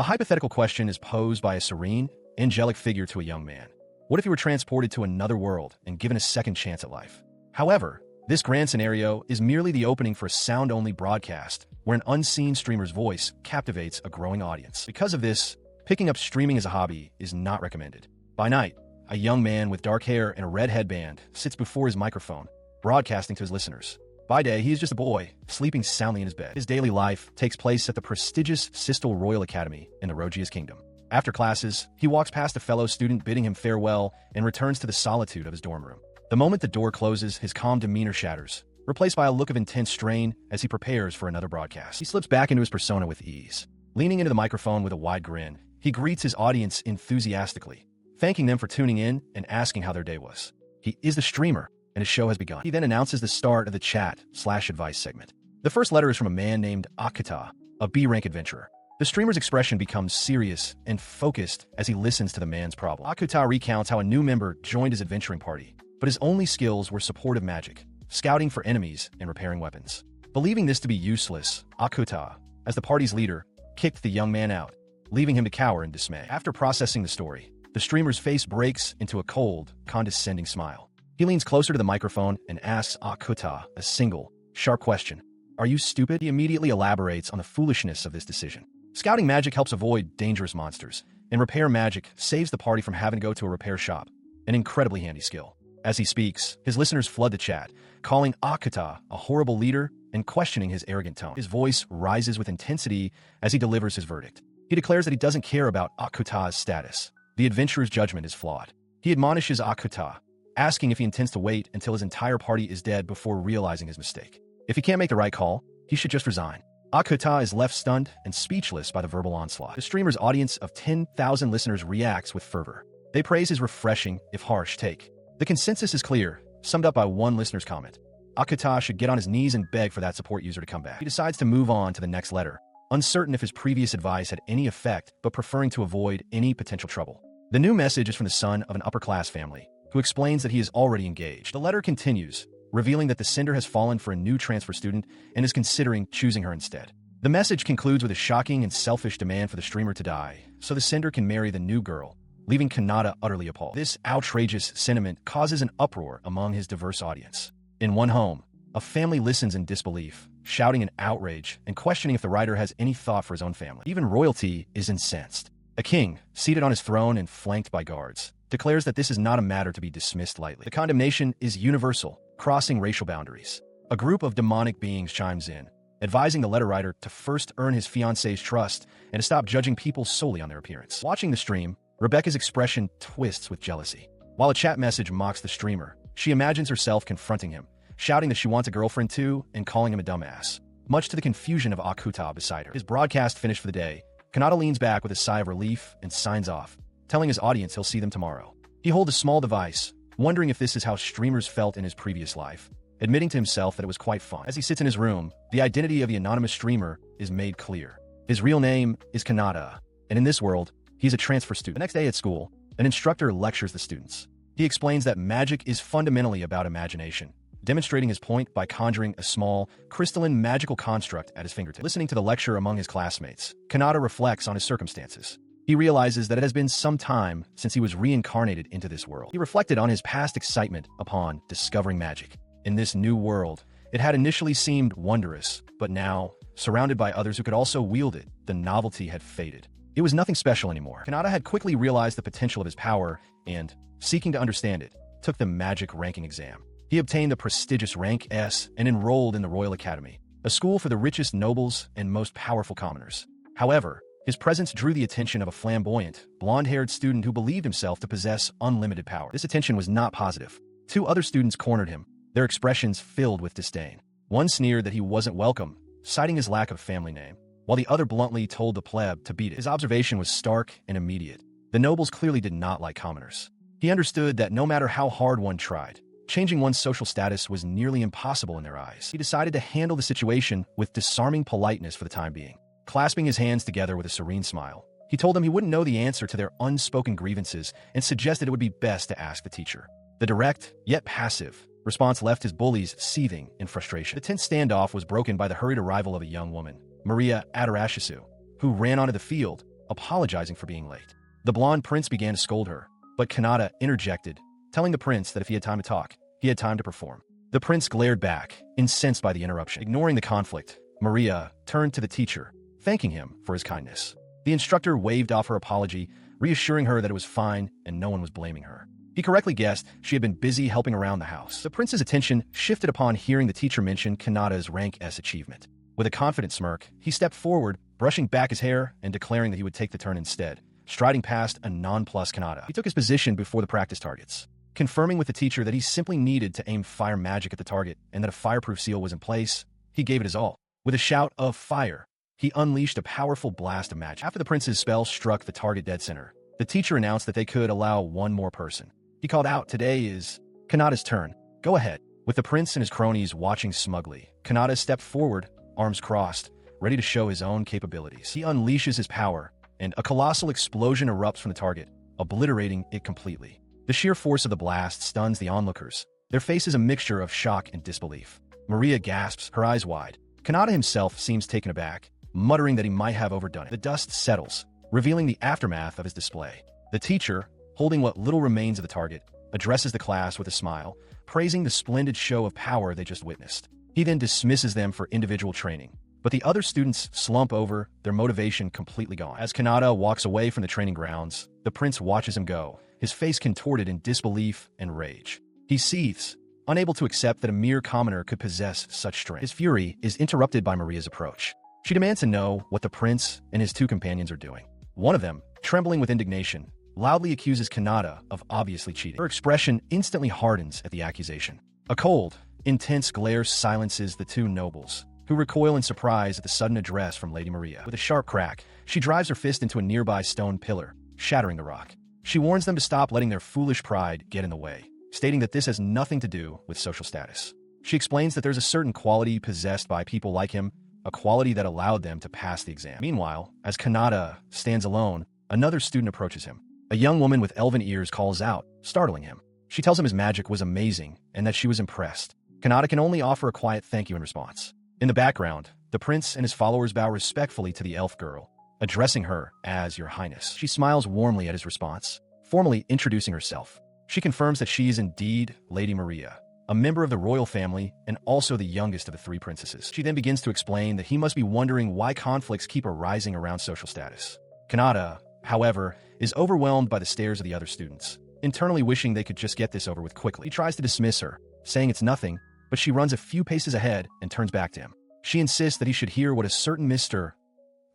A hypothetical question is posed by a serene, angelic figure to a young man. What if he were transported to another world and given a second chance at life? However, this grand scenario is merely the opening for a sound-only broadcast where an unseen streamer's voice captivates a growing audience. Because of this, picking up streaming as a hobby is not recommended. By night, a young man with dark hair and a red headband sits before his microphone, broadcasting to his listeners. By day, he is just a boy, sleeping soundly in his bed. His daily life takes place at the prestigious Sistal Royal Academy in the Rogia's Kingdom. After classes, he walks past a fellow student bidding him farewell and returns to the solitude of his dorm room. The moment the door closes, his calm demeanor shatters, replaced by a look of intense strain as he prepares for another broadcast. He slips back into his persona with ease. Leaning into the microphone with a wide grin, he greets his audience enthusiastically, thanking them for tuning in and asking how their day was. He is the streamer, and his show has begun. He then announces the start of the chat/advice segment. The first letter is from a man named Akuta, a B-rank adventurer. The streamer's expression becomes serious and focused as he listens to the man's problem. Akuta recounts how a new member joined his adventuring party, but his only skills were supportive magic, scouting for enemies, and repairing weapons. Believing this to be useless, Akuta, as the party's leader, kicked the young man out, leaving him to cower in dismay. After processing the story, the streamer's face breaks into a cold, condescending smile. He leans closer to the microphone and asks Akuta a single, sharp question. Are you stupid? He immediately elaborates on the foolishness of this decision. Scouting magic helps avoid dangerous monsters, and repair magic saves the party from having to go to a repair shop, an incredibly handy skill. As he speaks, his listeners flood the chat, calling Akuta a horrible leader and questioning his arrogant tone. His voice rises with intensity as he delivers his verdict. He declares that he doesn't care about Akuta's status. The adventurer's judgment is flawed. He admonishes Akuta, asking if he intends to wait until his entire party is dead before realizing his mistake. If he can't make the right call, he should just resign. Akuta is left stunned and speechless by the verbal onslaught. The streamer's audience of 10,000 listeners reacts with fervor. They praise his refreshing, if harsh, take. The consensus is clear, summed up by one listener's comment. Akuta should get on his knees and beg for that support user to come back. He decides to move on to the next letter, uncertain if his previous advice had any effect, but preferring to avoid any potential trouble. The new message is from the son of an upper-class family, who explains that he is already engaged. The letter continues, revealing that the sender has fallen for a new transfer student and is considering choosing her instead. The message concludes with a shocking and selfish demand for the streamer to die, so the sender can marry the new girl, leaving Kanata utterly appalled. This outrageous sentiment causes an uproar among his diverse audience. In one home, a family listens in disbelief, shouting in outrage and questioning if the writer has any thought for his own family. Even royalty is incensed. A king, seated on his throne and flanked by guards, declares that this is not a matter to be dismissed lightly. The condemnation is universal, crossing racial boundaries. A group of demonic beings chimes in, advising the letter writer to first earn his fiancé's trust and to stop judging people solely on their appearance. Watching the stream, Rebecca's expression twists with jealousy. While a chat message mocks the streamer, she imagines herself confronting him, shouting that she wants a girlfriend too and calling him a dumbass, much to the confusion of Akuta beside her. His broadcast finished for the day. Kanata leans back with a sigh of relief and signs off, telling his audience he'll see them tomorrow. He holds a small device, wondering if this is how streamers felt in his previous life, admitting to himself that it was quite fun. As he sits in his room, the identity of the anonymous streamer is made clear. His real name is Kanata, and in this world, he's a transfer student. The next day at school, an instructor lectures the students. He explains that magic is fundamentally about imagination, demonstrating his point by conjuring a small, crystalline magical construct at his fingertips. Listening to the lecture among his classmates, Kanata reflects on his circumstances. He realizes that it has been some time since he was reincarnated into this world. He reflected on his past excitement upon discovering magic. In this new world, it had initially seemed wondrous, but now, surrounded by others who could also wield it, the novelty had faded. It was nothing special anymore. Kanata had quickly realized the potential of his power and, seeking to understand it, took the magic ranking exam. He obtained the prestigious rank S and enrolled in the Royal Academy, a school for the richest nobles and most powerful commoners. However, his presence drew the attention of a flamboyant, blonde-haired student who believed himself to possess unlimited power. This attention was not positive. Two other students cornered him, their expressions filled with disdain. One sneered that he wasn't welcome, citing his lack of family name, while the other bluntly told the pleb to beat it. His observation was stark and immediate. The nobles clearly did not like commoners. He understood that no matter how hard one tried, changing one's social status was nearly impossible in their eyes. He decided to handle the situation with disarming politeness for the time being. Clasping his hands together with a serene smile, he told them he wouldn't know the answer to their unspoken grievances and suggested it would be best to ask the teacher. The direct, yet passive, response left his bullies seething in frustration. The tense standoff was broken by the hurried arrival of a young woman, Maria Adarashisu, who ran onto the field, apologizing for being late. The blonde prince began to scold her, but Kanata interjected, telling the prince that if he had time to talk, he had time to perform. The prince glared back, incensed by the interruption. Ignoring the conflict, Maria turned to the teacher, thanking him for his kindness. The instructor waved off her apology, reassuring her that it was fine and no one was blaming her. He correctly guessed she had been busy helping around the house. The prince's attention shifted upon hearing the teacher mention Kanata's rank S achievement. With a confident smirk, he stepped forward, brushing back his hair and declaring that he would take the turn instead, striding past a nonplussed Kanata. He took his position before the practice targets, confirming with the teacher that he simply needed to aim fire magic at the target and that a fireproof seal was in place. He gave it his all. With a shout of fire, he unleashed a powerful blast of magic. After the prince's spell struck the target dead center, the teacher announced that they could allow one more person. He called out, "Today is Kanata's turn. Go ahead." With the prince and his cronies watching smugly, Kanata stepped forward, arms crossed, ready to show his own capabilities. He unleashes his power, and a colossal explosion erupts from the target, obliterating it completely. The sheer force of the blast stuns the onlookers. Their faces a mixture of shock and disbelief. Maria gasps, her eyes wide. Kanata himself seems taken aback, muttering that he might have overdone it. The dust settles, revealing the aftermath of his display. The teacher, holding what little remains of the target, addresses the class with a smile, praising the splendid show of power they just witnessed. He then dismisses them for individual training, but the other students slump over, their motivation completely gone. As Kanata walks away from the training grounds, the prince watches him go, his face contorted in disbelief and rage. He seethes, unable to accept that a mere commoner could possess such strength. His fury is interrupted by Maria's approach. She demands to know what the prince and his two companions are doing. One of them, trembling with indignation, loudly accuses Kanata of obviously cheating. Her expression instantly hardens at the accusation. A cold, intense glare silences the two nobles, who recoil in surprise at the sudden address from Lady Maria. With a sharp crack, she drives her fist into a nearby stone pillar, shattering the rock. She warns them to stop letting their foolish pride get in the way, stating that this has nothing to do with social status. She explains that there's a certain quality possessed by people like him, a quality that allowed them to pass the exam. Meanwhile, as Kanata stands alone, another student approaches him. A young woman with elven ears calls out, startling him. She tells him his magic was amazing and that she was impressed. Kanata can only offer a quiet thank you in response. In the background, the prince and his followers bow respectfully to the elf girl, addressing her as Your Highness. She smiles warmly at his response, formally introducing herself. She confirms that she is indeed Lady Maria, a member of the royal family and also the youngest of the three princesses. She then begins to explain that he must be wondering why conflicts keep arising around social status. Kanata, however, is overwhelmed by the stares of the other students, internally wishing they could just get this over with quickly. He tries to dismiss her, saying it's nothing, but she runs a few paces ahead and turns back to him. She insists that he should hear what a certain Mr.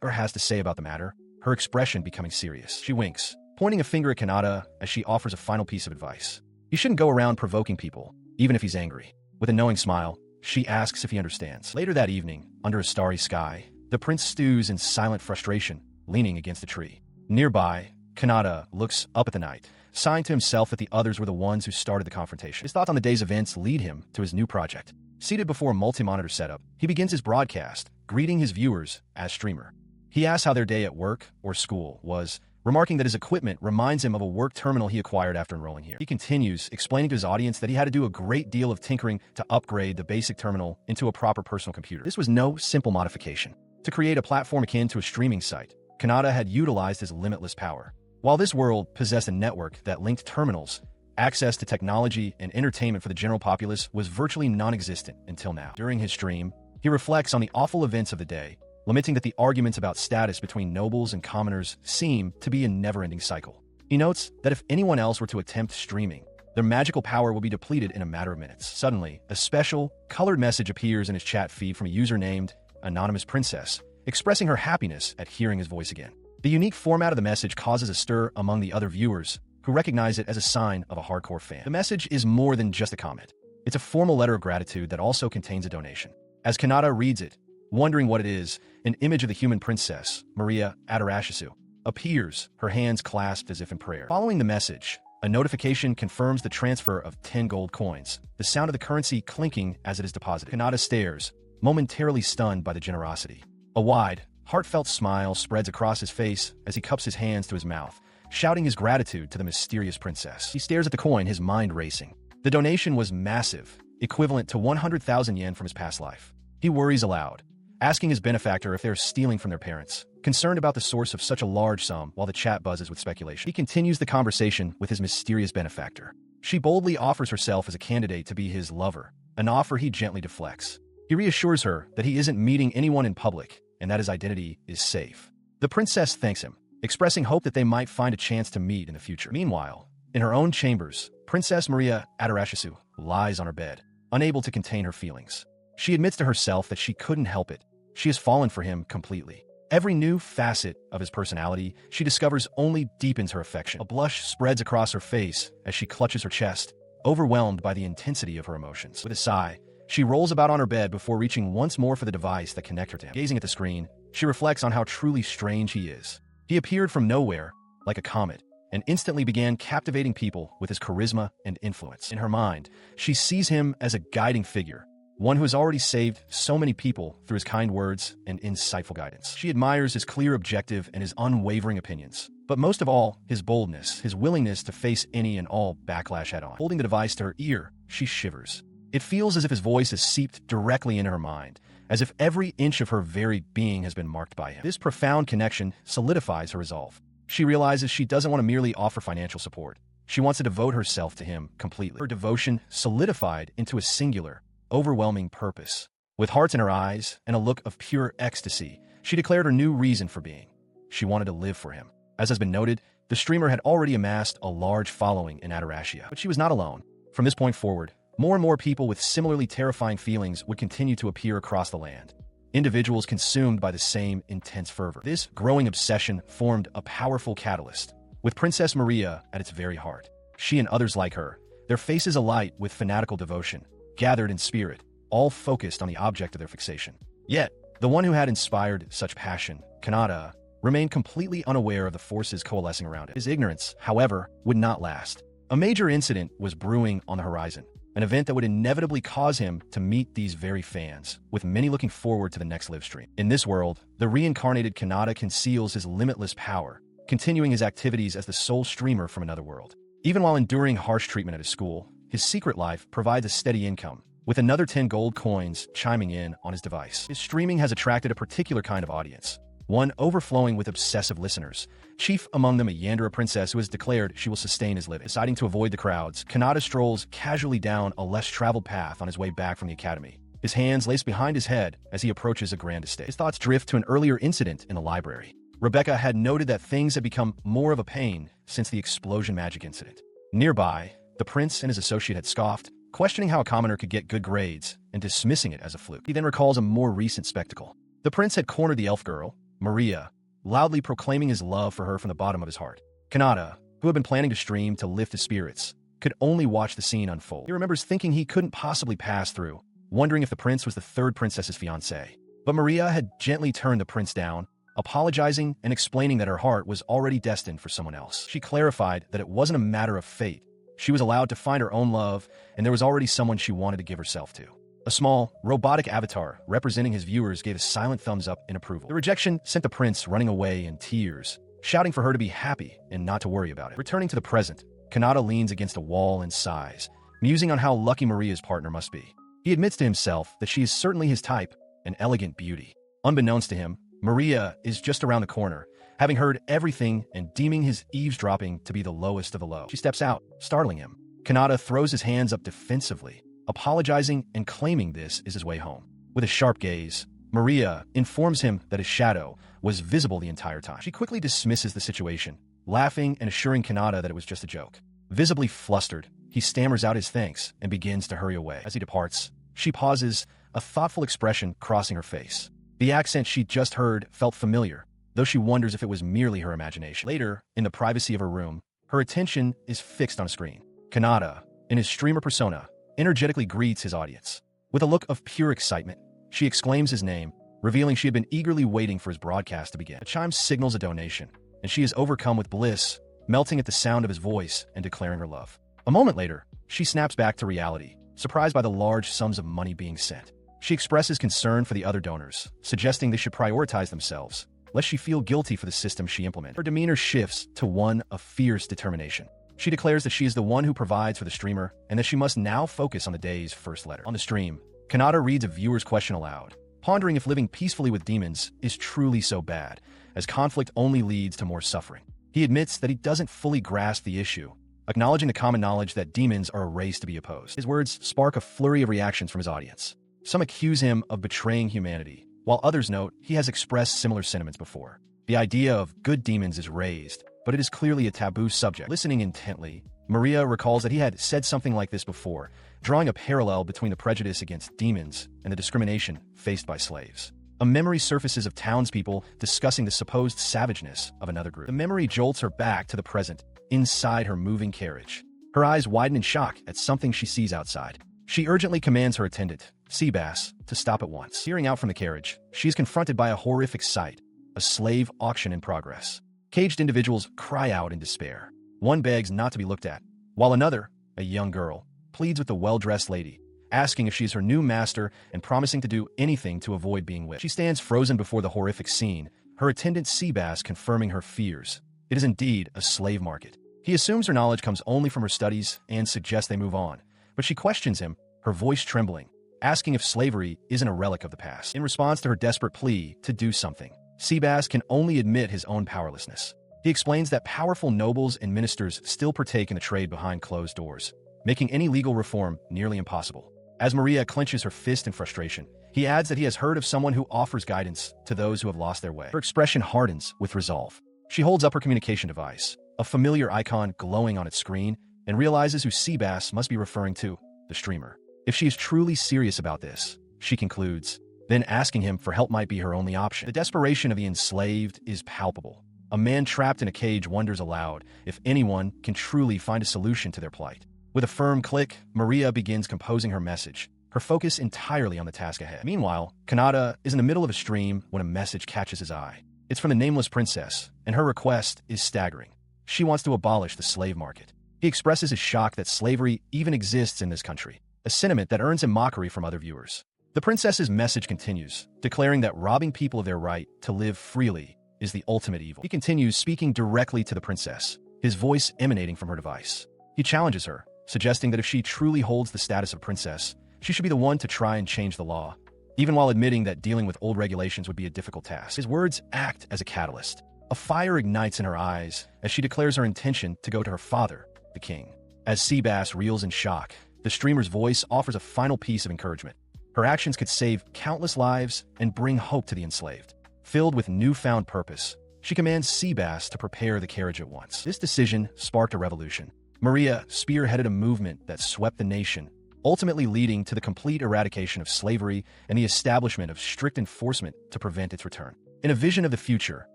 has to say about the matter, her expression becoming serious. She winks, pointing a finger at Kanata as she offers a final piece of advice. You shouldn't go around provoking people, even if he's angry. With a knowing smile, she asks if he understands. Later that evening, under a starry sky, the prince stews in silent frustration, leaning against a tree. Nearby, Kanata looks up at the night, sighing to himself that the others were the ones who started the confrontation. His thoughts on the day's events lead him to his new project. Seated before a multi-monitor setup, he begins his broadcast, greeting his viewers as streamer. He asks how their day at work or school was, remarking that his equipment reminds him of a work terminal he acquired after enrolling here. He continues, explaining to his audience that he had to do a great deal of tinkering to upgrade the basic terminal into a proper personal computer. This was no simple modification. To create a platform akin to a streaming site, Kanata had utilized his limitless power. While this world possessed a network that linked terminals, access to technology and entertainment for the general populace was virtually non-existent until now. During his stream, he reflects on the awful events of the day, lamenting that the arguments about status between nobles and commoners seem to be a never-ending cycle. He notes that if anyone else were to attempt streaming, their magical power will be depleted in a matter of minutes. Suddenly, a special, colored message appears in his chat feed from a user named Anonymous Princess, expressing her happiness at hearing his voice again. The unique format of the message causes a stir among the other viewers, who recognize it as a sign of a hardcore fan. The message is more than just a comment. It's a formal letter of gratitude that also contains a donation. As Kanata reads it, wondering what it is, an image of the human princess, Maria Adarashisu, appears, her hands clasped as if in prayer. Following the message, a notification confirms the transfer of 10 gold coins, the sound of the currency clinking as it is deposited. Kanata stares, momentarily stunned by the generosity. A wide, heartfelt smile spreads across his face as he cups his hands to his mouth, shouting his gratitude to the mysterious princess. He stares at the coin, his mind racing. The donation was massive, equivalent to 100,000 yen from his past life. He worries aloud, asking his benefactor if they're stealing from their parents. concerned about the source of such a large sum while the chat buzzes with speculation. He continues the conversation with his mysterious benefactor. She boldly offers herself as a candidate to be his lover, an offer he gently deflects. He reassures her that he isn't meeting anyone in public and that his identity is safe. The princess thanks him, expressing hope that they might find a chance to meet in the future. Meanwhile, in her own chambers, Princess Maria Adarashisu lies on her bed, unable to contain her feelings. She admits to herself that she couldn't help it. She has fallen for him completely. Every new facet of his personality she discovers only deepens her affection. A blush spreads across her face as she clutches her chest, overwhelmed by the intensity of her emotions. With a sigh, she rolls about on her bed before reaching once more for the device that connects her to him. Gazing at the screen, she reflects on how truly strange he is. He appeared from nowhere, like a comet, and instantly began captivating people with his charisma and influence. In her mind, she sees him as a guiding figure, one who has already saved so many people through his kind words and insightful guidance. She admires his clear objective and his unwavering opinions, but most of all, his boldness, his willingness to face any and all backlash head-on. Holding the device to her ear, she shivers. It feels as if his voice has seeped directly into her mind, as if every inch of her very being has been marked by him. This profound connection solidifies her resolve. She realizes she doesn't want to merely offer financial support. She wants to devote herself to him completely. Her devotion solidified into a singular, overwhelming purpose. With hearts in her eyes and a look of pure ecstasy, she declared her new reason for being. She wanted to live for him. As has been noted, the streamer had already amassed a large following in Adarashia. But she was not alone. From this point forward, more and more people with similarly terrifying feelings would continue to appear across the land. Individuals consumed by the same intense fervor. This growing obsession formed a powerful catalyst, with Princess Maria at its very heart. She and others like her, their faces alight with fanatical devotion, gathered in spirit, all focused on the object of their fixation. Yet, the one who had inspired such passion, Kanata, remained completely unaware of the forces coalescing around it. His ignorance, however, would not last. A major incident was brewing on the horizon, an event that would inevitably cause him to meet these very fans, with many looking forward to the next live stream. In this world, the reincarnated Kanata conceals his limitless power, continuing his activities as the sole streamer from another world. Even while enduring harsh treatment at his school, his secret life provides a steady income, with another 10 gold coins chiming in on his device. His streaming has attracted a particular kind of audience, one overflowing with obsessive listeners, chief among them a Yandere princess who has declared she will sustain his living. Deciding to avoid the crowds, Kanata strolls casually down a less traveled path on his way back from the academy, his hands laced behind his head as he approaches a grand estate. His thoughts drift to an earlier incident in the library. Rebecca had noted that things had become more of a pain since the explosion magic incident. Nearby, the prince and his associate had scoffed, questioning how a commoner could get good grades and dismissing it as a fluke. He then recalls a more recent spectacle. The prince had cornered the elf girl, Maria, loudly proclaiming his love for her from the bottom of his heart. Kanata, who had been planning to stream to lift his spirits, could only watch the scene unfold. He remembers thinking he couldn't possibly pass through, wondering if the prince was the third princess's fiancé. But Maria had gently turned the prince down, apologizing and explaining that her heart was already destined for someone else. She clarified that it wasn't a matter of fate. She was allowed to find her own love, and there was already someone she wanted to give herself to. A small, robotic avatar representing his viewers gave a silent thumbs up in approval. The rejection sent the prince running away in tears, shouting for her to be happy and not to worry about it. Returning to the present, Kanata leans against a wall and sighs, musing on how lucky Maria's partner must be. He admits to himself that she is certainly his type, an elegant beauty. Unbeknownst to him, Maria is just around the corner, having heard everything and deeming his eavesdropping to be the lowest of the low. She steps out, startling him. Kanata throws his hands up defensively, apologizing and claiming this is his way home. With a sharp gaze, Maria informs him that his shadow was visible the entire time. She quickly dismisses the situation, laughing and assuring Kanata that it was just a joke. Visibly flustered, he stammers out his thanks and begins to hurry away. As he departs, she pauses, a thoughtful expression crossing her face. The accent she just heard felt familiar, though she wonders if it was merely her imagination. Later, in the privacy of her room, her attention is fixed on a screen. Kanata, in his streamer persona, energetically greets his audience. With a look of pure excitement, she exclaims his name, revealing she had been eagerly waiting for his broadcast to begin. A chime signals a donation, and she is overcome with bliss, melting at the sound of his voice and declaring her love. A moment later, she snaps back to reality, surprised by the large sums of money being sent. She expresses concern for the other donors, suggesting they should prioritize themselves, lest she feel guilty for the system she implemented. Her demeanor shifts to one of fierce determination. She declares that she is the one who provides for the streamer and that she must now focus on the day's first letter. On the stream, Kanata reads a viewer's question aloud, pondering if living peacefully with demons is truly so bad, as conflict only leads to more suffering. He admits that he doesn't fully grasp the issue, acknowledging the common knowledge that demons are a race to be opposed. His words spark a flurry of reactions from his audience. Some accuse him of betraying humanity, while others note he has expressed similar sentiments before. The idea of good demons is raised, but it is clearly a taboo subject. Listening intently, Maria recalls that he had said something like this before, drawing a parallel between the prejudice against demons and the discrimination faced by slaves. A memory surfaces of townspeople discussing the supposed savageness of another group. The memory jolts her back to the present, inside her moving carriage. Her eyes widen in shock at something she sees outside. She urgently commands her attendant, Seabass, to stop at once. Peering out from the carriage, she is confronted by a horrific sight, a slave auction in progress. Caged individuals cry out in despair. One begs not to be looked at, while another, a young girl, pleads with the well-dressed lady, asking if she is her new master and promising to do anything to avoid being whipped. She stands frozen before the horrific scene, her attendant Seabass confirming her fears. It is indeed a slave market. He assumes her knowledge comes only from her studies and suggests they move on, but she questions him, her voice trembling, asking if slavery isn't a relic of the past. In response to her desperate plea to do something, Seabass can only admit his own powerlessness. He explains that powerful nobles and ministers still partake in the trade behind closed doors, making any legal reform nearly impossible. As Maria clenches her fist in frustration, he adds that he has heard of someone who offers guidance to those who have lost their way. Her expression hardens with resolve. She holds up her communication device, a familiar icon glowing on its screen, and realizes who Seabass must be referring to, the streamer. If she is truly serious about this, she concludes, then asking him for help might be her only option. The desperation of the enslaved is palpable. A man trapped in a cage wonders aloud if anyone can truly find a solution to their plight. With a firm click, Maria begins composing her message, her focus entirely on the task ahead. Meanwhile, Kanata is in the middle of a stream when a message catches his eye. It's from the nameless princess, and her request is staggering. She wants to abolish the slave market. He expresses his shock that slavery even exists in this country, a sentiment that earns him mockery from other viewers. The princess's message continues, declaring that robbing people of their right to live freely is the ultimate evil. He continues speaking directly to the princess, his voice emanating from her device. He challenges her, suggesting that if she truly holds the status of princess, she should be the one to try and change the law, even while admitting that dealing with old regulations would be a difficult task. His words act as a catalyst. A fire ignites in her eyes as she declares her intention to go to her father, the king. As Seabass reels in shock, the streamer's voice offers a final piece of encouragement. Her actions could save countless lives and bring hope to the enslaved. Filled with newfound purpose, she commands Seabass to prepare the carriage at once. This decision sparked a revolution. Maria spearheaded a movement that swept the nation, ultimately leading to the complete eradication of slavery and the establishment of strict enforcement to prevent its return. In a vision of the future,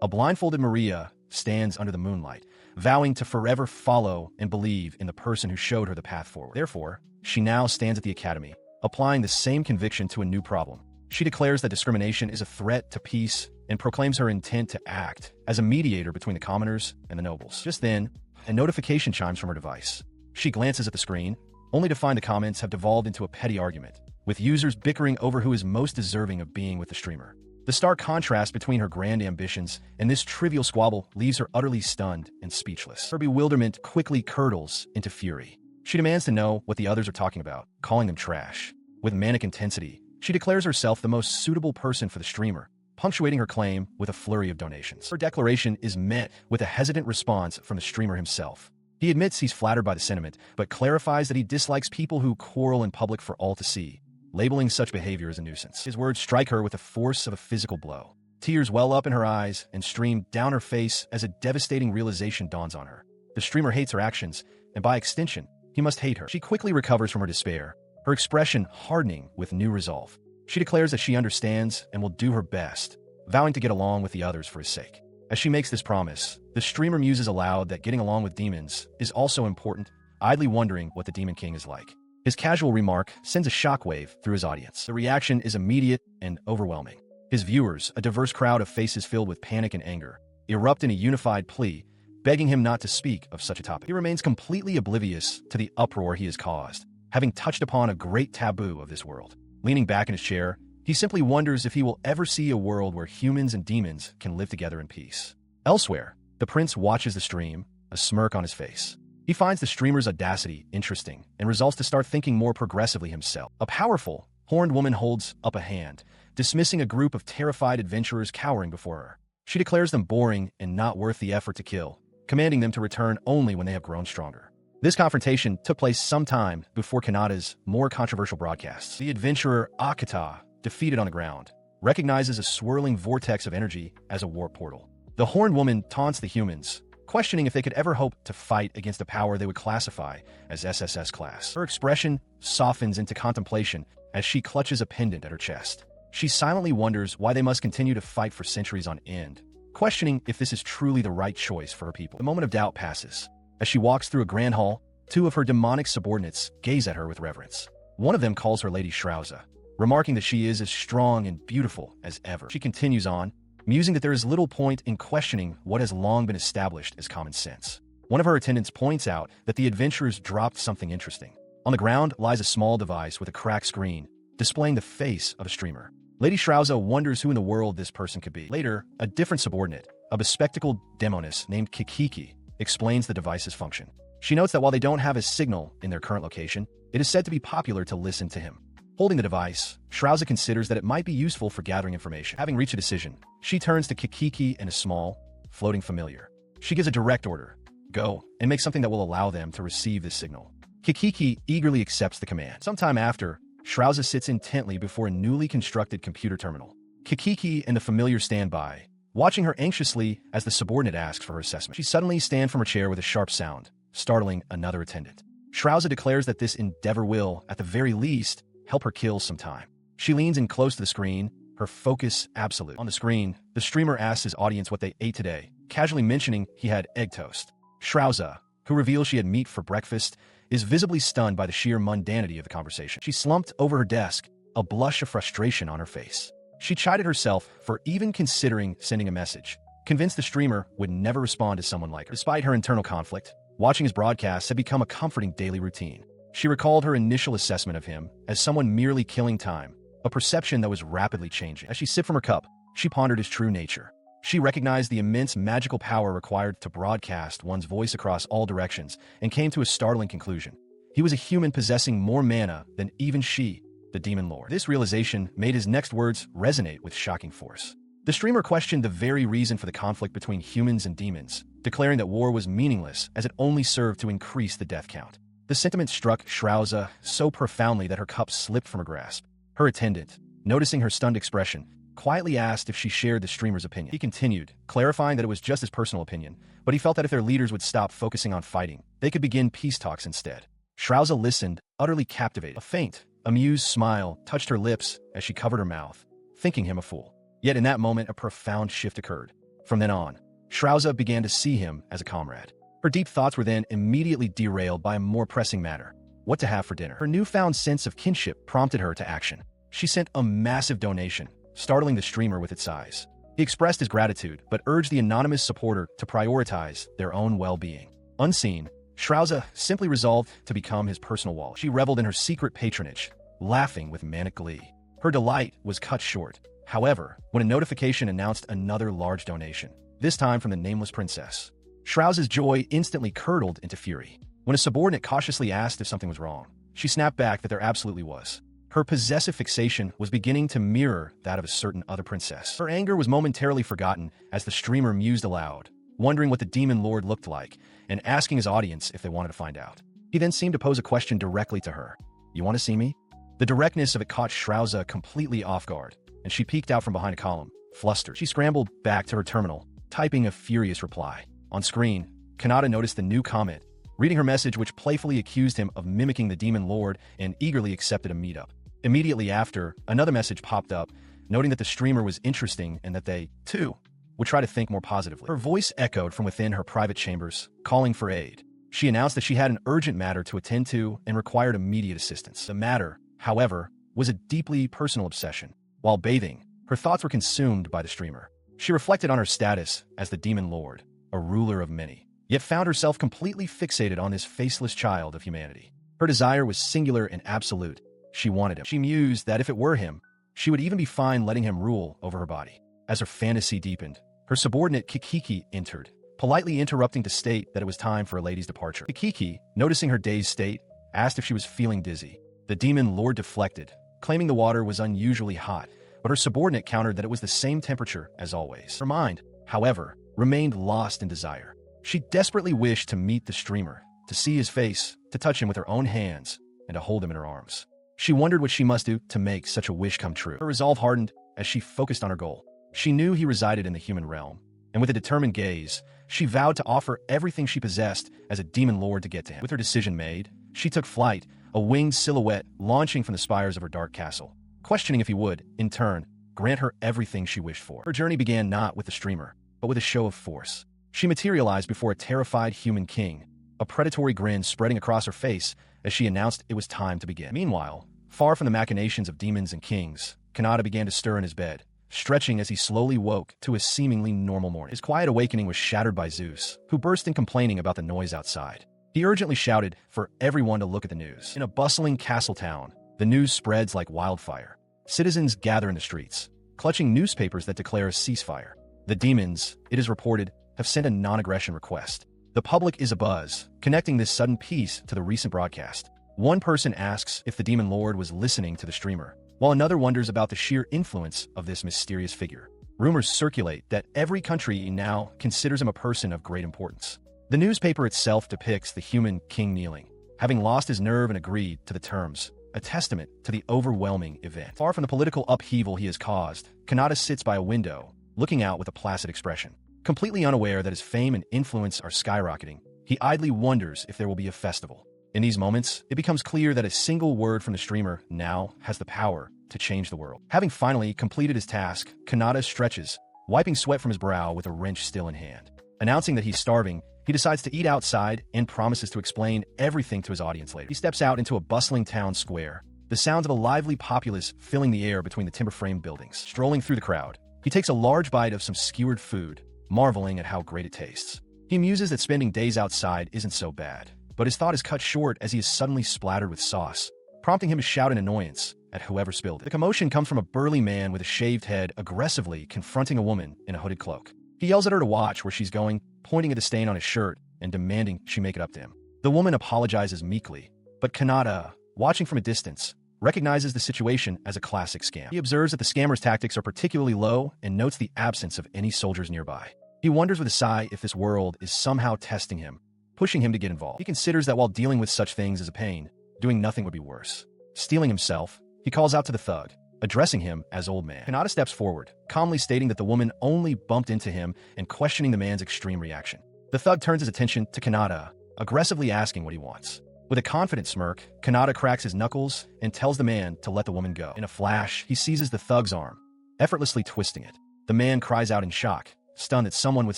a blindfolded Maria stands under the moonlight, vowing to forever follow and believe in the person who showed her the path forward. Therefore, she now stands at the academy, applying the same conviction to a new problem. She declares that discrimination is a threat to peace and proclaims her intent to act as a mediator between the commoners and the nobles. Just then, a notification chimes from her device. She glances at the screen, only to find the comments have devolved into a petty argument, with users bickering over who is most deserving of being with the streamer. The stark contrast between her grand ambitions and this trivial squabble leaves her utterly stunned and speechless. Her bewilderment quickly curdles into fury. She demands to know what the others are talking about, calling them trash. With manic intensity, she declares herself the most suitable person for the streamer, punctuating her claim with a flurry of donations. Her declaration is met with a hesitant response from the streamer himself. He admits he's flattered by the sentiment, but clarifies that he dislikes people who quarrel in public for all to see, labeling such behavior as a nuisance. His words strike her with the force of a physical blow. Tears well up in her eyes and stream down her face as a devastating realization dawns on her. The streamer hates her actions, and by extension, he must hate her. She quickly recovers from her despair, her expression hardening with new resolve. She declares that she understands and will do her best, vowing to get along with the others for his sake. As she makes this promise, the streamer muses aloud that getting along with demons is also important, idly wondering what the Demon King is like. His casual remark sends a shockwave through his audience. The reaction is immediate and overwhelming. His viewers, a diverse crowd of faces filled with panic and anger, erupt in a unified plea, begging him not to speak of such a topic. He remains completely oblivious to the uproar he has caused, having touched upon a great taboo of this world. Leaning back in his chair, he simply wonders if he will ever see a world where humans and demons can live together in peace. Elsewhere, the prince watches the stream, a smirk on his face. He finds the streamer's audacity interesting and resolves to start thinking more progressively himself. A powerful, Horned woman holds up a hand, dismissing a group of terrified adventurers cowering before her. She declares them boring and not worth the effort to kill, commanding them to return only when they have grown stronger. This confrontation took place sometime before Kanata's more controversial broadcasts. The adventurer Akata, defeated on the ground, recognizes a swirling vortex of energy as a warp portal. The Horned Woman taunts the humans, questioning if they could ever hope to fight against a power they would classify as SSS class. Her expression softens into contemplation as she clutches a pendant at her chest. She silently wonders why they must continue to fight for centuries on end, questioning if this is truly the right choice for her people. The moment of doubt passes. As she walks through a grand hall, two of her demonic subordinates gaze at her with reverence. One of them calls her Lady Shrauza, remarking that she is as strong and beautiful as ever. She continues on, musing that there is little point in questioning what has long been established as common sense. One of her attendants points out that the adventurers dropped something interesting. On the ground lies a small device with a cracked screen, displaying the face of a streamer. Lady Shrauza wonders who in the world this person could be. Later, a different subordinate, a bespectacled demoness named Kikiki, explains the device's function. She notes that while they don't have a signal in their current location, it is said to be popular to listen to him. Holding the device, Shrauza considers that it might be useful for gathering information. Having reached a decision, she turns to Kikiki and a small, floating familiar. She gives a direct order: go and make something that will allow them to receive this signal. Kikiki eagerly accepts the command. Sometime after, Shrauza sits intently before a newly constructed computer terminal. Kikiki and the familiar stand by, watching her anxiously as the subordinate asks for her assessment. She suddenly stands from her chair with a sharp sound, startling another attendant. Shrauza declares that this endeavor will, at the very least, help her kill some time. She leans in close to the screen, her focus absolute. On the screen, the streamer asks his audience what they ate today, casually mentioning he had egg toast. Shrauza, who reveals she had meat for breakfast, is visibly stunned by the sheer mundanity of the conversation. She slumped over her desk, a blush of frustration on her face. She chided herself for even considering sending a message, convinced the streamer would never respond to someone like her. Despite her internal conflict, watching his broadcasts had become a comforting daily routine. She recalled her initial assessment of him as someone merely killing time, a perception that was rapidly changing. As she sipped from her cup, she pondered his true nature. She recognized the immense magical power required to broadcast one's voice across all directions and came to a startling conclusion. He was a human possessing more mana than even she, the Demon Lord. This realization made his next words resonate with shocking force. The streamer questioned the very reason for the conflict between humans and demons, declaring that war was meaningless as it only served to increase the death count. The sentiment struck Shrauza so profoundly that her cup slipped from her grasp. Her attendant, noticing her stunned expression, quietly asked if she shared the streamer's opinion. He continued, clarifying that it was just his personal opinion, but he felt that if their leaders would stop focusing on fighting, they could begin peace talks instead. Shrauza listened, utterly captivated. A faint, amused smile touched her lips as she covered her mouth, thinking him a fool. Yet in that moment, a profound shift occurred. From then on, Shrauza began to see him as a comrade. Her deep thoughts were then immediately derailed by a more pressing matter: what to have for dinner. Her newfound sense of kinship prompted her to action. She sent a massive donation, startling the streamer with its size. He expressed his gratitude, but urged the anonymous supporter to prioritize their own well-being. Unseen, Shrauza simply resolved to become his personal wallet. She reveled in her secret patronage, laughing with manic glee. Her delight was cut short, however, when a notification announced another large donation, this time from the nameless princess. Shrauza's joy instantly curdled into fury. When a subordinate cautiously asked if something was wrong, she snapped back that there absolutely was. Her possessive fixation was beginning to mirror that of a certain other princess. Her anger was momentarily forgotten as the streamer mused aloud, wondering what the Demon Lord looked like and asking his audience if they wanted to find out. He then seemed to pose a question directly to her. "You want to see me?" The directness of it caught Shrauza completely off guard, and she peeked out from behind a column, flustered. She scrambled back to her terminal, typing a furious reply. On screen, Kanata noticed the new comment, reading her message which playfully accused him of mimicking the Demon Lord and eagerly accepted a meetup. Immediately after, another message popped up, noting that the streamer was interesting and that they, too, would try to think more positively. Her voice echoed from within her private chambers, calling for aid. She announced that she had an urgent matter to attend to and required immediate assistance. The matter, however, was a deeply personal obsession. While bathing, her thoughts were consumed by the streamer. She reflected on her status as the Demon Lord, a ruler of many, yet found herself completely fixated on this faceless child of humanity. Her desire was singular and absolute. She wanted him. She mused that if it were him, she would even be fine letting him rule over her body. As her fantasy deepened, her subordinate Kikiki entered, politely interrupting to state that it was time for a lady's departure. Kikiki, noticing her dazed state, asked if she was feeling dizzy. The Demon Lord deflected, claiming the water was unusually hot, but her subordinate countered that it was the same temperature as always. Her mind, however, remained lost in desire. She desperately wished to meet the streamer, to see his face, to touch him with her own hands, and to hold him in her arms. She wondered what she must do to make such a wish come true. Her resolve hardened as she focused on her goal. She knew he resided in the human realm, and with a determined gaze, she vowed to offer everything she possessed as a demon lord to get to him. With her decision made, she took flight, a winged silhouette launching from the spires of her dark castle, questioning if he would, in turn, grant her everything she wished for. Her journey began not with the streamer, but with a show of force. She materialized before a terrified human king, a predatory grin spreading across her face as she announced it was time to begin. Meanwhile, far from the machinations of demons and kings, Kanata began to stir in his bed, stretching as he slowly woke to a seemingly normal morning. His quiet awakening was shattered by Zeus, who burst in complaining about the noise outside. He urgently shouted for everyone to look at the news. In a bustling castle town, the news spreads like wildfire. Citizens gather in the streets, clutching newspapers that declare a ceasefire. The demons, it is reported, have sent a non-aggression request. The public is abuzz, connecting this sudden peace to the recent broadcast. One person asks if the demon lord was listening to the streamer, while another wonders about the sheer influence of this mysterious figure. Rumors circulate that every country now considers him a person of great importance. The newspaper itself depicts the human king kneeling, having lost his nerve and agreed to the terms, a testament to the overwhelming event. Far from the political upheaval he has caused, Kanata sits by a window, looking out with a placid expression. Completely unaware that his fame and influence are skyrocketing, he idly wonders if there will be a festival. In these moments, it becomes clear that a single word from the streamer now has the power to change the world. Having finally completed his task, Kanata stretches, wiping sweat from his brow with a wrench still in hand. Announcing that he's starving, he decides to eat outside and promises to explain everything to his audience later. He steps out into a bustling town square, the sounds of a lively populace filling the air between the timber-framed buildings. Strolling through the crowd, he takes a large bite of some skewered food, marveling at how great it tastes. He muses that spending days outside isn't so bad, but his thought is cut short as he is suddenly splattered with sauce, prompting him to shout in annoyance at whoever spilled it. The commotion comes from a burly man with a shaved head aggressively confronting a woman in a hooded cloak. He yells at her to watch where she's going, pointing at the stain on his shirt and demanding she make it up to him. The woman apologizes meekly, but Kanata, watching from a distance, recognizes the situation as a classic scam. He observes that the scammer's tactics are particularly low and notes the absence of any soldiers nearby. He wonders with a sigh if this world is somehow testing him, pushing him to get involved. He considers that while dealing with such things is a pain, doing nothing would be worse. Steeling himself, he calls out to the thug, addressing him as old man. Kanata steps forward, calmly stating that the woman only bumped into him and questioning the man's extreme reaction. The thug turns his attention to Kanata, aggressively asking what he wants. With a confident smirk, Kanata cracks his knuckles and tells the man to let the woman go. In a flash, he seizes the thug's arm, effortlessly twisting it. The man cries out in shock, stunned that someone with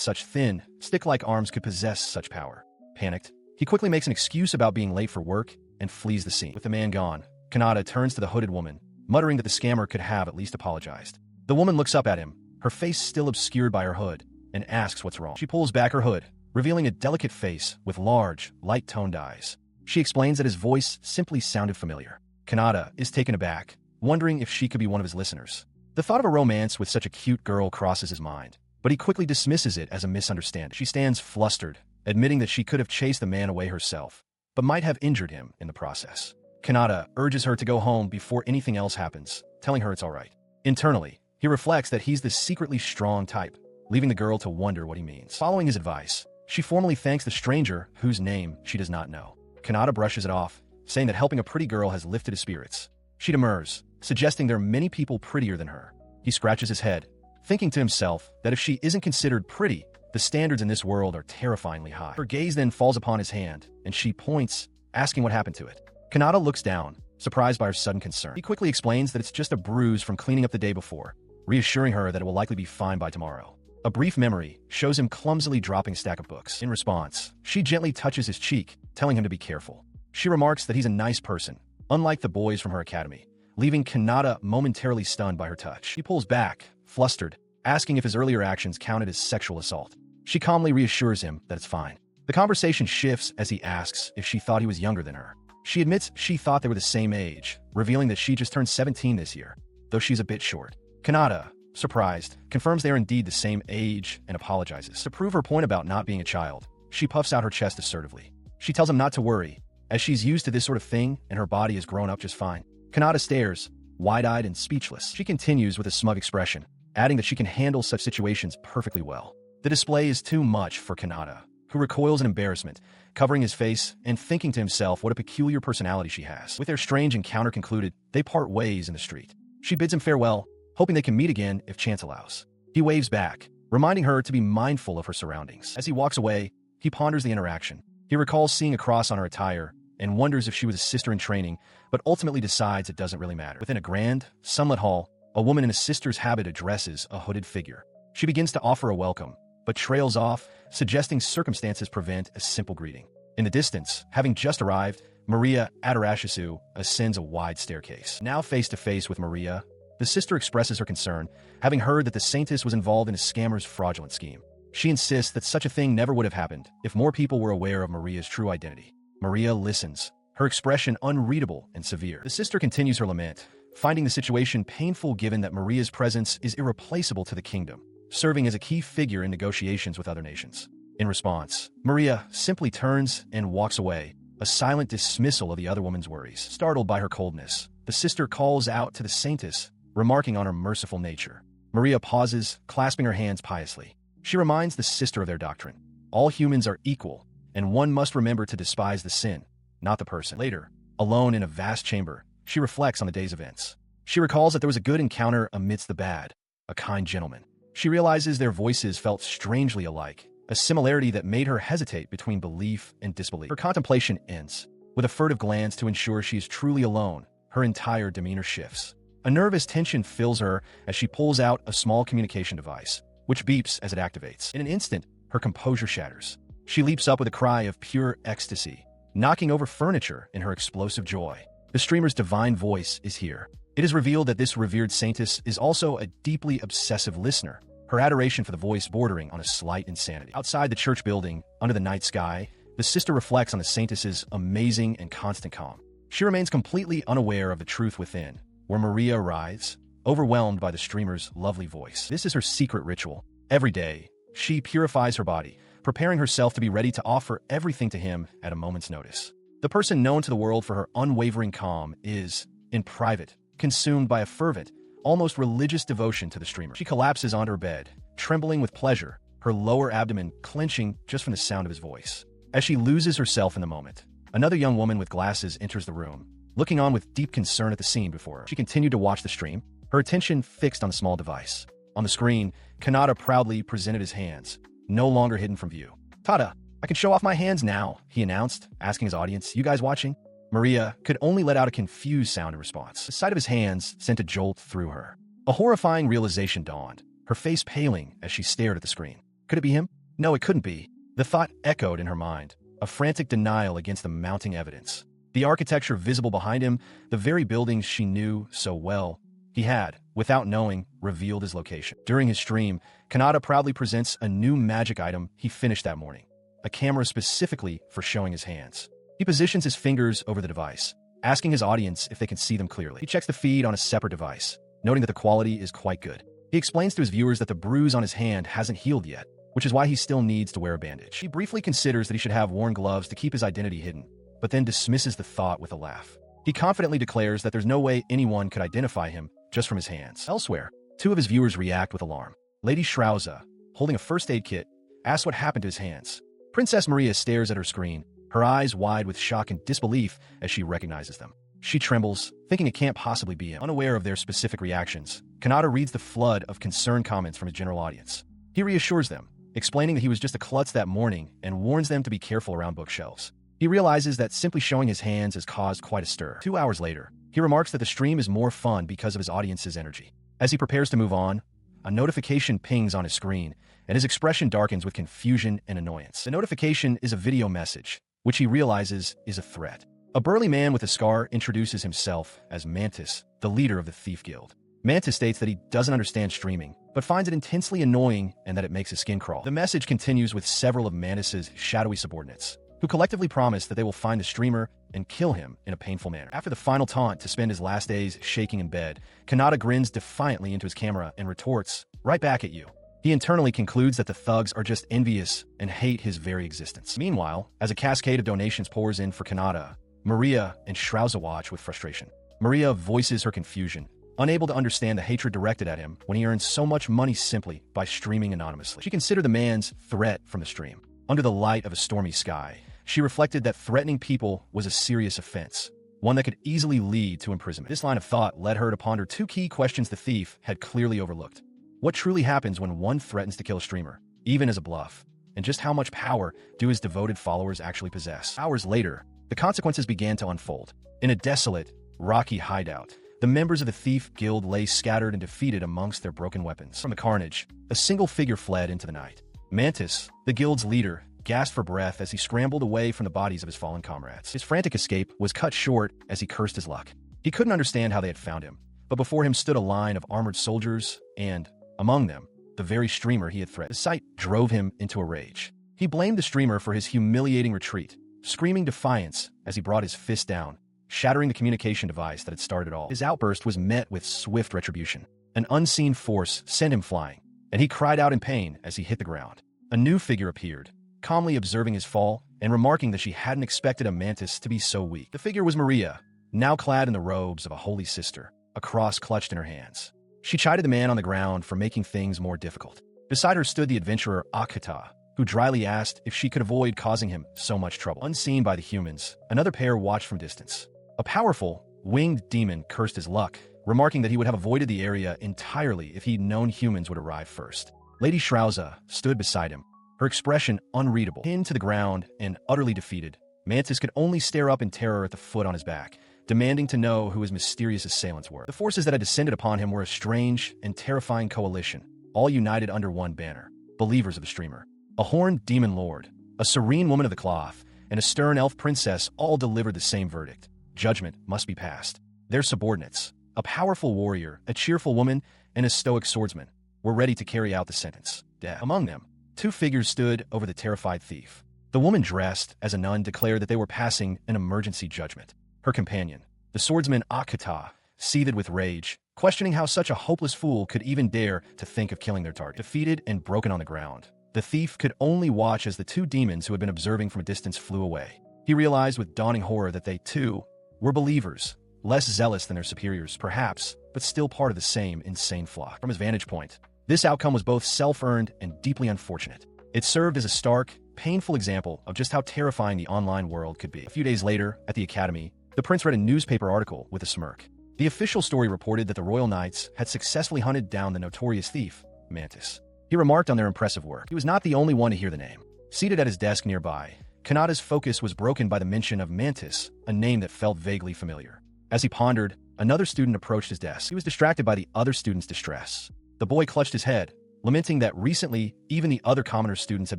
such thin, stick-like arms could possess such power. Panicked, he quickly makes an excuse about being late for work and flees the scene. With the man gone, Kanata turns to the hooded woman, muttering that the scammer could have at least apologized. The woman looks up at him, her face still obscured by her hood, and asks what's wrong. She pulls back her hood, revealing a delicate face with large, light-toned eyes. She explains that his voice simply sounded familiar. Kanata is taken aback, wondering if she could be one of his listeners. The thought of a romance with such a cute girl crosses his mind, but he quickly dismisses it as a misunderstanding. She stands flustered, admitting that she could have chased the man away herself, but might have injured him in the process. Kanata urges her to go home before anything else happens, telling her it's all right. Internally, he reflects that he's the secretly strong type, leaving the girl to wonder what he means. Following his advice, she formally thanks the stranger whose name she does not know. Kanata brushes it off, saying that helping a pretty girl has lifted his spirits. She demurs, suggesting there are many people prettier than her. He scratches his head, thinking to himself that if she isn't considered pretty, the standards in this world are terrifyingly high. Her gaze then falls upon his hand, and she points, asking what happened to it. Kanata looks down, surprised by her sudden concern. He quickly explains that it's just a bruise from cleaning up the day before, reassuring her that it will likely be fine by tomorrow. A brief memory shows him clumsily dropping a stack of books. In response, she gently touches his cheek, telling him to be careful. She remarks that he's a nice person, unlike the boys from her academy, leaving Kanata momentarily stunned by her touch. He pulls back, flustered, asking if his earlier actions counted as sexual assault. She calmly reassures him that it's fine. The conversation shifts as he asks if she thought he was younger than her. She admits she thought they were the same age, revealing that she just turned 17 this year, though she's a bit short. Kanata, surprised, confirms they are indeed the same age and apologizes. To prove her point about not being a child, she puffs out her chest assertively. She tells him not to worry, as she's used to this sort of thing and her body has grown up just fine. Kanata stares, wide-eyed and speechless. She continues with a smug expression, adding that she can handle such situations perfectly well. The display is too much for Kanata, who recoils in embarrassment, covering his face and thinking to himself what a peculiar personality she has. With their strange encounter concluded, they part ways in the street. She bids him farewell, hoping they can meet again if chance allows. He waves back, reminding her to be mindful of her surroundings. As he walks away, he ponders the interaction. He recalls seeing a cross on her attire and wonders if she was a sister in training, but ultimately decides it doesn't really matter. Within a grand, sunlit hall, a woman in a sister's habit addresses a hooded figure. She begins to offer a welcome, but trails off, suggesting circumstances prevent a simple greeting. In the distance, having just arrived, Maria Adarashisu ascends a wide staircase. Now face to face with Maria, the sister expresses her concern, having heard that the saintess was involved in a scammer's fraudulent scheme. She insists that such a thing never would have happened if more people were aware of Maria's true identity. Maria listens, her expression unreadable and severe. The sister continues her lament, finding the situation painful given that Maria's presence is irreplaceable to the kingdom, serving as a key figure in negotiations with other nations. In response, Maria simply turns and walks away, a silent dismissal of the other woman's worries. Startled by her coldness, the sister calls out to the saintess, remarking on her merciful nature. Maria pauses, clasping her hands piously. She reminds the sister of their doctrine. All humans are equal, and one must remember to despise the sin, not the person. Later, alone in a vast chamber, she reflects on the day's events. She recalls that there was a good encounter amidst the bad, a kind gentleman. She realizes their voices felt strangely alike, a similarity that made her hesitate between belief and disbelief. Her contemplation ends. With a furtive glance to ensure she is truly alone, her entire demeanor shifts. A nervous tension fills her as she pulls out a small communication device, which beeps as it activates. In an instant, her composure shatters. She leaps up with a cry of pure ecstasy, knocking over furniture in her explosive joy. The streamer's divine voice is here. It is revealed that this revered saintess is also a deeply obsessive listener, her adoration for the voice bordering on a slight insanity. Outside the church building, under the night sky, the sister reflects on the saintess's amazing and constant calm. She remains completely unaware of the truth within, where Maria arrives, overwhelmed by the streamer's lovely voice. This is her secret ritual. Every day, she purifies her body, preparing herself to be ready to offer everything to him at a moment's notice. The person known to the world for her unwavering calm is, in private, consumed by a fervent, almost religious devotion to the streamer. She collapses onto her bed, trembling with pleasure, her lower abdomen clenching just from the sound of his voice. As she loses herself in the moment, another young woman with glasses enters the room, looking on with deep concern at the scene before her. She continued to watch the stream, her attention fixed on the small device. On the screen, Kanata proudly presented his hands, no longer hidden from view. "Tada, I can show off my hands now," he announced, asking his audience, "You guys watching?" Maria could only let out a confused sound in response. The sight of his hands sent a jolt through her. A horrifying realization dawned, her face paling as she stared at the screen. Could it be him? No, it couldn't be. The thought echoed in her mind, a frantic denial against the mounting evidence. The architecture visible behind him, the very buildings she knew so well, he had, without knowing, revealed his location. During his stream, Kanata proudly presents a new magic item he finished that morning, a camera specifically for showing his hands. He positions his fingers over the device, asking his audience if they can see them clearly. He checks the feed on a separate device, noting that the quality is quite good. He explains to his viewers that the bruise on his hand hasn't healed yet, which is why he still needs to wear a bandage. He briefly considers that he should have worn gloves to keep his identity hidden, but then dismisses the thought with a laugh. He confidently declares that there's no way anyone could identify him just from his hands. Elsewhere, two of his viewers react with alarm. Lady Shrauza, holding a first aid kit, asks what happened to his hands. Princess Maria stares at her screen, her eyes wide with shock and disbelief as she recognizes them. She trembles, thinking it can't possibly be him. Unaware of their specific reactions, Kanata reads the flood of concerned comments from his general audience. He reassures them, explaining that he was just a klutz that morning and warns them to be careful around bookshelves. He realizes that simply showing his hands has caused quite a stir. 2 hours later, he remarks that the stream is more fun because of his audience's energy. As he prepares to move on, a notification pings on his screen, and his expression darkens with confusion and annoyance. The notification is a video message, which he realizes is a threat. A burly man with a scar introduces himself as Mantis, the leader of the Thief Guild. Mantis states that he doesn't understand streaming, but finds it intensely annoying and that it makes his skin crawl. The message continues with several of Mantis's shadowy subordinates, who collectively promise that they will find the streamer and kill him in a painful manner. After the final taunt to spend his last days shaking in bed, Kanata grins defiantly into his camera and retorts, "Right back at you." He internally concludes that the thugs are just envious and hate his very existence. Meanwhile, as a cascade of donations pours in for Kanata, Maria and Shrauza watch with frustration. Maria voices her confusion, unable to understand the hatred directed at him when he earns so much money simply by streaming anonymously. She considered the man's threat from the stream. Under the light of a stormy sky, she reflected that threatening people was a serious offense, one that could easily lead to imprisonment. This line of thought led her to ponder two key questions the thief had clearly overlooked. What truly happens when one threatens to kill a streamer, even as a bluff? And just how much power do his devoted followers actually possess? Hours later, the consequences began to unfold. In a desolate, rocky hideout, the members of the Thief Guild lay scattered and defeated amongst their broken weapons. From the carnage, a single figure fled into the night. Mantis, the guild's leader, gasped for breath as he scrambled away from the bodies of his fallen comrades. His frantic escape was cut short as he cursed his luck. He couldn't understand how they had found him, but before him stood a line of armored soldiers and, among them, the very streamer he had threatened. The sight drove him into a rage. He blamed the streamer for his humiliating retreat, screaming defiance as he brought his fist down, shattering the communication device that had started it all. His outburst was met with swift retribution. An unseen force sent him flying, and he cried out in pain as he hit the ground. A new figure appeared, calmly observing his fall and remarking that she hadn't expected a mantis to be so weak. The figure was Maria, now clad in the robes of a holy sister, a cross clutched in her hands. She chided the man on the ground for making things more difficult. Beside her stood the adventurer Akata, who dryly asked if she could avoid causing him so much trouble. Unseen by the humans, another pair watched from distance. A powerful, winged demon cursed his luck, remarking that he would have avoided the area entirely if he'd known humans would arrive first. Lady Shrauza stood beside him, her expression unreadable. Pinned to the ground and utterly defeated, Mantis could only stare up in terror at the foot on his back, demanding to know who his mysterious assailants were. The forces that had descended upon him were a strange and terrifying coalition, all united under one banner: believers of the streamer. A horned demon lord, a serene woman of the cloth, and a stern elf princess all delivered the same verdict: judgment must be passed. Their subordinates, a powerful warrior, a cheerful woman, and a stoic swordsman, were ready to carry out the sentence: death. Among them, two figures stood over the terrified thief. The woman dressed as a nun declared that they were passing an emergency judgment. Her companion, the swordsman Akata, seethed with rage, questioning how such a hopeless fool could even dare to think of killing their target. Defeated and broken on the ground, the thief could only watch as the two demons who had been observing from a distance flew away. He realized with dawning horror that they, too, were believers, less zealous than their superiors, perhaps, but still part of the same insane flock. From his vantage point, this outcome was both self-earned and deeply unfortunate. It served as a stark, painful example of just how terrifying the online world could be. A few days later, at the academy, the prince read a newspaper article with a smirk. The official story reported that the royal knights had successfully hunted down the notorious thief, Mantis. He remarked on their impressive work. He was not the only one to hear the name. Seated at his desk nearby, Kanata's focus was broken by the mention of Mantis, a name that felt vaguely familiar. As he pondered, another student approached his desk. He was distracted by the other student's distress. The boy clutched his head, lamenting that recently even the other commoner students had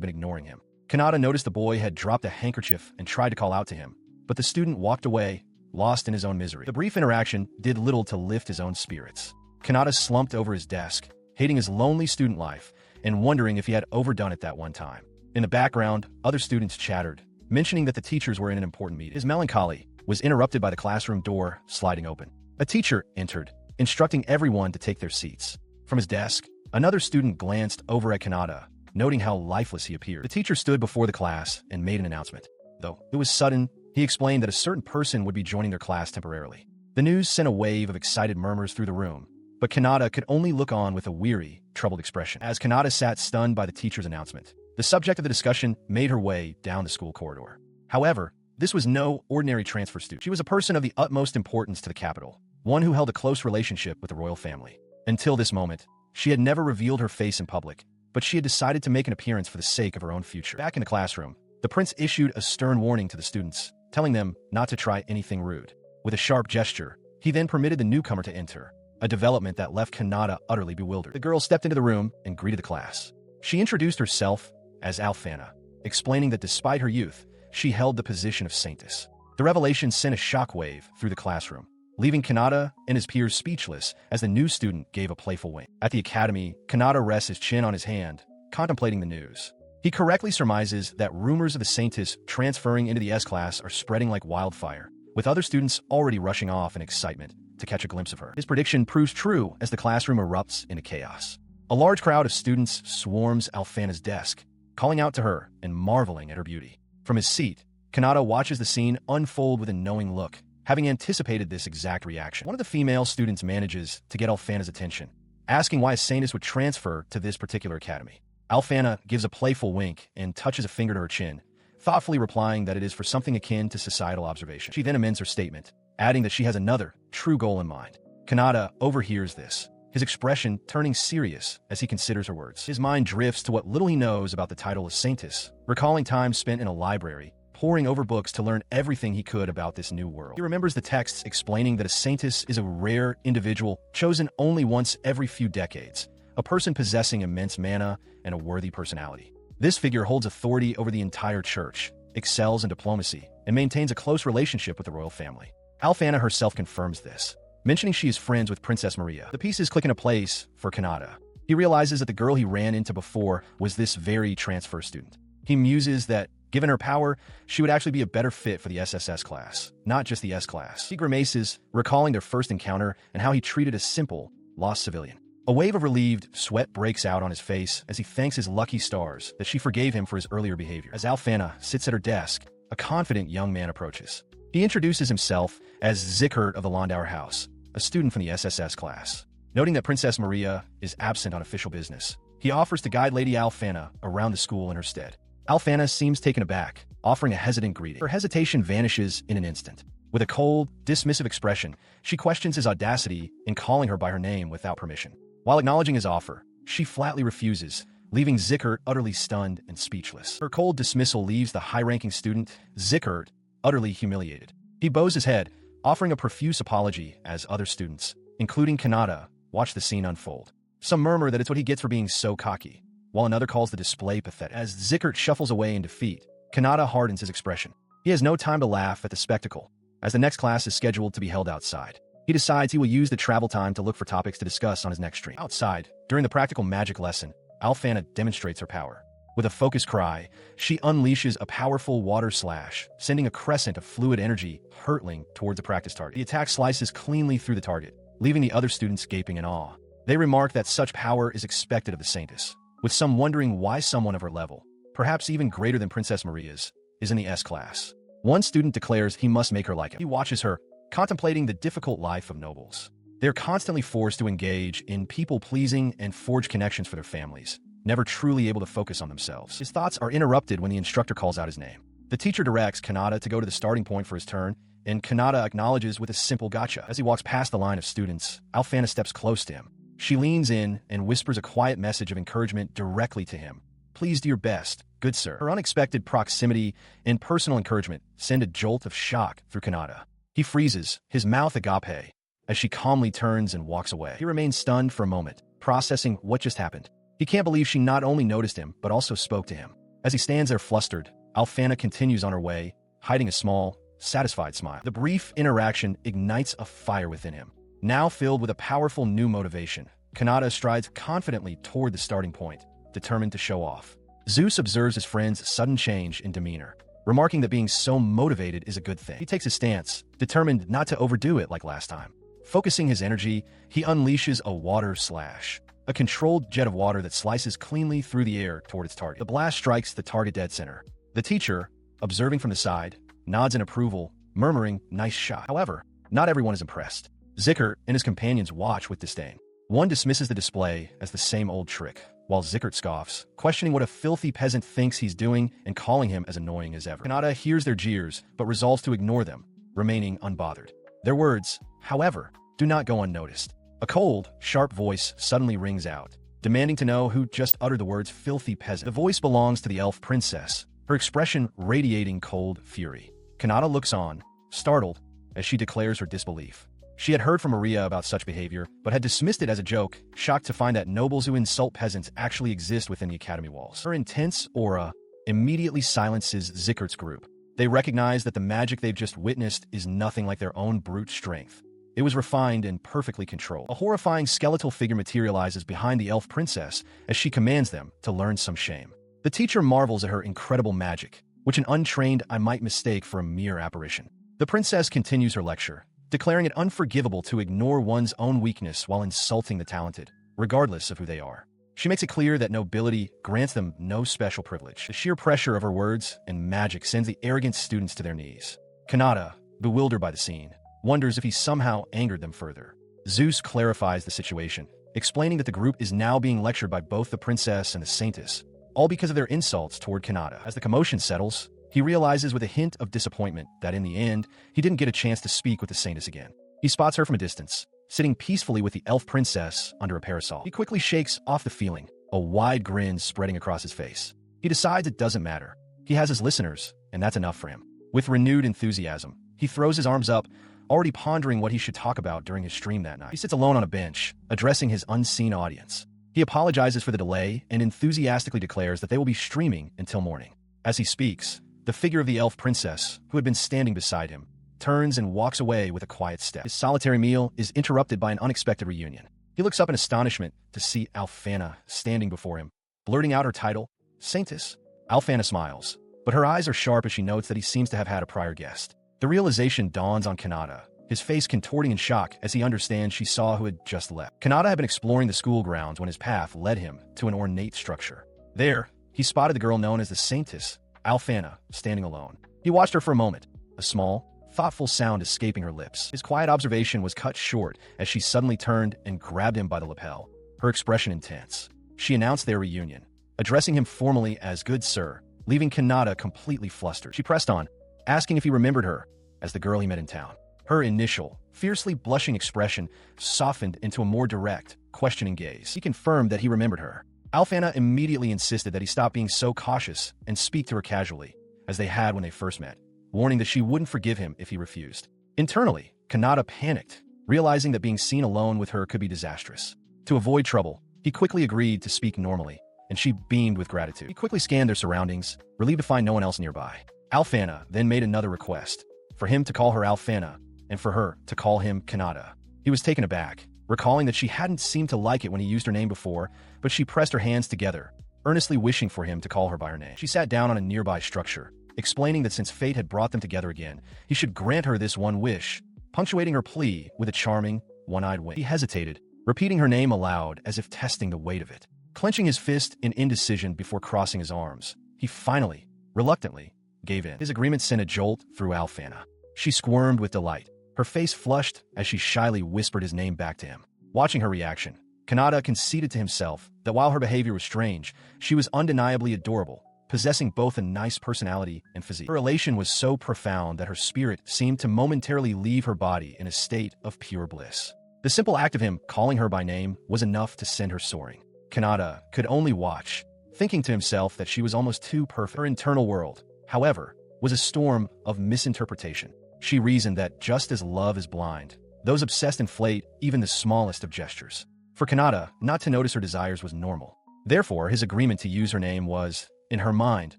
been ignoring him. Kanata noticed the boy had dropped a handkerchief and tried to call out to him, but the student walked away, lost in his own misery. The brief interaction did little to lift his own spirits. Kanata slumped over his desk, hating his lonely student life and wondering if he had overdone it that one time. In the background, other students chattered, mentioning that the teachers were in an important meeting. His melancholy was interrupted by the classroom door sliding open. A teacher entered, instructing everyone to take their seats. From his desk, another student glanced over at Kanata, noting how lifeless he appeared. The teacher stood before the class and made an announcement. Though it was sudden, he explained that a certain person would be joining their class temporarily. The news sent a wave of excited murmurs through the room, but Kanata could only look on with a weary, troubled expression. As Kanata sat stunned by the teacher's announcement, the subject of the discussion made her way down the school corridor. However, this was no ordinary transfer student. She was a person of the utmost importance to the capital, one who held a close relationship with the royal family. Until this moment, she had never revealed her face in public, but she had decided to make an appearance for the sake of her own future. Back in the classroom, the prince issued a stern warning to the students, telling them not to try anything rude. With a sharp gesture, he then permitted the newcomer to enter, a development that left Kanata utterly bewildered. The girl stepped into the room and greeted the class. She introduced herself as Alfana, explaining that despite her youth, she held the position of saintess. The revelation sent a shockwave through the classroom, leaving Kanata and his peers speechless as the new student gave a playful wink. At the academy, Kanata rests his chin on his hand, contemplating the news. He correctly surmises that rumors of the saintess transferring into the S-class are spreading like wildfire, with other students already rushing off in excitement to catch a glimpse of her. His prediction proves true as the classroom erupts into chaos. A large crowd of students swarms Alfana's desk, calling out to her and marveling at her beauty. From his seat, Kanata watches the scene unfold with a knowing look, having anticipated this exact reaction. One of the female students manages to get Alfana's attention, asking why a saintess would transfer to this particular academy. Alfana gives a playful wink and touches a finger to her chin, thoughtfully replying that it is for something akin to societal observation. She then amends her statement, adding that she has another, true goal in mind. Kanata overhears this, his expression turning serious as he considers her words. His mind drifts to what little he knows about the title of saintess, recalling time spent in a library, poring over books to learn everything he could about this new world. He remembers the texts explaining that a saintess is a rare individual chosen only once every few decades, a person possessing immense mana and a worthy personality. This figure holds authority over the entire church, excels in diplomacy, and maintains a close relationship with the royal family. Alfana herself confirms this, mentioning she is friends with Princess Maria. The pieces click into place for Kanata. He realizes that the girl he ran into before was this very transfer student. He muses that, given her power, she would actually be a better fit for the SSS class, not just the S class. He grimaces, recalling their first encounter and how he treated a simple, lost civilian. A wave of relieved sweat breaks out on his face as he thanks his lucky stars that she forgave him for his earlier behavior. As Alfana sits at her desk, a confident young man approaches. He introduces himself as Zickert of the Landauer House, a student from the SSS class. Noting that Princess Maria is absent on official business, he offers to guide Lady Alfana around the school in her stead. Alfana seems taken aback, offering a hesitant greeting. Her hesitation vanishes in an instant. With a cold, dismissive expression, she questions his audacity in calling her by her name without permission. While acknowledging his offer, she flatly refuses, leaving Zickert utterly stunned and speechless. Her cold dismissal leaves the high-ranking student, Zickert, utterly humiliated. He bows his head, offering a profuse apology as other students, including Kanata, watch the scene unfold. Some murmur that it's what he gets for being so cocky, while another calls the display pathetic. As Zickert shuffles away in defeat, Kanata hardens his expression. He has no time to laugh at the spectacle, as the next class is scheduled to be held outside. He decides he will use the travel time to look for topics to discuss on his next stream. Outside, during the practical magic lesson, Alfana demonstrates her power. With a focused cry, she unleashes a powerful water slash, sending a crescent of fluid energy hurtling towards the practice target. The attack slices cleanly through the target, leaving the other students gaping in awe. They remark that such power is expected of the saintess, with some wondering why someone of her level, perhaps even greater than Princess Maria's, is in the S class. One student declares he must make her like him. He watches her, contemplating the difficult life of nobles. They're constantly forced to engage in people-pleasing and forge connections for their families, never truly able to focus on themselves. His thoughts are interrupted when the instructor calls out his name. The teacher directs Kanata to go to the starting point for his turn, and Kanata acknowledges with a simple gotcha. As he walks past the line of students, Alfana steps close to him. She leans in and whispers a quiet message of encouragement directly to him. Please do your best, good sir. Her unexpected proximity and personal encouragement send a jolt of shock through Kanata. He freezes, his mouth agape, as she calmly turns and walks away. He remains stunned for a moment, processing what just happened. He can't believe she not only noticed him, but also spoke to him. As he stands there flustered, Alfana continues on her way, hiding a small, satisfied smile. The brief interaction ignites a fire within him. Now filled with a powerful new motivation, Kanata strides confidently toward the starting point, determined to show off. Zeus observes his friend's sudden change in demeanor, remarking that being so motivated is a good thing. He takes a stance, determined not to overdo it like last time. Focusing his energy, he unleashes a water slash, a controlled jet of water that slices cleanly through the air toward its target. The blast strikes the target dead center. The teacher, observing from the side, nods in approval, murmuring, "Nice shot." However, not everyone is impressed. Zickert and his companions watch with disdain. One dismisses the display as the same old trick, while Zickert scoffs, questioning what a filthy peasant thinks he's doing and calling him as annoying as ever. Kanata hears their jeers, but resolves to ignore them, remaining unbothered. Their words, however, do not go unnoticed. A cold, sharp voice suddenly rings out, demanding to know who just uttered the words filthy peasant. The voice belongs to the elf princess, her expression radiating cold fury. Kanata looks on, startled, as she declares her disbelief. She had heard from Maria about such behavior, but had dismissed it as a joke, shocked to find that nobles who insult peasants actually exist within the academy walls. Her intense aura immediately silences Zickert's group. They recognize that the magic they've just witnessed is nothing like their own brute strength. It was refined and perfectly controlled. A horrifying skeletal figure materializes behind the elf princess as she commands them to learn some shame. The teacher marvels at her incredible magic, which an untrained eye might mistake for a mere apparition. The princess continues her lecture, declaring it unforgivable to ignore one's own weakness while insulting the talented, regardless of who they are. She makes it clear that nobility grants them no special privilege. The sheer pressure of her words and magic sends the arrogant students to their knees. Kanata, bewildered by the scene, wonders if he somehow angered them further. Zeus clarifies the situation, explaining that the group is now being lectured by both the princess and the saintess, all because of their insults toward Kanata. As the commotion settles, he realizes with a hint of disappointment that in the end, he didn't get a chance to speak with the saintess again. He spots her from a distance, sitting peacefully with the elf princess under a parasol. He quickly shakes off the feeling, a wide grin spreading across his face. He decides it doesn't matter. He has his listeners, and that's enough for him. With renewed enthusiasm, he throws his arms up, already pondering what he should talk about during his stream that night. He sits alone on a bench, addressing his unseen audience. He apologizes for the delay and enthusiastically declares that they will be streaming until morning. As he speaks, the figure of the elf princess, who had been standing beside him, turns and walks away with a quiet step. His solitary meal is interrupted by an unexpected reunion. He looks up in astonishment to see Alphana standing before him, blurting out her title, Saintess. Alphana smiles, but her eyes are sharp as she notes that he seems to have had a prior guest. The realization dawns on Kanata, his face contorting in shock as he understands she saw who had just left. Kanata had been exploring the school grounds when his path led him to an ornate structure. There, he spotted the girl known as the Saintess, Alphana, standing alone. He watched her for a moment, a small, thoughtful sound escaping her lips. His quiet observation was cut short as she suddenly turned and grabbed him by the lapel, her expression intense. She announced their reunion, addressing him formally as good sir, leaving Kanata completely flustered. She pressed on, asking if he remembered her as the girl he met in town. Her initial, fiercely blushing expression softened into a more direct, questioning gaze. He confirmed that he remembered her. Alphana immediately insisted that he stop being so cautious and speak to her casually, as they had when they first met, warning that she wouldn't forgive him if he refused. Internally, Kanata panicked, realizing that being seen alone with her could be disastrous. To avoid trouble, he quickly agreed to speak normally, and she beamed with gratitude. He quickly scanned their surroundings, relieved to find no one else nearby. Alphana then made another request, for him to call her Alphana, and for her to call him Kanata. He was taken aback, recalling that she hadn't seemed to like it when he used her name before, but she pressed her hands together, earnestly wishing for him to call her by her name. She sat down on a nearby structure, explaining that since fate had brought them together again, he should grant her this one wish, punctuating her plea with a charming, one-eyed wink. He hesitated, repeating her name aloud as if testing the weight of it. Clenching his fist in indecision before crossing his arms, he finally, reluctantly, gave in. His agreement sent a jolt through Alphana. She squirmed with delight, her face flushed as she shyly whispered his name back to him. Watching her reaction, Kanata conceded to himself that while her behavior was strange, she was undeniably adorable, possessing both a nice personality and physique. Her elation was so profound that her spirit seemed to momentarily leave her body in a state of pure bliss. The simple act of him calling her by name was enough to send her soaring. Kanata could only watch, thinking to himself that she was almost too perfect. Her internal world, however, was a storm of misinterpretation. She reasoned that just as love is blind, those obsessed inflate even the smallest of gestures. For Kanata, not to notice her desires was normal. Therefore, his agreement to use her name was, in her mind,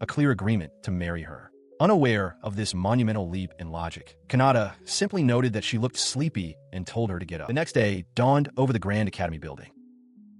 a clear agreement to marry her. Unaware of this monumental leap in logic, Kanata simply noted that she looked sleepy and told her to get up. The next day dawned over the Grand Academy building.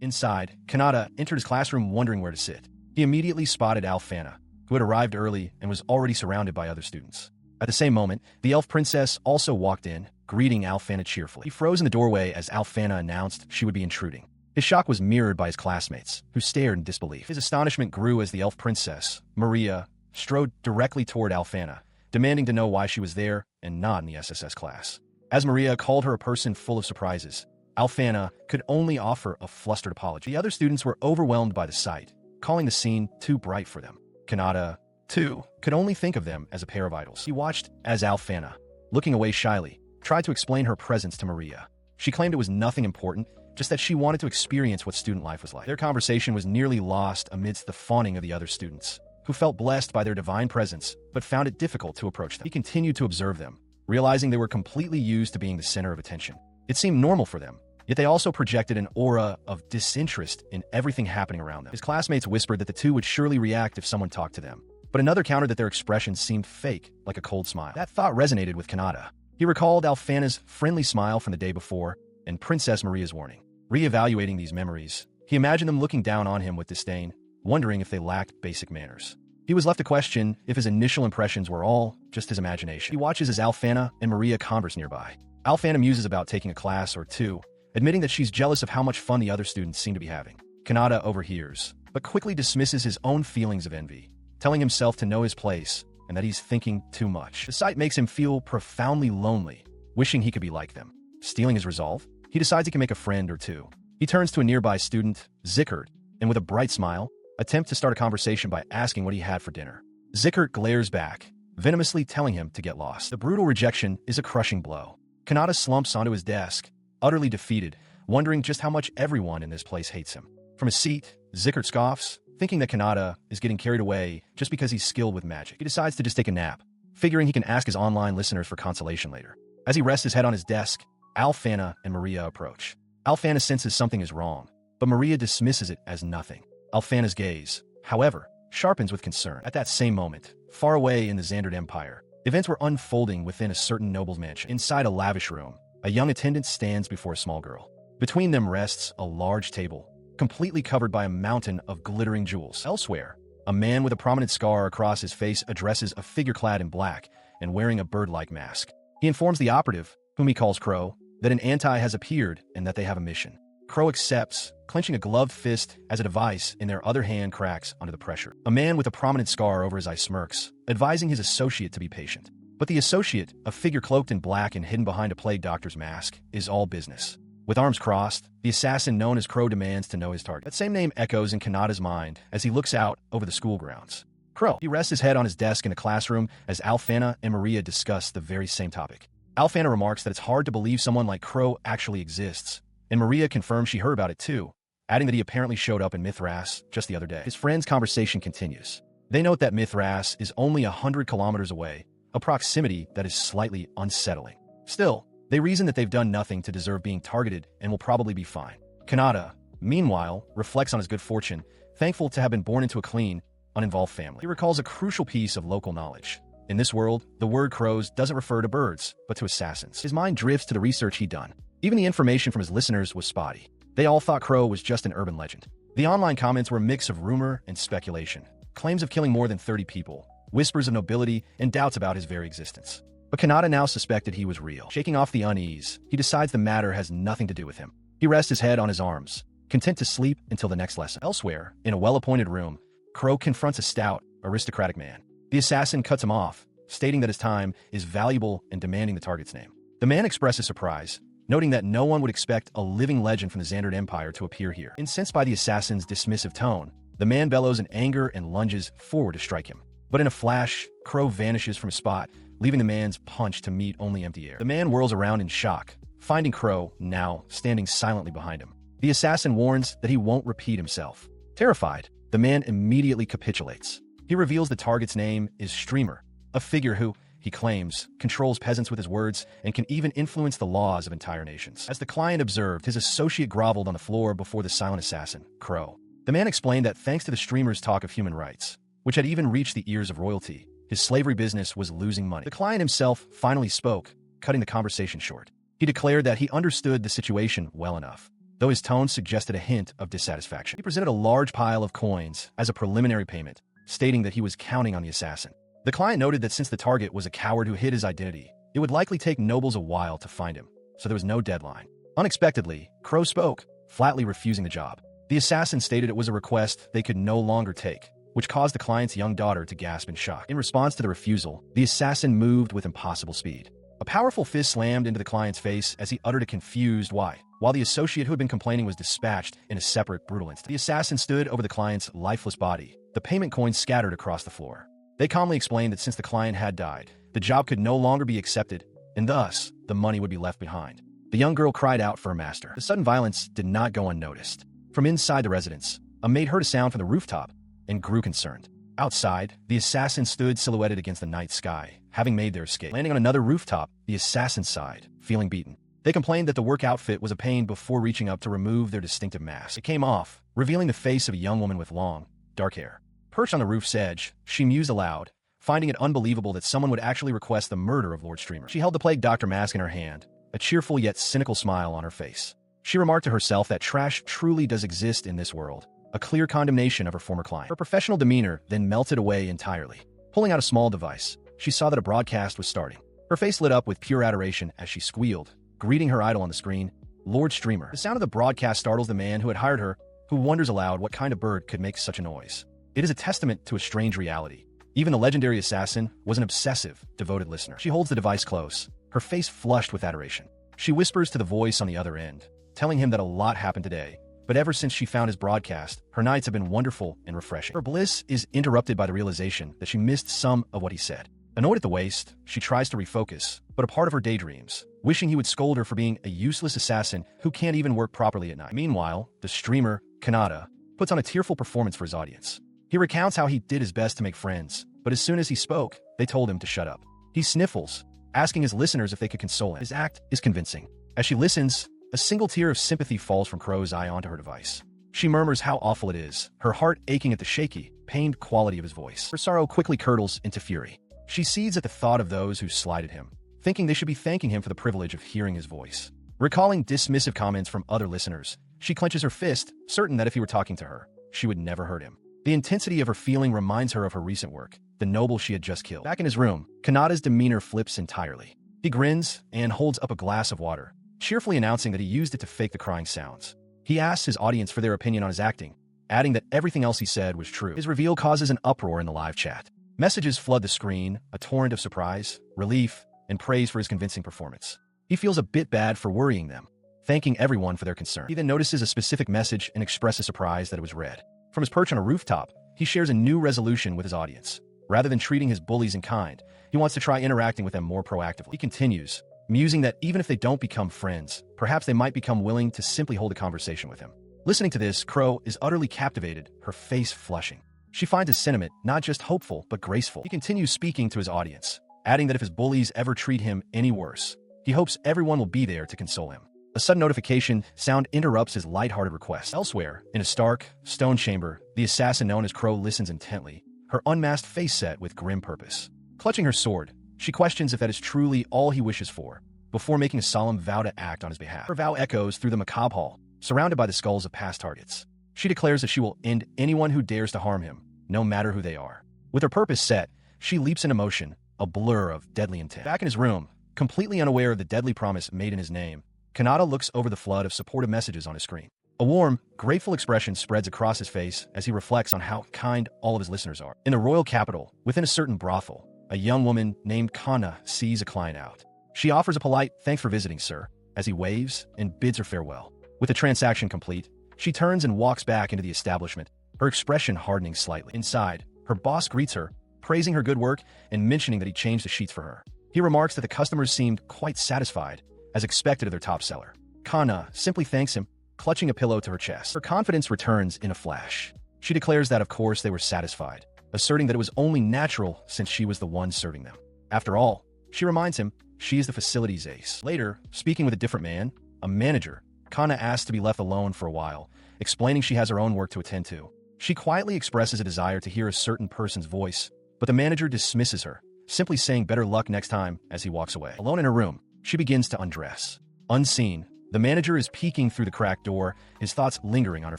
Inside, Kanata entered his classroom wondering where to sit. He immediately spotted Alphana, who had arrived early and was already surrounded by other students. At the same moment, the elf princess also walked in, greeting Alphana cheerfully. He froze in the doorway as Alphana announced she would be intruding. His shock was mirrored by his classmates, who stared in disbelief. His astonishment grew as the elf princess, Maria, strode directly toward Alphana, demanding to know why she was there and not in the SSS class. As Maria called her a person full of surprises, Alphana could only offer a flustered apology. The other students were overwhelmed by the sight, calling the scene too bright for them. Kanata, too, could only think of them as a pair of idols. He watched as Alphana, looking away shyly, tried to explain her presence to Maria. She claimed it was nothing important, just that she wanted to experience what student life was like. Their conversation was nearly lost amidst the fawning of the other students, who felt blessed by their divine presence, but found it difficult to approach them. He continued to observe them, realizing they were completely used to being the center of attention. It seemed normal for them, yet they also projected an aura of disinterest in everything happening around them. His classmates whispered that the two would surely react if someone talked to them, but another countered that their expressions seemed fake, like a cold smile. That thought resonated with Kanata. He recalled Alphana's friendly smile from the day before and Princess Maria's warning. Reevaluating these memories, he imagined them looking down on him with disdain, wondering if they lacked basic manners. He was left to question if his initial impressions were all just his imagination. He watches as Alphana and Maria converse nearby. Alphana muses about taking a class or two, admitting that she's jealous of how much fun the other students seem to be having. Kanata overhears, but quickly dismisses his own feelings of envy, telling himself to know his place and that he's thinking too much. The sight makes him feel profoundly lonely, wishing he could be like them. Stealing his resolve, he decides he can make a friend or two. He turns to a nearby student, Zickert, and with a bright smile, attempts to start a conversation by asking what he had for dinner. Zickert glares back, venomously telling him to get lost. The brutal rejection is a crushing blow. Kanata slumps onto his desk, utterly defeated, wondering just how much everyone in this place hates him. From his seat, Zickert scoffs, thinking that Kanata is getting carried away just because he's skilled with magic. He decides to just take a nap, figuring he can ask his online listeners for consolation later. As he rests his head on his desk, Alfana and Maria approach. Alfana senses something is wrong, but Maria dismisses it as nothing. Alfana's gaze, however, sharpens with concern. At that same moment, far away in the Xandered Empire, events were unfolding within a certain noble's mansion. Inside a lavish room, a young attendant stands before a small girl. Between them rests a large table, completely covered by a mountain of glittering jewels. Elsewhere, a man with a prominent scar across his face addresses a figure clad in black and wearing a bird-like mask. He informs the operative, whom he calls Crow, that an anti has appeared and that they have a mission. Crow accepts, clenching a gloved fist as a device in their other hand cracks under the pressure. A man with a prominent scar over his eye smirks, advising his associate to be patient. But the associate, a figure cloaked in black and hidden behind a plague doctor's mask, is all business. With arms crossed, the assassin known as Crow demands to know his target. That same name echoes in Kanata's mind as he looks out over the school grounds. Crow. He rests his head on his desk in a classroom as Alfana and Maria discuss the very same topic. Alfana remarks that it's hard to believe someone like Crow actually exists, and Maria confirms she heard about it too, adding that he apparently showed up in Mithras just the other day. His friend's conversation continues. They note that Mithras is only 100 kilometers away, a proximity that is slightly unsettling. Still, they reason that they've done nothing to deserve being targeted and will probably be fine. Kanata, meanwhile, reflects on his good fortune, thankful to have been born into a clean, uninvolved family. He recalls a crucial piece of local knowledge. In this world, the word crows doesn't refer to birds, but to assassins. His mind drifts to the research he'd done. Even the information from his listeners was spotty. They all thought Crow was just an urban legend. The online comments were a mix of rumor and speculation, claims of killing more than 30 people, whispers of nobility, and doubts about his very existence. But Kanata now suspected he was real. Shaking off the unease, he decides the matter has nothing to do with him. He rests his head on his arms, content to sleep until the next lesson. Elsewhere, in a well-appointed room, Crow confronts a stout, aristocratic man. The assassin cuts him off, stating that his time is valuable and demanding the target's name. The man expresses surprise, noting that no one would expect a living legend from the Xandered Empire to appear here. Incensed by the assassin's dismissive tone, the man bellows in anger and lunges forward to strike him. But in a flash, Crow vanishes from his spot, leaving the man's punch to meet only empty air. The man whirls around in shock, finding Crow, now, standing silently behind him. The assassin warns that he won't repeat himself. Terrified, the man immediately capitulates. He reveals the target's name is Streamer, a figure who, he claims, controls peasants with his words and can even influence the laws of entire nations. As the client observed, his associate groveled on the floor before the silent assassin, Crow. The man explained that thanks to the Streamer's talk of human rights, which had even reached the ears of royalty, his slavery business was losing money. The client himself finally spoke, cutting the conversation short. He declared that he understood the situation well enough, though his tone suggested a hint of dissatisfaction. He presented a large pile of coins as a preliminary payment, stating that he was counting on the assassin. The client noted that since the target was a coward who hid his identity, it would likely take nobles a while to find him, so there was no deadline. Unexpectedly, Crow spoke, flatly refusing the job. The assassin stated it was a request they could no longer take, which caused the client's young daughter to gasp in shock. In response to the refusal, the assassin moved with impossible speed. A powerful fist slammed into the client's face as he uttered a confused why, while the associate who had been complaining was dispatched in a separate, brutal instant. The assassin stood over the client's lifeless body, the payment coins scattered across the floor. They calmly explained that since the client had died, the job could no longer be accepted, and thus, the money would be left behind. The young girl cried out for her master. The sudden violence did not go unnoticed. From inside the residence, a maid heard a sound from the rooftop and grew concerned. Outside, the assassin stood silhouetted against the night sky, having made their escape. Landing on another rooftop, the assassin sighed, feeling beaten. They complained that the work outfit was a pain before reaching up to remove their distinctive mask. It came off, revealing the face of a young woman with long, dark hair. Perched on the roof's edge, she mused aloud, finding it unbelievable that someone would actually request the murder of Lord Streamer. She held the plague doctor mask in her hand, a cheerful yet cynical smile on her face. She remarked to herself that trash truly does exist in this world, a clear condemnation of her former client. Her professional demeanor then melted away entirely. Pulling out a small device, she saw that a broadcast was starting. Her face lit up with pure adoration as she squealed, greeting her idol on the screen, Lord Streamer. The sound of the broadcast startles the man who had hired her, who wonders aloud what kind of bird could make such a noise. It is a testament to a strange reality. Even the legendary assassin was an obsessive, devoted listener. She holds the device close, her face flushed with adoration. She whispers to the voice on the other end, telling him that a lot happened today, but ever since she found his broadcast, her nights have been wonderful and refreshing. Her bliss is interrupted by the realization that she missed some of what he said. Annoyed at the waste, she tries to refocus, but a part of her daydreams, wishing he would scold her for being a useless assassin who can't even work properly at night. Meanwhile, the streamer, Kanata, puts on a tearful performance for his audience. He recounts how he did his best to make friends, but as soon as he spoke, they told him to shut up. He sniffles, asking his listeners if they could console him. His act is convincing. As she listens, a single tear of sympathy falls from Crow's eye onto her device. She murmurs how awful it is, her heart aching at the shaky, pained quality of his voice. Her sorrow quickly curdles into fury. She seethes at the thought of those who slighted him, thinking they should be thanking him for the privilege of hearing his voice. Recalling dismissive comments from other listeners, she clenches her fist, certain that if he were talking to her, she would never hurt him. The intensity of her feeling reminds her of her recent work, the noble she had just killed. Back in his room, Kanata's demeanor flips entirely. He grins and holds up a glass of water, cheerfully announcing that he used it to fake the crying sounds. He asks his audience for their opinion on his acting, adding that everything else he said was true. His reveal causes an uproar in the live chat. Messages flood the screen, a torrent of surprise, relief, and praise for his convincing performance. He feels a bit bad for worrying them, thanking everyone for their concern. He then notices a specific message and expresses surprise that it was read. From his perch on a rooftop, he shares a new resolution with his audience. Rather than treating his bullies in kind, he wants to try interacting with them more proactively. He continues, musing that even if they don't become friends, perhaps they might become willing to simply hold a conversation with him. Listening to this, Crow is utterly captivated, her face flushing. She finds his sentiment not just hopeful, but graceful. He continues speaking to his audience, adding that if his bullies ever treat him any worse, he hopes everyone will be there to console him. A sudden notification sound interrupts his lighthearted request. Elsewhere, in a stark, stone chamber, the assassin known as Crow listens intently, her unmasked face set with grim purpose. Clutching her sword, she questions if that is truly all he wishes for, before making a solemn vow to act on his behalf. Her vow echoes through the macabre hall, surrounded by the skulls of past targets. She declares that she will end anyone who dares to harm him, no matter who they are. With her purpose set, she leaps into motion, a blur of deadly intent. Back in his room, completely unaware of the deadly promise made in his name, Kanata looks over the flood of supportive messages on his screen. A warm, grateful expression spreads across his face as he reflects on how kind all of his listeners are. In the royal capital, within a certain brothel, a young woman named Kana sees a client out. She offers a polite, "Thanks for visiting, sir," as he waves and bids her farewell. With the transaction complete, she turns and walks back into the establishment, her expression hardening slightly. Inside, her boss greets her, praising her good work and mentioning that he changed the sheets for her. He remarks that the customers seemed quite satisfied, as expected of their top seller. Kana simply thanks him, clutching a pillow to her chest. Her confidence returns in a flash. She declares that of course they were satisfied, asserting that it was only natural since she was the one serving them. After all, she reminds him, she is the facility's ace. Later, speaking with a different man, a manager, Kana asks to be left alone for a while, explaining she has her own work to attend to. She quietly expresses a desire to hear a certain person's voice, but the manager dismisses her, simply saying better luck next time as he walks away. Alone in her room, she begins to undress. Unseen, the manager is peeking through the cracked door, his thoughts lingering on her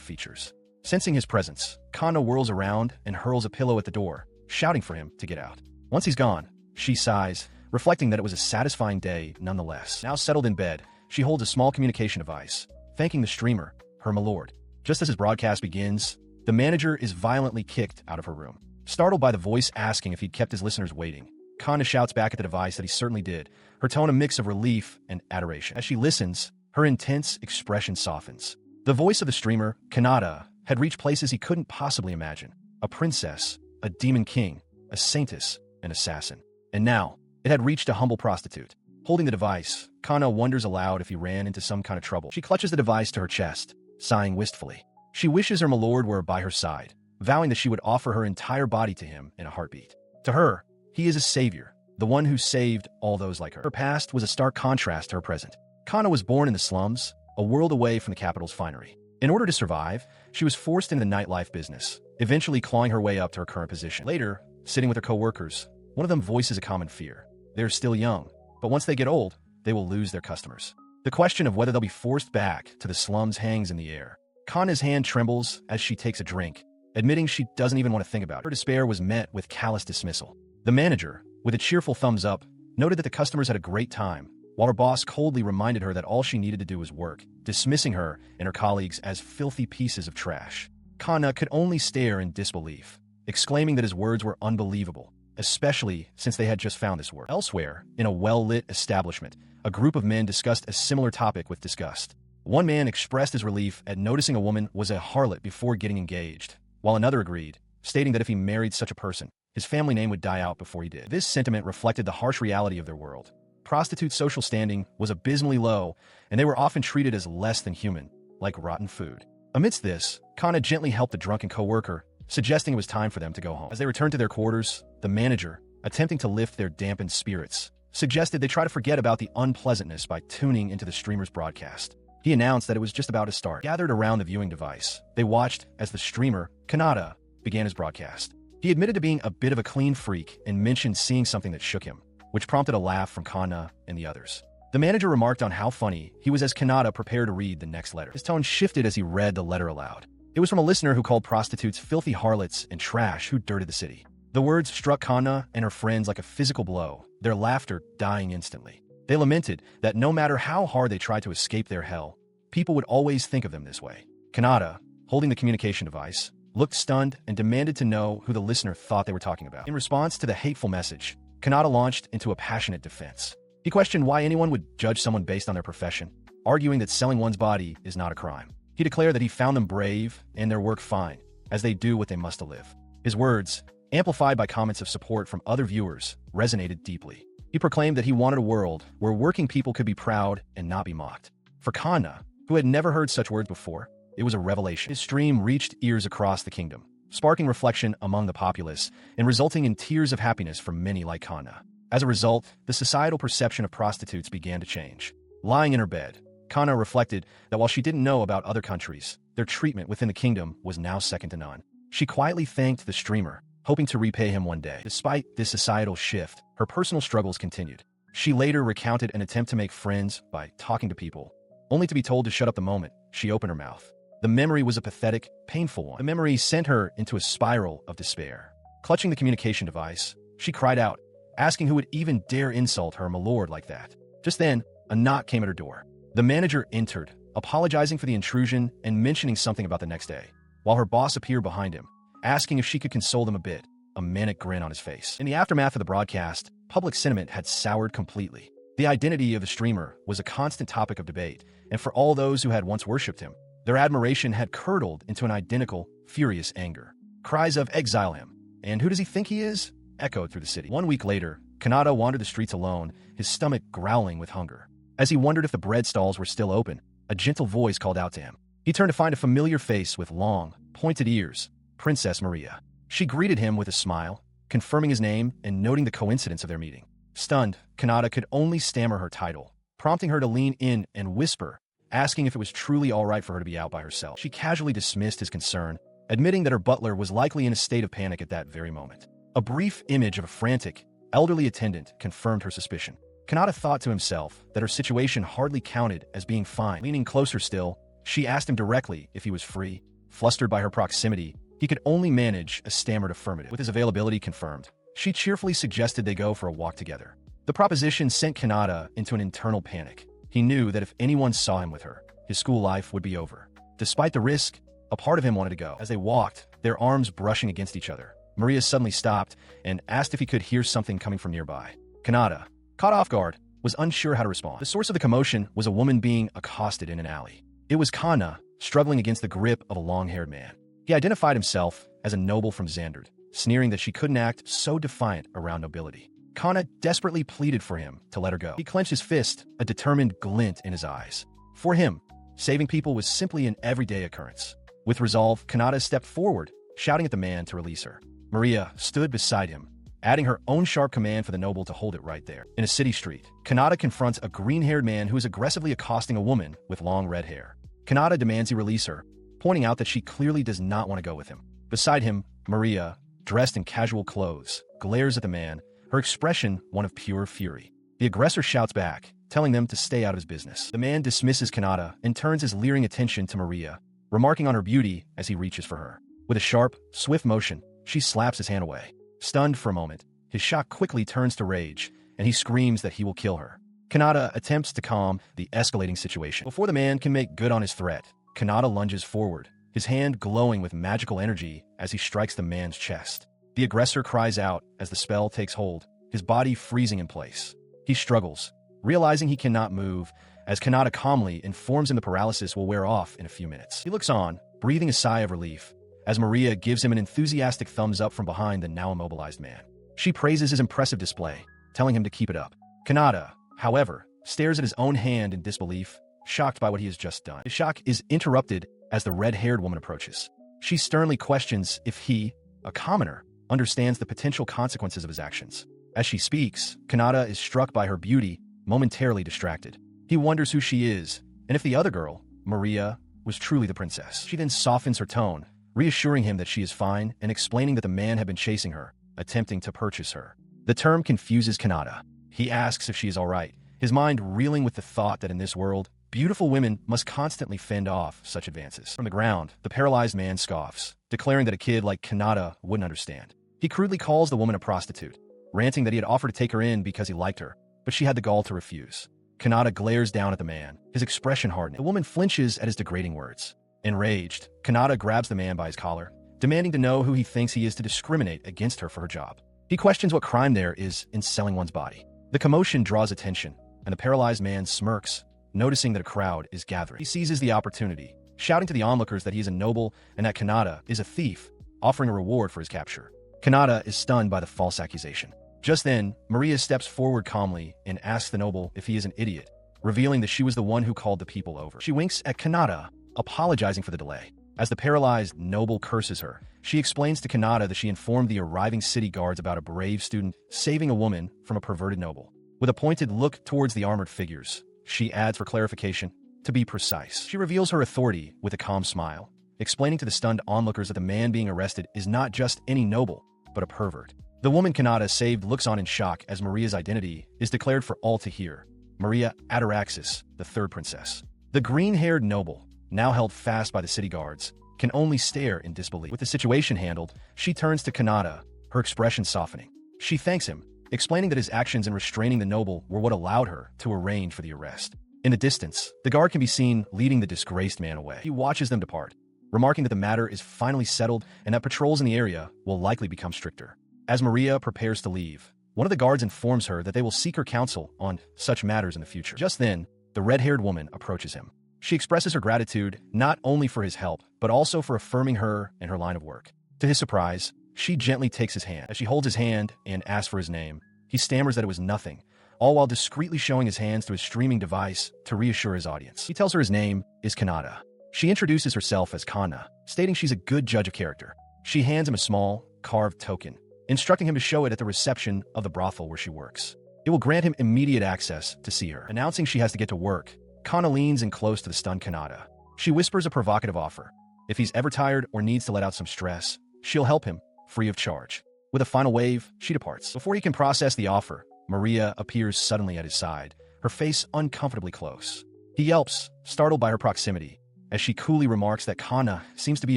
features. Sensing his presence, Kana whirls around and hurls a pillow at the door, shouting for him to get out. Once he's gone, she sighs, reflecting that it was a satisfying day nonetheless. Now settled in bed, she holds a small communication device, thanking the streamer, her milord. Just as his broadcast begins, the manager is violently kicked out of her room. Startled by the voice asking if he'd kept his listeners waiting, Kana shouts back at the device that he certainly did, her tone a mix of relief and adoration. As she listens, her intense expression softens. The voice of the streamer, Kanata, had reached places he couldn't possibly imagine. A princess, a demon king, a saintess, an assassin. And now, it had reached a humble prostitute. Holding the device, Kana wonders aloud if he ran into some kind of trouble. She clutches the device to her chest, sighing wistfully. She wishes her milord were by her side, vowing that she would offer her entire body to him in a heartbeat. To her, he is a savior, the one who saved all those like her. Her past was a stark contrast to her present. Kana was born in the slums, a world away from the capital's finery. In order to survive, she was forced into the nightlife business, eventually clawing her way up to her current position. Later, sitting with her co-workers, one of them voices a common fear. They're still young, but once they get old, they will lose their customers. The question of whether they'll be forced back to the slums hangs in the air. Kana's hand trembles as she takes a drink, admitting she doesn't even want to think about it. Her despair was met with callous dismissal. The manager, with a cheerful thumbs up, noted that the customers had a great time, while her boss coldly reminded her that all she needed to do was work, dismissing her and her colleagues as filthy pieces of trash. Kana could only stare in disbelief, exclaiming that his words were unbelievable, especially since they had just found this work. Elsewhere, in a well-lit establishment, a group of men discussed a similar topic with disgust. One man expressed his relief at noticing a woman was a harlot before getting engaged, while another agreed, stating that if he married such a person, his family name would die out before he did. This sentiment reflected the harsh reality of their world. Prostitutes' social standing was abysmally low, and they were often treated as less than human, like rotten food. Amidst this, Kana gently helped the drunken co-worker, suggesting it was time for them to go home. As they returned to their quarters, the manager, attempting to lift their dampened spirits, suggested they try to forget about the unpleasantness by tuning into the streamer's broadcast. He announced that it was just about to start. Gathered around the viewing device, they watched as the streamer, Kanata, began his broadcast. He admitted to being a bit of a clean freak and mentioned seeing something that shook him, which prompted a laugh from Kana and the others. The manager remarked on how funny he was as Kanata prepared to read the next letter. His tone shifted as he read the letter aloud. It was from a listener who called prostitutes filthy harlots and trash who dirted the city. The words struck Kana and her friends like a physical blow, their laughter dying instantly. They lamented that no matter how hard they tried to escape their hell, people would always think of them this way. Kanata, holding the communication device, looked stunned and demanded to know who the listener thought they were talking about. In response to the hateful message, Kanata launched into a passionate defense. He questioned why anyone would judge someone based on their profession, arguing that selling one's body is not a crime. He declared that he found them brave and their work fine, as they do what they must to live. His words, amplified by comments of support from other viewers, resonated deeply. He proclaimed that he wanted a world where working people could be proud and not be mocked. For Kana, who had never heard such words before, it was a revelation. His stream reached ears across the kingdom, sparking reflection among the populace and resulting in tears of happiness for many like Kana. As a result, the societal perception of prostitutes began to change. Lying in her bed, Kana reflected that while she didn't know about other countries, their treatment within the kingdom was now second to none. She quietly thanked the streamer, hoping to repay him one day. Despite this societal shift, her personal struggles continued. She later recounted an attempt to make friends by talking to people, only to be told to shut up the moment she opened her mouth. The memory was a pathetic, painful one. The memory sent her into a spiral of despair. Clutching the communication device, she cried out, asking who would even dare insult her milord like that. Just then, a knock came at her door. The manager entered, apologizing for the intrusion and mentioning something about the next day, while her boss appeared behind him, asking if she could console them a bit, a manic grin on his face. In the aftermath of the broadcast, public sentiment had soured completely. The identity of the streamer was a constant topic of debate, and for all those who had once worshipped him, their admiration had curdled into an identical, furious anger. Cries of "Exile him!" and "Who does he think he is?" echoed through the city. 1 week later, Kanata wandered the streets alone, his stomach growling with hunger. As he wondered if the bread stalls were still open, a gentle voice called out to him. He turned to find a familiar face with long, pointed ears, Princess Maria. She greeted him with a smile, confirming his name and noting the coincidence of their meeting. Stunned, Kanata could only stammer her title, prompting her to lean in and whisper, asking if it was truly all right for her to be out by herself. She casually dismissed his concern, admitting that her butler was likely in a state of panic at that very moment. A brief image of a frantic, elderly attendant confirmed her suspicion. Kanata thought to himself that her situation hardly counted as being fine. Leaning closer still, she asked him directly if he was free. Flustered by her proximity, he could only manage a stammered affirmative. With his availability confirmed, she cheerfully suggested they go for a walk together. The proposition sent Kanata into an internal panic. He knew that if anyone saw him with her, his school life would be over. Despite the risk, a part of him wanted to go. As they walked, their arms brushing against each other, Maria suddenly stopped and asked if he could hear something coming from nearby. Kanata, caught off guard, was unsure how to respond. The source of the commotion was a woman being accosted in an alley. It was Kana, struggling against the grip of a long-haired man. He identified himself as a noble from Xanderd, sneering that she couldn't act so defiant around nobility. Kana desperately pleaded for him to let her go. He clenched his fist, a determined glint in his eyes. For him, saving people was simply an everyday occurrence. With resolve, Kanata stepped forward, shouting at the man to release her. Maria stood beside him, adding her own sharp command for the noble to hold it right there. In a city street, Kanata confronts a green-haired man who is aggressively accosting a woman with long red hair. Kanata demands he release her, pointing out that she clearly does not want to go with him. Beside him, Maria, dressed in casual clothes, glares at the man, her expression one of pure fury. The aggressor shouts back, telling them to stay out of his business. The man dismisses Kanata and turns his leering attention to Maria, remarking on her beauty as he reaches for her. With a sharp, swift motion, she slaps his hand away. Stunned for a moment, his shock quickly turns to rage, and he screams that he will kill her. Kanata attempts to calm the escalating situation. Before the man can make good on his threat, Kanata lunges forward, his hand glowing with magical energy as he strikes the man's chest. The The aggressor cries out as the spell takes hold, his body freezing in place. He struggles, realizing he cannot move, as Kanata calmly informs him the paralysis will wear off in a few minutes. He looks on, breathing a sigh of relief, as Maria gives him an enthusiastic thumbs up from behind the now immobilized man. She praises his impressive display, telling him to keep it up. Kanata, however, stares at his own hand in disbelief, shocked by what he has just done. His shock is interrupted as the red-haired woman approaches. She sternly questions if he, a commoner, understands the potential consequences of his actions. As she speaks, Kanata is struck by her beauty, momentarily distracted. He wonders who she is, and if the other girl, Maria, was truly the princess. She then softens her tone, reassuring him that she is fine and explaining that the man had been chasing her, attempting to purchase her. The term confuses Kanata. He asks if she is all right, his mind reeling with the thought that in this world, beautiful women must constantly fend off such advances. From the ground, the paralyzed man scoffs, declaring that a kid like Kanata wouldn't understand. He crudely calls the woman a prostitute, ranting that he had offered to take her in because he liked her, but she had the gall to refuse. Kanata glares down at the man, his expression hardening. The woman flinches at his degrading words. Enraged, Kanata grabs the man by his collar, demanding to know who he thinks he is to discriminate against her for her job. He questions what crime there is in selling one's body. The commotion draws attention, and the paralyzed man smirks, noticing that a crowd is gathering. He seizes the opportunity, shouting to the onlookers that he is a noble and that Kanata is a thief, offering a reward for his capture. Kanata is stunned by the false accusation. Just then, Maria steps forward calmly and asks the noble if he is an idiot, revealing that she was the one who called the people over. She winks at Kanata, apologizing for the delay. As the paralyzed noble curses her, she explains to Kanata that she informed the arriving city guards about a brave student saving a woman from a perverted noble. With a pointed look towards the armored figures, she adds for clarification, to be precise. She reveals her authority with a calm smile, explaining to the stunned onlookers that the man being arrested is not just any noble, but a pervert. The woman Kanata saved looks on in shock as Maria's identity is declared for all to hear. Maria Ataraxis, the third princess. The green-haired noble, now held fast by the city guards, can only stare in disbelief. With the situation handled, she turns to Kanata, her expression softening. She thanks him, explaining that his actions in restraining the noble were what allowed her to arrange for the arrest. In the distance, the guard can be seen leading the disgraced man away. He watches them depart, remarking that the matter is finally settled and that patrols in the area will likely become stricter. As Maria prepares to leave, one of the guards informs her that they will seek her counsel on such matters in the future. Just then, the red-haired woman approaches him. She expresses her gratitude not only for his help, but also for affirming her and her line of work. To his surprise, she gently takes his hand. As she holds his hand and asks for his name, he stammers that it was nothing, all while discreetly showing his hands to his streaming device to reassure his audience. He tells her his name is Kanata. She introduces herself as Kana, stating she's a good judge of character. She hands him a small, carved token, instructing him to show it at the reception of the brothel where she works. It will grant him immediate access to see her. Announcing she has to get to work, Kana leans in close to the stunned Kanata. She whispers a provocative offer. If he's ever tired or needs to let out some stress, she'll help him, free of charge. With a final wave, she departs. Before he can process the offer, Maria appears suddenly at his side, her face uncomfortably close. He yelps, startled by her proximity, as she coolly remarks that Kana seems to be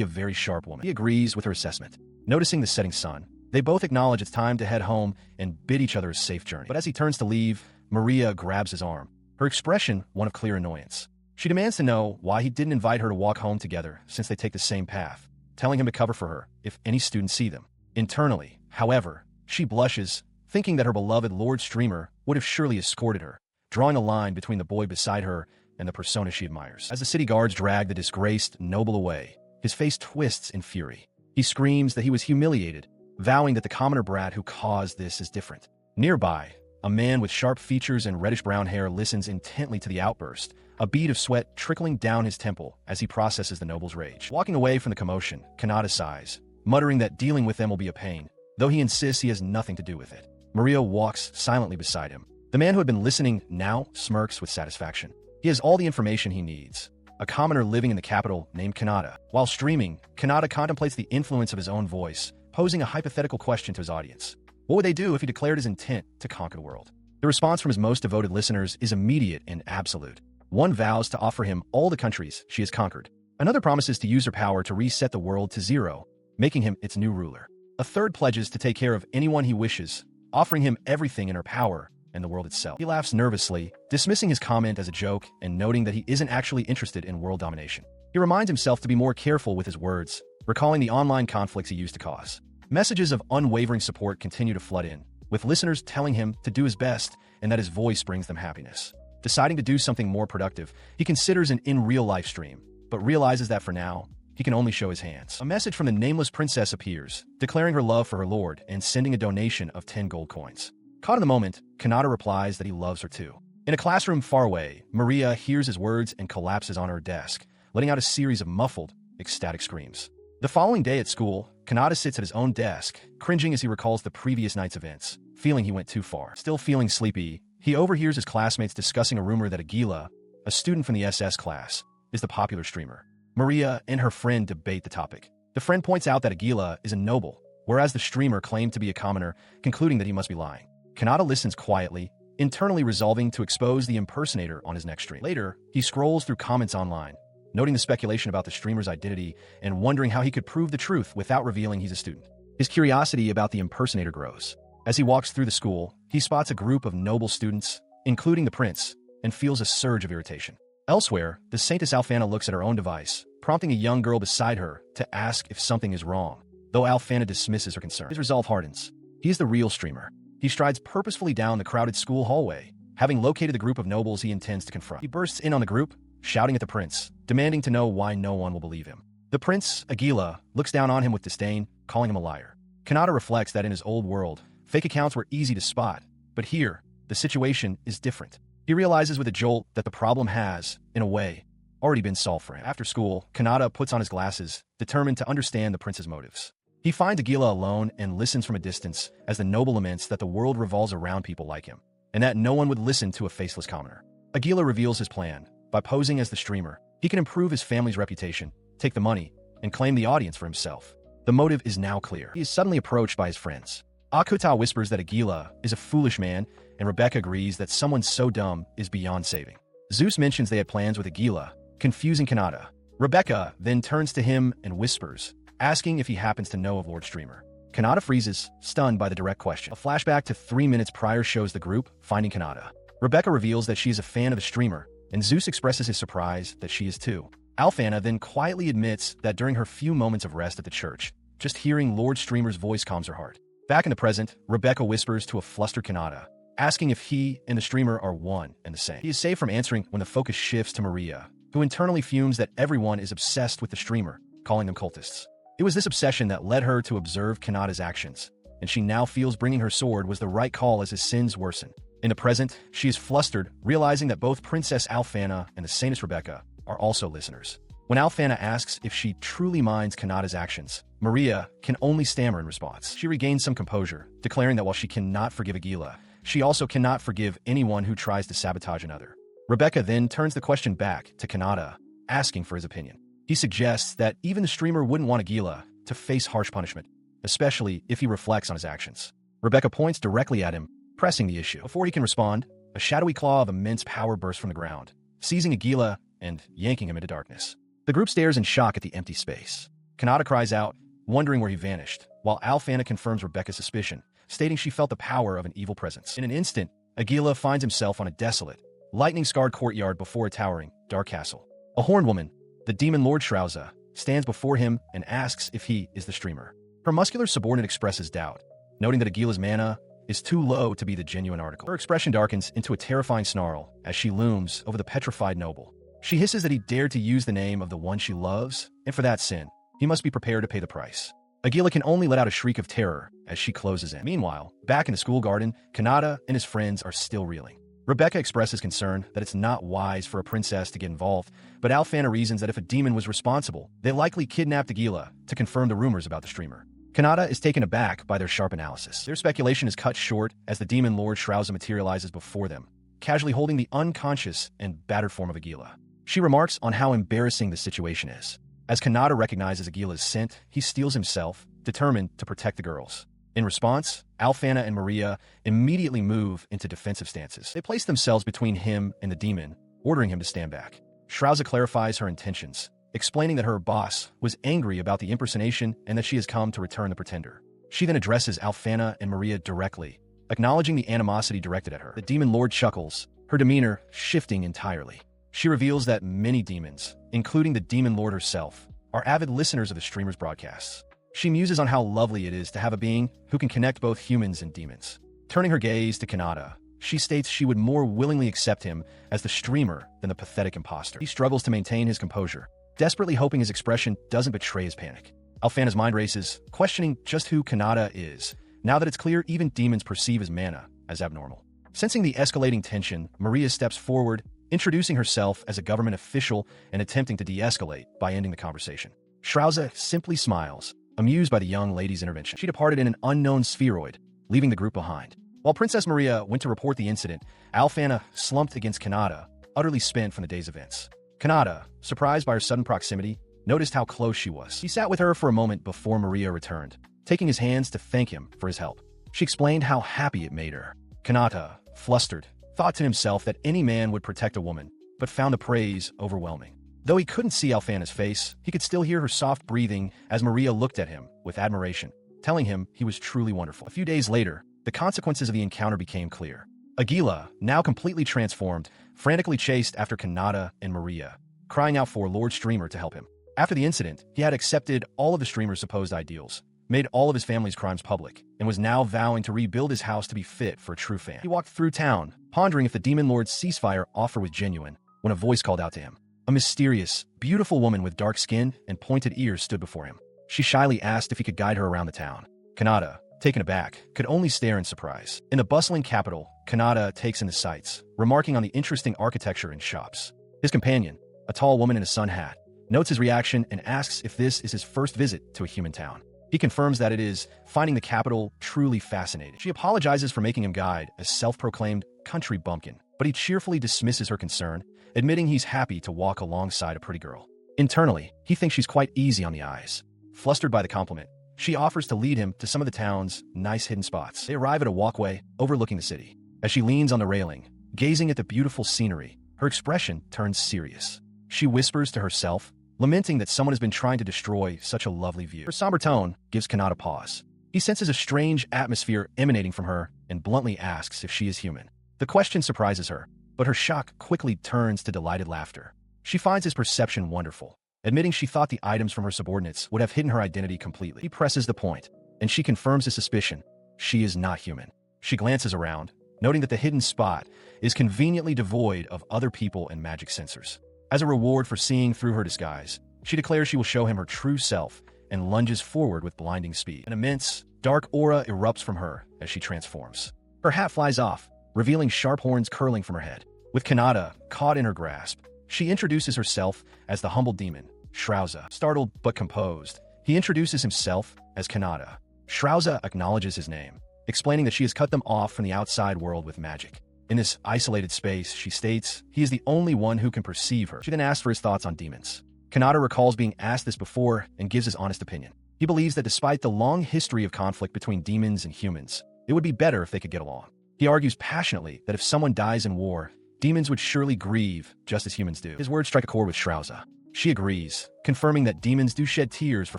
a very sharp woman. He agrees with her assessment. Noticing the setting sun, they both acknowledge it's time to head home and bid each other a safe journey. But as he turns to leave, Maria grabs his arm, her expression one of clear annoyance. She demands to know why he didn't invite her to walk home together since they take the same path, telling him to cover for her if any students see them. Internally, however, she blushes, thinking that her beloved Lord Streamer would have surely escorted her, drawing a line between the boy beside her and the persona she admires. As the city guards drag the disgraced noble away, his face twists in fury. He screams that he was humiliated, vowing that the commoner brat who caused this is different. Nearby, a man with sharp features and reddish-brown hair listens intently to the outburst, a bead of sweat trickling down his temple as he processes the noble's rage. Walking away from the commotion, Kanata sighs, muttering that dealing with them will be a pain, though he insists he has nothing to do with it. Maria walks silently beside him. The man who had been listening now smirks with satisfaction. He has all the information he needs. A commoner living in the capital named Kanata. While streaming, Kanata contemplates the influence of his own voice, posing a hypothetical question to his audience. What would they do if he declared his intent to conquer the world? The response from his most devoted listeners is immediate and absolute. One vows to offer him all the countries she has conquered. Another promises to use her power to reset the world to zero, making him its new ruler. A third pledges to take care of anyone he wishes, offering him everything in her power and the world itself. He laughs nervously, dismissing his comment as a joke and noting that he isn't actually interested in world domination. He reminds himself to be more careful with his words, recalling the online conflicts he used to cause. Messages of unwavering support continue to flood in, with listeners telling him to do his best and that his voice brings them happiness. Deciding to do something more productive, he considers an in-real-life stream, but realizes that for now, he can only show his hands. A message from the nameless princess appears, declaring her love for her lord and sending a donation of 10 gold coins. Caught in the moment, Kanata replies that he loves her too. In a classroom far away, Maria hears his words and collapses on her desk, letting out a series of muffled, ecstatic screams. The following day at school, Kanata sits at his own desk, cringing as he recalls the previous night's events, feeling he went too far. Still feeling sleepy, he overhears his classmates discussing a rumor that Agila, a student from the SS class, is the popular streamer. Maria and her friend debate the topic. The friend points out that Agila is a noble, whereas the streamer claimed to be a commoner, concluding that he must be lying. Kanata listens quietly, internally resolving to expose the impersonator on his next stream. Later, he scrolls through comments online, noting the speculation about the streamer's identity and wondering how he could prove the truth without revealing he's a student. His curiosity about the impersonator grows. As he walks through the school, he spots a group of noble students, including the prince, and feels a surge of irritation. Elsewhere, the Saintess Alfana looks at her own device, prompting a young girl beside her to ask if something is wrong, though Alfana dismisses her concern. His resolve hardens. He is the real streamer. He strides purposefully down the crowded school hallway, having located the group of nobles he intends to confront. He bursts in on the group, shouting at the prince, demanding to know why no one will believe him. The prince, Agila, looks down on him with disdain, calling him a liar. Kanata reflects that in his old world, fake accounts were easy to spot, but here, the situation is different. He realizes with a jolt that the problem has, in a way, already been solved for him. After school, Kanata puts on his glasses, determined to understand the prince's motives. He finds Agila alone and listens from a distance as the noble laments that the world revolves around people like him, and that no one would listen to a faceless commoner. Agila reveals his plan. By posing as the streamer, he can improve his family's reputation, take the money, and claim the audience for himself. The motive is now clear. He is suddenly approached by his friends. Akuta whispers that Agila is a foolish man, and Rebecca agrees that someone so dumb is beyond saving. Zeus mentions they had plans with Agila, confusing Kanata. Rebecca then turns to him and whispers, asking if he happens to know of Lord Streamer. Kanata freezes, stunned by the direct question. A flashback to 3 minutes prior shows the group finding Kanata. Rebecca reveals that she is a fan of the streamer, and Zeus expresses his surprise that she is too. Alfana then quietly admits that during her few moments of rest at the church, just hearing Lord Streamer's voice calms her heart. Back in the present, Rebecca whispers to a flustered Kanata, asking if he and the streamer are one and the same. He is saved from answering when the focus shifts to Maria, who internally fumes that everyone is obsessed with the streamer, calling them cultists. It was this obsession that led her to observe Kanata's actions, and she now feels bringing her sword was the right call as his sins worsen. In the present, she is flustered, realizing that both Princess Alfana and the Saintess Rebecca are also listeners. When Alfana asks if she truly minds Kanata's actions, Maria can only stammer in response. She regains some composure, declaring that while she cannot forgive Agila, she also cannot forgive anyone who tries to sabotage another. Rebecca then turns the question back to Kanata, asking for his opinion. He suggests that even the streamer wouldn't want Agila to face harsh punishment, especially if he reflects on his actions. Rebecca points directly at him, pressing the issue. Before he can respond, a shadowy claw of immense power bursts from the ground, seizing Agila and yanking him into darkness. The group stares in shock at the empty space. Kanata cries out, wondering where he vanished, while Alfana confirms Rebecca's suspicion, stating she felt the power of an evil presence. In an instant, Agila finds himself on a desolate, lightning-scarred courtyard before a towering, dark castle. A horned woman, the demon Lord Shrauza, stands before him and asks if he is the streamer. Her muscular subordinate expresses doubt, noting that Agila's mana is too low to be the genuine article. Her expression darkens into a terrifying snarl as she looms over the petrified noble. She hisses that he dared to use the name of the one she loves, and for that sin, he must be prepared to pay the price. Agila can only let out a shriek of terror as she closes in. Meanwhile, back in the school garden, Kanata and his friends are still reeling. Rebecca expresses concern that it's not wise for a princess to get involved, but Alfana reasons that if a demon was responsible, they likely kidnapped Agila to confirm the rumors about the streamer. Kanata is taken aback by their sharp analysis. Their speculation is cut short as the demon Lord Shrauza materializes before them, casually holding the unconscious and battered form of Agila. She remarks on how embarrassing the situation is. As Kanata recognizes Agila's scent, he steels himself, determined to protect the girls. In response, Alfana and Maria immediately move into defensive stances. They place themselves between him and the demon, ordering him to stand back. Shrauza clarifies her intentions, explaining that her boss was angry about the impersonation and that she has come to return the pretender. She then addresses Alfana and Maria directly, acknowledging the animosity directed at her. The demon lord chuckles, her demeanor shifting entirely. She reveals that many demons, including the demon lord herself, are avid listeners of the streamer's broadcasts. She muses on how lovely it is to have a being who can connect both humans and demons. Turning her gaze to Kanata, she states she would more willingly accept him as the streamer than the pathetic imposter. He struggles to maintain his composure, desperately hoping his expression doesn't betray his panic. Alfana's mind races, questioning just who Kanata is, now that it's clear even demons perceive his mana as abnormal. Sensing the escalating tension, Maria steps forward, introducing herself as a government official and attempting to de-escalate by ending the conversation. Shrauza simply smiles, amused by the young lady's intervention. She departed in an unknown spheroid, leaving the group behind. While Princess Maria went to report the incident, Alfana slumped against Kanata, utterly spent from the day's events. Kanata, surprised by her sudden proximity, noticed how close she was. He sat with her for a moment before Maria returned, taking his hands to thank him for his help. She explained how happy it made her. Kanata, flustered, thought to himself that any man would protect a woman, but found the praise overwhelming. Though he couldn't see Alfana's face, he could still hear her soft breathing as Maria looked at him with admiration, telling him he was truly wonderful. A few days later, the consequences of the encounter became clear. Aguila, now completely transformed, frantically chased after Kanata and Maria, crying out for Lord Streamer to help him. After the incident, he had accepted all of the Streamer's supposed ideals, made all of his family's crimes public, and was now vowing to rebuild his house to be fit for a true fan. He walked through town, pondering if the Demon Lord's ceasefire offer was genuine, when a voice called out to him. A mysterious, beautiful woman with dark skin and pointed ears stood before him. She shyly asked if he could guide her around the town. Kanata, taken aback, could only stare in surprise. In the bustling capital, Kanata takes in the sights, remarking on the interesting architecture and shops. His companion, a tall woman in a sun hat, notes his reaction and asks if this is his first visit to a human town. He confirms that it is, finding the capital truly fascinating. She apologizes for making him guide a self-proclaimed country bumpkin, but he cheerfully dismisses her concern, admitting he's happy to walk alongside a pretty girl. Internally, he thinks she's quite easy on the eyes. Flustered by the compliment, she offers to lead him to some of the town's nice hidden spots. They arrive at a walkway overlooking the city. As she leans on the railing, gazing at the beautiful scenery, her expression turns serious. She whispers to herself, lamenting that someone has been trying to destroy such a lovely view. Her somber tone gives Kanata pause. He senses a strange atmosphere emanating from her and bluntly asks if she is human. The question surprises her, but her shock quickly turns to delighted laughter. She finds his perception wonderful, admitting she thought the items from her subordinates would have hidden her identity completely. He presses the point, and she confirms his suspicion. She is not human. She glances around, noting that the hidden spot is conveniently devoid of other people and magic sensors. As a reward for seeing through her disguise, she declares she will show him her true self and lunges forward with blinding speed. An immense, dark aura erupts from her as she transforms. Her hat flies off, revealing sharp horns curling from her head. With Kanata caught in her grasp, she introduces herself as the humble demon, Shrauza. Startled but composed, he introduces himself as Kanata. Shrauza acknowledges his name, explaining that she has cut them off from the outside world with magic. In this isolated space, she states, he is the only one who can perceive her. She then asks for his thoughts on demons. Kanata recalls being asked this before and gives his honest opinion. He believes that despite the long history of conflict between demons and humans, it would be better if they could get along. He argues passionately that if someone dies in war, demons would surely grieve just as humans do. His words strike a chord with Shrauza. She agrees, confirming that demons do shed tears for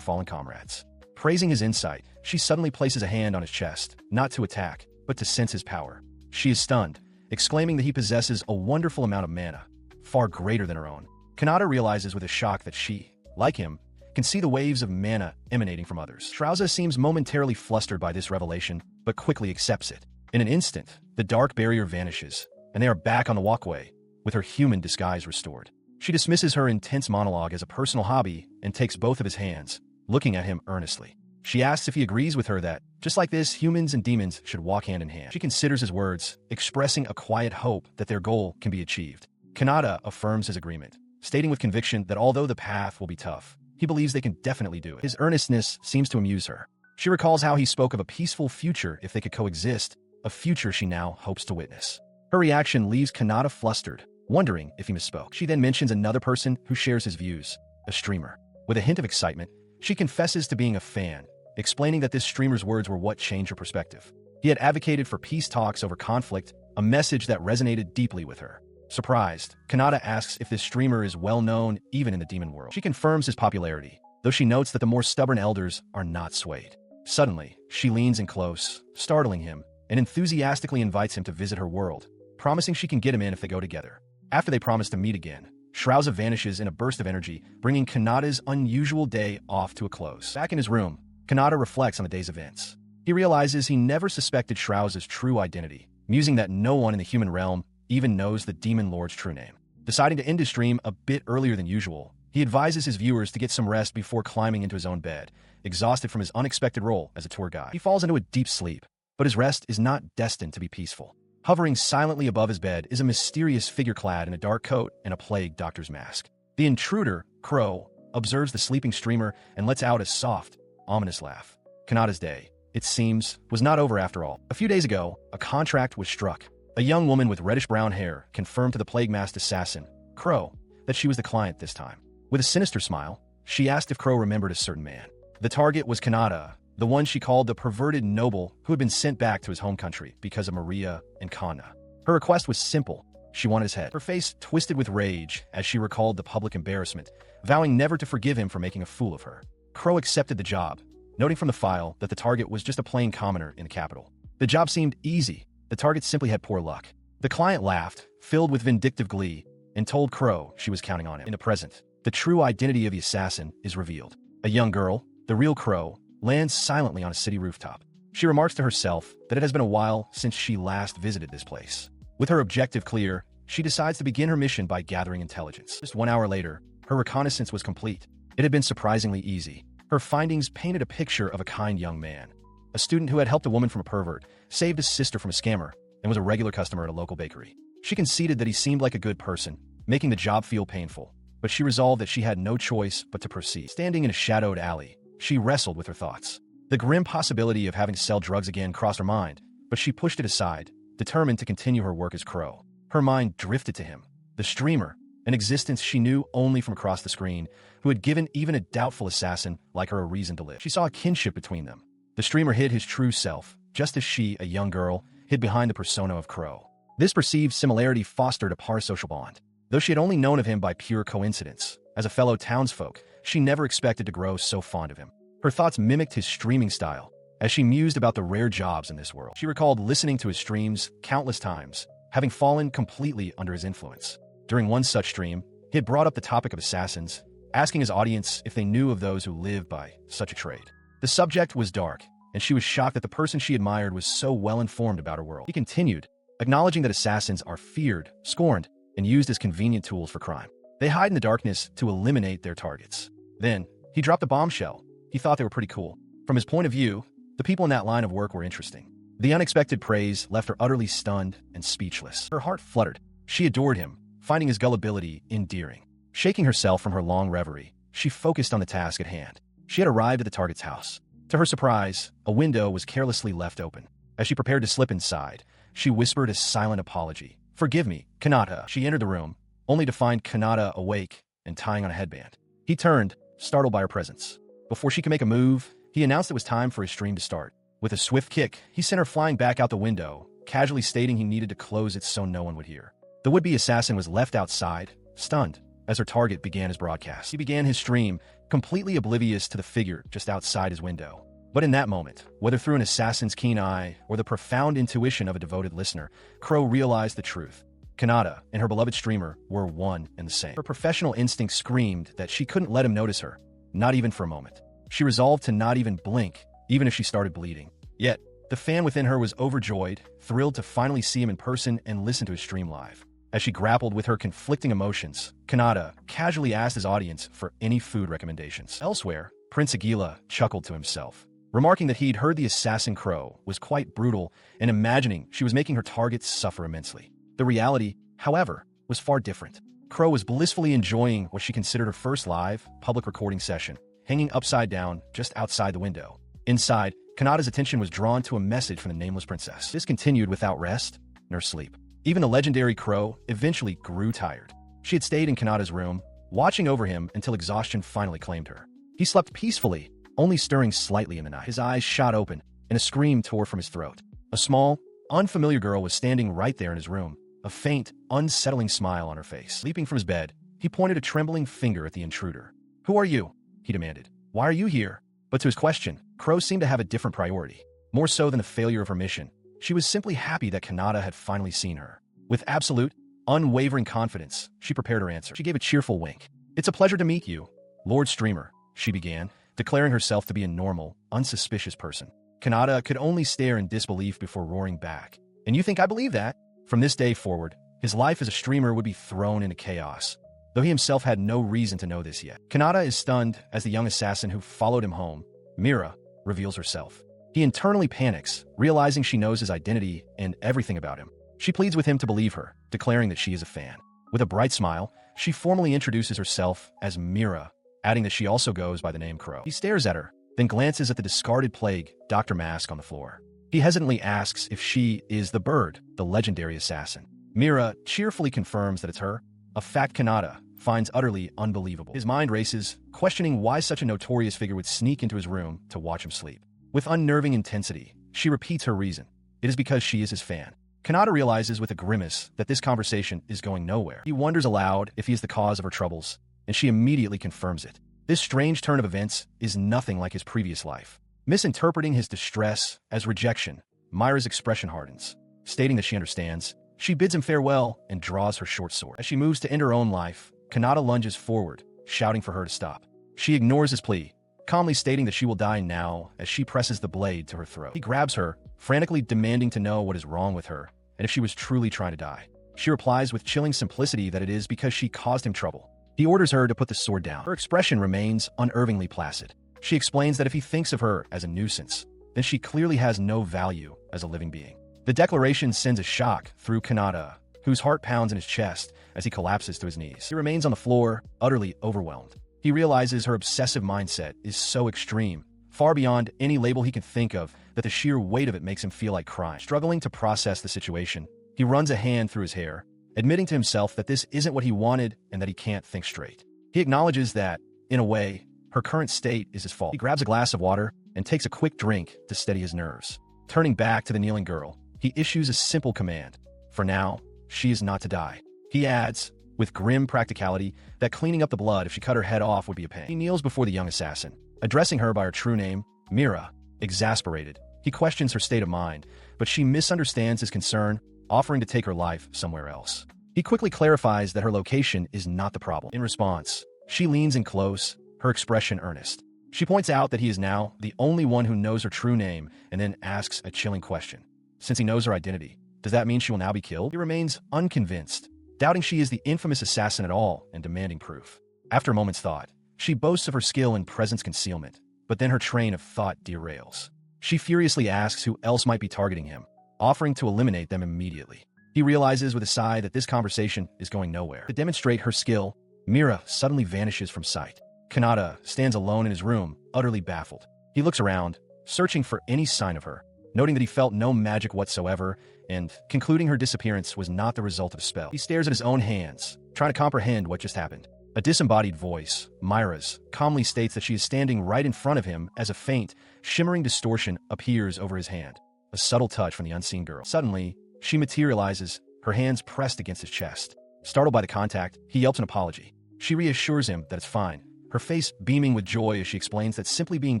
fallen comrades. Praising his insight, she suddenly places a hand on his chest, not to attack, but to sense his power. She is stunned, exclaiming that he possesses a wonderful amount of mana, far greater than her own. Kanata realizes with a shock that she, like him, can see the waves of mana emanating from others. Shrauza seems momentarily flustered by this revelation, but quickly accepts it. In an instant, the dark barrier vanishes, and they are back on the walkway, with her human disguise restored. She dismisses her intense monologue as a personal hobby and takes both of his hands, looking at him earnestly. She asks if he agrees with her that, just like this, humans and demons should walk hand in hand. She considers his words, expressing a quiet hope that their goal can be achieved. Kanata affirms his agreement, stating with conviction that although the path will be tough, he believes they can definitely do it. His earnestness seems to amuse her. She recalls how he spoke of a peaceful future if they could coexist, a future she now hopes to witness. Her reaction leaves Kanata flustered, wondering if he misspoke. She then mentions another person who shares his views, a streamer. With a hint of excitement, she confesses to being a fan, explaining that this streamer's words were what changed her perspective. He had advocated for peace talks over conflict, a message that resonated deeply with her. Surprised, Kanata asks if this streamer is well known even in the demon world. She confirms his popularity, though she notes that the more stubborn elders are not swayed. Suddenly, she leans in close, startling him, and enthusiastically invites him to visit her world, promising she can get him in if they go together. After they promise to meet again, Shrauza vanishes in a burst of energy, bringing Kanata's unusual day off to a close. Back in his room, Kanata reflects on the day's events. He realizes he never suspected Shrouse's true identity, musing that no one in the human realm even knows the Demon Lord's true name. Deciding to end his stream a bit earlier than usual, he advises his viewers to get some rest before climbing into his own bed, exhausted from his unexpected role as a tour guide. He falls into a deep sleep, but his rest is not destined to be peaceful. Hovering silently above his bed is a mysterious figure clad in a dark coat and a plague doctor's mask. The intruder, Crow, observes the sleeping streamer and lets out a soft, ominous laugh. Kanata's day, it seems, was not over after all. A few days ago, a contract was struck. A young woman with reddish-brown hair confirmed to the plague-masked assassin, Crow, that she was the client this time. With a sinister smile, she asked if Crow remembered a certain man. The target was Kanata, the one she called the perverted noble who had been sent back to his home country because of Maria and Kana. Her request was simple. She wanted his head. Her face twisted with rage as she recalled the public embarrassment, vowing never to forgive him for making a fool of her. Crow accepted the job, noting from the file that the target was just a plain commoner in the capital. The job seemed easy. The target simply had poor luck. The client laughed, filled with vindictive glee, and told Crow she was counting on him. In the present, the true identity of the assassin is revealed. A young girl, the real Crow, lands silently on a city rooftop. She remarks to herself that it has been a while since she last visited this place. With her objective clear, she decides to begin her mission by gathering intelligence. Just 1 hour later, her reconnaissance was complete. It had been surprisingly easy. Her findings painted a picture of a kind young man. A student who had helped a woman from a pervert, saved his sister from a scammer, and was a regular customer at a local bakery. She conceded that he seemed like a good person, making the job feel painful, but she resolved that she had no choice but to proceed. Standing in a shadowed alley, she wrestled with her thoughts. The grim possibility of having to sell drugs again crossed her mind, but she pushed it aside, determined to continue her work as Crow. Her mind drifted to him, the streamer, an existence she knew only from across the screen, who had given even a doubtful assassin like her a reason to live. She saw a kinship between them. The streamer hid his true self, just as she, a young girl, hid behind the persona of Crow. This perceived similarity fostered a parasocial bond. Though she had only known of him by pure coincidence, as a fellow townsfolk, she never expected to grow so fond of him. Her thoughts mimicked his streaming style, as she mused about the rare jobs in this world. She recalled listening to his streams countless times, having fallen completely under his influence. During one such stream, he had brought up the topic of assassins, asking his audience if they knew of those who lived by such a trade. The subject was dark, and she was shocked that the person she admired was so well-informed about her world. He continued, acknowledging that assassins are feared, scorned, and used as convenient tools for crime. They hide in the darkness to eliminate their targets. Then, he dropped a bombshell. He thought they were pretty cool. From his point of view, the people in that line of work were interesting. The unexpected praise left her utterly stunned and speechless. Her heart fluttered. She adored him, finding his gullibility endearing. Shaking herself from her long reverie, she focused on the task at hand. She had arrived at the target's house. To her surprise, a window was carelessly left open. As she prepared to slip inside, she whispered a silent apology. "Forgive me, Kanata." She entered the room, only to find Kanata awake and tying on a headband. He turned, startled by her presence. Before she could make a move, he announced it was time for his stream to start. With a swift kick, he sent her flying back out the window, casually stating he needed to close it so no one would hear. The would-be assassin was left outside, stunned, as her target began his broadcast. He began his stream, completely oblivious to the figure just outside his window. But in that moment, whether through an assassin's keen eye or the profound intuition of a devoted listener, Crow realized the truth. Kanata and her beloved streamer were one and the same. Her professional instinct screamed that she couldn't let him notice her, not even for a moment. She resolved to not even blink, even if she started bleeding. Yet, the fan within her was overjoyed, thrilled to finally see him in person and listen to his stream live. As she grappled with her conflicting emotions, Kanata casually asked his audience for any food recommendations. Elsewhere, Prince Aguila chuckled to himself, remarking that he'd heard the assassin Crow was quite brutal and imagining she was making her targets suffer immensely. The reality, however, was far different. Crow was blissfully enjoying what she considered her first live, public recording session, hanging upside down just outside the window. Inside, Kanata's attention was drawn to a message from the nameless princess. This continued without rest nor sleep. Even the legendary Crow eventually grew tired. She had stayed in Kanata's room, watching over him until exhaustion finally claimed her. He slept peacefully, only stirring slightly in the night. His eyes shot open, and a scream tore from his throat. A small, unfamiliar girl was standing right there in his room, a faint, unsettling smile on her face. Leaping from his bed, he pointed a trembling finger at the intruder. "Who are you?" he demanded. "Why are you here?" But to his question, Crow seemed to have a different priority. More so than the failure of her mission, she was simply happy that Kanata had finally seen her. With absolute, unwavering confidence, she prepared her answer. She gave a cheerful wink. "It's a pleasure to meet you, Lord Streamer," she began, declaring herself to be a normal, unsuspicious person. Kanata could only stare in disbelief before roaring back. "And you think I believe that?" From this day forward, his life as a streamer would be thrown into chaos, though he himself had no reason to know this yet. Kanata is stunned as the young assassin who followed him home, Mira, reveals herself. He internally panics, realizing she knows his identity and everything about him. She pleads with him to believe her, declaring that she is a fan. With a bright smile, she formally introduces herself as Mira, adding that she also goes by the name Crow. He stares at her, then glances at the discarded plague Dr. Mask on the floor. He hesitantly asks if she is the bird, the legendary assassin. Mira cheerfully confirms that it's her, a fact Kanata finds utterly unbelievable. His mind races, questioning why such a notorious figure would sneak into his room to watch him sleep. With unnerving intensity, she repeats her reason. It is because she is his fan. Kanata realizes with a grimace that this conversation is going nowhere. He wonders aloud if he is the cause of her troubles, and she immediately confirms it. This strange turn of events is nothing like his previous life. Misinterpreting his distress as rejection, Myra's expression hardens. Stating that she understands, she bids him farewell and draws her short sword. As she moves to end her own life, Kanata lunges forward, shouting for her to stop. She ignores his plea, calmly stating that she will die now as she presses the blade to her throat. He grabs her, frantically demanding to know what is wrong with her and if she was truly trying to die. She replies with chilling simplicity that it is because she caused him trouble. He orders her to put the sword down. Her expression remains unervingly placid. She explains that if he thinks of her as a nuisance, then she clearly has no value as a living being. The declaration sends a shock through Kanata, whose heart pounds in his chest as he collapses to his knees. He remains on the floor, utterly overwhelmed. He realizes her obsessive mindset is so extreme, far beyond any label he can think of, that the sheer weight of it makes him feel like crying. Struggling to process the situation, he runs a hand through his hair, admitting to himself that this isn't what he wanted and that he can't think straight. He acknowledges that, in a way, her current state is his fault. He grabs a glass of water and takes a quick drink to steady his nerves. Turning back to the kneeling girl, he issues a simple command. For now, she is not to die. He adds, with grim practicality, that cleaning up the blood if she cut her head off would be a pain. He kneels before the young assassin, addressing her by her true name, Mira. Exasperated, he questions her state of mind, but she misunderstands his concern, offering to take her life somewhere else. He quickly clarifies that her location is not the problem. In response, she leans in close, her expression earnest. She points out that he is now the only one who knows her true name and then asks a chilling question. Since he knows her identity, does that mean she will now be killed? He remains unconvinced, doubting she is the infamous assassin at all and demanding proof. After a moment's thought, she boasts of her skill in presence concealment, but then her train of thought derails. She furiously asks who else might be targeting him, offering to eliminate them immediately. He realizes with a sigh that this conversation is going nowhere. To demonstrate her skill, Mira suddenly vanishes from sight. Kanata stands alone in his room, utterly baffled. He looks around, searching for any sign of her, noting that he felt no magic whatsoever, and concluding her disappearance was not the result of a spell. He stares at his own hands, trying to comprehend what just happened. A disembodied voice, Myra's, calmly states that she is standing right in front of him as a faint, shimmering distortion appears over his hand. A subtle touch from the unseen girl. Suddenly, she materializes, her hands pressed against his chest. Startled by the contact, he yelps an apology. She reassures him that it's fine, her face beaming with joy as she explains that simply being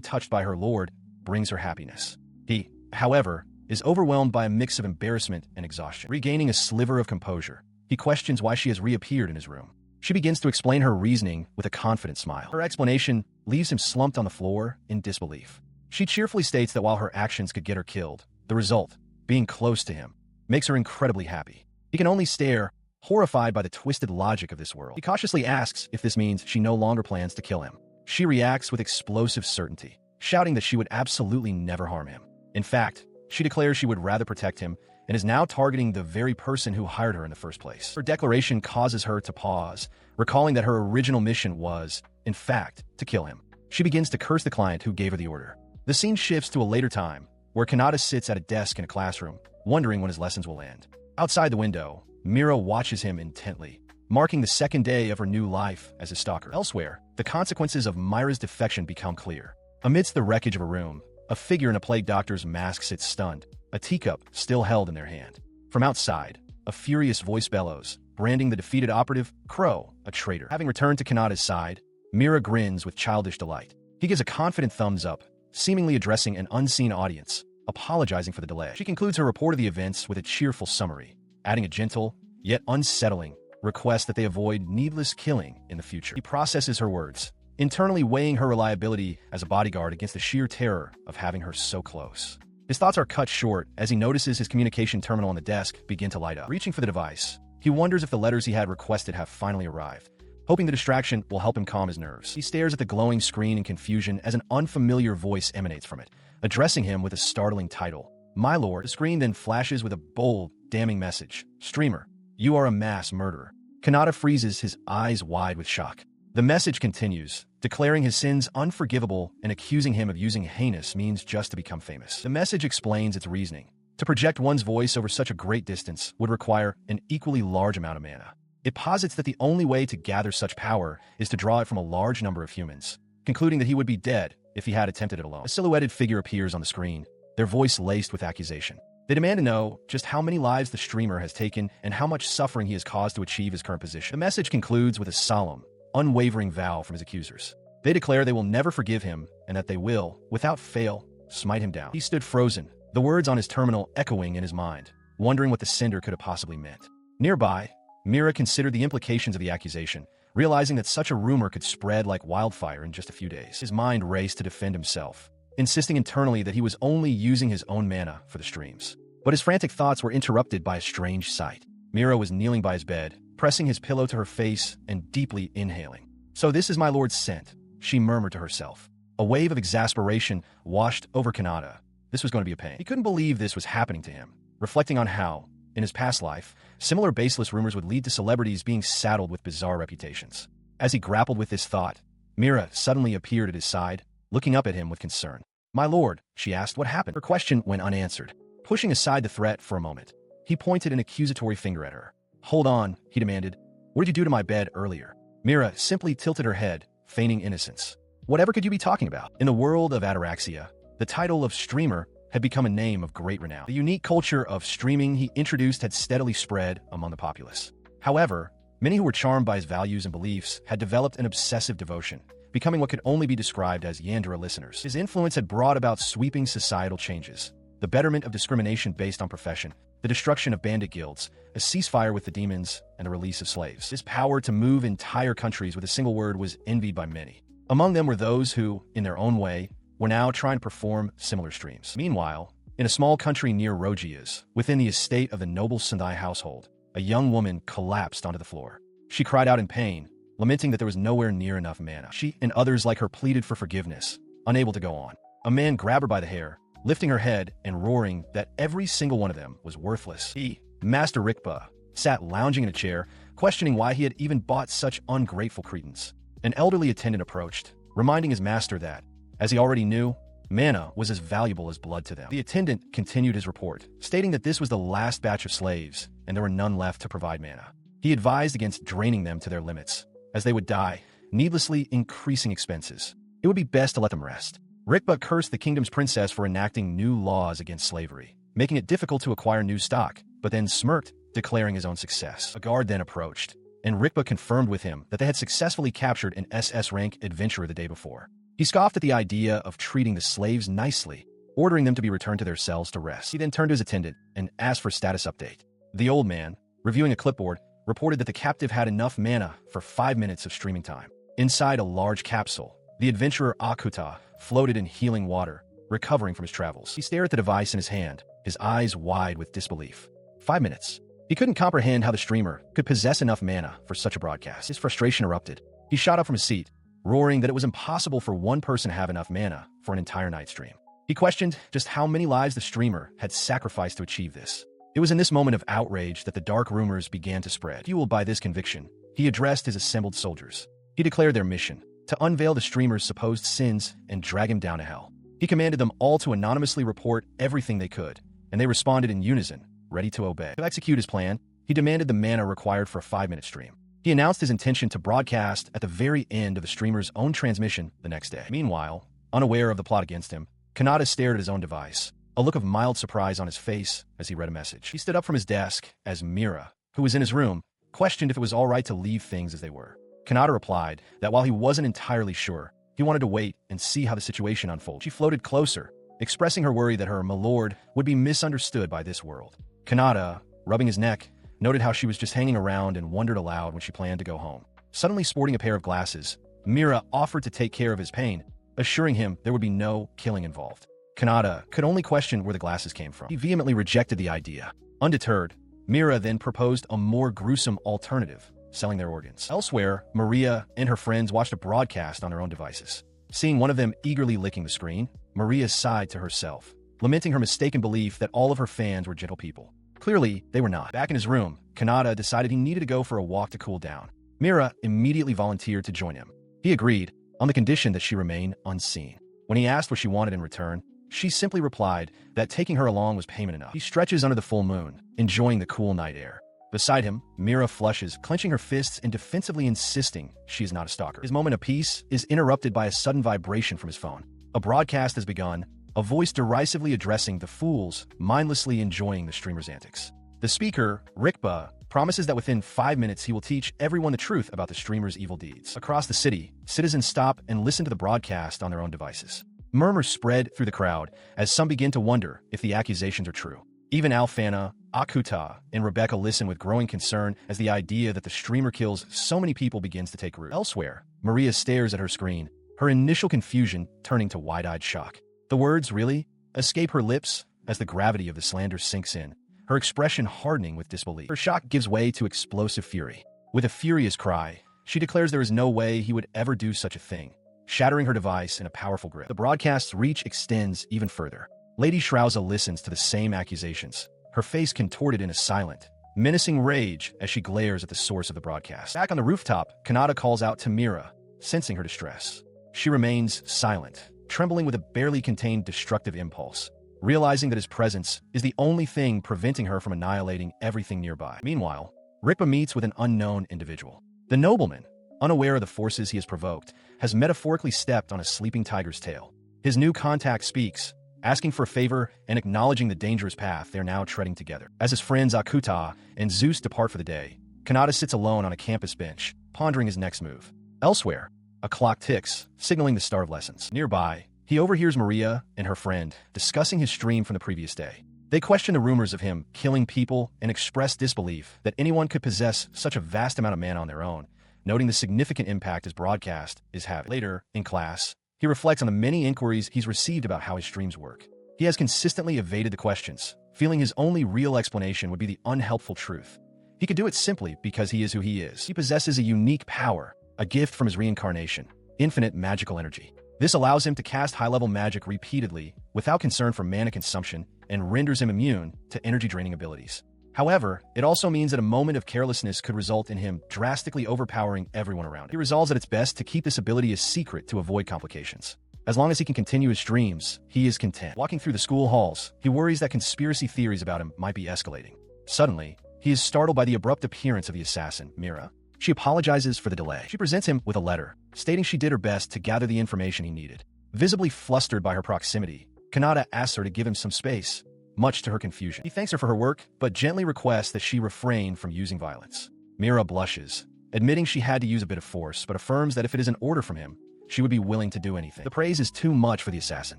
touched by her lord brings her happiness. He, however, is overwhelmed by a mix of embarrassment and exhaustion. Regaining a sliver of composure, he questions why she has reappeared in his room. She begins to explain her reasoning with a confident smile. Her explanation leaves him slumped on the floor in disbelief. She cheerfully states that while her actions could get her killed, the result, being close to him, makes her incredibly happy. He can only stare, horrified by the twisted logic of this world. He cautiously asks if this means she no longer plans to kill him. She reacts with explosive certainty, shouting that she would absolutely never harm him. In fact, she declares she would rather protect him and is now targeting the very person who hired her in the first place. Her declaration causes her to pause, recalling that her original mission was, in fact, to kill him. She begins to curse the client who gave her the order. The scene shifts to a later time, where Kanata sits at a desk in a classroom, wondering when his lessons will end. Outside the window, Mira watches him intently, marking the second day of her new life as a stalker. Elsewhere, the consequences of Myra's defection become clear. Amidst the wreckage of a room, a figure in a plague doctor's mask sits stunned, a teacup still held in their hand. From outside, a furious voice bellows, branding the defeated operative, Crow, a traitor. Having returned to Kanata's side, Mira grins with childish delight. He gives a confident thumbs up, seemingly addressing an unseen audience, apologizing for the delay. She concludes her report of the events with a cheerful summary, adding a gentle, yet unsettling, request that they avoid needless killing in the future. He processes her words, internally weighing her reliability as a bodyguard against the sheer terror of having her so close. His thoughts are cut short as he notices his communication terminal on the desk begin to light up. Reaching for the device, he wonders if the letters he had requested have finally arrived. Hoping the distraction will help him calm his nerves, he stares at the glowing screen in confusion as an unfamiliar voice emanates from it, addressing him with a startling title. My lord. The screen then flashes with a bold, damning message. Streamer, you are a mass murderer. Kanata freezes, his eyes wide with shock. The message continues, declaring his sins unforgivable and accusing him of using heinous means just to become famous. The message explains its reasoning. To project one's voice over such a great distance would require an equally large amount of mana. It posits that the only way to gather such power is to draw it from a large number of humans, concluding that he would be dead if he had attempted it alone. A silhouetted figure appears on the screen, their voice laced with accusation. They demand to know just how many lives the streamer has taken and how much suffering he has caused to achieve his current position. The message concludes with a solemn, unwavering vow from his accusers. They declare they will never forgive him and that they will, without fail, smite him down. He stood frozen, the words on his terminal echoing in his mind, wondering what the sender could have possibly meant. Nearby, Mira considered the implications of the accusation, realizing that such a rumor could spread like wildfire in just a few days. His mind raced to defend himself, insisting internally that he was only using his own mana for the streams. But his frantic thoughts were interrupted by a strange sight. Mira was kneeling by his bed, pressing his pillow to her face and deeply inhaling. So this is my lord's scent, she murmured to herself. A wave of exasperation washed over Kanata. This was going to be a pain. He couldn't believe this was happening to him, reflecting on how, in his past life, similar baseless rumors would lead to celebrities being saddled with bizarre reputations. As he grappled with this thought, Mira suddenly appeared at his side, looking up at him with concern. My lord, she asked, what happened? Her question went unanswered. Pushing aside the threat for a moment, he pointed an accusatory finger at her. Hold on, he demanded. What did you do to my bed earlier? Mira simply tilted her head, feigning innocence. Whatever could you be talking about? In the world of ataraxia, the title of streamer had become a name of great renown. The unique culture of streaming he introduced had steadily spread among the populace. However, many who were charmed by his values and beliefs had developed an obsessive devotion, becoming what could only be described as Yandere listeners. His influence had brought about sweeping societal changes, the betterment of discrimination based on profession, the destruction of bandit guilds, a ceasefire with the demons, and the release of slaves. His power to move entire countries with a single word was envied by many. Among them were those who, in their own way, were now trying to perform similar streams. Meanwhile, in a small country near Rogias, within the estate of the noble Sendai household, a young woman collapsed onto the floor. She cried out in pain, lamenting that there was nowhere near enough mana. She and others like her pleaded for forgiveness, unable to go on. A man grabbed her by the hair, lifting her head and roaring that every single one of them was worthless. He, Master Rikpa, sat lounging in a chair, questioning why he had even bought such ungrateful cretins. An elderly attendant approached, reminding his master that, as he already knew, mana was as valuable as blood to them. The attendant continued his report, stating that this was the last batch of slaves, and there were none left to provide mana. He advised against draining them to their limits, as they would die, needlessly increasing expenses. It would be best to let them rest. Rikpa cursed the kingdom's princess for enacting new laws against slavery, making it difficult to acquire new stock, but then smirked, declaring his own success. A guard then approached, and Rikpa confirmed with him that they had successfully captured an SS rank adventurer the day before. He scoffed at the idea of treating the slaves nicely, ordering them to be returned to their cells to rest. He then turned to his attendant and asked for a status update. The old man, reviewing a clipboard, reported that the captive had enough mana for 5 minutes of streaming time. Inside a large capsule, the adventurer Akuta floated in healing water, recovering from his travels. He stared at the device in his hand, his eyes wide with disbelief. 5 minutes. He couldn't comprehend how the streamer could possess enough mana for such a broadcast. His frustration erupted. He shot up from his seat, roaring that it was impossible for one person to have enough mana for an entire night stream. He questioned just how many lives the streamer had sacrificed to achieve this. It was in this moment of outrage that the dark rumors began to spread. Fueled by this conviction, he addressed his assembled soldiers. He declared their mission, to unveil the streamer's supposed sins and drag him down to hell. He commanded them all to anonymously report everything they could, and they responded in unison, ready to obey. To execute his plan, he demanded the mana required for a 5-minute stream. He announced his intention to broadcast at the very end of the streamer's own transmission the next day. Meanwhile, unaware of the plot against him, Kanata stared at his own device, a look of mild surprise on his face as he read a message. He stood up from his desk as Mira, who was in his room, questioned if it was all right to leave things as they were. Kanata replied that while he wasn't entirely sure, he wanted to wait and see how the situation unfolded. She floated closer, expressing her worry that her milord would be misunderstood by this world. Kanata, rubbing his neck, noted how she was just hanging around and wondered aloud when she planned to go home. Suddenly sporting a pair of glasses, Mira offered to take care of his pain, assuring him there would be no killing involved. Kanata could only question where the glasses came from. He vehemently rejected the idea. Undeterred, Mira then proposed a more gruesome alternative, selling their organs. Elsewhere, Maria and her friends watched a broadcast on their own devices. Seeing one of them eagerly licking the screen, Maria sighed to herself, lamenting her mistaken belief that all of her fans were gentle people. Clearly, they were not. Back in his room, Kanata decided he needed to go for a walk to cool down. Mira immediately volunteered to join him. He agreed, on the condition that she remain unseen. When he asked what she wanted in return, she simply replied that taking her along was payment enough. He stretches under the full moon, enjoying the cool night air. Beside him, Mira flushes, clenching her fists and defensively insisting she is not a stalker. His moment of peace is interrupted by a sudden vibration from his phone. A broadcast has begun, a voice derisively addressing the fools, mindlessly enjoying the streamer's antics. The speaker, Rikba, promises that within 5 minutes he will teach everyone the truth about the streamer's evil deeds. Across the city, citizens stop and listen to the broadcast on their own devices. Murmurs spread through the crowd as some begin to wonder if the accusations are true. Even Alfana, Akuta, and Rebecca listen with growing concern as the idea that the streamer kills so many people begins to take root. Elsewhere, Maria stares at her screen, her initial confusion turning to wide-eyed shock. The words, "really?" escape her lips as the gravity of the slander sinks in, her expression hardening with disbelief. Her shock gives way to explosive fury. With a furious cry, she declares there is no way he would ever do such a thing, shattering her device in a powerful grip. The broadcast's reach extends even further. Lady Shrauza listens to the same accusations, her face contorted in a silent, menacing rage as she glares at the source of the broadcast. Back on the rooftop, Kanata calls out to Mira, sensing her distress. She remains silent, trembling with a barely contained destructive impulse, realizing that his presence is the only thing preventing her from annihilating everything nearby. Meanwhile, Rikpa meets with an unknown individual. The nobleman, unaware of the forces he has provoked, has metaphorically stepped on a sleeping tiger's tail. His new contact speaks, asking for a favor and acknowledging the dangerous path they are now treading together. As his friends Akuta and Zeus depart for the day, Kanata sits alone on a campus bench, pondering his next move. Elsewhere, a clock ticks, signaling the start of lessons. Nearby, he overhears Maria and her friend discussing his stream from the previous day. They question the rumors of him killing people and express disbelief that anyone could possess such a vast amount of mana on their own, noting the significant impact his broadcast is having. Later, in class, he reflects on the many inquiries he's received about how his streams work. He has consistently evaded the questions, feeling his only real explanation would be the unhelpful truth. He could do it simply because he is who he is. He possesses a unique power, a gift from his reincarnation, infinite magical energy. This allows him to cast high-level magic repeatedly without concern for mana consumption and renders him immune to energy-draining abilities. However, it also means that a moment of carelessness could result in him drastically overpowering everyone around him. He resolves that it's best to keep this ability a secret to avoid complications. As long as he can continue his streams, he is content. Walking through the school halls, he worries that conspiracy theories about him might be escalating. Suddenly, he is startled by the abrupt appearance of the assassin, Mira. She apologizes for the delay. She presents him with a letter, stating she did her best to gather the information he needed. Visibly flustered by her proximity, Kanata asks her to give him some space, much to her confusion. He thanks her for her work, but gently requests that she refrain from using violence. Mira blushes, admitting she had to use a bit of force, but affirms that if it is an order from him, she would be willing to do anything. The praise is too much for the assassin.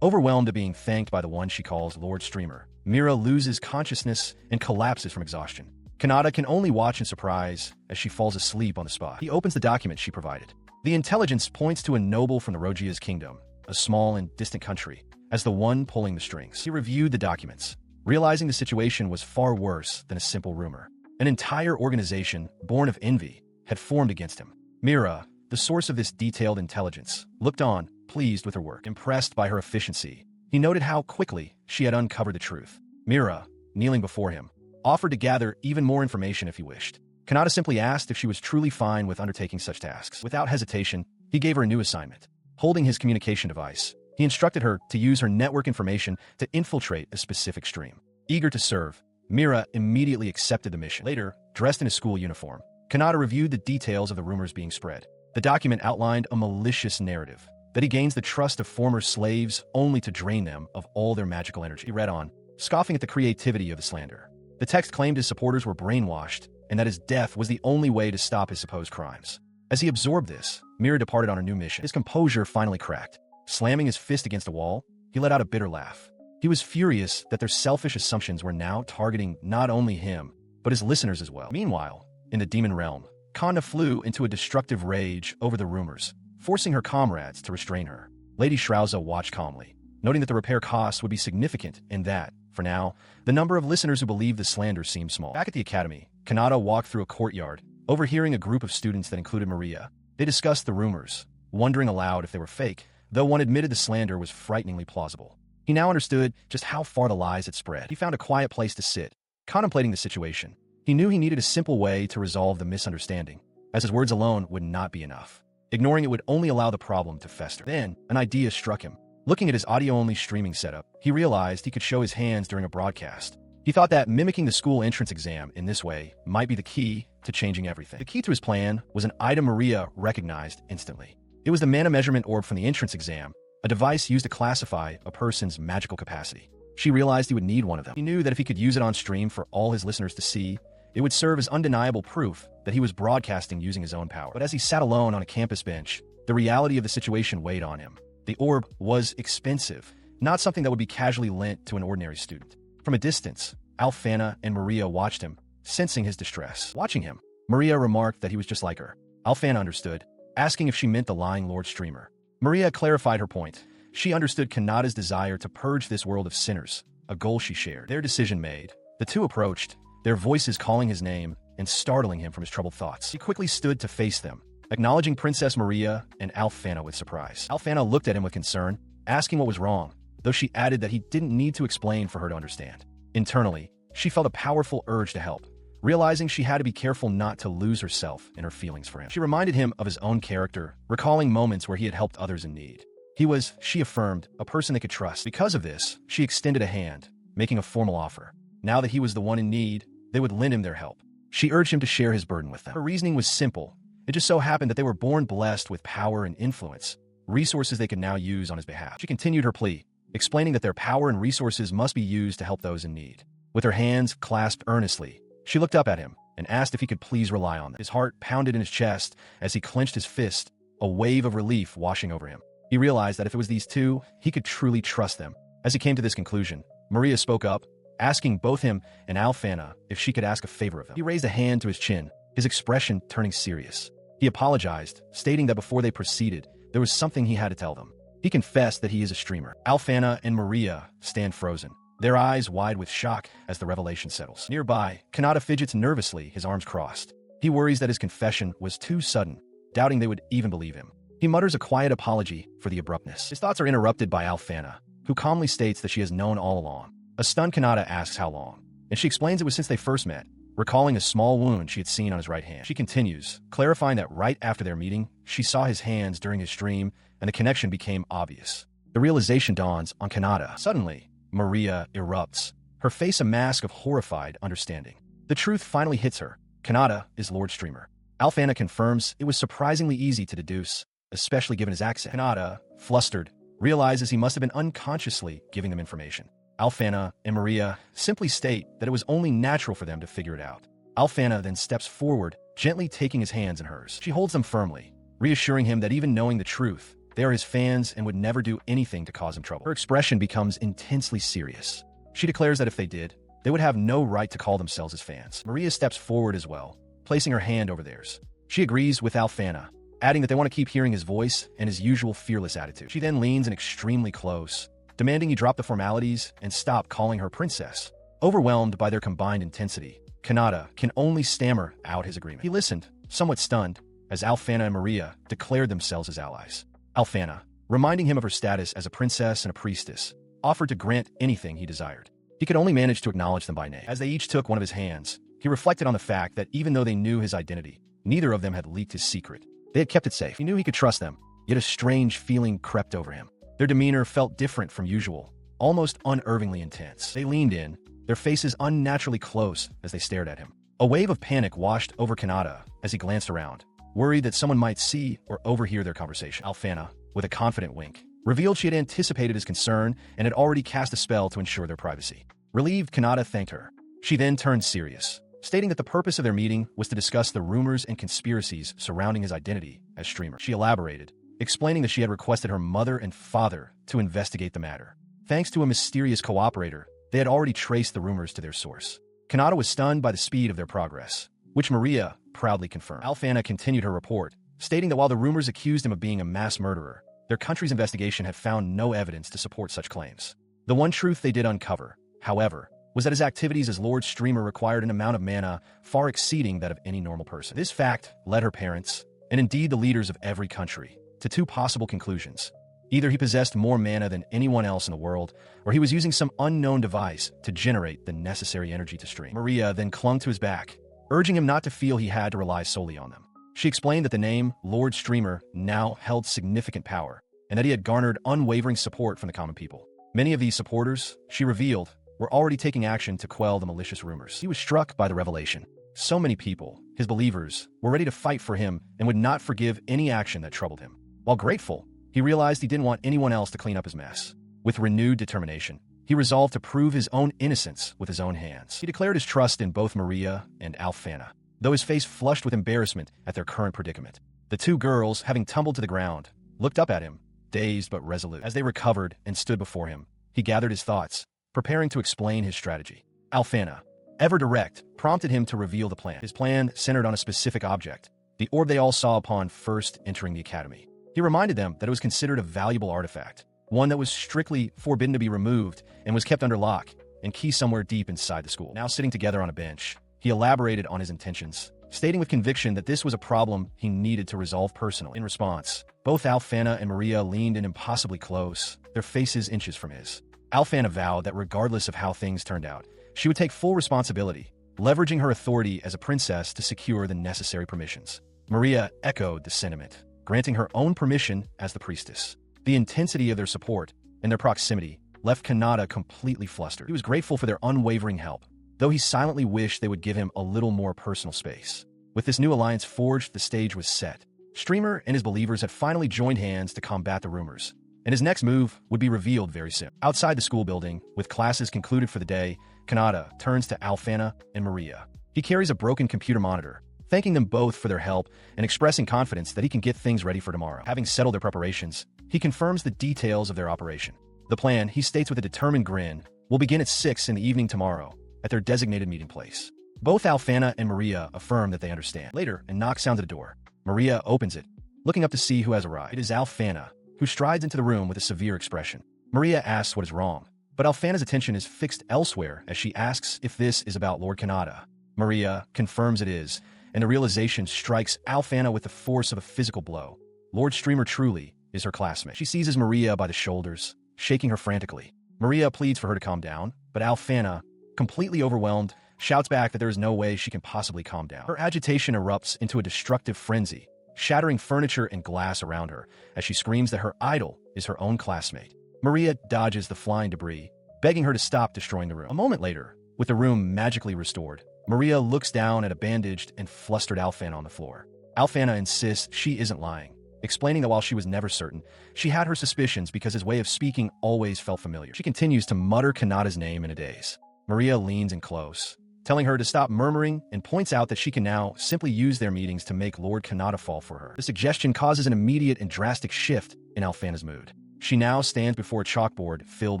Overwhelmed at being thanked by the one she calls Lord Streamer, Mira loses consciousness and collapses from exhaustion. Kanata can only watch in surprise as she falls asleep on the spot. He opens the document she provided. The intelligence points to a noble from the Rogia's kingdom, a small and distant country, as the one pulling the strings. He reviewed the documents, realizing the situation was far worse than a simple rumor. An entire organization, born of envy, had formed against him. Mira, the source of this detailed intelligence, looked on, pleased with her work. Impressed by her efficiency, he noted how quickly she had uncovered the truth. Mira, kneeling before him, offered to gather even more information if he wished. Kanata simply asked if she was truly fine with undertaking such tasks. Without hesitation, he gave her a new assignment. Holding his communication device, he instructed her to use her network information to infiltrate a specific stream. Eager to serve, Mira immediately accepted the mission. Later, dressed in a school uniform, Kanata reviewed the details of the rumors being spread. The document outlined a malicious narrative that he gains the trust of former slaves only to drain them of all their magical energy. He read on, scoffing at the creativity of the slander. The text claimed his supporters were brainwashed and that his death was the only way to stop his supposed crimes. As he absorbed this, Mira departed on her new mission. His composure finally cracked. Slamming his fist against a wall, he let out a bitter laugh. He was furious that their selfish assumptions were now targeting not only him, but his listeners as well. Meanwhile, in the demon realm, Kanna flew into a destructive rage over the rumors, forcing her comrades to restrain her. Lady Shrauza watched calmly, noting that the repair costs would be significant and that, for now, the number of listeners who believed the slander seemed small. Back at the academy, Kanata walked through a courtyard, overhearing a group of students that included Maria. They discussed the rumors, wondering aloud if they were fake, though one admitted the slander was frighteningly plausible. He now understood just how far the lies had spread. He found a quiet place to sit, contemplating the situation. He knew he needed a simple way to resolve the misunderstanding, as his words alone would not be enough. Ignoring it would only allow the problem to fester. Then, an idea struck him. Looking at his audio-only streaming setup, he realized he could show his hands during a broadcast. He thought that mimicking the school entrance exam in this way might be the key to changing everything. The key to his plan was an item Maria recognized instantly. It was the mana measurement orb from the entrance exam, a device used to classify a person's magical capacity. She realized he would need one of them. He knew that if he could use it on stream for all his listeners to see, it would serve as undeniable proof that he was broadcasting using his own power. But as he sat alone on a campus bench, the reality of the situation weighed on him. The orb was expensive, not something that would be casually lent to an ordinary student. From a distance, Alfana and Maria watched him, sensing his distress. Watching him, Maria remarked that he was just like her. Alfana understood, asking if she meant the lying Lord Streamer. Maria clarified her point. She understood Kanata's desire to purge this world of sinners, a goal she shared. Their decision made, the two approached, their voices calling his name and startling him from his troubled thoughts. He quickly stood to face them, acknowledging Princess Maria and Alfana with surprise. Alfana looked at him with concern, asking what was wrong, though she added that he didn't need to explain for her to understand. Internally, she felt a powerful urge to help, realizing she had to be careful not to lose herself in her feelings for him. She reminded him of his own character, recalling moments where he had helped others in need. He was, she affirmed, a person they could trust. Because of this, she extended a hand, making a formal offer. Now that he was the one in need, they would lend him their help. She urged him to share his burden with them. Her reasoning was simple. It just so happened that they were born blessed with power and influence, resources they could now use on his behalf. She continued her plea, explaining that their power and resources must be used to help those in need. With her hands clasped earnestly, she looked up at him and asked if he could please rely on them. His heart pounded in his chest as he clenched his fist, a wave of relief washing over him. He realized that if it was these two, he could truly trust them. As he came to this conclusion, Maria spoke up, asking both him and Alfana if she could ask a favor of them. He raised a hand to his chin, his expression turning serious. He apologized, stating that before they proceeded, there was something he had to tell them. He confessed that he is a streamer. Alfana and Maria stand frozen, their eyes wide with shock as the revelation settles. Nearby, Kanata fidgets nervously, his arms crossed. He worries that his confession was too sudden, doubting they would even believe him. He mutters a quiet apology for the abruptness. His thoughts are interrupted by Alfana, who calmly states that she has known all along. A stunned Kanata asks how long, and she explains it was since they first met, recalling a small wound she had seen on his right hand. She continues, clarifying that right after their meeting, she saw his hands during his dream, and the connection became obvious. The realization dawns on Kanata. Suddenly, Maria erupts, her face a mask of horrified understanding. The truth finally hits her. Kanata is Lord Streamer. Alfana confirms it was surprisingly easy to deduce, especially given his accent. Kanata, flustered, realizes he must have been unconsciously giving them information. Alfana and Maria simply state that it was only natural for them to figure it out. Alfana then steps forward, gently taking his hands in hers. She holds them firmly, reassuring him that even knowing the truth, they are his fans and would never do anything to cause him trouble. Her expression becomes intensely serious. She declares that if they did, they would have no right to call themselves his fans. Maria steps forward as well, placing her hand over theirs. She agrees with Alfana, adding that they want to keep hearing his voice and his usual fearless attitude. She then leans in extremely close, demanding he drop the formalities and stop calling her princess. Overwhelmed by their combined intensity, Kanata can only stammer out his agreement. He listened, somewhat stunned, as Alfana and Maria declared themselves as allies. Alfana, reminding him of her status as a princess and a priestess, offered to grant anything he desired. He could only manage to acknowledge them by name. As they each took one of his hands, he reflected on the fact that even though they knew his identity, neither of them had leaked his secret. They had kept it safe. He knew he could trust them, yet a strange feeling crept over him. Their demeanor felt different from usual, almost unnervingly intense. They leaned in, their faces unnaturally close as they stared at him. A wave of panic washed over Kanata as he glanced around, worried that someone might see or overhear their conversation. Alfana, with a confident wink, revealed she had anticipated his concern and had already cast a spell to ensure their privacy. Relieved, Kanata thanked her. She then turned serious, stating that the purpose of their meeting was to discuss the rumors and conspiracies surrounding his identity as streamer. She elaborated, explaining that she had requested her mother and father to investigate the matter. Thanks to a mysterious cooperator, they had already traced the rumors to their source. Kanata was stunned by the speed of their progress, which Maria proudly confirmed. Alfana continued her report, stating that while the rumors accused him of being a mass murderer, their country's investigation had found no evidence to support such claims. The one truth they did uncover, however, was that his activities as Lord Streamer required an amount of mana far exceeding that of any normal person. This fact led her parents, and indeed the leaders of every country, to two possible conclusions. Either he possessed more mana than anyone else in the world, or he was using some unknown device to generate the necessary energy to stream. Maria then clung to his back, urging him not to feel he had to rely solely on them. She explained that the name Lord Streamer now held significant power, and that he had garnered unwavering support from the common people. Many of these supporters, she revealed, were already taking action to quell the malicious rumors. He was struck by the revelation. So many people, his believers, were ready to fight for him and would not forgive any action that troubled him. While grateful, he realized he didn't want anyone else to clean up his mess. With renewed determination, he resolved to prove his own innocence with his own hands. He declared his trust in both Maria and Alfana, though his face flushed with embarrassment at their current predicament. The two girls, having tumbled to the ground, looked up at him, dazed but resolute. As they recovered and stood before him, he gathered his thoughts, preparing to explain his strategy. Alfana, ever direct, prompted him to reveal the plan. His plan centered on a specific object, the orb they all saw upon first entering the academy. He reminded them that it was considered a valuable artifact, one that was strictly forbidden to be removed and was kept under lock and key somewhere deep inside the school. Now sitting together on a bench, he elaborated on his intentions, stating with conviction that this was a problem he needed to resolve personally. In response, both Alfana and Maria leaned in impossibly close, their faces inches from his. Alfana vowed that regardless of how things turned out, she would take full responsibility, leveraging her authority as a princess to secure the necessary permissions. Maria echoed the sentiment, granting her own permission as the priestess. The intensity of their support and their proximity left Kanata completely flustered. He was grateful for their unwavering help, though he silently wished they would give him a little more personal space. With this new alliance forged, the stage was set. Streamer and his believers had finally joined hands to combat the rumors, and his next move would be revealed very soon. Outside the school building, with classes concluded for the day, Kanata turns to Alfana and Maria. He carries a broken computer monitor, thanking them both for their help and expressing confidence that he can get things ready for tomorrow. Having settled their preparations, he confirms the details of their operation. The plan, he states with a determined grin, will begin at 6 in the evening tomorrow at their designated meeting place. Both Alfana and Maria affirm that they understand. Later, a knock sounds at the door. Maria opens it, looking up to see who has arrived. It is Alfana, who strides into the room with a severe expression. Maria asks what is wrong, but Alfana's attention is fixed elsewhere as she asks if this is about Lord Kanata. Maria confirms it is, and the realization strikes Alfana with the force of a physical blow. Lord Streamer truly is her classmate. She seizes Maria by the shoulders, shaking her frantically. Maria pleads for her to calm down, but Alfana, completely overwhelmed, shouts back that there is no way she can possibly calm down. Her agitation erupts into a destructive frenzy, shattering furniture and glass around her as she screams that her idol is her own classmate. Maria dodges the flying debris, begging her to stop destroying the room. A moment later, with the room magically restored, Maria looks down at a bandaged and flustered Alfana on the floor. Alfana insists she isn't lying, explaining that while she was never certain, she had her suspicions because his way of speaking always felt familiar. She continues to mutter Kanata's name in a daze. Maria leans in close, telling her to stop murmuring and points out that she can now simply use their meetings to make Lord Kanata fall for her. The suggestion causes an immediate and drastic shift in Alfana's mood. She now stands before a chalkboard filled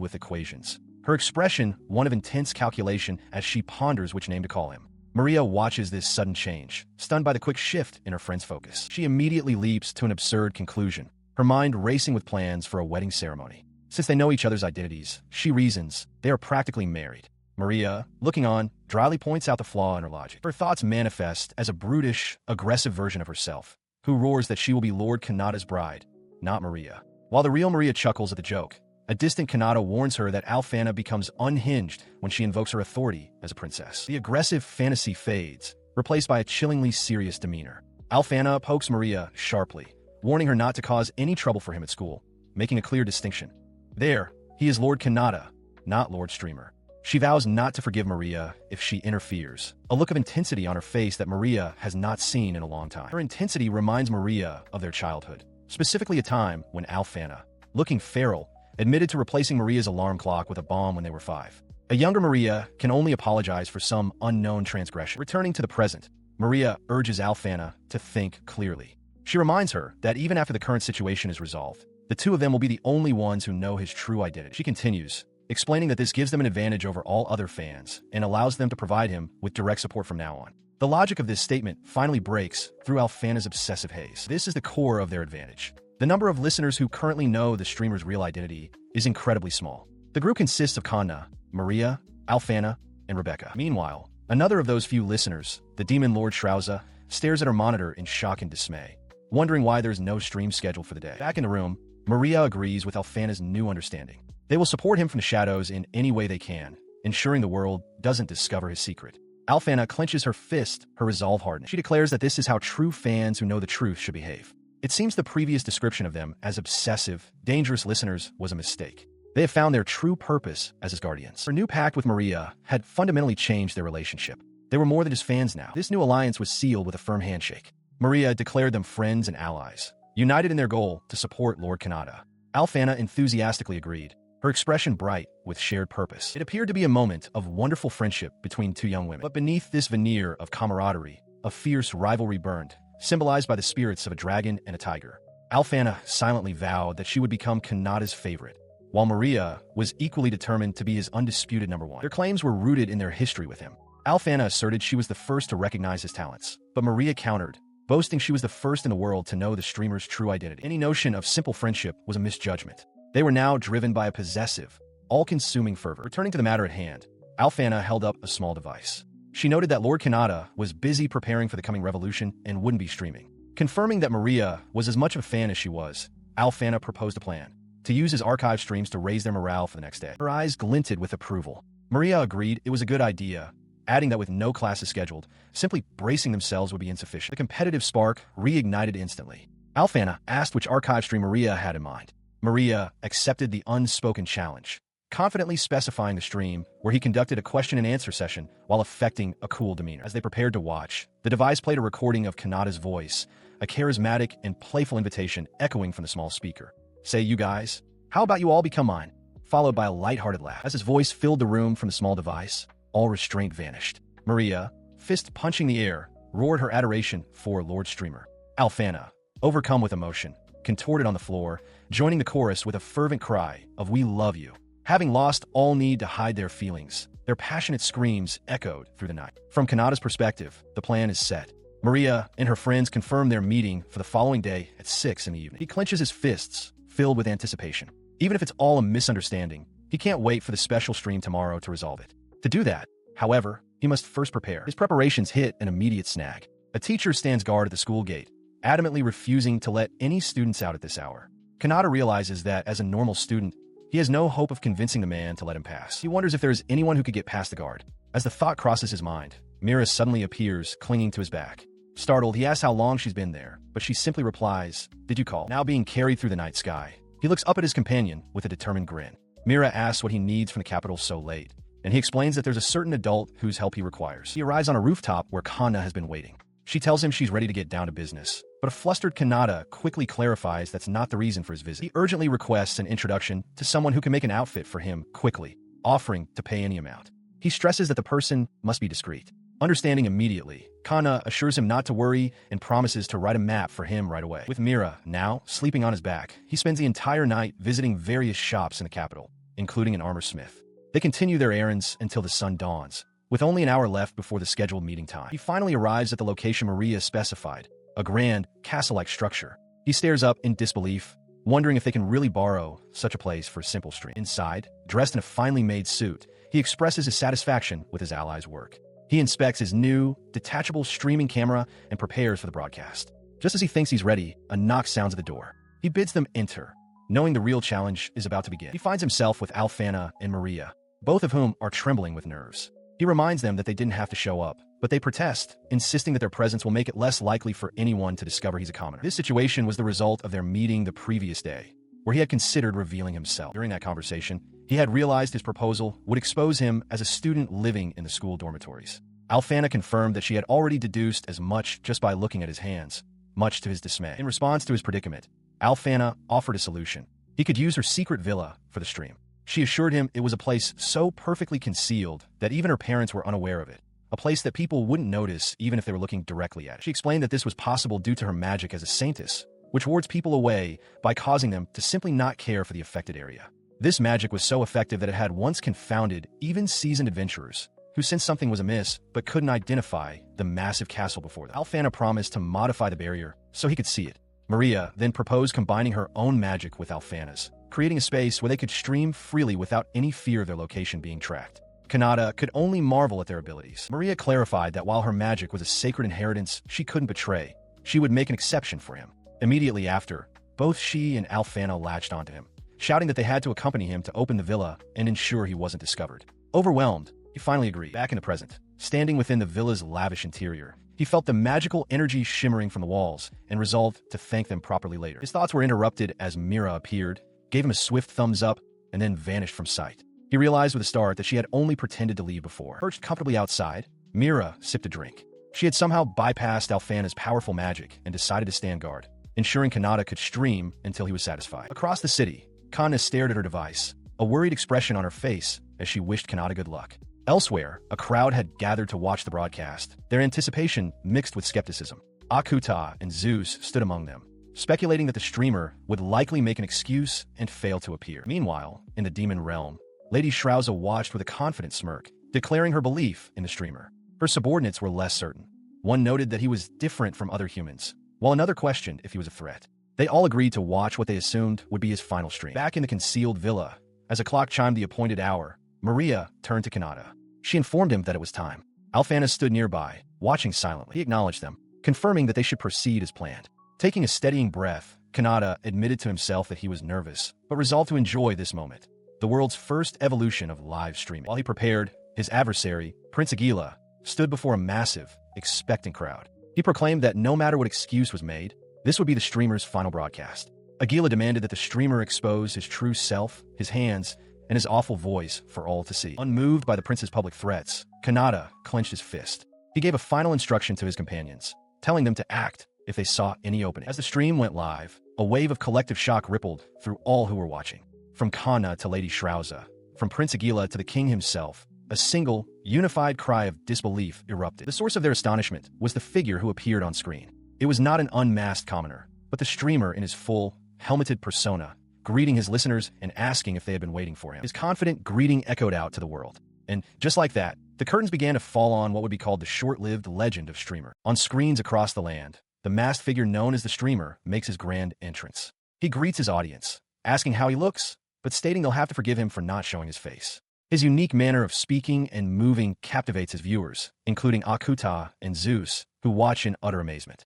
with equations, her expression one of intense calculation as she ponders which name to call him. Maria watches this sudden change, stunned by the quick shift in her friend's focus. She immediately leaps to an absurd conclusion, her mind racing with plans for a wedding ceremony. Since they know each other's identities, she reasons they are practically married. Maria, looking on, dryly points out the flaw in her logic. Her thoughts manifest as a brutish, aggressive version of herself, who roars that she will be Lord Kanata's bride, not Maria. While the real Maria chuckles at the joke, a distant Kanata warns her that Alfana becomes unhinged when she invokes her authority as a princess. The aggressive fantasy fades, replaced by a chillingly serious demeanor. Alfana pokes Maria sharply, warning her not to cause any trouble for him at school, making a clear distinction. There, he is Lord Kanata, not Lord Streamer. She vows not to forgive Maria if she interferes, a look of intensity on her face that Maria has not seen in a long time. Her intensity reminds Maria of their childhood, specifically a time when Alfana, looking feral, admitted to replacing Maria's alarm clock with a bomb when they were 5. A younger Maria can only apologize for some unknown transgression. Returning to the present, Maria urges Alfana to think clearly. She reminds her that even after the current situation is resolved, the two of them will be the only ones who know his true identity. She continues, explaining that this gives them an advantage over all other fans and allows them to provide him with direct support from now on. The logic of this statement finally breaks through Alfana's obsessive haze. This is the core of their advantage. The number of listeners who currently know the streamer's real identity is incredibly small. The group consists of Kanna, Maria, Alfana, and Rebecca. Meanwhile, another of those few listeners, the demon Lord Shrauza, stares at her monitor in shock and dismay, wondering why there's no stream scheduled for the day. Back in the room, Maria agrees with Alfana's new understanding. They will support him from the shadows in any way they can, ensuring the world doesn't discover his secret. Alfana clenches her fist, her resolve hardened. She declares that this is how true fans who know the truth should behave. It seems the previous description of them as obsessive, dangerous listeners was a mistake. They have found their true purpose as his guardians. Her new pact with Maria had fundamentally changed their relationship. They were more than just fans now. This new alliance was sealed with a firm handshake. Maria declared them friends and allies, united in their goal to support Lord Kanata. Alfana enthusiastically agreed, her expression bright with shared purpose. It appeared to be a moment of wonderful friendship between two young women. But beneath this veneer of camaraderie, a fierce rivalry burned, symbolized by the spirits of a dragon and a tiger. Alfana silently vowed that she would become Kanata's favorite, while Maria was equally determined to be his undisputed number one. Their claims were rooted in their history with him. Alfana asserted she was the first to recognize his talents, but Maria countered, boasting she was the first in the world to know the streamer's true identity. Any notion of simple friendship was a misjudgment. They were now driven by a possessive, all-consuming fervor. Returning to the matter at hand, Alfana held up a small device. She noted that Lord Kanata was busy preparing for the coming revolution and wouldn't be streaming. Confirming that Maria was as much of a fan as she was, Alfana proposed a plan: to use his archive streams to raise their morale for the next day. Her eyes glinted with approval. Maria agreed it was a good idea, adding that with no classes scheduled, simply bracing themselves would be insufficient. The competitive spark reignited instantly. Alfana asked which archive stream Maria had in mind. Maria accepted the unspoken challenge, confidently specifying the stream where he conducted a question-and-answer session while affecting a cool demeanor. As they prepared to watch, the device played a recording of Kanata's voice, a charismatic and playful invitation echoing from the small speaker. "Say, you guys, how about you all become mine?" Followed by a lighthearted laugh. As his voice filled the room from the small device, all restraint vanished. Maria, fist punching the air, roared her adoration for Lord Streamer. Alfana, overcome with emotion, contorted on the floor, joining the chorus with a fervent cry of "We love you." Having lost all need to hide their feelings, their passionate screams echoed through the night. From Kanata's perspective, the plan is set. Maria and her friends confirm their meeting for the following day at 6 in the evening. He clenches his fists, filled with anticipation. Even if it's all a misunderstanding, he can't wait for the special stream tomorrow to resolve it. To do that, however, he must first prepare. His preparations hit an immediate snag. A teacher stands guard at the school gate, adamantly refusing to let any students out at this hour. Kanata realizes that, as a normal student, he has no hope of convincing the man to let him pass. He wonders if there is anyone who could get past the guard. As the thought crosses his mind, Mira suddenly appears, clinging to his back. Startled, he asks how long she's been there, but she simply replies, "Did you call?" Now being carried through the night sky, he looks up at his companion with a determined grin. Mira asks what he needs from the capital so late, and he explains that there's a certain adult whose help he requires. He arrives on a rooftop where Kanna has been waiting. She tells him she's ready to get down to business, but a flustered Kanata quickly clarifies that's not the reason for his visit. He urgently requests an introduction to someone who can make an outfit for him quickly, offering to pay any amount. He stresses that the person must be discreet. Understanding immediately, Kanna assures him not to worry and promises to write a map for him right away. With Mira now sleeping on his back, he spends the entire night visiting various shops in the capital, including an armor smith. They continue their errands until the sun dawns, with only an hour left before the scheduled meeting time. He finally arrives at the location Maria specified, a grand, castle-like structure. He stares up in disbelief, wondering if they can really borrow such a place for a simple stream. Inside, dressed in a finely made suit, he expresses his satisfaction with his ally's work. He inspects his new, detachable streaming camera and prepares for the broadcast. Just as he thinks he's ready, a knock sounds at the door. He bids them enter, knowing the real challenge is about to begin. He finds himself with Alfana and Maria, both of whom are trembling with nerves. He reminds them that they didn't have to show up, but they protest, insisting that their presence will make it less likely for anyone to discover he's a commoner. This situation was the result of their meeting the previous day, where he had considered revealing himself. During that conversation, he had realized his proposal would expose him as a student living in the school dormitories. Alfana confirmed that she had already deduced as much just by looking at his hands, much to his dismay. In response to his predicament, Alfana offered a solution. He could use her secret villa for the stream. She assured him it was a place so perfectly concealed that even her parents were unaware of it, a place that people wouldn't notice even if they were looking directly at it. She explained that this was possible due to her magic as a saintess, which wards people away by causing them to simply not care for the affected area. This magic was so effective that it had once confounded even seasoned adventurers, who sensed something was amiss but couldn't identify the massive castle before them. Alfana promised to modify the barrier so he could see it. Maria then proposed combining her own magic with Alfana's, creating a space where they could stream freely without any fear of their location being tracked. Kanata could only marvel at their abilities. Maria clarified that while her magic was a sacred inheritance she couldn't betray, she would make an exception for him. Immediately after, both she and Alfana latched onto him, shouting that they had to accompany him to open the villa and ensure he wasn't discovered. Overwhelmed, he finally agreed. Back in the present, standing within the villa's lavish interior, he felt the magical energy shimmering from the walls and resolved to thank them properly later. His thoughts were interrupted as Mira appeared, gave him a swift thumbs up, and then vanished from sight. He realized with a start that she had only pretended to leave before. Perched comfortably outside, Mira sipped a drink. She had somehow bypassed Alfana's powerful magic and decided to stand guard, ensuring Kanata could stream until he was satisfied. Across the city, Kana stared at her device, a worried expression on her face as she wished Kanata good luck. Elsewhere, a crowd had gathered to watch the broadcast, their anticipation mixed with skepticism. Akuta and Zeus stood among them, speculating that the streamer would likely make an excuse and fail to appear. Meanwhile, in the demon realm, Lady Shrauza watched with a confident smirk, declaring her belief in the streamer. Her subordinates were less certain. One noted that he was different from other humans, while another questioned if he was a threat. They all agreed to watch what they assumed would be his final stream. Back in the concealed villa, as a clock chimed the appointed hour, Maria turned to Kanata. She informed him that it was time. Alfana stood nearby, watching silently. He acknowledged them, confirming that they should proceed as planned. Taking a steadying breath, Kanata admitted to himself that he was nervous, but resolved to enjoy this moment, the world's first evolution of live streaming. While he prepared, his adversary, Prince Aguila, stood before a massive, expectant crowd. He proclaimed that no matter what excuse was made, this would be the streamer's final broadcast. Aguila demanded that the streamer expose his true self, his hands, and his awful voice for all to see. Unmoved by the prince's public threats, Kanata clenched his fist. He gave a final instruction to his companions, telling them to act if they saw any opening. As the stream went live, a wave of collective shock rippled through all who were watching. From Kana to Lady Shrauza, from Prince Aguila to the king himself, a single, unified cry of disbelief erupted. The source of their astonishment was the figure who appeared on screen. It was not an unmasked commoner, but the streamer in his full, helmeted persona, greeting his listeners and asking if they had been waiting for him. His confident greeting echoed out to the world. And just like that, the curtains began to fall on what would be called the short-lived legend of Streamer. On screens across the land, the masked figure known as the Streamer makes his grand entrance. He greets his audience, asking how he looks, but stating they'll have to forgive him for not showing his face. His unique manner of speaking and moving captivates his viewers, including Akuta and Zeus, who watch in utter amazement.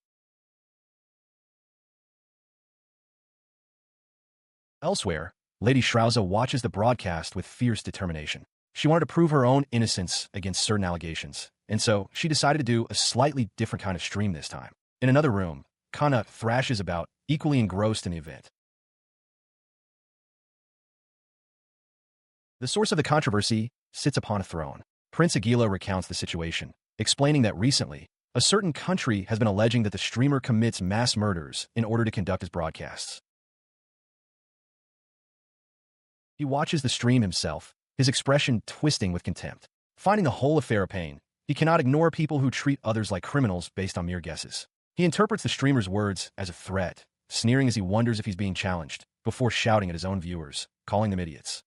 Elsewhere, Lady Shrauza watches the broadcast with fierce determination. She wanted to prove her own innocence against certain allegations, and so she decided to do a slightly different kind of stream this time. In another room, Kana thrashes about, equally engrossed in the event. The source of the controversy sits upon a throne. Prince Aguila recounts the situation, explaining that recently, a certain country has been alleging that the streamer commits mass murders in order to conduct his broadcasts. He watches the stream himself, his expression twisting with contempt. Finding the whole affair a pain, he cannot ignore people who treat others like criminals based on mere guesses. He interprets the streamer's words as a threat, sneering as he wonders if he's being challenged, before shouting at his own viewers, calling them idiots.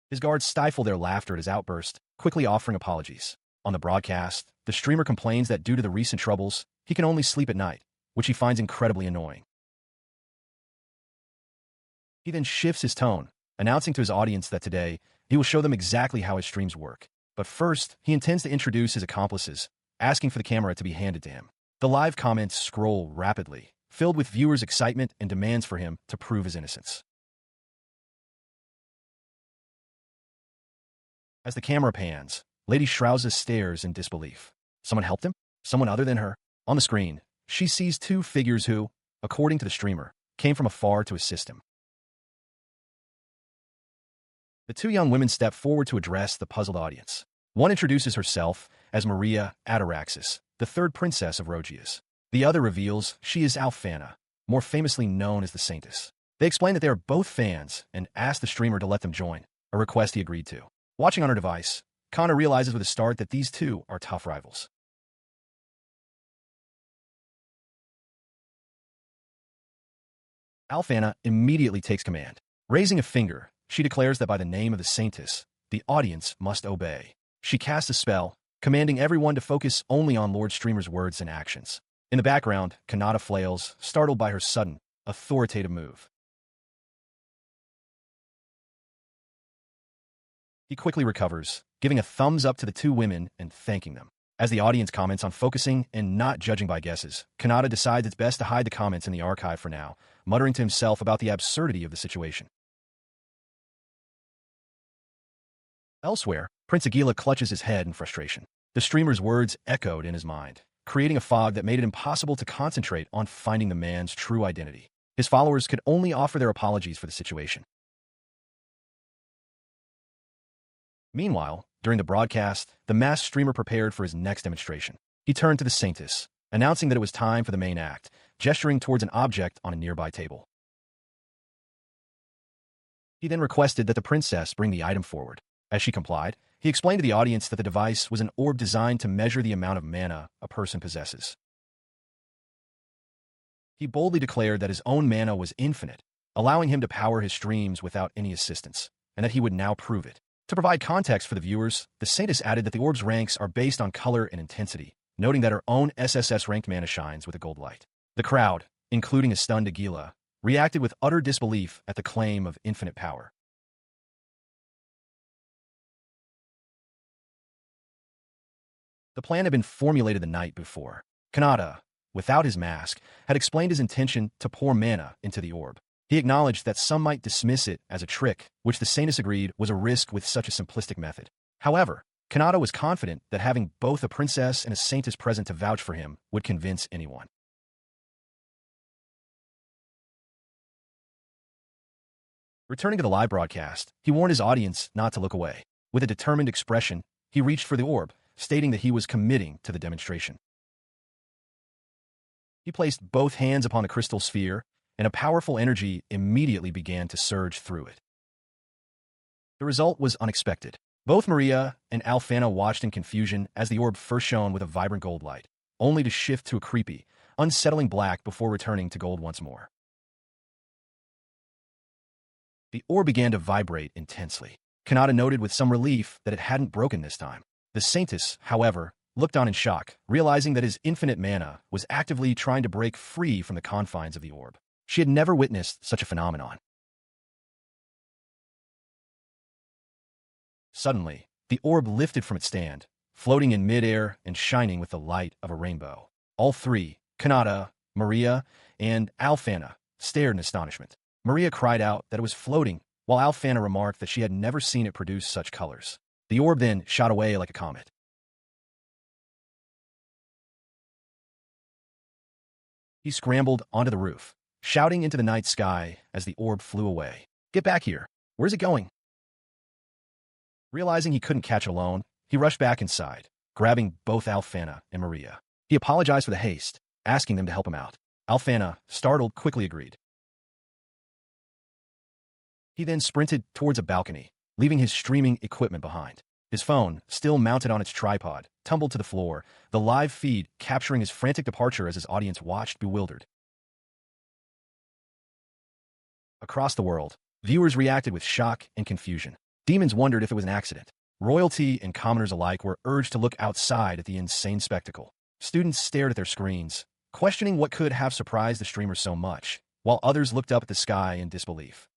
His guards stifle their laughter at his outburst, quickly offering apologies. On the broadcast, the streamer complains that due to the recent troubles, he can only sleep at night, which he finds incredibly annoying. He then shifts his tone, announcing to his audience that today, he will show them exactly how his streams work. But first, he intends to introduce his accomplices, asking for the camera to be handed to him. The live comments scroll rapidly, filled with viewers' excitement and demands for him to prove his innocence. As the camera pans, Lady Shrauza stares in disbelief. Someone helped him? Someone other than her? On the screen, she sees two figures who, according to the streamer, came from afar to assist him. The two young women step forward to address the puzzled audience. One introduces herself as Maria Ataraxis, the third princess of Rogias. The other reveals she is Alfana, more famously known as the Saintess. They explain that they are both fans and ask the streamer to let them join, a request he agreed to. Watching on her device, Kana realizes with a start that these two are tough rivals. Alfana immediately takes command. Raising a finger, She declares that by the name of the saintess, the audience must obey. She casts a spell, commanding everyone to focus only on Lord Streamer's words and actions. In the background, Kanata flails, startled by her sudden, authoritative move. He quickly recovers, giving a thumbs up to the two women and thanking them. As the audience comments on focusing and not judging by guesses, Kanata decides it's best to hide the comments in the archive for now, muttering to himself about the absurdity of the situation. Elsewhere, Prince Aguila clutches his head in frustration. The streamer's words echoed in his mind, creating a fog that made it impossible to concentrate on finding the man's true identity. His followers could only offer their apologies for the situation. Meanwhile, during the broadcast, the masked streamer prepared for his next demonstration. He turned to the saintess, announcing that it was time for the main act, gesturing towards an object on a nearby table. He then requested that the princess bring the item forward. As she complied, he explained to the audience that the device was an orb designed to measure the amount of mana a person possesses. He boldly declared that his own mana was infinite, allowing him to power his streams without any assistance, and that he would now prove it. To provide context for the viewers, the saintess added that the orb's ranks are based on color and intensity, noting that her own SSS-ranked mana shines with a gold light. The crowd, including a stunned Aguila, reacted with utter disbelief at the claim of infinite power. The plan had been formulated the night before. Kanata, without his mask, had explained his intention to pour mana into the orb. He acknowledged that some might dismiss it as a trick, which the saintess agreed was a risk with such a simplistic method. However, Kanata was confident that having both a princess and a saintess present to vouch for him would convince anyone. Returning to the live broadcast, he warned his audience not to look away. With a determined expression, he reached for the orb, stating that he was committing to the demonstration. He placed both hands upon the crystal sphere, and a powerful energy immediately began to surge through it. The result was unexpected. Both Maria and Alfana watched in confusion as the orb first shone with a vibrant gold light, only to shift to a creepy, unsettling black before returning to gold once more. The orb began to vibrate intensely. Kanata noted with some relief that it hadn't broken this time. The saintess, however, looked on in shock, realizing that his infinite mana was actively trying to break free from the confines of the orb. She had never witnessed such a phenomenon. Suddenly, the orb lifted from its stand, floating in midair and shining with the light of a rainbow. All three, Kanata, Maria, and Alfana, stared in astonishment. Maria cried out that it was floating, while Alfana remarked that she had never seen it produce such colors. The orb then shot away like a comet. He scrambled onto the roof, shouting into the night sky as the orb flew away. "Get back here! Where's it going?" Realizing he couldn't catch it alone, he rushed back inside, grabbing both Alfana and Maria. He apologized for the haste, asking them to help him out. Alfana, startled, quickly agreed. He then sprinted towards a balcony, leaving his streaming equipment behind. His phone, still mounted on its tripod, tumbled to the floor, the live feed capturing his frantic departure as his audience watched bewildered. Across the world, viewers reacted with shock and confusion. Demons wondered if it was an accident. Royalty and commoners alike were urged to look outside at the insane spectacle. Students stared at their screens, questioning what could have surprised the streamer so much, while others looked up at the sky in disbelief.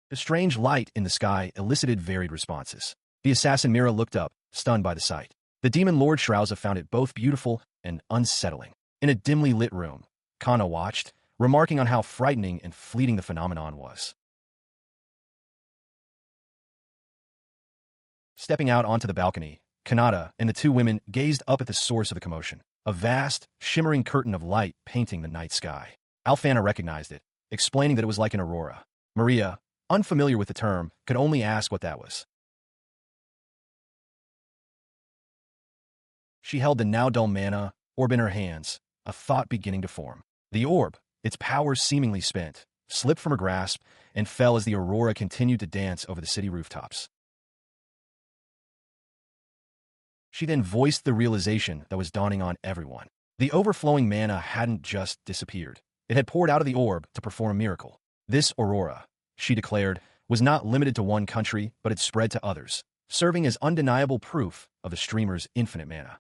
The strange light in the sky elicited varied responses. The assassin Mira looked up, stunned by the sight. The demon Lord Shrauza found it both beautiful and unsettling. In a dimly lit room, Kana watched, remarking on how frightening and fleeting the phenomenon was. Stepping out onto the balcony, Kanata and the two women gazed up at the source of the commotion, a vast, shimmering curtain of light painting the night sky. Alfana recognized it, explaining that it was like an aurora. Maria, unfamiliar with the term, could only ask what that was. She held the now dull mana orb in her hands, a thought beginning to form. The orb, its power seemingly spent, slipped from her grasp and fell as the aurora continued to dance over the city rooftops. She then voiced the realization that was dawning on everyone. The overflowing mana hadn't just disappeared. It had poured out of the orb to perform a miracle. This aurora, she declared, was not limited to one country, but had spread to others, serving as undeniable proof of the streamer's infinite mana.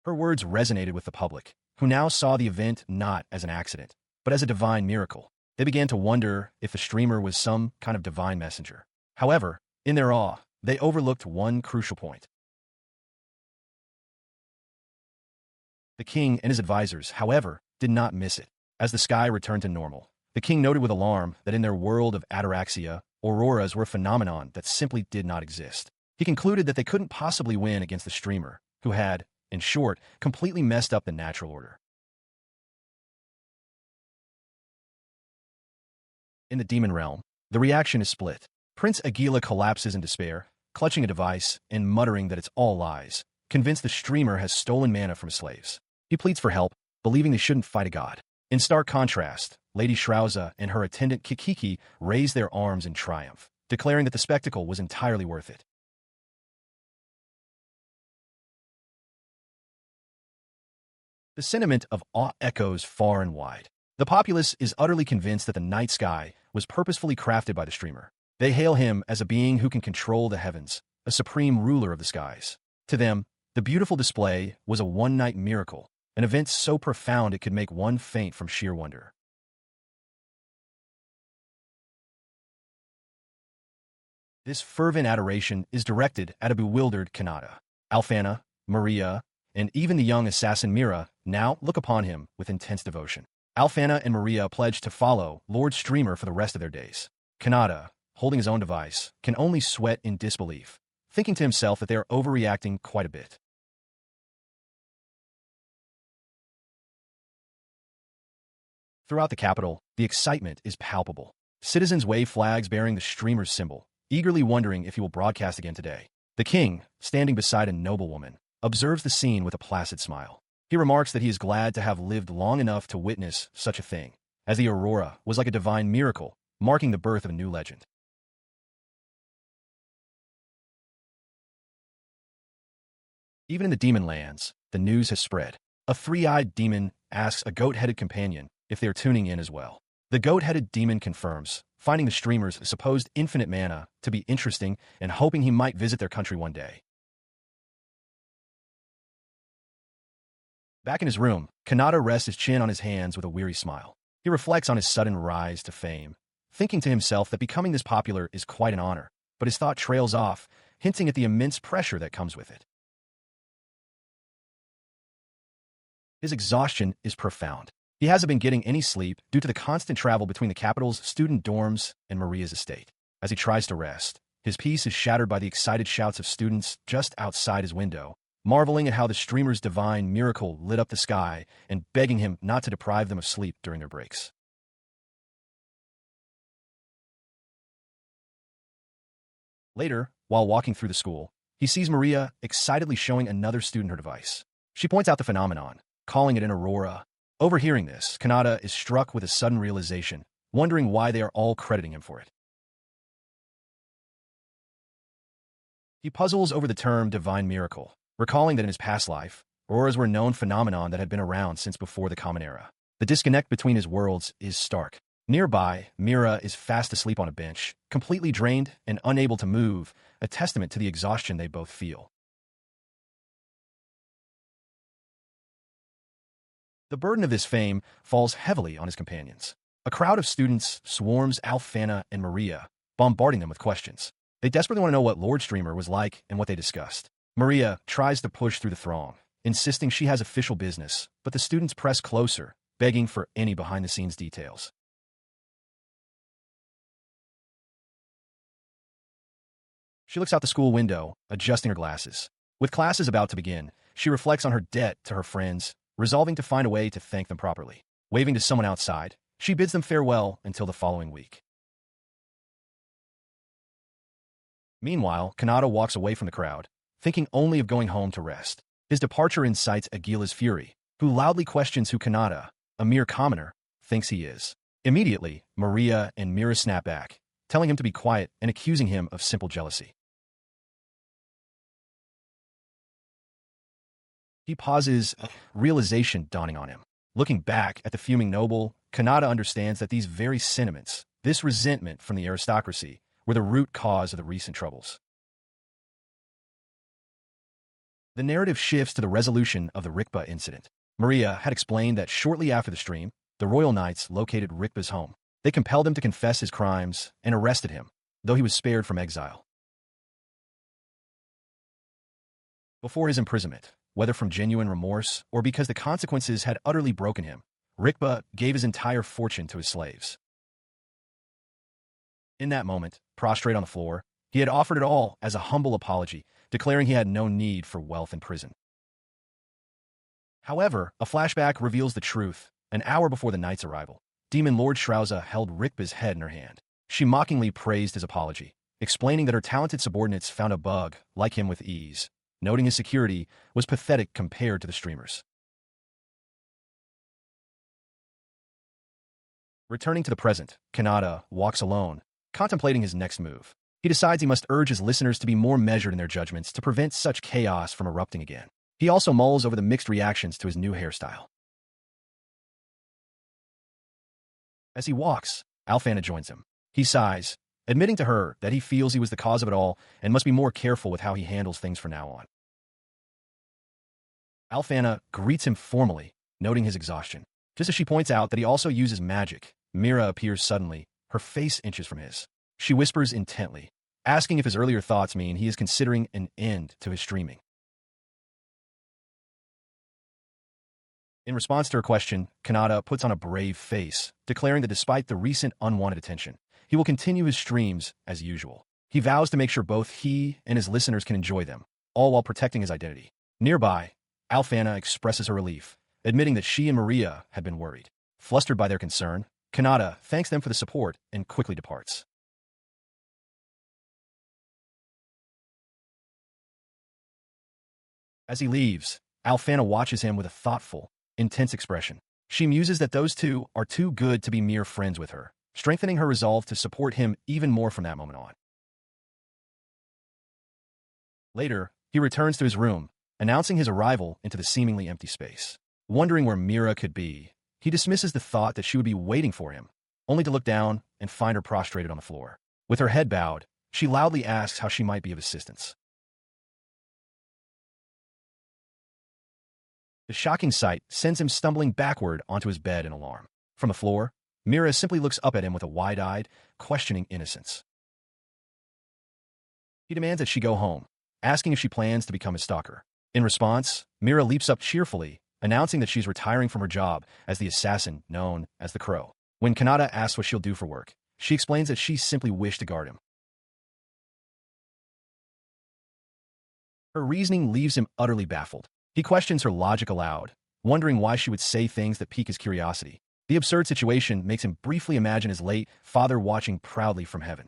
Her words resonated with the public, who now saw the event not as an accident, but as a divine miracle. They began to wonder if the streamer was some kind of divine messenger. However, in their awe, they overlooked one crucial point. The king and his advisors, however, did not miss it. As the sky returned to normal, the king noted with alarm that in their world of ataraxia, auroras were a phenomenon that simply did not exist. He concluded that they couldn't possibly win against the streamer, who had, in short, completely messed up the natural order. In the demon realm, the reaction is split. Prince Aguila collapses in despair, clutching a device and muttering that it's all lies, convinced the streamer has stolen mana from his slaves. He pleads for help, believing they shouldn't fight a god. In stark contrast, Lady Shrauza and her attendant Kikiki raised their arms in triumph, declaring that the spectacle was entirely worth it. The sentiment of awe echoes far and wide. The populace is utterly convinced that the night sky was purposefully crafted by the streamer. They hail him as a being who can control the heavens, a supreme ruler of the skies. To them, the beautiful display was a one-night miracle, an event so profound it could make one faint from sheer wonder. This fervent adoration is directed at a bewildered Kanata. Alfana, Maria, and even the young assassin Mira now look upon him with intense devotion. Alfana and Maria pledge to follow Lord Streamer for the rest of their days. Kanata, holding his own device, can only sweat in disbelief, thinking to himself that they are overreacting quite a bit. Throughout the capital, the excitement is palpable. Citizens wave flags bearing the streamer's symbol, eagerly wondering if he will broadcast again today. The king, standing beside a noblewoman, observes the scene with a placid smile. He remarks that he is glad to have lived long enough to witness such a thing, as the aurora was like a divine miracle, marking the birth of a new legend. Even in the demon lands, the news has spread. A three-eyed demon asks a goat-headed companion if they are tuning in as well. The goat-headed demon confirms, finding the streamer's supposed infinite mana to be interesting and hoping he might visit their country one day. Back in his room, Kanata rests his chin on his hands with a weary smile. He reflects on his sudden rise to fame, thinking to himself that becoming this popular is quite an honor, but his thought trails off, hinting at the immense pressure that comes with it. His exhaustion is profound. He hasn't been getting any sleep due to the constant travel between the capital's student dorms and Maria's estate. As he tries to rest, his peace is shattered by the excited shouts of students just outside his window, marveling at how the streamer's divine miracle lit up the sky and begging him not to deprive them of sleep during their breaks. Later, while walking through the school, he sees Maria excitedly showing another student her device. She points out the phenomenon, calling it an aurora. Overhearing this, Kanata is struck with a sudden realization, wondering why they are all crediting him for it. He puzzles over the term divine miracle, recalling that in his past life, auroras were a known phenomenon that had been around since before the Common Era. The disconnect between his worlds is stark. Nearby, Mira is fast asleep on a bench, completely drained and unable to move, a testament to the exhaustion they both feel. The burden of this fame falls heavily on his companions. A crowd of students swarms Alfana and Maria, bombarding them with questions. They desperately want to know what Lord Streamer was like and what they discussed. Maria tries to push through the throng, insisting she has official business, but the students press closer, begging for any behind-the-scenes details. She looks out the school window, adjusting her glasses. With classes about to begin, she reflects on her debt to her friends, resolving to find a way to thank them properly. Waving to someone outside, she bids them farewell until the following week. Meanwhile, Kanata walks away from the crowd, thinking only of going home to rest. His departure incites Aguila's fury, who loudly questions who Kanata, a mere commoner, thinks he is. Immediately, Maria and Mira snap back, telling him to be quiet and accusing him of simple jealousy. He pauses, realization dawning on him. Looking back at the fuming noble, Kanata understands that these very sentiments, this resentment from the aristocracy, were the root cause of the recent troubles. The narrative shifts to the resolution of the Rikpa incident. Maria had explained that shortly after the stream, the royal knights located Rikpa's home. They compelled him to confess his crimes and arrested him, though he was spared from exile. Before his imprisonment, whether from genuine remorse or because the consequences had utterly broken him, Rikpa gave his entire fortune to his slaves. In that moment, prostrate on the floor, he had offered it all as a humble apology, declaring he had no need for wealth in prison. However, a flashback reveals the truth. An hour before the knight's arrival, Demon Lord Shrauza held Rikpa's head in her hand. She mockingly praised his apology, explaining that her talented subordinates found a bug like him with ease, noting his security was pathetic compared to the streamers. Returning to the present, Kanata walks alone, contemplating his next move. He decides he must urge his listeners to be more measured in their judgments to prevent such chaos from erupting again. He also mulls over the mixed reactions to his new hairstyle. As he walks, Alfana joins him. He sighs, admitting to her that he feels he was the cause of it all and must be more careful with how he handles things from now on. Alfana greets him formally, noting his exhaustion. Just as she points out that he also uses magic, Mira appears suddenly, her face inches from his. She whispers intently, asking if his earlier thoughts mean he is considering an end to his streaming. In response to her question, Kanata puts on a brave face, declaring that despite the recent unwanted attention, he will continue his streams as usual. He vows to make sure both he and his listeners can enjoy them, all while protecting his identity. Nearby, Alfana expresses her relief, admitting that she and Maria had been worried. Flustered by their concern, Kanata thanks them for the support and quickly departs. As he leaves, Alfana watches him with a thoughtful, intense expression. She muses that those two are too good to be mere friends with her, strengthening her resolve to support him even more from that moment on. Later, he returns to his room, announcing his arrival into the seemingly empty space. Wondering where Mira could be, he dismisses the thought that she would be waiting for him, only to look down and find her prostrated on the floor. With her head bowed, she loudly asks how she might be of assistance. The shocking sight sends him stumbling backward onto his bed in alarm. From the floor, Mira simply looks up at him with a wide-eyed, questioning innocence. He demands that she go home, asking if she plans to become his stalker. In response, Mira leaps up cheerfully, announcing that she's retiring from her job as the assassin known as the Crow. When Kanata asks what she'll do for work, she explains that she simply wished to guard him. Her reasoning leaves him utterly baffled. He questions her logic aloud, wondering why she would say things that pique his curiosity. The absurd situation makes him briefly imagine his late father watching proudly from heaven.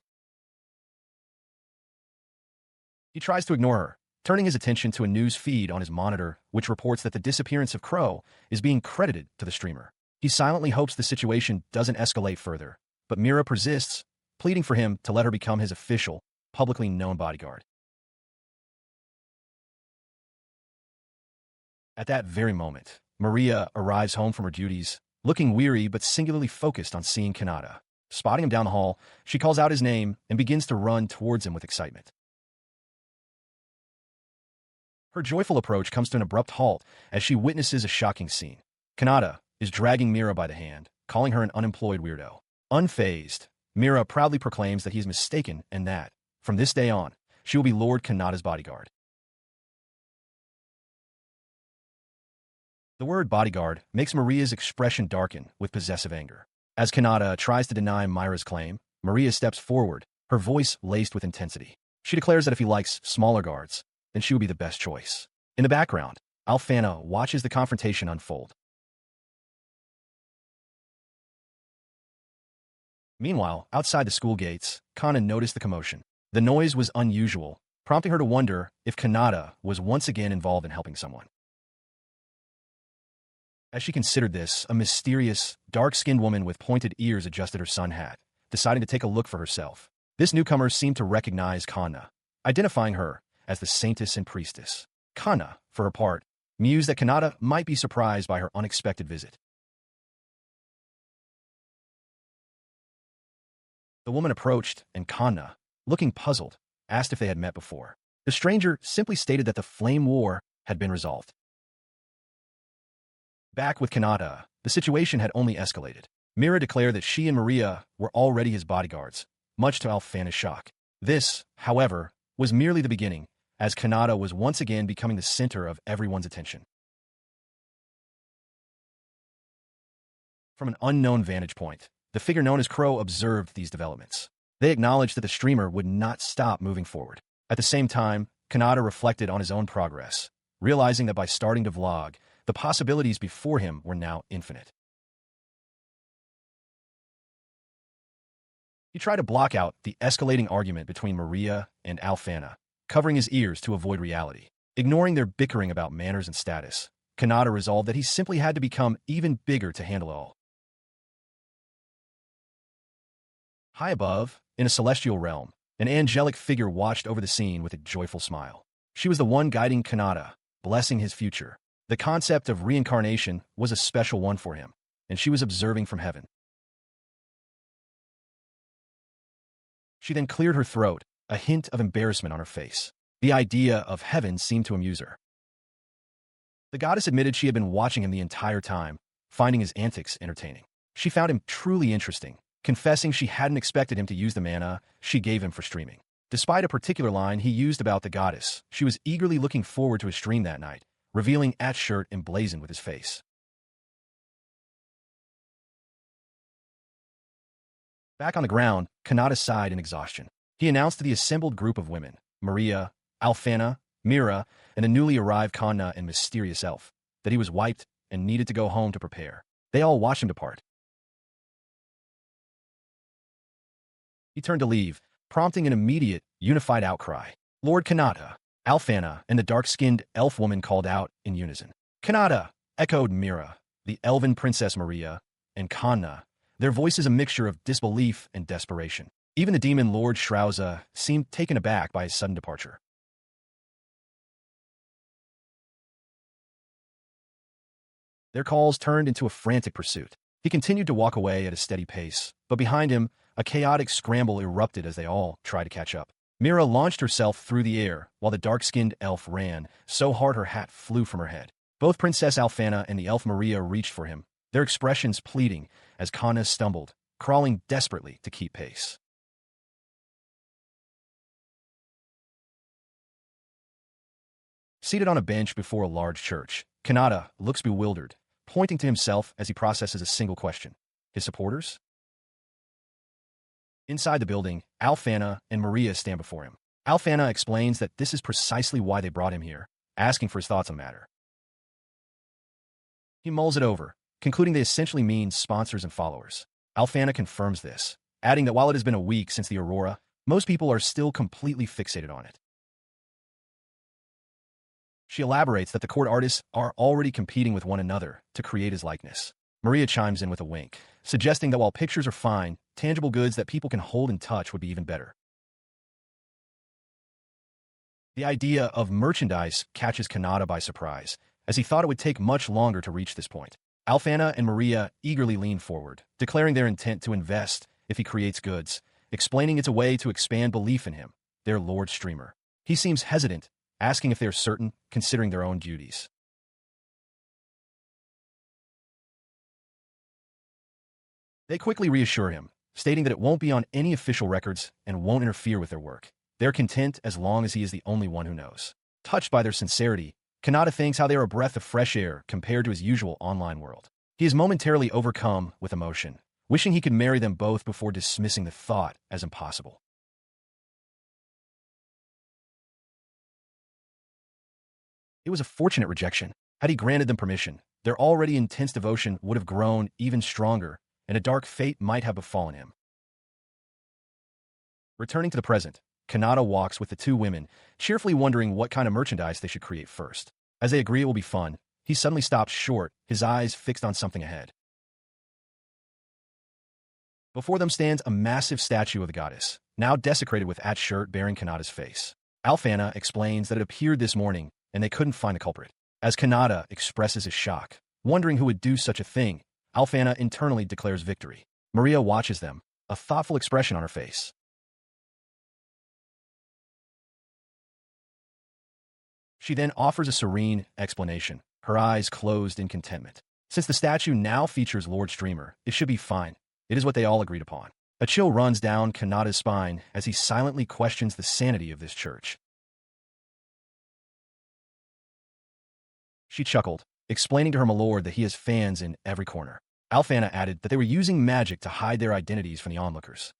He tries to ignore her, turning his attention to a news feed on his monitor which reports that the disappearance of Crow is being credited to the streamer. He silently hopes the situation doesn't escalate further, but Mira persists, pleading for him to let her become his official, publicly known bodyguard. At that very moment, Maria arrives home from her duties, looking weary but singularly focused on seeing Kanata. Spotting him down the hall, she calls out his name and begins to run towards him with excitement. Her joyful approach comes to an abrupt halt as she witnesses a shocking scene. Kanata is dragging Mira by the hand, calling her an unemployed weirdo. Unfazed, Mira proudly proclaims that he is mistaken and that, from this day on, she will be Lord Kanata's bodyguard. The word bodyguard makes Maria's expression darken with possessive anger. As Kanata tries to deny Myra's claim, Maria steps forward, her voice laced with intensity. She declares that if he likes smaller guards, then she would be the best choice. In the background, Alfana watches the confrontation unfold. Meanwhile, outside the school gates, Kana noticed the commotion. The noise was unusual, prompting her to wonder if Kanata was once again involved in helping someone. As she considered this, a mysterious, dark-skinned woman with pointed ears adjusted her sun hat, deciding to take a look for herself. This newcomer seemed to recognize Kana, identifying her as the saintess and priestess. Kana, for her part, mused that Kanata might be surprised by her unexpected visit. The woman approached, and Kanna, looking puzzled, asked if they had met before. The stranger simply stated that the flame war had been resolved. Back with Kanata, the situation had only escalated. Mira declared that she and Maria were already his bodyguards, much to Alfana's shock. This, however, was merely the beginning, as Kanata was once again becoming the center of everyone's attention. From an unknown vantage point, the figure known as Crow observed these developments. They acknowledged that the streamer would not stop moving forward. At the same time, Kanata reflected on his own progress, realizing that by starting to vlog, the possibilities before him were now infinite. He tried to block out the escalating argument between Maria and Alfana, covering his ears to avoid reality. Ignoring their bickering about manners and status, Kanata resolved that he simply had to become even bigger to handle it all. High above, in a celestial realm, an angelic figure watched over the scene with a joyful smile. She was the one guiding Kanata, blessing his future. The concept of reincarnation was a special one for him, and she was observing from heaven. She then cleared her throat, a hint of embarrassment on her face. The idea of heaven seemed to amuse her. The goddess admitted she had been watching him the entire time, finding his antics entertaining. She found him truly interesting, confessing she hadn't expected him to use the mana she gave him for streaming. Despite a particular line he used about the goddess, she was eagerly looking forward to his stream that night, revealing At's shirt emblazoned with his face. Back on the ground, Kanata sighed in exhaustion. He announced to the assembled group of women, Maria, Alfana, Mira, and a newly arrived Kanna and mysterious elf, that he was wiped and needed to go home to prepare. They all watched him depart. He turned to leave, prompting an immediate, unified outcry. Lord Kanata, Alfana, and the dark-skinned elf woman called out in unison. Kanata, echoed Mira, the elven princess Maria, and Kanna, their voices a mixture of disbelief and desperation. Even the demon Lord Shrauza seemed taken aback by his sudden departure. Their calls turned into a frantic pursuit. He continued to walk away at a steady pace, but behind him, a chaotic scramble erupted as they all tried to catch up. Mira launched herself through the air, while the dark-skinned elf ran, so hard her hat flew from her head. Both Princess Alfana and the elf Maria reached for him, their expressions pleading as Kanna stumbled, crawling desperately to keep pace. Seated on a bench before a large church, Kanata looks bewildered, pointing to himself as he processes a single question. His supporters? Inside the building, Alfana and Maria stand before him. Alfana explains that this is precisely why they brought him here, asking for his thoughts on the matter. He mulls it over, concluding they essentially mean sponsors and followers. Alfana confirms this, adding that while it has been a week since the Aurora, most people are still completely fixated on it. She elaborates that the court artists are already competing with one another to create his likeness. Maria chimes in with a wink, suggesting that while pictures are fine, tangible goods that people can hold and touch would be even better. The idea of merchandise catches Kanata by surprise, as he thought it would take much longer to reach this point. Alfana and Maria eagerly lean forward, declaring their intent to invest if he creates goods, explaining it's a way to expand belief in him, their Lord Streamer. He seems hesitant, asking if they're certain, considering their own duties. They quickly reassure him, stating that it won't be on any official records and won't interfere with their work. They're content as long as he is the only one who knows. Touched by their sincerity, Kanata thinks how they are a breath of fresh air compared to his usual online world. He is momentarily overcome with emotion, wishing he could marry them both before dismissing the thought as impossible. It was a fortunate rejection. Had he granted them permission, their already intense devotion would have grown even stronger, and a dark fate might have befallen him. Returning to the present, Kanata walks with the two women, cheerfully wondering what kind of merchandise they should create first. As they agree it will be fun, he suddenly stops short, his eyes fixed on something ahead. Before them stands a massive statue of the goddess, now desecrated with At's shirt bearing Kanata's face. Alfana explains that it appeared this morning, and they couldn't find the culprit. As Kanata expresses his shock, wondering who would do such a thing, Alfana internally declares victory. Maria watches them, a thoughtful expression on her face. She then offers a serene explanation, her eyes closed in contentment. Since the statue now features Lord Streamer, it should be fine. It is what they all agreed upon. A chill runs down Kanata's spine as he silently questions the sanity of this church. She chuckled, explaining to her milord that he has fans in every corner. Alfana added that they were using magic to hide their identities from the onlookers.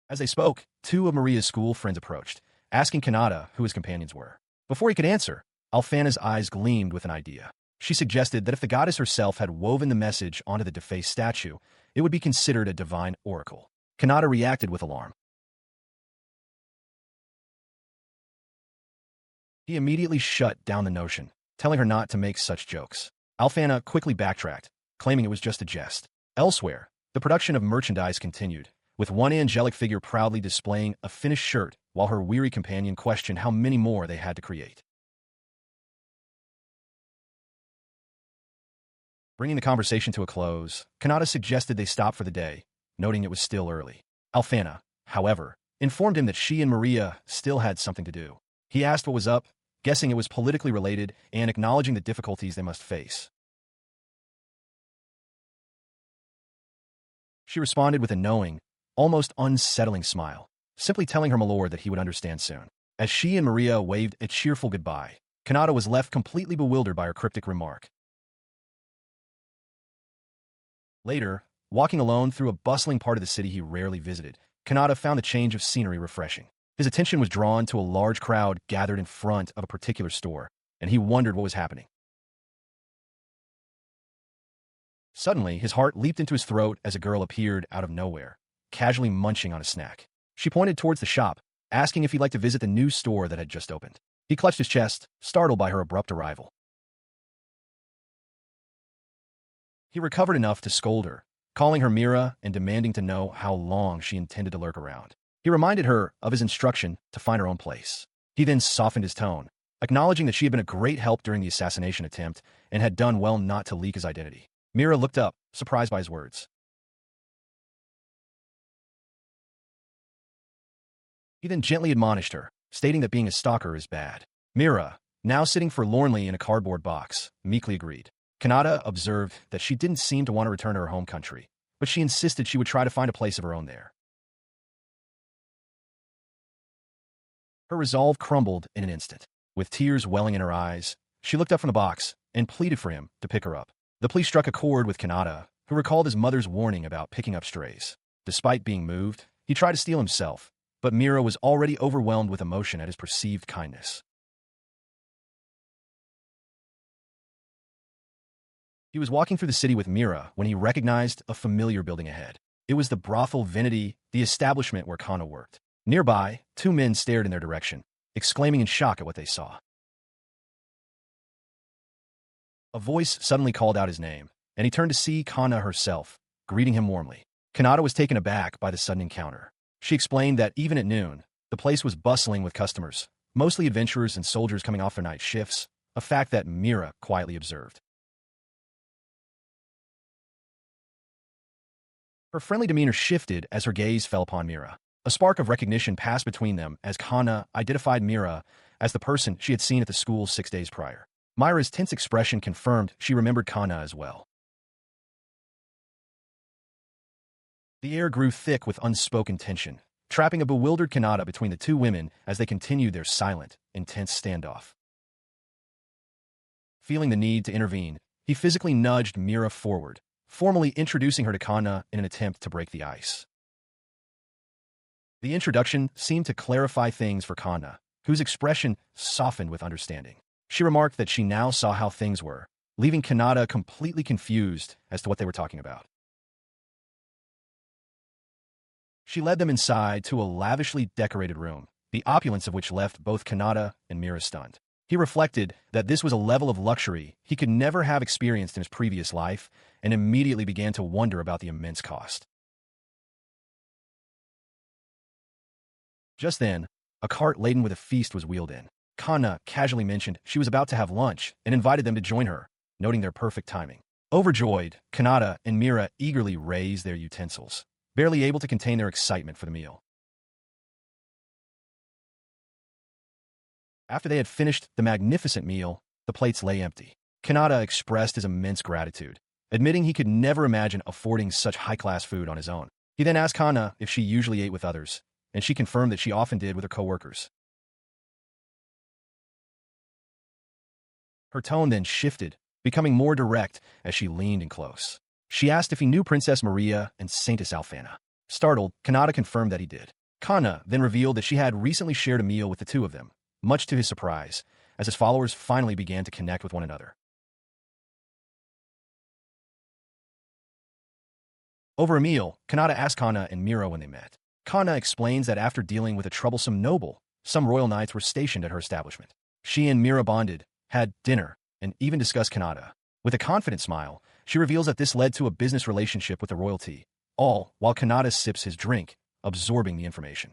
As they spoke, two of Maria's school friends approached, asking Kanata who his companions were. Before he could answer, Alfana's eyes gleamed with an idea. She suggested that if the goddess herself had woven the message onto the defaced statue, it would be considered a divine oracle. Kanata reacted with alarm. He immediately shut down the notion, telling her not to make such jokes. Alfana quickly backtracked, claiming it was just a jest. Elsewhere, the production of merchandise continued, with one angelic figure proudly displaying a finished shirt while her weary companion questioned how many more they had to create. Bringing the conversation to a close, Kanata suggested they stop for the day, noting it was still early. Alfana, however, informed him that she and Maria still had something to do. He asked what was up, guessing it was politically related and acknowledging the difficulties they must face. She responded with a knowing, almost unsettling smile, simply telling her milord that he would understand soon. As she and Maria waved a cheerful goodbye, Kanata was left completely bewildered by her cryptic remark. Later, walking alone through a bustling part of the city he rarely visited, Kanata found the change of scenery refreshing. His attention was drawn to a large crowd gathered in front of a particular store, and he wondered what was happening. Suddenly, his heart leaped into his throat as a girl appeared out of nowhere, casually munching on a snack. She pointed towards the shop, asking if he'd like to visit the new store that had just opened. He clutched his chest, startled by her abrupt arrival. He recovered enough to scold her, calling her Mira and demanding to know how long she intended to lurk around. He reminded her of his instruction to find her own place. He then softened his tone, acknowledging that she had been a great help during the assassination attempt and had done well not to leak his identity. Mira looked up, surprised by his words. He then gently admonished her, stating that being a stalker is bad. Mira, now sitting forlornly in a cardboard box, meekly agreed. Kanata observed that she didn't seem to want to return to her home country, but she insisted she would try to find a place of her own there. Her resolve crumbled in an instant. With tears welling in her eyes, she looked up from the box and pleaded for him to pick her up. The plea struck a chord with Kanata, who recalled his mother's warning about picking up strays. Despite being moved, he tried to steel himself, but Mira was already overwhelmed with emotion at his perceived kindness. He was walking through the city with Mira when he recognized a familiar building ahead. It was the brothel Vanity, the establishment where Kana worked. Nearby, two men stared in their direction, exclaiming in shock at what they saw. A voice suddenly called out his name, and he turned to see Kana herself, greeting him warmly. Kanata was taken aback by the sudden encounter. She explained that even at noon, the place was bustling with customers, mostly adventurers and soldiers coming off their night shifts, a fact that Mira quietly observed. Her friendly demeanor shifted as her gaze fell upon Mira. A spark of recognition passed between them as Kana identified Mira as the person she had seen at the school 6 days prior. Mira's tense expression confirmed she remembered Kana as well. The air grew thick with unspoken tension, trapping a bewildered Kanata between the two women as they continued their silent, intense standoff. Feeling the need to intervene, he physically nudged Mira forward, formally introducing her to Kana in an attempt to break the ice. The introduction seemed to clarify things for Kana, whose expression softened with understanding. She remarked that she now saw how things were, leaving Kanata completely confused as to what they were talking about. She led them inside to a lavishly decorated room, the opulence of which left both Kanata and Mira stunned. He reflected that this was a level of luxury he could never have experienced in his previous life and immediately began to wonder about the immense cost. Just then, a cart laden with a feast was wheeled in. Kanna casually mentioned she was about to have lunch and invited them to join her, noting their perfect timing. Overjoyed, Kanata and Mira eagerly raised their utensils, barely able to contain their excitement for the meal. After they had finished the magnificent meal, the plates lay empty. Kanata expressed his immense gratitude, admitting he could never imagine affording such high-class food on his own. He then asked Kanna if she usually ate with others, and she confirmed that she often did with her co-workers. Her tone then shifted, becoming more direct as she leaned in close. She asked if he knew Princess Maria and Saintess Alfana. Startled, Kanata confirmed that he did. Kanna then revealed that she had recently shared a meal with the two of them, much to his surprise, as his followers finally began to connect with one another. Over a meal, Kanata asked Kanna and Mira when they met. Kanna explains that after dealing with a troublesome noble, some royal knights were stationed at her establishment. She and Mira bonded, had dinner, and even discussed Kanata. With a confident smile, she reveals that this led to a business relationship with the royalty, all while Kanata sips his drink, absorbing the information.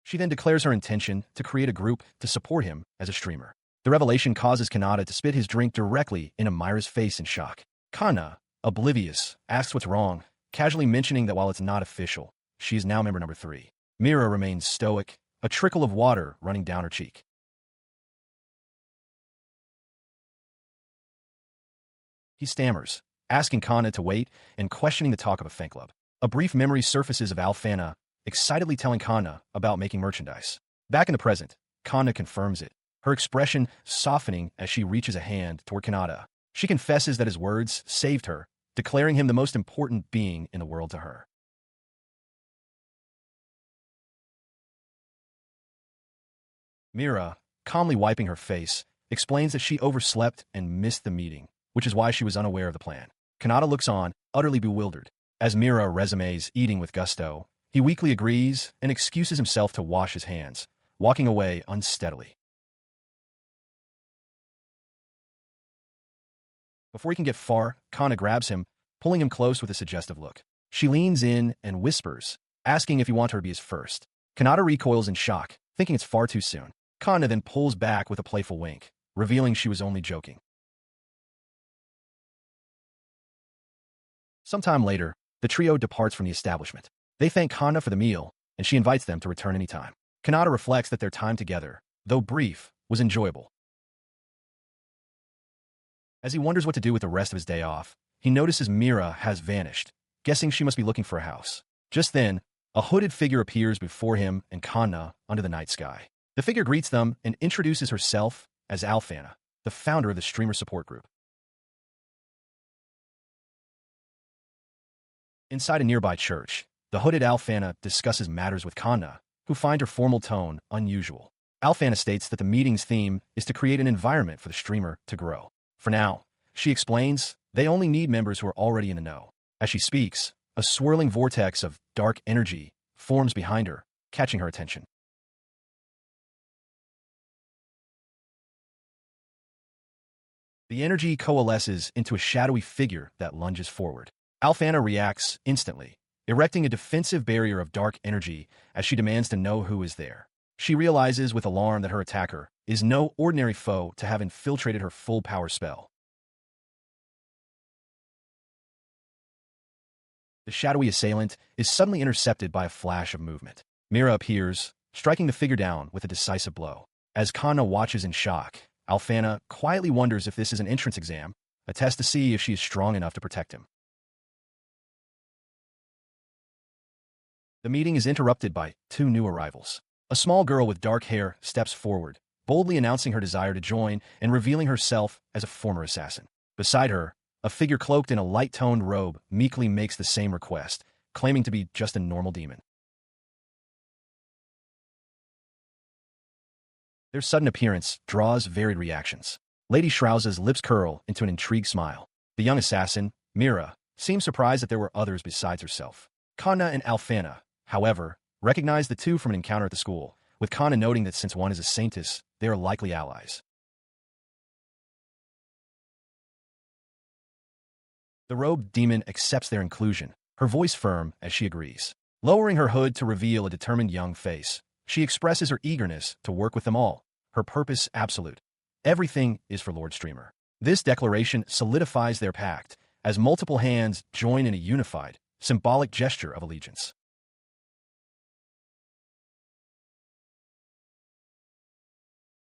She then declares her intention to create a group to support him as a streamer. The revelation causes Kanata to spit his drink directly in Amira's face in shock. Kanna, oblivious, asks what's wrong, casually mentioning that while it's not official, she is now member number 3. Mira remains stoic, a trickle of water running down her cheek. He stammers, asking Kanna to wait and questioning the talk of a fan club. A brief memory surfaces of Alfana, excitedly telling Kanna about making merchandise. Back in the present, Kanna confirms it, her expression softening as she reaches a hand toward Kanata. She confesses that his words saved her, declaring him the most important being in the world to her. Mira, calmly wiping her face, explains that she overslept and missed the meeting, which is why she was unaware of the plan. Kanata looks on, utterly bewildered. As Mira resumes eating with gusto, he weakly agrees and excuses himself to wash his hands, walking away unsteadily. Before he can get far, Kanna grabs him, pulling him close with a suggestive look. She leans in and whispers, asking if he wants her to be his first. Kanata recoils in shock, thinking it's far too soon. Kanna then pulls back with a playful wink, revealing she was only joking. Sometime later, the trio departs from the establishment. They thank Kanna for the meal, and she invites them to return anytime. Kanata reflects that their time together, though brief, was enjoyable. As he wonders what to do with the rest of his day off, he notices Mira has vanished, guessing she must be looking for a house. Just then, a hooded figure appears before him and Kanna under the night sky. The figure greets them and introduces herself as Alfana, the founder of the streamer support group. Inside a nearby church, the hooded Alfana discusses matters with Kanna, who find her formal tone unusual. Alfana states that the meeting's theme is to create an environment for the streamer to grow. For now, she explains, they only need members who are already in the know. As she speaks, a swirling vortex of dark energy forms behind her, catching her attention. The energy coalesces into a shadowy figure that lunges forward. Alfana reacts instantly, erecting a defensive barrier of dark energy as she demands to know who is there. She realizes with alarm that her attacker is no ordinary foe to have infiltrated her full power spell. The shadowy assailant is suddenly intercepted by a flash of movement. Mira appears, striking the figure down with a decisive blow. As Kanna watches in shock, Alfana quietly wonders if this is an entrance exam, a test to see if she is strong enough to protect him. The meeting is interrupted by two new arrivals. A small girl with dark hair steps forward, boldly announcing her desire to join and revealing herself as a former assassin. Beside her, a figure cloaked in a light-toned robe meekly makes the same request, claiming to be just a normal demon. Their sudden appearance draws varied reactions. Lady Shrouza's lips curl into an intrigued smile. The young assassin, Mira, seems surprised that there were others besides herself. Kanna and Alfana, however, recognize the two from an encounter at the school, with Kanna noting that since one is a saintess, they are likely allies. The robed demon accepts their inclusion, her voice firm as she agrees. Lowering her hood to reveal a determined young face, she expresses her eagerness to work with them all, her purpose absolute. Everything is for Lord Streamer. This declaration solidifies their pact, as multiple hands join in a unified, symbolic gesture of allegiance.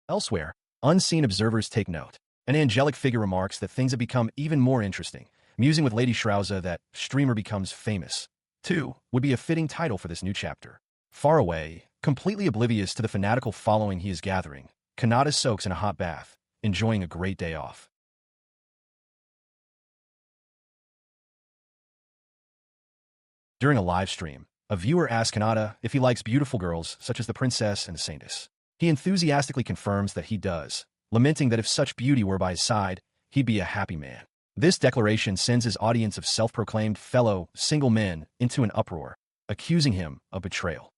Elsewhere, unseen observers take note. An angelic figure remarks that things have become even more interesting, musing with Lady Shrauza that Streamer becomes famous, too, would be a fitting title for this new chapter. Far away, completely oblivious to the fanatical following he is gathering, Kanata soaks in a hot bath, enjoying a great day off. During a live stream, a viewer asks Kanata if he likes beautiful girls such as the princess and the saintess. He enthusiastically confirms that he does, lamenting that if such beauty were by his side, he'd be a happy man. This declaration sends his audience of self-proclaimed fellow single men into an uproar, accusing him of betrayal.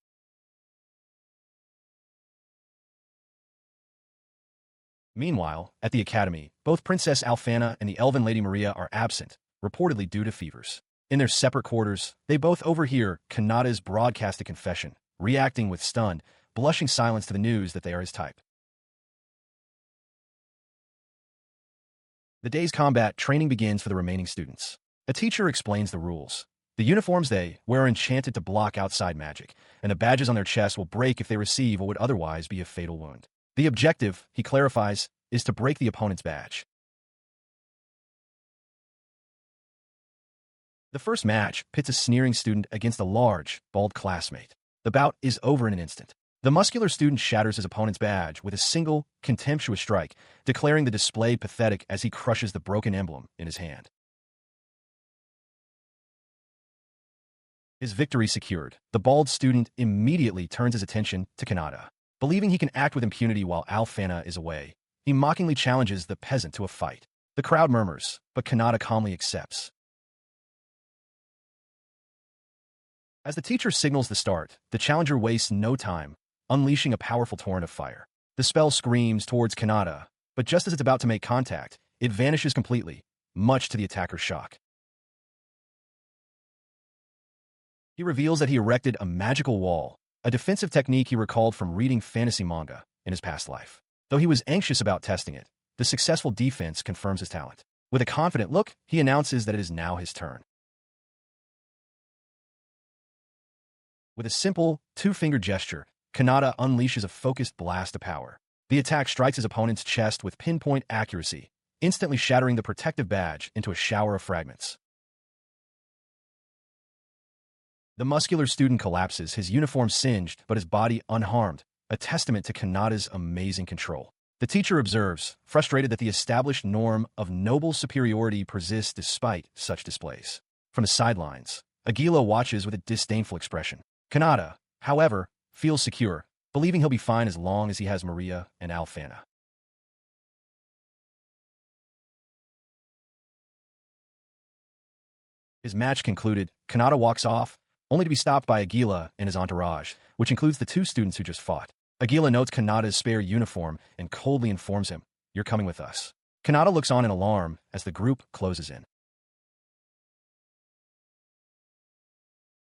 Meanwhile, at the academy, both Princess Alfana and the elven Lady Maria are absent, reportedly due to fevers. In their separate quarters, they both overhear Kanata's broadcasted confession, reacting with stunned, blushing silence to the news that they are his type. The day's combat training begins for the remaining students. A teacher explains the rules. The uniforms they wear are enchanted to block outside magic, and the badges on their chests will break if they receive what would otherwise be a fatal wound. The objective, he clarifies, is to break the opponent's badge. The first match pits a sneering student against a large, bald classmate. The bout is over in an instant. The muscular student shatters his opponent's badge with a single, contemptuous strike, declaring the display pathetic as he crushes the broken emblem in his hand. His victory secured, the bald student immediately turns his attention to Kanata. Believing he can act with impunity while Alfana is away, he mockingly challenges the peasant to a fight. The crowd murmurs, but Kanata calmly accepts. As the teacher signals the start, the challenger wastes no time, unleashing a powerful torrent of fire. The spell screams towards Kanata, but just as it's about to make contact, it vanishes completely, much to the attacker's shock. He reveals that he erected a magical wall, a defensive technique he recalled from reading fantasy manga in his past life. Though he was anxious about testing it, the successful defense confirms his talent. With a confident look, he announces that it is now his turn. With a simple, two-finger gesture, Kanata unleashes a focused blast of power. The attack strikes his opponent's chest with pinpoint accuracy, instantly shattering the protective badge into a shower of fragments. The muscular student collapses, his uniform singed but his body unharmed, a testament to Kanata's amazing control. The teacher observes, frustrated that the established norm of noble superiority persists despite such displays. From the sidelines, Aguila watches with a disdainful expression. Kanata, however, feels secure, believing he'll be fine as long as he has Maria and Alfana. His match concluded, Kanata walks off, only to be stopped by Aguila and his entourage, which includes the two students who just fought. Aguila notes Kanata's spare uniform and coldly informs him, "You're coming with us." Kanata looks on in alarm as the group closes in.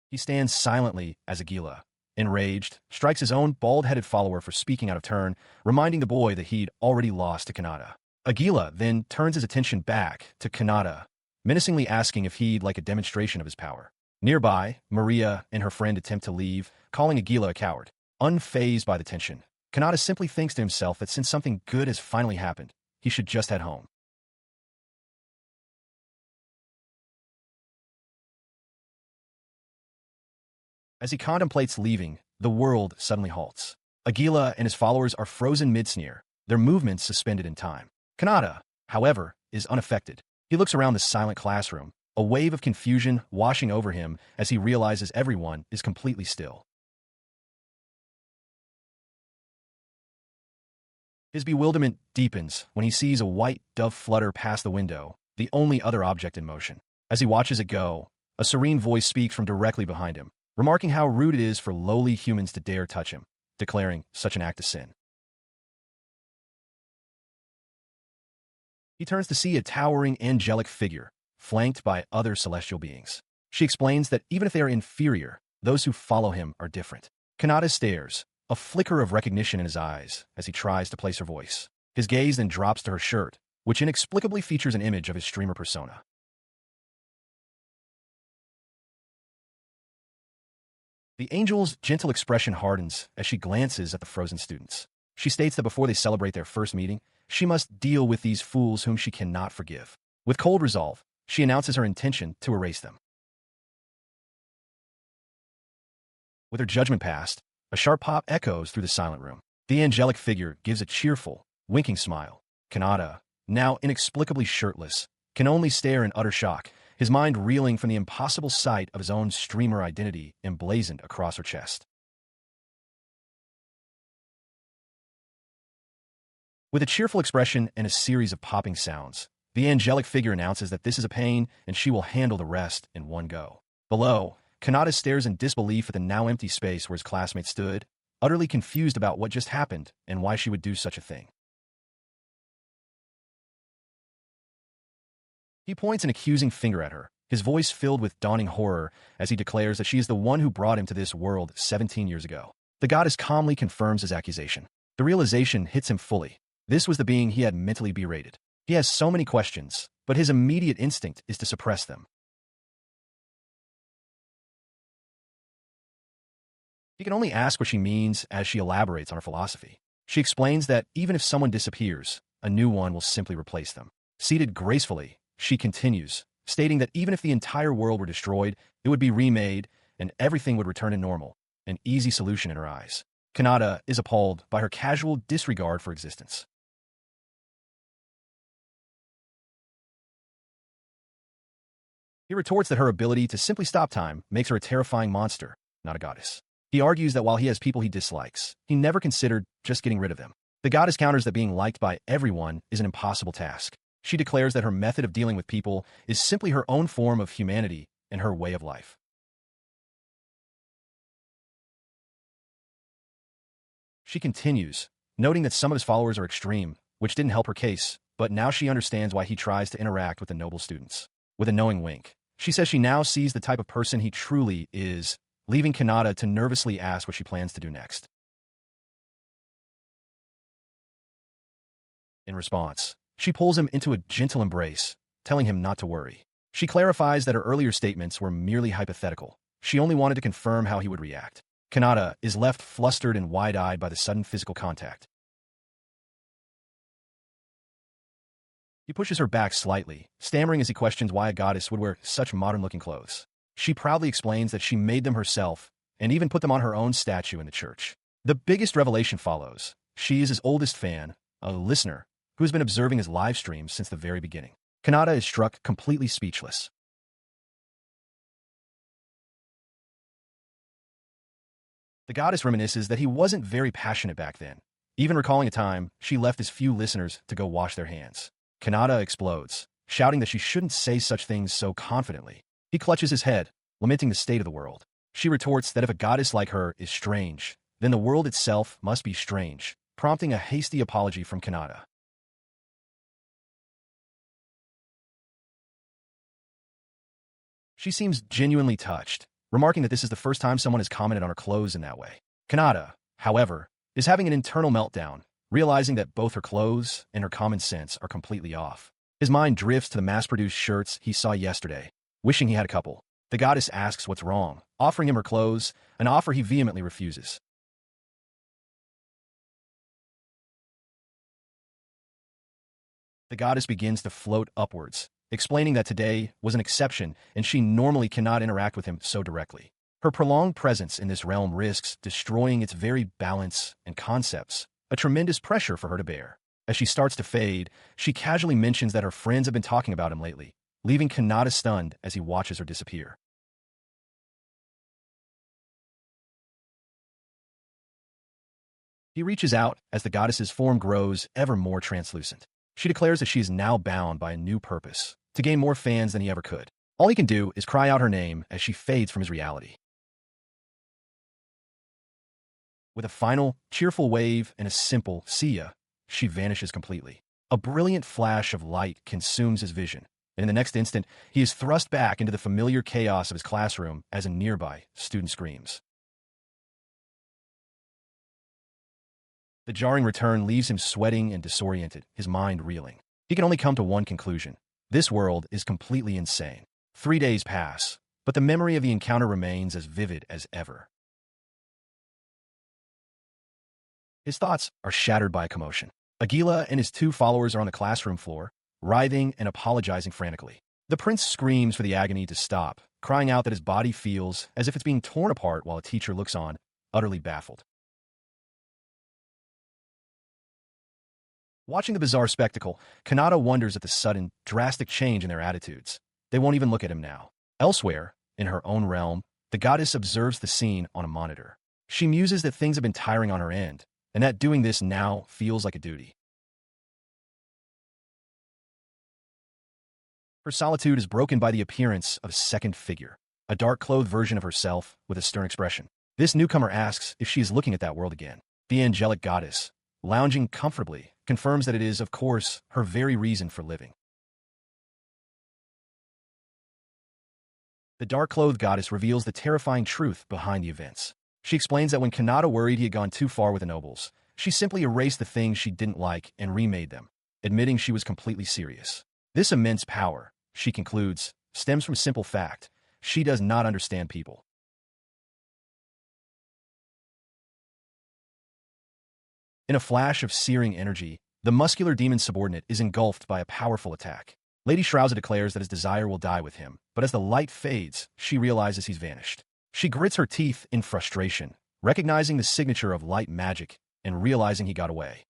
He stands silently as Aguila, enraged, strikes his own bald-headed follower for speaking out of turn, reminding the boy that he'd already lost to Kanata. Aguila then turns his attention back to Kanata, menacingly asking if he'd like a demonstration of his power. Nearby, Maria and her friend attempt to leave, calling Aguila a coward. Unfazed by the tension, Kanata simply thinks to himself that since something good has finally happened, he should just head home. As he contemplates leaving, the world suddenly halts. Aguila and his followers are frozen mid-sneer, their movements suspended in time. Kanata, however, is unaffected. He looks around the silent classroom, a wave of confusion washing over him as he realizes everyone is completely still. His bewilderment deepens when he sees a white dove flutter past the window, the only other object in motion. As he watches it go, a serene voice speaks from directly behind him, remarking how rude it is for lowly humans to dare touch him, declaring such an act a sin. He turns to see a towering angelic figure, flanked by other celestial beings. She explains that even if they are inferior, Those who follow him are different. Kanata stares, a flicker of recognition in his eyes as he tries to place her voice. His gaze then drops to her shirt, which inexplicably features an image of his streamer persona. The angel's gentle expression hardens as she glances at the frozen students. She states that before they celebrate their first meeting, she must deal with these fools whom she cannot forgive. With cold resolve, she announces her intention to erase them. With her judgment passed, a sharp pop echoes through the silent room. The angelic figure gives a cheerful, winking smile. Kanata, now inexplicably shirtless, can only stare in utter shock, his mind reeling from the impossible sight of his own streamer identity emblazoned across her chest. With a cheerful expression and a series of popping sounds, the angelic figure announces that this is a pain and she will handle the rest in one go. Below, Kanata stares in disbelief at the now empty space where his classmate stood, utterly confused about what just happened and why she would do such a thing. He points an accusing finger at her, his voice filled with dawning horror as he declares that she is the one who brought him to this world 17 years ago. The goddess calmly confirms his accusation. The realization hits him fully. This was the being he had mentally berated. He has so many questions, but his immediate instinct is to suppress them. He can only ask what she means as she elaborates on her philosophy. She explains that even if someone disappears, a new one will simply replace them. Seated gracefully, she continues, stating that even if the entire world were destroyed, it would be remade and everything would return to normal, an easy solution in her eyes. Kanata is appalled by her casual disregard for existence. He retorts that her ability to simply stop time makes her a terrifying monster, not a goddess. He argues that while he has people he dislikes, he never considered just getting rid of them. The goddess counters that being liked by everyone is an impossible task. She declares that her method of dealing with people is simply her own form of humanity and her way of life. She continues, noting that some of his followers are extreme, which didn't help her case, but now she understands why he tries to interact with the noble students. With a knowing wink, she says she now sees the type of person he truly is, leaving Kanata to nervously ask what she plans to do next. In response, she pulls him into a gentle embrace, telling him not to worry. She clarifies that her earlier statements were merely hypothetical. She only wanted to confirm how he would react. Kanata is left flustered and wide-eyed by the sudden physical contact. He pushes her back slightly, stammering as he questions why a goddess would wear such modern-looking clothes. She proudly explains that she made them herself and even put them on her own statue in the church. The biggest revelation follows. She is his oldest fan, a listener, who has been observing his live streams since the very beginning. Kanata is struck completely speechless. The goddess reminisces that he wasn't very passionate back then, even recalling a time she left his few listeners to go wash their hands. Kanata explodes, shouting that she shouldn't say such things so confidently. He clutches his head, lamenting the state of the world. She retorts that if a goddess like her is strange, then the world itself must be strange, prompting a hasty apology from Kanata. She seems genuinely touched, remarking that this is the first time someone has commented on her clothes in that way. Kanata, however, is having an internal meltdown, realizing that both her clothes and her common sense are completely off. His mind drifts to the mass-produced shirts he saw yesterday, wishing he had a couple. The goddess asks what's wrong, offering him her clothes, an offer he vehemently refuses. The goddess begins to float upwards, explaining that today was an exception and she normally cannot interact with him so directly. Her prolonged presence in this realm risks destroying its very balance and concepts, a tremendous pressure for her to bear. As she starts to fade, she casually mentions that her friends have been talking about him lately, leaving Kanata stunned as he watches her disappear. He reaches out as the goddess's form grows ever more translucent. She declares that she is now bound by a new purpose, to gain more fans than he ever could. All he can do is cry out her name as she fades from his reality. With a final, cheerful wave and a simple "see ya," she vanishes completely. A brilliant flash of light consumes his vision, and in the next instant, he is thrust back into the familiar chaos of his classroom as a nearby student screams. The jarring return leaves him sweating and disoriented, his mind reeling. He can only come to one conclusion. This world is completely insane. 3 days pass, but the memory of the encounter remains as vivid as ever. His thoughts are shattered by a commotion. Aguila and his 2 followers are on the classroom floor, writhing and apologizing frantically. The prince screams for the agony to stop, crying out that his body feels as if it's being torn apart while a teacher looks on, utterly baffled. Watching the bizarre spectacle, Kanata wonders at the sudden, drastic change in their attitudes. They won't even look at him now. Elsewhere, in her own realm, the goddess observes the scene on a monitor. She muses that things have been tiring on her end, and that doing this now feels like a duty. Her solitude is broken by the appearance of a second figure, a dark-clothed version of herself with a stern expression. This newcomer asks if she is looking at that world again. The angelic goddess, lounging comfortably, confirms that it is, of course, her very reason for living. The dark-clothed goddess reveals the terrifying truth behind the events. She explains that when Kanata worried he had gone too far with the nobles, she simply erased the things she didn't like and remade them, admitting she was completely serious. This immense power, she concludes, stems from simple fact: she does not understand people. In a flash of searing energy, the muscular demon subordinate is engulfed by a powerful attack. Lady Shrauza declares that his desire will die with him, but as the light fades, she realizes he's vanished. She grits her teeth in frustration, recognizing the signature of light magic and realizing he got away.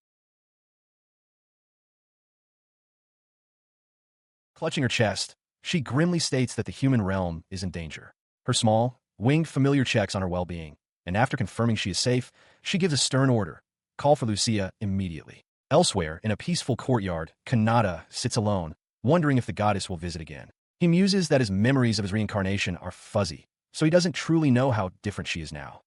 Clutching her chest, she grimly states that the human realm is in danger. Her small, winged familiar checks on her well-being, and after confirming she is safe, she gives a stern order: call for Lucia immediately. Elsewhere, in a peaceful courtyard, Kanata sits alone, wondering if the goddess will visit again. He muses that his memories of his reincarnation are fuzzy, so he doesn't truly know how different she is now.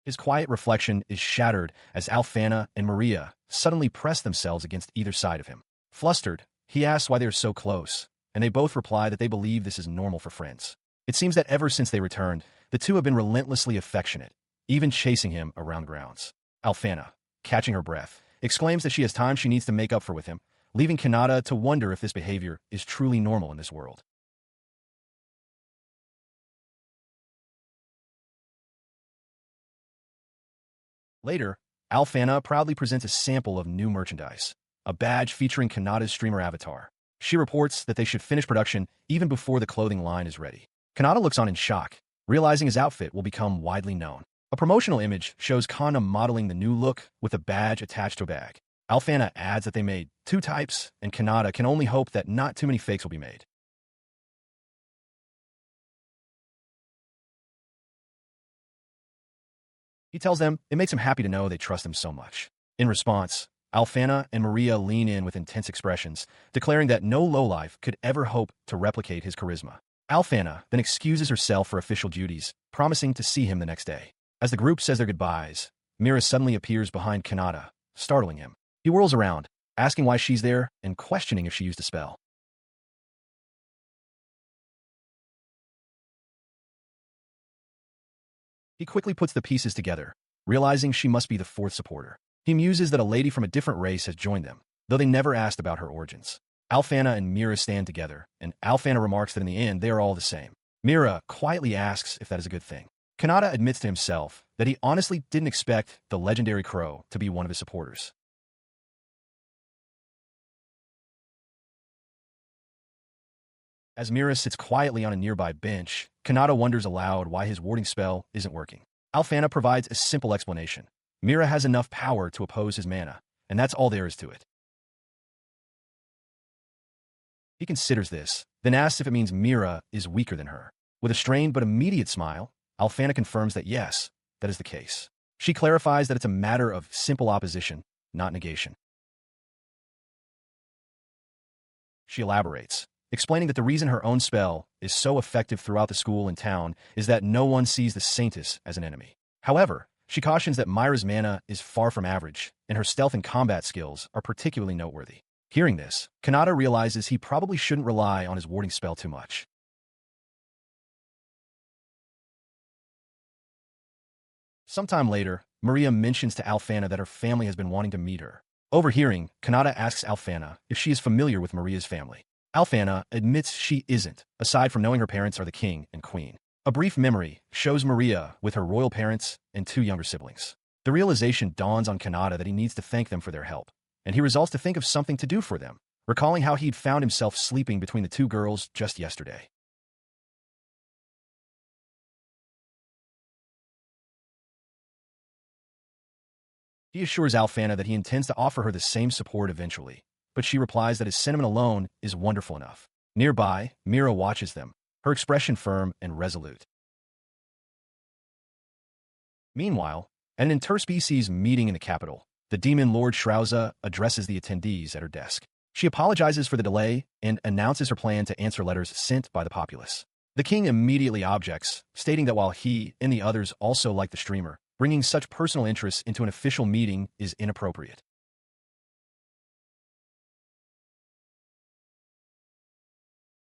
His quiet reflection is shattered as Alfana and Maria suddenly press themselves against either side of him. Flustered, he asks why they are so close, and they both reply that they believe this is normal for friends. It seems that ever since they returned, the two have been relentlessly affectionate, even chasing him around the grounds. Alfana, catching her breath, exclaims that she has time she needs to make up for with him, leaving Kanata to wonder if this behavior is truly normal in this world. Later, Alfana proudly presents a sample of new merchandise, a badge featuring Kanata's streamer avatar. She reports that they should finish production even before the clothing line is ready. Kanata looks on in shock, realizing his outfit will become widely known. A promotional image shows Kana modeling the new look with a badge attached to a bag. Alfana adds that they made 2 types, and Kanata can only hope that not too many fakes will be made. He tells them it makes him happy to know they trust him so much. In response, Alfana and Maria lean in with intense expressions, declaring that no lowlife could ever hope to replicate his charisma. Alfana then excuses herself for official duties, promising to see him the next day. As the group says their goodbyes, Mira suddenly appears behind Kanata, startling him. He whirls around, asking why she's there and questioning if she used a spell. He quickly puts the pieces together, realizing she must be the 4th supporter. He muses that a lady from a different race has joined them, though they never asked about her origins. Alfana and Mira stand together, and Alfana remarks that in the end they are all the same. Mira quietly asks if that is a good thing. Kanata admits to himself that he honestly didn't expect the legendary crow to be one of his supporters. As Mira sits quietly on a nearby bench, Kanata wonders aloud why his warding spell isn't working. Alfana provides a simple explanation. Mira has enough power to oppose his mana, and that's all there is to it. He considers this, then asks if it means Mira is weaker than her. With a strained but immediate smile, Alfana confirms that yes, that is the case. She clarifies that it's a matter of simple opposition, not negation. She elaborates, explaining that the reason her own spell is so effective throughout the school and town is that no one sees the Saintess as an enemy. However, she cautions that Myra's mana is far from average, and her stealth and combat skills are particularly noteworthy. Hearing this, Kanata realizes he probably shouldn't rely on his warding spell too much. Sometime later, Maria mentions to Alfana that her family has been wanting to meet her. Overhearing, Kanata asks Alfana if she is familiar with Maria's family. Alfana admits she isn't, aside from knowing her parents are the king and queen. A brief memory shows Maria with her royal parents and 2 younger siblings. The realization dawns on Kanata that he needs to thank them for their help, and he resolves to think of something to do for them, recalling how he'd found himself sleeping between the 2 girls just yesterday. He assures Alfana that he intends to offer her the same support eventually, but she replies that his sentiment alone is wonderful enough. Nearby, Mira watches them, her expression firm and resolute. Meanwhile, at an interspecies meeting in the capital, the demon Lord Shrauza addresses the attendees at her desk. She apologizes for the delay and announces her plan to answer letters sent by the populace. The king immediately objects, stating that while he and the others also like the streamer, bringing such personal interests into an official meeting is inappropriate.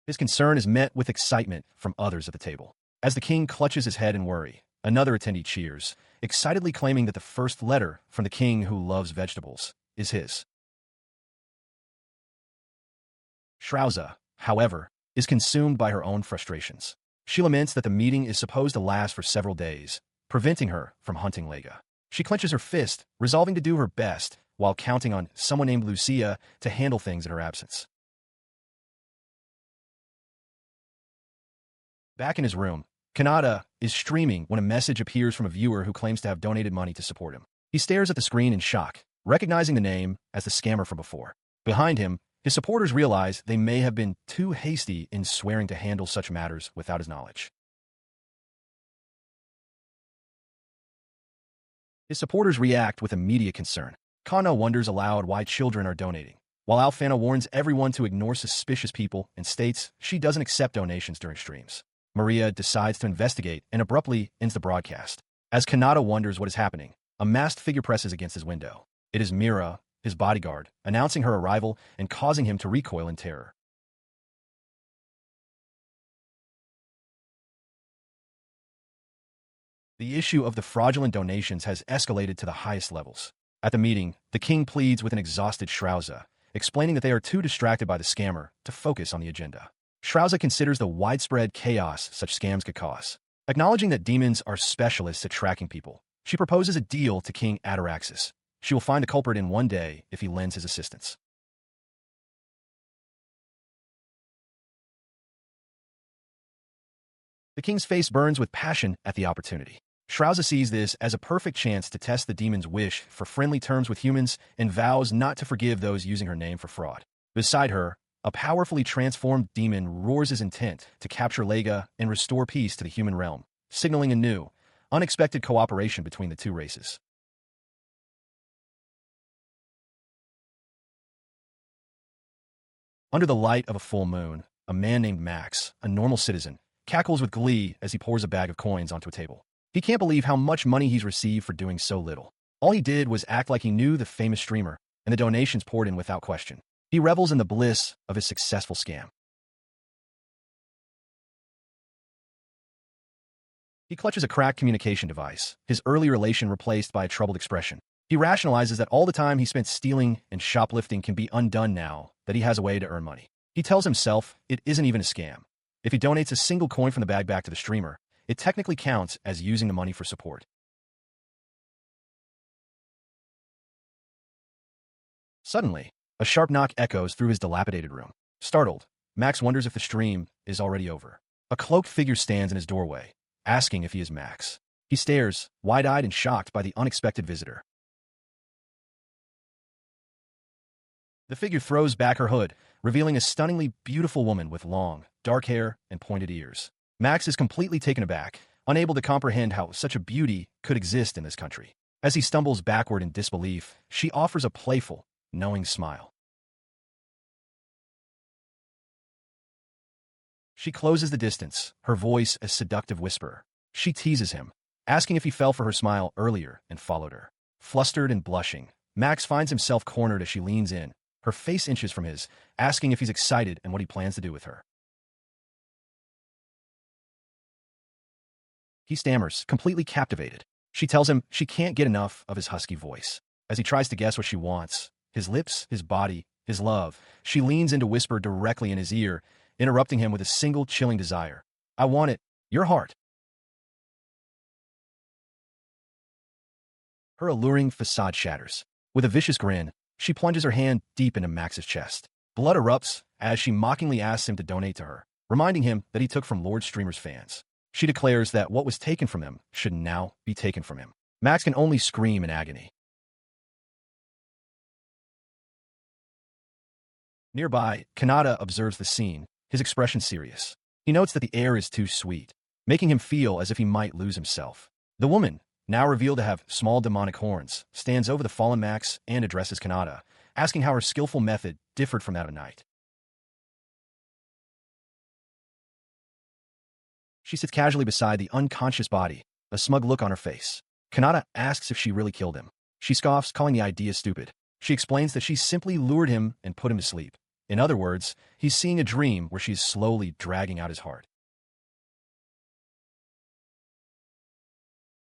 His concern is met with excitement from others at the table. As the king clutches his head in worry, another attendee cheers, excitedly claiming that the first letter from the king who loves vegetables is his. Shrauza, however, is consumed by her own frustrations. She laments that the meeting is supposed to last for several days, preventing her from hunting Lega. She clenches her fist, resolving to do her best, while counting on someone named Lucia to handle things in her absence. Back in his room, Kanata is streaming when a message appears from a viewer who claims to have donated money to support him. He stares at the screen in shock, recognizing the name as the scammer from before. Behind him, his supporters realize they may have been too hasty in swearing to handle such matters without his knowledge. His supporters react with immediate concern. Kana wonders aloud why children are donating, while Alfana warns everyone to ignore suspicious people and states she doesn't accept donations during streams. Maria decides to investigate and abruptly ends the broadcast. As Kanata wonders what is happening, a masked figure presses against his window. It is Mira, his bodyguard, announcing her arrival and causing him to recoil in terror. The issue of the fraudulent donations has escalated to the highest levels. At the meeting, the king pleads with an exhausted Shrauza, explaining that they are too distracted by the scammer to focus on the agenda. Shrauza considers the widespread chaos such scams could cause. Acknowledging that demons are specialists at tracking people, she proposes a deal to King Ataraxis. She will find the culprit in one day if he lends his assistance. The king's face burns with passion at the opportunity. Shrauza sees this as a perfect chance to test the demon's wish for friendly terms with humans and vows not to forgive those using her name for fraud. Beside her, a powerfully transformed demon roars his intent to capture Lega and restore peace to the human realm, signaling a new, unexpected cooperation between the 2 races. Under the light of a full moon, a man named Max, a normal citizen, cackles with glee as he pours a bag of coins onto a table. He can't believe how much money he's received for doing so little. All he did was act like he knew the famous streamer, and the donations poured in without question. He revels in the bliss of his successful scam. He clutches a cracked communication device, his early relation replaced by a troubled expression. He rationalizes that all the time he spent stealing and shoplifting can be undone now that he has a way to earn money. He tells himself it isn't even a scam. If he donates a single coin from the bag back to the streamer, it technically counts as using the money for support. Suddenly, a sharp knock echoes through his dilapidated room. Startled, Max wonders if the stream is already over. A cloaked figure stands in his doorway, asking if he is Max. He stares, wide-eyed and shocked by the unexpected visitor. The figure throws back her hood, revealing a stunningly beautiful woman with long, dark hair and pointed ears. Max is completely taken aback, unable to comprehend how such a beauty could exist in this country. As he stumbles backward in disbelief, she offers a playful, knowing smile. She closes the distance, her voice a seductive whisper. She teases him, asking if he fell for her smile earlier and followed her. Flustered and blushing, Max finds himself cornered as she leans in, her face inches from his, asking if he's excited and what he plans to do with her. He stammers, completely captivated. She tells him she can't get enough of his husky voice. As he tries to guess what she wants, his lips, his body, his love, she leans in to whisper directly in his ear, interrupting him with a single chilling desire. I want it, your heart. Her alluring facade shatters. With a vicious grin, she plunges her hand deep into Max's chest. Blood erupts as she mockingly asks him to donate to her, reminding him that he took from Lord Streamer's fans. She declares that what was taken from him should now be taken from him. Max can only scream in agony. Nearby, Kanata observes the scene, his expression serious. He notes that the air is too sweet, making him feel as if he might lose himself. The woman, now revealed to have small demonic horns, stands over the fallen Max and addresses Kanata, asking how her skillful method differed from that of Night. She sits casually beside the unconscious body, a smug look on her face. Kanata asks if she really killed him. She scoffs, calling the idea stupid. She explains that she simply lured him and put him to sleep. In other words, he's seeing a dream where she's slowly dragging out his heart.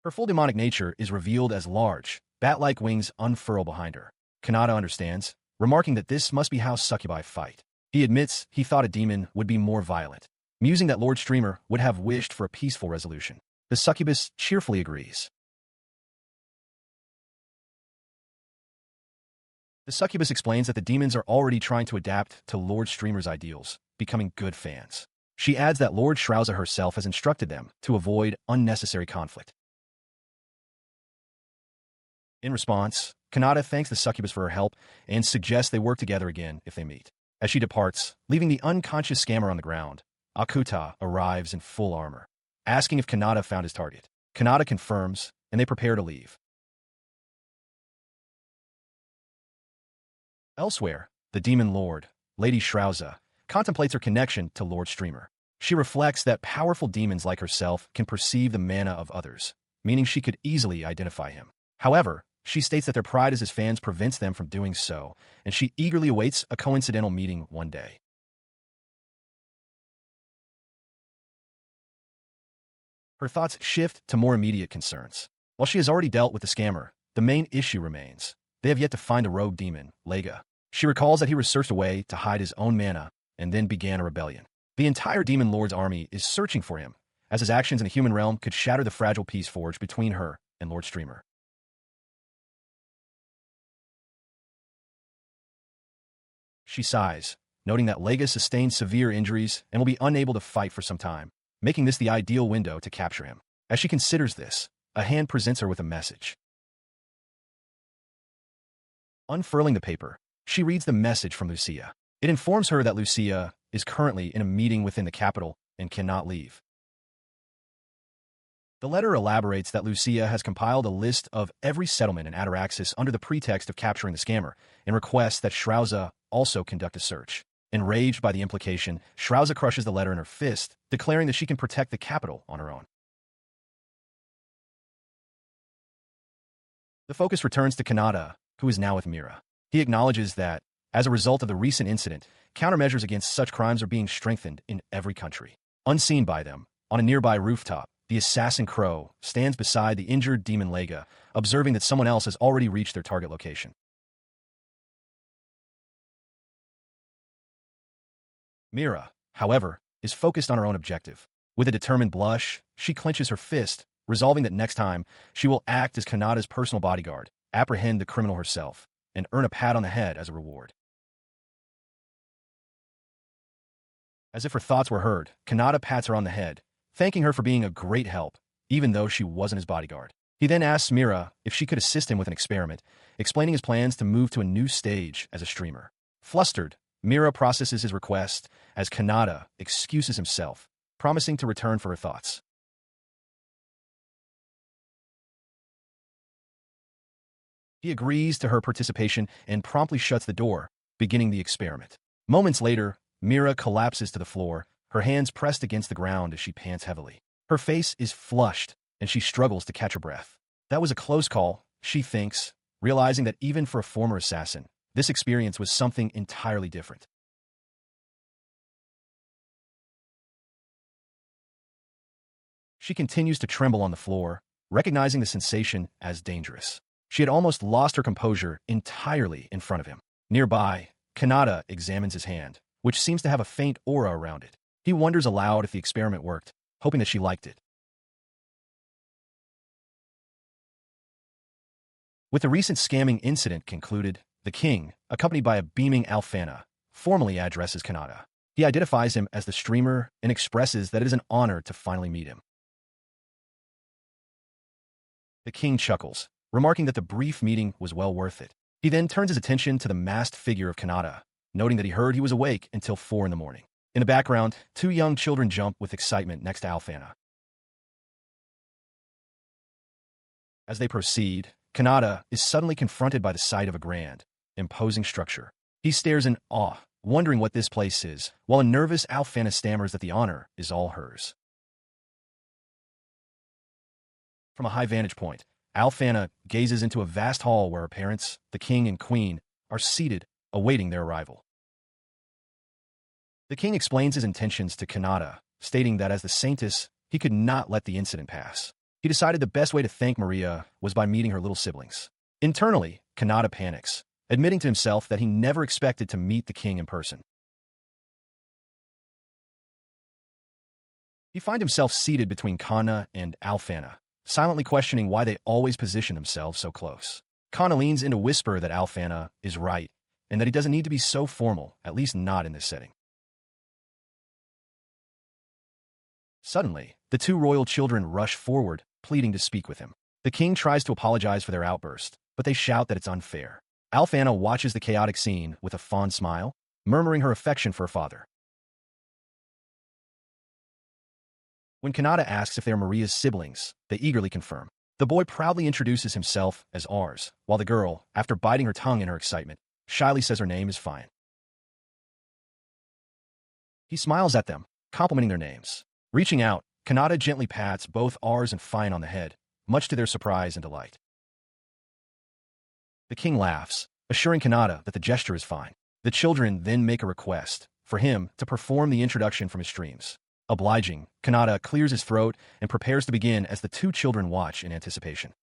Her full demonic nature is revealed as large, bat-like wings unfurl behind her. Kanata understands, remarking that this must be how succubi fight. He admits he thought a demon would be more violent, musing that Lord Streamer would have wished for a peaceful resolution. The succubus cheerfully agrees. The succubus explains that the demons are already trying to adapt to Lord Streamer's ideals, becoming good fans. She adds that Lord Shrouza herself has instructed them to avoid unnecessary conflict. In response, Kanata thanks the succubus for her help and suggests they work together again if they meet. As she departs, leaving the unconscious scammer on the ground, Akuta arrives in full armor, asking if Kanata found his target. Kanata confirms, and they prepare to leave. Elsewhere, the demon lord, Lady Shrouza, contemplates her connection to Lord Streamer. She reflects that powerful demons like herself can perceive the mana of others, meaning she could easily identify him. However, she states that their pride as his fans prevents them from doing so, and she eagerly awaits a coincidental meeting one day. Her thoughts shift to more immediate concerns. While she has already dealt with the scammer, the main issue remains. They have yet to find a rogue demon, Lega. She recalls that he researched a way to hide his own mana and then began a rebellion. The entire Demon Lord's army is searching for him, as his actions in the human realm could shatter the fragile peace forged between her and Lord Streamer. She sighs, noting that Lega sustained severe injuries and will be unable to fight for some time, making this the ideal window to capture him. As she considers this, a hand presents her with a message. Unfurling the paper, she reads the message from Lucia. It informs her that Lucia is currently in a meeting within the capital and cannot leave. The letter elaborates that Lucia has compiled a list of every settlement in Ataraxis under the pretext of capturing the scammer, and requests that Shrouza also conduct a search. Enraged by the implication, Shrouza crushes the letter in her fist, declaring that she can protect the capital on her own. The focus returns to Kanata, who is now with Mira. He acknowledges that, as a result of the recent incident, countermeasures against such crimes are being strengthened in every country. Unseen by them, on a nearby rooftop, the assassin Crow stands beside the injured demon Lega, observing that someone else has already reached their target location. Mira, however, is focused on her own objective. With a determined blush, she clenches her fist, resolving that next time she will act as Kanata's personal bodyguard, apprehend the criminal herself, and earn a pat on the head as a reward. As if her thoughts were heard, Kanata pats her on the head, thanking her for being a great help, even though she wasn't his bodyguard. He then asks Mira if she could assist him with an experiment, explaining his plans to move to a new stage as a streamer. Flustered, Mira processes his request as Kanata excuses himself, promising to return for her thoughts. He agrees to her participation and promptly shuts the door, beginning the experiment. Moments later, Mira collapses to the floor, her hands pressed against the ground as she pants heavily. Her face is flushed, and she struggles to catch her breath. That was a close call, she thinks, realizing that even for a former assassin, this experience was something entirely different. She continues to tremble on the floor, recognizing the sensation as dangerous. She had almost lost her composure entirely in front of him. Nearby, Kanata examines his hand, which seems to have a faint aura around it. He wonders aloud if the experiment worked, hoping that she liked it. With the recent scamming incident concluded, the king, accompanied by a beaming Alfana, formally addresses Kanata. He identifies him as the streamer and expresses that it is an honor to finally meet him. The king chuckles, remarking that the brief meeting was well worth it. He then turns his attention to the masked figure of Kanata, noting that he heard he was awake until 4 in the morning. In the background, 2 young children jump with excitement next to Alfana. As they proceed, Kanata is suddenly confronted by the sight of a grand, imposing structure. He stares in awe, wondering what this place is, while a nervous Alfana stammers that the honor is all hers. From a high vantage point, Alfana gazes into a vast hall where her parents, the king and queen, are seated, awaiting their arrival. The king explains his intentions to Kanata, stating that as the saintess, he could not let the incident pass. He decided the best way to thank Maria was by meeting her little siblings. Internally, Kanata panics, admitting to himself that he never expected to meet the king in person. He finds himself seated between Kana and Alfana, silently questioning why they always position themselves so close. Kana leans in to whisper that Alfana is right, and that he doesn't need to be so formal, at least not in this setting. Suddenly, the 2 royal children rush forward, pleading to speak with him. The king tries to apologize for their outburst, but they shout that it's unfair. Alfana watches the chaotic scene with a fond smile, murmuring her affection for her father. When Kanata asks if they are Maria's siblings, they eagerly confirm. The boy proudly introduces himself as ours, while the girl, after biting her tongue in her excitement, shyly says her name is Fine. He smiles at them, complimenting their names. Reaching out, Kanata gently pats both ours and Fine on the head, much to their surprise and delight. The king laughs, assuring Kanata that the gesture is fine. The children then make a request for him to perform the introduction from his streams. Obliging, Kanata clears his throat and prepares to begin as the 2 children watch in anticipation.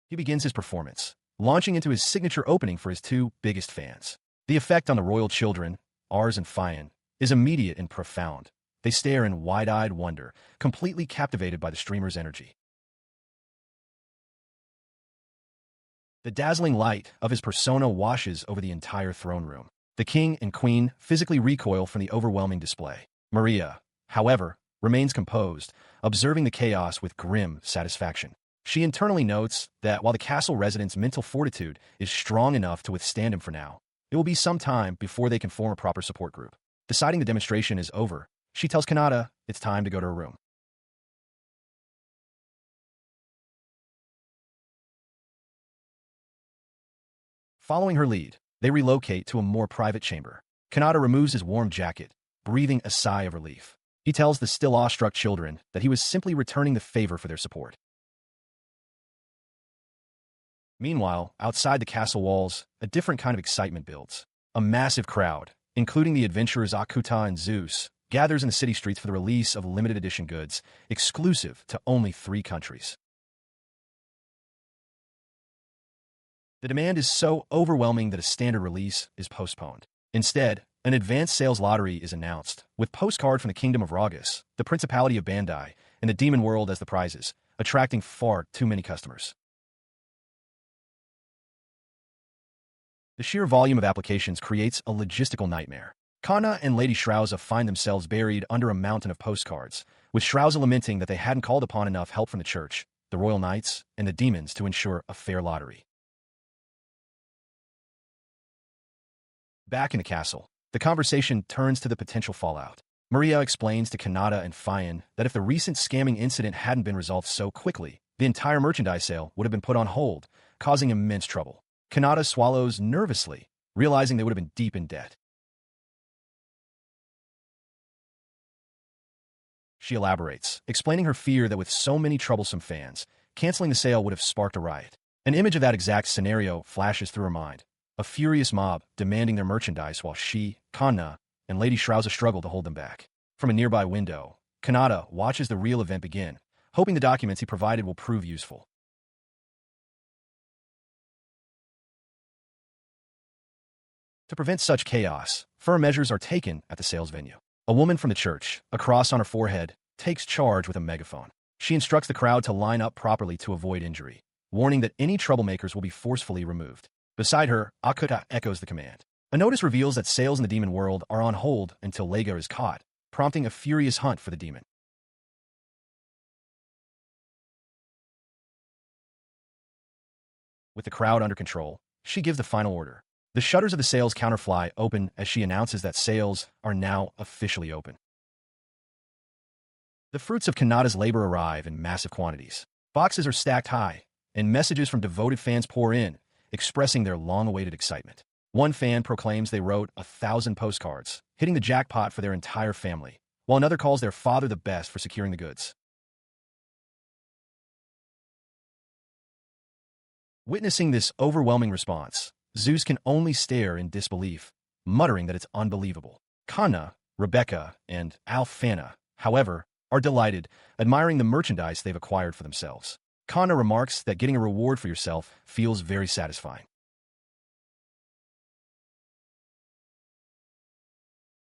He begins his performance, launching into his signature opening for his 2 biggest fans. The effect on the royal children, ours and Fine, is immediate and profound. They stare in wide-eyed wonder, completely captivated by the streamer's energy. The dazzling light of his persona washes over the entire throne room. The king and queen physically recoil from the overwhelming display. Maria, however, remains composed, observing the chaos with grim satisfaction. She internally notes that while the castle residents' mental fortitude is strong enough to withstand him for now, it will be some time before they can form a proper support group. Deciding the demonstration is over, she tells Kanata it's time to go to her room. Following her lead, they relocate to a more private chamber. Kanata removes his warm jacket, breathing a sigh of relief. He tells the still awestruck children that he was simply returning the favor for their support. Meanwhile, outside the castle walls, a different kind of excitement builds. A massive crowd, including the adventurers Akuta and Zeus, gathers in the city streets for the release of limited edition goods, exclusive to only 3 countries. The demand is so overwhelming that a standard release is postponed. Instead, an advanced sales lottery is announced, with postcard from the Kingdom of Ragas, the Principality of Bandai, and the Demon World as the prizes, attracting far too many customers. The sheer volume of applications creates a logistical nightmare. Kana and Lady Shrauza find themselves buried under a mountain of postcards, with Shrauza lamenting that they hadn't called upon enough help from the church, the royal knights, and the demons to ensure a fair lottery. Back in the castle, the conversation turns to the potential fallout. Maria explains to Kanata and Fine that if the recent scamming incident hadn't been resolved so quickly, the entire merchandise sale would have been put on hold, causing immense trouble. Kanata swallows nervously, realizing they would have been deep in debt. She elaborates, explaining her fear that with so many troublesome fans, Canceling the sale would have sparked a riot. An image of that exact scenario flashes through her mind. A furious mob demanding their merchandise while she, Kanna, and Lady Shrauza struggle to hold them back. From a nearby window, Kanata watches the real event begin, hoping the documents he provided will prove useful. To prevent such chaos, firm measures are taken at the sales venue. A woman from the church, a cross on her forehead, takes charge with a megaphone. She instructs the crowd to line up properly to avoid injury, warning that any troublemakers will be forcefully removed. Beside her, Akuta echoes the command. A notice reveals that sales in the demon world are on hold until Lega is caught, prompting a furious hunt for the demon. With the crowd under control, she gives the final order. The shutters of the sales counter fly open as she announces that sales are now officially open. The fruits of Kanata's labor arrive in massive quantities. Boxes are stacked high, and messages from devoted fans pour in, expressing their long-awaited excitement. One fan proclaims they wrote 1,000 postcards, hitting the jackpot for their entire family, while another calls their father the best for securing the goods. Witnessing this overwhelming response, Zeus can only stare in disbelief, muttering that it's unbelievable. Kanna, Rebecca, and Alfana, however, are delighted, admiring the merchandise they've acquired for themselves. Kanna remarks that getting a reward for yourself feels very satisfying.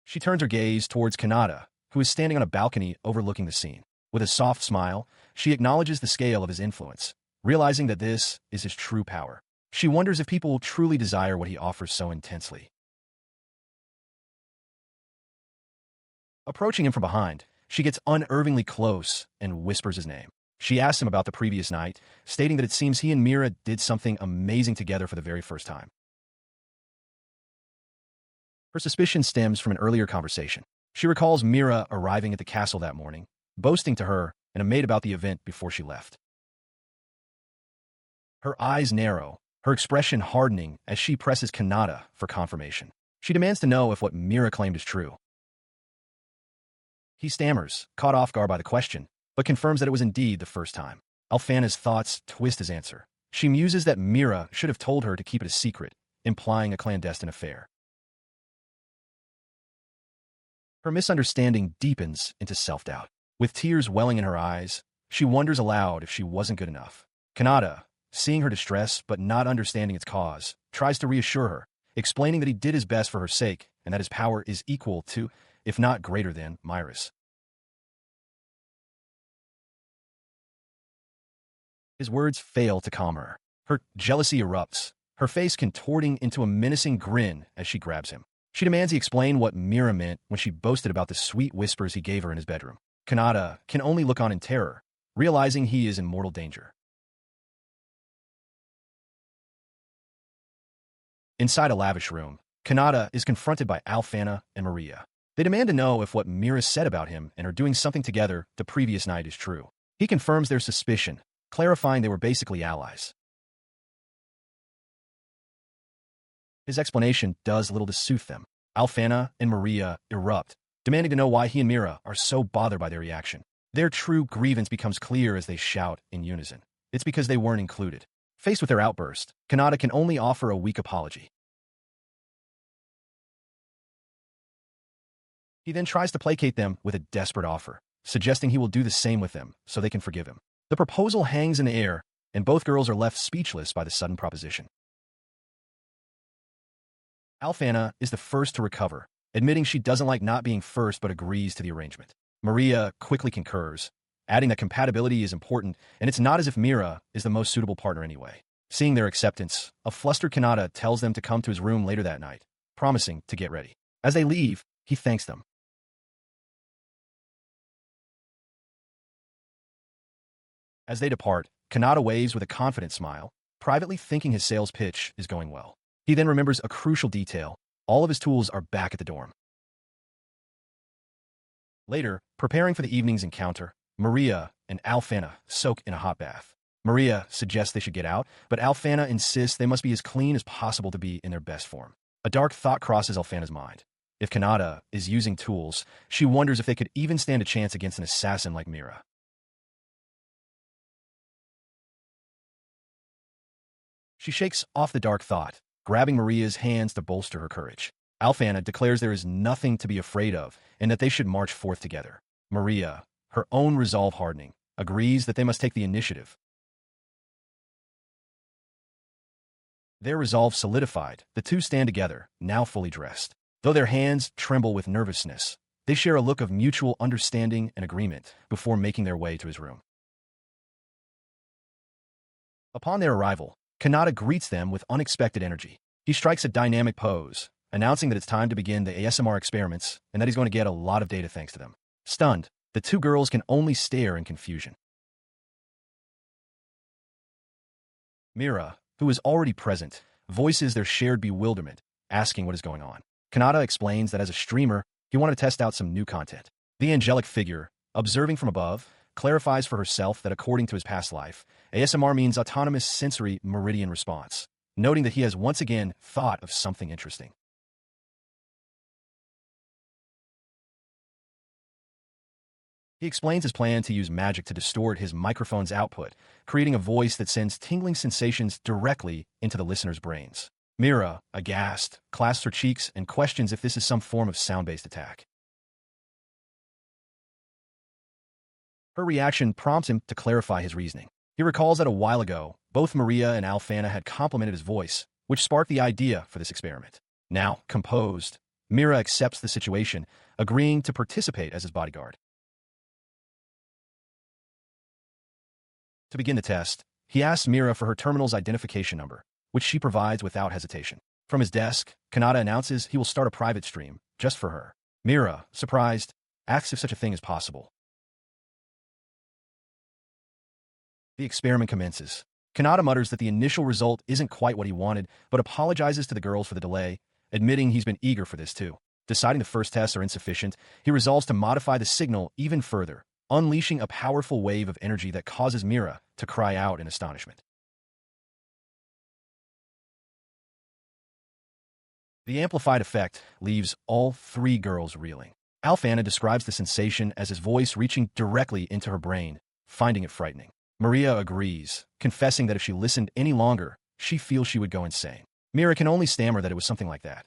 She turns her gaze towards Kanata, who is standing on a balcony overlooking the scene. With a soft smile, she acknowledges the scale of his influence, realizing that this is his true power. She wonders if people will truly desire what he offers so intensely. Approaching him from behind, she gets unnervingly close and whispers his name. She asks him about the previous night, stating that it seems he and Mira did something amazing together for the very first time. Her suspicion stems from an earlier conversation. She recalls Mira arriving at the castle that morning, boasting to her and a maid about the event before she left. Her eyes narrow, her expression hardening as she presses Kanata for confirmation. She demands to know if what Mira claimed is true. He stammers, caught off guard by the question, but confirms that it was indeed the first time. Alfana's thoughts twist his answer. She muses that Mira should have told her to keep it a secret, implying a clandestine affair. Her misunderstanding deepens into self-doubt. With tears welling in her eyes, she wonders aloud if she wasn't good enough. Kanata, seeing her distress but not understanding its cause, tries to reassure her, explaining that he did his best for her sake and that his power is equal to, if not greater than, Myra's. His words fail to calm her. Her jealousy erupts, her face contorting into a menacing grin as she grabs him. She demands he explain what Mira meant when she boasted about the sweet whispers he gave her in his bedroom. Kanata can only look on in terror, realizing he is in mortal danger. Inside a lavish room, Kanata is confronted by Alfana and Maria. They demand to know if what Mira said about him and her doing something together the previous night is true. He confirms their suspicion, clarifying they were basically allies. His explanation does little to soothe them. Alfana and Maria erupt, demanding to know why he and Mira are so bothered by their reaction. Their true grievance becomes clear as they shout in unison. It's because they weren't included. Faced with their outburst, Kanata can only offer a weak apology. He then tries to placate them with a desperate offer, suggesting he will do the same with them so they can forgive him. The proposal hangs in the air, and both girls are left speechless by the sudden proposition. Alfana is the first to recover, admitting she doesn't like not being first but agrees to the arrangement. Maria quickly concurs, adding that compatibility is important and it's not as if Mira is the most suitable partner anyway. Seeing their acceptance, a flustered Kanata tells them to come to his room later that night, promising to get ready. As they leave, he thanks them. As they depart, Kanata waves with a confident smile, privately thinking his sales pitch is going well. He then remembers a crucial detail. All of his tools are back at the dorm. Later, preparing for the evening's encounter, Maria and Alfana soak in a hot bath. Maria suggests they should get out, but Alfana insists they must be as clean as possible to be in their best form. A dark thought crosses Alfana's mind. If Kanata is using tools, she wonders if they could even stand a chance against an assassin like Mira. She shakes off the dark thought, grabbing Maria's hands to bolster her courage. Alfana declares there is nothing to be afraid of and that they should march forth together. Maria, her own resolve hardening, agrees that they must take the initiative. Their resolve solidified, the two stand together, now fully dressed. Though their hands tremble with nervousness, they share a look of mutual understanding and agreement before making their way to his room. Upon their arrival, Kanata greets them with unexpected energy. He strikes a dynamic pose, announcing that it's time to begin the ASMR experiments and that he's going to get a lot of data thanks to them. Stunned, the two girls can only stare in confusion. Mira, who is already present, voices their shared bewilderment, asking what is going on. Kanata explains that as a streamer, he wanted to test out some new content. The angelic figure, observing from above, clarifies for herself that according to his past life, ASMR means autonomous sensory meridian response, noting that he has once again thought of something interesting. He explains his plan to use magic to distort his microphone's output, creating a voice that sends tingling sensations directly into the listener's brains. Mira, aghast, clasps her cheeks and questions if this is some form of sound-based attack. Her reaction prompts him to clarify his reasoning. He recalls that a while ago, both Maria and Alfana had complimented his voice, which sparked the idea for this experiment. Now, composed, Mira accepts the situation, agreeing to participate as his bodyguard. To begin the test, he asks Mira for her terminal's identification number, which she provides without hesitation. From his desk, Kanata announces he will start a private stream, just for her. Mira, surprised, asks if such a thing is possible. The experiment commences. Kanata mutters that the initial result isn't quite what he wanted, but apologizes to the girls for the delay, admitting he's been eager for this too. Deciding the first tests are insufficient, he resolves to modify the signal even further, unleashing a powerful wave of energy that causes Mira to cry out in astonishment. The amplified effect leaves all three girls reeling. Alfana describes the sensation as his voice reaching directly into her brain, finding it frightening. Maria agrees, confessing that if she listened any longer, she feels she would go insane. Mira can only stammer that it was something like that.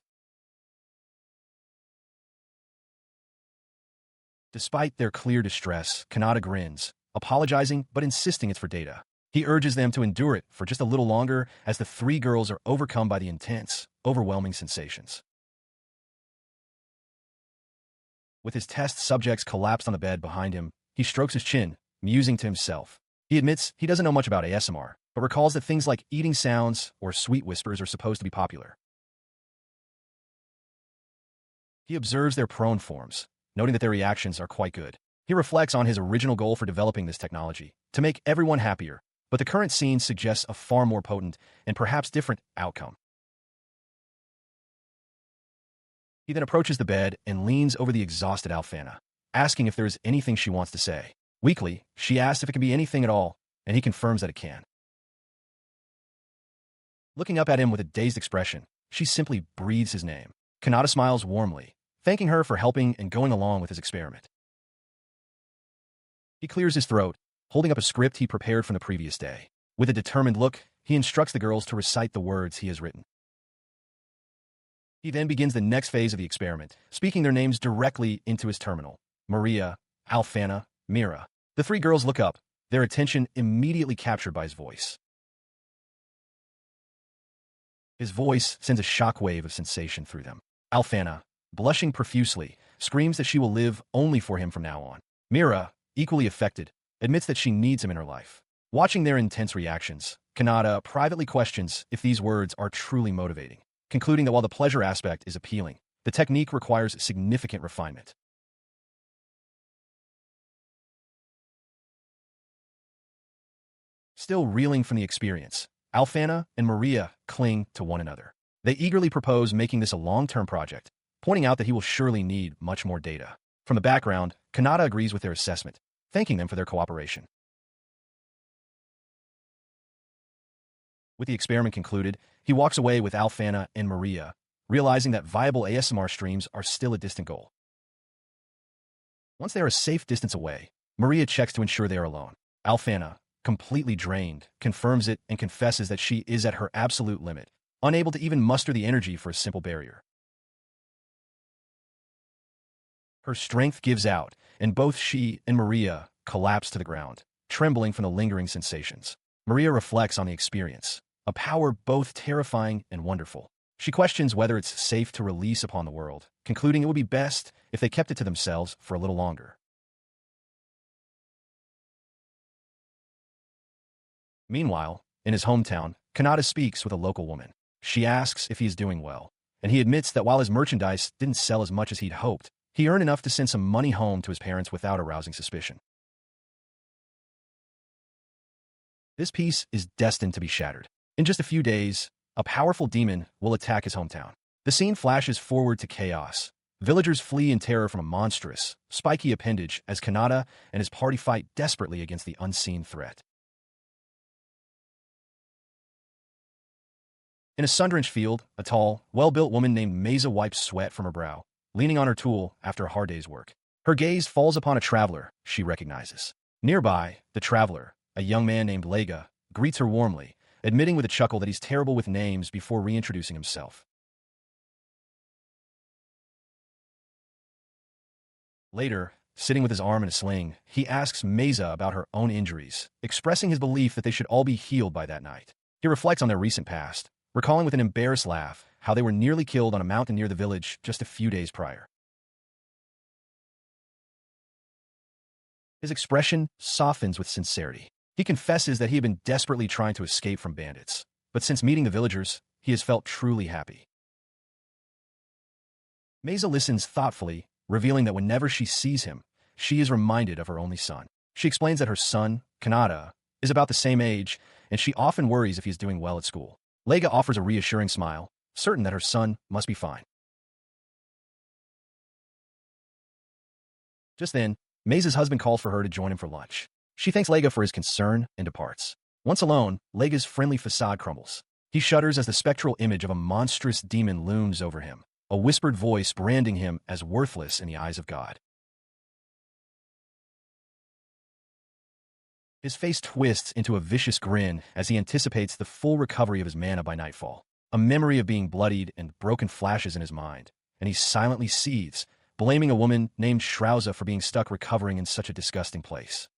Despite their clear distress, Kanata grins, apologizing but insisting it's for data. He urges them to endure it for just a little longer as the three girls are overcome by the intense, overwhelming sensations. With his test subjects collapsed on the bed behind him, he strokes his chin, musing to himself. He admits he doesn't know much about ASMR, but recalls that things like eating sounds or sweet whispers are supposed to be popular. He observes their prone forms, noting that their reactions are quite good. He reflects on his original goal for developing this technology, to make everyone happier, but the current scene suggests a far more potent and perhaps different outcome. He then approaches the bed and leans over the exhausted Alfana, asking if there is anything she wants to say. Weakly, she asks if it can be anything at all, and he confirms that it can. Looking up at him with a dazed expression, she simply breathes his name. Kanata smiles warmly, thanking her for helping and going along with his experiment. He clears his throat, holding up a script he prepared from the previous day. With a determined look, he instructs the girls to recite the words he has written. He then begins the next phase of the experiment, speaking their names directly into his terminal. Maria, Alfana, Mira. The three girls look up, their attention immediately captured by his voice. His voice sends a shockwave of sensation through them. Alfana, blushing profusely, screams that she will live only for him from now on. Mira, equally affected, admits that she needs him in her life. Watching their intense reactions, Kanata privately questions if these words are truly motivating, concluding that while the pleasure aspect is appealing, the technique requires significant refinement. Still reeling from the experience, Alfana and Maria cling to one another. They eagerly propose making this a long-term project, pointing out that he will surely need much more data. From the background, Kanata agrees with their assessment, thanking them for their cooperation. With the experiment concluded, he walks away with Alfana and Maria, realizing that viable ASMR streams are still a distant goal. Once they are a safe distance away, Maria checks to ensure they are alone. Alfana, completely drained, confirms it and confesses that she is at her absolute limit, unable to even muster the energy for a simple barrier. Her strength gives out, and both she and Maria collapse to the ground, trembling from the lingering sensations. Maria reflects on the experience, a power both terrifying and wonderful. She questions whether it's safe to release upon the world, concluding it would be best if they kept it to themselves for a little longer. Meanwhile, in his hometown, Kanata speaks with a local woman. She asks if he is doing well, and he admits that while his merchandise didn't sell as much as he'd hoped, he earned enough to send some money home to his parents without arousing suspicion. This peace is destined to be shattered. In just a few days, a powerful demon will attack his hometown. The scene flashes forward to chaos. Villagers flee in terror from a monstrous, spiky appendage as Kanata and his party fight desperately against the unseen threat. In a sun-drenched field, a tall, well-built woman named Mesa wipes sweat from her brow, leaning on her tool after a hard day's work. Her gaze falls upon a traveler she recognizes. Nearby, the traveler, a young man named Lega, greets her warmly, admitting with a chuckle that he's terrible with names before reintroducing himself. Later, sitting with his arm in a sling, he asks Mesa about her own injuries, expressing his belief that they should all be healed by that night. He reflects on their recent past, recalling with an embarrassed laugh how they were nearly killed on a mountain near the village just a few days prior. His expression softens with sincerity. He confesses that he had been desperately trying to escape from bandits, but since meeting the villagers, he has felt truly happy. Mesa listens thoughtfully, revealing that whenever she sees him, she is reminded of her only son. She explains that her son, Kanata, is about the same age, and she often worries if he is doing well at school. Lega offers a reassuring smile, certain that her son must be fine. Just then, Mesa's husband calls for her to join him for lunch. She thanks Lega for his concern and departs. Once alone, Lega's friendly facade crumbles. He shudders as the spectral image of a monstrous demon looms over him, a whispered voice branding him as worthless in the eyes of God. His face twists into a vicious grin as he anticipates the full recovery of his mana by nightfall. A memory of being bloodied and broken flashes in his mind, and he silently seethes, blaming a woman named Shrauza for being stuck recovering in such a disgusting place.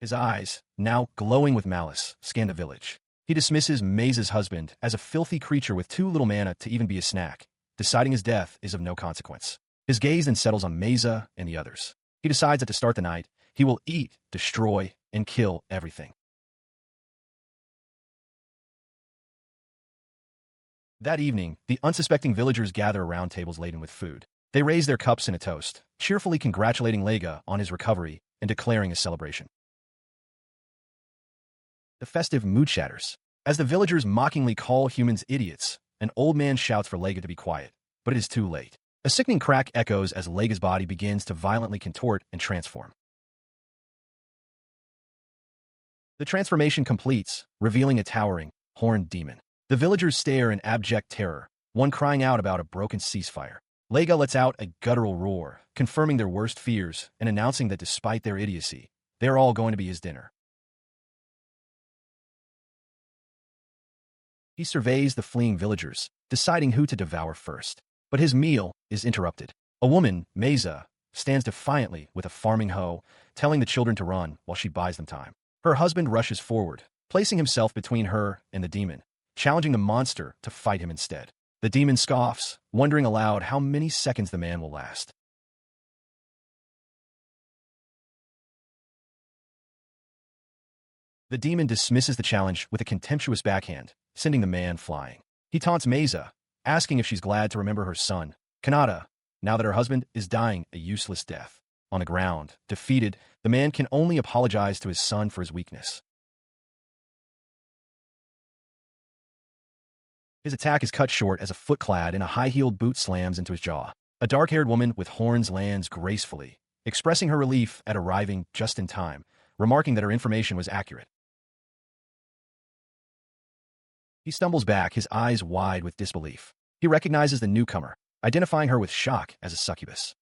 His eyes, now glowing with malice, scan the village. He dismisses Mesa's husband as a filthy creature with too little mana to even be a snack, deciding his death is of no consequence. His gaze then settles on Mesa and the others. He decides that to start the night, he will eat, destroy, and kill everything. That evening, the unsuspecting villagers gather around tables laden with food. They raise their cups in a toast, cheerfully congratulating Lega on his recovery and declaring a celebration. The festive mood shatters. As the villagers mockingly call humans idiots, an old man shouts for Lega to be quiet, but it is too late. A sickening crack echoes as Lega's body begins to violently contort and transform. The transformation completes, revealing a towering, horned demon. The villagers stare in abject terror, one crying out about a broken ceasefire. Lega lets out a guttural roar, confirming their worst fears and announcing that despite their idiocy, they're all going to be his dinner. He surveys the fleeing villagers, deciding who to devour first. But his meal is interrupted. A woman, Mesa, stands defiantly with a farming hoe, telling the children to run while she buys them time. Her husband rushes forward, placing himself between her and the demon, challenging the monster to fight him instead. The demon scoffs, wondering aloud how many seconds the man will last. The demon dismisses the challenge with a contemptuous backhand, sending the man flying. He taunts Mesa, asking if she's glad to remember her son, Kanata, now that her husband is dying a useless death. On the ground, defeated, the man can only apologize to his son for his weakness. His attack is cut short as a foot clad in a high-heeled boot slams into his jaw. A dark-haired woman with horns lands gracefully, expressing her relief at arriving just in time, remarking that her information was accurate. He stumbles back, his eyes wide with disbelief. He recognizes the newcomer, identifying her with shock as a succubus.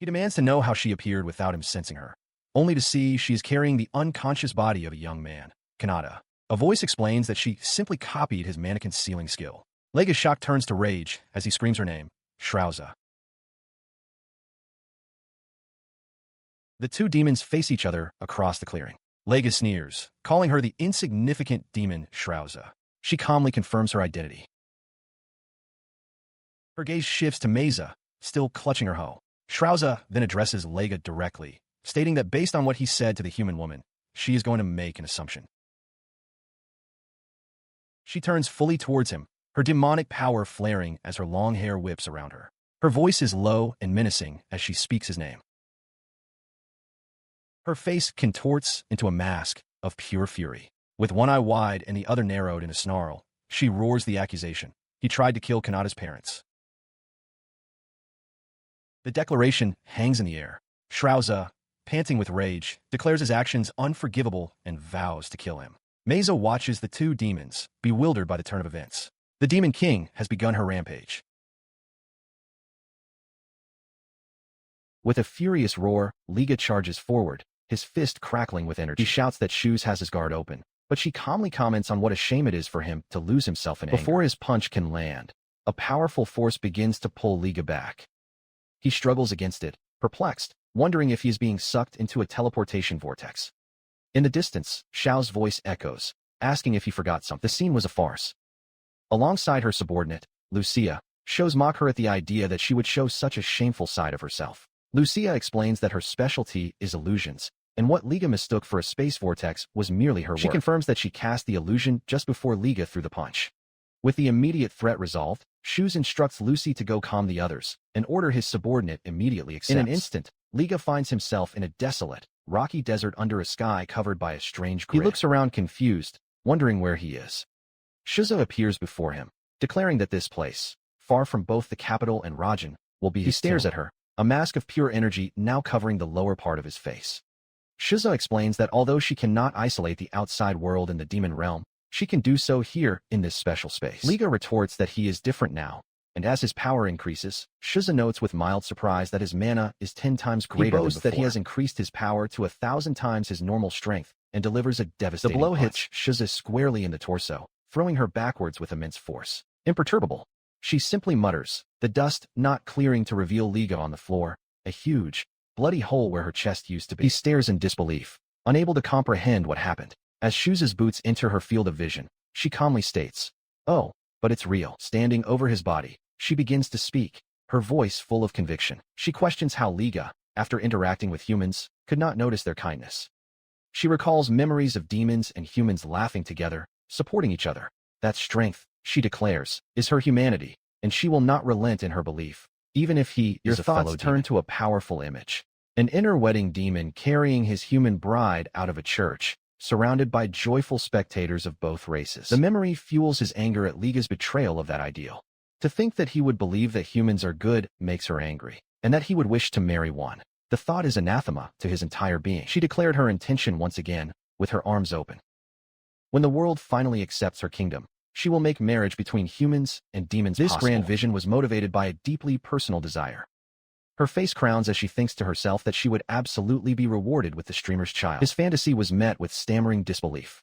He demands to know how she appeared without him sensing her, only to see she is carrying the unconscious body of a young man, Kanata. A voice explains that she simply copied his mannequin sealing skill. Lega's shock turns to rage as he screams her name, Shrouza. The two demons face each other across the clearing. Lega sneers, calling her the insignificant demon Shrouza. She calmly confirms her identity. Her gaze shifts to Meza, still clutching her hoe. Shrouza then addresses Lega directly, stating that based on what he said to the human woman, she is going to make an assumption. She turns fully towards him, her demonic power flaring as her long hair whips around her. Her voice is low and menacing as she speaks his name. Her face contorts into a mask of pure fury. With one eye wide and the other narrowed in a snarl, she roars the accusation. He tried to kill Kanata's parents. The declaration hangs in the air. Shrouza, panting with rage, declares his actions unforgivable and vows to kill him. Meza watches the two demons, bewildered by the turn of events. The Demon King has begun her rampage. With a furious roar, Lega charges forward, his fist crackling with energy. He shouts that Shoes has his guard open, but she calmly comments on what a shame it is for him to lose himself in anger. Before his punch can land, a powerful force begins to pull Lega back. He struggles against it, perplexed, wondering if he is being sucked into a teleportation vortex. In the distance, Xiao's voice echoes, asking if he forgot something. The scene was a farce. Alongside her subordinate, Lucia, shows mock her at the idea that she would show such a shameful side of herself. Lucia explains that her specialty is illusions, and what Lega mistook for a space vortex was merely her work. She confirms that she cast the illusion just before Lega threw the punch. With the immediate threat resolved, Shoes instructs Lucy to go calm the others, an order his subordinate immediately accepts. In an instant, Lega finds himself in a desolate, rocky desert under a sky covered by a strange grid. He looks around confused, wondering where he is. Shiza appears before him, declaring that this place, far from both the capital and Rajan, will be his tomb. He stares at her, a mask of pure energy now covering the lower part of his face. Shiza explains that although she cannot isolate the outside world in the demon realm, she can do so here in this special space. Lega retorts that he is different now, and as his power increases, Shiza notes with mild surprise that his mana is 10 times greater than before. He boasts that he has increased his power to 1,000 times his normal strength and delivers a devastating punch. The blow hits Shiza squarely in the torso, throwing her backwards with immense force. Imperturbable, she simply mutters, the dust not clearing to reveal Lega on the floor, a huge, bloody hole where her chest used to be. He stares in disbelief, unable to comprehend what happened. As Shoes' boots enter her field of vision, she calmly states, "Oh, but it's real." Standing over his body, she begins to speak, her voice full of conviction. She questions how Lega, after interacting with humans, could not notice their kindness. She recalls memories of demons and humans laughing together, supporting each other. That strength, she declares, is her humanity, and she will not relent in her belief, even if he is a fellow demon. Your thoughts turn to a powerful image. An inner wedding demon carrying his human bride out of a church, surrounded by joyful spectators of both races. The memory fuels his anger at Lega's betrayal of that ideal. To think that he would believe that humans are good makes her angry, and that he would wish to marry one. The thought is anathema to his entire being. She declared her intention once again, with her arms open. When the world finally accepts her kingdom, she will make marriage between humans and demons possible. This grand vision was motivated by a deeply personal desire. Her face crowns as she thinks to herself that she would absolutely be rewarded with the streamer's child. His fantasy was met with stammering disbelief.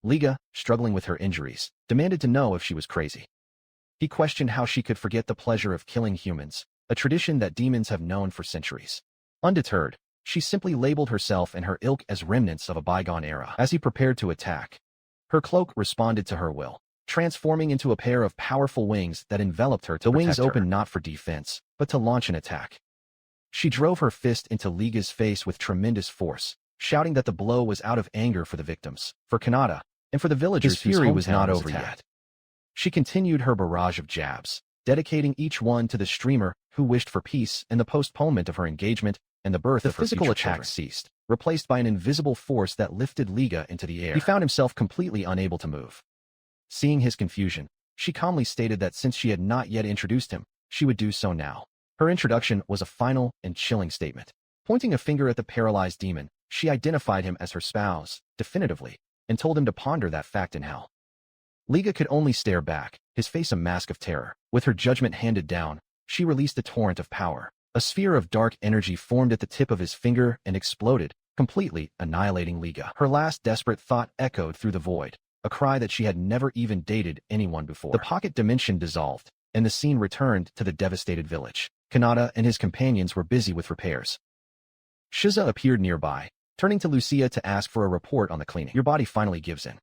Lega, struggling with her injuries, demanded to know if she was crazy. He questioned how she could forget the pleasure of killing humans, a tradition that demons have known for centuries. Undeterred, she simply labeled herself and her ilk as remnants of a bygone era. As he prepared to attack, her cloak responded to her will, transforming into a pair of powerful wings that enveloped her to protect her. The wings opened not for defense, but to launch an attack. She drove her fist into Lega's face with tremendous force, shouting that the blow was out of anger for the victims, for Kanata, and for the villagers whose fury was not over yet. She continued her barrage of jabs, dedicating each one to the streamer who wished for peace and the postponement of her engagement and the birth of her future children. The physical attack ceased, replaced by an invisible force that lifted Lega into the air. He found himself completely unable to move. Seeing his confusion, she calmly stated that since she had not yet introduced him, she would do so now. Her introduction was a final and chilling statement. Pointing a finger at the paralyzed demon, she identified him as her spouse, definitively, and told him to ponder that fact in hell. Lega could only stare back, his face a mask of terror. With her judgment handed down, she released a torrent of power, A sphere of dark energy formed at the tip of his finger and exploded, completely annihilating Liga. Her last desperate thought echoed through the void, a cry that she had never even dated anyone before. The pocket dimension dissolved, and the scene returned to the devastated village. Kanata and his companions were busy with repairs. Shiza appeared nearby, turning to Lucia to ask for a report on the cleaning. Your body finally gives in.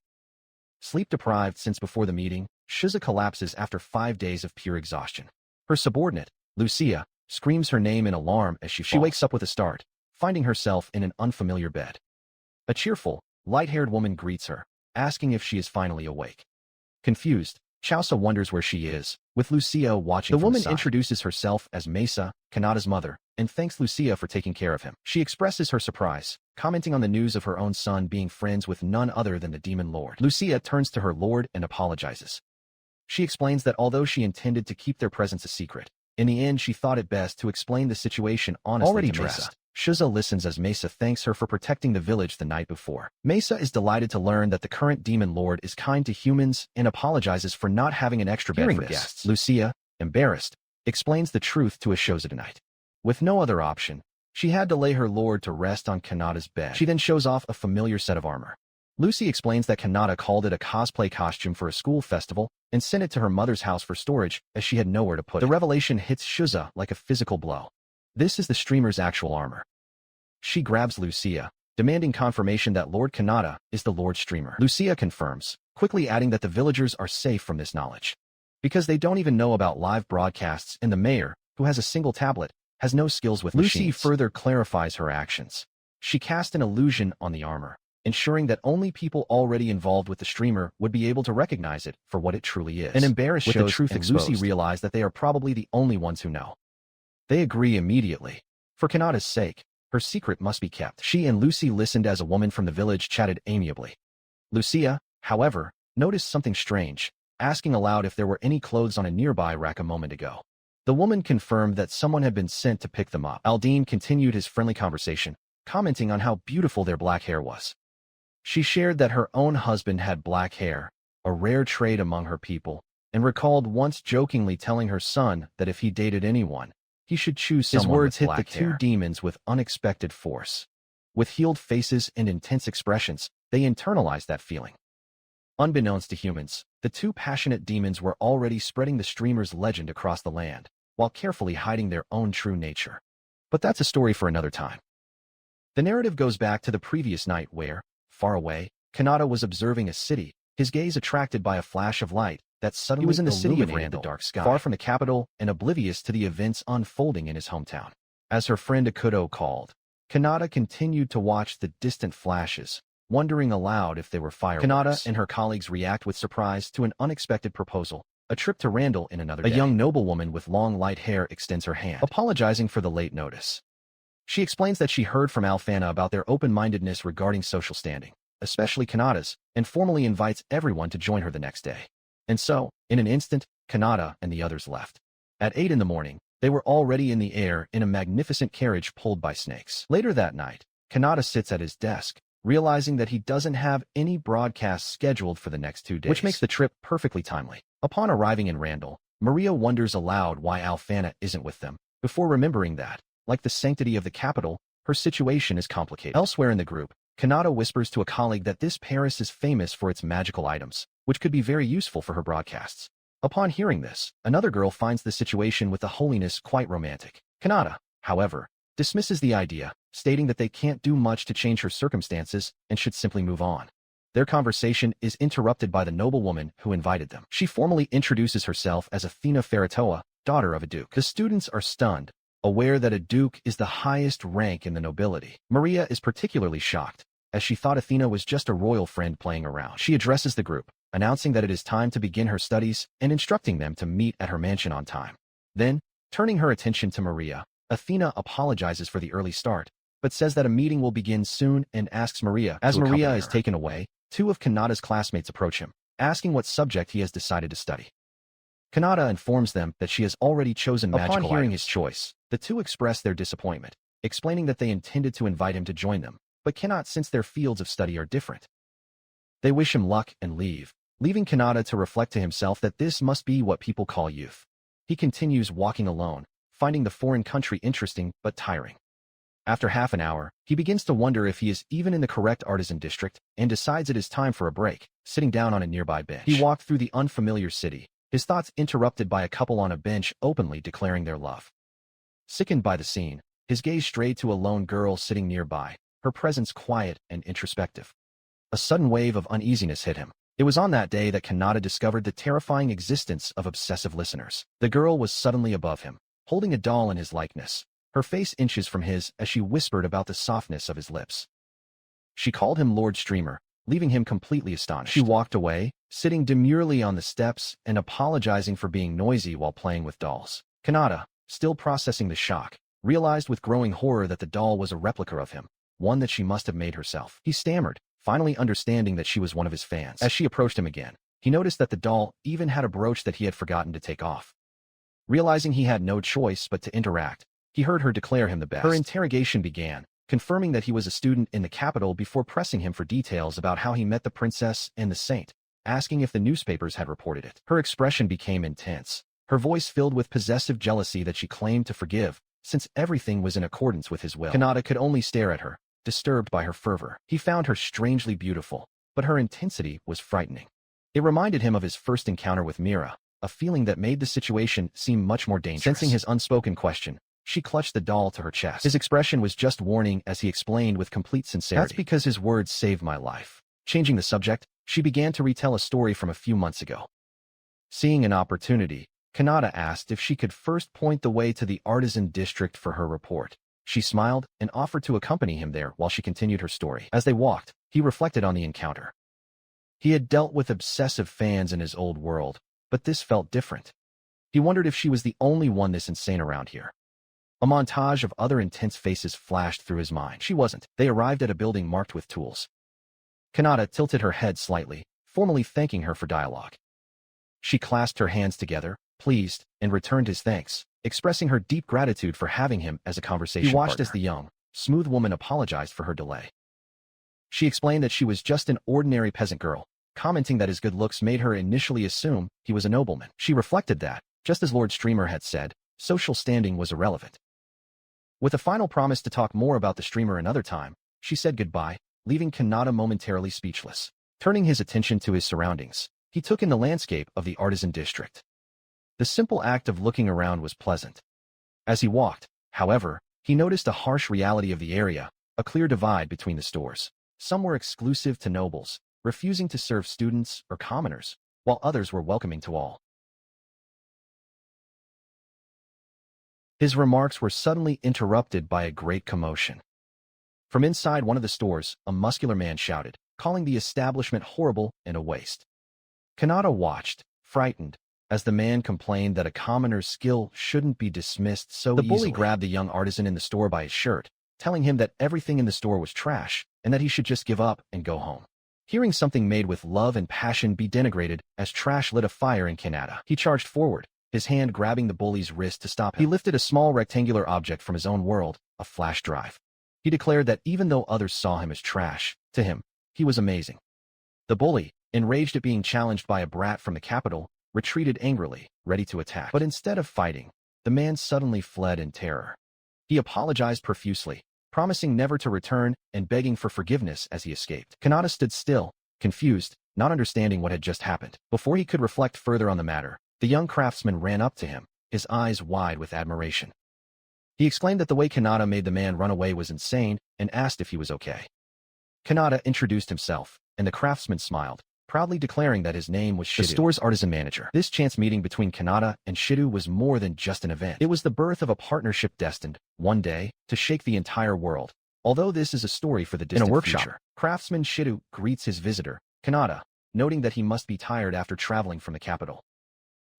Sleep-deprived since before the meeting, Shiza collapses after 5 days of pure exhaustion. Her subordinate, Lucia, screams her name in alarm as she falls. She wakes up with a start, finding herself in an unfamiliar bed. A cheerful, light-haired woman greets her, asking if she is finally awake. Confused, Chausa wonders where she is, with Lucia watching from the woman side. Introduces herself as Mesa, Kanata's mother, and thanks Lucia for taking care of him. She expresses her surprise, commenting on the news of her own son being friends with none other than the demon lord. Lucia turns to her lord and apologizes. She explains that although she intended to keep their presence a secret, in the end she thought it best to explain the situation honestly Already to dressed, Mesa. Shiza listens as Mesa thanks her for protecting the village the night before. Mesa is delighted to learn that the current demon lord is kind to humans and apologizes for not having an extra bed for guests. Lucia, embarrassed, explains the truth to Ashoza tonight. With no other option, she had to lay her lord to rest on Kanata's bed. She then shows off a familiar set of armor. Lucy explains that Kanata called it a cosplay costume for a school festival and sent it to her mother's house for storage as she had nowhere to put it. The revelation hits Shiza like a physical blow. This is the streamer's actual armor. She grabs Lucia, demanding confirmation that Lord Kanata is the Lord Streamer. Lucia confirms, quickly adding that the villagers are safe from this knowledge. Because they don't even know about live broadcasts and the mayor, who has a single tablet, has no skills with machines. Lucy further clarifies her actions. She cast an illusion on the armor, ensuring that only people already involved with the streamer would be able to recognize it for what it truly is. An embarrassed with the truth exposed, Lucy realized that they are probably the only ones who know. They agree immediately. For Kanata's sake, her secret must be kept. She and Lucy listened as a woman from the village chatted amiably. Lucia, however, noticed something strange, asking aloud if there were any clothes on a nearby rack a moment ago. The woman confirmed that someone had been sent to pick them up. Aldine continued his friendly conversation, commenting on how beautiful their black hair was. She shared that her own husband had black hair, a rare trait among her people, and recalled once jokingly telling her son that if he dated anyone, he should choose someone. His words hit the two demons with unexpected force. With healed faces and intense expressions, they internalized that feeling. Unbeknownst to humans, the two passionate demons were already spreading the streamer's legend across the land, while carefully hiding their own true nature. But that's a story for another time. The narrative goes back to the previous night where, far away, Kanata was observing a city, his gaze attracted by a flash of light that suddenly he was in the city of Randall, the dark sky, far from the capital and oblivious to the events unfolding in his hometown. As her friend Akuto called, Kanata continued to watch the distant flashes, wondering aloud if they were fireworks. Kanata and her colleagues react with surprise to an unexpected proposal, a trip to Randall in another day. A young noblewoman with long light hair extends her hand, apologizing for the late notice. She explains that she heard from Alfana about their open-mindedness regarding social standing, especially Kanata's, and formally invites everyone to join her the next day. And so, in an instant, Kanata and the others left. At 8 in the morning, they were already in the air in a magnificent carriage pulled by snakes. Later that night, Kanata sits at his desk, realizing that he doesn't have any broadcasts scheduled for the next 2 days, which makes the trip perfectly timely. Upon arriving in Randall, Maria wonders aloud why Alfana isn't with them, before remembering that, like the sanctity of the capital, her situation is complicated. Elsewhere in the group, Kanata whispers to a colleague that this Paris is famous for its magical items, which could be very useful for her broadcasts. Upon hearing this, another girl finds the situation with the holiness quite romantic. Kanata, however, dismisses the idea, stating that they can't do much to change her circumstances and should simply move on. Their conversation is interrupted by the noblewoman who invited them. She formally introduces herself as Athena Ferratoa, daughter of a duke. The students are stunned, aware that a duke is the highest rank in the nobility. Maria is particularly shocked, as she thought Athena was just a royal friend playing around. She addresses the group, announcing that it is time to begin her studies and instructing them to meet at her mansion on time. Then, turning her attention to Maria, Athena apologizes for the early start, but says that a meeting will begin soon and asks Maria. As Maria is taken away, 2 of Kanata's classmates approach him, asking what subject he has decided to study. Kanata informs them that she has already chosen magical items. Upon hearing his choice, the 2 express their disappointment, explaining that they intended to invite him to join them, but cannot since their fields of study are different. They wish him luck and leave, leaving Kanata to reflect to himself that this must be what people call youth. He continues walking alone, finding the foreign country interesting but tiring. After half an hour, he begins to wonder if he is even in the correct artisan district and decides it is time for a break, sitting down on a nearby bench. He walked through the unfamiliar city, his thoughts interrupted by a couple on a bench openly declaring their love. Sickened by the scene, his gaze strayed to a lone girl sitting nearby, her presence quiet and introspective. A sudden wave of uneasiness hit him. It was on that day that Kanata discovered the terrifying existence of obsessive listeners. The girl was suddenly above him, holding a doll in his likeness, her face inches from his as she whispered about the softness of his lips. She called him Lord Streamer, leaving him completely astonished. She walked away, sitting demurely on the steps and apologizing for being noisy while playing with dolls. Kanata, still processing the shock, realized with growing horror that the doll was a replica of him, one that she must have made herself. He stammered, finally understanding that she was one of his fans. As she approached him again, he noticed that the doll even had a brooch that he had forgotten to take off. Realizing he had no choice but to interact, he heard her declare him the best. Her interrogation began, confirming that he was a student in the capital before pressing him for details about how he met the princess and the saint, asking if the newspapers had reported it. Her expression became intense, her voice filled with possessive jealousy that she claimed to forgive, since everything was in accordance with his will. Kanata could only stare at her, disturbed by her fervor. He found her strangely beautiful, but her intensity was frightening. It reminded him of his first encounter with Mira, a feeling that made the situation seem much more dangerous. Sensing his unspoken question, she clutched the doll to her chest. His expression was just warning as he explained with complete sincerity. That's because his words saved my life. Changing the subject, she began to retell a story from a few months ago. Seeing an opportunity, Kanata asked if she could first point the way to the artisan district for her report. She smiled and offered to accompany him there while she continued her story. As they walked, he reflected on the encounter. He had dealt with obsessive fans in his old world, but this felt different. He wondered if she was the only one this insane around here. A montage of other intense faces flashed through his mind. She wasn't. They arrived at a building marked with tools. Kanata tilted her head slightly, formally thanking her for dialogue. She clasped her hands together, pleased, and returned his thanks, expressing her deep gratitude for having him as a conversation partner. He watched as the young, smooth woman apologized for her delay. She explained that she was just an ordinary peasant girl, commenting that his good looks made her initially assume he was a nobleman. She reflected that, just as Lord Streamer had said, social standing was irrelevant. With a final promise to talk more about the streamer another time, she said goodbye, leaving Kanata momentarily speechless. Turning his attention to his surroundings, he took in the landscape of the artisan district. The simple act of looking around was pleasant. As he walked, however, he noticed a harsh reality of the area, a clear divide between the stores. Some were exclusive to nobles, refusing to serve students or commoners, while others were welcoming to all. His remarks were suddenly interrupted by a great commotion. From inside one of the stores, a muscular man shouted, calling the establishment horrible and a waste. Kanata watched, frightened, as the man complained that a commoner's skill shouldn't be dismissed so easily. The bully grabbed the young artisan in the store by his shirt, telling him that everything in the store was trash and that he should just give up and go home. Hearing something made with love and passion be denigrated as trash lit a fire in Kanata, he charged forward, his hand grabbing the bully's wrist to stop him. He lifted a small rectangular object from his own world, a flash drive. He declared that even though others saw him as trash, to him, he was amazing. The bully, enraged at being challenged by a brat from the capital, retreated angrily, ready to attack. But instead of fighting, the man suddenly fled in terror. He apologized profusely, promising never to return and begging for forgiveness as he escaped. Kanata stood still, confused, not understanding what had just happened. Before he could reflect further on the matter, the young craftsman ran up to him, his eyes wide with admiration. He exclaimed that the way Kanata made the man run away was insane and asked if he was okay. Kanata introduced himself, and the craftsman smiled, proudly declaring that his name was Shidu, the store's artisan manager. This chance meeting between Kanata and Shidu was more than just an event. It was the birth of a partnership destined, one day, to shake the entire world. Although this is a story for the distant future, craftsman Shidu greets his visitor, Kanata, noting that he must be tired after traveling from the capital.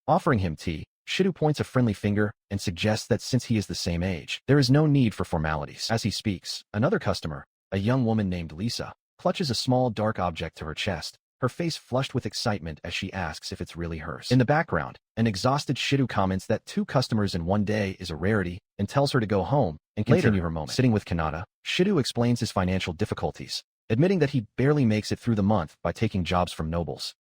Offering him tea, Shidu points a friendly finger and suggests that since he is the same age, there is no need for formalities. As he speaks, another customer, a young woman named Lisa, clutches a small dark object to her chest, her face flushed with excitement as she asks if it's really hers. In the background, an exhausted Shidu comments that 2 customers in one day is a rarity and tells her to go home and continue her moment. Sitting with Kanata, Shidu explains his financial difficulties, admitting that he barely makes it through the month by taking jobs from nobles.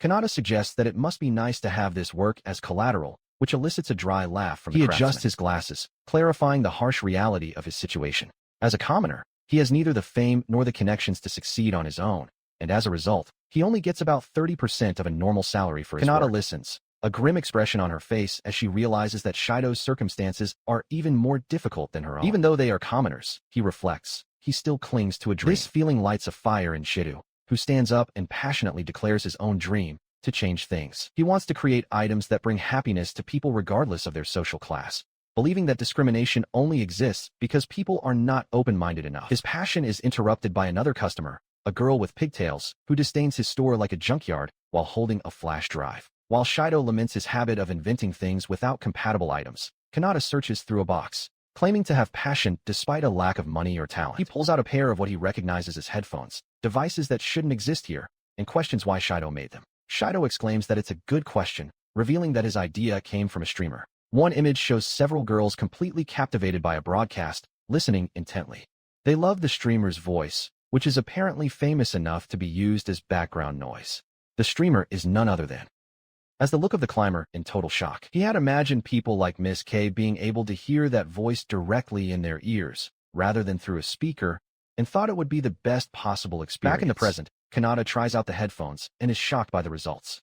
Kanata suggests that it must be nice to have this work as collateral, which elicits a dry laugh from the craftsman. He adjusts his glasses, clarifying the harsh reality of his situation. As a commoner, he has neither the fame nor the connections to succeed on his own, and as a result, he only gets about 30% of a normal salary for his work. Kanata listens, a grim expression on her face as she realizes that Shido's circumstances are even more difficult than her own. Even though they are commoners, he reflects, he still clings to a dream. This feeling lights a fire in Shido, who stands up and passionately declares his own dream to change things. He wants to create items that bring happiness to people regardless of their social class, believing that discrimination only exists because people are not open-minded enough. His passion is interrupted by another customer, a girl with pigtails, who disdains his store like a junkyard while holding a flash drive. While Shido laments his habit of inventing things without compatible items, Kanata searches through a box, claiming to have passion despite a lack of money or talent. He pulls out a pair of what he recognizes as headphones, devices that shouldn't exist here, and questions why Shido made them. Shido exclaims that it's a good question, revealing that his idea came from a streamer. One image shows several girls completely captivated by a broadcast, listening intently. They love the streamer's voice, which is apparently famous enough to be used as background noise. The streamer is none other than. As the look of the climber in total shock, he had imagined people like Miss K being able to hear that voice directly in their ears, rather than through a speaker, and thought it would be the best possible experience. Back in the present, Kanata tries out the headphones and is shocked by the results.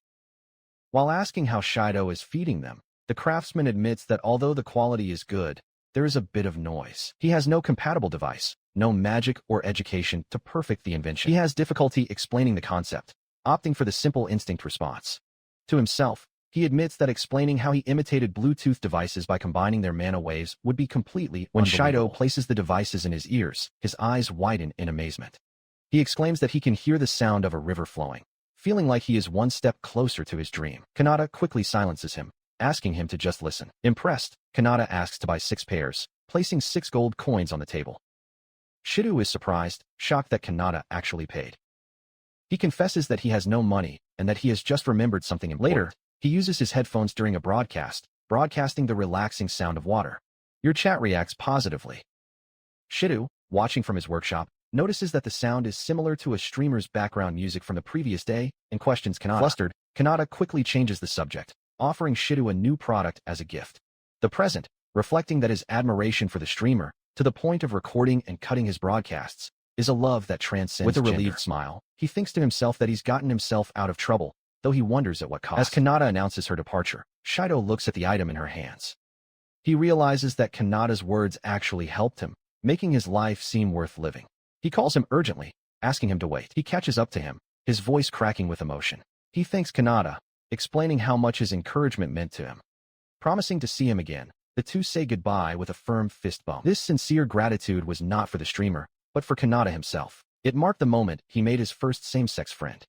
While asking how Shido is feeding them, the craftsman admits that although the quality is good, there is a bit of noise. He has no compatible device, no magic or education to perfect the invention. He has difficulty explaining the concept, opting for the simple instinct response. To himself, he admits that explaining how he imitated Bluetooth devices by combining their mana waves would be completely When Shido places the devices in his ears, his eyes widen in amazement. He exclaims that he can hear the sound of a river flowing, feeling like he is one step closer to his dream. Kanata quickly silences him, asking him to just listen. Impressed, Kanata asks to buy 6 pairs, placing 6 gold coins on the table. Shido is surprised, shocked that Kanata actually paid. He confesses that he has no money, and that he has just remembered something important. Later, he uses his headphones during a broadcast, broadcasting the relaxing sound of water. Your chat reacts positively. Shido, watching from his workshop, notices that the sound is similar to a streamer's background music from the previous day, and questions Kanata. Flustered, Kanata quickly changes the subject, offering Shido a new product as a gift. The present, reflecting that his admiration for the streamer, to the point of recording and cutting his broadcasts, is a love that transcends With a relieved smile, he thinks to himself that he's gotten himself out of trouble, though he wonders at what cost. As Kanata announces her departure, Shido looks at the item in her hands. He realizes that Kanata's words actually helped him, making his life seem worth living. He calls him urgently, asking him to wait. He catches up to him, his voice cracking with emotion. He thanks Kanata, explaining how much his encouragement meant to him. Promising to see him again, the two say goodbye with a firm fist bump. This sincere gratitude was not for the streamer, but for Kanata himself. It marked the moment he made his first same-sex friend.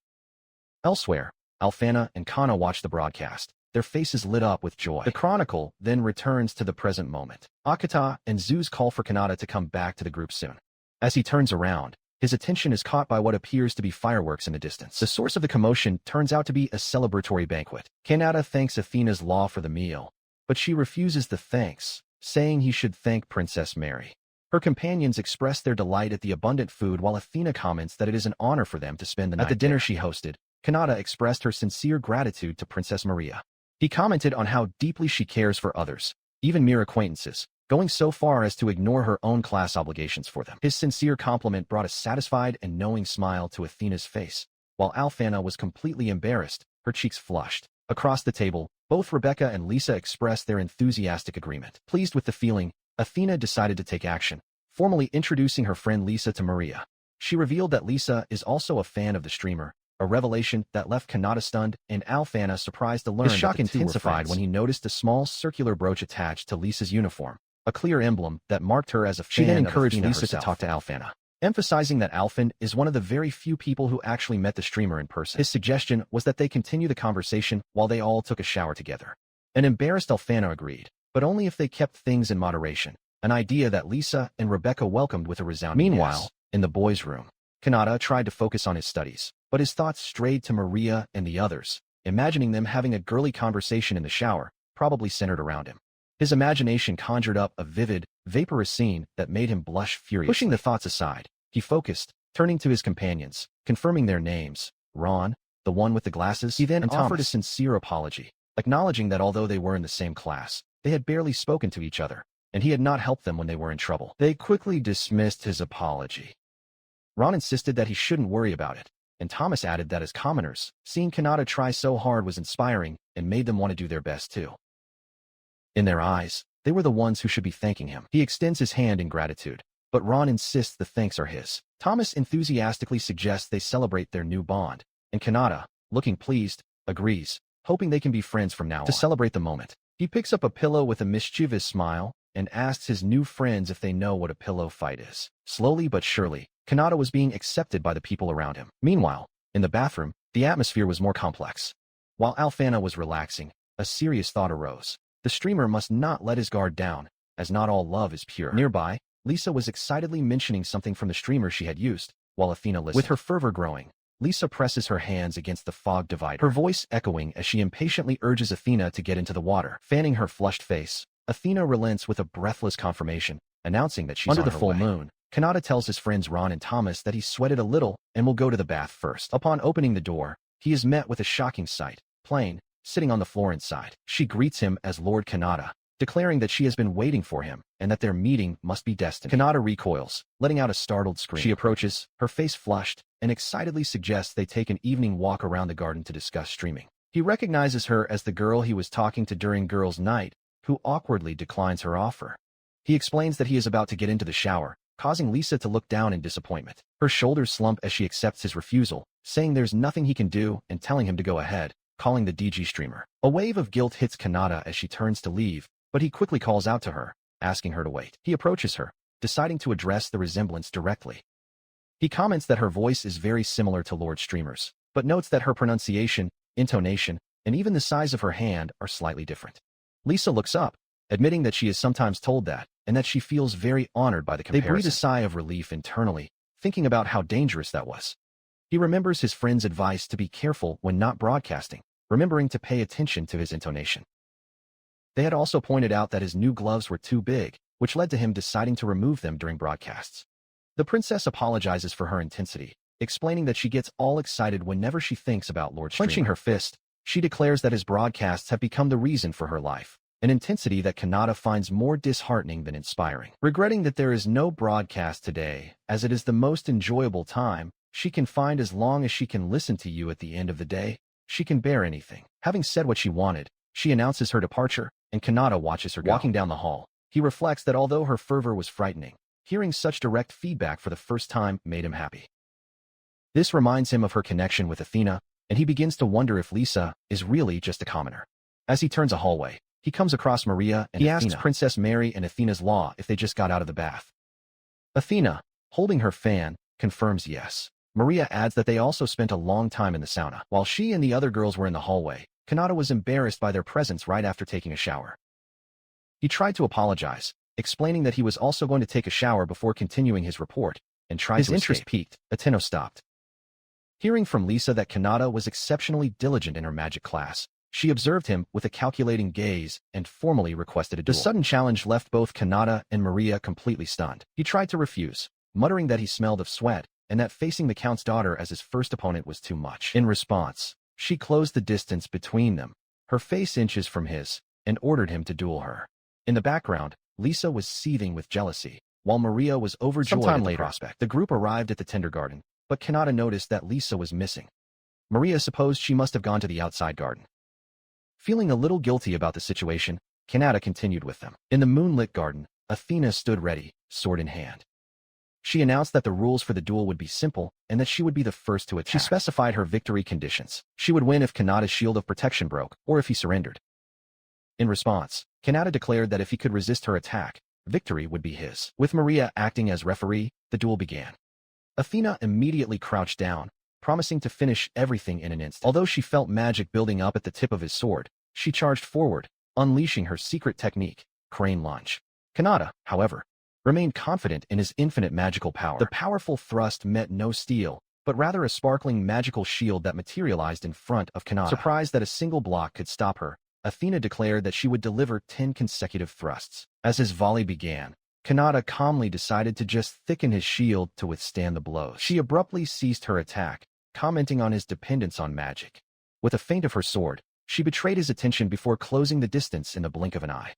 Elsewhere, Alfana and Kana watch the broadcast, their faces lit up with joy. The chronicle then returns to the present moment. Akata and Zeus call for Kanata to come back to the group soon. As he turns around, his attention is caught by what appears to be fireworks in the distance. The source of the commotion turns out to be a celebratory banquet. Kanata thanks Athena's law for the meal, but she refuses the thanks, saying he should thank Princess Mary. Her companions express their delight at the abundant food while Athena comments that it is an honor for them to spend the night. At the dinner she hosted, Kanata expressed her sincere gratitude to Princess Maria. He commented on how deeply she cares for others, even mere acquaintances, going so far as to ignore her own class obligations for them. His sincere compliment brought a satisfied and knowing smile to Athena's face, while Alfana was completely embarrassed, her cheeks flushed. Across the table, both Rebecca and Lisa expressed their enthusiastic agreement. Pleased with the feeling, Athena decided to take action, formally introducing her friend Lisa to Maria. She revealed that Lisa is also a fan of the streamer, a revelation that left Kanata stunned and Alfana surprised to learn. His shock intensified when he noticed a small circular brooch attached to Lisa's uniform, a clear emblem that marked her as a fan. She then encouraged Lisa to talk to Alfana, emphasizing that Alfan is one of the very few people who actually met the streamer in person. His suggestion was that they continue the conversation while they all took a shower together. An embarrassed Alfana agreed, but only if they kept things in moderation, an idea that Lisa and Rebecca welcomed with a resounding Meanwhile, yes. In the boys' room, Kanata tried to focus on his studies, but his thoughts strayed to Maria and the others, imagining them having a girly conversation in the shower, probably centered around him. His imagination conjured up a vivid, vaporous scene that made him blush furiously. Pushing the thoughts aside, he focused, turning to his companions, confirming their names. Ron, the one with the glasses, he then offered a sincere apology, acknowledging that although they were in the same class, they had barely spoken to each other, and he had not helped them when they were in trouble. They quickly dismissed his apology. Ron insisted that he shouldn't worry about it, and Thomas added that as commoners, seeing Kanata try so hard was inspiring and made them want to do their best too. In their eyes, they were the ones who should be thanking him. He extends his hand in gratitude, but Ron insists the thanks are his. Thomas enthusiastically suggests they celebrate their new bond, and Kanata, looking pleased, agrees, hoping they can be friends from now on. To celebrate the moment, he picks up a pillow with a mischievous smile and asks his new friends if they know what a pillow fight is. Slowly but surely, Kanata was being accepted by the people around him. Meanwhile, in the bathroom, the atmosphere was more complex. While Alfana was relaxing, a serious thought arose. The streamer must not let his guard down, as not all love is pure. Nearby, Lisa was excitedly mentioning something from the streamer she had used, while Athena listened. With her fervor growing, Lisa presses her hands against the fog divider, her voice echoing as she impatiently urges Athena to get into the water. Fanning her flushed face, Athena relents with a breathless confirmation, announcing that she's under the full moon. Kanata tells his friends Ron and Thomas that he sweated a little and will go to the bath first. Upon opening the door, he is met with a shocking sight. Plain, sitting on the floor inside. She greets him as Lord Kanata, declaring that she has been waiting for him and that their meeting must be destined. Kanata recoils, letting out a startled scream. She approaches, her face flushed, and excitedly suggests they take an evening walk around the garden to discuss streaming. He recognizes her as the girl he was talking to during girls' night, who awkwardly declines her offer. He explains that he is about to get into the shower, causing Lisa to look down in disappointment. Her shoulders slump as she accepts his refusal, saying there's nothing he can do and telling him to go ahead, calling the DG streamer. A wave of guilt hits Kanata as she turns to leave, but he quickly calls out to her, asking her to wait. He approaches her, deciding to address the resemblance directly. He comments that her voice is very similar to Lord Streamer's, but notes that her pronunciation, intonation, and even the size of her hand are slightly different. Lisa looks up, admitting that she is sometimes told that, and that she feels very honored by the comparison. They breathe a sigh of relief internally, thinking about how dangerous that was. He remembers his friend's advice to be careful when not broadcasting, remembering to pay attention to his intonation. They had also pointed out that his new gloves were too big, which led to him deciding to remove them during broadcasts. The princess apologizes for her intensity, explaining that she gets all excited whenever she thinks about Lord Streamer. Clenching her fist, she declares that his broadcasts have become the reason for her life, an intensity that Kanata finds more disheartening than inspiring. Regretting that there is no broadcast today, as it is the most enjoyable time she can find as long as she can listen to you at the end of the day, she can bear anything. Having said what she wanted, she announces her departure, and Kanata watches her go. Walking down the hall, he reflects that although her fervor was frightening, hearing such direct feedback for the first time made him happy. This reminds him of her connection with Athena, and he begins to wonder if Lisa is really just a commoner. As he turns a hallway, he comes across Maria and Athena. He asks Princess Mary and Athena's law if they just got out of the bath. Athena, holding her fan, confirms yes. Maria adds that they also spent a long time in the sauna. While she and the other girls were in the hallway, Kanata was embarrassed by their presence right after taking a shower. He tried to apologize, explaining that he was also going to take a shower before continuing his report, and tried to escape. His interest peaked. Ateno stopped. Hearing from Lisa that Kanata was exceptionally diligent in her magic class, she observed him with a calculating gaze and formally requested a duel. The sudden challenge left both Kanata and Maria completely stunned. He tried to refuse, muttering that he smelled of sweat, and that facing the Count's daughter as his first opponent was too much. In response, she closed the distance between them, her face inches from his, and ordered him to duel her. In the background, Lisa was seething with jealousy, while Maria was overjoyed at the prospect. The group arrived at the Tender Garden, but Kanata noticed that Lisa was missing. Maria supposed she must have gone to the outside garden. Feeling a little guilty about the situation, Kanata continued with them. In the moonlit garden, Athena stood ready, sword in hand. She announced that the rules for the duel would be simple and that she would be the first to attack. She specified her victory conditions. She would win if Kanata's shield of protection broke, or if he surrendered. In response, Kanata declared that if he could resist her attack, victory would be his. With Maria acting as referee, the duel began. Athena immediately crouched down, promising to finish everything in an instant. Although she felt magic building up at the tip of his sword, she charged forward, unleashing her secret technique, crane lunge. Kanata, however, remained confident in his infinite magical power. The powerful thrust met no steel, but rather a sparkling magical shield that materialized in front of Kanata. Surprised that a single block could stop her, Athena declared that she would deliver 10 consecutive thrusts. As his volley began, Kanata calmly decided to just thicken his shield to withstand the blows. She abruptly ceased her attack, commenting on his dependence on magic. With a feint of her sword, She betrayed his attention before closing the distance in the blink of an eye.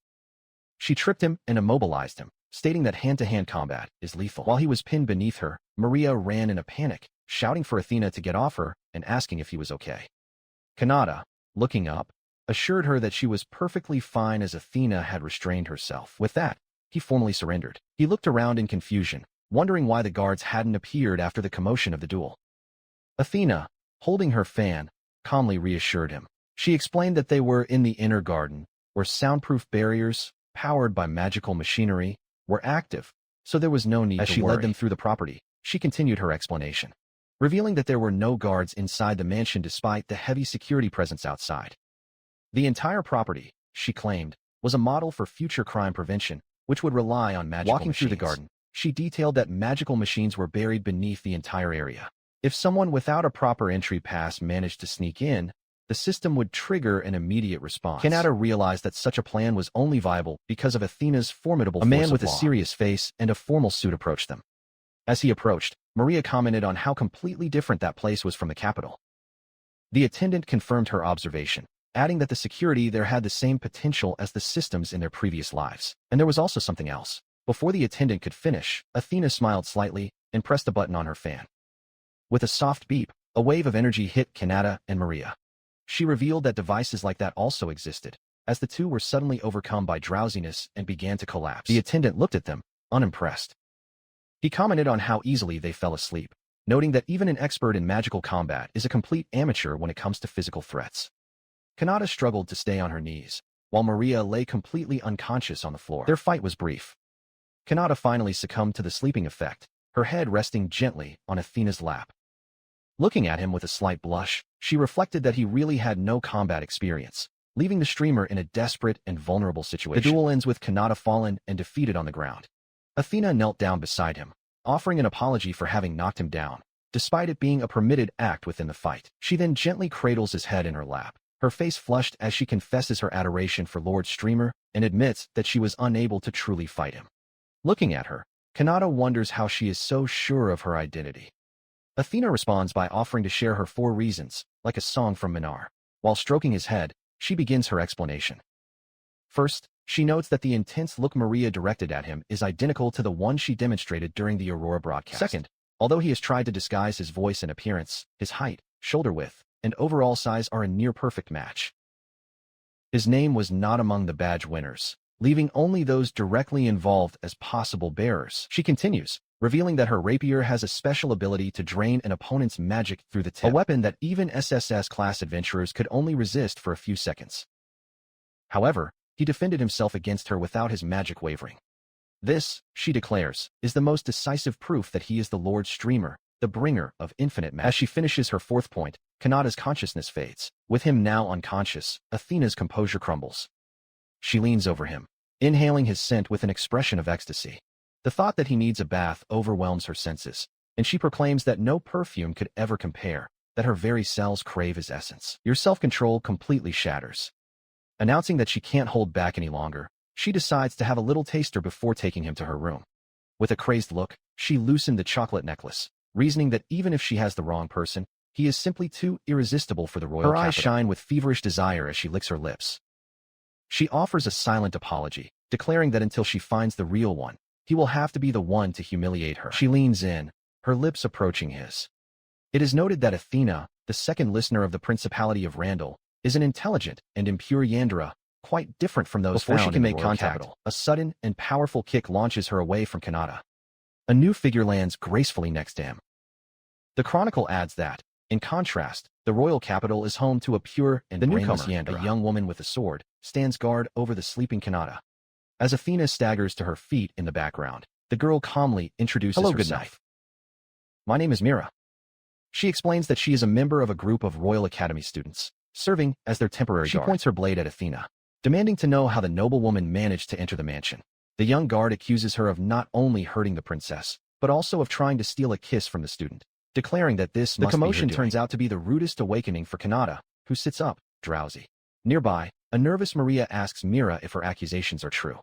She tripped him and immobilized him, stating that hand-to-hand combat is lethal. While he was pinned beneath her, Maria ran in a panic, shouting for Athena to get off her and asking if he was okay. Kanata, looking up, assured her that she was perfectly fine as Athena had restrained herself. With that, he formally surrendered. He looked around in confusion, wondering why the guards hadn't appeared after the commotion of the duel. Athena, holding her fan, calmly reassured him. She explained that they were in the inner garden, where soundproof barriers, powered by magical machinery, were active, so there was no need to worry. As she led them through the property, she continued her explanation, revealing that there were no guards inside the mansion despite the heavy security presence outside. The entire property, she claimed, was a model for future crime prevention, which would rely on magical machines. Walking through the garden, she detailed that magical machines were buried beneath the entire area. If someone without a proper entry pass managed to sneak in, the system would trigger an immediate response. Kanata realized that such a plan was only viable because of Athena's formidable force of law. A man with a serious face and a formal suit approached them. As he approached, Maria commented on how completely different that place was from the capital. The attendant confirmed her observation, adding that the security there had the same potential as the systems in their previous lives. And there was also something else. Before the attendant could finish, Athena smiled slightly and pressed a button on her fan. With a soft beep, a wave of energy hit Kanata and Maria. She revealed that devices like that also existed, as the two were suddenly overcome by drowsiness and began to collapse. The attendant looked at them, unimpressed. He commented on how easily they fell asleep, noting that even an expert in magical combat is a complete amateur when it comes to physical threats. Kanata struggled to stay on her knees, while Maria lay completely unconscious on the floor. Their fight was brief. Kanata finally succumbed to the sleeping effect, her head resting gently on Athena's lap. Looking at him with a slight blush, she reflected that he really had no combat experience, leaving the streamer in a desperate and vulnerable situation. The duel ends with Kanata fallen and defeated on the ground. Athena knelt down beside him, offering an apology for having knocked him down, despite it being a permitted act within the fight. She then gently cradles his head in her lap, her face flushed as she confesses her adoration for Lord Streamer and admits that she was unable to truly fight him. Looking at her, Kanata wonders how she is so sure of her identity. Athena responds by offering to share her 4 reasons, like a song from Minar. While stroking his head, she begins her explanation. First, she notes that the intense look Maria directed at him is identical to the one she demonstrated during the Aurora broadcast. Second, although he has tried to disguise his voice and appearance, his height, shoulder width, and overall size are a near-perfect match. His name was not among the badge winners, leaving only those directly involved as possible bearers. She continues, revealing that her rapier has a special ability to drain an opponent's magic through the tip, a weapon that even SSS-class adventurers could only resist for a few seconds. However, he defended himself against her without his magic wavering. This, she declares, is the most decisive proof that he is the Lord Streamer, the bringer of infinite magic. As she finishes her 4th point, Kanata's consciousness fades. With him now unconscious, Athena's composure crumbles. She leans over him, inhaling his scent with an expression of ecstasy. The thought that he needs a bath overwhelms her senses, and she proclaims that no perfume could ever compare, that her very cells crave his essence. Your self-control completely shatters. Announcing that she can't hold back any longer, she decides to have a little taster before taking him to her room. With a crazed look, she loosened the chocolate necklace, reasoning that even if she has the wrong person, he is simply too irresistible for the royal capital. Her eyes shine with feverish desire as she licks her lips. She offers a silent apology, declaring that until she finds the real one, he will have to be the one to humiliate her. She leans in, her lips approaching his. It is noted that Athena, the second listener of the Principality of Randall, is an intelligent and impure Yandere, quite different from those found in the royal capital. Before she can make contact, a sudden and powerful kick launches her away from Kanata. A new figure lands gracefully next to him. The chronicle adds that, in contrast, the royal capital is home to a pure and brainless Yandere. A young woman with a sword stands guard over the sleeping Kanata. As Athena staggers to her feet in the background, the girl calmly introduces herself. My name is Mira. She explains that she is a member of a group of Royal Academy students, serving as their temporary guard. She points her blade at Athena, demanding to know how the noblewoman managed to enter the mansion. The young guard accuses her of not only hurting the princess, but also of trying to steal a kiss from the student, declaring that this must be her doing. The commotion turns out to be the rudest awakening for Kanata, who sits up, drowsy. Nearby, a nervous Maria asks Mira if her accusations are true.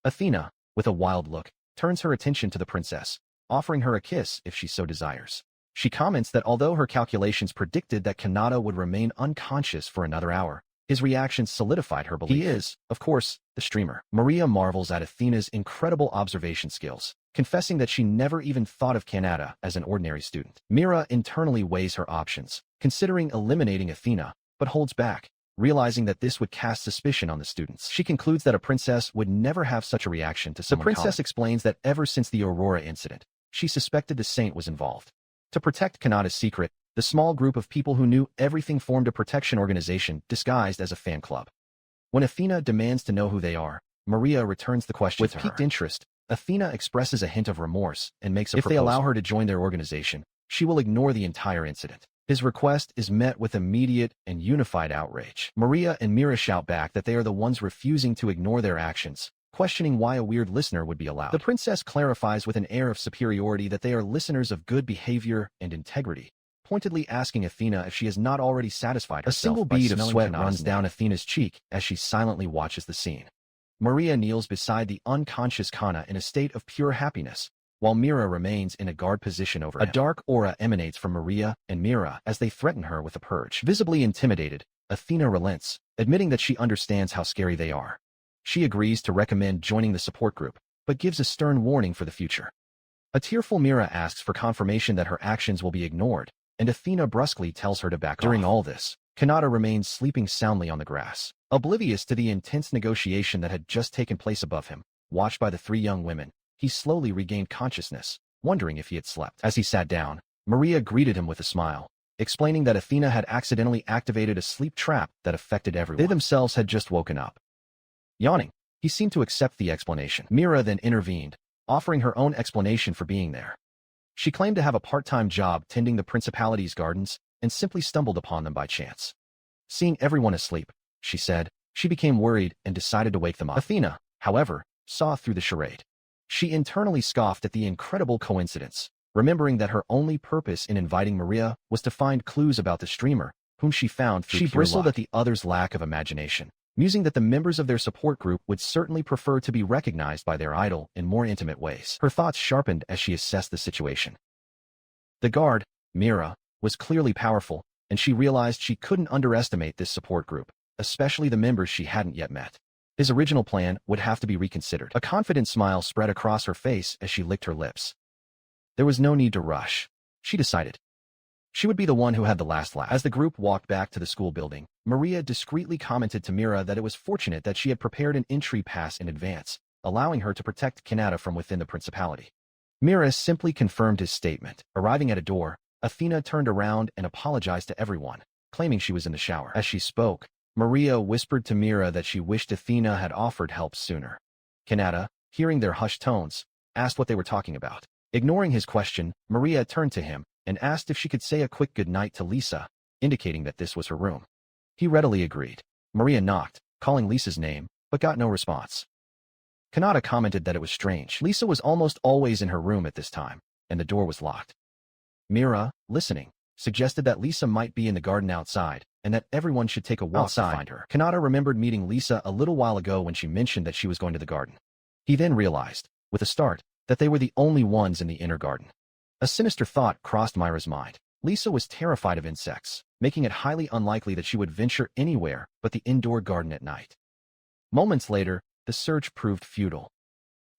Athena, with a wild look, turns her attention to the princess, offering her a kiss if she so desires. She comments that although her calculations predicted that Kanata would remain unconscious for another hour, his reactions solidified her belief. He is, of course, the streamer. Maria marvels at Athena's incredible observation skills, confessing that she never even thought of Kanata as an ordinary student. Mira internally weighs her options, considering eliminating Athena, but holds back, realizing that this would cast suspicion on the students. She concludes that a princess would never have such a reaction to someone. The princess explains that ever since the Aurora incident, she suspected the saint was involved. To protect Kanata's secret, the small group of people who knew everything formed a protection organization disguised as a fan club. When Athena demands to know who they are, Maria returns the question with piqued interest. Athena expresses a hint of remorse and makes a proposal. If they allow her to join their organization, she will ignore the entire incident. His request is met with immediate and unified outrage. Maria and Mira shout back that they are the ones refusing to ignore their actions, questioning why a weird listener would be allowed. The princess clarifies with an air of superiority that they are listeners of good behavior and integrity, pointedly asking Athena if she has not already satisfied herself. A single bead of sweat runs down Athena's cheek as she silently watches the scene. Maria kneels beside the unconscious Kana in a state of pure happiness, while Mira remains in a guard position over him. A dark aura emanates from Maria and Mira as they threaten her with a purge. Visibly intimidated, Athena relents, admitting that she understands how scary they are. She agrees to recommend joining the support group, but gives a stern warning for the future. A tearful Mira asks for confirmation that her actions will be ignored, and Athena brusquely tells her to back off. During all this, Kanata remains sleeping soundly on the grass, oblivious to the intense negotiation that had just taken place above him. Watched by the three young women, he slowly regained consciousness, wondering if he had slept. As he sat down, Maria greeted him with a smile, explaining that Athena had accidentally activated a sleep trap that affected everyone. They themselves had just woken up. Yawning, he seemed to accept the explanation. Mira then intervened, offering her own explanation for being there. She claimed to have a part-time job tending the principality's gardens and simply stumbled upon them by chance. Seeing everyone asleep, she said, she became worried and decided to wake them up. Athena, however, saw through the charade. She internally scoffed at the incredible coincidence, remembering that her only purpose in inviting Maria was to find clues about the streamer, whom she found through pure luck. She bristled at the others' lack of imagination, musing that the members of their support group would certainly prefer to be recognized by their idol in more intimate ways. Her thoughts sharpened as she assessed the situation. The guard, Mira, was clearly powerful, and she realized she couldn't underestimate this support group, especially the members she hadn't yet met. His original plan would have to be reconsidered. A confident smile spread across her face as she licked her lips. There was no need to rush, she decided. She would be the one who had the last laugh. As the group walked back to the school building, Maria discreetly commented to Mira that it was fortunate that she had prepared an entry pass in advance, allowing her to protect Kanata from within the principality. Mira simply confirmed his statement. Arriving at a door, Athena turned around and apologized to everyone, claiming she was in the shower. As she spoke, Maria whispered to Mira that she wished Athena had offered help sooner. Kanata, hearing their hushed tones, asked what they were talking about. Ignoring his question, Maria turned to him and asked if she could say a quick goodnight to Lisa, indicating that this was her room. He readily agreed. Maria knocked, calling Lisa's name, but got no response. Kanata commented that it was strange. Lisa was almost always in her room at this time, and the door was locked. Mira, listening, suggested that Lisa might be in the garden outside, and that everyone should take a walk to find her. Kanata remembered meeting Lisa a little while ago when she mentioned that she was going to the garden. He then realized, with a start, that they were the only ones in the inner garden. A sinister thought crossed Myra's mind. Lisa was terrified of insects, making it highly unlikely that she would venture anywhere but the indoor garden at night. Moments later, the search proved futile.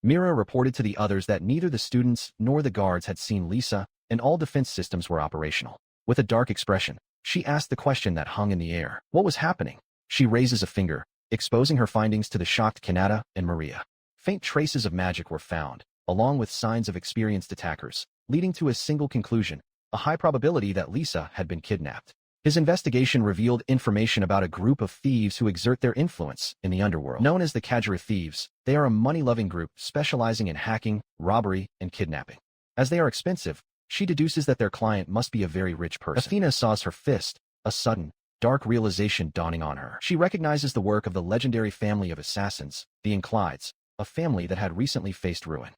Mira reported to the others that neither the students nor the guards had seen Lisa, and all defense systems were operational. With a dark expression, she asked the question that hung in the air. What was happening? She raises a finger, exposing her findings to the shocked Kanata and Maria. Faint traces of magic were found, along with signs of experienced attackers, leading to a single conclusion, a high probability that Lisa had been kidnapped. His investigation revealed information about a group of thieves who exert their influence in the underworld. Known as the Kajira Thieves, they are a money-loving group specializing in hacking, robbery, and kidnapping. As they are expensive, she deduces that their client must be a very rich person. Athena saws her fist, a sudden, dark realization dawning on her. She recognizes the work of the legendary family of assassins, the Inclides, a family that had recently faced ruin.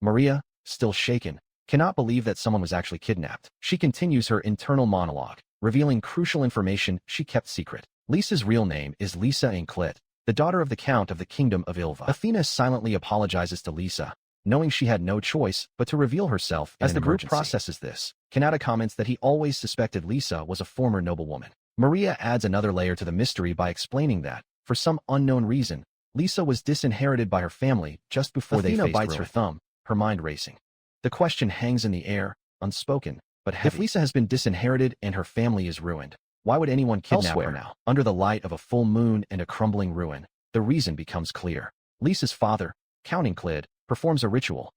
Maria, still shaken, cannot believe that someone was actually kidnapped. She continues her internal monologue, revealing crucial information she kept secret. Lisa's real name is Lisa Inclit, the daughter of the Count of the Kingdom of Ilva. Athena silently apologizes to Lisa, knowing she had no choice but to reveal herself as the group processes this. Kanata comments that he always suspected Lisa was a former noblewoman. Maria adds another layer to the mystery by explaining that, for some unknown reason, Lisa was disinherited by her family just before they faced bites her thumb, her mind racing. The question hangs in the air, unspoken, but heavy. If Lisa has been disinherited and her family is ruined, why would anyone kidnap her now? Under the light of a full moon and a crumbling ruin, the reason becomes clear. Lisa's father, Counting Clid, performs a ritual.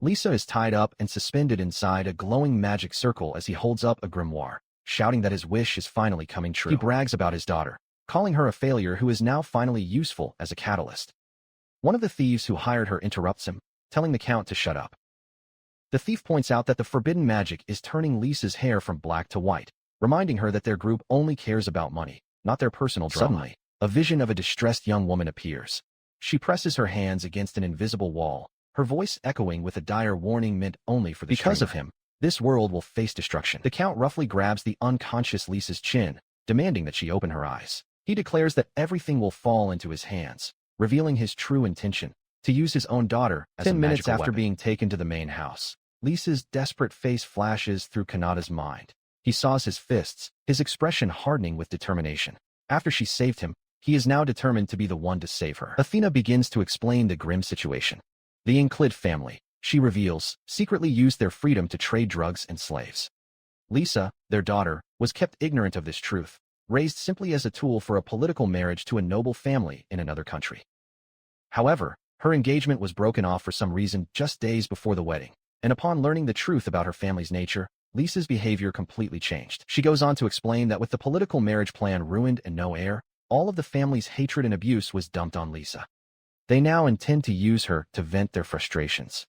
Lisa is tied up and suspended inside a glowing magic circle as he holds up a grimoire, shouting that his wish is finally coming true. He brags about his daughter, calling her a failure who is now finally useful as a catalyst. One of the thieves who hired her interrupts him, telling the Count to shut up. The thief points out that the forbidden magic is turning Lisa's hair from black to white, reminding her that their group only cares about money, not their personal drama. Suddenly, a vision of a distressed young woman appears. She presses her hands against an invisible wall, her voice echoing with a dire warning meant only for the Because of him, this world will face destruction. The Count roughly grabs the unconscious Lisa's chin, demanding that she open her eyes. He declares that everything will fall into his hands, revealing his true intention, to use his own daughter as 10 minutes after being taken to the main house. Lisa's desperate face flashes through Kanata's mind. He saws his fists, his expression hardening with determination. After she saved him, he is now determined to be the one to save her. Athena begins to explain the grim situation. The Inclid family, she reveals, secretly used their freedom to trade drugs and slaves. Lisa, their daughter, was kept ignorant of this truth, raised simply as a tool for a political marriage to a noble family in another country. However, her engagement was broken off for some reason just days before the wedding, and upon learning the truth about her family's nature, Lisa's behavior completely changed. She goes on to explain that with the political marriage plan ruined and no heir, all of the family's hatred and abuse was dumped on Lisa. They now intend to use her to vent their frustrations.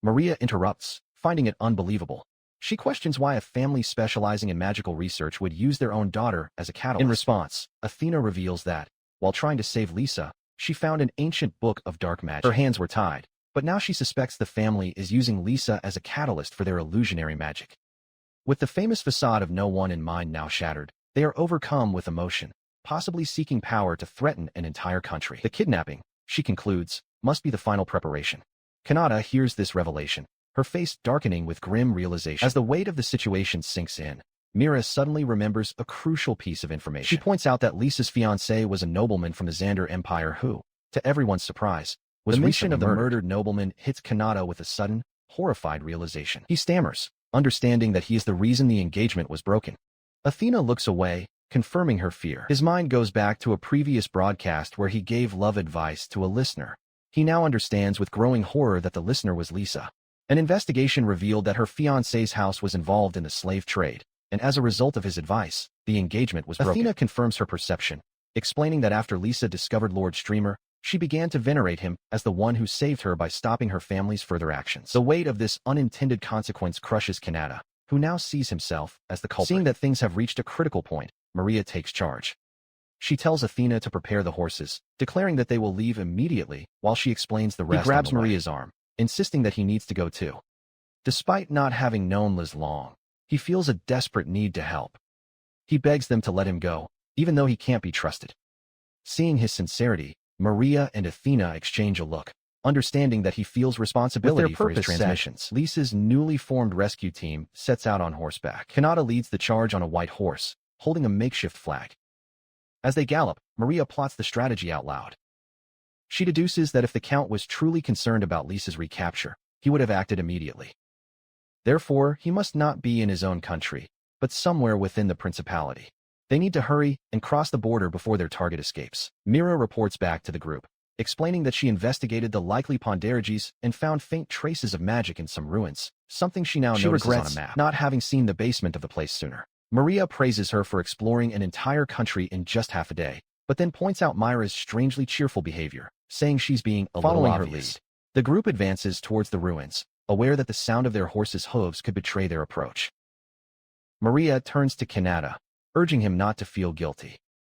Maria interrupts, finding it unbelievable. She questions why a family specializing in magical research would use their own daughter as a catalyst. In response, Athena reveals that, while trying to save Lisa, she found an ancient book of dark magic. Her hands were tied, but now she suspects the family is using Lisa as a catalyst for their illusionary magic. With the famous facade of no one in mind now shattered, they are overcome with emotion, possibly seeking power to threaten an entire country. The kidnapping, she concludes, must be the final preparation. Kanata hears this revelation, her face darkening with grim realization. As the weight of the situation sinks in, Mira suddenly remembers a crucial piece of information. She points out that Lisa's fiancé was a nobleman from the Xander Empire who, to everyone's surprise, was the mention of the murdered nobleman hits Kanata with a sudden, horrified realization. He stammers, understanding that he is the reason the engagement was broken. Athena looks away, confirming her fear. His mind goes back to a previous broadcast where he gave love advice to a listener. He now understands with growing horror that the listener was Lisa. An investigation revealed that her fiancé's house was involved in the slave trade, and as a result of his advice, the engagement was broken. Athena confirms her perception, explaining that after Lisa discovered Lord Streamer, she began to venerate him as the one who saved her by stopping her family's further actions. The weight of this unintended consequence crushes Kanata, who now sees himself as the culprit. Seeing that things have reached a critical point, Maria takes charge. She tells Athena to prepare the horses, declaring that they will leave immediately while she explains the rest. He grabs Maria's arm, insisting that he needs to go too. Despite not having known Liz long, he feels a desperate need to help. He begs them to let him go, even though he can't be trusted. Seeing his sincerity, Maria and Athena exchange a look, understanding that he feels responsibility for his transmissions. Lisa's newly formed rescue team sets out on horseback. Kanata leads the charge on a white horse, holding a makeshift flag. As they gallop, Maria plots the strategy out loud. She deduces that if the Count was truly concerned about Lisa's recapture, he would have acted immediately. Therefore, he must not be in his own country, but somewhere within the principality. They need to hurry and cross the border before their target escapes. Mira reports back to the group, explaining that she investigated the likely Ponderages and found faint traces of magic in some ruins, something she now notices on a map, not having seen the basement of the place sooner. Maria praises her for exploring an entire country in just half a day, but then points out Myra's strangely cheerful behavior, saying she's being a little obvious. Following her lead, the group advances towards the ruins, aware that the sound of their horses' hooves could betray their approach. Maria turns to Kanata, urging him not to feel guilty.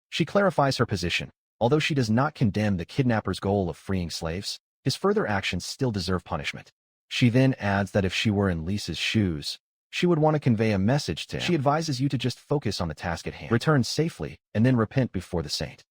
She clarifies her position. Although she does not condemn the kidnapper's goal of freeing slaves, his further actions still deserve punishment. She then adds that if she were in Lisa's shoes, she would want to convey a message to him. She advises you to just focus on the task at hand, return safely, and then repent before the saint.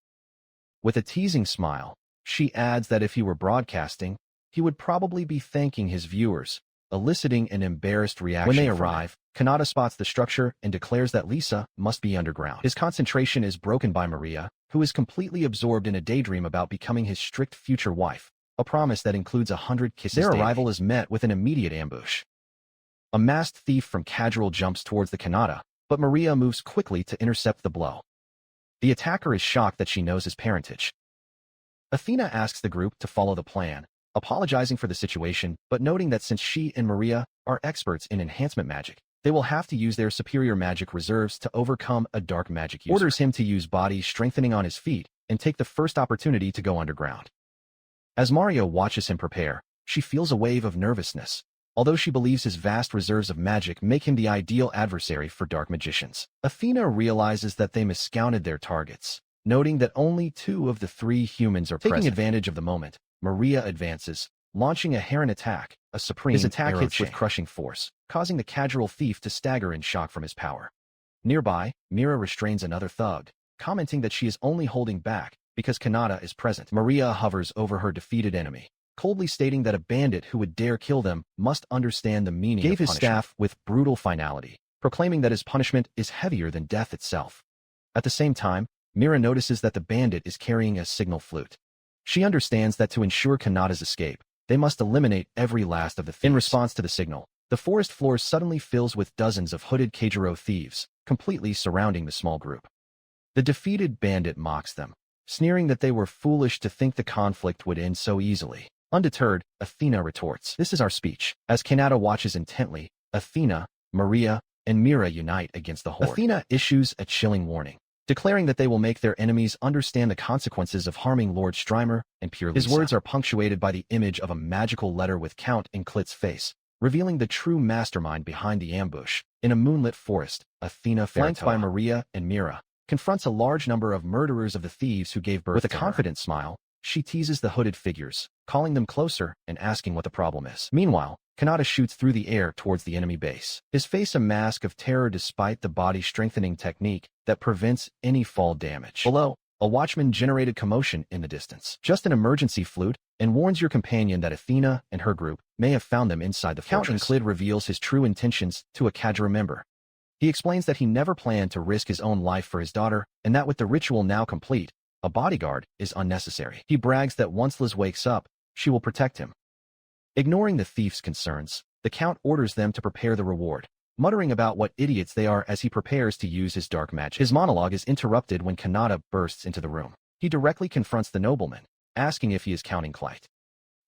With a teasing smile, she adds that if he were broadcasting, he would probably be thanking his viewers, eliciting an embarrassed reaction. When they arrive, Kanata spots the structure and declares that Lisa must be underground. His concentration is broken by Maria, who is completely absorbed in a daydream about becoming his strict future wife, a promise that includes 100 kisses daily. Their arrival is met with an immediate ambush. A masked thief from Casual jumps towards the Kanata, but Maria moves quickly to intercept the blow. The attacker is shocked that she knows his parentage. Athena asks the group to follow the plan, apologizing for the situation, but noting that since she and Maria are experts in enhancement magic, they will have to use their superior magic reserves to overcome a dark magic user. Orders him to use body strengthening on his feet and take the first opportunity to go underground. As Mario watches him prepare, she feels a wave of nervousness, although she believes his vast reserves of magic make him the ideal adversary for dark magicians. Athena realizes that they miscounted their targets, noting that only 2 of the 3 humans are present. Taking advantage of the moment, Maria advances, launching a heron attack, a supreme His attack hits with crushing force, causing the Casual thief to stagger in shock from his power. Nearby, Mira restrains another thug, commenting that she is only holding back because Kanata is present. Maria hovers over her defeated enemy, coldly stating that a bandit who would dare kill them must understand the meaning of punishment. Gave his staff with brutal finality, proclaiming that his punishment is heavier than death itself. At the same time, Mira notices that the bandit is carrying a signal flute. She understands that to ensure Kanata's escape, they must eliminate every last of the thieves. In response to the signal, the forest floor suddenly fills with dozens of hooded Keijiro thieves, completely surrounding the small group. The defeated bandit mocks them, sneering that they were foolish to think the conflict would end so easily. Undeterred, Athena retorts, "This is our speech." As Kanata watches intently, Athena, Maria, and Mira unite against the horde. Athena issues a chilling warning, declaring that they will make their enemies understand the consequences of harming Lord Strymer and Pure Lisa. His words are punctuated by the image of a magical letter with Count and Klit's face, revealing the true mastermind behind the ambush. In a moonlit forest, Athena, flanked by Maria and Mira, confronts a large number of murderers of the thieves who gave birth to her. With a confident smile, she teases the hooded figures, calling them closer and asking what the problem is. Meanwhile, Kanata shoots through the air towards the enemy base, his face a mask of terror despite the body-strengthening technique that prevents any fall damage. Below, a watchman generated commotion in the distance. Just an emergency flute, and warns your companion that Athena and her group may have found them inside the fortress. Count Klid reveals his true intentions to a Kajira member. He explains that he never planned to risk his own life for his daughter, and that with the ritual now complete, a bodyguard is unnecessary. He brags that once Liz wakes up, she will protect him. Ignoring the thief's concerns, the Count orders them to prepare the reward, muttering about what idiots they are as he prepares to use his dark magic. His monologue is interrupted when Kanata bursts into the room. He directly confronts the nobleman, asking if he is counting Clyde.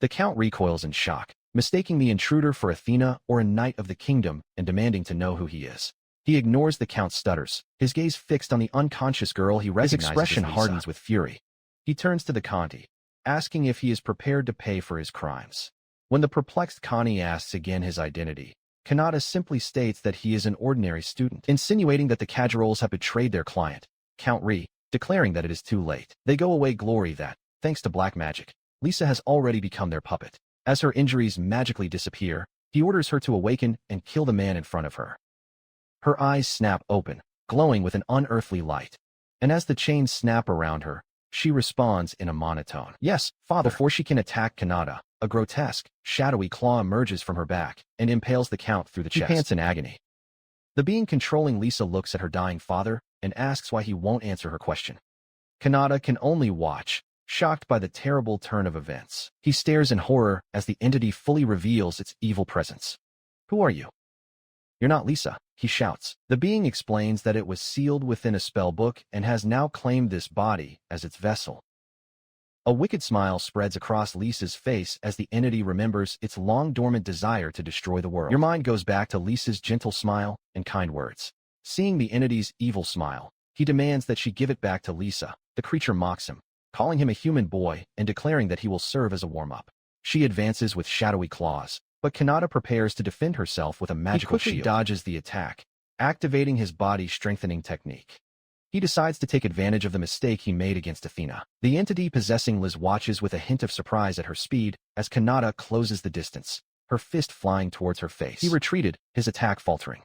The Count recoils in shock, mistaking the intruder for Athena or a knight of the kingdom and demanding to know who he is. He ignores the Count's stutters, his gaze fixed on the unconscious girl he recognizes. His expression hardens with fury. He turns to the Conti, asking if he is prepared to pay for his crimes. When the perplexed Connie asks again his identity, Kanata simply states that he is an ordinary student, insinuating that the Kajirols have betrayed their client, Count Ri, declaring that it is too late. They go away glory that, thanks to black magic, Lisa has already become their puppet. As her injuries magically disappear, he orders her to awaken and kill the man in front of her. Her eyes snap open, glowing with an unearthly light. And as the chains snap around her, she responds in a monotone, "Yes, father." Before she can attack Kanata, a grotesque, shadowy claw emerges from her back and impales the Count through the chest. She pants in agony. The being controlling Lisa looks at her dying father and asks why he won't answer her question. Kanata can only watch, shocked by the terrible turn of events. He stares in horror as the entity fully reveals its evil presence. "Who are you?" "You're not Lisa," he shouts. The being explains that it was sealed within a spell book and has now claimed this body as its vessel. A wicked smile spreads across Lisa's face as the entity remembers its long-dormant desire to destroy the world. Your mind goes back to Lisa's gentle smile and kind words. Seeing the entity's evil smile, he demands that she give it back to Lisa. The creature mocks him, calling him a human boy and declaring that he will serve as a warm-up. She advances with shadowy claws, but Kanata prepares to defend herself with a magical shield. He quickly dodges the attack, activating his body-strengthening technique. He decides to take advantage of the mistake he made against Athena. The entity possessing Liz watches with a hint of surprise at her speed as Kanata closes the distance, her fist flying towards her face. He retreated, his attack faltering.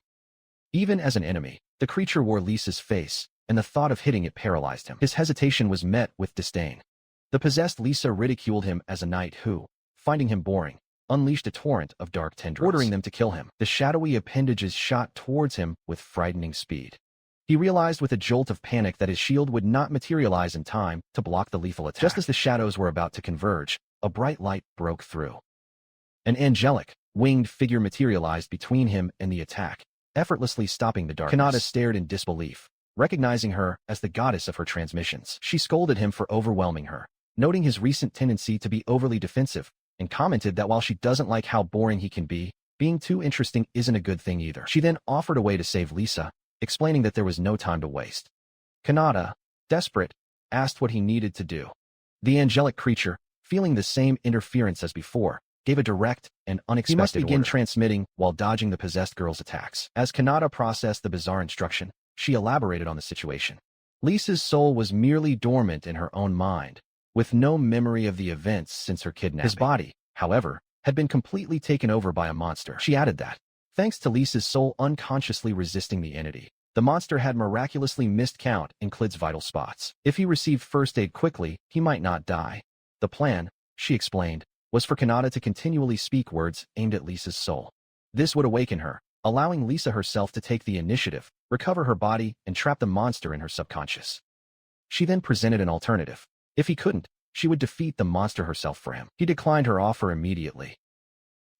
Even as an enemy, the creature wore Lisa's face, and the thought of hitting it paralyzed him. His hesitation was met with disdain. The possessed Lisa ridiculed him as a knight who, finding him boring, unleashed a torrent of dark tendrils, ordering them to kill him. The shadowy appendages shot towards him with frightening speed. He realized with a jolt of panic that his shield would not materialize in time to block the lethal attack. Just as the shadows were about to converge, a bright light broke through. An angelic, winged figure materialized between him and the attack, effortlessly stopping the darkness. Kanata stared in disbelief, recognizing her as the goddess of her transmissions. She scolded him for overwhelming her, noting his recent tendency to be overly defensive, and commented that while she doesn't like how boring he can be, being too interesting isn't a good thing either. She then offered a way to save Lisa, explaining that there was no time to waste. Kanata, desperate, asked what he needed to do. The angelic creature, feeling the same interference as before, gave a direct and unexpected order. He must begin transmitting while dodging the possessed girl's attacks. As Kanata processed the bizarre instruction, she elaborated on the situation. Lisa's soul was merely dormant in her own mind, with no memory of the events since her kidnapping. His body, however, had been completely taken over by a monster. She added that, thanks to Lisa's soul unconsciously resisting the entity, the monster had miraculously missed count in Klid's vital spots. If he received first aid quickly, he might not die. The plan, she explained, was for Kanata to continually speak words aimed at Lisa's soul. This would awaken her, allowing Lisa herself to take the initiative, recover her body, and trap the monster in her subconscious. She then presented an alternative. If he couldn't, she would defeat the monster herself for him. He declined her offer immediately,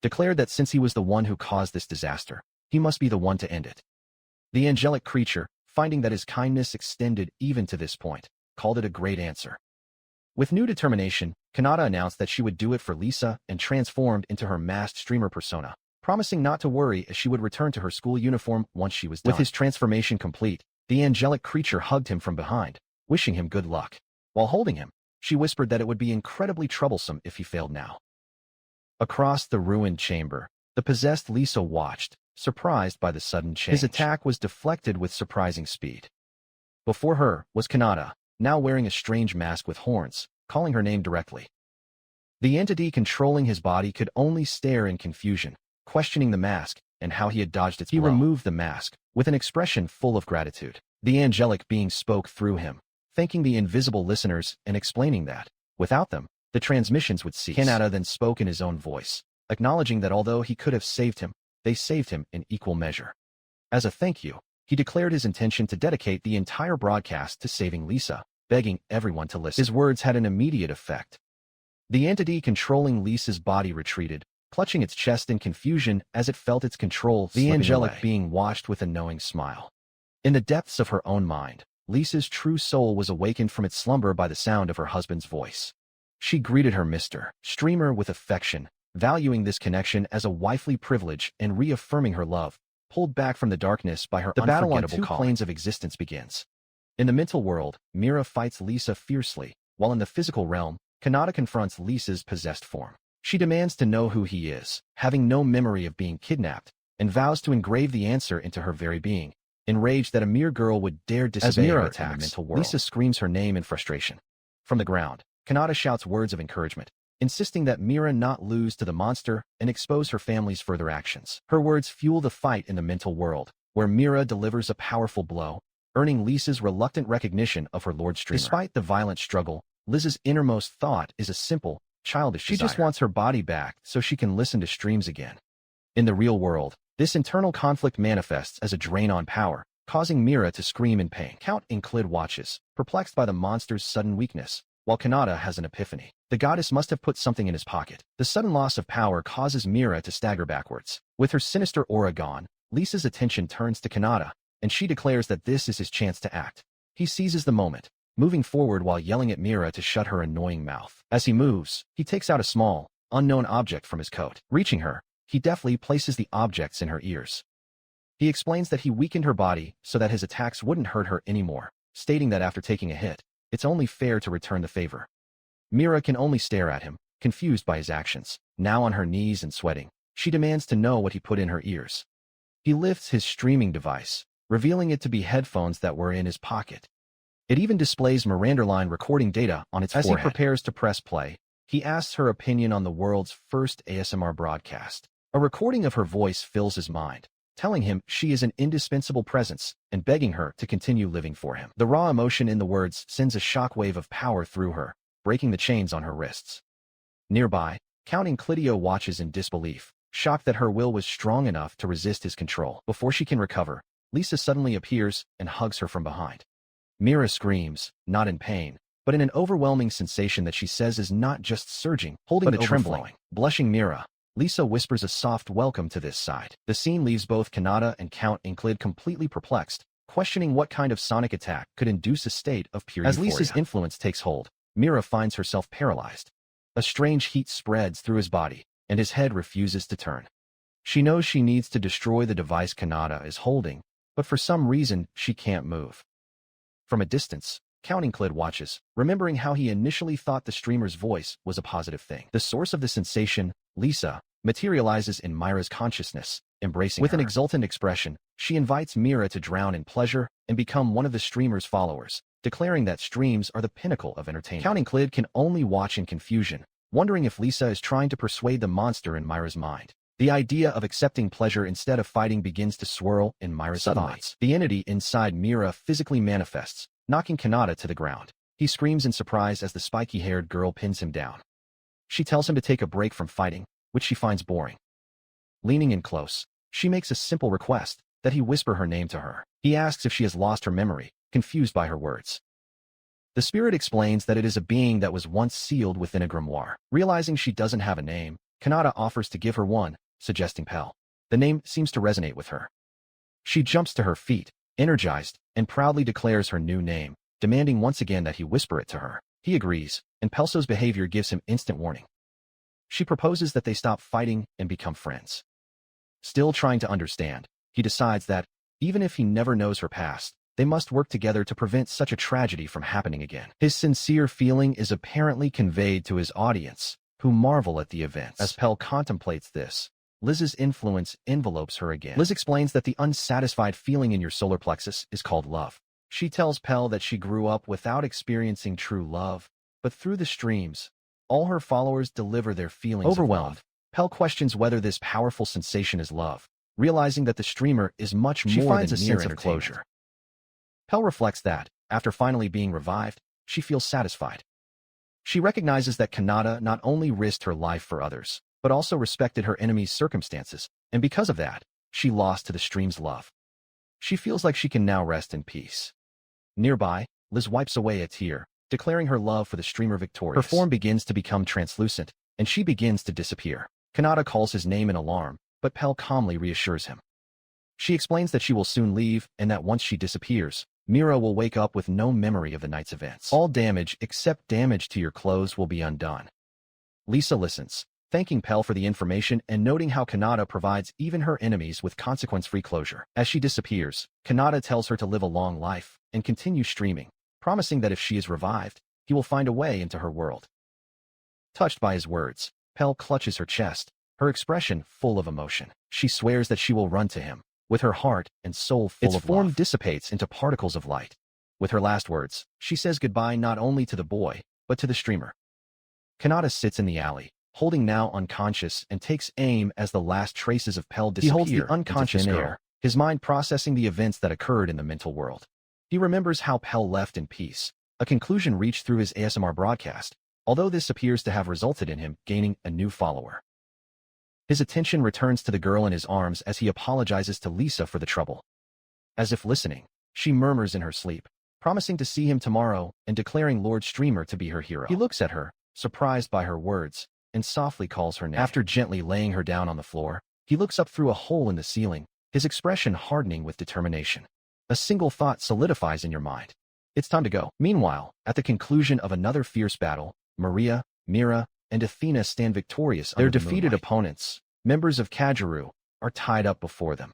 declared that since he was the one who caused this disaster, he must be the one to end it. The angelic creature, finding that his kindness extended even to this point, called it a great answer. With new determination, Kanata announced that she would do it for Lisa and transformed into her masked streamer persona, promising not to worry as she would return to her school uniform once she was done. With his transformation complete, the angelic creature hugged him from behind, wishing him good luck. While holding him, she whispered that it would be incredibly troublesome if he failed now. Across the ruined chamber, the possessed Lisa watched, surprised by the sudden change. His attack was deflected with surprising speed. Before her was Kanata, now wearing a strange mask with horns, calling her name directly. The entity controlling his body could only stare in confusion, questioning the mask and how he had dodged its blow. He removed the mask, with an expression full of gratitude. The angelic being spoke through him, thanking the invisible listeners and explaining that, without them, the transmissions would cease. Kanata then spoke in his own voice, acknowledging that although he could have saved him, they saved him in equal measure. As a thank you, he declared his intention to dedicate the entire broadcast to saving Lisa, begging everyone to listen. His words had an immediate effect. The entity controlling Lisa's body retreated, clutching its chest in confusion as it felt its control slipping away. The angelic being watched with a knowing smile. In the depths of her own mind, Lisa's true soul was awakened from its slumber by the sound of her husband's voice. She greeted her Mr. Streamer with affection, valuing this connection as a wifely privilege and reaffirming her love, pulled back from the darkness by her unforgettable calling. The battle on two planes of existence begins. In the mental world, Mira fights Lisa fiercely, while in the physical realm, Kanata confronts Lisa's possessed form. She demands to know who he is, having no memory of being kidnapped, and vows to engrave the answer into her very being, enraged that a mere girl would dare disobey her attacks. In the mental world, Lisa screams her name in frustration. From the ground, Kanata shouts words of encouragement, insisting that Mira not lose to the monster and expose her family's further actions. Her words fuel the fight in the mental world, where Mira delivers a powerful blow, earning Lisa's reluctant recognition of her Lord Streamer. Despite the violent struggle, Liz's innermost thought is a simple, childish desire. She just wants her body back so she can listen to streams again. In the real world, this internal conflict manifests as a drain on power, causing Mira to scream in pain. Count Klid watches, perplexed by the monster's sudden weakness, while Kanata has an epiphany. The goddess must have put something in his pocket. The sudden loss of power causes Mira to stagger backwards. With her sinister aura gone, Lisa's attention turns to Kanata, and she declares that this is his chance to act. He seizes the moment, moving forward while yelling at Mira to shut her annoying mouth. As he moves, he takes out a small, unknown object from his coat. Reaching her, he deftly places the objects in her ears. He explains that he weakened her body so that his attacks wouldn't hurt her anymore, stating that after taking a hit, it's only fair to return the favor. Mira can only stare at him, confused by his actions. Now on her knees and sweating, she demands to know what he put in her ears. He lifts his streaming device, revealing it to be headphones that were in his pocket. It even displays Mirandaline recording data on its forehead. As he prepares to press play, he asks her opinion on the world's first ASMR broadcast. A recording of her voice fills his mind, telling him she is an indispensable presence and begging her to continue living for him. The raw emotion in the words sends a shockwave of power through her, breaking the chains on her wrists. Nearby, Count Clidio watches in disbelief, shocked that her will was strong enough to resist his control. Before she can recover, Lisa suddenly appears and hugs her from behind. Mira screams, not in pain, but in an overwhelming sensation that she says is not just surging, holding but trembling. Blushing Mira, Lisa whispers a soft welcome to this side. The scene leaves both Kanata and Count Inclid completely perplexed, questioning what kind of sonic attack could induce a state of pure euphoria. As Lisa's influence takes hold, Mira finds herself paralyzed. A strange heat spreads through his body, and his head refuses to turn. She knows she needs to destroy the device Kanata is holding, but for some reason she can't move. From a distance, Count Inclid watches, remembering how he initially thought the streamer's voice was a positive thing. The source of the sensation, Lisa, materializes in Mira's consciousness, embracing her. With an exultant expression, she invites Mira to drown in pleasure and become one of the streamer's followers, declaring that streams are the pinnacle of entertainment. Count Inclid can only watch in confusion, wondering if Lisa is trying to persuade the monster in Mira's mind. The idea of accepting pleasure instead of fighting begins to swirl in Mira's thoughts. The entity inside Mira physically manifests, knocking Kanata to the ground. He screams in surprise as the spiky-haired girl pins him down. She tells him to take a break from fighting, which she finds boring. Leaning in close, she makes a simple request, that he whisper her name to her. He asks if she has lost her memory, confused by her words. The spirit explains that it is a being that was once sealed within a grimoire. Realizing she doesn't have a name, Kanata offers to give her one, suggesting Pell. The name seems to resonate with her. She jumps to her feet, energized, and proudly declares her new name, demanding once again that he whisper it to her. He agrees, and Pelso's behavior gives him instant warning. She proposes that they stop fighting and become friends. Still trying to understand, he decides that, even if he never knows her past, they must work together to prevent such a tragedy from happening again. His sincere feeling is apparently conveyed to his audience, who marvel at the events. As Pell contemplates this, Liz's influence envelopes her again. Liz explains that the unsatisfied feeling in your solar plexus is called love. She tells Pell that she grew up without experiencing true love, but through the streams, all her followers deliver their feelings. Overwhelmed, Pell questions whether this powerful sensation is love, realizing that the streamer is much more than mere entertainment. She finds a sense of closure. Pell reflects that, after finally being revived, she feels satisfied. She recognizes that Kanata not only risked her life for others, but also respected her enemy's circumstances, and because of that, she lost to the stream's love. She feels like she can now rest in peace. Nearby, Liz wipes away a tear, declaring her love for the streamer victorious. Her form begins to become translucent, and she begins to disappear. Kanata calls his name in alarm, but Pell calmly reassures him. She explains that she will soon leave, and that once she disappears, Mira will wake up with no memory of the night's events. All damage except damage to your clothes will be undone. Lisa listens, thanking Pell for the information and noting how Kanata provides even her enemies with consequence-free closure. As she disappears, Kanata tells her to live a long life and continue streaming, promising that if she is revived, he will find a way into her world. Touched by his words, Pell clutches her chest, her expression full of emotion. She swears that she will run to him, with her heart and soul full of love. Its form dissipates into particles of light. With her last words, she says goodbye not only to the boy, but to the streamer. Kanata sits in the alley, holding now unconscious, and takes aim as the last traces of Pell disappear. He holds the unconscious girl, his mind processing the events that occurred in the mental world. He remembers how Pell left in peace, a conclusion reached through his ASMR broadcast, although this appears to have resulted in him gaining a new follower. His attention returns to the girl in his arms as he apologizes to Lisa for the trouble. As if listening, she murmurs in her sleep, promising to see him tomorrow and declaring Lord Streamer to be her hero. He looks at her, surprised by her words, and softly calls her name. After gently laying her down on the floor, he looks up through a hole in the ceiling, his expression hardening with determination. A single thought solidifies in your mind. It's time to go. Meanwhile, at the conclusion of another fierce battle, Maria, Mira, and Athena stand victorious under the moonlight. Their defeated opponents, members of Kajiru, are tied up before them.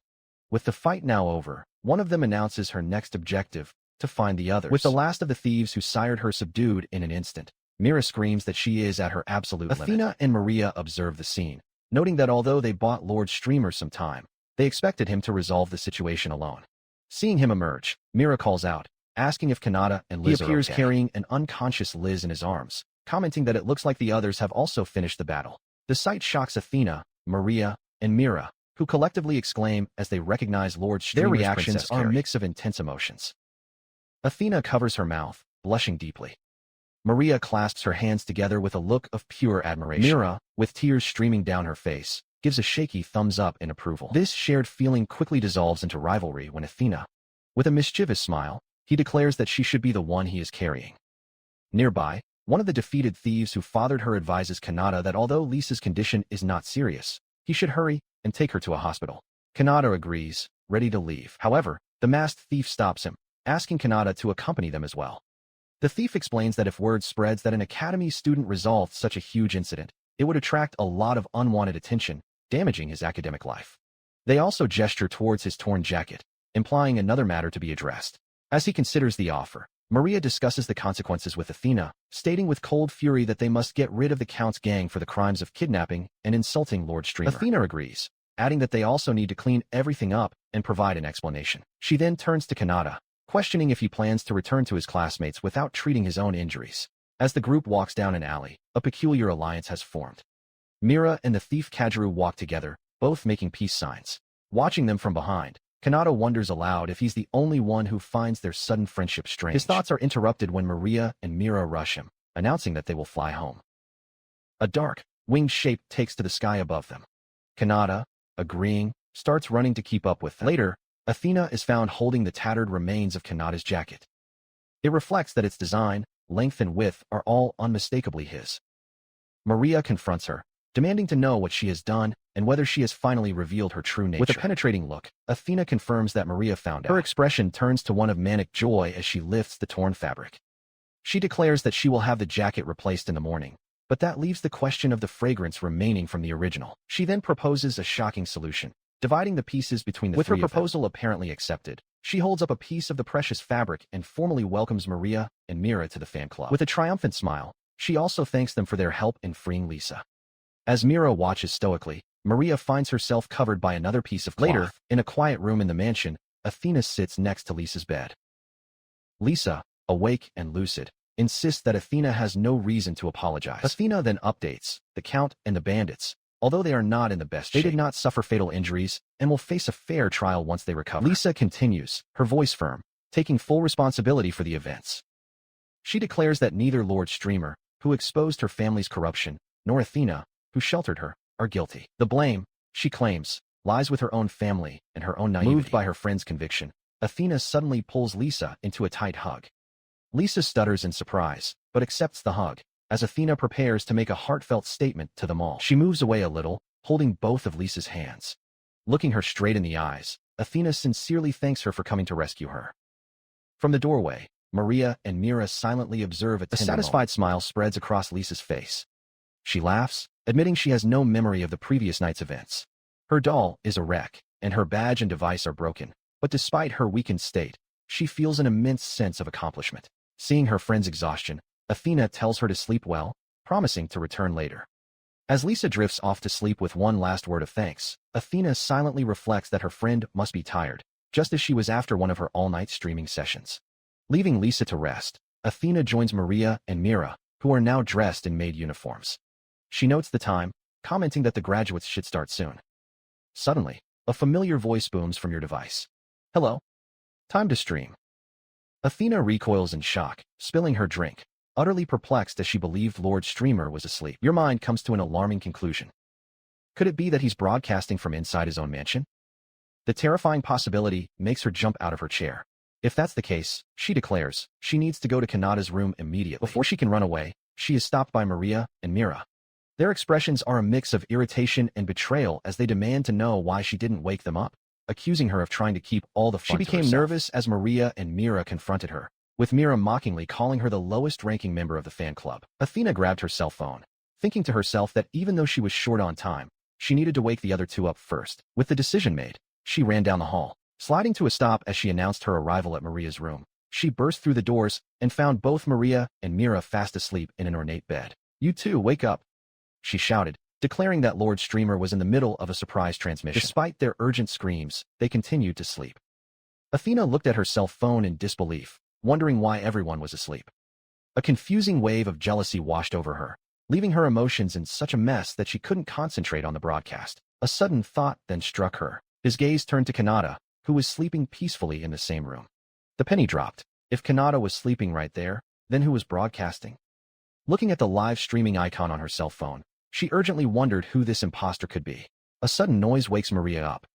With the fight now over, one of them announces her next objective, to find the others. With the last of the thieves who sired her subdued in an instant, Mira screams that she is at her absolute limit. Athena and Maria observe the scene, noting that although they bought Lord Streamer some time, they expected him to resolve the situation alone. Seeing him emerge, Mira calls out, asking if Kanata and Liz are okay. He appears carrying an unconscious Liz in his arms, commenting that it looks like the others have also finished the battle. The sight shocks Athena, Maria, and Mira, who collectively exclaim as they recognize Lord Streamer's Their reactions are a mix of intense emotions. Athena covers her mouth, blushing deeply. Maria clasps her hands together with a look of pure admiration. Mira, with tears streaming down her face, gives a shaky thumbs up in approval. This shared feeling quickly dissolves into rivalry when Athena, with a mischievous smile, he declares that she should be the one he is carrying. Nearby, one of the defeated thieves who fathered her advises Kanata that although Lisa's condition is not serious, he should hurry and take her to a hospital. Kanata agrees, ready to leave. However, the masked thief stops him, asking Kanata to accompany them as well. The thief explains that if word spreads that an academy student resolved such a huge incident, it would attract a lot of unwanted attention, damaging his academic life. They also gesture towards his torn jacket, implying another matter to be addressed. As he considers the offer, Maria discusses the consequences with Athena, stating with cold fury that they must get rid of the Count's gang for the crimes of kidnapping and insulting Lord Streamer. Athena agrees, adding that they also need to clean everything up and provide an explanation. She then turns to Kanata, questioning if he plans to return to his classmates without treating his own injuries. As the group walks down an alley, a peculiar alliance has formed. Mira and the thief Kajiru walk together, both making peace signs. Watching them from behind, Kanata wonders aloud if he's the only one who finds their sudden friendship strange. His thoughts are interrupted when Maria and Mira rush him, announcing that they will fly home. A dark, winged shape takes to the sky above them. Kanata, agreeing, starts running to keep up with them. Later, Athena is found holding the tattered remains of Kanata's jacket. It reflects that its design, length and width are all unmistakably his. Maria confronts her, demanding to know what she has done and whether she has finally revealed her true nature. With a penetrating look, Athena confirms that Maria found out. Her expression turns to one of manic joy as she lifts the torn fabric. She declares that she will have the jacket replaced in the morning, but that leaves the question of the fragrance remaining from the original. She then proposes a shocking solution, dividing the pieces between the three of them. With her proposal apparently accepted, she holds up a piece of the precious fabric and formally welcomes Maria and Mira to the fan club. With a triumphant smile, she also thanks them for their help in freeing Lisa. As Mira watches stoically, Maria finds herself covered by another piece of cloth. Later, in a quiet room in the mansion, Athena sits next to Lisa's bed. Lisa, awake and lucid, insists that Athena has no reason to apologize. Athena then updates the Count and the bandits. Although they are not in the best shape, they did not suffer fatal injuries and will face a fair trial once they recover. Lisa continues, her voice firm, taking full responsibility for the events. She declares that neither Lord Streamer, who exposed her family's corruption, nor Athena, who sheltered her, are guilty. The blame, she claims, lies with her own family and her own naivety. Moved by her friend's conviction, Athena suddenly pulls Lisa into a tight hug. Lisa stutters in surprise, but accepts the hug, as Athena prepares to make a heartfelt statement to them all. She moves away a little, holding both of Lisa's hands. Looking her straight in the eyes, Athena sincerely thanks her for coming to rescue her. From the doorway, Maria and Mira silently observe a satisfied smile spreads across Lisa's face. She laughs, admitting she has no memory of the previous night's events. Her doll is a wreck, and her badge and device are broken, but despite her weakened state, she feels an immense sense of accomplishment. Seeing her friend's exhaustion, Athena tells her to sleep well, promising to return later. As Lisa drifts off to sleep with one last word of thanks, Athena silently reflects that her friend must be tired, just as she was after one of her all-night streaming sessions. Leaving Lisa to rest, Athena joins Maria and Mira, who are now dressed in maid uniforms. She notes the time, commenting that the graduates should start soon. Suddenly, a familiar voice booms from your device. Hello? Time to stream. Athena recoils in shock, spilling her drink, utterly perplexed as she believed Lord Streamer was asleep. Your mind comes to an alarming conclusion. Could it be that he's broadcasting from inside his own mansion? The terrifying possibility makes her jump out of her chair. If that's the case, she declares, she needs to go to Kanata's room immediately. Before she can run away, she is stopped by Maria and Mira. Their expressions are a mix of irritation and betrayal as they demand to know why she didn't wake them up, accusing her of trying to keep all the fun to herself. She became nervous as Maria and Mira confronted her, with Mira mockingly calling her the lowest-ranking member of the fan club. Athena grabbed her cell phone, thinking to herself that even though she was short on time, she needed to wake the other two up first. With the decision made, she ran down the hall, sliding to a stop as she announced her arrival at Maria's room. She burst through the doors and found both Maria and Mira fast asleep in an ornate bed. You two, wake up, she shouted, declaring that Lord Streamer was in the middle of a surprise transmission. Despite their urgent screams, they continued to sleep. Athena looked at her cell phone in disbelief, wondering why everyone was asleep. A confusing wave of jealousy washed over her, leaving her emotions in such a mess that she couldn't concentrate on the broadcast. A sudden thought then struck her. His gaze turned to Kanata, who was sleeping peacefully in the same room. The penny dropped. If Kanata was sleeping right there, then who was broadcasting? Looking at the live streaming icon on her cell phone, she urgently wondered who this imposter could be. A sudden noise wakes Maria up.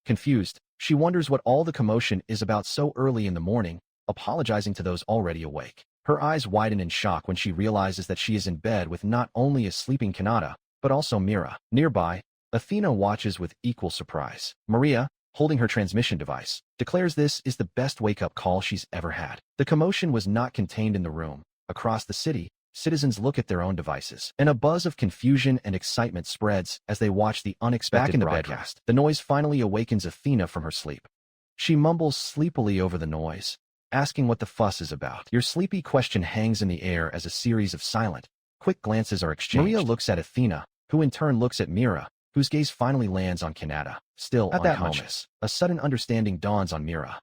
Confused, she wonders what all the commotion is about so early in the morning, apologizing to those already awake. Her eyes widen in shock when she realizes that she is in bed with not only a sleeping Kanata, but also Mira. Nearby, Athena watches with equal surprise. Maria, holding her transmission device, declares this is the best wake-up call she's ever had. The commotion was not contained in the room. Across the city, citizens look at their own devices, and a buzz of confusion and excitement spreads as they watch the unexpected broadcast. The noise finally awakens Athena from her sleep. She mumbles sleepily over the noise, asking what the fuss is about. Your sleepy question hangs in the air as a series of silent, quick glances are exchanged. Maria looks at Athena, who in turn looks at Mira, whose gaze finally lands on Kanata, still at that moment. A sudden understanding dawns on Mira.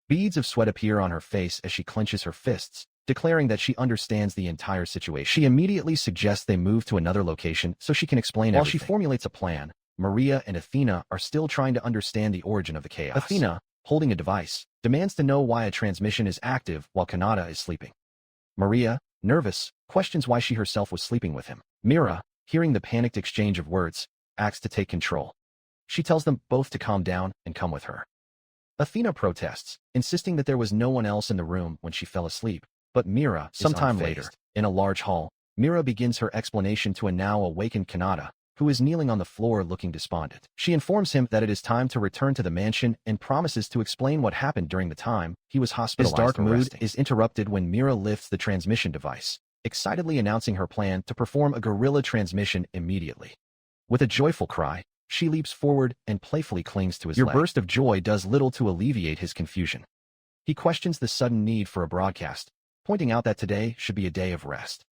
Beads of sweat appear on her face as she clenches her fists, declaring that she understands the entire situation. She immediately suggests they move to another location so she can explain everything. While she formulates a plan, Maria and Athena are still trying to understand the origin of the chaos. Athena, holding a device, demands to know why a transmission is active while Kanata is sleeping. Maria, nervous, questions why she herself was sleeping with him. Mira, hearing the panicked exchange of words, acts to take control. She tells them both to calm down and come with her. Athena protests, insisting that there was no one else in the room when she fell asleep, but Mira is sometime later, in a large hall, Mira begins her explanation to a now awakened Kanata, who is kneeling on the floor looking despondent. She informs him that it is time to return to the mansion and promises to explain what happened during the time he was hospitalized. His dark mood is interrupted when Mira lifts the transmission device, excitedly announcing her plan to perform a guerrilla transmission immediately. With a joyful cry, she leaps forward and playfully clings to his leg. Your burst of joy does little to alleviate his confusion. He questions the sudden need for a broadcast, pointing out that today should be a day of rest.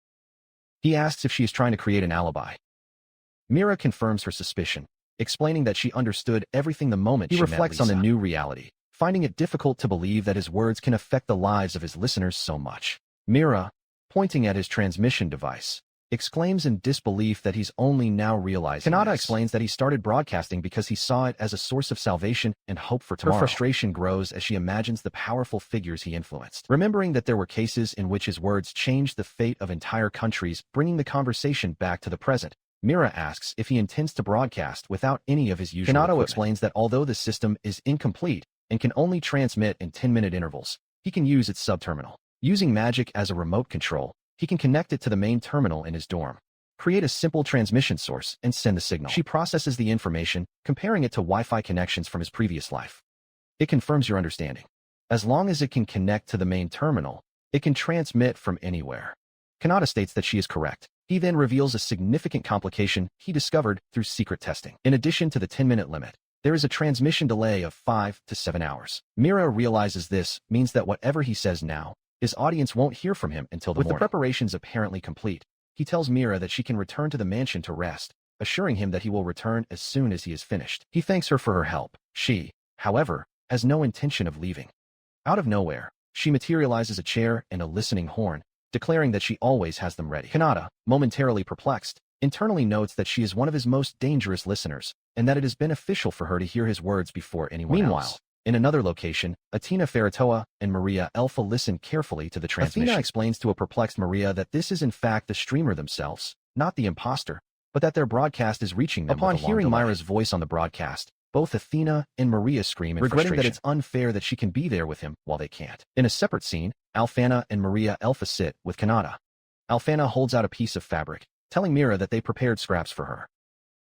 He asks if she is trying to create an alibi. Mira confirms her suspicion, explaining that she understood everything the moment he reflects on the new reality, finding it difficult to believe that his words can affect the lives of his listeners so much. Mira, pointing at his transmission device, exclaims in disbelief that he's only now realizing Kanata explains that he started broadcasting because he saw it as a source of salvation and hope for tomorrow. Her frustration grows as she imagines the powerful figures he influenced. Remembering that there were cases in which his words changed the fate of entire countries, bringing the conversation back to the present, Mira asks if he intends to broadcast without any of his usual equipment. Explains that although the system is incomplete and can only transmit in 10-minute intervals, he can use its subterminal. Using magic as a remote control, he can connect it to the main terminal in his dorm, create a simple transmission source, and send the signal. She processes the information, comparing it to Wi-Fi connections from his previous life. It confirms your understanding. As long as it can connect to the main terminal, it can transmit from anywhere. Kanata states that she is correct. He then reveals a significant complication he discovered through secret testing. In addition to the 10-minute limit, there is a transmission delay of 5 to 7 hours. Mira realizes this means that whatever he says now, his audience won't hear from him until the morning. With the preparations apparently complete, he tells Mira that she can return to the mansion to rest, assuring him that he will return as soon as he is finished. He thanks her for her help. She, however, has no intention of leaving. Out of nowhere, she materializes a chair and a listening horn, declaring that she always has them ready. Kanata, momentarily perplexed, internally notes that she is one of his most dangerous listeners, and that it is beneficial for her to hear his words before anyone else. In another location, Athena Faratoa and Maria Alpha listen carefully to the transmission. Athena explains to a perplexed Maria that this is in fact the streamer themselves, not the imposter, but that their broadcast is reaching them. Upon hearing Myra's voice on the broadcast, both Athena and Maria scream in regretting that it's unfair that she can be there with him while they can't. In a separate scene, Alphana and Maria Alpha sit with Kanata. Alphana holds out a piece of fabric, telling Mira that they prepared scraps for her.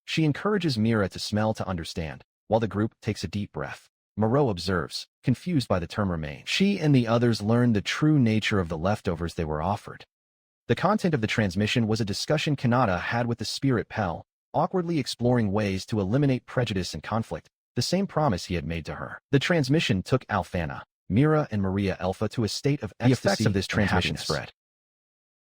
She encourages Mira to smell to understand, while the group takes a deep breath. Moreau observes, confused by the term remain. She and the others learn the true nature of the leftovers they were offered. The content of the transmission was a discussion Kanata had with the spirit Pell, awkwardly exploring ways to eliminate prejudice and conflict, the same promise he had made to her. The transmission took Alphana, Mira and Maria Alpha to a state of ecstasy. The effects of this transmission spread.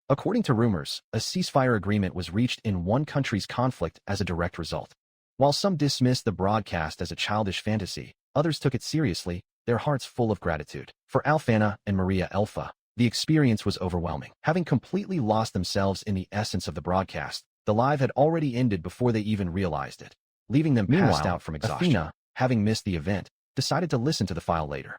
According to rumors, a ceasefire agreement was reached in one country's conflict as a direct result. While some dismissed the broadcast as a childish fantasy, others took it seriously, their hearts full of gratitude. For Alphana and Maria Alpha, the experience was overwhelming. Having completely lost themselves in the essence of the broadcast, the live had already ended before they even realized it, leaving them passed out from exhaustion. Athena, having missed the event, decided to listen to the file later.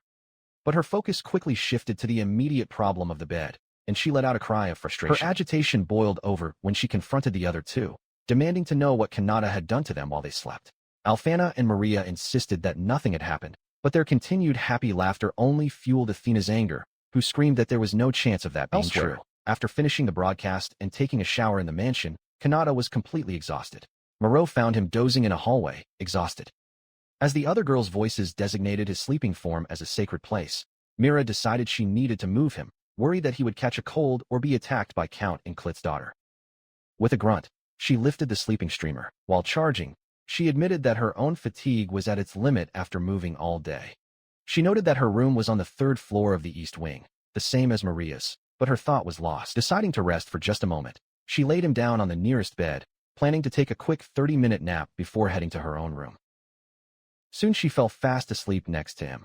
But her focus quickly shifted to the immediate problem of the bed, and she let out a cry of frustration. Her agitation boiled over when she confronted the other two, demanding to know what Kanata had done to them while they slept. Alfana and Maria insisted that nothing had happened, but their continued happy laughter only fueled Athena's anger, who screamed that there was no chance of that being true. After finishing the broadcast and taking a shower in the mansion, Kanata was completely exhausted. Moreau found him dozing in a hallway, exhausted. As the other girls' voices designated his sleeping form as a sacred place, Mira decided she needed to move him, worried that he would catch a cold or be attacked by Count and Klit's daughter. With a grunt, she lifted the sleeping streamer. While charging, she admitted that her own fatigue was at its limit after moving all day. She noted that her room was on the 3rd floor of the east wing, the same as Maria's, but her thought was lost. Deciding to rest for just a moment, she laid him down on the nearest bed, planning to take a quick 30-minute nap before heading to her own room. Soon she fell fast asleep next to him.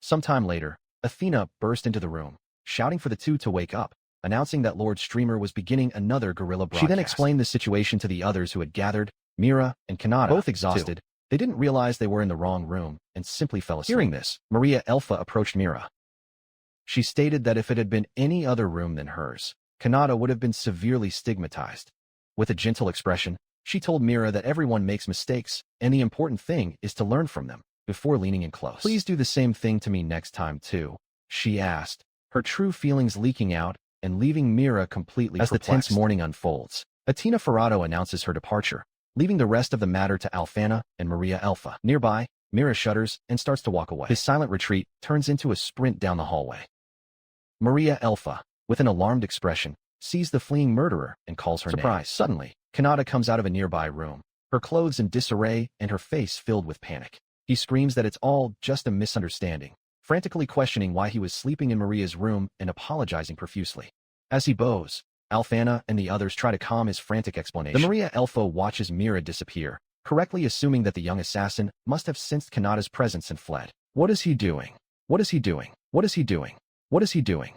Sometime later, Athena burst into the room, shouting for the two to wake up, announcing that Lord Streamer was beginning another guerrilla broadcast. She then explained the situation to the others who had gathered, Mira and Kanata. Both exhausted, they didn't realize they were in the wrong room and simply fell asleep. Hearing this, Maria Elfa approached Mira. She stated that if it had been any other room than hers, Kanata would have been severely stigmatized. With a gentle expression, she told Mira that everyone makes mistakes, and the important thing is to learn from them, before leaning in close. Please do the same thing to me next time too, she asked, her true feelings leaking out and leaving Mira completely perplexed. As the tense morning unfolds, Athena Ferrato announces her departure, leaving the rest of the matter to Alfana and Maria Elfa. Nearby, Mira shudders and starts to walk away. His silent retreat turns into a sprint down the hallway. Maria Elfa, with an alarmed expression, sees the fleeing murderer and calls her name. Suddenly, Kanata comes out of a nearby room, her clothes in disarray and her face filled with panic. He screams that it's all just a misunderstanding, frantically questioning why he was sleeping in Maria's room and apologizing profusely. As he bows, Alfana and the others try to calm his frantic explanation. The Maria Elfa watches Mira disappear, correctly assuming that the young assassin must have sensed Kanata's presence and fled. What is he doing? What is he doing? What is he doing? What is he doing?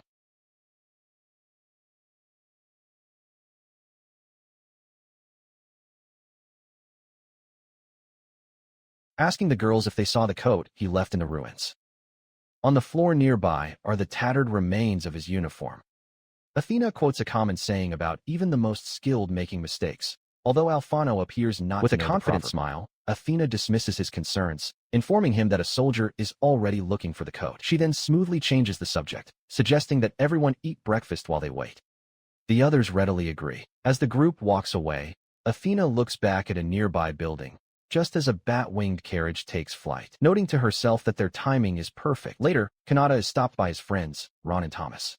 Asking the girls if they saw the coat he left in the ruins. On the floor nearby are the tattered remains of his uniform. Athena quotes a common saying about even the most skilled making mistakes, although Alfano appears not to know. With a confident smile, Athena dismisses his concerns, informing him that a soldier is already looking for the coat. She then smoothly changes the subject, suggesting that everyone eat breakfast while they wait. The others readily agree. As the group walks away, Athena looks back at a nearby building, just as a bat-winged carriage takes flight, noting to herself that their timing is perfect. Later, Kanata is stopped by his friends, Ron and Thomas.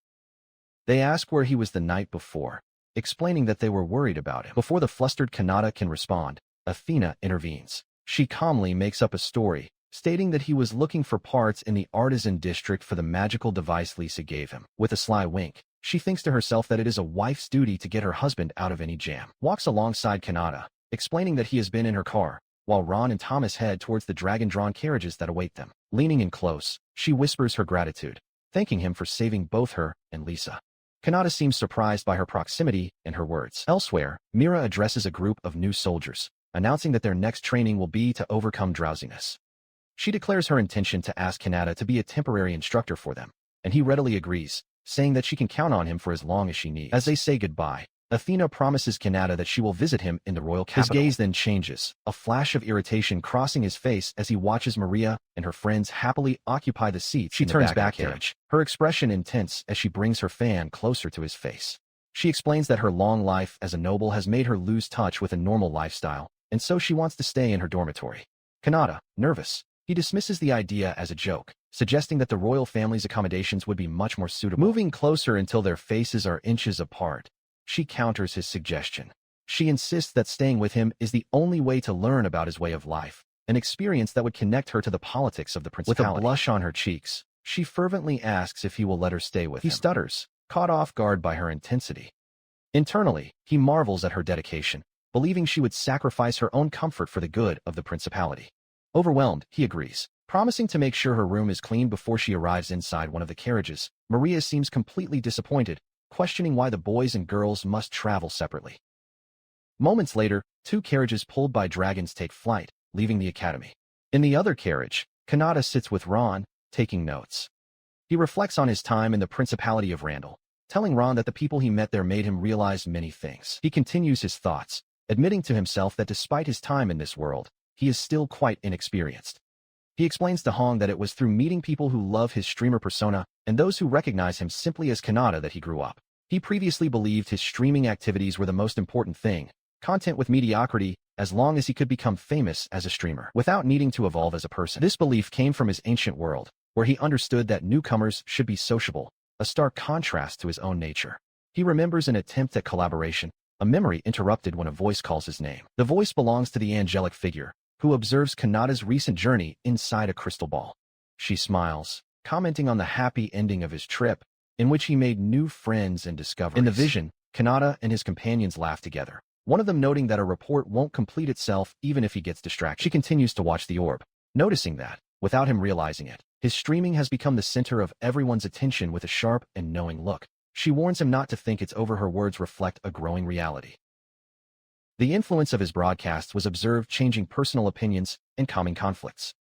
They ask where he was the night before, explaining that they were worried about him. Before the flustered Kanata can respond, Athena intervenes. She calmly makes up a story, stating that he was looking for parts in the artisan district for the magical device Lisa gave him. With a sly wink, she thinks to herself that it is a wife's duty to get her husband out of any jam. Walks alongside Kanata, explaining that he has been in her car, while Ron and Thomas head towards the dragon-drawn carriages that await them. Leaning in close, she whispers her gratitude, thanking him for saving both her and Lisa. Kanata seems surprised by her proximity and her words. Elsewhere, Mira addresses a group of new soldiers, announcing that their next training will be to overcome drowsiness. She declares her intention to ask Kanata to be a temporary instructor for them, and he readily agrees, saying that she can count on him for as long as she needs. As they say goodbye, Athena promises Kanata that she will visit him in the royal capital. His gaze then changes, a flash of irritation crossing his face as he watches Maria and her friends happily occupy the seats. She turns back to him, her expression intense as she brings her fan closer to his face. She explains that her long life as a noble has made her lose touch with a normal lifestyle, and so she wants to stay in her dormitory. Kanata, nervous, he dismisses the idea as a joke, suggesting that the royal family's accommodations would be much more suitable. Moving closer until their faces are inches apart, she counters his suggestion. She insists that staying with him is the only way to learn about his way of life, an experience that would connect her to the politics of the principality. With a blush on her cheeks, she fervently asks if he will let her stay with him. He stutters, caught off guard by her intensity. Internally, he marvels at her dedication, believing she would sacrifice her own comfort for the good of the principality. Overwhelmed, he agrees, promising to make sure her room is clean before she arrives inside one of the carriages. Maria seems completely disappointed, questioning why the boys and girls must travel separately. Moments later, two carriages pulled by dragons take flight, leaving the academy. In the other carriage, Kanata sits with Ron, taking notes. He reflects on his time in the Principality of Randall, telling Ron that the people he met there made him realize many things. He continues his thoughts, admitting to himself that despite his time in this world, he is still quite inexperienced. He explains to Hong that it was through meeting people who love his streamer persona and those who recognize him simply as Kanata that he grew up. He previously believed his streaming activities were the most important thing, content with mediocrity, as long as he could become famous as a streamer, without needing to evolve as a person. This belief came from his ancient world, where he understood that newcomers should be sociable, a stark contrast to his own nature. He remembers an attempt at collaboration, a memory interrupted when a voice calls his name. The voice belongs to the angelic figure, who observes Kanata's recent journey inside a crystal ball. She smiles, commenting on the happy ending of his trip, in which he made new friends and discoveries. In the vision, Kanata and his companions laugh together, one of them noting that a report won't complete itself even if he gets distracted. She continues to watch the orb, noticing that, without him realizing it, his streaming has become the center of everyone's attention with a sharp and knowing look. She warns him not to think it's over. Her words reflect a growing reality. The influence of his broadcasts was observed changing personal opinions and calming conflicts.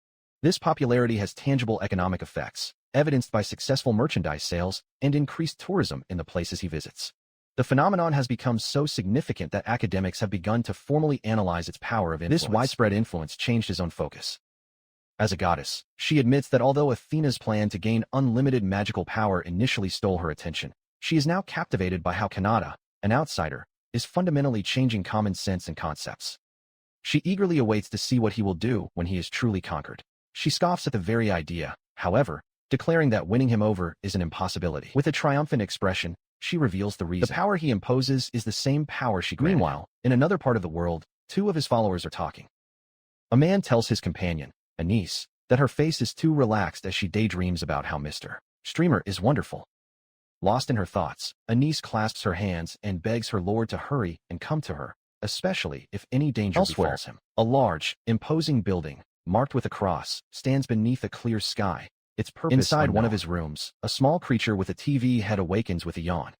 This popularity has tangible economic effects, evidenced by successful merchandise sales and increased tourism in the places he visits. The phenomenon has become so significant that academics have begun to formally analyze its power of influence. This widespread influence changed his own focus. As a goddess, she admits that although Athena's plan to gain unlimited magical power initially stole her attention, she is now captivated by how Kanata, an outsider, is fundamentally changing common sense and concepts. She eagerly awaits to see what he will do when he is truly conquered. She scoffs at the very idea, however, declaring that winning him over is an impossibility. With a triumphant expression, she reveals the reason. The power he imposes is the same power she granted. Meanwhile, in another part of the world, two of his followers are talking. A man tells his companion, Anise, that her face is too relaxed as she daydreams about how Mr. Streamer is wonderful. Lost in her thoughts, Anise clasps her hands and begs her lord to hurry and come to her, especially if any danger befalls him. A large, imposing building, marked with a cross, stands beneath a clear sky, its purpose inside unknown. One of his rooms, a small creature with a TV head awakens with a yawn.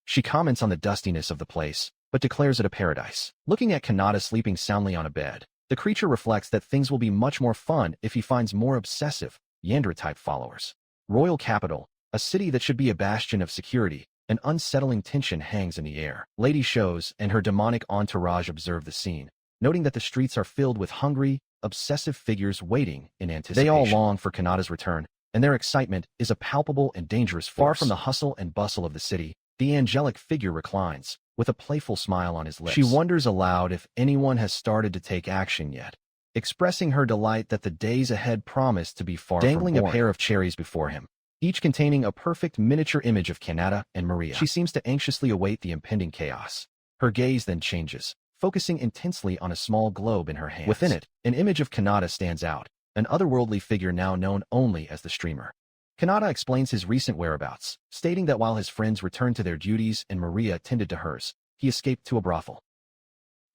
She comments on the dustiness of the place, but declares it a paradise. Looking at Kanata sleeping soundly on a bed, the creature reflects that things will be much more fun if he finds more obsessive, Yandere-type followers. Royal capital, a city that should be a bastion of security, an unsettling tension hangs in the air. Lady Shows and her demonic entourage observe the scene, noting that the streets are filled with hungry, obsessive figures waiting in anticipation. They all long for Kanata's return, and their excitement is a palpable and dangerous force. Far from the hustle and bustle of the city, the angelic figure reclines, with a playful smile on his lips. She wonders aloud if anyone has started to take action yet, expressing her delight that the days ahead promise to be far from boring. Dangling a pair of cherries before him, each containing a perfect miniature image of Kanata and Maria. She seems to anxiously await the impending chaos. Her gaze then changes, focusing intensely on a small globe in her hands. Within it, an image of Kanata stands out, an otherworldly figure now known only as the Streamer. Kanata explains his recent whereabouts, stating that while his friends returned to their duties and Maria tended to hers, he escaped to a brothel.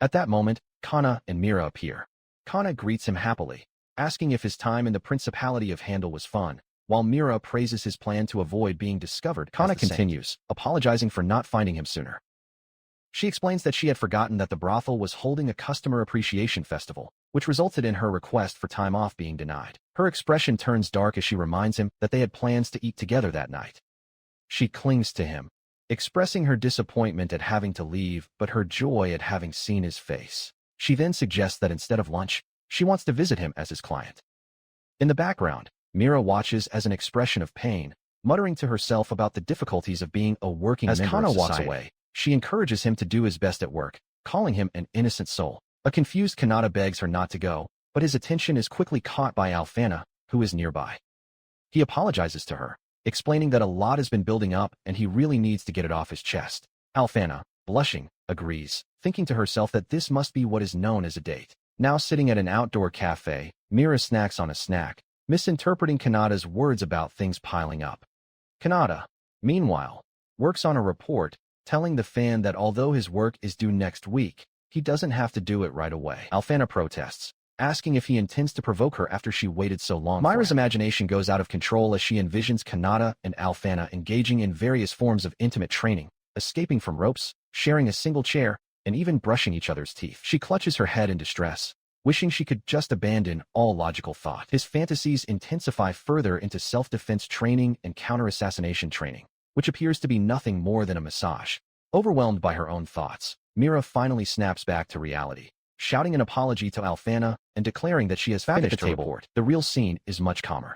At that moment, Kana and Mira appear. Kana greets him happily, asking if his time in the Principality of Handel was fun, while Mira praises his plan to avoid being discovered. Kana continues, apologizing for not finding him sooner. She explains that she had forgotten that the brothel was holding a customer appreciation festival, which resulted in her request for time off being denied. Her expression turns dark as she reminds him that they had plans to eat together that night. She clings to him, expressing her disappointment at having to leave but her joy at having seen his face. She then suggests that instead of lunch, she wants to visit him as his client. In the background, Mira watches as an expression of pain, muttering to herself about the difficulties of being a working member of society. As Kana walks away, she encourages him to do his best at work, calling him an innocent soul. A confused Kanata begs her not to go, but his attention is quickly caught by Alfana, who is nearby. He apologizes to her, explaining that a lot has been building up and he really needs to get it off his chest. Alfana, blushing, agrees, thinking to herself that this must be what is known as a date. Now sitting at an outdoor cafe, Mira snacks on a snack, misinterpreting Kanata's words about things piling up. Kanata, meanwhile, works on a report, telling the fan that although his work is due next week, he doesn't have to do it right away. Alfana protests, asking if he intends to provoke her after she waited so long. Myra's imagination goes out of control as she envisions Kanata and Alfana engaging in various forms of intimate training, escaping from ropes, sharing a single chair, and even brushing each other's teeth. She clutches her head in distress, wishing she could just abandon all logical thought. His fantasies intensify further into self-defense training and counter-assassination training. which appears to be nothing more than a massage. Overwhelmed by her own thoughts, Mira finally snaps back to reality, shouting an apology to Alfana and declaring that she has finished her report. The real scene is much calmer.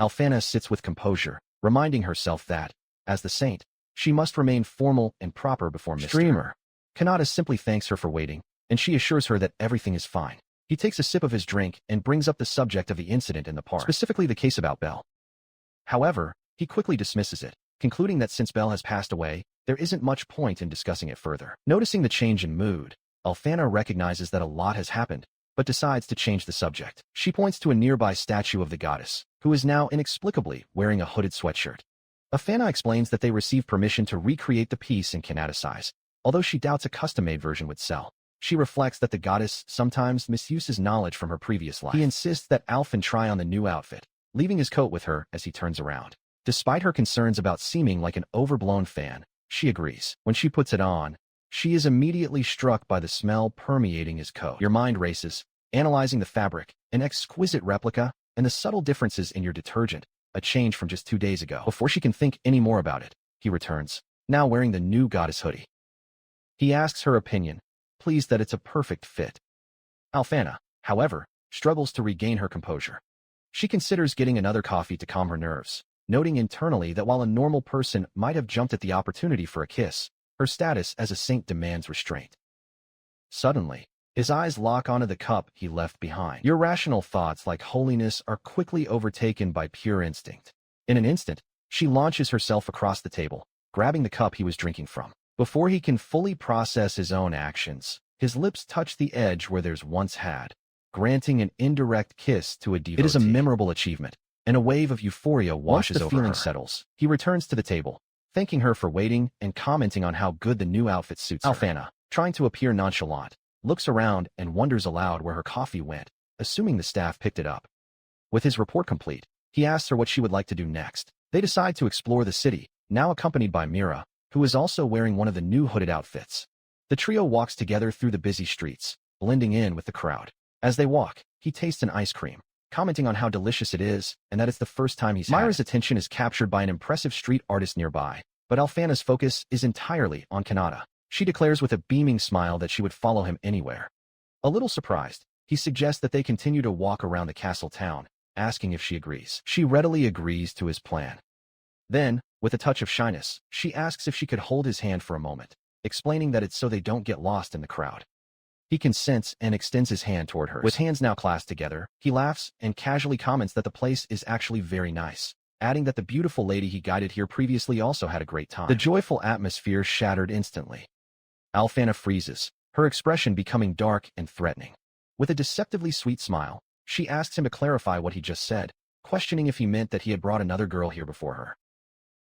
Alfana sits with composure, reminding herself that, as the saint, she must remain formal and proper before Mr. Dreamer. Kanata simply thanks her for waiting, and she assures her that everything is fine. He takes a sip of his drink and brings up the subject of the incident in the park, specifically the case about Belle. However, he quickly dismisses it, concluding that since Belle has passed away, there isn't much point in discussing it further. Noticing the change in mood, Alfana recognizes that a lot has happened, but decides to change the subject. She points to a nearby statue of the goddess, who is now inexplicably wearing a hooded sweatshirt. Alfana explains that they received permission to recreate the piece in Kanata size, although she doubts a custom-made version would sell. She reflects that the goddess sometimes misuses knowledge from her previous life. He insists that Alfan try on the new outfit, leaving his coat with her as he turns around. Despite her concerns about seeming like an overblown fan, she agrees. When she puts it on, she is immediately struck by the smell permeating his coat. Your mind races, analyzing the fabric, an exquisite replica, and the subtle differences in your detergent, a change from just 2 days ago. Before she can think any more about it, he returns, now wearing the new goddess hoodie. He asks her opinion, pleased that it's a perfect fit. Alfana, however, struggles to regain her composure. She considers getting another coffee to calm her nerves, noting internally that while a normal person might have jumped at the opportunity for a kiss, her status as a saint demands restraint. Suddenly, his eyes lock onto the cup he left behind. Irrational thoughts like holiness are quickly overtaken by pure instinct. In an instant, she launches herself across the table, grabbing the cup he was drinking from. Before he can fully process his own actions, his lips touch the edge where theirs once had, granting an indirect kiss to a devotee. It is a memorable achievement, and a wave of euphoria washes over her. Once the feeling settles, he returns to the table, thanking her for waiting and commenting on how good the new outfit suits her. Alfana, trying to appear nonchalant, looks around and wonders aloud where her coffee went, assuming the staff picked it up. With his report complete, he asks her what she would like to do next. They decide to explore the city, now accompanied by Mira, who is also wearing one of the new hooded outfits. The trio walks together through the busy streets, blending in with the crowd. As they walk, he tastes an ice cream, commenting on how delicious it is and that it's the first time he's had it. Mira's attention is captured by an impressive street artist nearby, but Alfana's focus is entirely on Kanata. She declares with a beaming smile that she would follow him anywhere. A little surprised, he suggests that they continue to walk around the castle town, asking if she agrees. She readily agrees to his plan. Then, with a touch of shyness, she asks if she could hold his hand for a moment, explaining that it's so they don't get lost in the crowd. He consents and extends his hand toward hers. With hands now clasped together, he laughs and casually comments that the place is actually very nice, adding that the beautiful lady he guided here previously also had a great time. The joyful atmosphere shattered instantly. Alfana freezes, her expression becoming dark and threatening. With a deceptively sweet smile, she asks him to clarify what he just said, questioning if he meant that he had brought another girl here before her.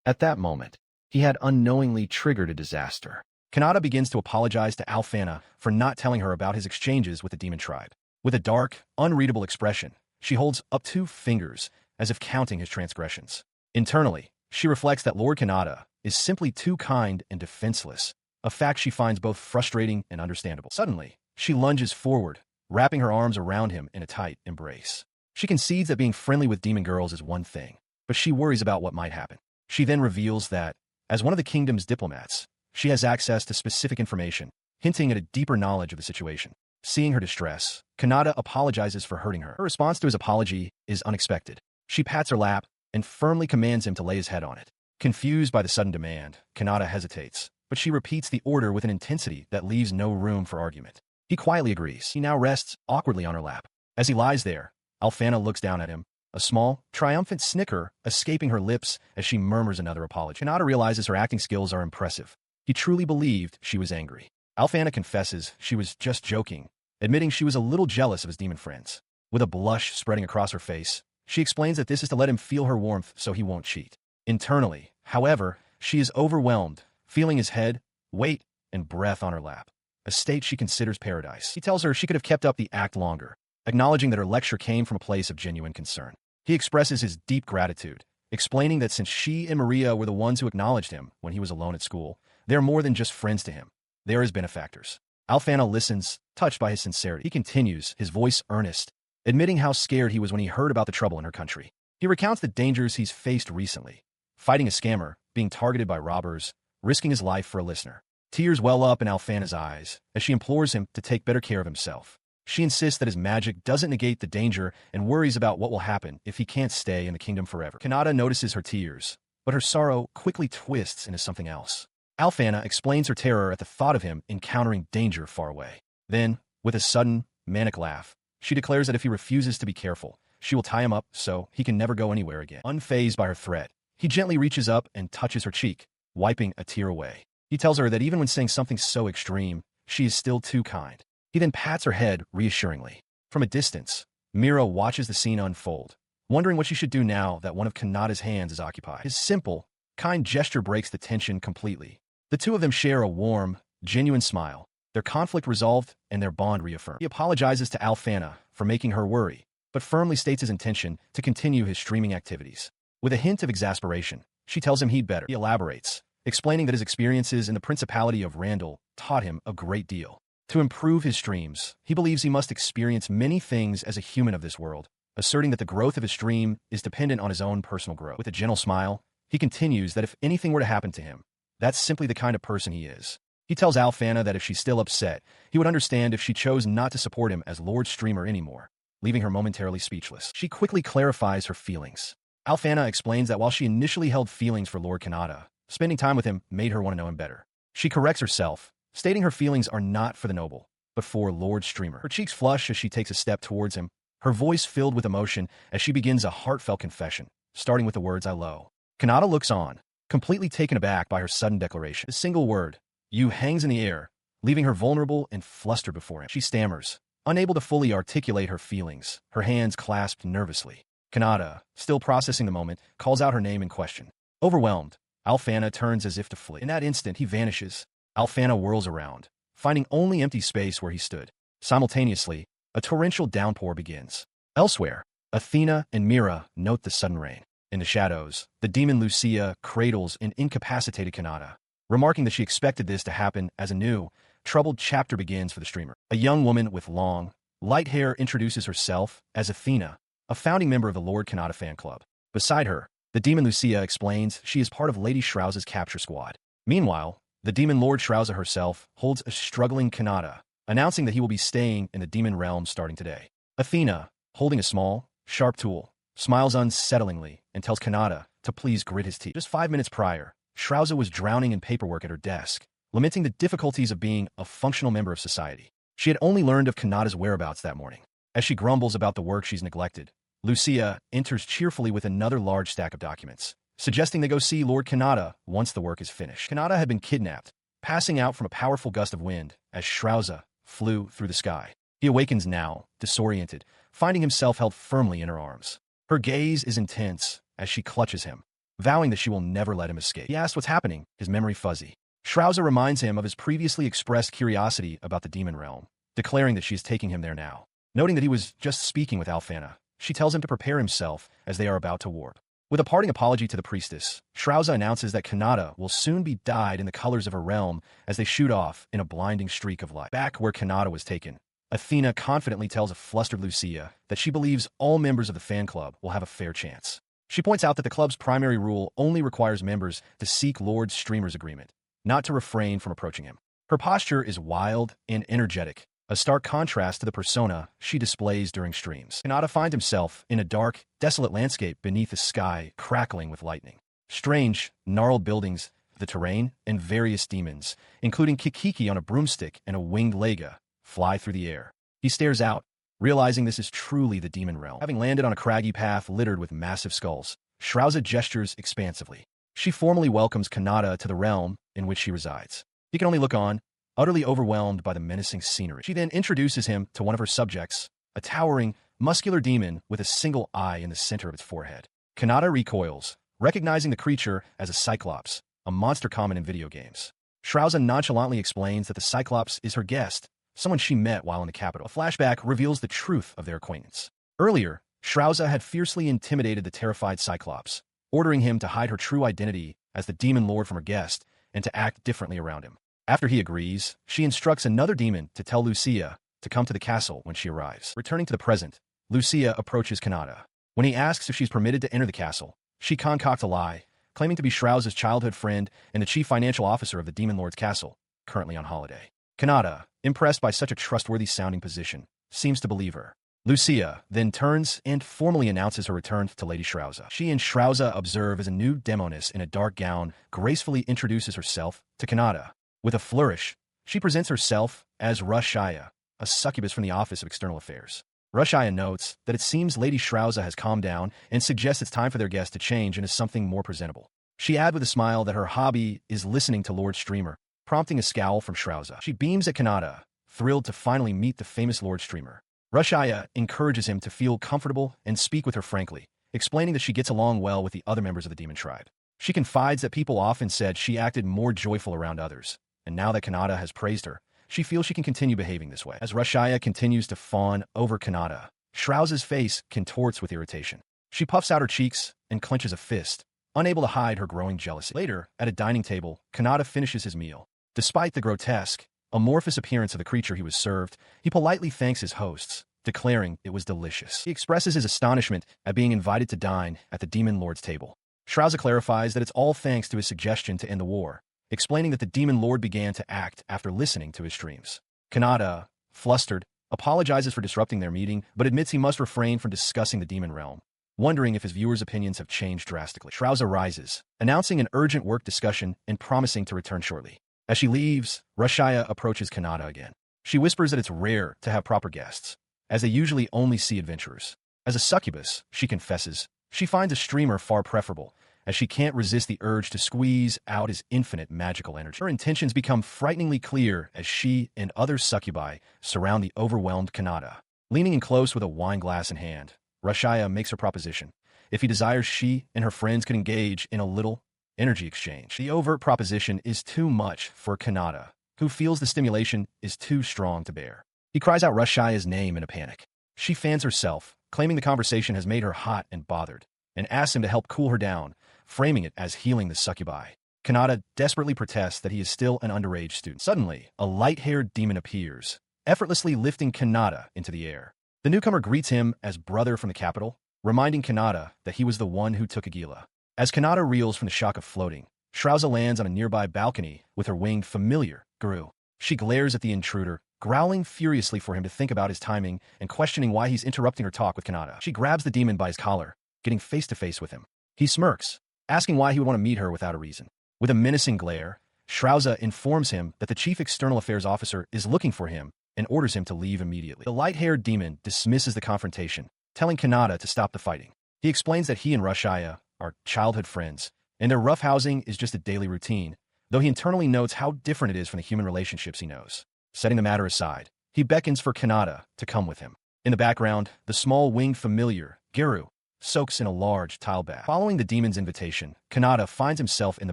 At that moment, he had unknowingly triggered a disaster. Kanata begins to apologize to Alfana for not telling her about his exchanges with the demon tribe. With a dark, unreadable expression, she holds up 2 fingers as if counting his transgressions. Internally, she reflects that Lord Kanata is simply too kind and defenseless, a fact she finds both frustrating and understandable. Suddenly, she lunges forward, wrapping her arms around him in a tight embrace. She concedes that being friendly with demon girls is one thing, but she worries about what might happen. She then reveals that, as one of the kingdom's diplomats, she has access to specific information, hinting at a deeper knowledge of the situation. Seeing her distress, Kanata apologizes for hurting her. Her response to his apology is unexpected. She pats her lap and firmly commands him to lay his head on it. Confused by the sudden demand, Kanata hesitates, but she repeats the order with an intensity that leaves no room for argument. He quietly agrees. He now rests awkwardly on her lap. As he lies there, Alfana looks down at him, a small, triumphant snicker escaping her lips as she murmurs another apology. Kanata realizes her acting skills are impressive. He truly believed she was angry. Alfana confesses she was just joking, admitting she was a little jealous of his demon friends. With a blush spreading across her face, she explains that this is to let him feel her warmth so he won't cheat. Internally, however, she is overwhelmed, feeling his head, weight, and breath on her lap, a state she considers paradise. He tells her she could have kept up the act longer, acknowledging that her lecture came from a place of genuine concern. He expresses his deep gratitude, explaining that since she and Maria were the ones who acknowledged him when he was alone at school, they are more than just friends to him. They are his benefactors. Alfana listens, touched by his sincerity. He continues, his voice earnest, admitting how scared he was when he heard about the trouble in her country. He recounts the dangers he's faced recently, fighting a scammer, being targeted by robbers, risking his life for a listener. Tears well up in Alfana's eyes as she implores him to take better care of himself. She insists that his magic doesn't negate the danger and worries about what will happen if he can't stay in the kingdom forever. Kanata notices her tears, but her sorrow quickly twists into something else. Alfana explains her terror at the thought of him encountering danger far away. Then, with a sudden, manic laugh, she declares that if he refuses to be careful, she will tie him up so he can never go anywhere again. Unfazed by her threat, he gently reaches up and touches her cheek, wiping a tear away. He tells her that even when saying something so extreme, she is still too kind. He then pats her head reassuringly. From a distance, Mira watches the scene unfold, wondering what she should do now that one of Kanata's hands is occupied. His simple, kind gesture breaks the tension completely. The two of them share a warm, genuine smile, their conflict resolved and their bond reaffirmed. He apologizes to Alfana for making her worry, but firmly states his intention to continue his streaming activities. With a hint of exasperation, she tells him he'd better. He elaborates, explaining that his experiences in the Principality of Randall taught him a great deal. To improve his streams, he believes he must experience many things as a human of this world, asserting that the growth of his stream is dependent on his own personal growth. With a gentle smile, he continues that if anything were to happen to him, that's simply the kind of person he is. He tells Alfana that if she's still upset, he would understand if she chose not to support him as Lord Streamer anymore, leaving her momentarily speechless. She quickly clarifies her feelings. Alfana explains that while she initially held feelings for Lord Kanata, spending time with him made her want to know him better. She corrects herself, stating her feelings are not for the noble, but for Lord Streamer. Her cheeks flush as she takes a step towards him, her voice filled with emotion as she begins a heartfelt confession, starting with the words I low. Kanata looks on, completely taken aback by her sudden declaration. A single word, you, hangs in the air, leaving her vulnerable and flustered before him. She stammers, unable to fully articulate her feelings, her hands clasped nervously. Kanata, still processing the moment, calls out her name in question. Overwhelmed, Alfana turns as if to flee. In that instant, he vanishes. Alfana whirls around, finding only empty space where he stood. Simultaneously, a torrential downpour begins. Elsewhere, Athena and Mira note the sudden rain. In the shadows, the demon Lucia cradles an incapacitated Kanata, remarking that she expected this to happen as a new, troubled chapter begins for the streamer. A young woman with long, light hair introduces herself as Athena, a founding member of the Lord Kanata fan club. Beside her, the demon Lucia explains she is part of Lady Shrouza's capture squad. Meanwhile, the demon Lord Shrouza herself holds a struggling Kanata, announcing that he will be staying in the demon realm starting today. Athena, holding a small, sharp tool, smiles unsettlingly and tells Kanata to please grit his teeth. Just 5 minutes prior, Shrouza was drowning in paperwork at her desk, lamenting the difficulties of being a functional member of society. She had only learned of Kanata's whereabouts that morning. As she grumbles about the work she's neglected, Lucia enters cheerfully with another large stack of documents, suggesting they go see Lord Kanata once the work is finished. Kanata had been kidnapped, passing out from a powerful gust of wind as Shrouza flew through the sky. He awakens now, disoriented, finding himself held firmly in her arms. Her gaze is intense as she clutches him, vowing that she will never let him escape. He asks what's happening, his memory fuzzy. Shrouza reminds him of his previously expressed curiosity about the demon realm, declaring that she is taking him there now. Noting that he was just speaking with Alfana, she tells him to prepare himself as they are about to warp. With a parting apology to the priestess, Shrouza announces that Kanata will soon be dyed in the colors of her realm as they shoot off in a blinding streak of light. Back where Kanata was taken, Athena confidently tells a flustered Lucia that she believes all members of the fan club will have a fair chance. She points out that the club's primary rule only requires members to seek Lord Streamer's agreement, not to refrain from approaching him. Her posture is wild and energetic, a stark contrast to the persona she displays during streams. Kanata finds himself in a dark, desolate landscape beneath a sky crackling with lightning. Strange, gnarled buildings, the terrain, and various demons, including Kikiki on a broomstick and a winged lega, fly through the air. He stares out, realizing this is truly the demon realm. Having landed on a craggy path littered with massive skulls, Shrouza gestures expansively. She formally welcomes Kanata to the realm in which she resides. He can only look on, utterly overwhelmed by the menacing scenery. She then introduces him to one of her subjects, a towering, muscular demon with a single eye in the center of its forehead. Kanata recoils, recognizing the creature as a Cyclops, a monster common in video games. Shrouza nonchalantly explains that the Cyclops is her guest, someone she met while in the capital. A flashback reveals the truth of their acquaintance. Earlier, Shrouza had fiercely intimidated the terrified Cyclops, ordering him to hide her true identity as the demon lord from her guest and to act differently around him. After he agrees, she instructs another demon to tell Lucia to come to the castle when she arrives. Returning to the present, Lucia approaches Kanata. When he asks if she's permitted to enter the castle, she concocts a lie, claiming to be Shrouza's childhood friend and the chief financial officer of the Demon Lord's castle, currently on holiday. Kanata, impressed by such a trustworthy-sounding position, seems to believe her. Lucia then turns and formally announces her return to Lady Shrouza. She and Shrouza observe as a new demoness in a dark gown gracefully introduces herself to Kanata. With a flourish, she presents herself as Rushaya, a succubus from the Office of External Affairs. Rushaya notes that it seems Lady Shrouza has calmed down and suggests it's time for their guest to change into something more presentable. She adds with a smile that her hobby is listening to Lord Streamer, prompting a scowl from Shrouza. She beams at Kanata, thrilled to finally meet the famous Lord Streamer. Rushaya encourages him to feel comfortable and speak with her frankly, explaining that she gets along well with the other members of the demon tribe. She confides that people often said she acted more joyful around others, and now that Kanata has praised her, she feels she can continue behaving this way. As Rushaya continues to fawn over Kanata, Shrouza's face contorts with irritation. She puffs out her cheeks and clenches a fist, unable to hide her growing jealousy. Later, at a dining table, Kanata finishes his meal. Despite the grotesque, amorphous appearance of the creature he was served, he politely thanks his hosts, declaring it was delicious. He expresses his astonishment at being invited to dine at the Demon Lord's table. Shrouza clarifies that it's all thanks to his suggestion to end the war, explaining that the Demon Lord began to act after listening to his streams. Kanata, flustered, apologizes for disrupting their meeting, but admits he must refrain from discussing the demon realm, wondering if his viewers' opinions have changed drastically. Shrouza rises, announcing an urgent work discussion and promising to return shortly. As she leaves, Rushaya approaches Kanata again. She whispers that it's rare to have proper guests, as they usually only see adventurers. As a succubus, she confesses, she finds a streamer far preferable, as she can't resist the urge to squeeze out his infinite magical energy. Her intentions become frighteningly clear as she and other succubi surround the overwhelmed Kanata. Leaning in close with a wine glass in hand, Rushaya makes her proposition. If he desires, she and her friends could engage in a little energy exchange. The overt proposition is too much for Kanata, who feels the stimulation is too strong to bear. He cries out Rushaya's name in a panic. She fans herself, claiming the conversation has made her hot and bothered, and asks him to help cool her down, framing it as healing the succubi. Kanata desperately protests that he is still an underage student. Suddenly, a light-haired demon appears, effortlessly lifting Kanata into the air. The newcomer greets him as brother from the capital, reminding Kanata that he was the one who took Agila. As Kanata reels from the shock of floating, Shrouza lands on a nearby balcony with her winged familiar, Guru. She glares at the intruder, growling furiously for him to think about his timing and questioning why he's interrupting her talk with Kanata. She grabs the demon by his collar, getting face-to-face with him. He smirks, asking why he would want to meet her without a reason. With a menacing glare, Shrouza informs him that the chief external affairs officer is looking for him and orders him to leave immediately. The light-haired demon dismisses the confrontation, telling Kanata to stop the fighting. He explains that he and Rushaya are childhood friends, and their roughhousing is just a daily routine, though he internally notes how different it is from the human relationships he knows. Setting the matter aside, he beckons for Kanata to come with him. In the background, the small winged familiar, Giru, soaks in a large tile bath. Following the demon's invitation, Kanata finds himself in the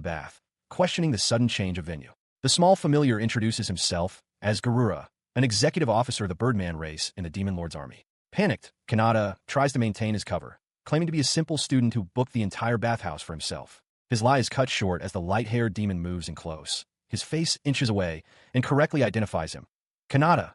bath, questioning the sudden change of venue. The small familiar introduces himself as Garura, an executive officer of the Birdman race in the Demon Lord's army. Panicked, Kanata tries to maintain his cover, claiming to be a simple student who booked the entire bathhouse for himself. His lie is cut short as the light-haired demon moves in close. His face inches away and correctly identifies him. Kanata,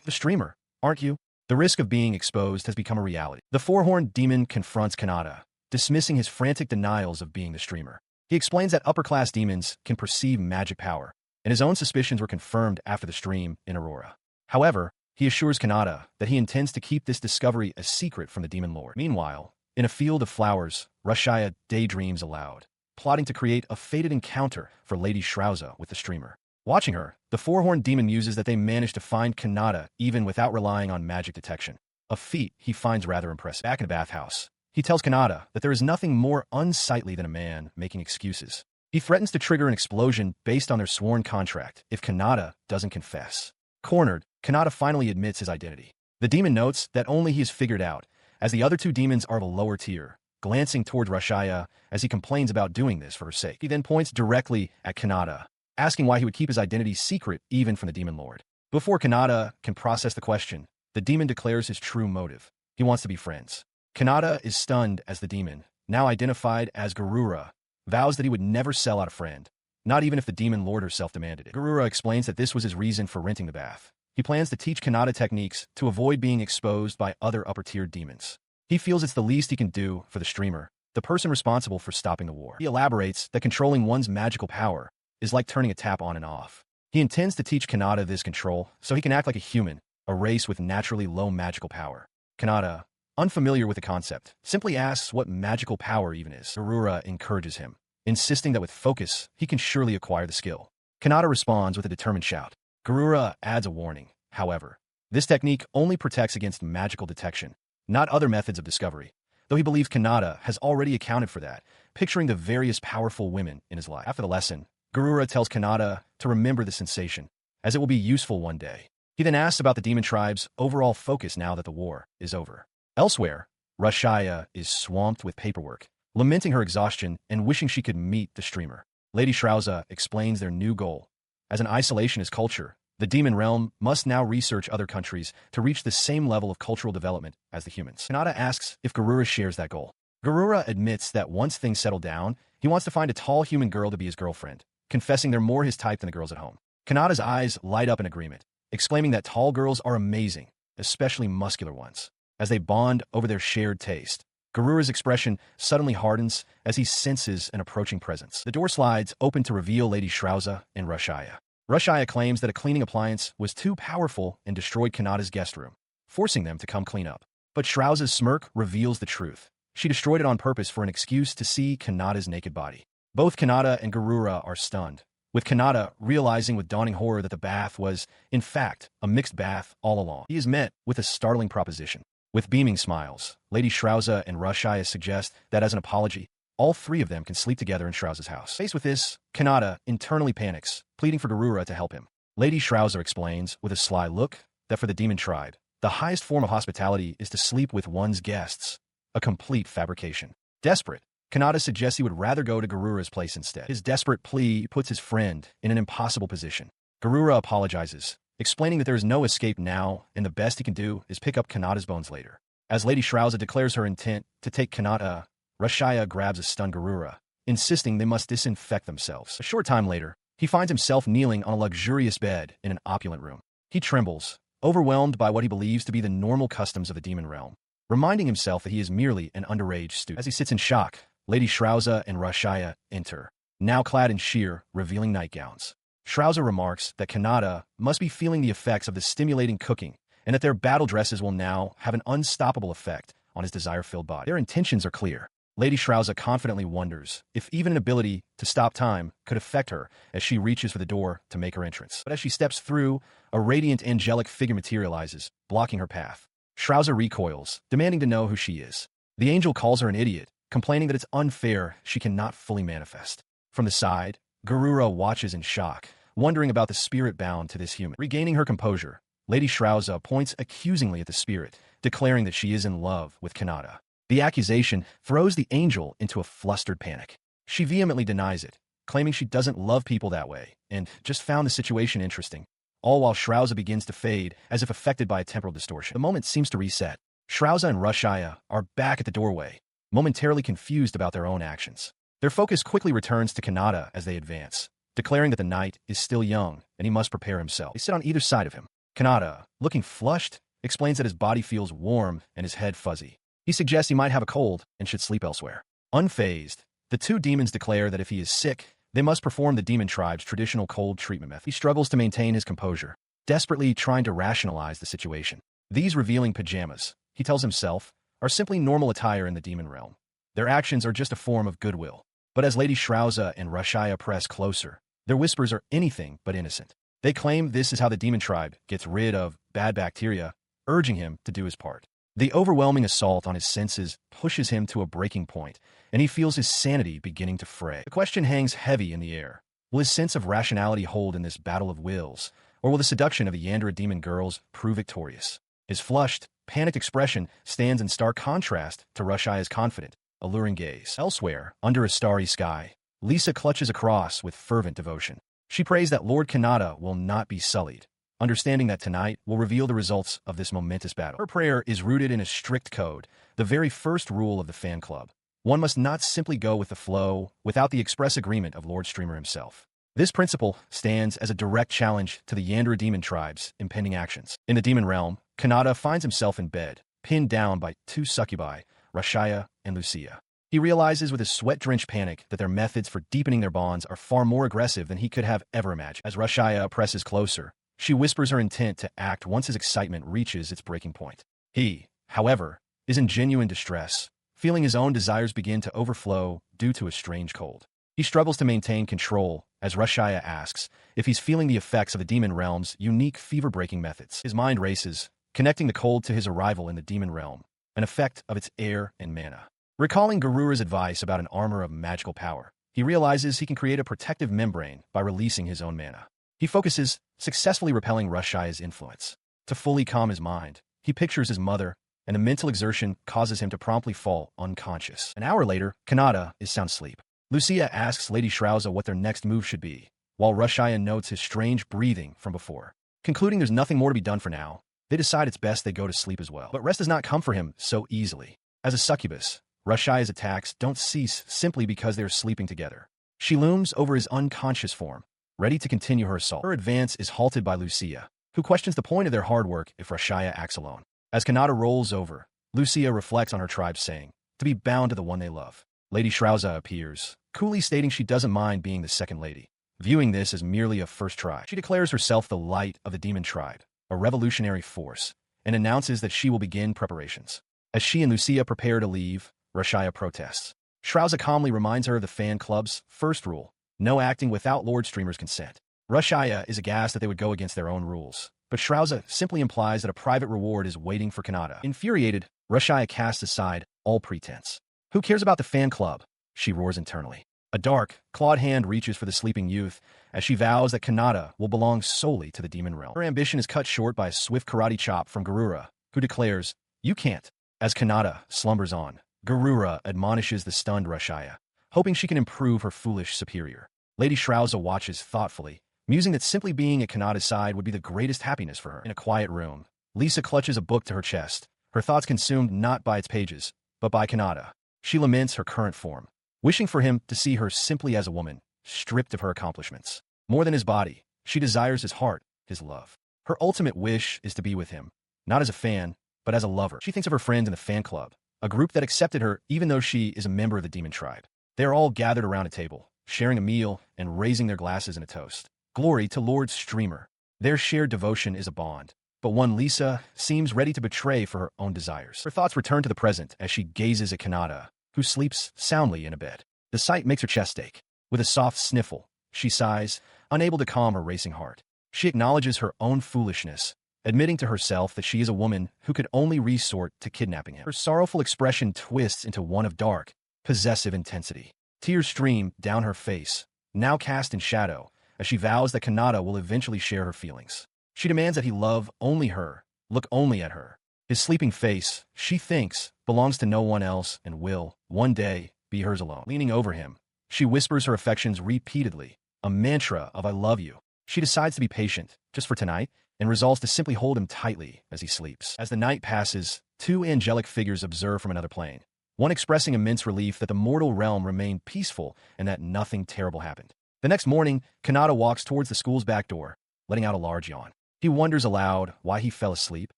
the streamer, aren't you? The risk of being exposed has become a reality. The four-horned demon confronts Kanata, dismissing his frantic denials of being the streamer. He explains that upper-class demons can perceive magic power, and his own suspicions were confirmed after the stream in Aurora. However, he assures Kanata that he intends to keep this discovery a secret from the Demon Lord. Meanwhile, in a field of flowers, Rushaya daydreams aloud, plotting to create a fated encounter for Lady Shrouza with the streamer. Watching her, the four-horned demon muses that they managed to find Kanata even without relying on magic detection, a feat he finds rather impressive. Back in the bathhouse, he tells Kanata that there is nothing more unsightly than a man making excuses. He threatens to trigger an explosion based on their sworn contract if Kanata doesn't confess. Cornered, Kanata finally admits his identity. The demon notes that only he has figured out, as the other two demons are of a lower tier, glancing toward Rushaya as he complains about doing this for her sake. He then points directly at Kanata, asking why he would keep his identity secret even from the Demon Lord. Before Kanata can process the question, the demon declares his true motive. He wants to be friends. Kanata is stunned as the demon, now identified as Garura, vows that he would never sell out a friend, not even if the Demon Lord herself demanded it. Garura explains that this was his reason for renting the bath. He plans to teach Kanata techniques to avoid being exposed by other upper-tier demons. He feels it's the least he can do for the streamer, the person responsible for stopping the war. He elaborates that controlling one's magical power is like turning a tap on and off. He intends to teach Kanata this control so he can act like a human, a race with naturally low magical power. Kanata, unfamiliar with the concept, simply asks what magical power even is. Garura encourages him, insisting that with focus, he can surely acquire the skill. Kanata responds with a determined shout. Garura adds a warning, however. This technique only protects against magical detection, not other methods of discovery, though he believes Kanata has already accounted for that, picturing the various powerful women in his life. After the lesson, Garura tells Kanata to remember the sensation, as it will be useful one day. He then asks about the demon tribe's overall focus now that the war is over. Elsewhere, Rashaya is swamped with paperwork, lamenting her exhaustion and wishing she could meet the streamer. Lady Shrauza explains their new goal. As an isolationist culture, the demon realm must now research other countries to reach the same level of cultural development as the humans. Kanata asks if Garura shares that goal. Garura admits that once things settle down, he wants to find a tall human girl to be his girlfriend, confessing they're more his type than the girls at home. Kanata's eyes light up in agreement, exclaiming that tall girls are amazing, especially muscular ones. As they bond over their shared taste, Garura's expression suddenly hardens as he senses an approaching presence. The door slides open to reveal Lady Shrauza and Rashaya. Rashaya claims that a cleaning appliance was too powerful and destroyed Kanata's guest room, forcing them to come clean up. But Shrauza's smirk reveals the truth. She destroyed it on purpose for an excuse to see Kanata's naked body. Both Kanata and Garura are stunned, with Kanata realizing with dawning horror that the bath was, in fact, a mixed bath all along. He is met with a startling proposition. With beaming smiles, Lady Shrauza and Rashaya suggest that as an apology, all three of them can sleep together in Shrauza's house. Faced with this, Kanata internally panics, pleading for Garura to help him. Lady Shrauza explains, with a sly look, that for the demon tribe, the highest form of hospitality is to sleep with one's guests, a complete fabrication. Desperate, Kanata suggests he would rather go to Garura's place instead. His desperate plea puts his friend in an impossible position. Garura apologizes, explaining that there is no escape now and the best he can do is pick up Kanata's bones later. As Lady Shrauza declares her intent to take Kanata, Rashaya grabs a stunned Garura, insisting they must disinfect themselves. A short time later, he finds himself kneeling on a luxurious bed in an opulent room. He trembles, overwhelmed by what he believes to be the normal customs of the demon realm, reminding himself that he is merely an underage student. As he sits in shock, Lady Shrauza and Rashaya enter, now clad in sheer, revealing nightgowns. Shrauza remarks that Kanata must be feeling the effects of the stimulating cooking and that their battle dresses will now have an unstoppable effect on his desire-filled body. Their intentions are clear. Lady Shrauza confidently wonders if even an ability to stop time could affect her as she reaches for the door to make her entrance. But as she steps through, a radiant angelic figure materializes, blocking her path. Shrauza recoils, demanding to know who she is. The angel calls her an idiot, complaining that it's unfair she cannot fully manifest. From the side, Garura watches in shock, wondering about the spirit bound to this human. Regaining her composure, Lady Shrauza points accusingly at the spirit, declaring that she is in love with Kanata. The accusation throws the angel into a flustered panic. She vehemently denies it, claiming she doesn't love people that way and just found the situation interesting, all while Shrauza begins to fade as if affected by a temporal distortion. The moment seems to reset. Shrauza and Rashaya are back at the doorway, momentarily confused about their own actions. Their focus quickly returns to Kanata as they advance, declaring that the knight is still young and he must prepare himself. They sit on either side of him. Kanata, looking flushed, explains that his body feels warm and his head fuzzy. He suggests he might have a cold and should sleep elsewhere. Unfazed, the two demons declare that if he is sick, they must perform the demon tribe's traditional cold treatment method. He struggles to maintain his composure, desperately trying to rationalize the situation. These revealing pajamas, he tells himself, are simply normal attire in the demon realm. Their actions are just a form of goodwill. But as Lady Shrauza and Rashaya press closer, their whispers are anything but innocent. They claim this is how the demon tribe gets rid of bad bacteria, urging him to do his part. The overwhelming assault on his senses pushes him to a breaking point, and he feels his sanity beginning to fray. The question hangs heavy in the air. Will his sense of rationality hold in this battle of wills, or will the seduction of the Yandere demon girls prove victorious? His flushed, panicked expression stands in stark contrast to Rashaya's confident, alluring gaze. Elsewhere, under a starry sky, Lisa clutches a cross with fervent devotion. She prays that Lord Kanata will not be sullied, understanding that tonight will reveal the results of this momentous battle. Her prayer is rooted in a strict code, the very first rule of the fan club. One must not simply go with the flow without the express agreement of Lord Streamer himself. This principle stands as a direct challenge to the Yandere demon tribe's impending actions. In the demon realm, Kanata finds himself in bed, pinned down by two succubi, Rashaya and Lucia. He realizes with his sweat-drenched panic that their methods for deepening their bonds are far more aggressive than he could have ever imagined. As Rashaya presses closer, she whispers her intent to act once his excitement reaches its breaking point. He, however, is in genuine distress, feeling his own desires begin to overflow due to a strange cold. He struggles to maintain control as Rashaya asks if he's feeling the effects of the demon realm's unique fever-breaking methods. His mind races, connecting the cold to his arrival in the demon realm, an effect of its air and mana. Recalling Garura's advice about an armor of magical power, he realizes he can create a protective membrane by releasing his own mana. He focuses, successfully repelling Rashaya's influence. To fully calm his mind, he pictures his mother, and the mental exertion causes him to promptly fall unconscious. An hour later, Kanata is sound asleep. Lucia asks Lady Shrauza what their next move should be, while Rashaya notes his strange breathing from before. Concluding there's nothing more to be done for now, they decide it's best they go to sleep as well. But rest does not come for him so easily. As a succubus, Rashaya's attacks don't cease simply because they are sleeping together. She looms over his unconscious form, ready to continue her assault. Her advance is halted by Lucia, who questions the point of their hard work if Rashaya acts alone. As Kanata rolls over, Lucia reflects on her tribe saying, to be bound to the one they love. Lady Shrauza appears, coolly stating she doesn't mind being the second lady, viewing this as merely a first try. She declares herself the light of the demon tribe, a revolutionary force, and announces that she will begin preparations. As she and Lucia prepare to leave, Rashaya protests. Shrauza calmly reminds her of the fan club's first rule, no acting without Lord Streamer's consent. Rashaya is aghast that they would go against their own rules, but Shrauza simply implies that a private reward is waiting for Kanata. Infuriated, Rashaya casts aside all pretense. Who cares about the fan club? She roars internally. A dark, clawed hand reaches for the sleeping youth as she vows that Kanata will belong solely to the demon realm. Her ambition is cut short by a swift karate chop from Garura, who declares, "You can't." As Kanata slumbers on, Garura admonishes the stunned Rashaya, hoping she can improve her foolish superior. Lady Shrauza watches thoughtfully, musing that simply being at Kanata's side would be the greatest happiness for her. In a quiet room, Lisa clutches a book to her chest, her thoughts consumed not by its pages, but by Kanata. She laments her current form, wishing for him to see her simply as a woman, stripped of her accomplishments. More than his body, she desires his heart, his love. Her ultimate wish is to be with him, not as a fan, but as a lover. She thinks of her friends in the fan club, a group that accepted her even though she is a member of the demon tribe. They are all gathered around a table, sharing a meal and raising their glasses in a toast. Glory to Lord Streamer. Their shared devotion is a bond, but one Lisa seems ready to betray for her own desires. Her thoughts return to the present as she gazes at Kanata, who sleeps soundly in a bed. The sight makes her chest ache. With a soft sniffle, she sighs, unable to calm her racing heart. She acknowledges her own foolishness, admitting to herself that she is a woman who could only resort to kidnapping him. Her sorrowful expression twists into one of dark, possessive intensity. Tears stream down her face, now cast in shadow, as she vows that Kanata will eventually share her feelings. She demands that he love only her, look only at her. His sleeping face, she thinks, belongs to no one else and will, one day, be hers alone. Leaning over him, she whispers her affections repeatedly, a mantra of I love you. She decides to be patient, just for tonight, and resolves to simply hold him tightly as he sleeps. As the night passes, two angelic figures observe from another plane, one expressing immense relief that the mortal realm remained peaceful and that nothing terrible happened. The next morning, Kanata walks towards the school's back door, letting out a large yawn. He wonders aloud why he fell asleep,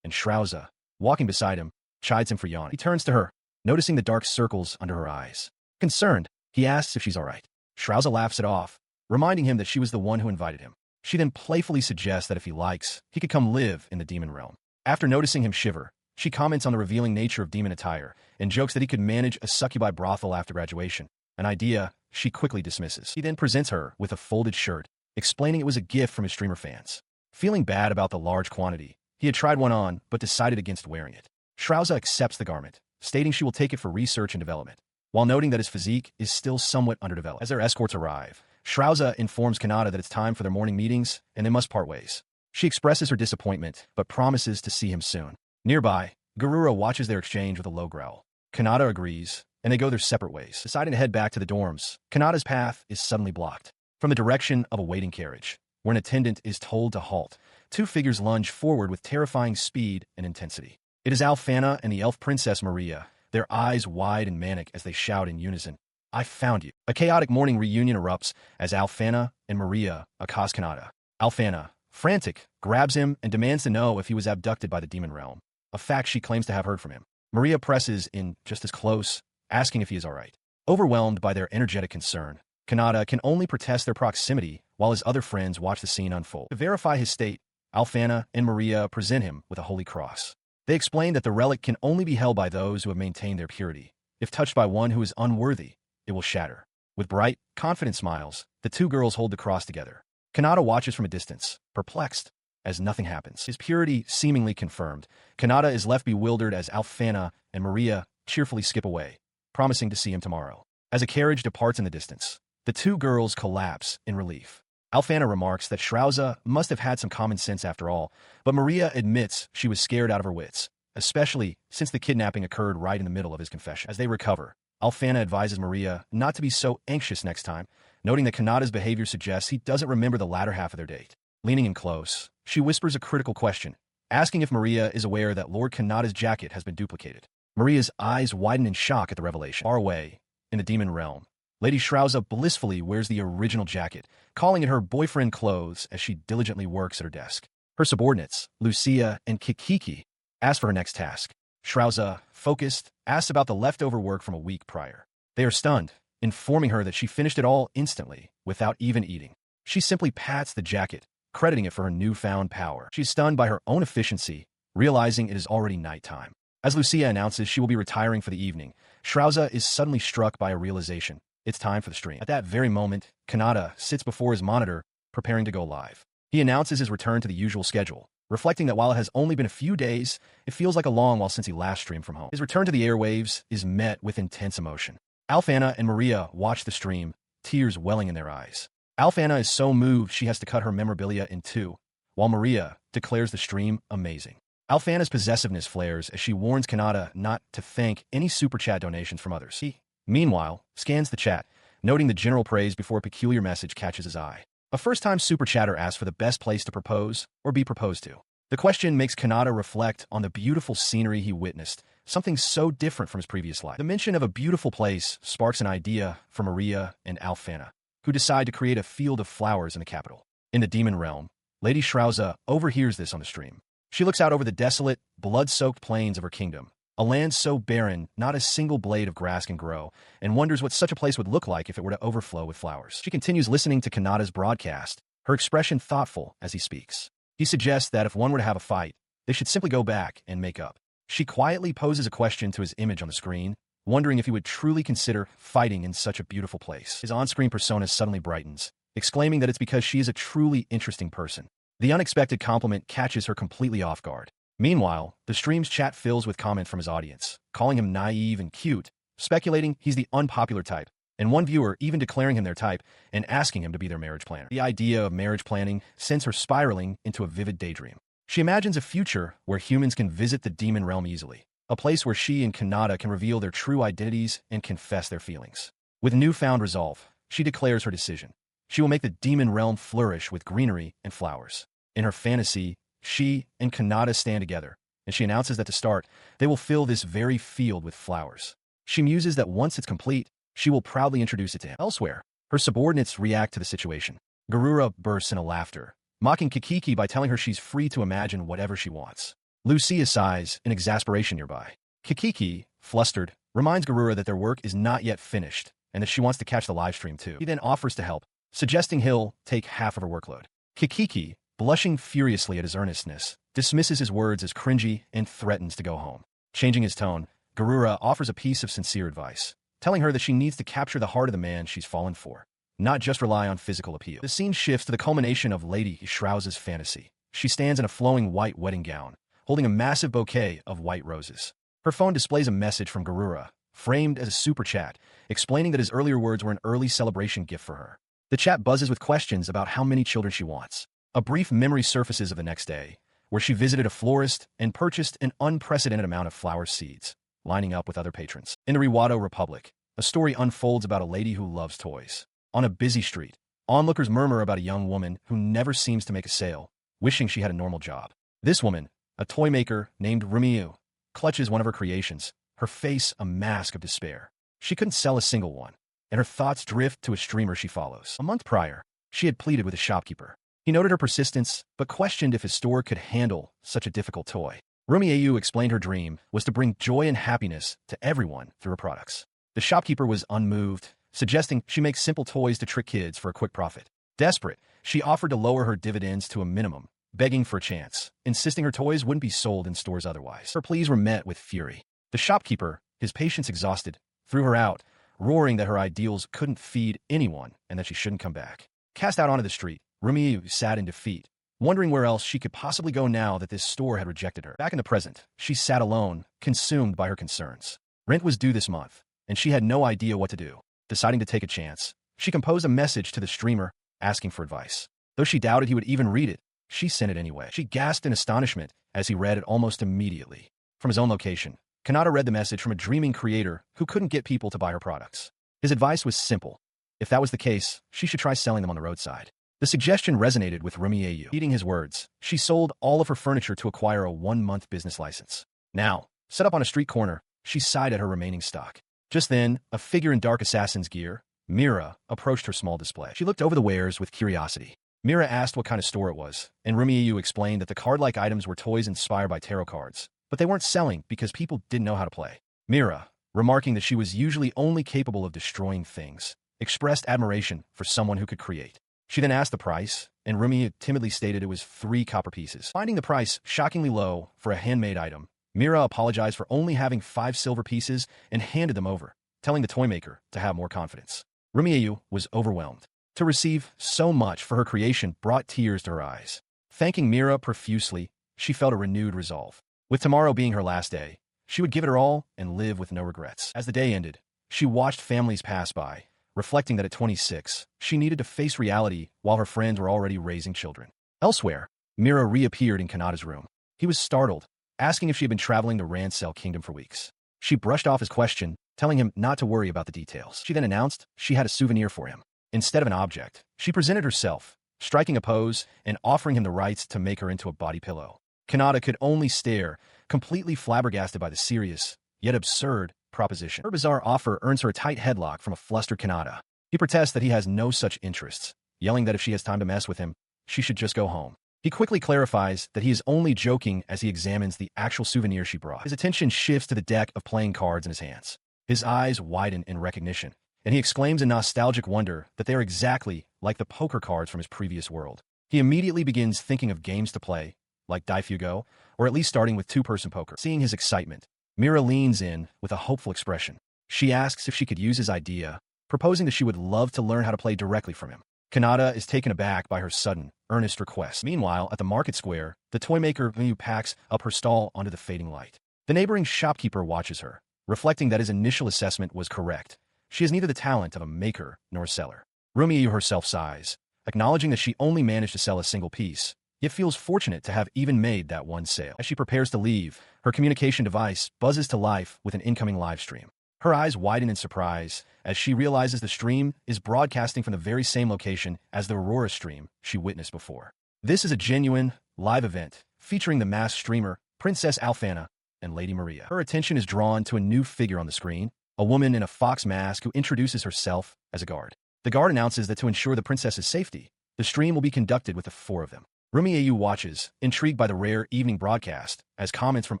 and Shrauza, walking beside him, chides him for yawning. He turns to her, noticing the dark circles under her eyes. Concerned, he asks if she's all right. Shrauza laughs it off, reminding him that she was the one who invited him. She then playfully suggests that if he likes, he could come live in the demon realm. After noticing him shiver, she comments on the revealing nature of demon attire and jokes that he could manage a succubi brothel after graduation, an idea she quickly dismisses. He then presents her with a folded shirt, explaining it was a gift from his streamer fans. Feeling bad about the large quantity, he had tried one on but decided against wearing it. Shrauza accepts the garment, stating she will take it for research and development, while noting that his physique is still somewhat underdeveloped. As their escorts arrive, Shrauza informs Kanata that it's time for their morning meetings and they must part ways. She expresses her disappointment, but promises to see him soon. Nearby, Garura watches their exchange with a low growl. Kanata agrees, and they go their separate ways. Deciding to head back to the dorms, Kanata's path is suddenly blocked. From the direction of a waiting carriage, where an attendant is told to halt, two figures lunge forward with terrifying speed and intensity. It is Alfana and the elf princess Maria, their eyes wide and manic as they shout in unison, I found you. A chaotic morning reunion erupts as Alfana and Maria accost Kanata. Alfana, frantic, grabs him and demands to know if he was abducted by the demon realm, a fact she claims to have heard from him. Maria presses in just as close, asking if he is alright. Overwhelmed by their energetic concern, Kanata can only protest their proximity while his other friends watch the scene unfold. To verify his state, Alfana and Maria present him with a holy cross. They explain that the relic can only be held by those who have maintained their purity. If touched by one who is unworthy, it will shatter. With bright, confident smiles, the two girls hold the cross together. Kanata watches from a distance, perplexed, as nothing happens. His purity seemingly confirmed, Kanata is left bewildered as Alfana and Maria cheerfully skip away, promising to see him tomorrow. As a carriage departs in the distance, the two girls collapse in relief. Alfana remarks that Shrauza must have had some common sense after all, but Maria admits she was scared out of her wits, especially since the kidnapping occurred right in the middle of his confession. As they recover, Alfana advises Maria not to be so anxious next time, noting that Kanata's behavior suggests he doesn't remember the latter half of their date. Leaning in close, she whispers a critical question, asking if Maria is aware that Lord Kanata's jacket has been duplicated. Maria's eyes widen in shock at the revelation. Far away, in the demon realm, Lady Shrauza blissfully wears the original jacket, calling it her boyfriend clothes as she diligently works at her desk. Her subordinates, Lucia and Kikiki, ask for her next task. Shrauza, focused, asks about the leftover work from a week prior. They are stunned, informing her that she finished it all instantly, without even eating. She simply pats the jacket, crediting it for her newfound power. She's stunned by her own efficiency, realizing it is already nighttime. As Lucia announces she will be retiring for the evening, Shrauza is suddenly struck by a realization. It's time for the stream. At that very moment, Kanata sits before his monitor, preparing to go live. He announces his return to the usual schedule, reflecting that while it has only been a few days, it feels like a long while since he last streamed from home. His return to the airwaves is met with intense emotion. Alfana and Maria watch the stream, tears welling in their eyes. Alfana is so moved she has to cut her memorabilia in two, while Maria declares the stream amazing. Alfana's possessiveness flares as she warns Kanata not to thank any super chat donations from others. He, meanwhile, scans the chat, noting the general praise before a peculiar message catches his eye. A first-time super chatter asks for the best place to propose or be proposed to. The question makes Kanata reflect on the beautiful scenery he witnessed, something so different from his previous life. The mention of a beautiful place sparks an idea for Maria and Alfana, who decide to create a field of flowers in the capital. In the demon realm, Lady Shrauza overhears this on the stream. She looks out over the desolate, blood-soaked plains of her kingdom, a land so barren not a single blade of grass can grow, and wonders what such a place would look like if it were to overflow with flowers. She continues listening to Kanata's broadcast, her expression thoughtful as he speaks. He suggests that if one were to have a fight, they should simply go back and make up. She quietly poses a question to his image on the screen, wondering if he would truly consider fighting in such a beautiful place. His on-screen persona suddenly brightens, exclaiming that it's because she is a truly interesting person. The unexpected compliment catches her completely off guard. Meanwhile, the stream's chat fills with comments from his audience, calling him naive and cute, speculating he's the unpopular type, and one viewer even declaring him their type and asking him to be their marriage planner. The idea of marriage planning sends her spiraling into a vivid daydream. She imagines a future where humans can visit the demon realm easily, a place where she and Kanata can reveal their true identities and confess their feelings. With newfound resolve, she declares her decision. She will make the demon realm flourish with greenery and flowers. In her fantasy, she and Kanata stand together, and she announces that to start, they will fill this very field with flowers. She muses that once it's complete, she will proudly introduce it to him. Elsewhere, her subordinates react to the situation. Garura bursts into laughter, mocking Kikiki by telling her she's free to imagine whatever she wants. Lucia sighs in exasperation nearby. Kikiki, flustered, reminds Garura that their work is not yet finished, and that she wants to catch the livestream too. He then offers to help, suggesting he'll take half of her workload. Kikiki, blushing furiously at his earnestness, dismisses his words as cringy and threatens to go home. Changing his tone, Garura offers a piece of sincere advice, telling her that she needs to capture the heart of the man she's fallen for, not just rely on physical appeal. The scene shifts to the culmination of Lady Shrauza's fantasy. She stands in a flowing white wedding gown, holding a massive bouquet of white roses. Her phone displays a message from Garura, framed as a super chat, explaining that his earlier words were an early celebration gift for her. The chat buzzes with questions about how many children she wants. A brief memory surfaces of the next day, where she visited a florist and purchased an unprecedented amount of flower seeds, lining up with other patrons. In the Riwado Republic, a story unfolds about a lady who loves toys. On a busy street, onlookers murmur about a young woman who never seems to make a sale, wishing she had a normal job. This woman, a toy maker named Rumiu, clutches one of her creations, her face a mask of despair. She couldn't sell a single one, and her thoughts drift to a streamer she follows. A month prior, she had pleaded with a shopkeeper. He noted her persistence, but questioned if his store could handle such a difficult toy. Rumiu explained her dream was to bring joy and happiness to everyone through her products. The shopkeeper was unmoved, suggesting she makes simple toys to trick kids for a quick profit. Desperate, she offered to lower her dividends to a minimum, begging for a chance, insisting her toys wouldn't be sold in stores otherwise. Her pleas were met with fury. The shopkeeper, his patience exhausted, threw her out, roaring that her ideals couldn't feed anyone and that she shouldn't come back. Cast out onto the street, Rumiyu sat in defeat, wondering where else she could possibly go now that this store had rejected her. Back in the present, she sat alone, consumed by her concerns. Rent was due this month, and she had no idea what to do. Deciding to take a chance, she composed a message to the streamer, asking for advice. Though she doubted he would even read it, she sent it anyway. She gasped in astonishment as he read it almost immediately. From his own location, Kanata read the message from a dreaming creator who couldn't get people to buy her products. His advice was simple. If that was the case, she should try selling them on the roadside. The suggestion resonated with Rumiyu. Heeding his words, she sold all of her furniture to acquire a 1-month business license. Now, set up on a street corner, she sighed at her remaining stock. Just then, a figure in dark assassin's gear, Mira, approached her small display. She looked over the wares with curiosity. Mira asked what kind of store it was, and Rumiyu explained that the card-like items were toys inspired by tarot cards, but they weren't selling because people didn't know how to play. Mira, remarking that she was usually only capable of destroying things, expressed admiration for someone who could create. She then asked the price, and Rumiyu timidly stated it was 3 copper pieces. Finding the price shockingly low for a handmade item, Mira apologized for only having 5 silver pieces and handed them over, telling the toy maker to have more confidence. Rumiyu was overwhelmed. To receive so much for her creation brought tears to her eyes. Thanking Mira profusely, she felt a renewed resolve. With tomorrow being her last day, she would give it her all and live with no regrets. As the day ended, she watched families pass by, reflecting that at 26, she needed to face reality while her friends were already raising children. Elsewhere, Mira reappeared in Kanata's room. He was startled, asking if she had been traveling to Rancel Kingdom for weeks. She brushed off his question, telling him not to worry about the details. She then announced she had a souvenir for him. Instead of an object, she presented herself, striking a pose and offering him the rights to make her into a body pillow. Kanata could only stare, completely flabbergasted by the serious, yet absurd, proposition. Her bizarre offer earns her a tight headlock from a flustered Kanata. He protests that he has no such interests, yelling that if she has time to mess with him, she should just go home. He quickly clarifies that he is only joking as he examines the actual souvenir she brought. His attention shifts to the deck of playing cards in his hands. His eyes widen in recognition, and he exclaims in nostalgic wonder that they are exactly like the poker cards from his previous world. He immediately begins thinking of games to play, like Daifugo, or at least starting with 2-person poker. Seeing his excitement, Mira leans in with a hopeful expression. She asks if she could use his idea, proposing that she would love to learn how to play directly from him. Kanata is taken aback by her sudden, earnest request. Meanwhile, at the market square, the toy maker Miyu packs up her stall onto the fading light. The neighboring shopkeeper watches her, reflecting that his initial assessment was correct. She has neither the talent of a maker nor a seller. Rumiyu herself sighs, acknowledging that she only managed to sell a single piece, yet feels fortunate to have even made that one sale. As she prepares to leave, her communication device buzzes to life with an incoming live stream. Her eyes widen in surprise as she realizes the stream is broadcasting from the very same location as the Aurora stream she witnessed before. This is a genuine, live event featuring the masked streamer, Princess Alfana, and Lady Maria. Her attention is drawn to a new figure on the screen, a woman in a fox mask who introduces herself as a guard. The guard announces that to ensure the princess's safety, the stream will be conducted with the 4 of them. Rumiyu watches, intrigued by the rare evening broadcast, as comments from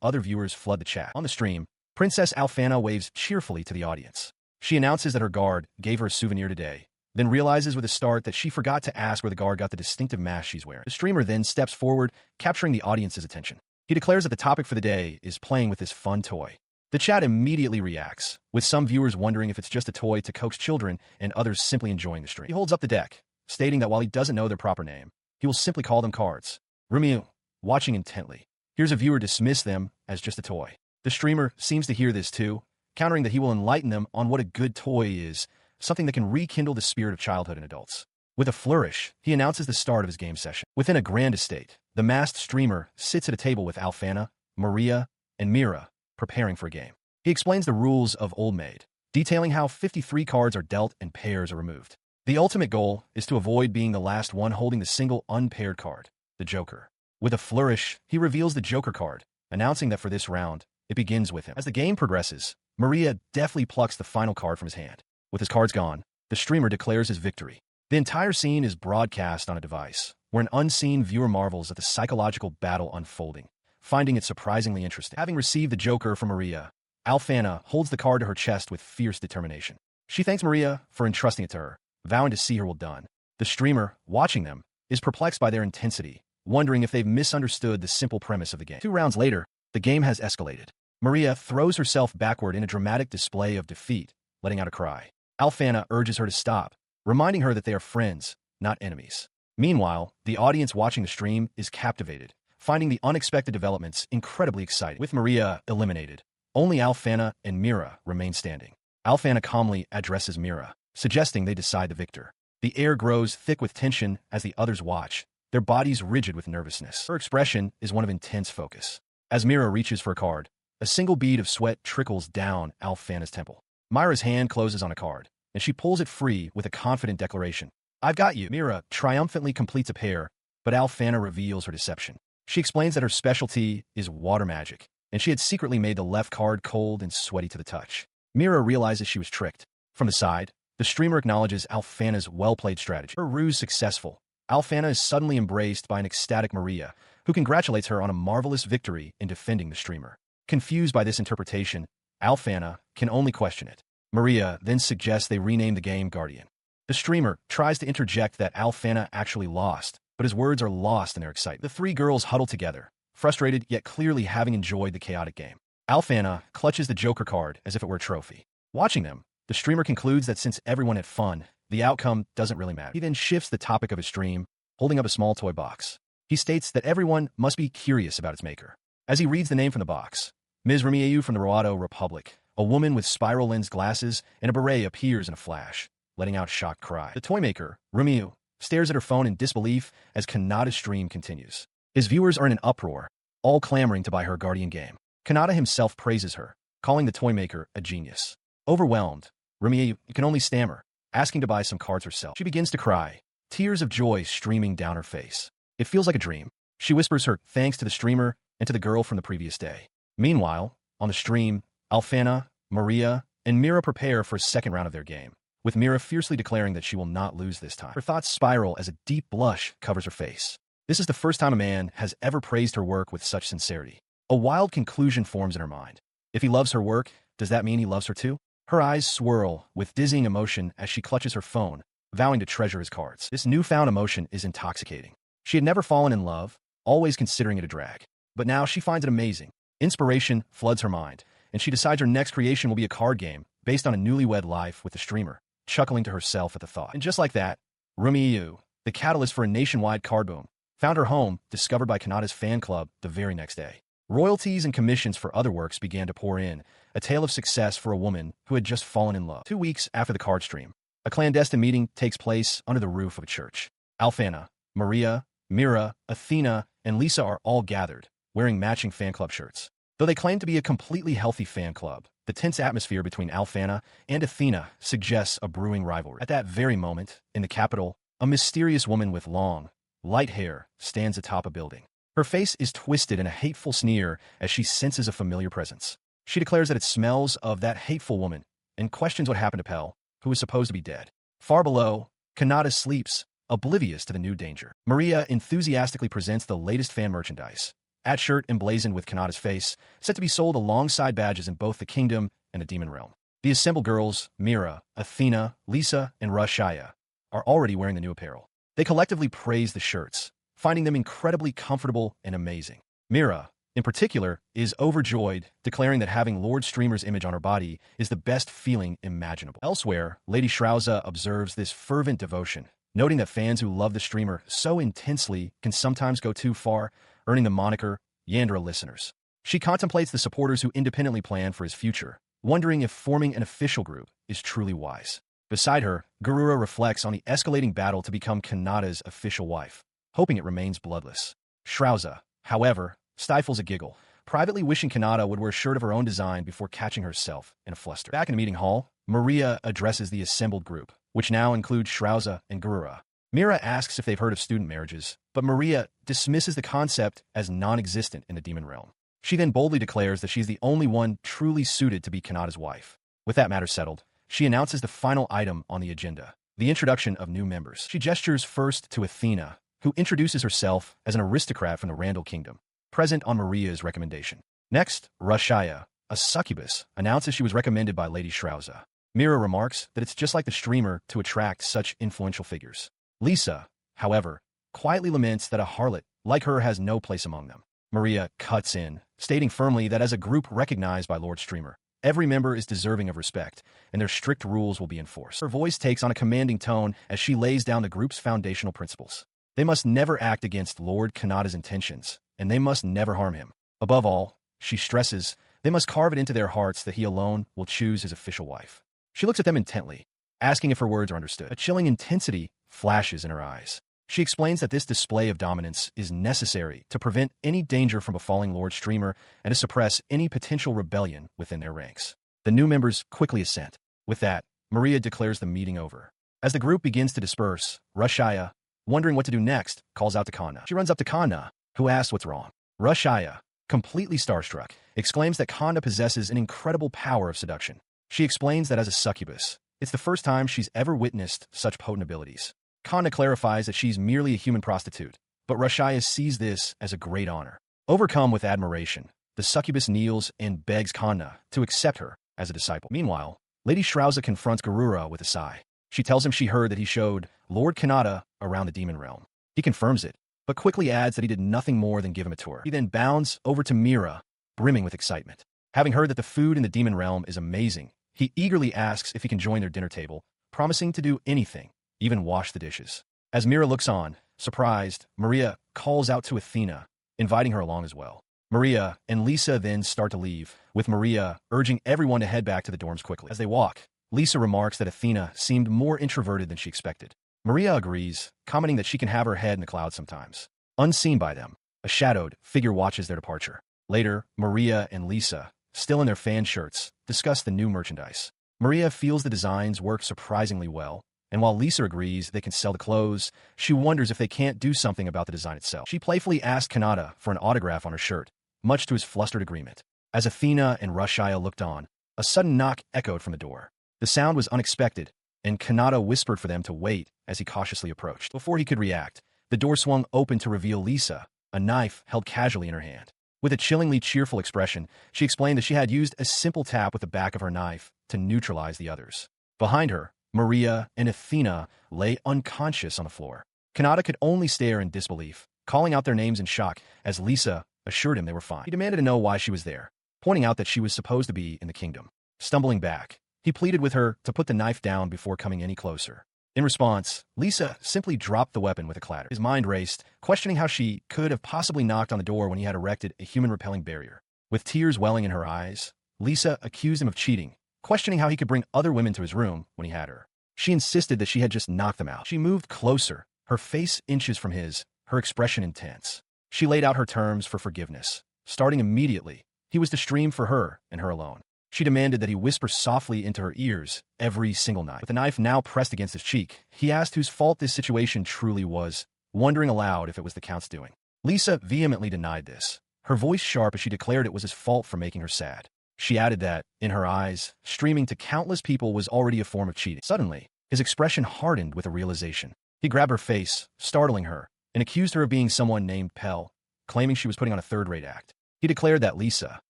other viewers flood the chat. On the stream, Princess Alfana waves cheerfully to the audience. She announces that her guard gave her a souvenir today, then realizes with a start that she forgot to ask where the guard got the distinctive mask she's wearing. The streamer then steps forward, capturing the audience's attention. He declares that the topic for the day is playing with this fun toy. The chat immediately reacts, with some viewers wondering if it's just a toy to coax children and others simply enjoying the stream. He holds up the deck, stating that while he doesn't know their proper name, he will simply call them cards. Rumiyu, watching intently, hears a viewer dismiss them as just a toy. The streamer seems to hear this too, countering that he will enlighten them on what a good toy is, something that can rekindle the spirit of childhood in adults. With a flourish, he announces the start of his game session. Within a grand estate, the masked streamer sits at a table with Alfana, Maria, and Mira, preparing for a game. He explains the rules of Old Maid, detailing how 53 cards are dealt and pairs are removed. The ultimate goal is to avoid being the last one holding the single unpaired card, the Joker. With a flourish, he reveals the Joker card, announcing that for this round, it begins with him. As the game progresses, Maria deftly plucks the final card from his hand. With his cards gone, the streamer declares his victory. The entire scene is broadcast on a device, where an unseen viewer marvels at the psychological battle unfolding, finding it surprisingly interesting. Having received the Joker from Maria, Alfana holds the card to her chest with fierce determination. She thanks Maria for entrusting it to her, vowing to see her well done. The streamer, watching them, is perplexed by their intensity, wondering if they've misunderstood the simple premise of the game. 2 rounds later, the game has escalated. Maria throws herself backward in a dramatic display of defeat, letting out a cry. Alfana urges her to stop, reminding her that they are friends, not enemies. Meanwhile, the audience watching the stream is captivated, finding the unexpected developments incredibly exciting. With Maria eliminated, only Alfana and Mira remain standing. Alfana calmly addresses Mira, suggesting they decide the victor. The air grows thick with tension as the others watch, their bodies rigid with nervousness. Her expression is one of intense focus. As Mira reaches for a card, a single bead of sweat trickles down Alfana's temple. Mira's hand closes on a card, and she pulls it free with a confident declaration. "I've got you." Mira triumphantly completes a pair, but Alfana reveals her deception. She explains that her specialty is water magic, and she had secretly made the left card cold and sweaty to the touch. Mira realizes she was tricked. From the side, the streamer acknowledges Alfana's well-played strategy. Her ruse successful, Alfana is suddenly embraced by an ecstatic Maria, who congratulates her on a marvelous victory in defending the streamer. Confused by this interpretation, Alfana can only question it. Maria then suggests they rename the game Guardian. The streamer tries to interject that Alfana actually lost, but his words are lost in their excitement. The 3 girls huddle together, frustrated yet clearly having enjoyed the chaotic game. Alfana clutches the Joker card as if it were a trophy. Watching them, the streamer concludes that since everyone had fun, the outcome doesn't really matter. He then shifts the topic of his stream, holding up a small toy box. He states that everyone must be curious about its maker. As he reads the name from the box, Ms. Rumieu from the Roado Republic, a woman with spiral lens glasses and a beret appears in a flash, letting out a shocked cry. The toy maker, Rumieu, stares at her phone in disbelief as Kanata's stream continues. His viewers are in an uproar, all clamoring to buy her Guardian game. Kanata himself praises her, calling the toy maker a genius. Overwhelmed, Rumieu can only stammer, asking to buy some cards herself. She begins to cry, tears of joy streaming down her face. It feels like a dream. She whispers her thanks to the streamer and to the girl from the previous day. Meanwhile, on the stream, Alfana, Maria, and Mira prepare for a second round of their game, with Mira fiercely declaring that she will not lose this time. Her thoughts spiral as a deep blush covers her face. This is the first time a man has ever praised her work with such sincerity. A wild conclusion forms in her mind. If he loves her work, does that mean he loves her too? Her eyes swirl with dizzying emotion as she clutches her phone, vowing to treasure his cards. This newfound emotion is intoxicating. She had never fallen in love, always considering it a drag. But now she finds it amazing. Inspiration floods her mind, and she decides her next creation will be a card game based on a newlywed life with the streamer, chuckling to herself at the thought. And just like that, Rumiyu, the catalyst for a nationwide card boom, found her home, discovered by Kanata's fan club the very next day. Royalties and commissions for other works began to pour in, a tale of success for a woman who had just fallen in love. 2 weeks after the card stream, a clandestine meeting takes place under the roof of a church. Alfana, Maria, Mira, Athena, and Lisa are all gathered, wearing matching fan club shirts. Though they claim to be a completely healthy fan club, the tense atmosphere between Alfana and Athena suggests a brewing rivalry. At that very moment, in the capital, a mysterious woman with long, light hair stands atop a building. Her face is twisted in a hateful sneer as she senses a familiar presence. She declares that it smells of that hateful woman and questions what happened to Pell, who is supposed to be dead. Far below, Kanata sleeps, oblivious to the new danger. Maria enthusiastically presents the latest fan merchandise. At shirt emblazoned with Kanata's face, set to be sold alongside badges in both the Kingdom and the Demon Realm. The assembled girls, Mira, Athena, Lisa, and Rashaya, are already wearing the new apparel. They collectively praise the shirts, finding them incredibly comfortable and amazing. Mira, in particular, is overjoyed, declaring that having Lord Streamer's image on her body is the best feeling imaginable. Elsewhere, Lady Shrauza observes this fervent devotion, noting that fans who love the streamer so intensely can sometimes go too far, earning the moniker Yandere listeners. She contemplates the supporters who independently plan for his future, wondering if forming an official group is truly wise. Beside her, Garura reflects on the escalating battle to become Kanata's official wife, hoping it remains bloodless. Shrauza, however, stifles a giggle, privately wishing Kanata would wear a shirt of her own design before catching herself in a fluster. Back in the meeting hall, Maria addresses the assembled group, which now includes Shrauza and Garura. Mira asks if they've heard of student marriages, but Maria dismisses the concept as non-existent in the demon realm. She then boldly declares that she's the only one truly suited to be Kanata's wife. With that matter settled, she announces the final item on the agenda, the introduction of new members. She gestures first to Athena, who introduces herself as an aristocrat from the Randall Kingdom, present on Maria's recommendation. Next, Rashaya, a succubus, announces she was recommended by Lady Shrauze. Mira remarks that it's just like the streamer to attract such influential figures. Lisa, however, quietly laments that a harlot like her has no place among them. Maria cuts in, stating firmly that as a group recognized by Lord Streamer, every member is deserving of respect, and their strict rules will be enforced. Her voice takes on a commanding tone as she lays down the group's foundational principles. They must never act against Lord Kanata's intentions, and they must never harm him. Above all, she stresses, they must carve it into their hearts that he alone will choose his official wife. She looks at them intently, asking if her words are understood. A chilling intensity flashes in her eyes. She explains that this display of dominance is necessary to prevent any danger from befalling Lord Streamer and to suppress any potential rebellion within their ranks. The new members quickly assent. With that, Maria declares the meeting over. As the group begins to disperse, Rashaya, wondering what to do next, calls out to Kanna. She runs up to Kanna, who asks what's wrong. Rashaya, completely starstruck, exclaims that Kanna possesses an incredible power of seduction. She explains that as a succubus, it's the first time she's ever witnessed such potent abilities. Kanna clarifies that she's merely a human prostitute, but Rashaya sees this as a great honor. Overcome with admiration, the succubus kneels and begs Kanna to accept her as a disciple. Meanwhile, Lady Shrauze confronts Garura with a sigh. She tells him she heard that he showed Lord Kanata around the demon realm. He confirms it, but quickly adds that he did nothing more than give him a tour. He then bounds over to Mira, brimming with excitement. Having heard that the food in the demon realm is amazing, he eagerly asks if he can join their dinner table, promising to do anything, even wash the dishes. As Mira looks on, surprised, Maria calls out to Athena, inviting her along as well. Maria and Lisa then start to leave, with Maria urging everyone to head back to the dorms quickly. As they walk, Lisa remarks that Athena seemed more introverted than she expected. Maria agrees, commenting that she can have her head in the clouds sometimes. Unseen by them, a shadowed figure watches their departure. Later, Maria and Lisa, still in their fan shirts, discuss the new merchandise. Maria feels the designs work surprisingly well, and while Lisa agrees they can sell the clothes, she wonders if they can't do something about the design itself. She playfully asks Kanata for an autograph on her shirt, much to his flustered agreement. As Athena and Rashaya looked on, a sudden knock echoed from the door. The sound was unexpected, and Kanata whispered for them to wait as he cautiously approached. Before he could react, the door swung open to reveal Lisa, a knife held casually in her hand. With a chillingly cheerful expression, she explained that she had used a simple tap with the back of her knife to neutralize the others. Behind her, Maria and Athena lay unconscious on the floor. Kanata could only stare in disbelief, calling out their names in shock as Lisa assured him they were fine. He demanded to know why she was there, pointing out that she was supposed to be in the kingdom. Stumbling back, he pleaded with her to put the knife down before coming any closer. In response, Lisa simply dropped the weapon with a clatter. His mind raced, questioning how she could have possibly knocked on the door when he had erected a human-repelling barrier. With tears welling in her eyes, Lisa accused him of cheating, questioning how he could bring other women to his room when he had her. She insisted that she had just knocked them out. She moved closer, her face inches from his, her expression intense. She laid out her terms for forgiveness. Starting immediately, he was to stream for her and her alone. She demanded that he whisper softly into her ears every single night. With the knife now pressed against his cheek, he asked whose fault this situation truly was, wondering aloud if it was the Count's doing. Lisa vehemently denied this, her voice sharp as she declared it was his fault for making her sad. She added that, in her eyes, streaming to countless people was already a form of cheating. Suddenly, his expression hardened with a realization. He grabbed her face, startling her, and accused her of being someone named Pell, claiming she was putting on a third-rate act. He declared that Lisa,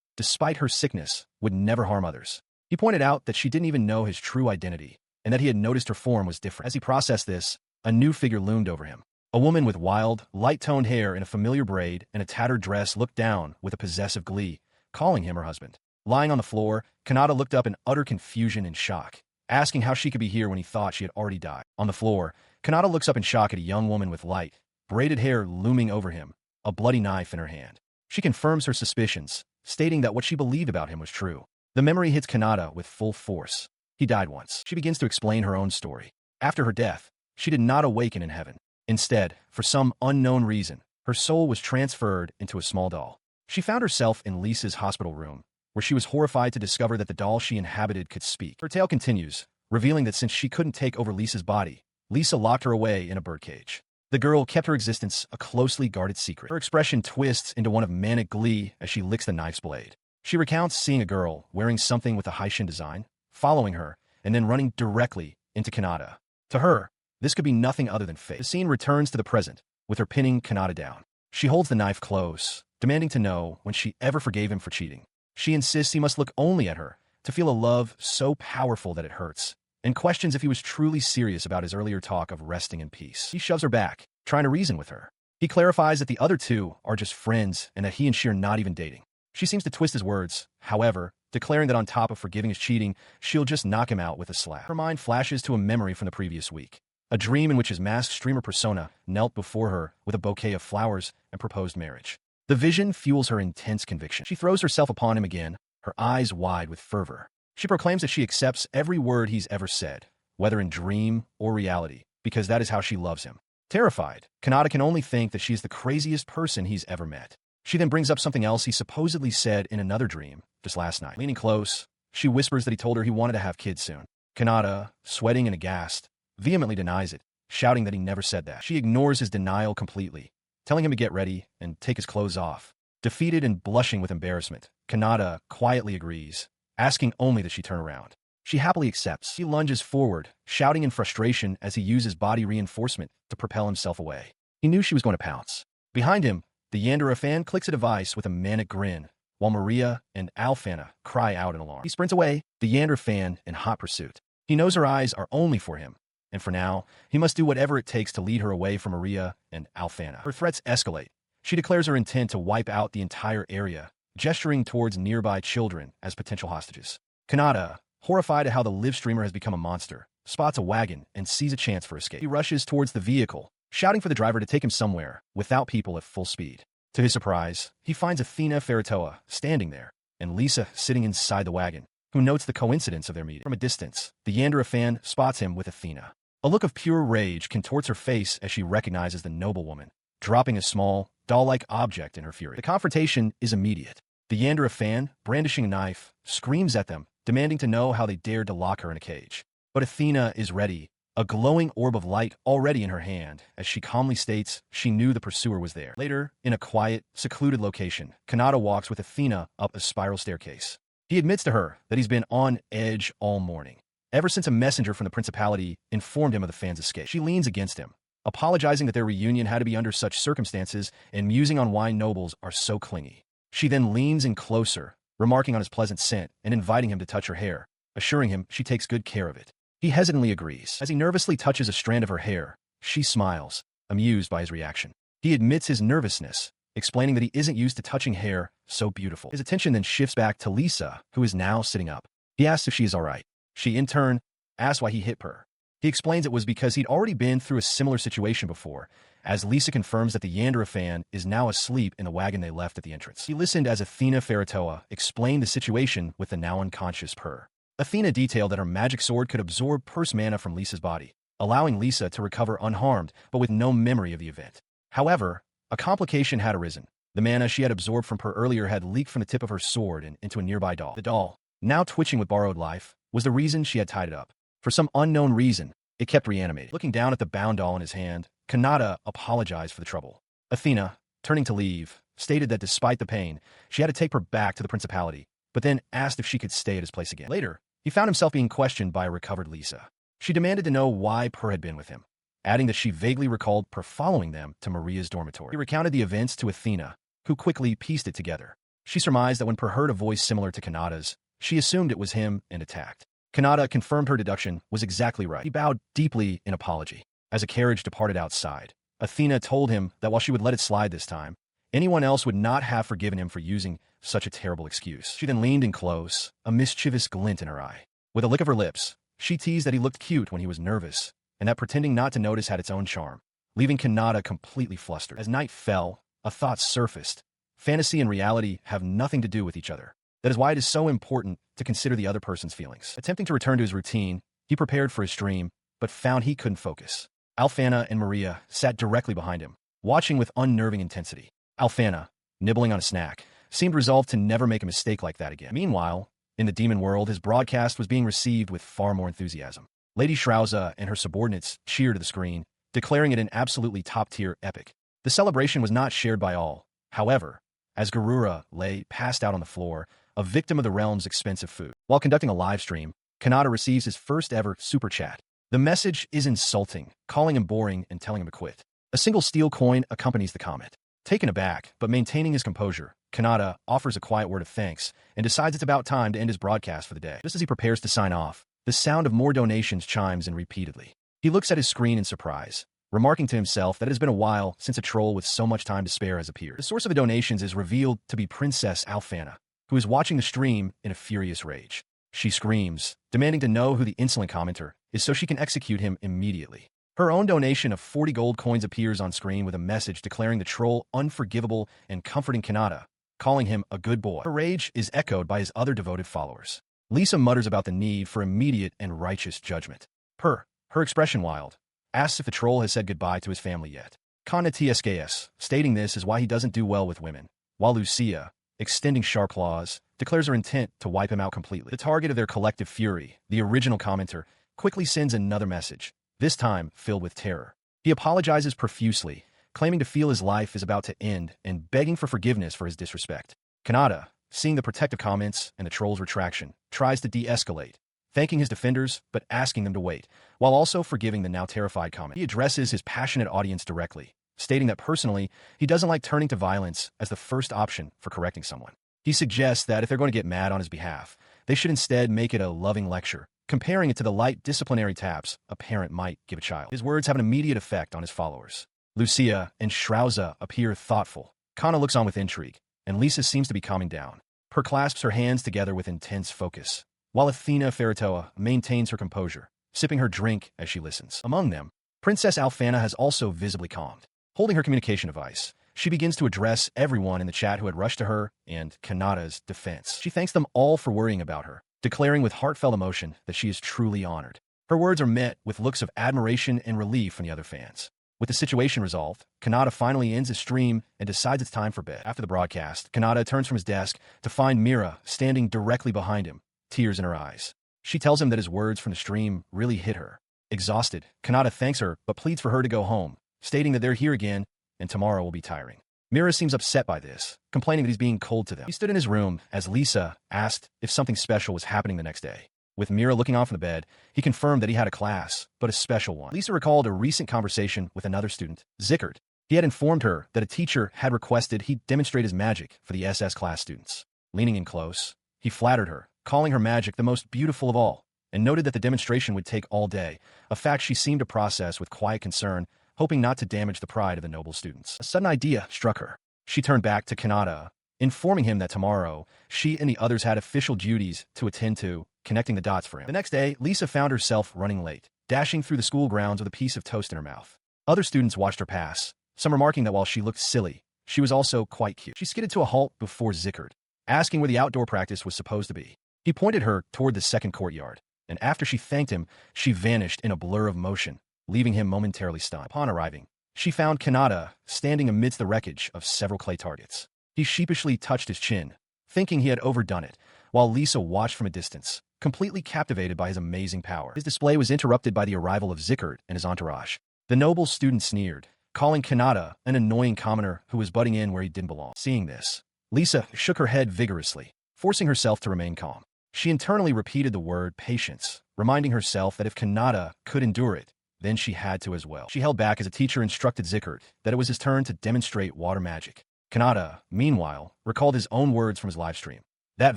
despite her sickness, would never harm others. He pointed out that she didn't even know his true identity, and that he had noticed her form was different. As he processed this, a new figure loomed over him. A woman with wild, light-toned hair in a familiar braid and a tattered dress looked down with a possessive glee, calling him her husband. Lying on the floor, Kanata looked up in utter confusion and shock, asking how she could be here when he thought she had already died. On the floor, Kanata looks up in shock at a young woman with light, braided hair looming over him, a bloody knife in her hand. She confirms her suspicions, stating that what she believed about him was true. The memory hits Kanata with full force. He died once. She begins to explain her own story. After her death, she did not awaken in heaven. Instead, for some unknown reason, her soul was transferred into a small doll. She found herself in Lisa's hospital room, where she was horrified to discover that the doll she inhabited could speak. Her tale continues, revealing that since she couldn't take over Lisa's body, Lisa locked her away in a birdcage. The girl kept her existence a closely guarded secret. Her expression twists into one of manic glee as she licks the knife's blade. She recounts seeing a girl wearing something with a Haitian design, following her, and then running directly into Kanata. To her, this could be nothing other than fate. The scene returns to the present, with her pinning Kanata down. She holds the knife close, demanding to know when she ever forgave him for cheating. She insists he must look only at her to feel a love so powerful that it hurts, and questions if he was truly serious about his earlier talk of resting in peace. He shoves her back, trying to reason with her. He clarifies that the other two are just friends and that he and she are not even dating. She seems to twist his words, however, declaring that on top of forgiving his cheating, she'll just knock him out with a slap. Her mind flashes to a memory from the previous week, a dream in which his masked streamer persona knelt before her with a bouquet of flowers and proposed marriage. The vision fuels her intense conviction. She throws herself upon him again, her eyes wide with fervor. She proclaims that she accepts every word he's ever said, whether in dream or reality, because that is how she loves him. Terrified, Kanata can only think that she is the craziest person he's ever met. She then brings up something else he supposedly said in another dream just last night. Leaning close, she whispers that he told her he wanted to have kids soon. Kanata, sweating and aghast, vehemently denies it, shouting that he never said that. She ignores his denial completely, telling him to get ready and take his clothes off. Defeated and blushing with embarrassment, Kanata quietly agrees, asking only that she turn around. She happily accepts. He lunges forward, shouting in frustration as he uses body reinforcement to propel himself away. He knew she was going to pounce. Behind him, the Yandere fan clicks a device with a manic grin, while Maria and Alfana cry out in alarm. He sprints away, the Yandere fan in hot pursuit. He knows her eyes are only for him, and for now, he must do whatever it takes to lead her away from Maria and Alfana. Her threats escalate. She declares her intent to wipe out the entire area, gesturing towards nearby children as potential hostages. Kanata, horrified at how the live streamer has become a monster, spots a wagon and sees a chance for escape. He rushes towards the vehicle, shouting for the driver to take him somewhere without people at full speed. To his surprise, he finds Athena Ferratoa standing there, and Lisa sitting inside the wagon, who notes the coincidence of their meeting. From a distance, the Yandere fan spots him with Athena. A look of pure rage contorts her face as she recognizes the noblewoman, dropping a small, doll-like object in her fury. The confrontation is immediate. The Yandere fan, brandishing a knife, screams at them, demanding to know how they dared to lock her in a cage. But Athena is ready, a glowing orb of light already in her hand, as she calmly states she knew the pursuer was there. Later, in a quiet, secluded location, Kanata walks with Athena up a spiral staircase. He admits to her that he's been on edge all morning, ever since a messenger from the principality informed him of the fan's escape. She leans against him, apologizing that their reunion had to be under such circumstances and musing on why nobles are so clingy. She then leans in closer, remarking on his pleasant scent and inviting him to touch her hair, assuring him she takes good care of it. He hesitantly agrees. As he nervously touches a strand of her hair, she smiles, amused by his reaction. He admits his nervousness, explaining that he isn't used to touching hair so beautiful. His attention then shifts back to Lisa, who is now sitting up. He asks if she is all right. She, in turn, asks why he hit her. He explains it was because he'd already been through a similar situation before, as Lisa confirms that the Yandere fan is now asleep in the wagon they left at the entrance. He listened as Athena Ferratoa explained the situation with the now unconscious Per. Athena detailed that her magic sword could absorb Per's mana from Lisa's body, allowing Lisa to recover unharmed but with no memory of the event. However, a complication had arisen. The mana she had absorbed from Per earlier had leaked from the tip of her sword and into a nearby doll. The doll, now twitching with borrowed life, was the reason she had tied it up. For some unknown reason, it kept reanimating. Looking down at the bound doll in his hand, Kanata apologized for the trouble. Athena, turning to leave, stated that despite the pain, she had to take her back to the principality, but then asked if she could stay at his place again. Later, he found himself being questioned by a recovered Lisa. She demanded to know why Per had been with him, adding that she vaguely recalled Per following them to Maria's dormitory. He recounted the events to Athena, who quickly pieced it together. She surmised that when Per heard a voice similar to Kanata's, she assumed it was him and attacked. Kanata confirmed her deduction was exactly right. He bowed deeply in apology. As a carriage departed outside, Athena told him that while she would let it slide this time, anyone else would not have forgiven him for using such a terrible excuse. She then leaned in close, a mischievous glint in her eye. With a lick of her lips, she teased that he looked cute when he was nervous, and that pretending not to notice had its own charm, leaving Kanata completely flustered. As night fell, a thought surfaced. Fantasy and reality have nothing to do with each other. That is why it is so important to consider the other person's feelings. Attempting to return to his routine, he prepared for his dream, but found he couldn't focus. Alfana and Maria sat directly behind him, watching with unnerving intensity. Alfana, nibbling on a snack, seemed resolved to never make a mistake like that again. Meanwhile, in the demon world, his broadcast was being received with far more enthusiasm. Lady Shrauza and her subordinates cheered to the screen, declaring it an absolutely top-tier epic. The celebration was not shared by all. However, as Garura lay passed out on the floor, a victim of the realm's expensive food. While conducting a live stream, Kanata receives his first ever super chat. The message is insulting, calling him boring and telling him to quit. A single steel coin accompanies the comment. Taken aback, but maintaining his composure, Kanata offers a quiet word of thanks and decides it's about time to end his broadcast for the day. Just as he prepares to sign off, the sound of more donations chimes in repeatedly. He looks at his screen in surprise, remarking to himself that it has been a while since a troll with so much time to spare has appeared. The source of the donations is revealed to be Princess Alfana, who is watching the stream in a furious rage. She screams, demanding to know who the insolent commenter is so she can execute him immediately. Her own donation of 40 gold coins appears on screen with a message declaring the troll unforgivable and comforting Kanata, calling him a good boy. Her rage is echoed by his other devoted followers. Lisa mutters about the need for immediate and righteous judgment. Her expression wild, asks if the troll has said goodbye to his family yet. Kana TSKS, stating this is why he doesn't do well with women, while Lucia, extending sharp claws, declares her intent to wipe him out completely. The target of their collective fury, the original commenter, quickly sends another message, this time filled with terror. He apologizes profusely, claiming to feel his life is about to end and begging for forgiveness for his disrespect. Kanata, seeing the protective comments and the troll's retraction, tries to de-escalate, thanking his defenders but asking them to wait, while also forgiving the now terrified comment. He addresses his passionate audience directly, stating that personally, he doesn't like turning to violence as the first option for correcting someone. He suggests that if they're going to get mad on his behalf, they should instead make it a loving lecture, comparing it to the light disciplinary taps a parent might give a child. His words have an immediate effect on his followers. Lucia and Shrauza appear thoughtful. Kana looks on with intrigue, and Lisa seems to be calming down. Her clasps her hands together with intense focus, while Athena Feritoa maintains her composure, sipping her drink as she listens. Among them, Princess Alfana has also visibly calmed. Holding her communication device, she begins to address everyone in the chat who had rushed to her and Kanata's defense. She thanks them all for worrying about her, declaring with heartfelt emotion that she is truly honored. Her words are met with looks of admiration and relief from the other fans. With the situation resolved, Kanata finally ends his stream and decides it's time for bed. After the broadcast, Kanata turns from his desk to find Mira standing directly behind him, tears in her eyes. She tells him that his words from the stream really hit her. Exhausted, Kanata thanks her but pleads for her to go home, stating that they're here again and tomorrow will be tiring. Mira seems upset by this, complaining that he's being cold to them. He stood in his room as Lisa asked if something special was happening the next day. With Mira looking on from the bed, he confirmed that he had a class, but a special one. Lisa recalled a recent conversation with another student, Zickert. He had informed her that a teacher had requested he demonstrate his magic for the SS class students. Leaning in close, he flattered her, calling her magic the most beautiful of all, and noted that the demonstration would take all day, a fact she seemed to process with quiet concern, hoping not to damage the pride of the noble students. A sudden idea struck her. She turned back to Kanata, informing him that tomorrow, she and the others had official duties to attend to, connecting the dots for him. The next day, Lisa found herself running late, dashing through the school grounds with a piece of toast in her mouth. Other students watched her pass, some remarking that while she looked silly, she was also quite cute. She skidded to a halt before Zickert, asking where the outdoor practice was supposed to be. He pointed her toward the second courtyard, and after she thanked him, she vanished in a blur of motion, leaving him momentarily stunned. Upon arriving, she found Kanata standing amidst the wreckage of several clay targets. He sheepishly touched his chin, thinking he had overdone it, while Lisa watched from a distance, completely captivated by his amazing power. His display was interrupted by the arrival of Zickert and his entourage. The noble student sneered, calling Kanata an annoying commoner who was butting in where he didn't belong. Seeing this, Lisa shook her head vigorously, forcing herself to remain calm. She internally repeated the word patience, reminding herself that if Kanata could endure it, then she had to as well. She held back as a teacher instructed Zickert that it was his turn to demonstrate water magic. Kanata, meanwhile, recalled his own words from his live stream. That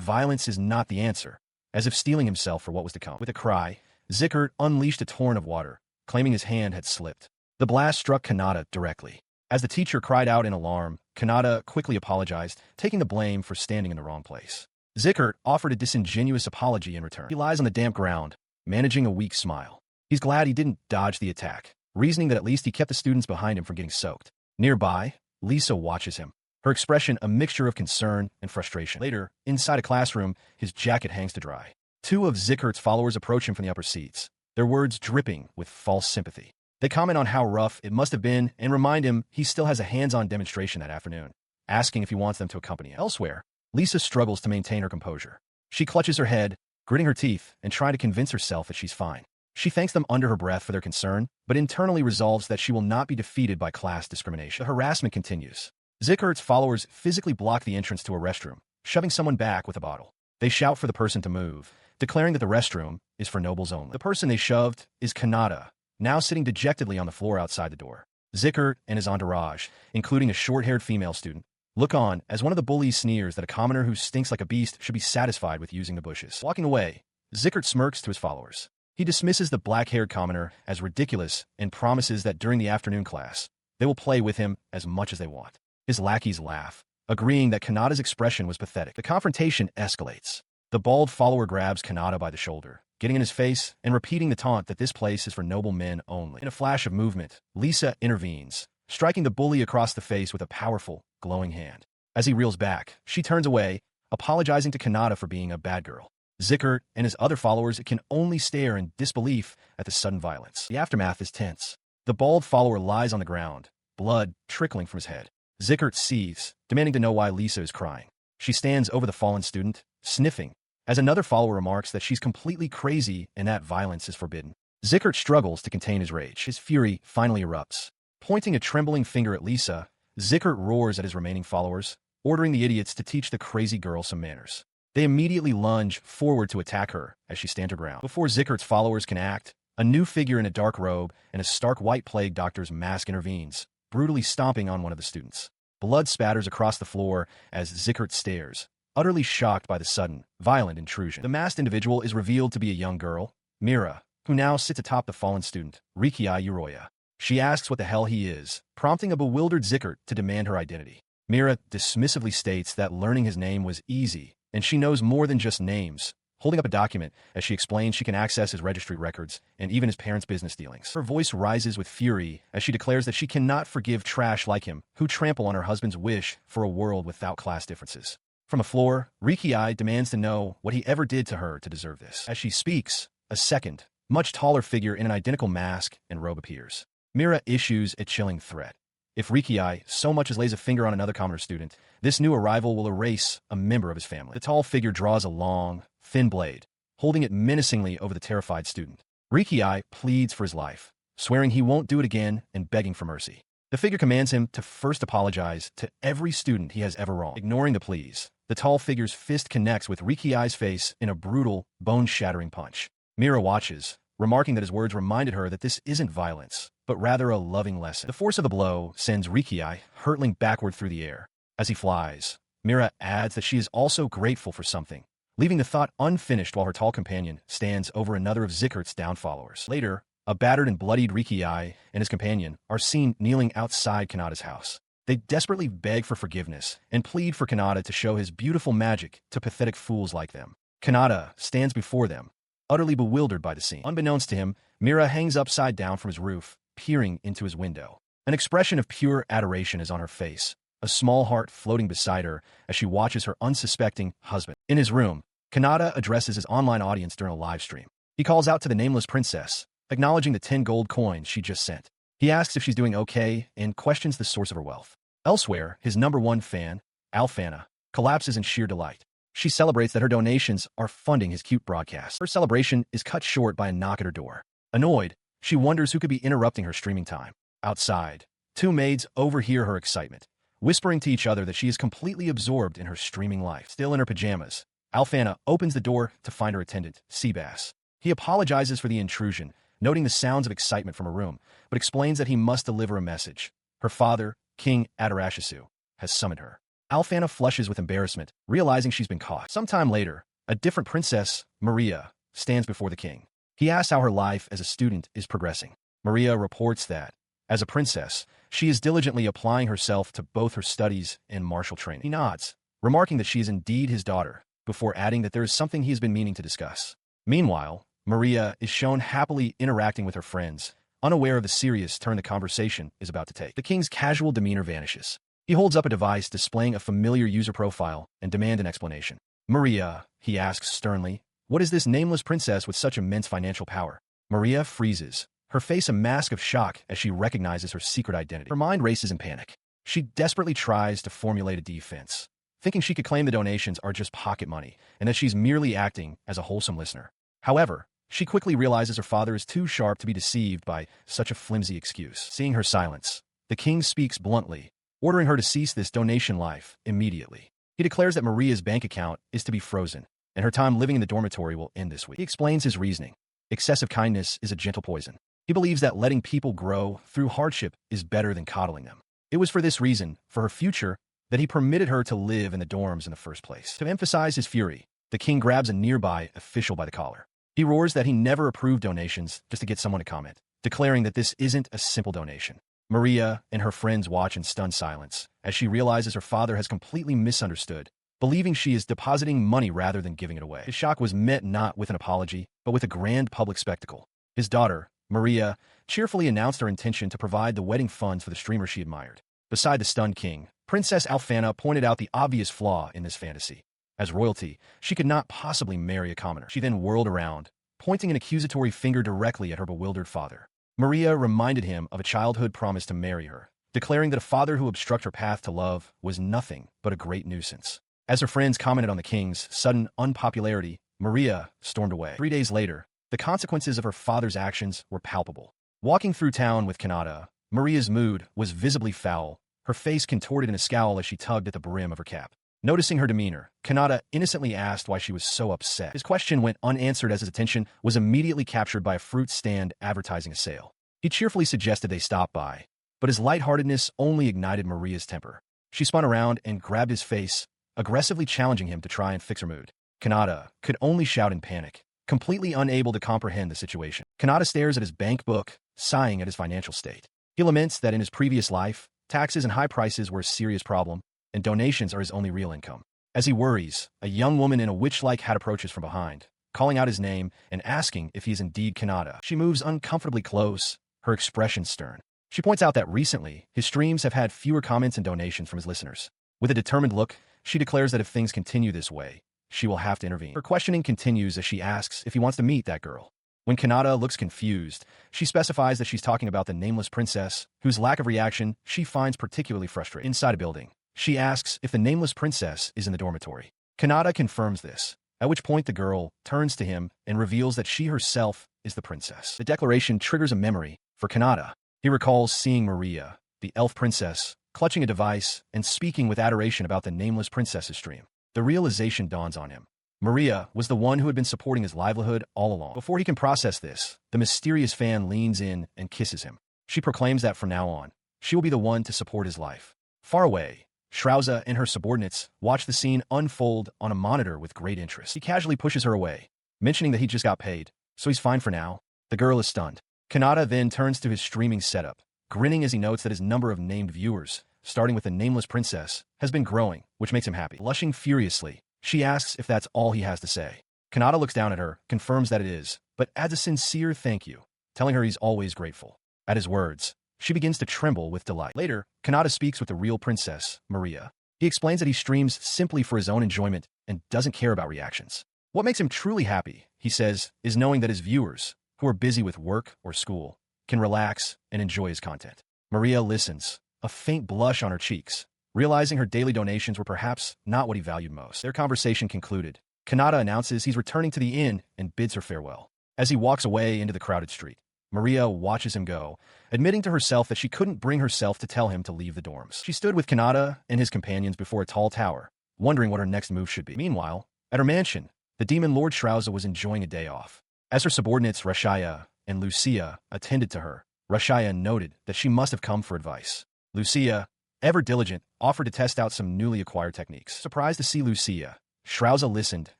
violence is not the answer, as if steeling himself for what was to come. With a cry, Zickert unleashed a torrent of water, claiming his hand had slipped. The blast struck Kanata directly. As the teacher cried out in alarm, Kanata quickly apologized, taking the blame for standing in the wrong place. Zickert offered a disingenuous apology in return. He lies on the damp ground, managing a weak smile. He's glad he didn't dodge the attack, reasoning that at least he kept the students behind him from getting soaked. Nearby, Lisa watches him, her expression a mixture of concern and frustration. Later, inside a classroom, his jacket hangs to dry. Two of Zickert's followers approach him from the upper seats, their words dripping with false sympathy. They comment on how rough it must have been and remind him he still has a hands-on demonstration that afternoon, asking if he wants them to accompany him. Elsewhere, Lisa struggles to maintain her composure. She clutches her head, gritting her teeth, and trying to convince herself that she's fine. She thanks them under her breath for their concern, but internally resolves that she will not be defeated by class discrimination. The harassment continues. Zickert's followers physically block the entrance to a restroom, shoving someone back with a bottle. They shout for the person to move, declaring that the restroom is for nobles only. The person they shoved is Kanata, now sitting dejectedly on the floor outside the door. Zickert and his entourage, including a short-haired female student, look on as one of the bullies sneers that a commoner who stinks like a beast should be satisfied with using the bushes. Walking away, Zickert smirks to his followers. He dismisses the black-haired commoner as ridiculous and promises that during the afternoon class, they will play with him as much as they want. His lackeys laugh, agreeing that Kanata's expression was pathetic. The confrontation escalates. The bald follower grabs Kanata by the shoulder, getting in his face and repeating the taunt that this place is for noble men only. In a flash of movement, Lisa intervenes, striking the bully across the face with a powerful, glowing hand. As he reels back, she turns away, apologizing to Kanata for being a bad girl. Zickert and his other followers can only stare in disbelief at the sudden violence. The aftermath is tense. The bald follower lies on the ground, blood trickling from his head. Zickert seethes, demanding to know why Lisa is crying. She stands over the fallen student, sniffing, as another follower remarks that she's completely crazy and that violence is forbidden. Zickert struggles to contain his rage. His fury finally erupts. Pointing a trembling finger at Lisa, Zickert roars at his remaining followers, ordering the idiots to teach the crazy girl some manners. They immediately lunge forward to attack her as she stands her ground. Before Zickert's followers can act, a new figure in a dark robe and a stark white plague doctor's mask intervenes, brutally stomping on one of the students. Blood spatters across the floor as Zickert stares, utterly shocked by the sudden, violent intrusion. The masked individual is revealed to be a young girl, Mira, who now sits atop the fallen student, Rikiai Uroya. She asks what the hell he is, prompting a bewildered Zickert to demand her identity. Mira dismissively states that learning his name was easy, and she knows more than just names, holding up a document as she explains she can access his registry records and even his parents' business dealings. Her voice rises with fury as she declares that she cannot forgive trash like him who trample on her husband's wish for a world without class differences. From the floor, Rikiai demands to know what he ever did to her to deserve this. As she speaks, a second, much taller figure in an identical mask and robe appears. Mira issues a chilling threat. If Rikiai so much as lays a finger on another commoner student, this new arrival will erase a member of his family. The tall figure draws a long, thin blade, holding it menacingly over the terrified student. Rikiai pleads for his life, swearing he won't do it again and begging for mercy. The figure commands him to first apologize to every student he has ever wronged. Ignoring the pleas, the tall figure's fist connects with Rikiai's face in a brutal, bone-shattering punch. Mira watches, remarking that his words reminded her that this isn't violence, but rather a loving lesson. The force of the blow sends Rikiai hurtling backward through the air. As he flies, Mira adds that she is also grateful for something, leaving the thought unfinished while her tall companion stands over another of Zickert's down followers. Later, a battered and bloodied Rikiai and his companion are seen kneeling outside Kanata's house. They desperately beg for forgiveness and plead for Kanata to show his beautiful magic to pathetic fools like them. Kanata stands before them, utterly bewildered by the scene. Unbeknownst to him, Mira hangs upside down from his roof, peering into his window. An expression of pure adoration is on her face, a small heart floating beside her as she watches her unsuspecting husband. In his room, Kanata addresses his online audience during a live stream. He calls out to the nameless princess, acknowledging the 10 gold coins she just sent. He asks if she's doing okay and questions the source of her wealth. Elsewhere, his #1 fan, Alfana, collapses in sheer delight. She celebrates that her donations are funding his cute broadcast. Her celebration is cut short by a knock at her door. Annoyed, she wonders who could be interrupting her streaming time. Outside, 2 maids overhear her excitement, whispering to each other that she is completely absorbed in her streaming life. Still in her pajamas, Alfana opens the door to find her attendant, Seabass. He apologizes for the intrusion, noting the sounds of excitement from her room, but explains that he must deliver a message. Her father, King Adarashisu, has summoned her. Alfana flushes with embarrassment, realizing she's been caught. Sometime later, a different princess, Maria, stands before the king. He asks how her life as a student is progressing. Maria reports that, as a princess, she is diligently applying herself to both her studies and martial training. He nods, remarking that she is indeed his daughter, before adding that there is something he has been meaning to discuss. Meanwhile, Maria is shown happily interacting with her friends, unaware of the serious turn the conversation is about to take. The king's casual demeanor vanishes. He holds up a device displaying a familiar user profile and demands an explanation. Maria, he asks sternly, what is this nameless princess with such immense financial power? Maria freezes, her face a mask of shock as she recognizes her secret identity. Her mind races in panic. She desperately tries to formulate a defense, thinking she could claim the donations are just pocket money and that she's merely acting as a wholesome listener. However, she quickly realizes her father is too sharp to be deceived by such a flimsy excuse. Seeing her silence, the king speaks bluntly, ordering her to cease this donation life immediately. He declares that Maria's bank account is to be frozen, and her time living in the dormitory will end this week. He explains his reasoning. Excessive kindness is a gentle poison. He believes that letting people grow through hardship is better than coddling them. It was for this reason, for her future, that he permitted her to live in the dorms in the first place. To emphasize his fury, the king grabs a nearby official by the collar. He roars that he never approved donations just to get someone to comment, declaring that this isn't a simple donation. Maria and her friends watch in stunned silence as she realizes her father has completely misunderstood, believing she is depositing money rather than giving it away. His shock was met not with an apology, but with a grand public spectacle. His daughter, Maria, cheerfully announced her intention to provide the wedding funds for the streamer she admired. Beside the stunned king, Princess Alfana pointed out the obvious flaw in this fantasy. As royalty, she could not possibly marry a commoner. She then whirled around, pointing an accusatory finger directly at her bewildered father. Maria reminded him of a childhood promise to marry her, declaring that a father who obstructed her path to love was nothing but a great nuisance. As her friends commented on the king's sudden unpopularity, Maria stormed away. 3 days later, the consequences of her father's actions were palpable. Walking through town with Kanata, Maria's mood was visibly foul, her face contorted in a scowl as she tugged at the brim of her cap. Noticing her demeanor, Kanata innocently asked why she was so upset. His question went unanswered as his attention was immediately captured by a fruit stand advertising a sale. He cheerfully suggested they stop by, but his lightheartedness only ignited Maria's temper. She spun around and grabbed his face, aggressively challenging him to try and fix her mood. Kanata could only shout in panic, completely unable to comprehend the situation. Kanata stares at his bank book, sighing at his financial state. He laments that in his previous life, taxes and high prices were a serious problem, and donations are his only real income. As he worries, a young woman in a witch-like hat approaches from behind, calling out his name and asking if he is indeed Kanata. She moves uncomfortably close, her expression stern. She points out that recently, his streams have had fewer comments and donations from his listeners. With a determined look, she declares that if things continue this way, she will have to intervene. Her questioning continues as she asks if he wants to meet that girl. When Kanata looks confused, she specifies that she's talking about the nameless princess, whose lack of reaction she finds particularly frustrating. Inside a building, she asks if the nameless princess is in the dormitory. Kanata confirms this, at which point the girl turns to him and reveals that she herself is the princess. The declaration triggers a memory for Kanata. He recalls seeing Maria, the elf princess, clutching a device and speaking with adoration about the nameless princess's dream. The realization dawns on him. Maria was the one who had been supporting his livelihood all along. Before he can process this, the mysterious fan leans in and kisses him. She proclaims that from now on, she will be the one to support his life. Far away, Shrauza and her subordinates watch the scene unfold on a monitor with great interest. He casually pushes her away, mentioning that he just got paid, so he's fine for now. The girl is stunned. Kanata then turns to his streaming setup, grinning as he notes that his number of named viewers, starting with the nameless princess, has been growing, which makes him happy. Blushing furiously, she asks if that's all he has to say. Kanata looks down at her, confirms that it is, but adds a sincere thank you, telling her he's always grateful. At his words, she begins to tremble with delight. Later, Kanata speaks with the real princess, Maria. He explains that he streams simply for his own enjoyment and doesn't care about reactions. What makes him truly happy, he says, is knowing that his viewers, who are busy with work or school, can relax and enjoy his content. Maria listens, a faint blush on her cheeks, realizing her daily donations were perhaps not what he valued most. Their conversation concluded. Kanata announces he's returning to the inn and bids her farewell. As he walks away into the crowded street, Maria watches him go, admitting to herself that she couldn't bring herself to tell him to leave the dorms. She stood with Kanata and his companions before a tall tower, wondering what her next move should be. Meanwhile, at her mansion, the demon Lord Shrauza was enjoying a day off. As her subordinates Rashaya and Lucia attended to her, Rashaya noted that she must have come for advice. Lucia, ever diligent, offered to test out some newly acquired techniques. Surprised to see Lucia, Shrauza listened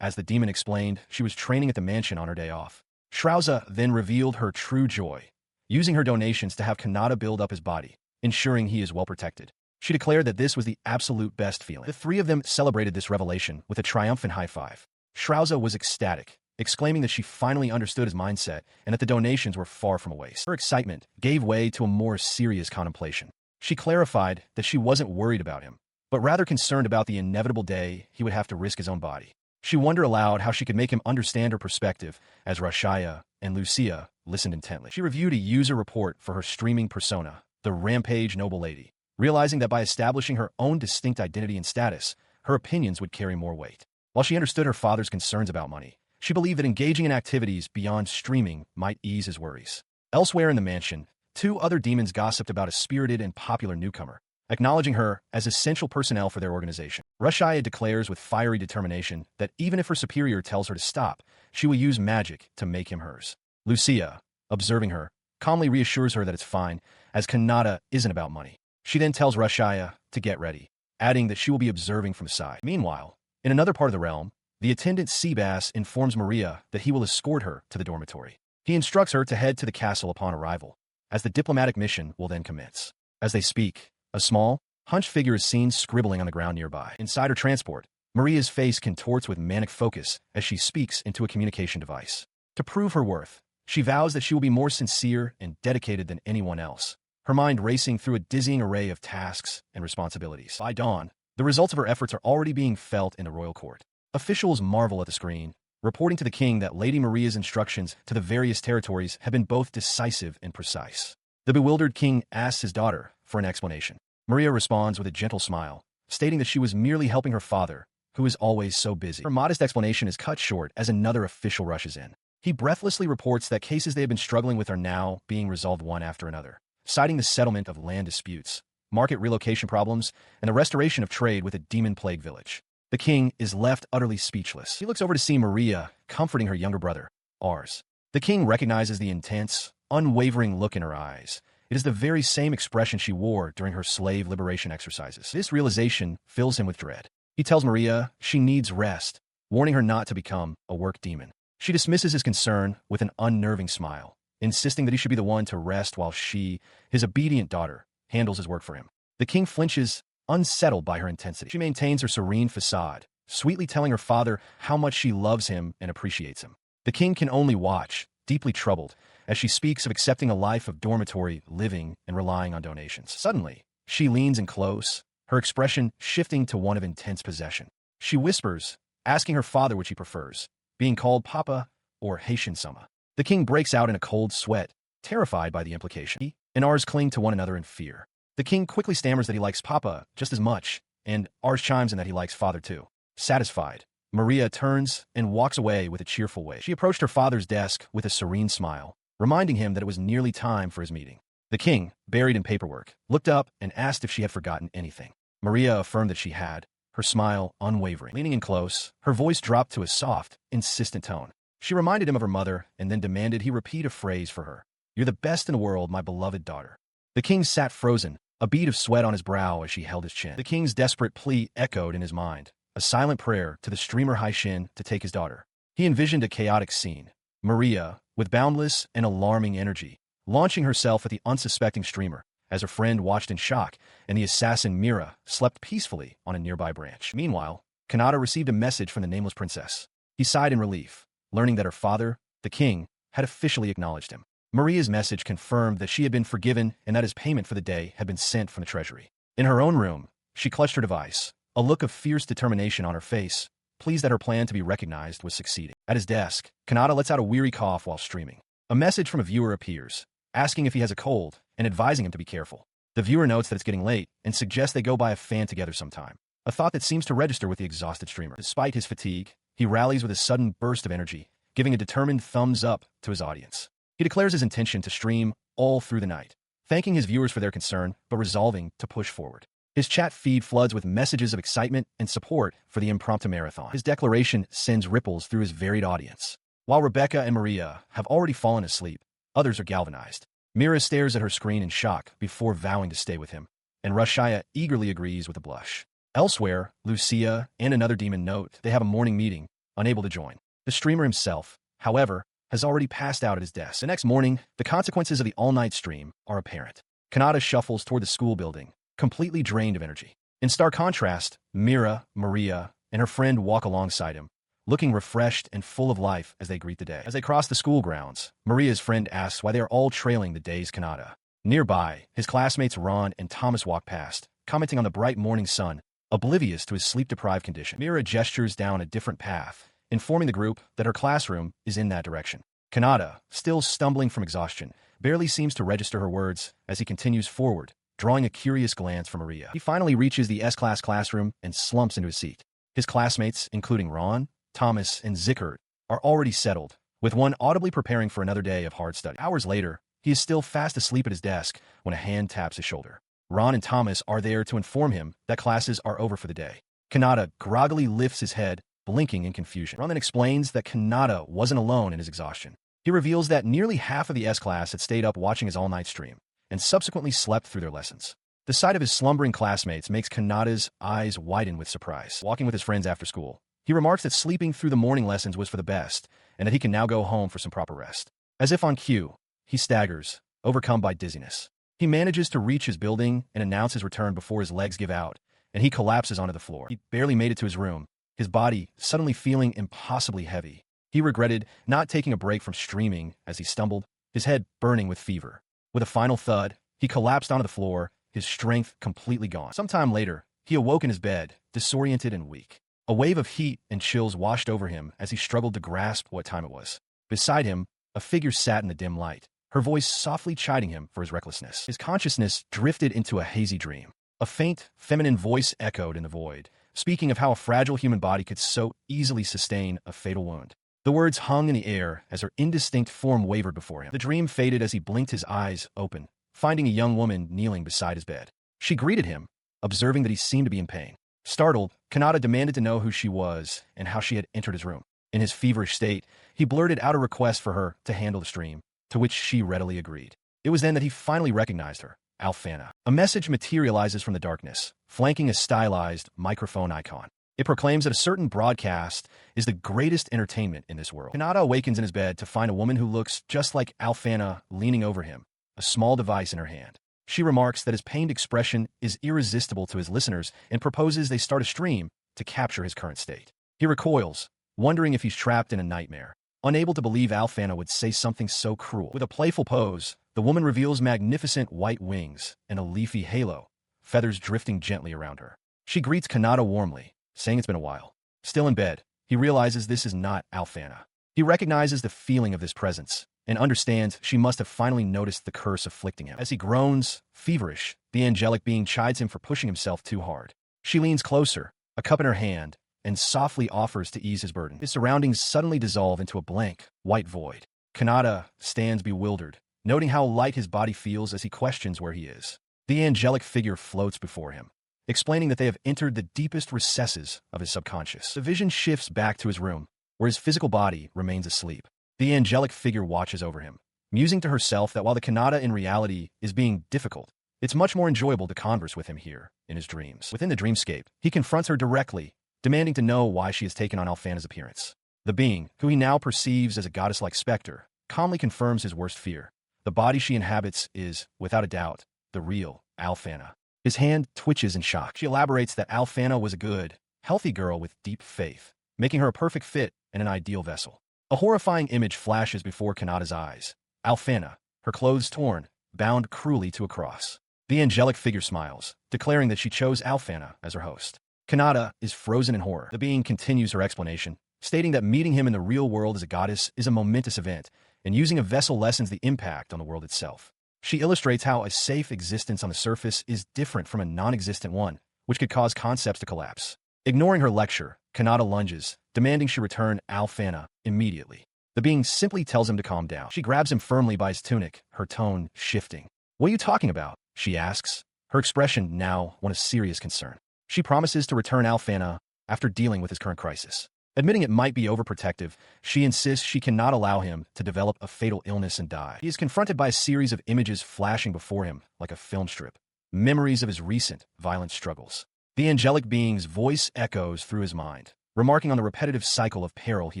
as the demon explained she was training at the mansion on her day off. Shrauza then revealed her true joy, using her donations to have Kanata build up his body, ensuring he is well protected. She declared that this was the absolute best feeling. The three of them celebrated this revelation with a triumphant high five. Shrauza was ecstatic, exclaiming that she finally understood his mindset and that the donations were far from a waste. Her excitement gave way to a more serious contemplation. She clarified that she wasn't worried about him, but rather concerned about the inevitable day he would have to risk his own body. She wondered aloud how she could make him understand her perspective as Rashaya and Lucia listened intently. She reviewed a user report for her streaming persona, the Rampage Noble Lady, realizing that by establishing her own distinct identity and status, her opinions would carry more weight. While she understood her father's concerns about money, she believed that engaging in activities beyond streaming might ease his worries. Elsewhere in the mansion, two other demons gossiped about a spirited and popular newcomer, acknowledging her as essential personnel for their organization. Rashaya declares with fiery determination that even if her superior tells her to stop, she will use magic to make him hers. Lucia, observing her, calmly reassures her that it's fine, as Kanata isn't about money. She then tells Rashaya to get ready, adding that she will be observing from the side. Meanwhile, in another part of the realm, the attendant Seabass informs Maria that he will escort her to the dormitory. He instructs her to head to the castle upon arrival, as the diplomatic mission will then commence. As they speak, a small, hunched figure is seen scribbling on the ground nearby. Inside her transport, Maria's face contorts with manic focus as she speaks into a communication device. To prove her worth, she vows that she will be more sincere and dedicated than anyone else, her mind racing through a dizzying array of tasks and responsibilities. By dawn, the results of her efforts are already being felt in the royal court. Officials marvel at the screen, reporting to the king that Lady Maria's instructions to the various territories have been both decisive and precise. The bewildered king asks his daughter for an explanation. Maria responds with a gentle smile, stating that she was merely helping her father, who is always so busy. Her modest explanation is cut short as another official rushes in. He breathlessly reports that cases they have been struggling with are now being resolved one after another, citing the settlement of land disputes, market relocation problems, and the restoration of trade with a demon-plagued village. The king is left utterly speechless. He looks over to see Maria comforting her younger brother, Ars. The king recognizes the intense, unwavering look in her eyes. It is the very same expression she wore during her slave liberation exercises. This realization fills him with dread. He tells Maria she needs rest, warning her not to become a work demon. She dismisses his concern with an unnerving smile, insisting that he should be the one to rest while she, his obedient daughter, handles his work for him. The king flinches, unsettled by her intensity. She maintains her serene facade, sweetly telling her father how much she loves him and appreciates him. The king can only watch, deeply troubled, as she speaks of accepting a life of dormitory living and relying on donations. Suddenly, she leans in close, her expression shifting to one of intense possession. She whispers, asking her father which he prefers, being called Papa or Haitian-sama. The king breaks out in a cold sweat, terrified by the implication. He and Ars cling to one another in fear. The king quickly stammers that he likes Papa just as much, and Ars chimes in that he likes father too. Satisfied, Maria turns and walks away with a cheerful wave. She approached her father's desk with a serene smile, reminding him that it was nearly time for his meeting. The king, buried in paperwork, looked up and asked if she had forgotten anything. Maria affirmed that she had, her smile unwavering. Leaning in close, her voice dropped to a soft, insistent tone. She reminded him of her mother and then demanded he repeat a phrase for her. "You're the best in the world, my beloved daughter." The king sat frozen, a bead of sweat on his brow as she held his chin. The king's desperate plea echoed in his mind, a silent prayer to the streamer Haishin to take his daughter. He envisioned a chaotic scene. Maria, with boundless and alarming energy, launching herself at the unsuspecting streamer, as her friend watched in shock, and the assassin Mira slept peacefully on a nearby branch. Meanwhile, Kanata received a message from the nameless princess. He sighed in relief, learning that her father, the king, had officially acknowledged him. Maria's message confirmed that she had been forgiven and that his payment for the day had been sent from the treasury. In her own room, she clutched her device, a look of fierce determination on her face, pleased that her plan to be recognized was succeeding. At his desk, Kanata lets out a weary cough while streaming. A message from a viewer appears, asking if he has a cold and advising him to be careful. The viewer notes that it's getting late and suggests they go buy a fan together sometime, a thought that seems to register with the exhausted streamer. Despite his fatigue, he rallies with a sudden burst of energy, giving a determined thumbs up to his audience. He declares his intention to stream all through the night, thanking his viewers for their concern, but resolving to push forward. His chat feed floods with messages of excitement and support for the impromptu marathon. His declaration sends ripples through his varied audience. While Rebecca and Maria have already fallen asleep, others are galvanized. Mira stares at her screen in shock before vowing to stay with him, and Rashaya eagerly agrees with a blush. Elsewhere, Lucia and another demon note they have a morning meeting, unable to join. The streamer himself, however, has already passed out at his desk. The next morning, the consequences of the all-night stream are apparent. Kanata shuffles toward the school building, completely drained of energy. In stark contrast, Mira, Maria, and her friend walk alongside him, looking refreshed and full of life as they greet the day. As they cross the school grounds, Maria's friend asks why they are all trailing the day's Kanata. Nearby, his classmates Ron and Thomas walk past, commenting on the bright morning sun, oblivious to his sleep-deprived condition. Mira gestures down a different path, informing the group that her classroom is in that direction. Kanata, still stumbling from exhaustion, barely seems to register her words as he continues forward, drawing a curious glance from Maria. He finally reaches the S-class classroom and slumps into his seat. His classmates, including Ron, Thomas, and Zickert, are already settled, with one audibly preparing for another day of hard study. Hours later, he is still fast asleep at his desk when a hand taps his shoulder. Ron and Thomas are there to inform him that classes are over for the day. Kanata groggily lifts his head, blinking in confusion. Ron then explains that Kanata wasn't alone in his exhaustion. He reveals that nearly half of the S-class had stayed up watching his all-night stream, and subsequently slept through their lessons. The sight of his slumbering classmates makes Kanata's eyes widen with surprise. Walking with his friends after school, he remarks that sleeping through the morning lessons was for the best, and that he can now go home for some proper rest. As if on cue, he staggers, overcome by dizziness. He manages to reach his building and announce his return before his legs give out, and he collapses onto the floor. He barely made it to his room, his body suddenly feeling impossibly heavy. He regretted not taking a break from streaming as he stumbled, his head burning with fever. With a final thud, he collapsed onto the floor, his strength completely gone. Sometime later, he awoke in his bed, disoriented and weak. A wave of heat and chills washed over him as he struggled to grasp what time it was. Beside him, a figure sat in the dim light, her voice softly chiding him for his recklessness. His consciousness drifted into a hazy dream. A faint, feminine voice echoed in the void, speaking of how a fragile human body could so easily sustain a fatal wound. The words hung in the air as her indistinct form wavered before him. The dream faded as he blinked his eyes open, finding a young woman kneeling beside his bed. She greeted him, observing that he seemed to be in pain. Startled, Kanata demanded to know who she was and how she had entered his room. In his feverish state, he blurted out a request for her to handle the stream, to which she readily agreed. It was then that he finally recognized her, Alfana. A message materializes from the darkness, flanking a stylized microphone icon. It proclaims that a certain broadcast is the greatest entertainment in this world. Kanata awakens in his bed to find a woman who looks just like Alfana leaning over him, a small device in her hand. She remarks that his pained expression is irresistible to his listeners and proposes they start a stream to capture his current state. He recoils, wondering if he's trapped in a nightmare. Unable to believe Alfana would say something so cruel. With a playful pose, the woman reveals magnificent white wings and a leafy halo, feathers drifting gently around her. She greets Kanata warmly, saying it's been a while. Still in bed, he realizes this is not Alfana. He recognizes the feeling of this presence, and understands she must have finally noticed the curse afflicting him. As he groans, feverish, the angelic being chides him for pushing himself too hard. She leans closer, a cup in her hand, and softly offers to ease his burden. His surroundings suddenly dissolve into a blank, white void. Kanata stands bewildered, noting how light his body feels as he questions where he is. The angelic figure floats before him, explaining that they have entered the deepest recesses of his subconscious. The vision shifts back to his room, where his physical body remains asleep. The angelic figure watches over him, musing to herself that while the Kanata in reality is being difficult, it's much more enjoyable to converse with him here, in his dreams. Within the dreamscape, he confronts her directly, demanding to know why she has taken on Alfana's appearance. The being, who he now perceives as a goddess-like specter, calmly confirms his worst fear. The body she inhabits is, without a doubt, the real Alfana. His hand twitches in shock. She elaborates that Alfana was a good, healthy girl with deep faith, making her a perfect fit and an ideal vessel. A horrifying image flashes before Kanata's eyes. Alfana, her clothes torn, bound cruelly to a cross. The angelic figure smiles, declaring that she chose Alfana as her host. Kanata is frozen in horror. The being continues her explanation, stating that meeting him in the real world as a goddess is a momentous event, and using a vessel lessens the impact on the world itself. She illustrates how a safe existence on the surface is different from a non-existent one, which could cause concepts to collapse. Ignoring her lecture, Kanata lunges, demanding she return Alfana immediately. The being simply tells him to calm down. She grabs him firmly by his tunic, her tone shifting. "What are you talking about?" she asks, her expression now one of serious concern. She promises to return Alfana after dealing with his current crisis. Admitting it might be overprotective, she insists she cannot allow him to develop a fatal illness and die. He is confronted by a series of images flashing before him like a film strip, memories of his recent violent struggles. The angelic being's voice echoes through his mind, remarking on the repetitive cycle of peril he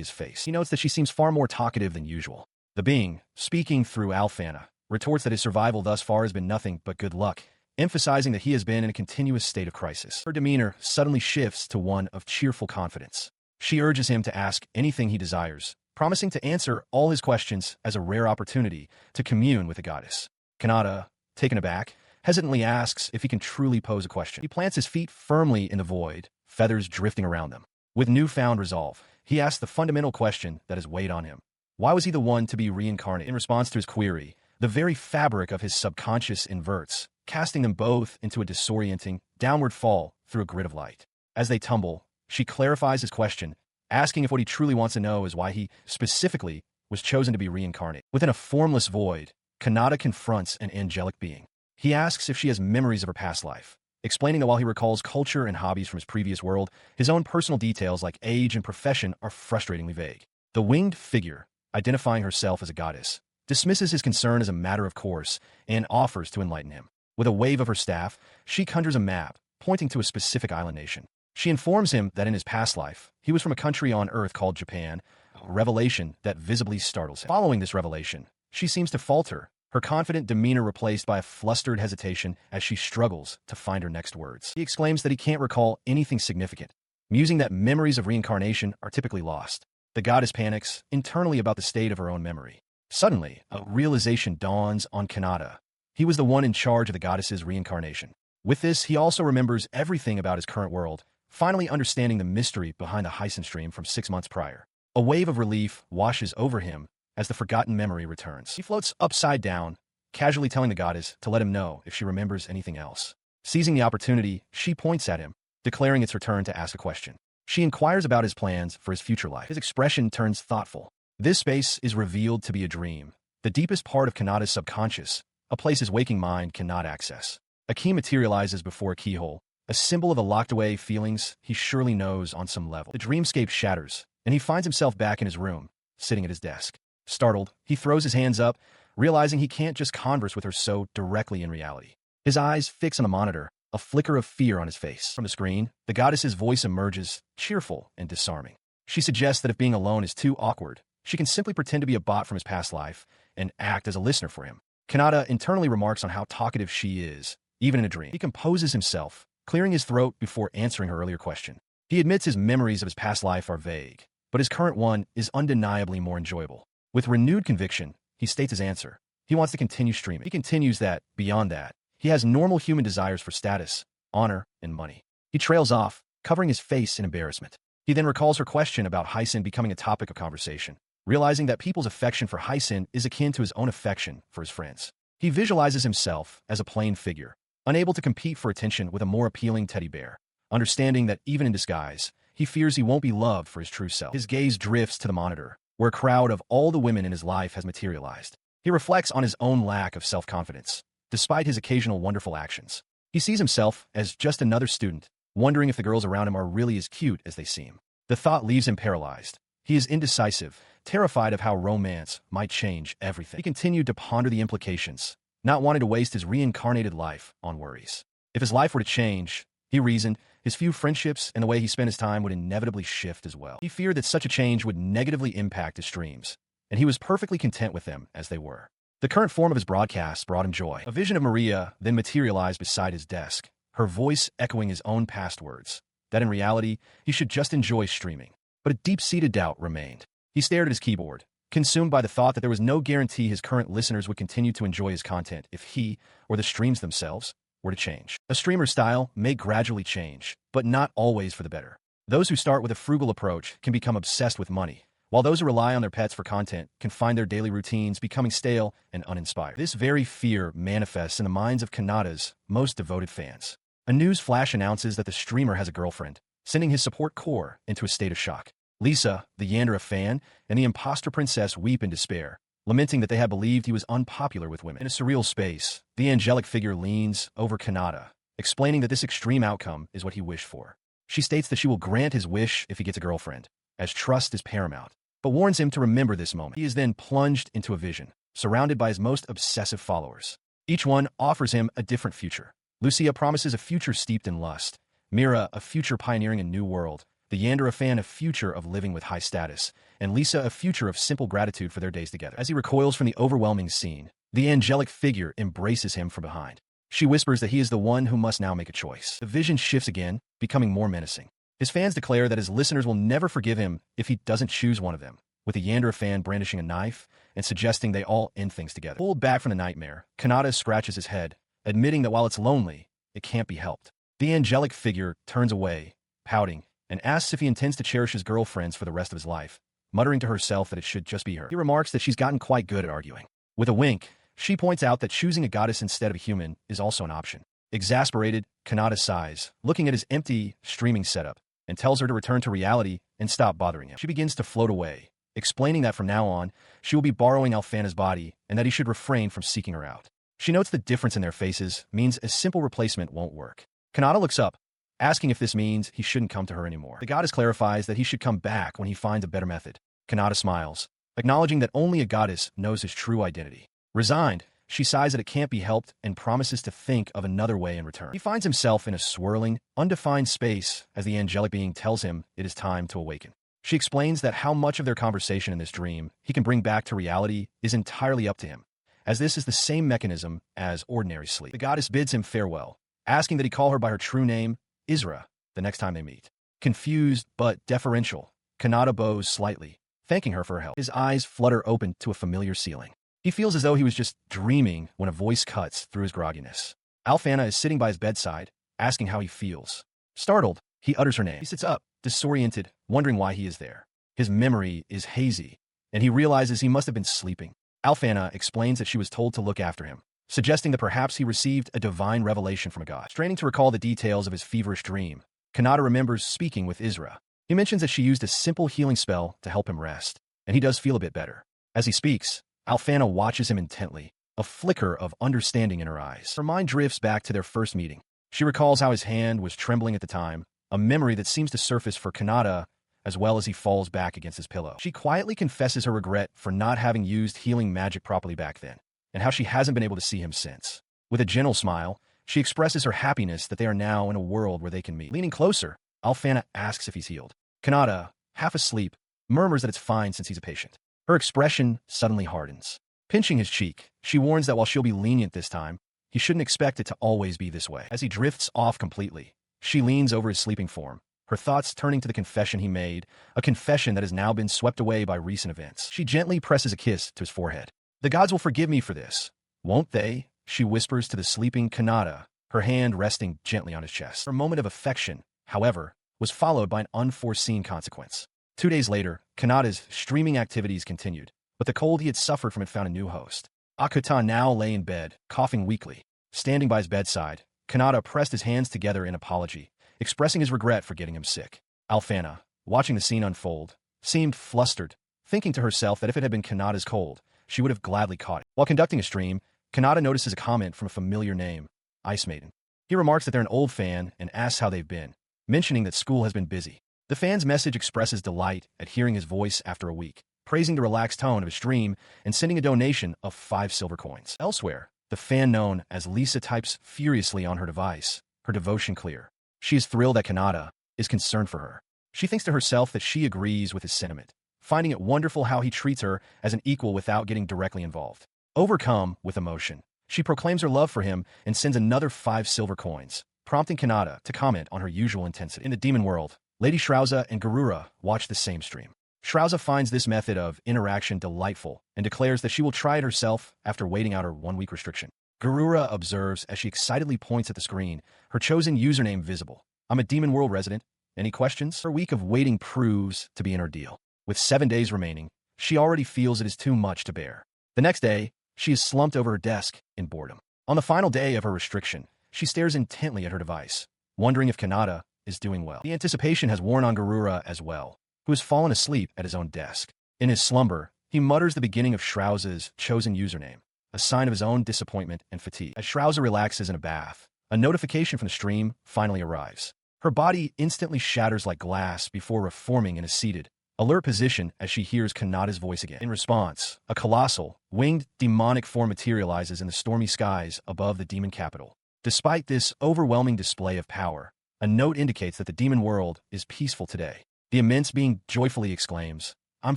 has faced. He notes that she seems far more talkative than usual. The being, speaking through Alfana, retorts that his survival thus far has been nothing but good luck, emphasizing that he has been in a continuous state of crisis. Her demeanor suddenly shifts to one of cheerful confidence. She urges him to ask anything he desires, promising to answer all his questions as a rare opportunity to commune with the goddess. Kanata, taken aback, hesitantly asks if he can truly pose a question. He plants his feet firmly in the void, feathers drifting around them. With newfound resolve, he asks the fundamental question that has weighed on him. Why was he the one to be reincarnated? In response to his query, the very fabric of his subconscious inverts, casting them both into a disorienting, downward fall through a grid of light. As they tumble, she clarifies his question, asking if what he truly wants to know is why he, specifically, was chosen to be reincarnated. Within a formless void, Kanata confronts an angelic being. He asks if she has memories of her past life, explaining that while he recalls culture and hobbies from his previous world, his own personal details like age and profession are frustratingly vague. The winged figure, identifying herself as a goddess, dismisses his concern as a matter of course, and offers to enlighten him. With a wave of her staff, she conjures a map, pointing to a specific island nation. She informs him that in his past life, he was from a country on Earth called Japan, a revelation that visibly startles him. Following this revelation, she seems to falter, her confident demeanor replaced by a flustered hesitation as she struggles to find her next words. He exclaims that he can't recall anything significant, musing that memories of reincarnation are typically lost. The goddess panics internally about the state of her own memory. Suddenly, a realization dawns on Kanata. He was the one in charge of the goddess's reincarnation. With this, he also remembers everything about his current world, finally understanding the mystery behind the Hyson stream from 6 months prior. A wave of relief washes over him as the forgotten memory returns. He floats upside down, casually telling the goddess to let him know if she remembers anything else. Seizing the opportunity, she points at him, declaring it's her turn to ask a question. She inquires about his plans for his future life. His expression turns thoughtful. This space is revealed to be a dream, the deepest part of Kanata's subconscious, a place his waking mind cannot access. A key materializes before a keyhole, a symbol of the locked-away feelings he surely knows on some level. The dreamscape shatters, and he finds himself back in his room, sitting at his desk. Startled, he throws his hands up, realizing he can't just converse with her so directly in reality. His eyes fix on the monitor, a flicker of fear on his face. From the screen, the goddess's voice emerges, cheerful and disarming. She suggests that if being alone is too awkward, she can simply pretend to be a bot from his past life and act as a listener for him. Kanata internally remarks on how talkative she is, even in a dream. He composes himself, clearing his throat before answering her earlier question. He admits his memories of his past life are vague, but his current one is undeniably more enjoyable. With renewed conviction, he states his answer. He wants to continue streaming. He continues that, beyond that, he has normal human desires for status, honor, and money. He trails off, covering his face in embarrassment. He then recalls her question about Hyson becoming a topic of conversation, realizing that people's affection for Hyson is akin to his own affection for his friends. He visualizes himself as a plain figure, unable to compete for attention with a more appealing teddy bear. Understanding that even in disguise, he fears he won't be loved for his true self. His gaze drifts to the monitor, where a crowd of all the women in his life has materialized. He reflects on his own lack of self-confidence, despite his occasional wonderful actions. He sees himself as just another student, wondering if the girls around him are really as cute as they seem. The thought leaves him paralyzed. He is indecisive, terrified of how romance might change everything. He continued to ponder the implications, not wanting to waste his reincarnated life on worries. If his life were to change, he reasoned, his few friendships and the way he spent his time would inevitably shift as well. He feared that such a change would negatively impact his streams, and he was perfectly content with them as they were. The current form of his broadcasts brought him joy. A vision of Maria then materialized beside his desk, her voice echoing his own past words, that in reality, he should just enjoy streaming. But a deep-seated doubt remained. He stared at his keyboard, consumed by the thought that there was no guarantee his current listeners would continue to enjoy his content if he, or the streams themselves, were to change. A streamer's style may gradually change, but not always for the better. Those who start with a frugal approach can become obsessed with money, while those who rely on their pets for content can find their daily routines becoming stale and uninspired. This very fear manifests in the minds of Kanata's most devoted fans. A news flash announces that the streamer has a girlfriend, sending his support core into a state of shock. Lisa, the Yandere fan, and the imposter princess weep in despair, lamenting that they had believed he was unpopular with women. In a surreal space, the angelic figure leans over Kanata, explaining that this extreme outcome is what he wished for. She states that she will grant his wish if he gets a girlfriend, as trust is paramount, but warns him to remember this moment. He is then plunged into a vision, surrounded by his most obsessive followers. Each one offers him a different future. Lucia promises a future steeped in lust, Mira a future pioneering a new world, the Yandere fan a future of living with high status, and Lisa a future of simple gratitude for their days together. As he recoils from the overwhelming scene, the angelic figure embraces him from behind. She whispers that he is the one who must now make a choice. The vision shifts again, becoming more menacing. His fans declare that his listeners will never forgive him if he doesn't choose one of them, with the Yandere fan brandishing a knife and suggesting they all end things together. Pulled back from the nightmare, Kanata scratches his head, admitting that while it's lonely, it can't be helped. The angelic figure turns away, pouting, and asks if he intends to cherish his girlfriends for the rest of his life, muttering to herself that it should just be her. He remarks that she's gotten quite good at arguing. With a wink, she points out that choosing a goddess instead of a human is also an option. Exasperated, Kanata sighs, looking at his empty, streaming setup, and tells her to return to reality and stop bothering him. She begins to float away, explaining that from now on, she will be borrowing Alfana's body and that he should refrain from seeking her out. She notes the difference in their faces means a simple replacement won't work. Kanata looks up, asking if this means he shouldn't come to her anymore. The goddess clarifies that he should come back when he finds a better method. Kanata smiles, acknowledging that only a goddess knows his true identity. Resigned, she sighs that it can't be helped and promises to think of another way in return. He finds himself in a swirling, undefined space as the angelic being tells him it is time to awaken. She explains that how much of their conversation in this dream he can bring back to reality is entirely up to him, as this is the same mechanism as ordinary sleep. The goddess bids him farewell, asking that he call her by her true name, Isra, the next time they meet. Confused but deferential, Kanata bows slightly, thanking her for her help. His eyes flutter open to a familiar ceiling. He feels as though he was just dreaming when a voice cuts through his grogginess. Alfana is sitting by his bedside, asking how he feels. Startled, he utters her name. He sits up, disoriented, wondering why he is there. His memory is hazy, and he realizes he must have been sleeping. Alfana explains that she was told to look after him, suggesting that perhaps he received a divine revelation from a god. Straining to recall the details of his feverish dream, Kanata remembers speaking with Isra. He mentions that she used a simple healing spell to help him rest, and he does feel a bit better. As he speaks, Alfana watches him intently, a flicker of understanding in her eyes. Her mind drifts back to their first meeting. She recalls how his hand was trembling at the time, a memory that seems to surface for Kanata as well as he falls back against his pillow. She quietly confesses her regret for not having used healing magic properly back then, and how she hasn't been able to see him since. With a gentle smile, she expresses her happiness that they are now in a world where they can meet. Leaning closer, Alfana asks if he's healed. Kanata, half asleep, murmurs that it's fine since he's a patient. Her expression suddenly hardens. Pinching his cheek, she warns that while she'll be lenient this time, he shouldn't expect it to always be this way. As he drifts off completely, she leans over his sleeping form, her thoughts turning to the confession he made, a confession that has now been swept away by recent events. She gently presses a kiss to his forehead. The gods will forgive me for this, won't they? She whispers to the sleeping Kanata, her hand resting gently on his chest. Her moment of affection, however, was followed by an unforeseen consequence. 2 days later, Kanata's streaming activities continued, but the cold he had suffered from had found a new host. Akuta now lay in bed, coughing weakly. Standing by his bedside, Kanata pressed his hands together in apology, expressing his regret for getting him sick. Alfana, watching the scene unfold, seemed flustered, thinking to herself that if it had been Kanata's cold, she would have gladly caught it. While conducting a stream, Kanata notices a comment from a familiar name, Ice Maiden. He remarks that they're an old fan and asks how they've been, mentioning that school has been busy. The fan's message expresses delight at hearing his voice after a week, praising the relaxed tone of his stream and sending a donation of 5 silver coins. Elsewhere, the fan known as Lisa types furiously on her device, her devotion clear. She is thrilled that Kanata is concerned for her. She thinks to herself that she agrees with his sentiment, finding it wonderful how he treats her as an equal without getting directly involved. Overcome with emotion, she proclaims her love for him and sends another 5 silver coins, prompting Kanata to comment on her usual intensity. In the demon world, Lady Shrauza and Garura watch the same stream. Shrauza finds this method of interaction delightful and declares that she will try it herself after waiting out her 1-week restriction. Garura observes as she excitedly points at the screen, her chosen username visible. I'm a Demon World resident. Any questions? Her week of waiting proves to be an ordeal. With 7 days remaining, she already feels it is too much to bear. The next day, she is slumped over her desk in boredom. On the final day of her restriction, she stares intently at her device, wondering if Kanata is doing well. The anticipation has worn on Garura as well, who has fallen asleep at his own desk. In his slumber, he mutters the beginning of Shrauza's chosen username, a sign of his own disappointment and fatigue. As Shrauza relaxes in a bath, a notification from the stream finally arrives. Her body instantly shatters like glass before reforming in a seated, alert position as she hears Kanata's voice again. In response, a colossal, winged demonic form materializes in the stormy skies above the demon capital. Despite this overwhelming display of power, a note indicates that the demon world is peaceful today. The immense being joyfully exclaims, "I'm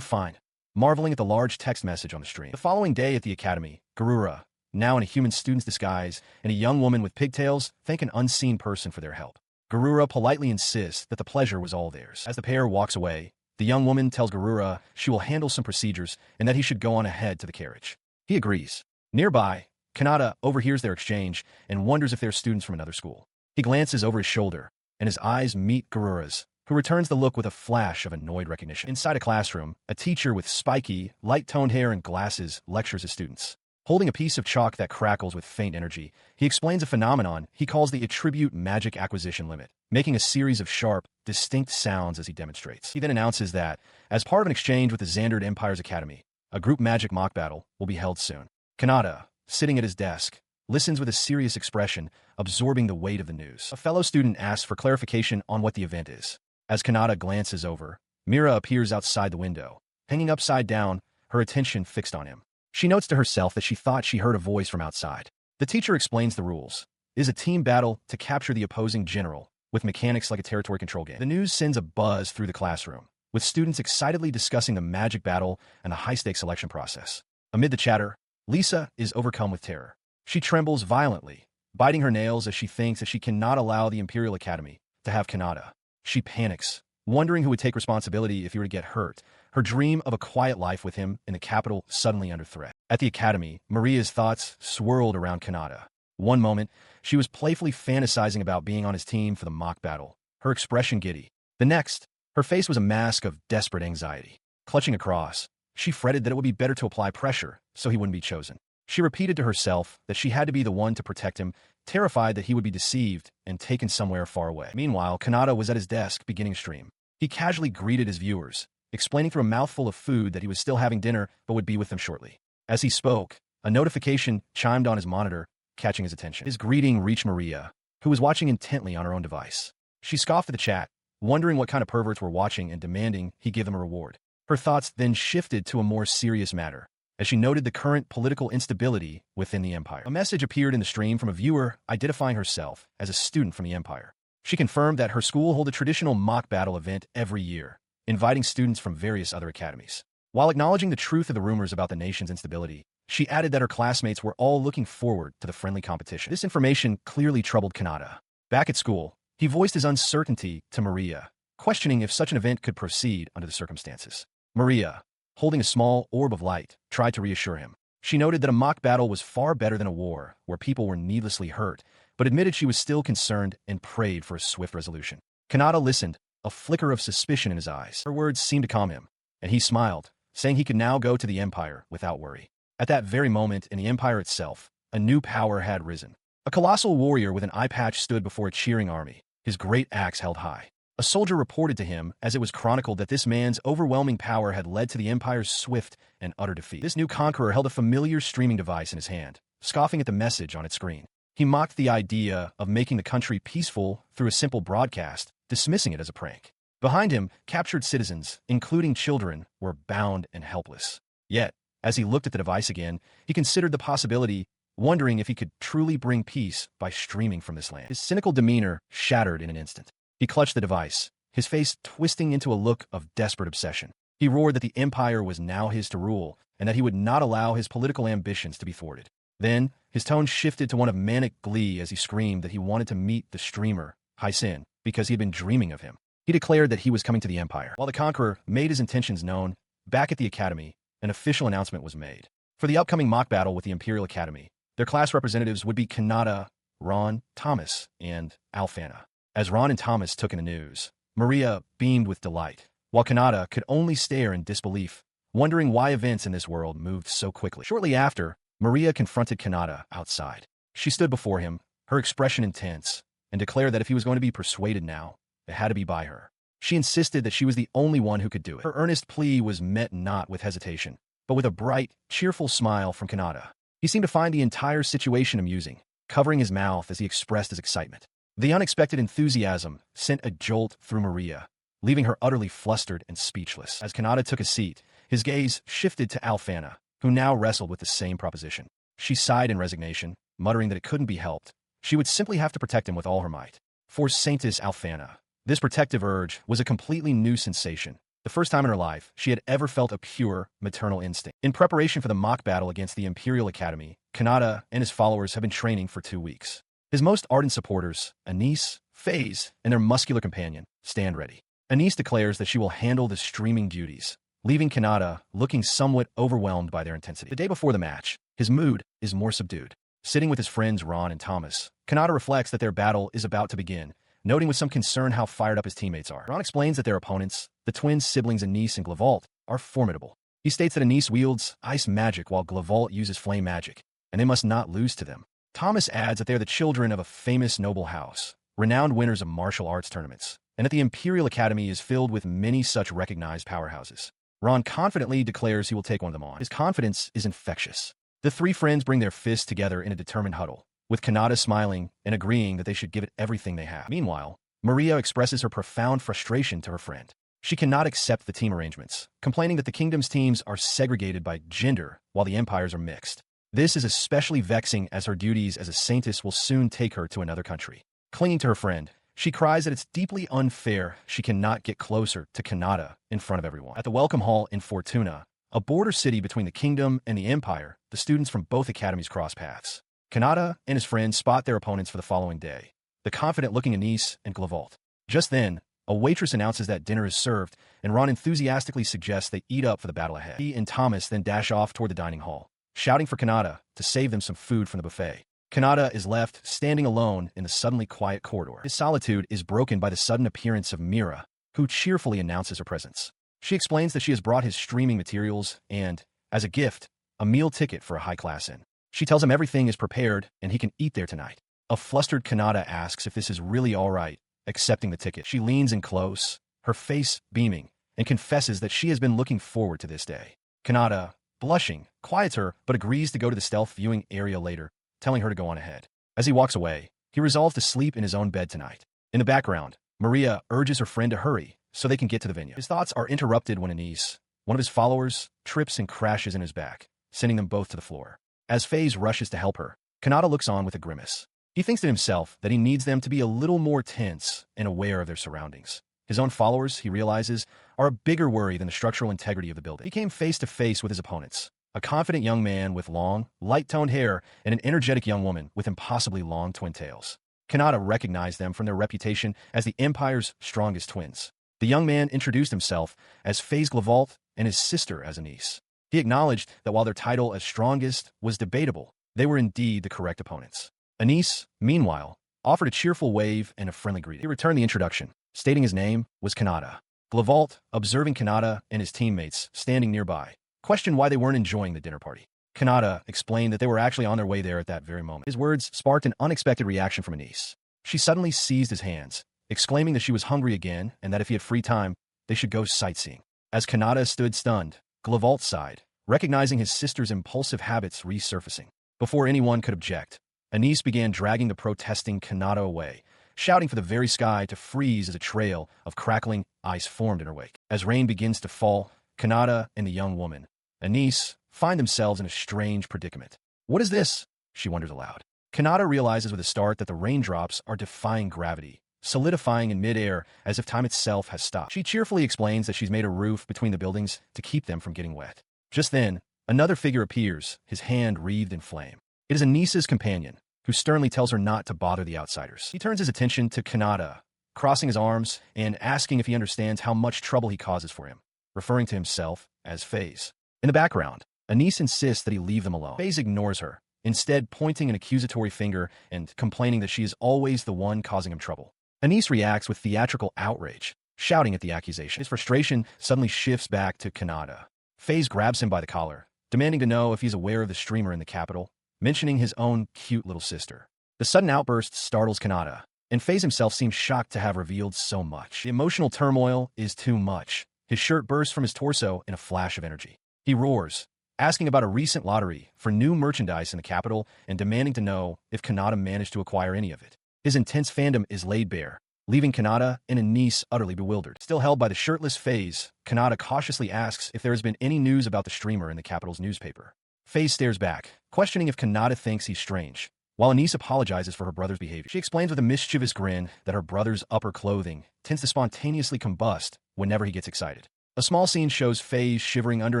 fine," marveling at the large text message on the stream. The following day at the academy, Garura, now in a human student's disguise, and a young woman with pigtails thank an unseen person for their help. Garura politely insists that the pleasure was all theirs. As the pair walks away, the young woman tells Garura she will handle some procedures and that he should go on ahead to the carriage. He agrees. Nearby, Kanata overhears their exchange and wonders if they're students from another school. He glances over his shoulder, and his eyes meet Garura's, who returns the look with a flash of annoyed recognition. Inside a classroom, a teacher with spiky, light-toned hair and glasses lectures his students. Holding a piece of chalk that crackles with faint energy, he explains a phenomenon he calls the attribute magic acquisition limit, making a series of sharp, distinct sounds as he demonstrates. He then announces that, as part of an exchange with the Xandered Empire's Academy, a group magic mock battle will be held soon. Kanata, sitting at his desk, listens with a serious expression, absorbing the weight of the news. A fellow student asks for clarification on what the event is. As Kanata glances over, Mira appears outside the window. Hanging upside down, her attention fixed on him. She notes to herself that she thought she heard a voice from outside. The teacher explains the rules. It is a team battle to capture the opposing general, with mechanics like a territory control game. The news sends a buzz through the classroom, with students excitedly discussing the magic battle and the high-stakes selection process. Amid the chatter, Lisa is overcome with terror. She trembles violently, biting her nails as she thinks that she cannot allow the Imperial Academy to have Kanata. She panics, wondering who would take responsibility if he were to get hurt, her dream of a quiet life with him in the capital suddenly under threat. At the academy, Maria's thoughts swirled around Kanata. One moment, she was playfully fantasizing about being on his team for the mock battle, her expression giddy. The next, her face was a mask of desperate anxiety. Clutching a cross, she fretted that it would be better to apply pressure so he wouldn't be chosen. She repeated to herself that she had to be the one to protect him, terrified that he would be deceived and taken somewhere far away. Meanwhile, Kanata was at his desk beginning stream. He casually greeted his viewers, explaining through a mouthful of food that he was still having dinner but would be with them shortly. As he spoke, a notification chimed on his monitor, catching his attention. His greeting reached Maria, who was watching intently on her own device. She scoffed at the chat, wondering what kind of perverts were watching and demanding he give them a reward. Her thoughts then shifted to a more serious matter, as she noted the current political instability within the Empire. A message appeared in the stream from a viewer identifying herself as a student from the Empire. She confirmed that her school held a traditional mock battle event every year, inviting students from various other academies. While acknowledging the truth of the rumors about the nation's instability, she added that her classmates were all looking forward to the friendly competition. This information clearly troubled Kanata. Back at school, he voiced his uncertainty to Maria, questioning if such an event could proceed under the circumstances. Maria, holding a small orb of light, tried to reassure him. She noted that a mock battle was far better than a war where people were needlessly hurt, but admitted she was still concerned and prayed for a swift resolution. Kanata listened, a flicker of suspicion in his eyes. Her words seemed to calm him, and he smiled, saying he could now go to the Empire without worry. At that very moment, in the Empire itself, a new power had risen. A colossal warrior with an eye patch stood before a cheering army, his great axe held high. A soldier reported to him, as it was chronicled, that this man's overwhelming power had led to the Empire's swift and utter defeat. This new conqueror held a familiar streaming device in his hand, scoffing at the message on its screen. He mocked the idea of making the country peaceful through a simple broadcast, dismissing it as a prank. Behind him, captured citizens, including children, were bound and helpless. Yet, as he looked at the device again, he considered the possibility, wondering if he could truly bring peace by streaming from this land. His cynical demeanor shattered in an instant. He clutched the device, his face twisting into a look of desperate obsession. He roared that the Empire was now his to rule, and that he would not allow his political ambitions to be thwarted. Then, his tone shifted to one of manic glee as he screamed that he wanted to meet the streamer, Hai-Sin, because he had been dreaming of him. He declared that he was coming to the Empire. While the conqueror made his intentions known, back at the Academy, an official announcement was made. For the upcoming mock battle with the Imperial Academy, their class representatives would be Kanata, Ron, Thomas, and Alfana. As Ron and Thomas took in the news, Maria beamed with delight, while Kanata could only stare in disbelief, wondering why events in this world moved so quickly. Shortly after, Maria confronted Kanata outside. She stood before him, her expression intense, and declared that if he was going to be persuaded now, it had to be by her. She insisted that she was the only one who could do it. Her earnest plea was met not with hesitation, but with a bright, cheerful smile from Kanata. He seemed to find the entire situation amusing, covering his mouth as he expressed his excitement. The unexpected enthusiasm sent a jolt through Maria, leaving her utterly flustered and speechless. As Kanata took a seat, his gaze shifted to Alfana, who now wrestled with the same proposition. She sighed in resignation, muttering that it couldn't be helped. She would simply have to protect him with all her might. For Saintess Alfana, this protective urge was a completely new sensation. The first time in her life, she had ever felt a pure, maternal instinct. In preparation for the mock battle against the Imperial Academy, Kanata and his followers have been training for 2 weeks. His most ardent supporters, Anise, FaZe, and their muscular companion, stand ready. Anise declares that she will handle the streaming duties, leaving Kanata looking somewhat overwhelmed by their intensity. The day before the match, his mood is more subdued. Sitting with his friends Ron and Thomas, Kanata reflects that their battle is about to begin, noting with some concern how fired up his teammates are. Ron explains that their opponents, the twin siblings Anise and Glavault, are formidable. He states that Anise wields ice magic while Glavault uses flame magic, and they must not lose to them. Thomas adds that they are the children of a famous noble house, renowned winners of martial arts tournaments, and that the Imperial Academy is filled with many such recognized powerhouses. Ron confidently declares he will take one of them on. His confidence is infectious. The 3 friends bring their fists together in a determined huddle, with Kanata smiling and agreeing that they should give it everything they have. Meanwhile, Maria expresses her profound frustration to her friend. She cannot accept the team arrangements, complaining that the kingdom's teams are segregated by gender while the empires are mixed. This is especially vexing as her duties as a saintess will soon take her to another country. Clinging to her friend, she cries that it's deeply unfair she cannot get closer to Kanata in front of everyone. At the Welcome Hall in Fortuna, a border city between the kingdom and the empire, the students from both academies cross paths. Kanata and his friends spot their opponents for the following day, the confident-looking Anise and Glavalt. Just then, a waitress announces that dinner is served, and Ron enthusiastically suggests they eat up for the battle ahead. He and Thomas then dash off toward the dining hall, shouting for Kanata to save them some food from the buffet. Kanata is left standing alone in the suddenly quiet corridor. His solitude is broken by the sudden appearance of Mira, who cheerfully announces her presence. She explains that she has brought his streaming materials and, as a gift, a meal ticket for a high-class inn. She tells him everything is prepared and he can eat there tonight. A flustered Kanata asks if this is really all right, accepting the ticket. She leans in close, her face beaming, and confesses that she has been looking forward to this day. Kanata, blushing, quiets her but agrees to go to the stealth viewing area later, telling her to go on ahead. As he walks away, he resolves to sleep in his own bed tonight. In the background, Maria urges her friend to hurry so they can get to the venue. His thoughts are interrupted when Anise, one of his followers, trips and crashes in his back, sending them both to the floor. As FaZe rushes to help her, Kanata looks on with a grimace. He thinks to himself that he needs them to be a little more tense and aware of their surroundings. His own followers, he realizes, are a bigger worry than the structural integrity of the building. He came face to face with his opponents, a confident young man with long, light-toned hair and an energetic young woman with impossibly long twin tails. Kanata recognized them from their reputation as the Empire's strongest twins. The young man introduced himself as FaZe Glavalt and his sister as Anise. He acknowledged that while their title as strongest was debatable, they were indeed the correct opponents. Anise, meanwhile, offered a cheerful wave and a friendly greeting. He returned the introduction, stating his name was Kanata. Glavalt, observing Kanata and his teammates standing nearby, questioned why they weren't enjoying the dinner party. Kanata explained that they were actually on their way there at that very moment. His words sparked an unexpected reaction from Anise. She suddenly seized his hands, exclaiming that she was hungry again and that if he had free time, they should go sightseeing. As Kanata stood stunned, Glavalt sighed, recognizing his sister's impulsive habits resurfacing. Before anyone could object, Anise began dragging the protesting Kanata away, shouting for the very sky to freeze as a trail of crackling ice formed in her wake. As rain begins to fall, Kanata and the young woman, Anise, find themselves in a strange predicament. What is this? She wonders aloud. Kanata realizes with a start that the raindrops are defying gravity, solidifying in midair as if time itself has stopped. She cheerfully explains that she's made a roof between the buildings to keep them from getting wet. Just then, another figure appears, his hand wreathed in flame. It is Anise's companion, who sternly tells her not to bother the outsiders. He turns his attention to Kanata, crossing his arms and asking if he understands how much trouble he causes for him, referring to himself as FaZe. In the background, Anise insists that he leave them alone. FaZe ignores her, instead pointing an accusatory finger and complaining that she is always the one causing him trouble. Anise reacts with theatrical outrage, shouting at the accusation. His frustration suddenly shifts back to Kanata. FaZe grabs him by the collar, demanding to know if he's aware of the streamer in the capital, mentioning his own cute little sister. The sudden outburst startles Kanata, and FaZe himself seems shocked to have revealed so much. The emotional turmoil is too much. His shirt bursts from his torso in a flash of energy. He roars, asking about a recent lottery for new merchandise in the capital and demanding to know if Kanata managed to acquire any of it. His intense fandom is laid bare, leaving Kanata and Anise utterly bewildered. Still held by the shirtless FaZe, Kanata cautiously asks if there has been any news about the streamer in the capital's newspaper. FaZe stares back, questioning if Kanata thinks he's strange, while Anise apologizes for her brother's behavior. She explains with a mischievous grin that her brother's upper clothing tends to spontaneously combust whenever he gets excited. A small scene shows FaZe shivering under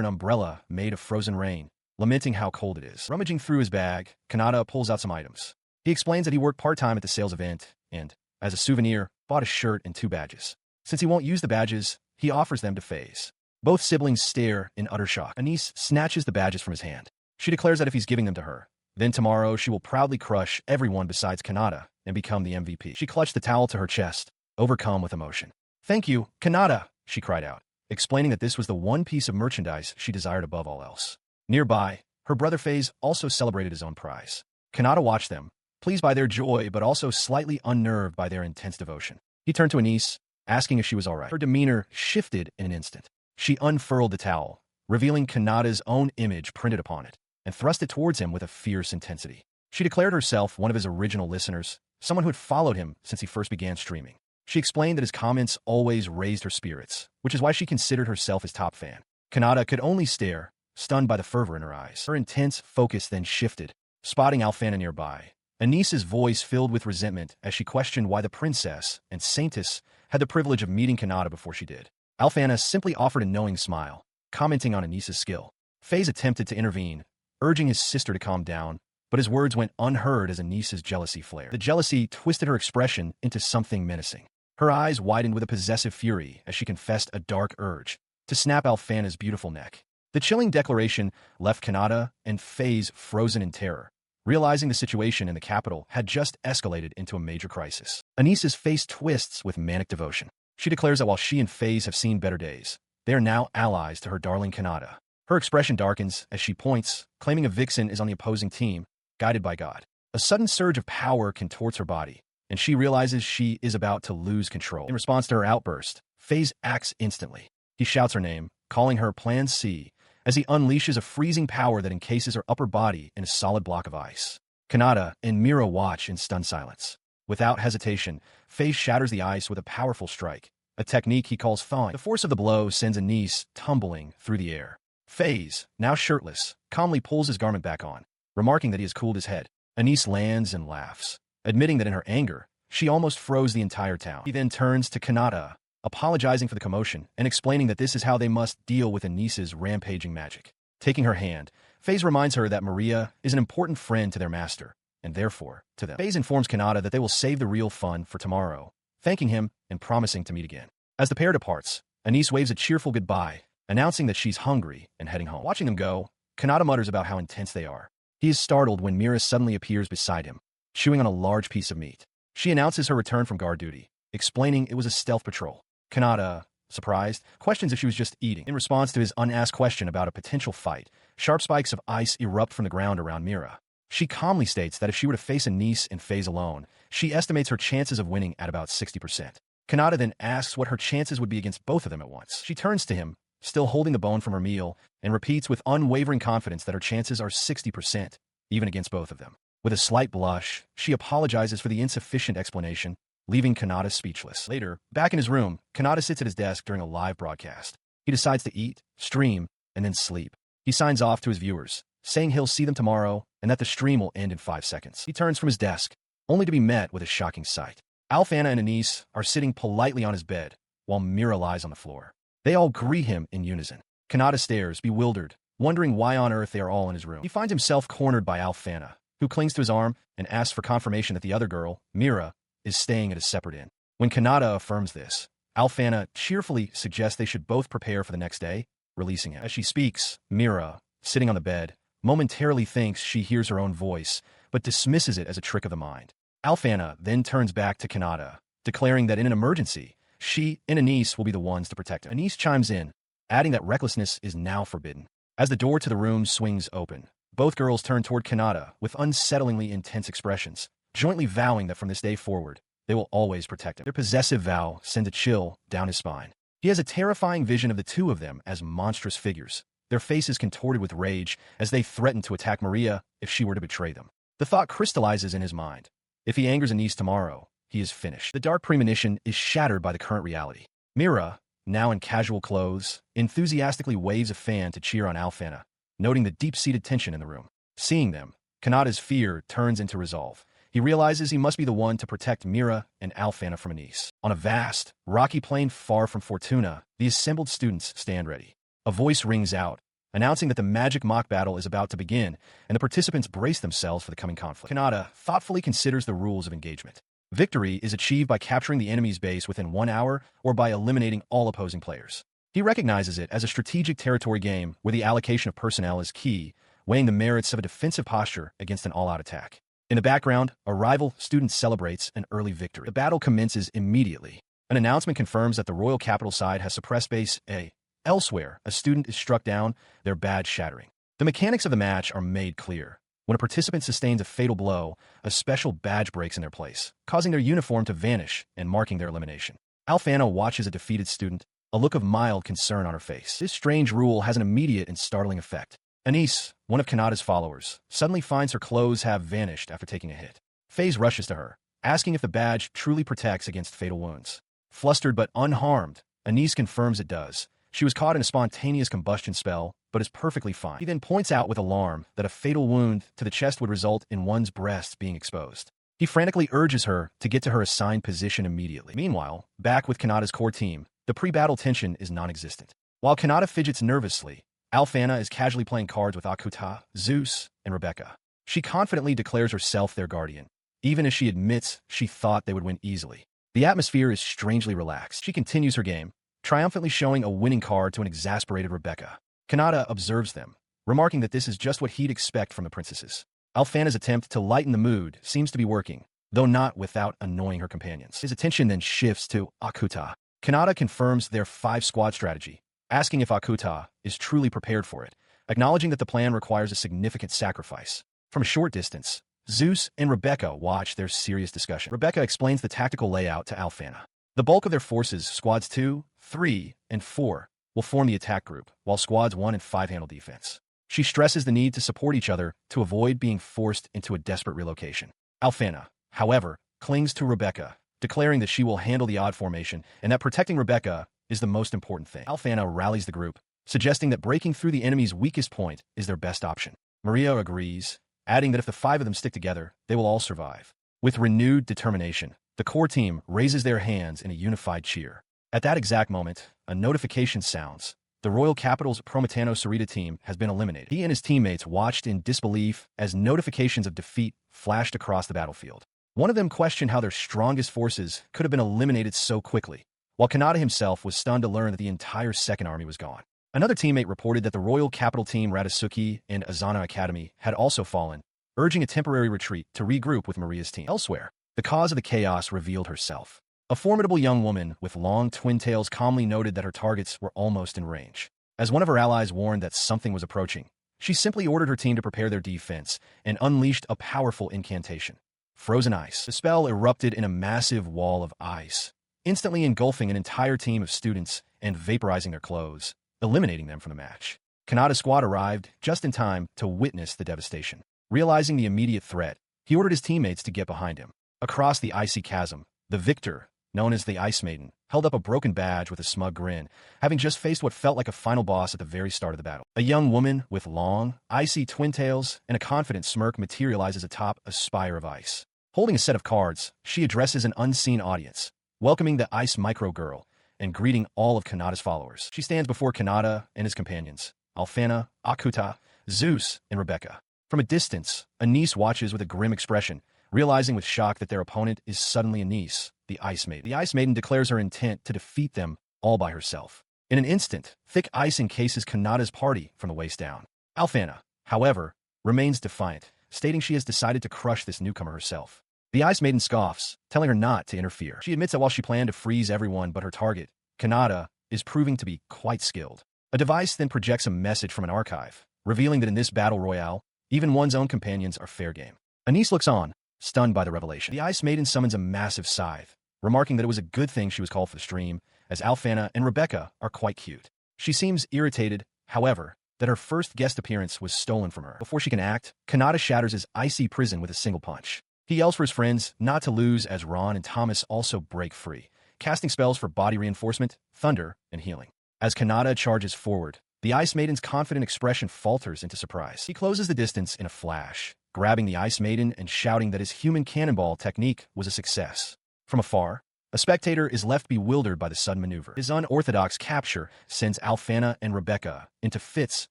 an umbrella made of frozen rain, lamenting how cold it is. Rummaging through his bag, Kanata pulls out some items. He explains that he worked part-time at the sales event and, as a souvenir, bought a shirt and 2 badges. Since he won't use the badges, he offers them to FaZe. Both siblings stare in utter shock. Anise snatches the badges from his hand. She declares that if he's giving them to her, then tomorrow she will proudly crush everyone besides Kanata and become the MVP. She clutched the towel to her chest, overcome with emotion. "Thank you, Kanata," she cried out, explaining that this was the one piece of merchandise she desired above all else. Nearby, her brother FaZe also celebrated his own prize. Kanata watched them, pleased by their joy but also slightly unnerved by their intense devotion. He turned to Anise, asking if she was all right. Her demeanor shifted in an instant. She unfurled the towel, revealing Kanata's own image printed upon it, and thrust it towards him with a fierce intensity. She declared herself one of his original listeners, someone who had followed him since he first began streaming. She explained that his comments always raised her spirits, which is why she considered herself his top fan. Kanata could only stare, stunned by the fervor in her eyes. Her intense focus then shifted, spotting Alfana nearby. Anise's voice filled with resentment as she questioned why the princess and saintess had the privilege of meeting Kanata before she did. Alfana simply offered a knowing smile, commenting on Anise's skill. FaZe attempted to intervene, urging his sister to calm down, but his words went unheard as Anise's jealousy flared. The jealousy twisted her expression into something menacing. Her eyes widened with a possessive fury as she confessed a dark urge to snap Alfana's beautiful neck. The chilling declaration left Kanata and FaZe frozen in terror, realizing the situation in the capital had just escalated into a major crisis. Anise's face twists with manic devotion. She declares that while she and FaZe have seen better days, they are now allies to her darling Kanata. Her expression darkens as she points, claiming a vixen is on the opposing team, guided by God. A sudden surge of power contorts her body, and she realizes she is about to lose control. In response to her outburst, FaZe acts instantly. He shouts her name, calling her Plan C, as he unleashes a freezing power that encases her upper body in a solid block of ice. Kanata and Mira watch in stunned silence. Without hesitation, FaZe shatters the ice with a powerful strike, a technique he calls thawing. The force of the blow sends Anise tumbling through the air. FaZe, now shirtless, calmly pulls his garment back on, remarking that he has cooled his head. Anise lands and laughs, admitting that in her anger, she almost froze the entire town. He then turns to Kanata, apologizing for the commotion and explaining that this is how they must deal with Anise's rampaging magic. Taking her hand, FaZe reminds her that Maria is an important friend to their master, and therefore, to them. FaZe informs Kanata that they will save the real fun for tomorrow, thanking him and promising to meet again. As the pair departs, Anise waves a cheerful goodbye, announcing that she's hungry and heading home. Watching them go, Kanata mutters about how intense they are. He is startled when Mira suddenly appears beside him, chewing on a large piece of meat. She announces her return from guard duty, explaining it was a stealth patrol. Kanata, surprised, questions if she was just eating. In response to his unasked question about a potential fight, sharp spikes of ice erupt from the ground around Mira. She calmly states that if she were to face Anise and FaZe alone, she estimates her chances of winning at about 60%. Kanata then asks what her chances would be against both of them at once. She turns to him, still holding the bone from her meal, and repeats with unwavering confidence that her chances are 60%, even against both of them. With a slight blush, she apologizes for the insufficient explanation, leaving Kanata speechless. Later, back in his room, Kanata sits at his desk during a live broadcast. He decides to eat, stream, and then sleep. He signs off to his viewers, saying he'll see them tomorrow and that the stream will end in 5 seconds. He turns from his desk, only to be met with a shocking sight. Alfana and Anise are sitting politely on his bed, while Mira lies on the floor. They all greet him in unison. Kanata stares, bewildered, wondering why on earth they are all in his room. He finds himself cornered by Alfana, who clings to his arm and asks for confirmation that the other girl, Mira, is staying at a separate inn. When Kanata affirms this, Alfana cheerfully suggests they should both prepare for the next day, releasing him. As she speaks, Mira, sitting on the bed, momentarily thinks she hears her own voice, but dismisses it as a trick of the mind. Alfana then turns back to Kanata, declaring that in an emergency, she and Anise will be the ones to protect him. Anise chimes in, adding that recklessness is now forbidden. As the door to the room swings open, both girls turn toward Kanata with unsettlingly intense expressions, jointly vowing that from this day forward, they will always protect him. Their possessive vow sends a chill down his spine. He has a terrifying vision of the two of them as monstrous figures, their faces contorted with rage as they threaten to attack Maria if she were to betray them. The thought crystallizes in his mind. If he angers Anise tomorrow, he is finished. The dark premonition is shattered by the current reality. Mira, now in casual clothes, enthusiastically waves a fan to cheer on Alfana, noting the deep-seated tension in the room. Seeing them, Kanata's fear turns into resolve. He realizes he must be the one to protect Mira and Alfana from Anise. On a vast, rocky plain far from Fortuna, the assembled students stand ready. A voice rings out, announcing that the magic mock battle is about to begin, and the participants brace themselves for the coming conflict. Kanata thoughtfully considers the rules of engagement. Victory is achieved by capturing the enemy's base within 1 hour or by eliminating all opposing players. He recognizes it as a strategic territory game where the allocation of personnel is key, weighing the merits of a defensive posture against an all-out attack. In the background, a rival student celebrates an early victory. The battle commences immediately. An announcement confirms that the Royal Capital side has suppressed base A. Elsewhere, a student is struck down, their badge shattering. The mechanics of the match are made clear. When a participant sustains a fatal blow, a special badge breaks in their place, causing their uniform to vanish and marking their elimination. Alfana watches a defeated student, a look of mild concern on her face. This strange rule has an immediate and startling effect. Anise, one of Kanata's followers, suddenly finds her clothes have vanished after taking a hit. FaZe rushes to her, asking if the badge truly protects against fatal wounds. Flustered but unharmed, Anise confirms it does. She was caught in a spontaneous combustion spell, but is perfectly fine. He then points out with alarm that a fatal wound to the chest would result in one's breasts being exposed. He frantically urges her to get to her assigned position immediately. Meanwhile, back with Kanata's core team, the pre-battle tension is non-existent. While Kanata fidgets nervously, Alphana is casually playing cards with Akuta, Zeus, and Rebecca. She confidently declares herself their guardian, even as she admits she thought they would win easily. The atmosphere is strangely relaxed. She continues her game, triumphantly showing a winning card to an exasperated Rebecca. Kanata observes them, remarking that this is just what he'd expect from the princesses. Alphana's attempt to lighten the mood seems to be working, though not without annoying her companions. His attention then shifts to Akuta. Kanata confirms their 5-squad strategy, asking if Akuta is truly prepared for it, acknowledging that the plan requires a significant sacrifice. From a short distance, Zeus and Rebecca watch their serious discussion. Rebecca explains the tactical layout to Alphana. The bulk of their forces, squads 2, 3, and 4, will form the attack group, while squads 1 and 5 handle defense. She stresses the need to support each other to avoid being forced into a desperate relocation. Alphana, however, clings to Rebecca, declaring that she will handle the odd formation and that protecting Rebecca is the most important thing. Alphana rallies the group, suggesting that breaking through the enemy's weakest point is their best option. Maria agrees, adding that if the 5 of them stick together, they will all survive. With renewed determination, the core team raises their hands in a unified cheer. At that exact moment, a notification sounds. The Royal Capital's Prometano Sarita team has been eliminated. He and his teammates watched in disbelief as notifications of defeat flashed across the battlefield. One of them questioned how their strongest forces could have been eliminated so quickly, while Kanata himself was stunned to learn that the entire Second Army was gone. Another teammate reported that the Royal Capital team Radasuki and Azana Academy had also fallen, urging a temporary retreat to regroup with Maria's team. Elsewhere, the cause of the chaos revealed herself. A formidable young woman with long twin tails calmly noted that her targets were almost in range. As one of her allies warned that something was approaching, she simply ordered her team to prepare their defense and unleashed a powerful incantation. Frozen ice. The spell erupted in a massive wall of ice, instantly engulfing an entire team of students and vaporizing their clothes, eliminating them from the match. Kanata's squad arrived just in time to witness the devastation. Realizing the immediate threat, he ordered his teammates to get behind him. Across the icy chasm, the victor, known as the Ice Maiden, held up a broken badge with a smug grin, having just faced what felt like a final boss at the very start of the battle. A young woman with long, icy twin tails and a confident smirk materializes atop a spire of ice. Holding a set of cards, she addresses an unseen audience, welcoming the Ice Micro Girl and greeting all of Kanata's followers. She stands before Kanata and his companions, Alphana, Akuta, Zeus, and Rebecca. From a distance, Anise watches with a grim expression, realizing with shock that their opponent is suddenly Anise, the Ice Maiden. The Ice Maiden declares her intent to defeat them all by herself. In an instant, thick ice encases Kanata's party from the waist down. Alphana, however, remains defiant, stating she has decided to crush this newcomer herself. The Ice Maiden scoffs, telling her not to interfere. She admits that while she planned to freeze everyone but her target, Kanata is proving to be quite skilled. A device then projects a message from an archive, revealing that in this battle royale, even one's own companions are fair game. Anise looks on, stunned by the revelation. The Ice Maiden summons a massive scythe, remarking that it was a good thing she was called for the stream, as Alphana and Rebecca are quite cute. She seems irritated, however, that her first guest appearance was stolen from her. Before she can act, Kanata shatters his icy prison with a single punch. He yells for his friends not to lose as Ron and Thomas also break free, casting spells for body reinforcement, thunder, and healing. As Kanata charges forward, the Ice Maiden's confident expression falters into surprise. He closes the distance in a flash, grabbing the Ice Maiden and shouting that his human cannonball technique was a success. From afar, a spectator is left bewildered by the sudden maneuver. His unorthodox capture sends Alphana and Rebecca into fits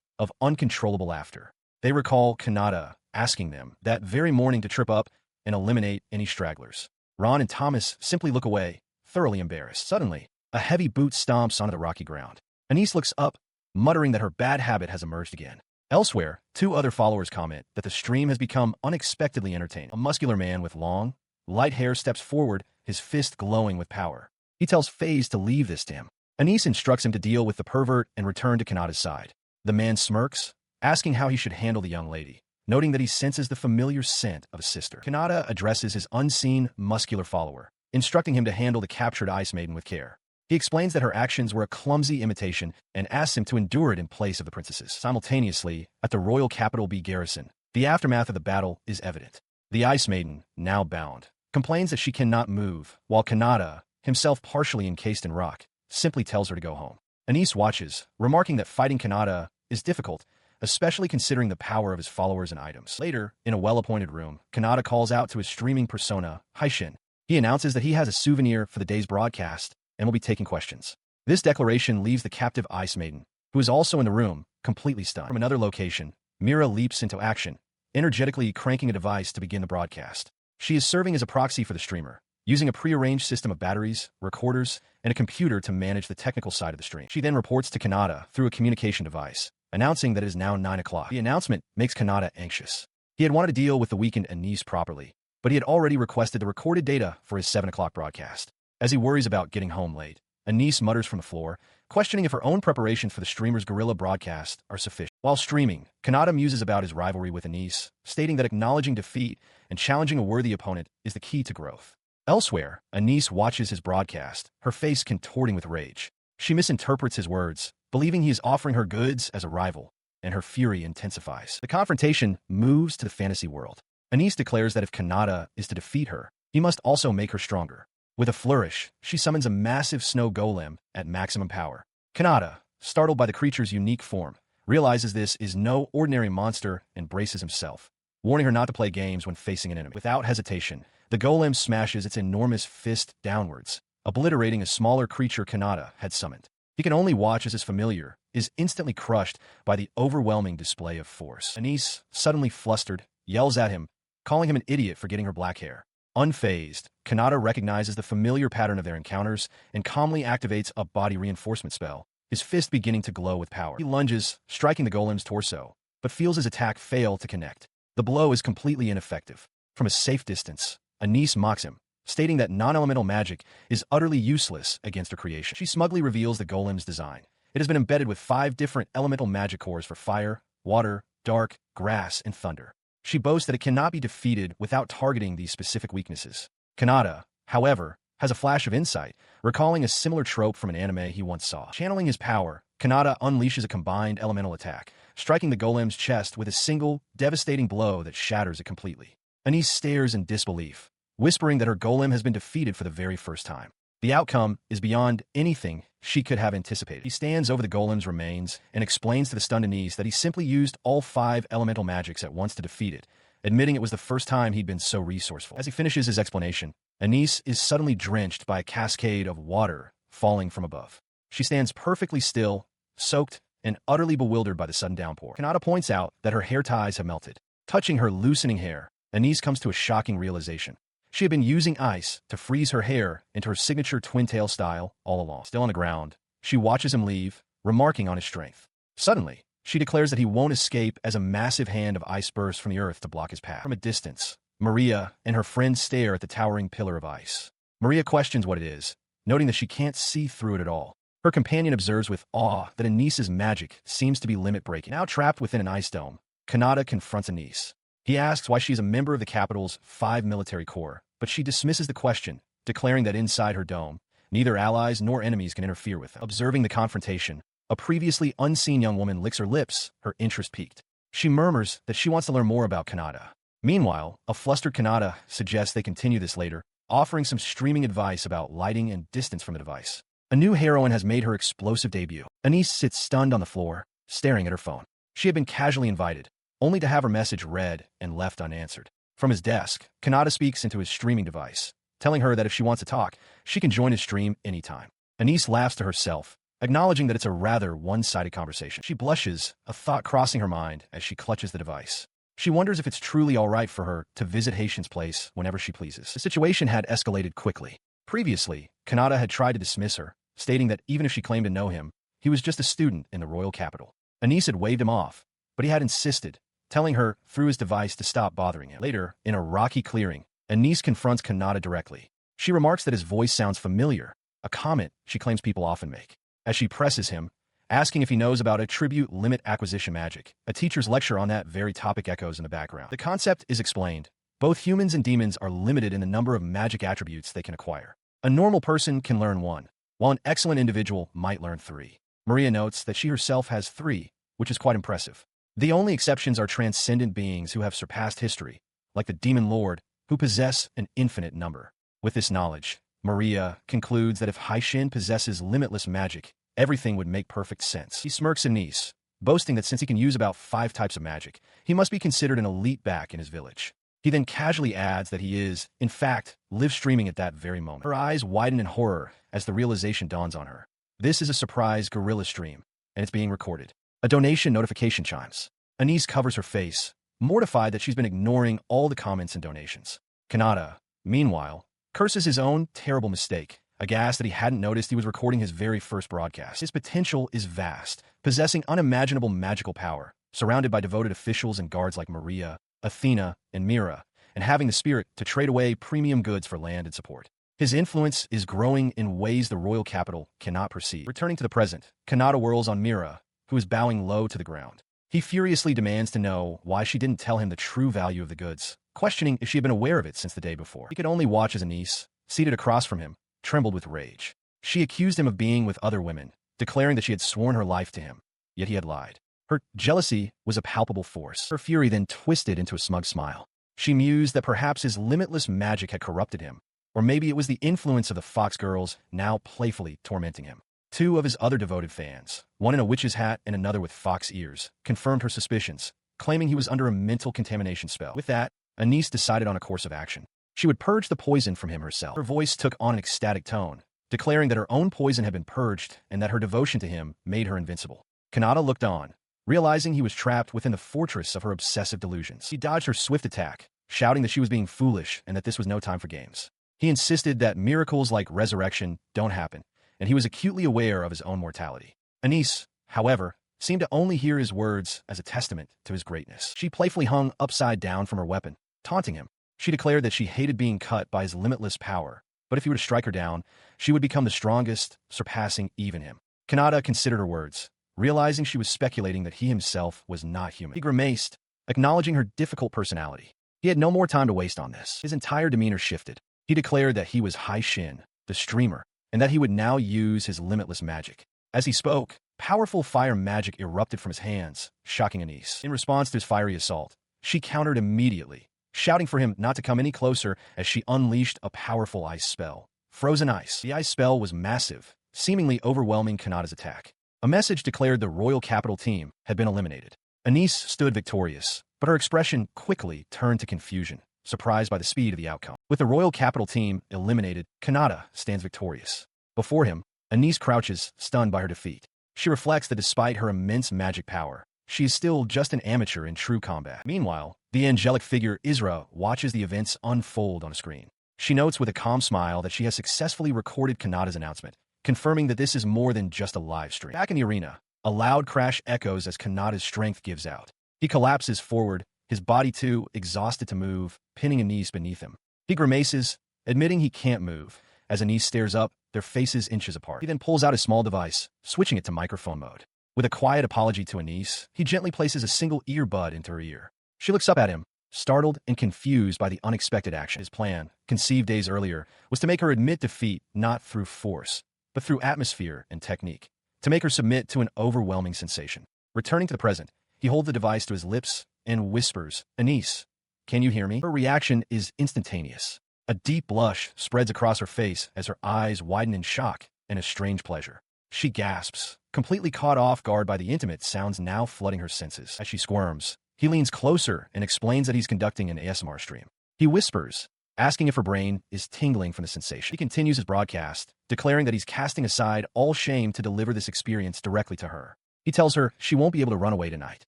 of uncontrollable laughter. They recall Kanata asking them that very morning to trip up and eliminate any stragglers. Ron and Thomas simply look away, thoroughly embarrassed. Suddenly, a heavy boot stomps onto the rocky ground. Anise looks up, muttering that her bad habit has emerged again. Elsewhere, 2 other followers comment that the stream has become unexpectedly entertaining. A muscular man with long, light hair steps forward, his fist glowing with power. He tells FaZe to leave this to him. Anise instructs him to deal with the pervert and return to Kanata's side. The man smirks, asking how he should handle the young lady, noting that he senses the familiar scent of a sister. Kanata addresses his unseen, muscular follower, instructing him to handle the captured Ice Maiden with care. He explains that her actions were a clumsy imitation and asks him to endure it in place of the princesses. Simultaneously, at the Royal Capital B garrison, the aftermath of the battle is evident. The Ice Maiden, now bound, complains that she cannot move, while Kanata, himself partially encased in rock, simply tells her to go home. Anise watches, remarking that fighting Kanata is difficult, especially considering the power of his followers and items. Later, in a well-appointed room, Kanata calls out to his streaming persona, Haishin. He announces that he has a souvenir for the day's broadcast and will be taking questions. This declaration leaves the captive Ice Maiden, who is also in the room, completely stunned. From another location, Mira leaps into action, energetically cranking a device to begin the broadcast. She is serving as a proxy for the streamer, using a prearranged system of batteries, recorders, and a computer to manage the technical side of the stream. She then reports to Kanata through a communication device, announcing that it is now 9 o'clock. The announcement makes Kanata anxious. He had wanted to deal with the weakened Anise properly, but he had already requested the recorded data for his 7 o'clock broadcast. As he worries about getting home late, Anise mutters from the floor, questioning if her own preparations for the streamer's guerrilla broadcast are sufficient. While streaming, Kanata muses about his rivalry with Anise, stating that acknowledging defeat and challenging a worthy opponent is the key to growth. Elsewhere, Anise watches his broadcast, her face contorting with rage. She misinterprets his words, believing he is offering her goods as a rival, and her fury intensifies. The confrontation moves to the fantasy world. Anise declares that if Kanata is to defeat her, he must also make her stronger. With a flourish, she summons a massive snow golem at maximum power. Kanata, startled by the creature's unique form, realizes this is no ordinary monster and braces himself, warning her not to play games when facing an enemy. Without hesitation, the golem smashes its enormous fist downwards, obliterating a smaller creature Kanata had summoned. He can only watch as his familiar is instantly crushed by the overwhelming display of force. Anise, suddenly flustered, yells at him, calling him an idiot for getting her black hair. Unfazed, Kanata recognizes the familiar pattern of their encounters and calmly activates a body reinforcement spell, his fist beginning to glow with power. He lunges, striking the golem's torso, but feels his attack fail to connect. The blow is completely ineffective. From a safe distance, Anise mocks him, stating that non-elemental magic is utterly useless against her creation. She smugly reveals the golem's design. It has been embedded with 5 different elemental magic cores for fire, water, dark, grass, and thunder. She boasts that it cannot be defeated without targeting these specific weaknesses. Kanata, however, has a flash of insight, recalling a similar trope from an anime he once saw. Channeling his power, Kanata unleashes a combined elemental attack, striking the golem's chest with a single, devastating blow that shatters it completely. Anise stares in disbelief, whispering that her golem has been defeated for the very first time. The outcome is beyond anything she could have anticipated. He stands over the golem's remains and explains to the stunned Anise that he simply used all 5 elemental magics at once to defeat it, admitting it was the first time he'd been so resourceful. As he finishes his explanation, Anise is suddenly drenched by a cascade of water falling from above. She stands perfectly still, soaked, and utterly bewildered by the sudden downpour. Kanata points out that her hair ties have melted. Touching her loosening hair, Anise comes to a shocking realization. She had been using ice to freeze her hair into her signature twin-tail style all along. Still on the ground, she watches him leave, remarking on his strength. Suddenly, she declares that he won't escape as a massive hand of ice bursts from the earth to block his path. From a distance, Maria and her friend stare at the towering pillar of ice. Maria questions what it is, noting that she can't see through it at all. Her companion observes with awe that Anise's magic seems to be limit-breaking. Now trapped within an ice dome, Kanata confronts Anise. He asks why she is a member of the capital's 5 military corps, but she dismisses the question, declaring that inside her dome, neither allies nor enemies can interfere with them. Observing the confrontation, a previously unseen young woman licks her lips, her interest piqued. She murmurs that she wants to learn more about Kanata. Meanwhile, a flustered Kanata suggests they continue this later, offering some streaming advice about lighting and distance from the device. A new heroine has made her explosive debut. Anise sits stunned on the floor, staring at her phone. She had been casually invited, only to have her message read and left unanswered. From his desk, Kanata speaks into his streaming device, telling her that if she wants to talk, she can join his stream anytime. Anise laughs to herself, acknowledging that it's a rather one-sided conversation. She blushes, a thought crossing her mind as she clutches the device. She wonders if it's truly all right for her to visit Haitian's place whenever she pleases. The situation had escalated quickly. Previously, Kanata had tried to dismiss her, stating that even if she claimed to know him, he was just a student in the royal capital. Anise had waved him off, but he had insisted, telling her through his device to stop bothering him. Later, in a rocky clearing, Anise confronts Kanata directly. She remarks that his voice sounds familiar, a comment she claims people often make. As she presses him, asking if he knows about attribute limit acquisition magic, a teacher's lecture on that very topic echoes in the background. The concept is explained. Both humans and demons are limited in the number of magic attributes they can acquire. A normal person can learn 1, while an excellent individual might learn 3. Maria notes that she herself has 3, which is quite impressive. The only exceptions are transcendent beings who have surpassed history, like the Demon Lord, who possess an infinite number. With this knowledge, Maria concludes that if Haishin possesses limitless magic, everything would make perfect sense. He smirks at Nice, boasting that since he can use about 5 types of magic, he must be considered an elite back in his village. He then casually adds that he is, in fact, live streaming at that very moment. Her eyes widen in horror as the realization dawns on her. This is a surprise guerrilla stream, and it's being recorded. A donation notification chimes. Anise covers her face, mortified that she's been ignoring all the comments and donations. Kanata, meanwhile, curses his own terrible mistake, aghast that he hadn't noticed he was recording his very first broadcast. His potential is vast, possessing unimaginable magical power, surrounded by devoted officials and guards like Maria, Athena, and Mira, and having the spirit to trade away premium goods for land and support. His influence is growing in ways the royal capital cannot perceive. Returning to the present, Kanata whirls on Mira, who is bowing low to the ground. He furiously demands to know why she didn't tell him the true value of the goods, questioning if she had been aware of it since the day before. He could only watch as Anise, seated across from him, trembled with rage. She accused him of being with other women, declaring that she had sworn her life to him, yet he had lied. Her jealousy was a palpable force. Her fury then twisted into a smug smile. She mused that perhaps his limitless magic had corrupted him, or maybe it was the influence of the Fox girls now playfully tormenting him. 2 of his other devoted fans, one in a witch's hat and another with fox ears, confirmed her suspicions, claiming he was under a mental contamination spell. With that, Anise decided on a course of action. She would purge the poison from him herself. Her voice took on an ecstatic tone, declaring that her own poison had been purged and that her devotion to him made her invincible. Kanata looked on, realizing he was trapped within the fortress of her obsessive delusions. He dodged her swift attack, shouting that she was being foolish and that this was no time for games. He insisted that miracles like resurrection don't happen, and he was acutely aware of his own mortality. Anise, however, seemed to only hear his words as a testament to his greatness. She playfully hung upside down from her weapon, taunting him. She declared that she hated being cut by his limitless power, but if he were to strike her down, she would become the strongest, surpassing even him. Kanata considered her words, realizing she was speculating that he himself was not human. He grimaced, acknowledging her difficult personality. He had no more time to waste on this. His entire demeanor shifted. He declared that he was Haishin, the streamer, and that he would now use his limitless magic. As he spoke, powerful fire magic erupted from his hands, shocking Anise. In response to his fiery assault, she countered immediately, shouting for him not to come any closer as she unleashed a powerful ice spell. Frozen ice. The ice spell was massive, seemingly overwhelming Kanata's attack. A message declared the royal capital team had been eliminated. Anise stood victorious, but her expression quickly turned to confusion, surprised by the speed of the outcome. With the royal capital team eliminated, Kanata stands victorious. Before him, Anise crouches, stunned by her defeat. She reflects that despite her immense magic power, she is still just an amateur in true combat. Meanwhile, the angelic figure Isra watches the events unfold on a screen. She notes with a calm smile that she has successfully recorded Kanata's announcement, confirming that this is more than just a live stream. Back in the arena, a loud crash echoes as Kanata's strength gives out. He collapses forward, his body too exhausted to move, pinning Anise beneath him. He grimaces, admitting he can't move. As Anise stares up, their faces inches apart. He then pulls out his small device, switching it to microphone mode. With a quiet apology to Anise, he gently places a single earbud into her ear. She looks up at him, startled and confused by the unexpected action. His plan, conceived days earlier, was to make her admit defeat not through force, but through atmosphere and technique, to make her submit to an overwhelming sensation. Returning to the present, he holds the device to his lips and whispers, "Anise, can you hear me?" Her reaction is instantaneous. A deep blush spreads across her face as her eyes widen in shock and a strange pleasure. She gasps, completely caught off guard by the intimate sounds now flooding her senses. As she squirms, he leans closer and explains that he's conducting an ASMR stream. He whispers, asking if her brain is tingling from the sensation. He continues his broadcast, declaring that he's casting aside all shame to deliver this experience directly to her. He tells her she won't be able to run away tonight.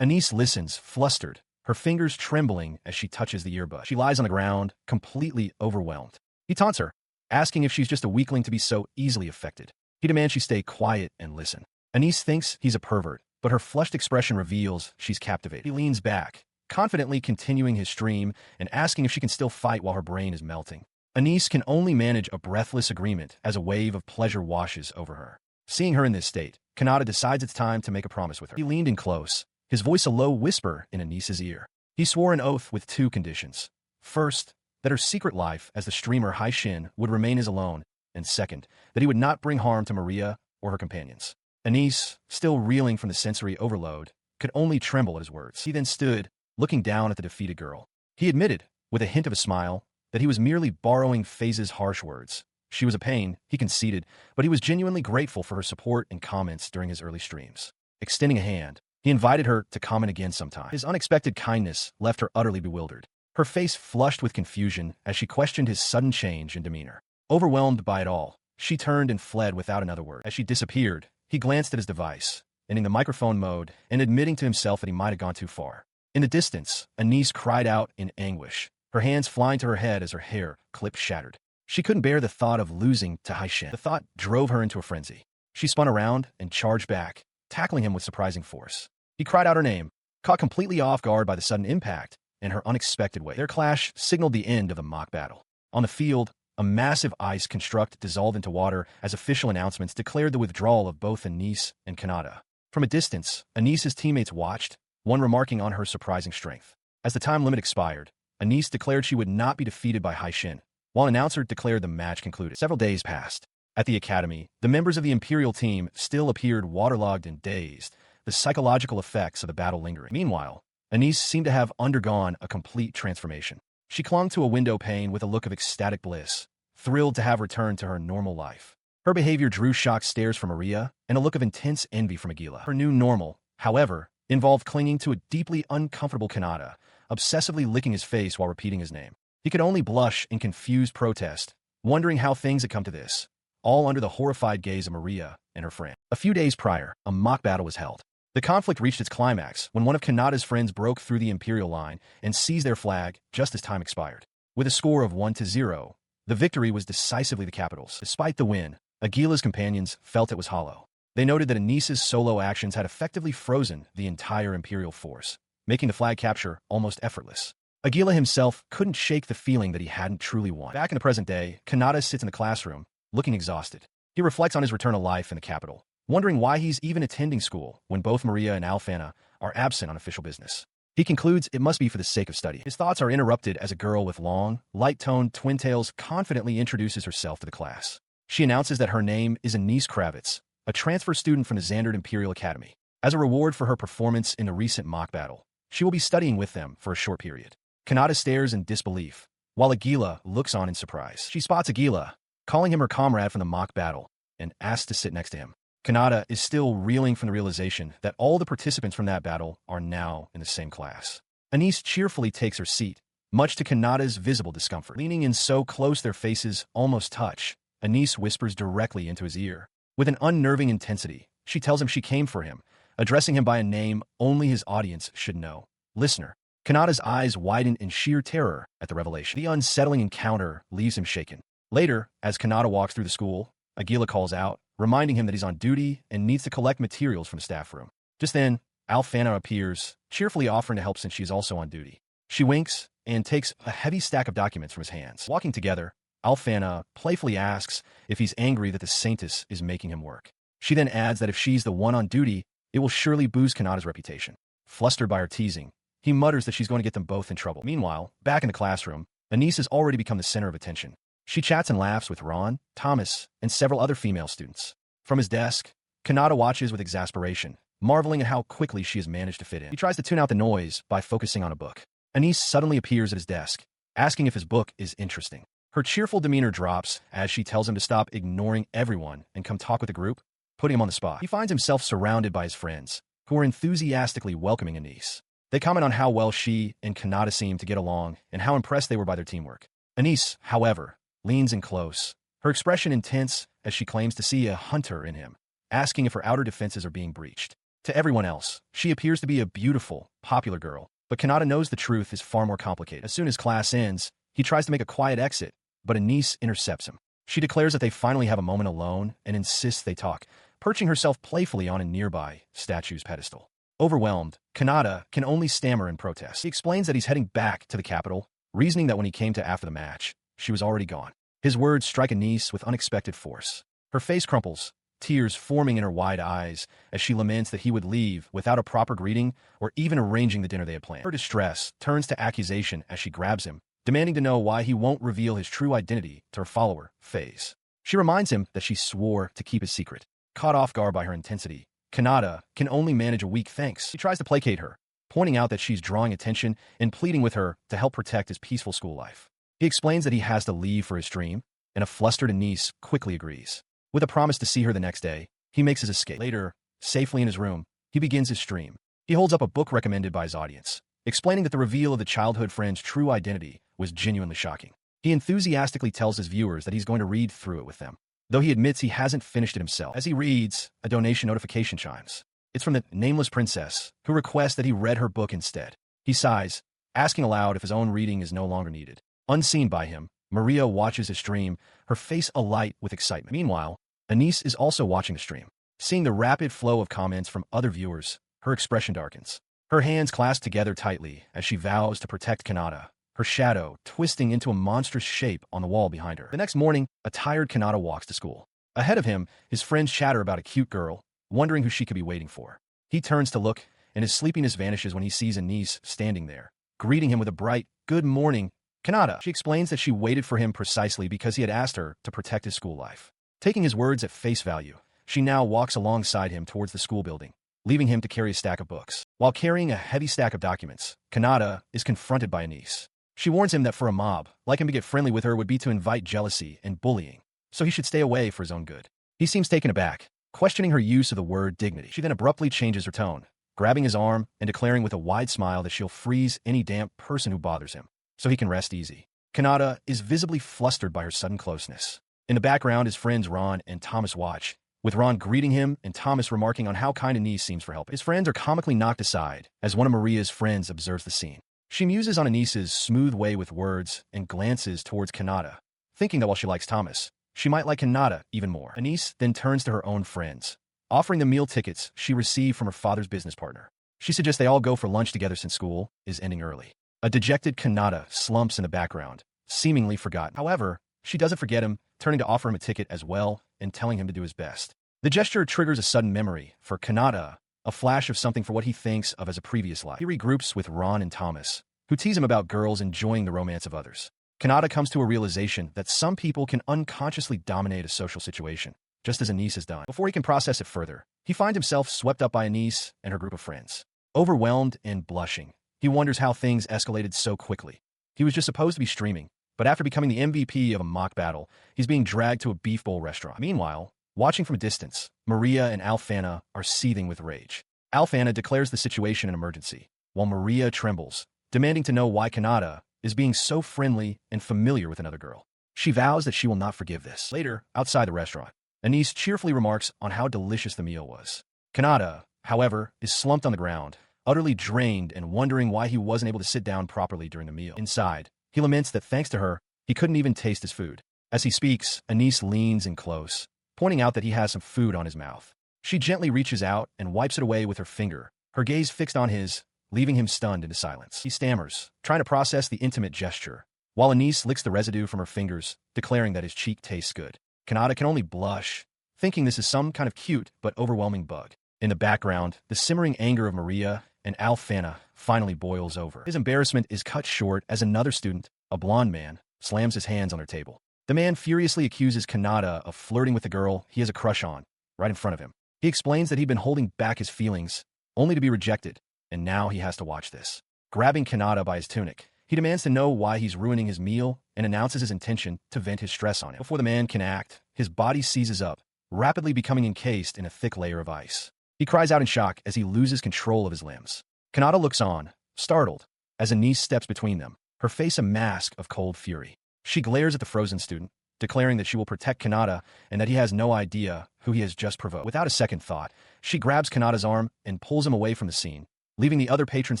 Anise listens, flustered, her fingers trembling as she touches the earbud. She lies on the ground, completely overwhelmed. He taunts her, asking if she's just a weakling to be so easily affected. He demands she stay quiet and listen. Anise thinks he's a pervert, but her flushed expression reveals she's captivated. He leans back, confidently continuing his stream and asking if she can still fight while her brain is melting. Anise can only manage a breathless agreement as a wave of pleasure washes over her. Seeing her in this state, Kanata decides it's time to make a promise with her. He leaned in close, his voice a low whisper in Anise's ear. He swore an oath with 2 conditions. First, that her secret life as the streamer Haishin would remain his alone, and second, that he would not bring harm to Maria or her companions. Anise, still reeling from the sensory overload, could only tremble at his words. He then stood, looking down at the defeated girl. He admitted with a hint of a smile, that he was merely borrowing FaZe's harsh words. She was a pain, he conceded, but he was genuinely grateful for her support and comments during his early streams. Extending a hand, he invited her to comment again sometime. His unexpected kindness left her utterly bewildered. Her face flushed with confusion as she questioned his sudden change in demeanor. Overwhelmed by it all, she turned and fled without another word. As she disappeared, he glanced at his device, ending the microphone mode and admitting to himself that he might have gone too far. In the distance, Anise cried out in anguish, her hands flying to her head as her hair clip shattered. She couldn't bear the thought of losing to Haishin. The thought drove her into a frenzy. She spun around and charged back, tackling him with surprising force. He cried out her name, caught completely off guard by the sudden impact and her unexpected way. Their clash signaled the end of the mock battle. On the field, a massive ice construct dissolved into water as official announcements declared the withdrawal of both Anise and Kanata. From a distance, Anise's teammates watched, one remarking on her surprising strength. As the time limit expired, Anise declared she would not be defeated by Haishin, while an announcer declared the match concluded. Several days passed. At the academy, the members of the Imperial team still appeared waterlogged and dazed, the psychological effects of the battle lingering. Meanwhile, Anise seemed to have undergone a complete transformation. She clung to a window pane with a look of ecstatic bliss, thrilled to have returned to her normal life. Her behavior drew shocked stares from Maria and a look of intense envy from Agila. Her new normal, however, involved clinging to a deeply uncomfortable Kanata, obsessively licking his face while repeating his name. He could only blush in confused protest, wondering how things had come to this, all under the horrified gaze of Maria and her friend. A few days prior, a mock battle was held. The conflict reached its climax when one of Kanata's friends broke through the Imperial line and seized their flag just as time expired. With a score of 1-0, the victory was decisively the capital's. Despite the win, Agila's companions felt it was hollow. They noted that Anise's solo actions had effectively frozen the entire Imperial force, making the flag capture almost effortless. Agila himself couldn't shake the feeling that he hadn't truly won. Back in the present day, Kanata sits in the classroom, looking exhausted. He reflects on his return to life in the capital, wondering why he's even attending school when both Maria and Alfana are absent on official business. He concludes it must be for the sake of study. His thoughts are interrupted as a girl with long, light-toned twin tails confidently introduces herself to the class. She announces that her name is Anise Kravitz, a transfer student from the Xandered Imperial Academy. As a reward for her performance in the recent mock battle, she will be studying with them for a short period. Kanata stares in disbelief, while Agila looks on in surprise. She spots Agila, calling him her comrade from the mock battle, and asks to sit next to him. Kanata is still reeling from the realization that all the participants from that battle are now in the same class. Anise cheerfully takes her seat, much to Kanata's visible discomfort. Leaning in so close their faces almost touch, Anise whispers directly into his ear. With an unnerving intensity, she tells him she came for him, addressing him by a name only his audience should know. Listener. Kanata's eyes widen in sheer terror at the revelation. The unsettling encounter leaves him shaken. Later, as Kanata walks through the school, Agila calls out, reminding him that he's on duty and needs to collect materials from the staff room. Just then, Alfana appears, cheerfully offering to help since she's also on duty. She winks and takes a heavy stack of documents from his hands. Walking together, Alfana playfully asks if he's angry that the Saintess is making him work. She then adds that if she's the one on duty, it will surely boost Kanata's reputation. Flustered by her teasing, he mutters that she's going to get them both in trouble. Meanwhile, back in the classroom, Anise has already become the center of attention. She chats and laughs with Ron, Thomas, and several other female students. From his desk, Kanata watches with exasperation, marveling at how quickly she has managed to fit in. He tries to tune out the noise by focusing on a book. Anise suddenly appears at his desk, asking if his book is interesting. Her cheerful demeanor drops as she tells him to stop ignoring everyone and come talk with the group, putting him on the spot. He finds himself surrounded by his friends, who are enthusiastically welcoming Anise. They comment on how well she and Kanata seem to get along and how impressed they were by their teamwork. Anise, however, leans in close, her expression intense as she claims to see a hunter in him, asking if her outer defenses are being breached. To everyone else, she appears to be a beautiful, popular girl, but Kanata knows the truth is far more complicated. As soon as class ends, he tries to make a quiet exit, but Anise intercepts him. She declares that they finally have a moment alone and insists they talk, perching herself playfully on a nearby statue's pedestal. Overwhelmed, Kanata can only stammer in protest. He explains that he's heading back to the capital, reasoning that when he came to after the match, she was already gone. His words strike Anise with unexpected force. Her face crumples, tears forming in her wide eyes as she laments that he would leave without a proper greeting or even arranging the dinner they had planned. Her distress turns to accusation as she grabs him, demanding to know why he won't reveal his true identity to her follower, FaZe. She reminds him that she swore to keep his secret. Caught off guard by her intensity, Kanata can only manage a weak thanks. He tries to placate her, pointing out that she's drawing attention and pleading with her to help protect his peaceful school life. He explains that he has to leave for his stream, and a flustered Anise quickly agrees. With a promise to see her the next day, he makes his escape. Later, safely in his room, he begins his stream. He holds up a book recommended by his audience, explaining that the reveal of the childhood friend's true identity was genuinely shocking. He enthusiastically tells his viewers that he's going to read through it with them, though he admits he hasn't finished it himself. As he reads, a donation notification chimes. It's from the nameless princess, who requests that he read her book instead. He sighs, asking aloud if his own reading is no longer needed. Unseen by him, Maria watches his stream, her face alight with excitement. Meanwhile, Anise is also watching the stream. Seeing the rapid flow of comments from other viewers, her expression darkens. Her hands clasp together tightly as she vows to protect Kanata, her shadow twisting into a monstrous shape on the wall behind her. The next morning, a tired Kanata walks to school. Ahead of him, his friends chatter about a cute girl, wondering who she could be waiting for. He turns to look, and his sleepiness vanishes when he sees Anise standing there, greeting him with a bright, "Good morning, Kanata." She explains that she waited for him precisely because he had asked her to protect his school life. Taking his words at face value, she now walks alongside him towards the school building, leaving him to carry a stack of books. While carrying a heavy stack of documents, Kanata is confronted by Anise. She warns him that for a mob, like him to get friendly with her would be to invite jealousy and bullying, so he should stay away for his own good. He seems taken aback, questioning her use of the word dignity. She then abruptly changes her tone, grabbing his arm and declaring with a wide smile that she'll freeze any damp person who bothers him, so he can rest easy. Kanata is visibly flustered by her sudden closeness. In the background, his friends Ron and Thomas watch, with Ron greeting him and Thomas remarking on how kind Anise seems for help. His friends are comically knocked aside as one of Maria's friends observes the scene. She muses on Anise's smooth way with words and glances towards Kanata, thinking that while she likes Thomas, she might like Kanata even more. Anise then turns to her own friends, offering them meal tickets she received from her father's business partner. She suggests they all go for lunch together since school is ending early. A dejected Kanata slumps in the background, seemingly forgotten. However, she doesn't forget him, turning to offer him a ticket as well and telling him to do his best. The gesture triggers a sudden memory for Kanata, a flash of something for what he thinks of as a previous life. He regroups with Ron and Thomas, who tease him about girls enjoying the romance of others. Kanata comes to a realization that some people can unconsciously dominate a social situation, just as Anise has done. Before he can process it further, he finds himself swept up by Anise and her group of friends. Overwhelmed and blushing, he wonders how things escalated so quickly. He was just supposed to be streaming, but after becoming the MVP of a mock battle, he's being dragged to a beef bowl restaurant. Meanwhile, watching from a distance, Maria and Alfana are seething with rage. Alfana declares the situation an emergency, while Maria trembles, demanding to know why Kanata is being so friendly and familiar with another girl. She vows that she will not forgive this. Later, outside the restaurant, Anise cheerfully remarks on how delicious the meal was. Kanata, however, is slumped on the ground, utterly drained and wondering why he wasn't able to sit down properly during the meal. Inside, he laments that thanks to her, he couldn't even taste his food. As he speaks, Anise leans in close, pointing out that he has some food on his mouth. She gently reaches out and wipes it away with her finger, her gaze fixed on his, leaving him stunned into silence. He stammers, trying to process the intimate gesture, while Anise licks the residue from her fingers, declaring that his cheek tastes good. Kanata can only blush, thinking this is some kind of cute but overwhelming bug. In the background, the simmering anger of Maria and Alfana finally boils over. His embarrassment is cut short as another student, a blonde man, slams his hands on their table. The man furiously accuses Kanata of flirting with the girl he has a crush on, right in front of him. He explains that he'd been holding back his feelings, only to be rejected, and now he has to watch this. Grabbing Kanata by his tunic, he demands to know why he's ruining his meal and announces his intention to vent his stress on him. Before the man can act, his body seizes up, rapidly becoming encased in a thick layer of ice. He cries out in shock as he loses control of his limbs. Kanata looks on, startled, as Anise steps between them, her face a mask of cold fury. She glares at the frozen student, declaring that she will protect Kanata and that he has no idea who he has just provoked. Without a second thought, she grabs Kanata's arm and pulls him away from the scene, leaving the other patrons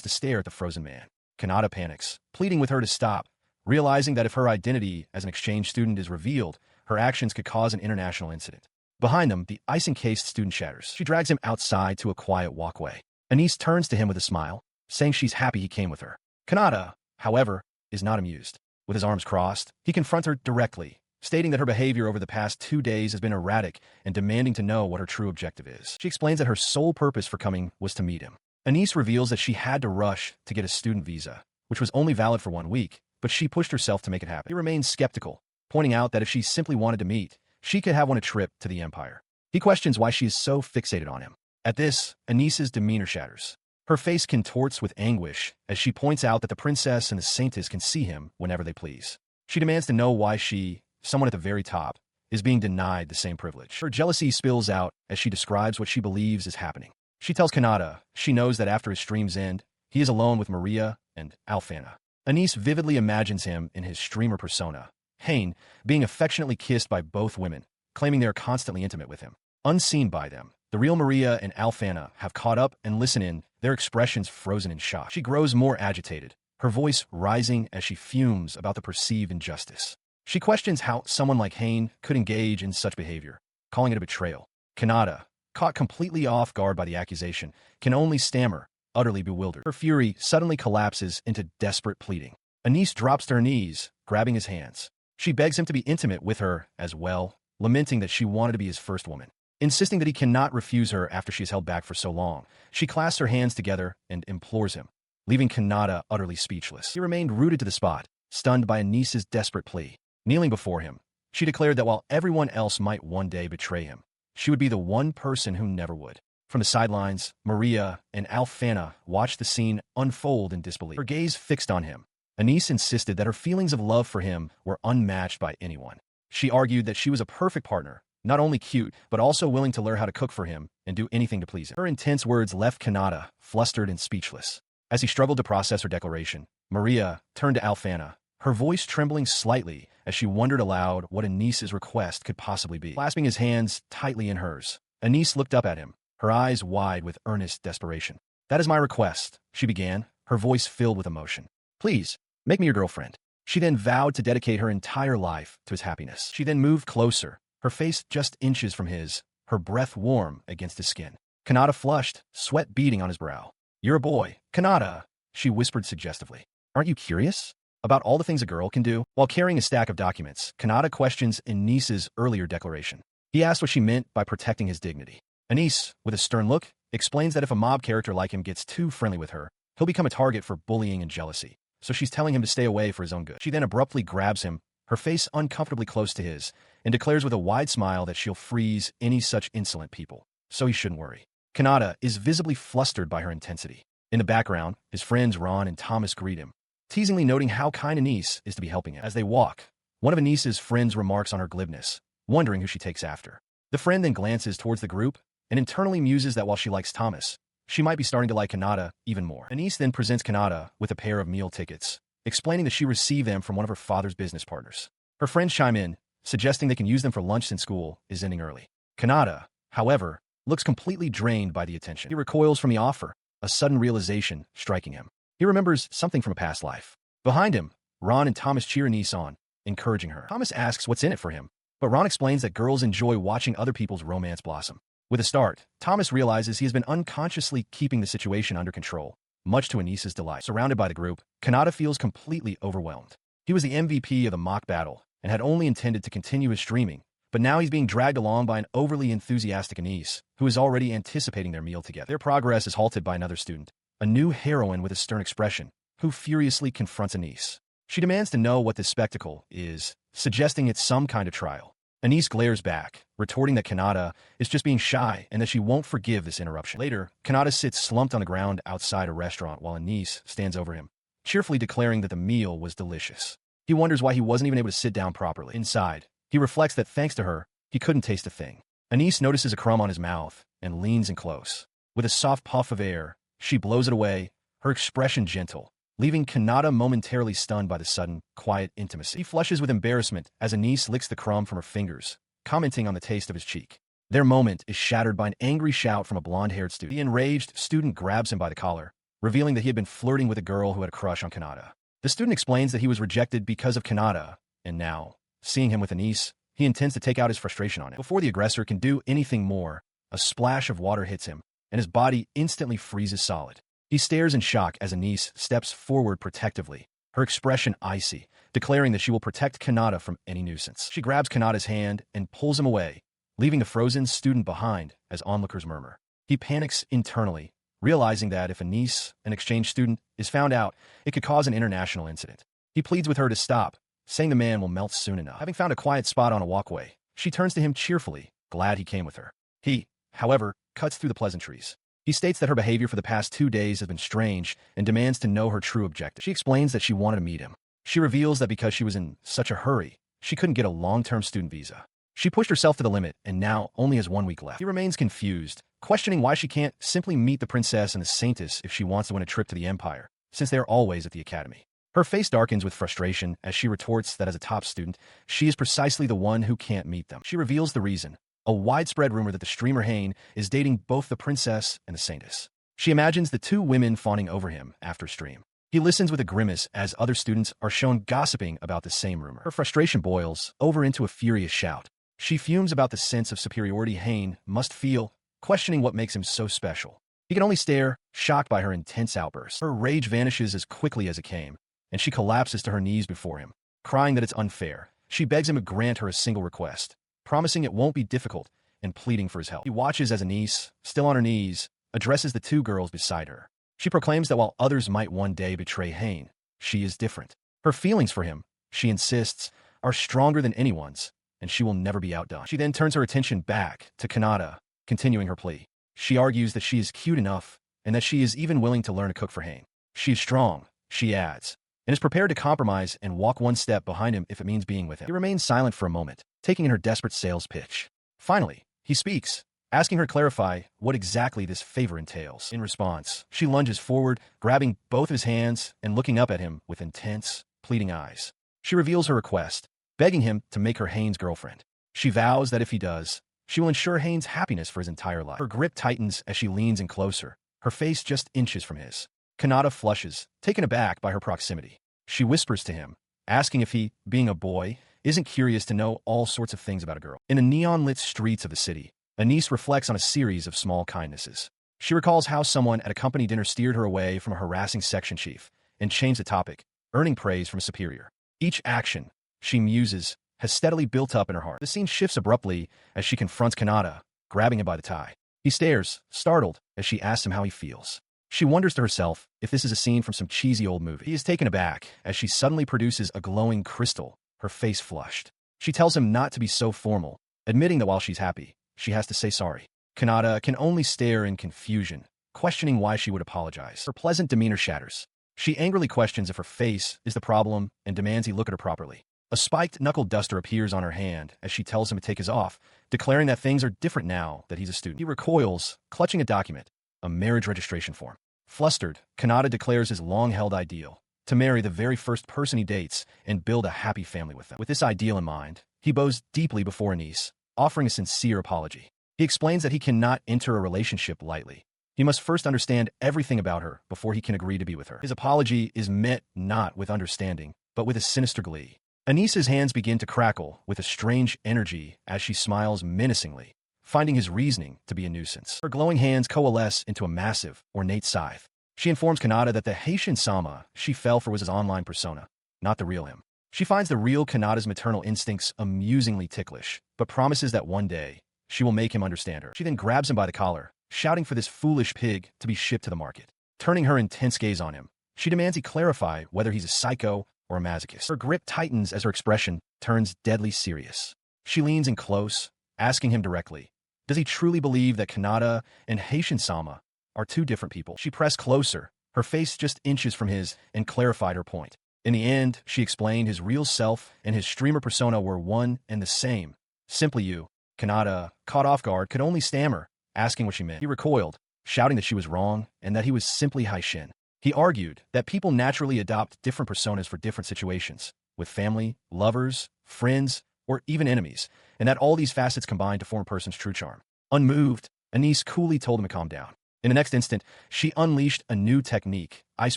to stare at the frozen man. Kanata panics, pleading with her to stop, realizing that if her identity as an exchange student is revealed, her actions could cause an international incident. Behind them, the ice-encased student shatters. She drags him outside to a quiet walkway. Anise turns to him with a smile, saying she's happy he came with her. Kanata, however, is not amused. With his arms crossed, he confronts her directly, stating that her behavior over the past 2 days has been erratic and demanding to know what her true objective is. She explains that her sole purpose for coming was to meet him. Anise reveals that she had to rush to get a student visa, which was only valid for 1 week, but she pushed herself to make it happen. He remains skeptical, pointing out that if she simply wanted to meet, she could have won a trip to the Empire. He questions why she is so fixated on him. At this, Anise's demeanor shatters. Her face contorts with anguish as she points out that the princess and the saintess can see him whenever they please. She demands to know why she, someone at the very top, is being denied the same privilege. Her jealousy spills out as she describes what she believes is happening. She tells Kanata she knows that after his stream's end, he is alone with Maria and Alfana. Anise vividly imagines him in his streamer persona, Hain, being affectionately kissed by both women, claiming they are constantly intimate with him. Unseen by them, the real Maria and Alfana have caught up and listen in, their expressions frozen in shock. She grows more agitated, her voice rising as she fumes about the perceived injustice. She questions how someone like Hain could engage in such behavior, calling it a betrayal. Kanata, caught completely off guard by the accusation, can only stammer, utterly bewildered. Her fury suddenly collapses into desperate pleading. Anise drops to her knees, grabbing his hands. She begs him to be intimate with her as well, lamenting that she wanted to be his first woman. Insisting that he cannot refuse her after she is held back for so long, she clasps her hands together and implores him, leaving Kanata utterly speechless. He remained rooted to the spot, stunned by Anise's desperate plea. Kneeling before him, she declared that while everyone else might one day betray him, she would be the one person who never would. From the sidelines, Maria and Alfana watched the scene unfold in disbelief. Her gaze fixed on him. Anise insisted that her feelings of love for him were unmatched by anyone. She argued that she was a perfect partner, not only cute, but also willing to learn how to cook for him and do anything to please him. Her intense words left Kanata flustered and speechless. As he struggled to process her declaration, Maria turned to Alfana, her voice trembling slightly as she wondered aloud what Anise's request could possibly be. Clasping his hands tightly in hers, Anise looked up at him, her eyes wide with earnest desperation. "That is my request," she began, her voice filled with emotion. "Please, make me your girlfriend." She then vowed to dedicate her entire life to his happiness. She then moved closer, her face just inches from his, her breath warm against his skin. Kanata flushed, sweat beading on his brow. "You're a boy, Kanata," she whispered suggestively. "Aren't you curious about all the things a girl can do?" While carrying a stack of documents, Kanata questions Anise's earlier declaration. He asked what she meant by protecting his dignity. Anise, with a stern look, explains that if a mob character like him gets too friendly with her, he'll become a target for bullying and jealousy. So she's telling him to stay away for his own good. She then abruptly grabs him, her face uncomfortably close to his, and declares with a wide smile that she'll freeze any such insolent people, so he shouldn't worry. Kanata is visibly flustered by her intensity. In the background, his friends Ron and Thomas greet him, teasingly noting how kind Anise is to be helping him. As they walk, one of Anise's friends remarks on her glibness, wondering who she takes after. The friend then glances towards the group and internally muses that while she likes Thomas, she might be starting to like Kanata even more. Anise then presents Kanata with a pair of meal tickets, explaining that she received them from one of her father's business partners. Her friends chime in, suggesting they can use them for lunch since school is ending early. Kanata, however, looks completely drained by the attention. He recoils from the offer, a sudden realization striking him. He remembers something from a past life. Behind him, Ron and Thomas cheer Anise on, encouraging her. Thomas asks what's in it for him, but Ron explains that girls enjoy watching other people's romance blossom. With a start, Thomas realizes he has been unconsciously keeping the situation under control, much to Anise's delight. Surrounded by the group, Kanata feels completely overwhelmed. He was the MVP of the mock battle and had only intended to continue his streaming, but now he's being dragged along by an overly enthusiastic Anise, who is already anticipating their meal together. Their progress is halted by another student, a new heroine with a stern expression, who furiously confronts Anise. She demands to know what this spectacle is, suggesting it's some kind of trial. Anise glares back, retorting that Kanata is just being shy and that she won't forgive this interruption. Later, Kanata sits slumped on the ground outside a restaurant while Anise stands over him, cheerfully declaring that the meal was delicious. He wonders why he wasn't even able to sit down properly. Inside, he reflects that thanks to her, he couldn't taste a thing. Anise notices a crumb on his mouth and leans in close. With a soft puff of air, she blows it away, her expression gentle, leaving Kanata momentarily stunned by the sudden, quiet intimacy. He flushes with embarrassment as Anise licks the crumb from her fingers, commenting on the taste of his cheek. Their moment is shattered by an angry shout from a blonde-haired student. The enraged student grabs him by the collar, revealing that he had been flirting with a girl who had a crush on Kanata. The student explains that he was rejected because of Kanata, and now, seeing him with Anise, he intends to take out his frustration on him. Before the aggressor can do anything more, a splash of water hits him, and his body instantly freezes solid. He stares in shock as Anise steps forward protectively, her expression icy, declaring that she will protect Kanata from any nuisance. She grabs Kanata's hand and pulls him away, leaving the frozen student behind as onlookers murmur. He panics internally, realizing that if Anise, an exchange student, is found out, it could cause an international incident. He pleads with her to stop, saying the man will melt soon enough. Having found a quiet spot on a walkway, she turns to him cheerfully, glad he came with her. He, however, cuts through the pleasantries. He states that her behavior for the past 2 days has been strange and demands to know her true objective. She explains that she wanted to meet him. She reveals that because she was in such a hurry, she couldn't get a long-term student visa. She pushed herself to the limit and now only has 1 week left. He remains confused, questioning why she can't simply meet the princess and the saintess if she wants to win a trip to the empire, since they are always at the academy. Her face darkens with frustration as she retorts that as a top student, she is precisely the one who can't meet them. She reveals the reason: a widespread rumor that the streamer Hain is dating both the princess and the saintess. She imagines the two women fawning over him after stream. He listens with a grimace as other students are shown gossiping about the same rumor. Her frustration boils over into a furious shout. She fumes about the sense of superiority Hain must feel, questioning what makes him so special. He can only stare, shocked by her intense outbursts. Her rage vanishes as quickly as it came, and she collapses to her knees before him, crying that it's unfair. She begs him to grant her a single request, promising it won't be difficult, and pleading for his help. He watches as Anise, still on her knees, addresses the two girls beside her. She proclaims that while others might one day betray Hain, she is different. Her feelings for him, she insists, are stronger than anyone's, and she will never be outdone. She then turns her attention back to Kanata, continuing her plea. She argues that she is cute enough, and that she is even willing to learn to cook for Hain. She is strong, she adds, and is prepared to compromise and walk one step behind him if it means being with him. He remains silent for a moment, taking in her desperate sales pitch. Finally, he speaks, asking her to clarify what exactly this favor entails. In response, she lunges forward, grabbing both of his hands and looking up at him with intense, pleading eyes. She reveals her request, begging him to make her Hain's girlfriend. She vows that if he does, she will ensure Hain's happiness for his entire life. Her grip tightens as she leans in closer, her face just inches from his. Kanata flushes, taken aback by her proximity. She whispers to him, asking if he, being a boy, isn't curious to know all sorts of things about a girl. In the neon-lit streets of the city, Anise reflects on a series of small kindnesses. She recalls how someone at a company dinner steered her away from a harassing section chief and changed the topic, earning praise from a superior. Each action, she muses, has steadily built up in her heart. The scene shifts abruptly as she confronts Kanata, grabbing him by the tie. He stares, startled, as she asks him how he feels. She wonders to herself if this is a scene from some cheesy old movie. He is taken aback as she suddenly produces a glowing crystal, her face flushed. She tells him not to be so formal, admitting that while she's happy, she has to say sorry. Kanata can only stare in confusion, questioning why she would apologize. Her pleasant demeanor shatters. She angrily questions if her face is the problem and demands he look at her properly. A spiked knuckle duster appears on her hand as she tells him to take his off, declaring that things are different now that he's a student. He recoils, clutching a document, a marriage registration form. Flustered, Kanata declares his long-held ideal, to marry the very first person he dates and build a happy family with them. With this ideal in mind, he bows deeply before Anise, offering a sincere apology. He explains that he cannot enter a relationship lightly. He must first understand everything about her before he can agree to be with her. His apology is met not with understanding, but with a sinister glee. Anise's hands begin to crackle with a strange energy as she smiles menacingly, finding his reasoning to be a nuisance. Her glowing hands coalesce into a massive, ornate scythe. She informs Kanata that the Haitian Sama she fell for was his online persona, not the real him. She finds the real Kanata's maternal instincts amusingly ticklish, but promises that one day, she will make him understand her. She then grabs him by the collar, shouting for this foolish pig to be shipped to the market. Turning her intense gaze on him, she demands he clarify whether he's a psycho or a masochist. Her grip tightens as her expression turns deadly serious. She leans in close, asking him directly, does he truly believe that Kanata and Haitian Sama are two different people? She pressed closer, her face just inches from his, and clarified her point. In the end, she explained his real self and his streamer persona were one and the same. Simply you. Kanata, caught off guard, could only stammer, asking what she meant. He recoiled, shouting that she was wrong and that he was simply Haishin. He argued that people naturally adopt different personas for different situations, with family, lovers, friends, or even enemies, and that all these facets combine to form a person's true charm. Unmoved, Anise coolly told him to calm down. In the next instant, she unleashed a new technique, ice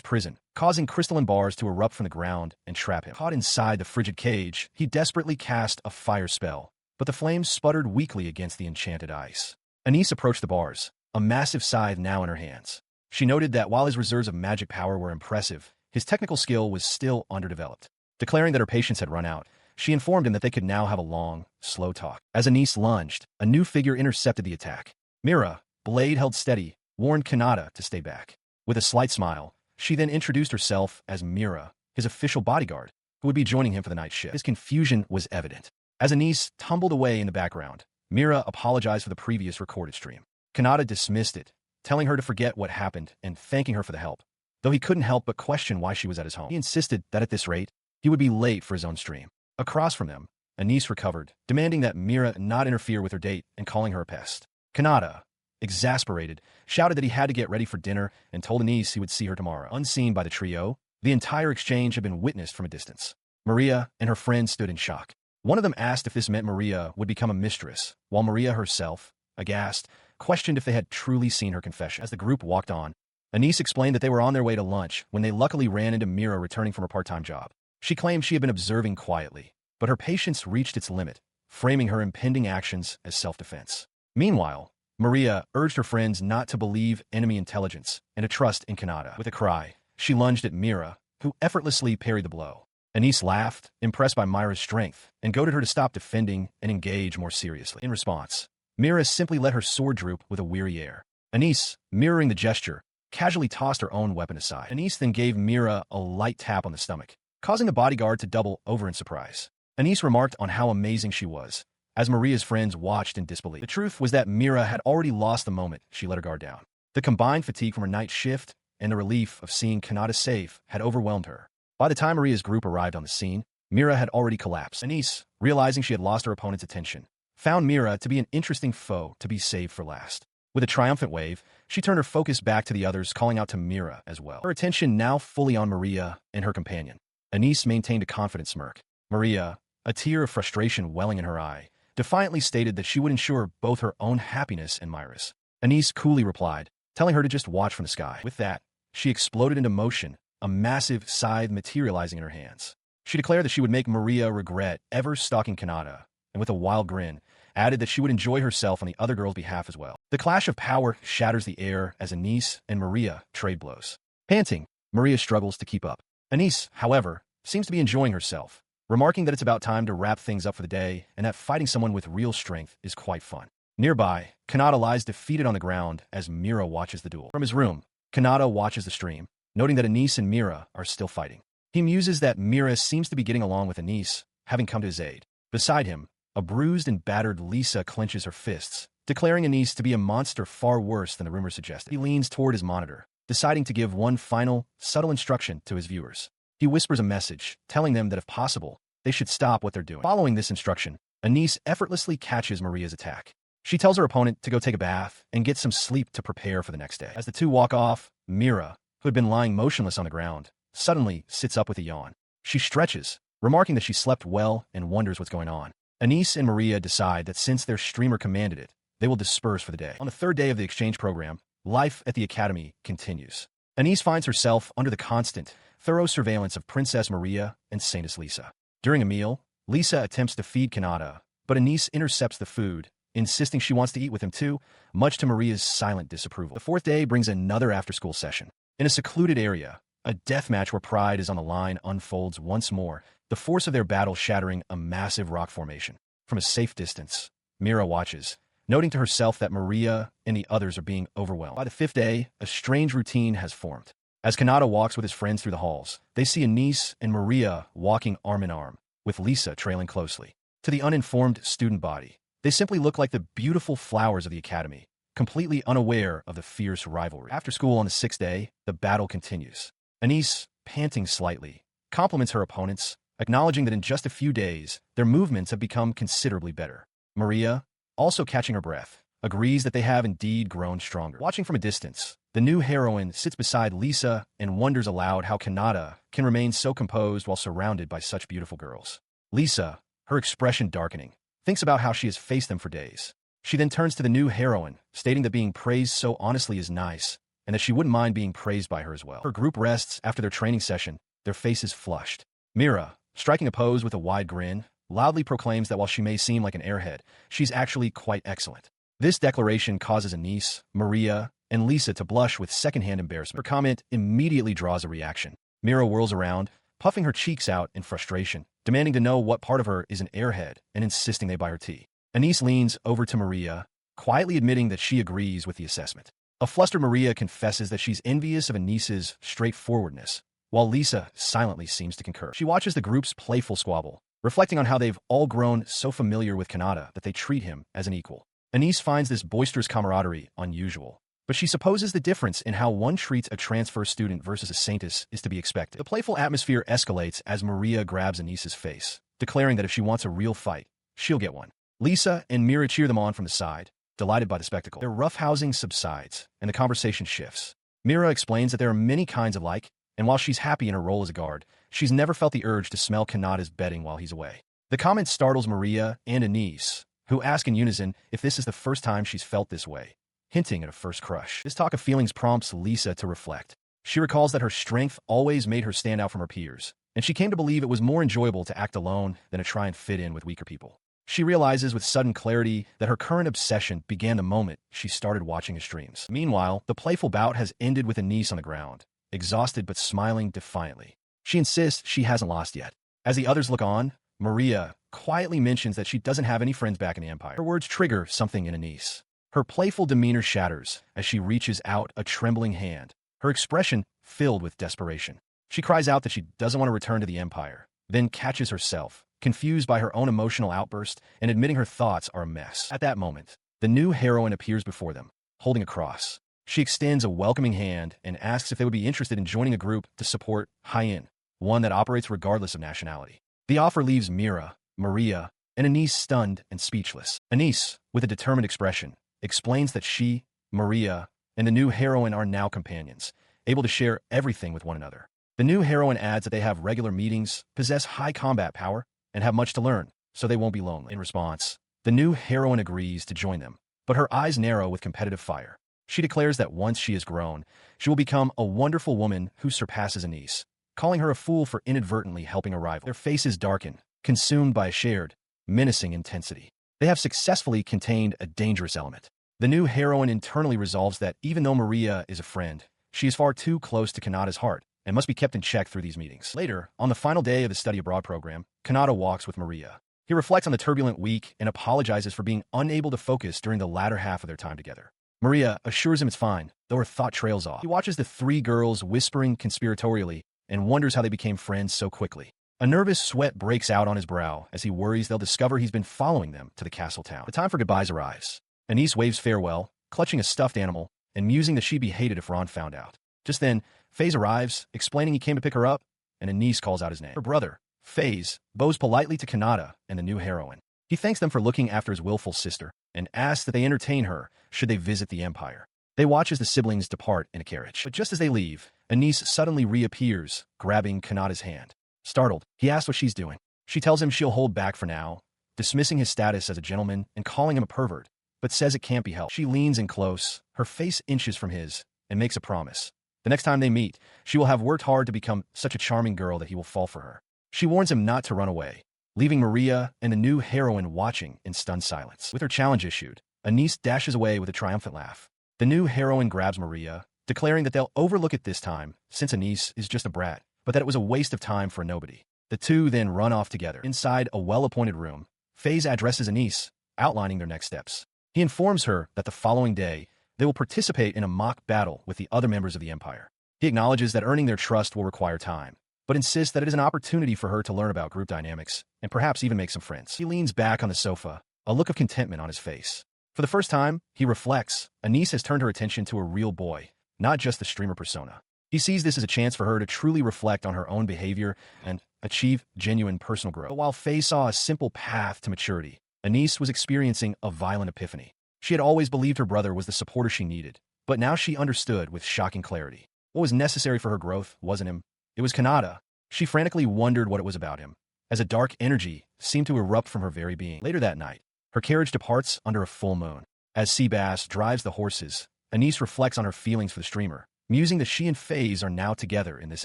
prison, causing crystalline bars to erupt from the ground and trap him. Caught inside the frigid cage, he desperately cast a fire spell, but the flames sputtered weakly against the enchanted ice. Anise approached the bars, a massive scythe now in her hands. She noted that while his reserves of magic power were impressive, his technical skill was still underdeveloped. Declaring that her patience had run out, she informed him that they could now have a long, slow talk. As Anise lunged, a new figure intercepted the attack. Mira, blade held steady, warned Kanata to stay back. With a slight smile, she then introduced herself as Mira, his official bodyguard, who would be joining him for the night shift. His confusion was evident. As Anise tumbled away in the background, Mira apologized for the previous recorded stream. Kanata dismissed it, telling her to forget what happened and thanking her for the help. Though he couldn't help but question why she was at his home. He insisted that at this rate, he would be late for his own stream. Across from them, Anise recovered, demanding that Mira not interfere with her date and calling her a pest. Kanata, exasperated, shouted that he had to get ready for dinner and told Anise he would see her tomorrow. Unseen by the trio, the entire exchange had been witnessed from a distance. Maria and her friend stood in shock. One of them asked if this meant Maria would become a mistress, while Maria herself, aghast, questioned if they had truly seen her confession. As the group walked on, Anise explained that they were on their way to lunch when they luckily ran into Mira returning from her part-time job. She claimed she had been observing quietly, but her patience reached its limit, framing her impending actions as self-defense. Meanwhile, Maria urged her friends not to believe enemy intelligence and to trust in Kanata. With a cry, she lunged at Mira, who effortlessly parried the blow. Anise laughed, impressed by Mira's strength, and goaded her to stop defending and engage more seriously. In response, Mira simply let her sword droop with a weary air. Anise, mirroring the gesture, casually tossed her own weapon aside. Anise then gave Mira a light tap on the stomach, causing the bodyguard to double over in surprise. Anise remarked on how amazing she was, as Maria's friends watched in disbelief. The truth was that Mira had already lost the moment she let her guard down. The combined fatigue from her night shift and the relief of seeing Kanata safe had overwhelmed her. By the time Maria's group arrived on the scene, Mira had already collapsed. Anise, realizing she had lost her opponent's attention, found Mira to be an interesting foe to be saved for last. With a triumphant wave, she turned her focus back to the others, calling out to Mira as well. Her attention now fully on Maria and her companion. Anise maintained a confident smirk. Maria, a tear of frustration welling in her eye, defiantly stated that she would ensure both her own happiness and Mira's. Anise coolly replied, telling her to just watch from the sky. With that, she exploded into motion, a massive scythe materializing in her hands. She declared that she would make Maria regret ever stalking Kanata, and with a wild grin, added that she would enjoy herself on the other girl's behalf as well. The clash of power shatters the air as Anise and Maria trade blows. Panting, Maria struggles to keep up. Anise, however, seems to be enjoying herself, remarking that it's about time to wrap things up for the day and that fighting someone with real strength is quite fun. Nearby, Kanata lies defeated on the ground as Mira watches the duel. From his room, Kanata watches the stream, noting that Anise and Mira are still fighting. He muses that Mira seems to be getting along with Anise, having come to his aid. Beside him, a bruised and battered Lisa clenches her fists, declaring Anise to be a monster far worse than the rumor suggested. He leans toward his monitor, deciding to give one final, subtle instruction to his viewers. He whispers a message, telling them that if possible, they should stop what they're doing. Following this instruction, Anise effortlessly catches Maria's attack. She tells her opponent to go take a bath and get some sleep to prepare for the next day. As the two walk off, Mira, who had been lying motionless on the ground, suddenly sits up with a yawn. She stretches, remarking that she slept well and wonders what's going on. Anise and Maria decide that since their streamer commanded it, they will disperse for the day. On the third day of the exchange program, life at the academy continues. Anise finds herself under the constant, thorough surveillance of Princess Maria and Saintess Lisa. During a meal, Lisa attempts to feed Kanata, but Anise intercepts the food, insisting she wants to eat with him too, much to Maria's silent disapproval. The fourth day brings another after-school session. In a secluded area, a deathmatch where pride is on the line unfolds once more, the force of their battle shattering a massive rock formation. From a safe distance, Mira watches, noting to herself that Maria and the others are being overwhelmed. By the fifth day, a strange routine has formed. As Kanata walks with his friends through the halls, they see Anise and Maria walking arm in arm, with Lisa trailing closely. To the uninformed student body, they simply look like the beautiful flowers of the academy, completely unaware of the fierce rivalry. After school on the sixth day, the battle continues. Anise, panting slightly, compliments her opponents, acknowledging that in just a few days, their movements have become considerably better. Maria, also catching her breath, agrees that they have indeed grown stronger. Watching from a distance, the new heroine sits beside Lisa and wonders aloud how Kanata can remain so composed while surrounded by such beautiful girls. Lisa, her expression darkening, thinks about how she has faced them for days. She then turns to the new heroine, stating that being praised so honestly is nice, and that she wouldn't mind being praised by her as well. Her group rests after their training session, their faces flushed. Mira, striking a pose with a wide grin, loudly proclaims that while she may seem like an airhead, she's actually quite excellent. This declaration causes Anise, Maria, and Lisa to blush with secondhand embarrassment. Her comment immediately draws a reaction. Mira whirls around, puffing her cheeks out in frustration, demanding to know what part of her is an airhead and insisting they buy her tea. Anise leans over to Maria, quietly admitting that she agrees with the assessment. A flustered Maria confesses that she's envious of Anise's straightforwardness, while Lisa silently seems to concur. She watches the group's playful squabble, reflecting on how they've all grown so familiar with Kanata that they treat him as an equal. Anise finds this boisterous camaraderie unusual, but she supposes the difference in how one treats a transfer student versus a saintess is to be expected. The playful atmosphere escalates as Maria grabs Anice's face, declaring that if she wants a real fight, she'll get one. Lisa and Mira cheer them on from the side, delighted by the spectacle. Their roughhousing subsides, and the conversation shifts. Mira explains that there are many kinds of like, and while she's happy in her role as a guard, she's never felt the urge to smell Kanata's bedding while he's away. The comment startles Maria and Anice, who ask in unison if this is the first time she's felt this way, hinting at a first crush. This talk of feelings prompts Lisa to reflect. She recalls that her strength always made her stand out from her peers, and she came to believe it was more enjoyable to act alone than to try and fit in with weaker people. She realizes with sudden clarity that her current obsession began the moment she started watching his streams. Meanwhile, the playful bout has ended with Anice on the ground, exhausted but smiling defiantly. She insists she hasn't lost yet. As the others look on, Maria quietly mentions that she doesn't have any friends back in the Empire. Her words trigger something in Anice. Her playful demeanor shatters as she reaches out a trembling hand, her expression filled with desperation. She cries out that she doesn't want to return to the Empire, then catches herself, confused by her own emotional outburst and admitting her thoughts are a mess. At that moment, the new heroine appears before them, holding a cross. She extends a welcoming hand and asks if they would be interested in joining a group to support Hyen, one that operates regardless of nationality. The offer leaves Mira, Maria, and Anice stunned and speechless. Anice, with a determined expression, explains that she, Maria, and the new heroine are now companions, able to share everything with one another. The new heroine adds that they have regular meetings, possess high combat power, and have much to learn, so they won't be lonely. In response, the new heroine agrees to join them, but her eyes narrow with competitive fire. She declares that once she is grown, she will become a wonderful woman who surpasses Anice, calling her a fool for inadvertently helping a rival. Their faces darken, consumed by a shared, menacing intensity. They have successfully contained a dangerous element. The new heroine internally resolves that even though Maria is a friend, she is far too close to Kanata's heart and must be kept in check through these meetings. Later, on the final day of the study abroad program, Kanata walks with Maria. He reflects on the turbulent week and apologizes for being unable to focus during the latter half of their time together. Maria assures him it's fine, though her thought trails off. He watches the three girls whispering conspiratorially and wonders how they became friends so quickly. A nervous sweat breaks out on his brow as he worries they'll discover he's been following them to the castle town. The time for goodbyes arrives. Anice waves farewell, clutching a stuffed animal and musing that she'd be hated if Ron found out. Just then, Faze arrives, explaining he came to pick her up, and Anice calls out his name. Her brother, Faze, bows politely to Kanata and the new heroine. He thanks them for looking after his willful sister and asks that they entertain her should they visit the Empire. They watch as the siblings depart in a carriage. But just as they leave, Anice suddenly reappears, grabbing Kanata's hand. Startled, he asks what she's doing. She tells him she'll hold back for now, dismissing his status as a gentleman and calling him a pervert, but says it can't be helped. She leans in close, her face inches from his, and makes a promise. The next time they meet, she will have worked hard to become such a charming girl that he will fall for her. She warns him not to run away, leaving Maria and the new heroine watching in stunned silence. With her challenge issued, Anice dashes away with a triumphant laugh. The new heroine grabs Maria, declaring that they'll overlook it this time, since Anice is just a brat, but that it was a waste of time for a nobody. The two then run off together. Inside a well-appointed room, Faze addresses Anice, outlining their next steps. He informs her that the following day, they will participate in a mock battle with the other members of the Empire. He acknowledges that earning their trust will require time, but insists that it is an opportunity for her to learn about group dynamics and perhaps even make some friends. He leans back on the sofa, a look of contentment on his face. For the first time, he reflects, Anice has turned her attention to a real boy, not just the streamer persona. He sees this as a chance for her to truly reflect on her own behavior and achieve genuine personal growth. But while Faye saw a simple path to maturity, Anice was experiencing a violent epiphany. She had always believed her brother was the supporter she needed, but now she understood with shocking clarity. What was necessary for her growth wasn't him. It was Kanata. She frantically wondered what it was about him, as a dark energy seemed to erupt from her very being. Later that night, her carriage departs under a full moon. As Seabass drives the horses, Anice reflects on her feelings for the streamer, musing that she and Faze are now together in this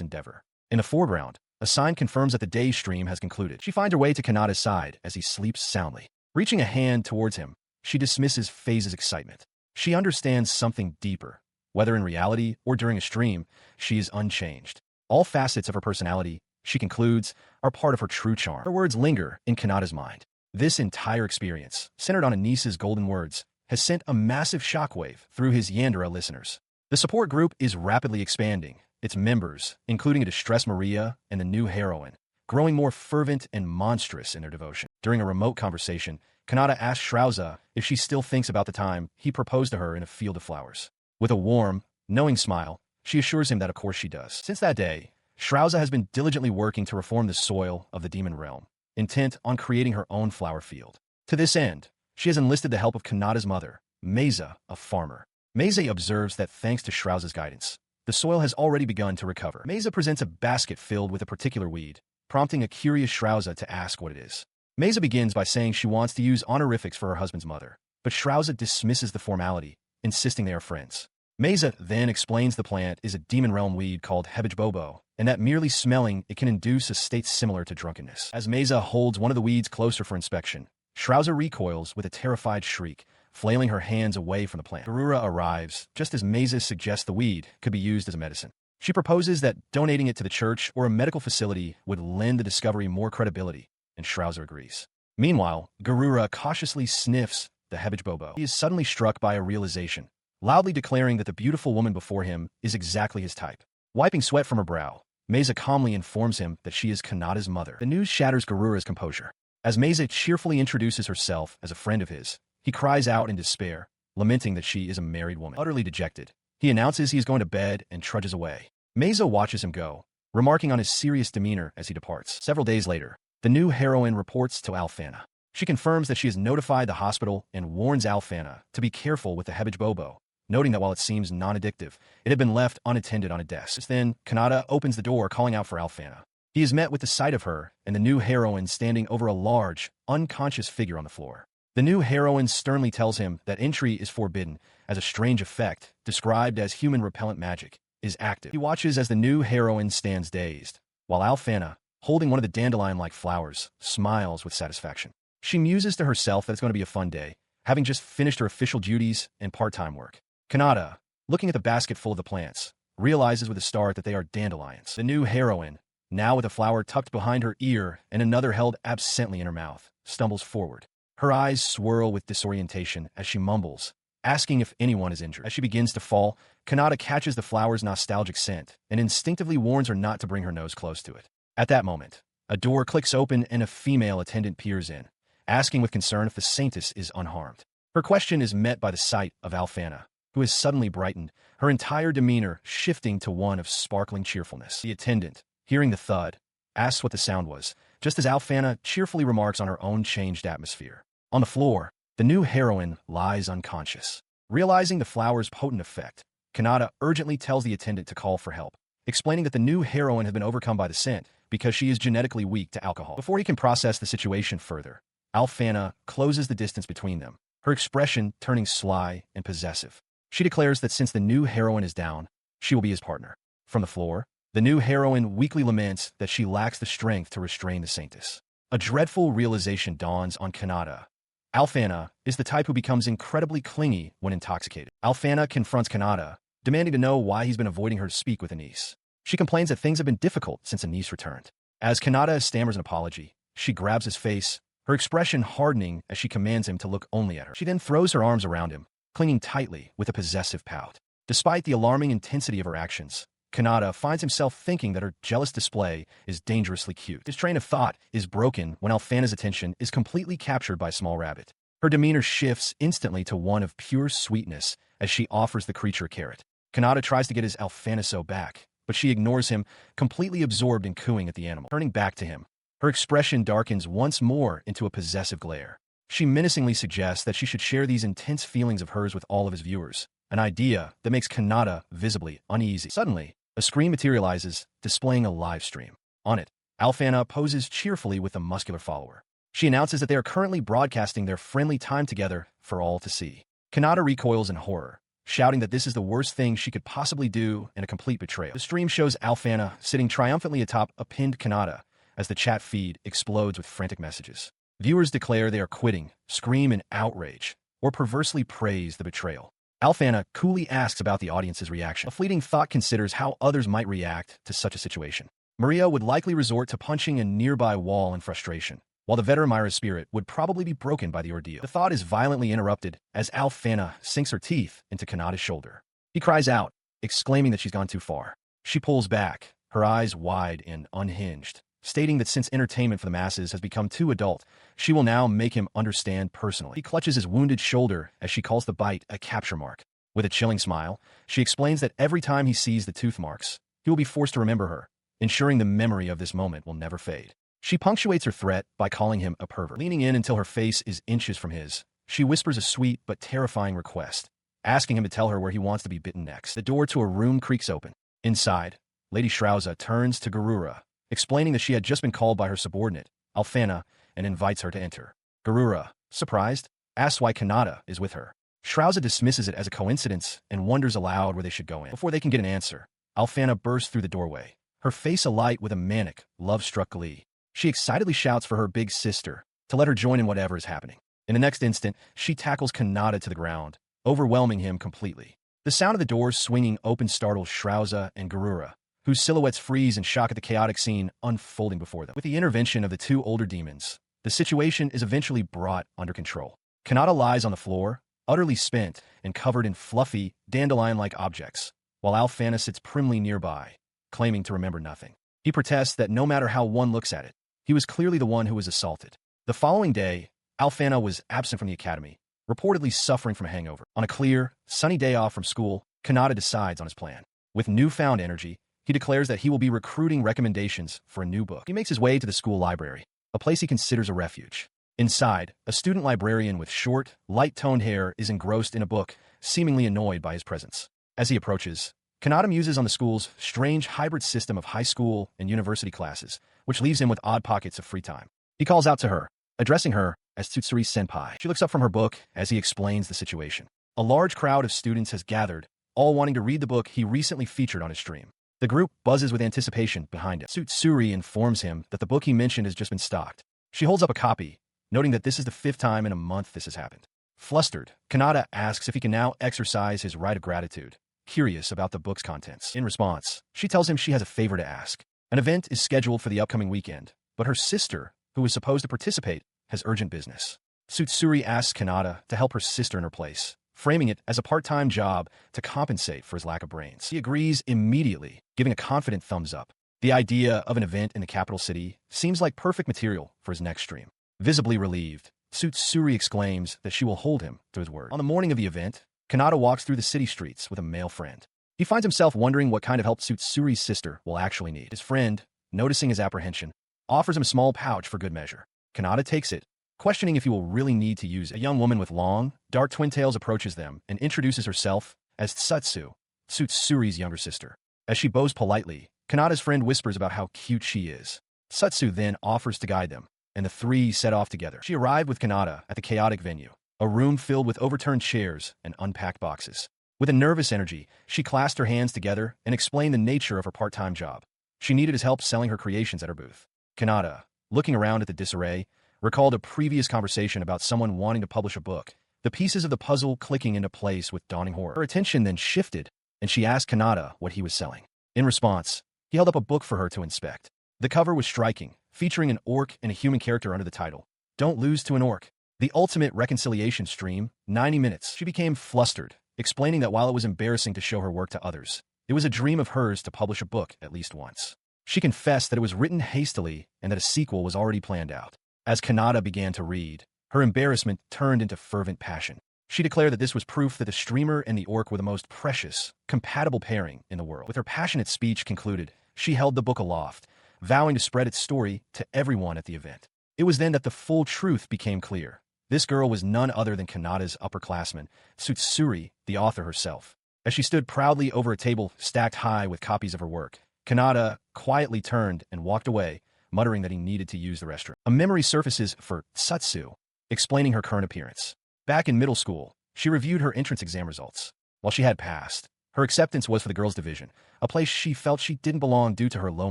endeavor. In the foreground, a sign confirms that the day's stream has concluded. She finds her way to Kanata's side as he sleeps soundly. Reaching a hand towards him, she dismisses Faze's excitement. She understands something deeper. Whether in reality or during a stream, she is unchanged. All facets of her personality, she concludes, are part of her true charm. Her words linger in Kanata's mind. This entire experience, centered on Anice's golden words, has sent a massive shockwave through his Yandere listeners. The support group is rapidly expanding, its members, including a distressed Maria and the new heroine, growing more fervent and monstrous in their devotion. During a remote conversation, Kanata asks Shrauza if she still thinks about the time he proposed to her in a field of flowers. With a warm, knowing smile, she assures him that of course she does. Since that day, Shrouza has been diligently working to reform the soil of the demon realm, intent on creating her own flower field. To this end, she has enlisted the help of Kanata's mother, Meza, a farmer. Meza observes that thanks to Shrouza's guidance, the soil has already begun to recover. Meza presents a basket filled with a particular weed, prompting a curious Shrouza to ask what it is. Meza begins by saying she wants to use honorifics for her husband's mother, but Shrouza dismisses the formality, insisting they are friends. Meza then explains the plant is a demon realm weed called hebejbobo, and that merely smelling it can induce a state similar to drunkenness. As Meza holds one of the weeds closer for inspection, Shrouza recoils with a terrified shriek, flailing her hands away from the plant. Garura arrives, just as Meza suggests the weed could be used as a medicine. She proposes that donating it to the church or a medical facility would lend the discovery more credibility, and Shrouza agrees. Meanwhile, Garura cautiously sniffs the hebejbobo. He is suddenly struck by a realization, loudly declaring that the beautiful woman before him is exactly his type. Wiping sweat from her brow, Meza calmly informs him that she is Kanata's mother. The news shatters Garura's composure. As Meza cheerfully introduces herself as a friend of his, he cries out in despair, lamenting that she is a married woman. Utterly dejected, he announces he is going to bed and trudges away. Meza watches him go, remarking on his serious demeanor as he departs. Several days later, the new heroine reports to Alfana. She confirms that she has notified the hospital and warns Alfana to be careful with the hebejbobo, noting that while it seems non-addictive, it had been left unattended on a desk. Just then, Kanata opens the door calling out for Alfana. He is met with the sight of her and the new heroine standing over a large, unconscious figure on the floor. The new heroine sternly tells him that entry is forbidden, as a strange effect, described as human repellent magic, is active. He watches as the new heroine stands dazed, while Alfana, holding one of the dandelion-like flowers, smiles with satisfaction. She muses to herself that it's going to be a fun day, having just finished her official duties and part-time work. Kanata, looking at the basket full of the plants, realizes with a start that they are dandelions. The new heroine, now with a flower tucked behind her ear and another held absently in her mouth, stumbles forward. Her eyes swirl with disorientation as she mumbles, asking if anyone is injured. As she begins to fall, Kanata catches the flower's nostalgic scent and instinctively warns her not to bring her nose close to it. At that moment, a door clicks open and a female attendant peers in, asking with concern if the saintess is unharmed. Her question is met by the sight of Alfana, who has suddenly brightened, her entire demeanor shifting to one of sparkling cheerfulness. The attendant, hearing the thud, asks what the sound was, just as Alfana cheerfully remarks on her own changed atmosphere. On the floor, the new heroine lies unconscious. Realizing the flower's potent effect, Kanata urgently tells the attendant to call for help, explaining that the new heroine has been overcome by the scent because she is genetically weak to alcohol. Before he can process the situation further, Alfana closes the distance between them, her expression turning sly and possessive. She declares that since the new heroine is down, she will be his partner. From the floor, the new heroine weakly laments that she lacks the strength to restrain the saintess. A dreadful realization dawns on Kanata. Alfana is the type who becomes incredibly clingy when intoxicated. Alfana confronts Kanata, demanding to know why he's been avoiding her to speak with Anise. She complains that things have been difficult since Anise returned. As Kanata stammers an apology, she grabs his face, her expression hardening as she commands him to look only at her. She then throws her arms around him, clinging tightly with a possessive pout. Despite the alarming intensity of her actions, Kanata finds himself thinking that her jealous display is dangerously cute. His train of thought is broken when Alfana's attention is completely captured by Small Rabbit. Her demeanor shifts instantly to one of pure sweetness as she offers the creature a carrot. Kanata tries to get his Alfanaso back, but she ignores him, completely absorbed in cooing at the animal. Turning back to him, her expression darkens once more into a possessive glare. She menacingly suggests that she should share these intense feelings of hers with all of his viewers, an idea that makes Kanata visibly uneasy. Suddenly, a screen materializes, displaying a live stream. On it, Alfana poses cheerfully with a muscular follower. She announces that they are currently broadcasting their friendly time together for all to see. Kanata recoils in horror, shouting that this is the worst thing she could possibly do and a complete betrayal. The stream shows Alfana sitting triumphantly atop a pinned Kanata as the chat feed explodes with frantic messages. Viewers declare they are quitting, scream in outrage, or perversely praise the betrayal. Alfana coolly asks about the audience's reaction. A fleeting thought considers how others might react to such a situation. Maria would likely resort to punching a nearby wall in frustration, while the Veteramira's spirit would probably be broken by the ordeal. The thought is violently interrupted as Alfana sinks her teeth into Kanata's shoulder. He cries out, exclaiming that she's gone too far. She pulls back, her eyes wide and unhinged, stating that since entertainment for the masses has become too adult, she will now make him understand personally. He clutches his wounded shoulder as she calls the bite a capture mark. With a chilling smile, she explains that every time he sees the tooth marks, he will be forced to remember her, ensuring the memory of this moment will never fade. She punctuates her threat by calling him a pervert. Leaning in until her face is inches from his, she whispers a sweet but terrifying request, asking him to tell her where he wants to be bitten next. The door to a room creaks open. Inside, Lady Shrauza turns to Garura, explaining that she had just been called by her subordinate, Alfana, and invites her to enter. Garura, surprised, asks why Kanata is with her. Shrauza dismisses it as a coincidence and wonders aloud where they should go in. Before they can get an answer, Alfana bursts through the doorway, her face alight with a manic, love-struck glee. She excitedly shouts for her big sister to let her join in whatever is happening. In the next instant, she tackles Kanata to the ground, overwhelming him completely. The sound of the doors swinging open startles Shrauza and Garura, whose silhouettes freeze in shock at the chaotic scene unfolding before them. With the intervention of the two older demons, the situation is eventually brought under control. Kanata lies on the floor, utterly spent and covered in fluffy, dandelion-like objects, while Alfana sits primly nearby, claiming to remember nothing. He protests that no matter how one looks at it, he was clearly the one who was assaulted. The following day, Alfana was absent from the academy, reportedly suffering from a hangover. On a clear, sunny day off from school, Kanata decides on his plan. With newfound energy, he declares that he will be recruiting recommendations for a new book. He makes his way to the school library, a place he considers a refuge. Inside, a student librarian with short, light-toned hair is engrossed in a book, seemingly annoyed by his presence. As he approaches, Kanata muses on the school's strange hybrid system of high school and university classes, which leaves him with odd pockets of free time. He calls out to her, addressing her as Tsutsuri-senpai. She looks up from her book as he explains the situation. A large crowd of students has gathered, all wanting to read the book he recently featured on his stream. The group buzzes with anticipation behind him. Tsutsuri informs him that the book he mentioned has just been stocked. She holds up a copy, noting that this is the 5th time in a month this has happened. Flustered, Kanata asks if he can now exercise his right of gratitude, curious about the book's contents. In response, she tells him she has a favor to ask. An event is scheduled for the upcoming weekend, but her sister, who is supposed to participate, has urgent business. Tsutsuri asks Kanata to help her sister in her place, framing it as a part-time job to compensate for his lack of brains. He agrees immediately, giving a confident thumbs up. The idea of an event in the capital city seems like perfect material for his next stream. Visibly relieved, Tsutsuri exclaims that she will hold him to his word. On the morning of the event, Kanata walks through the city streets with a male friend. He finds himself wondering what kind of help Tsutsuri's sister will actually need. His friend, noticing his apprehension, offers him a small pouch for good measure. Kanata takes it, questioning if he will really need to use it. A young woman with long, dark twin tails approaches them and introduces herself as Tsutsu, Tsutsuri's younger sister. As she bows politely, Kanata's friend whispers about how cute she is. Tsutsu then offers to guide them, and the three set off together. She arrived with Kanata at the chaotic venue, a room filled with overturned chairs and unpacked boxes. With a nervous energy, she clasped her hands together and explained the nature of her part-time job. She needed his help selling her creations at her booth. Kanata, looking around at the disarray, recalled a previous conversation about someone wanting to publish a book, the pieces of the puzzle clicking into place with dawning horror. Her attention then shifted, and she asked Kanata what he was selling. In response, he held up a book for her to inspect. The cover was striking, featuring an orc and a human character under the title, "Don't Lose to an Orc. The Ultimate Reconciliation Stream, 90 Minutes." She became flustered, explaining that while it was embarrassing to show her work to others, it was a dream of hers to publish a book at least once. She confessed that it was written hastily and that a sequel was already planned out. As Kanata began to read, her embarrassment turned into fervent passion. She declared that this was proof that the streamer and the orc were the most precious, compatible pairing in the world. With her passionate speech concluded, she held the book aloft, vowing to spread its story to everyone at the event. It was then that the full truth became clear. This girl was none other than Kanata's upperclassman, Tsutsuri, the author herself. As she stood proudly over a table stacked high with copies of her work, Kanata quietly turned and walked away, muttering that he needed to use the restroom. A memory surfaces for Tsutsu, explaining her current appearance. Back in middle school, she reviewed her entrance exam results. While she had passed, her acceptance was for the girls' division, a place she felt she didn't belong due to her low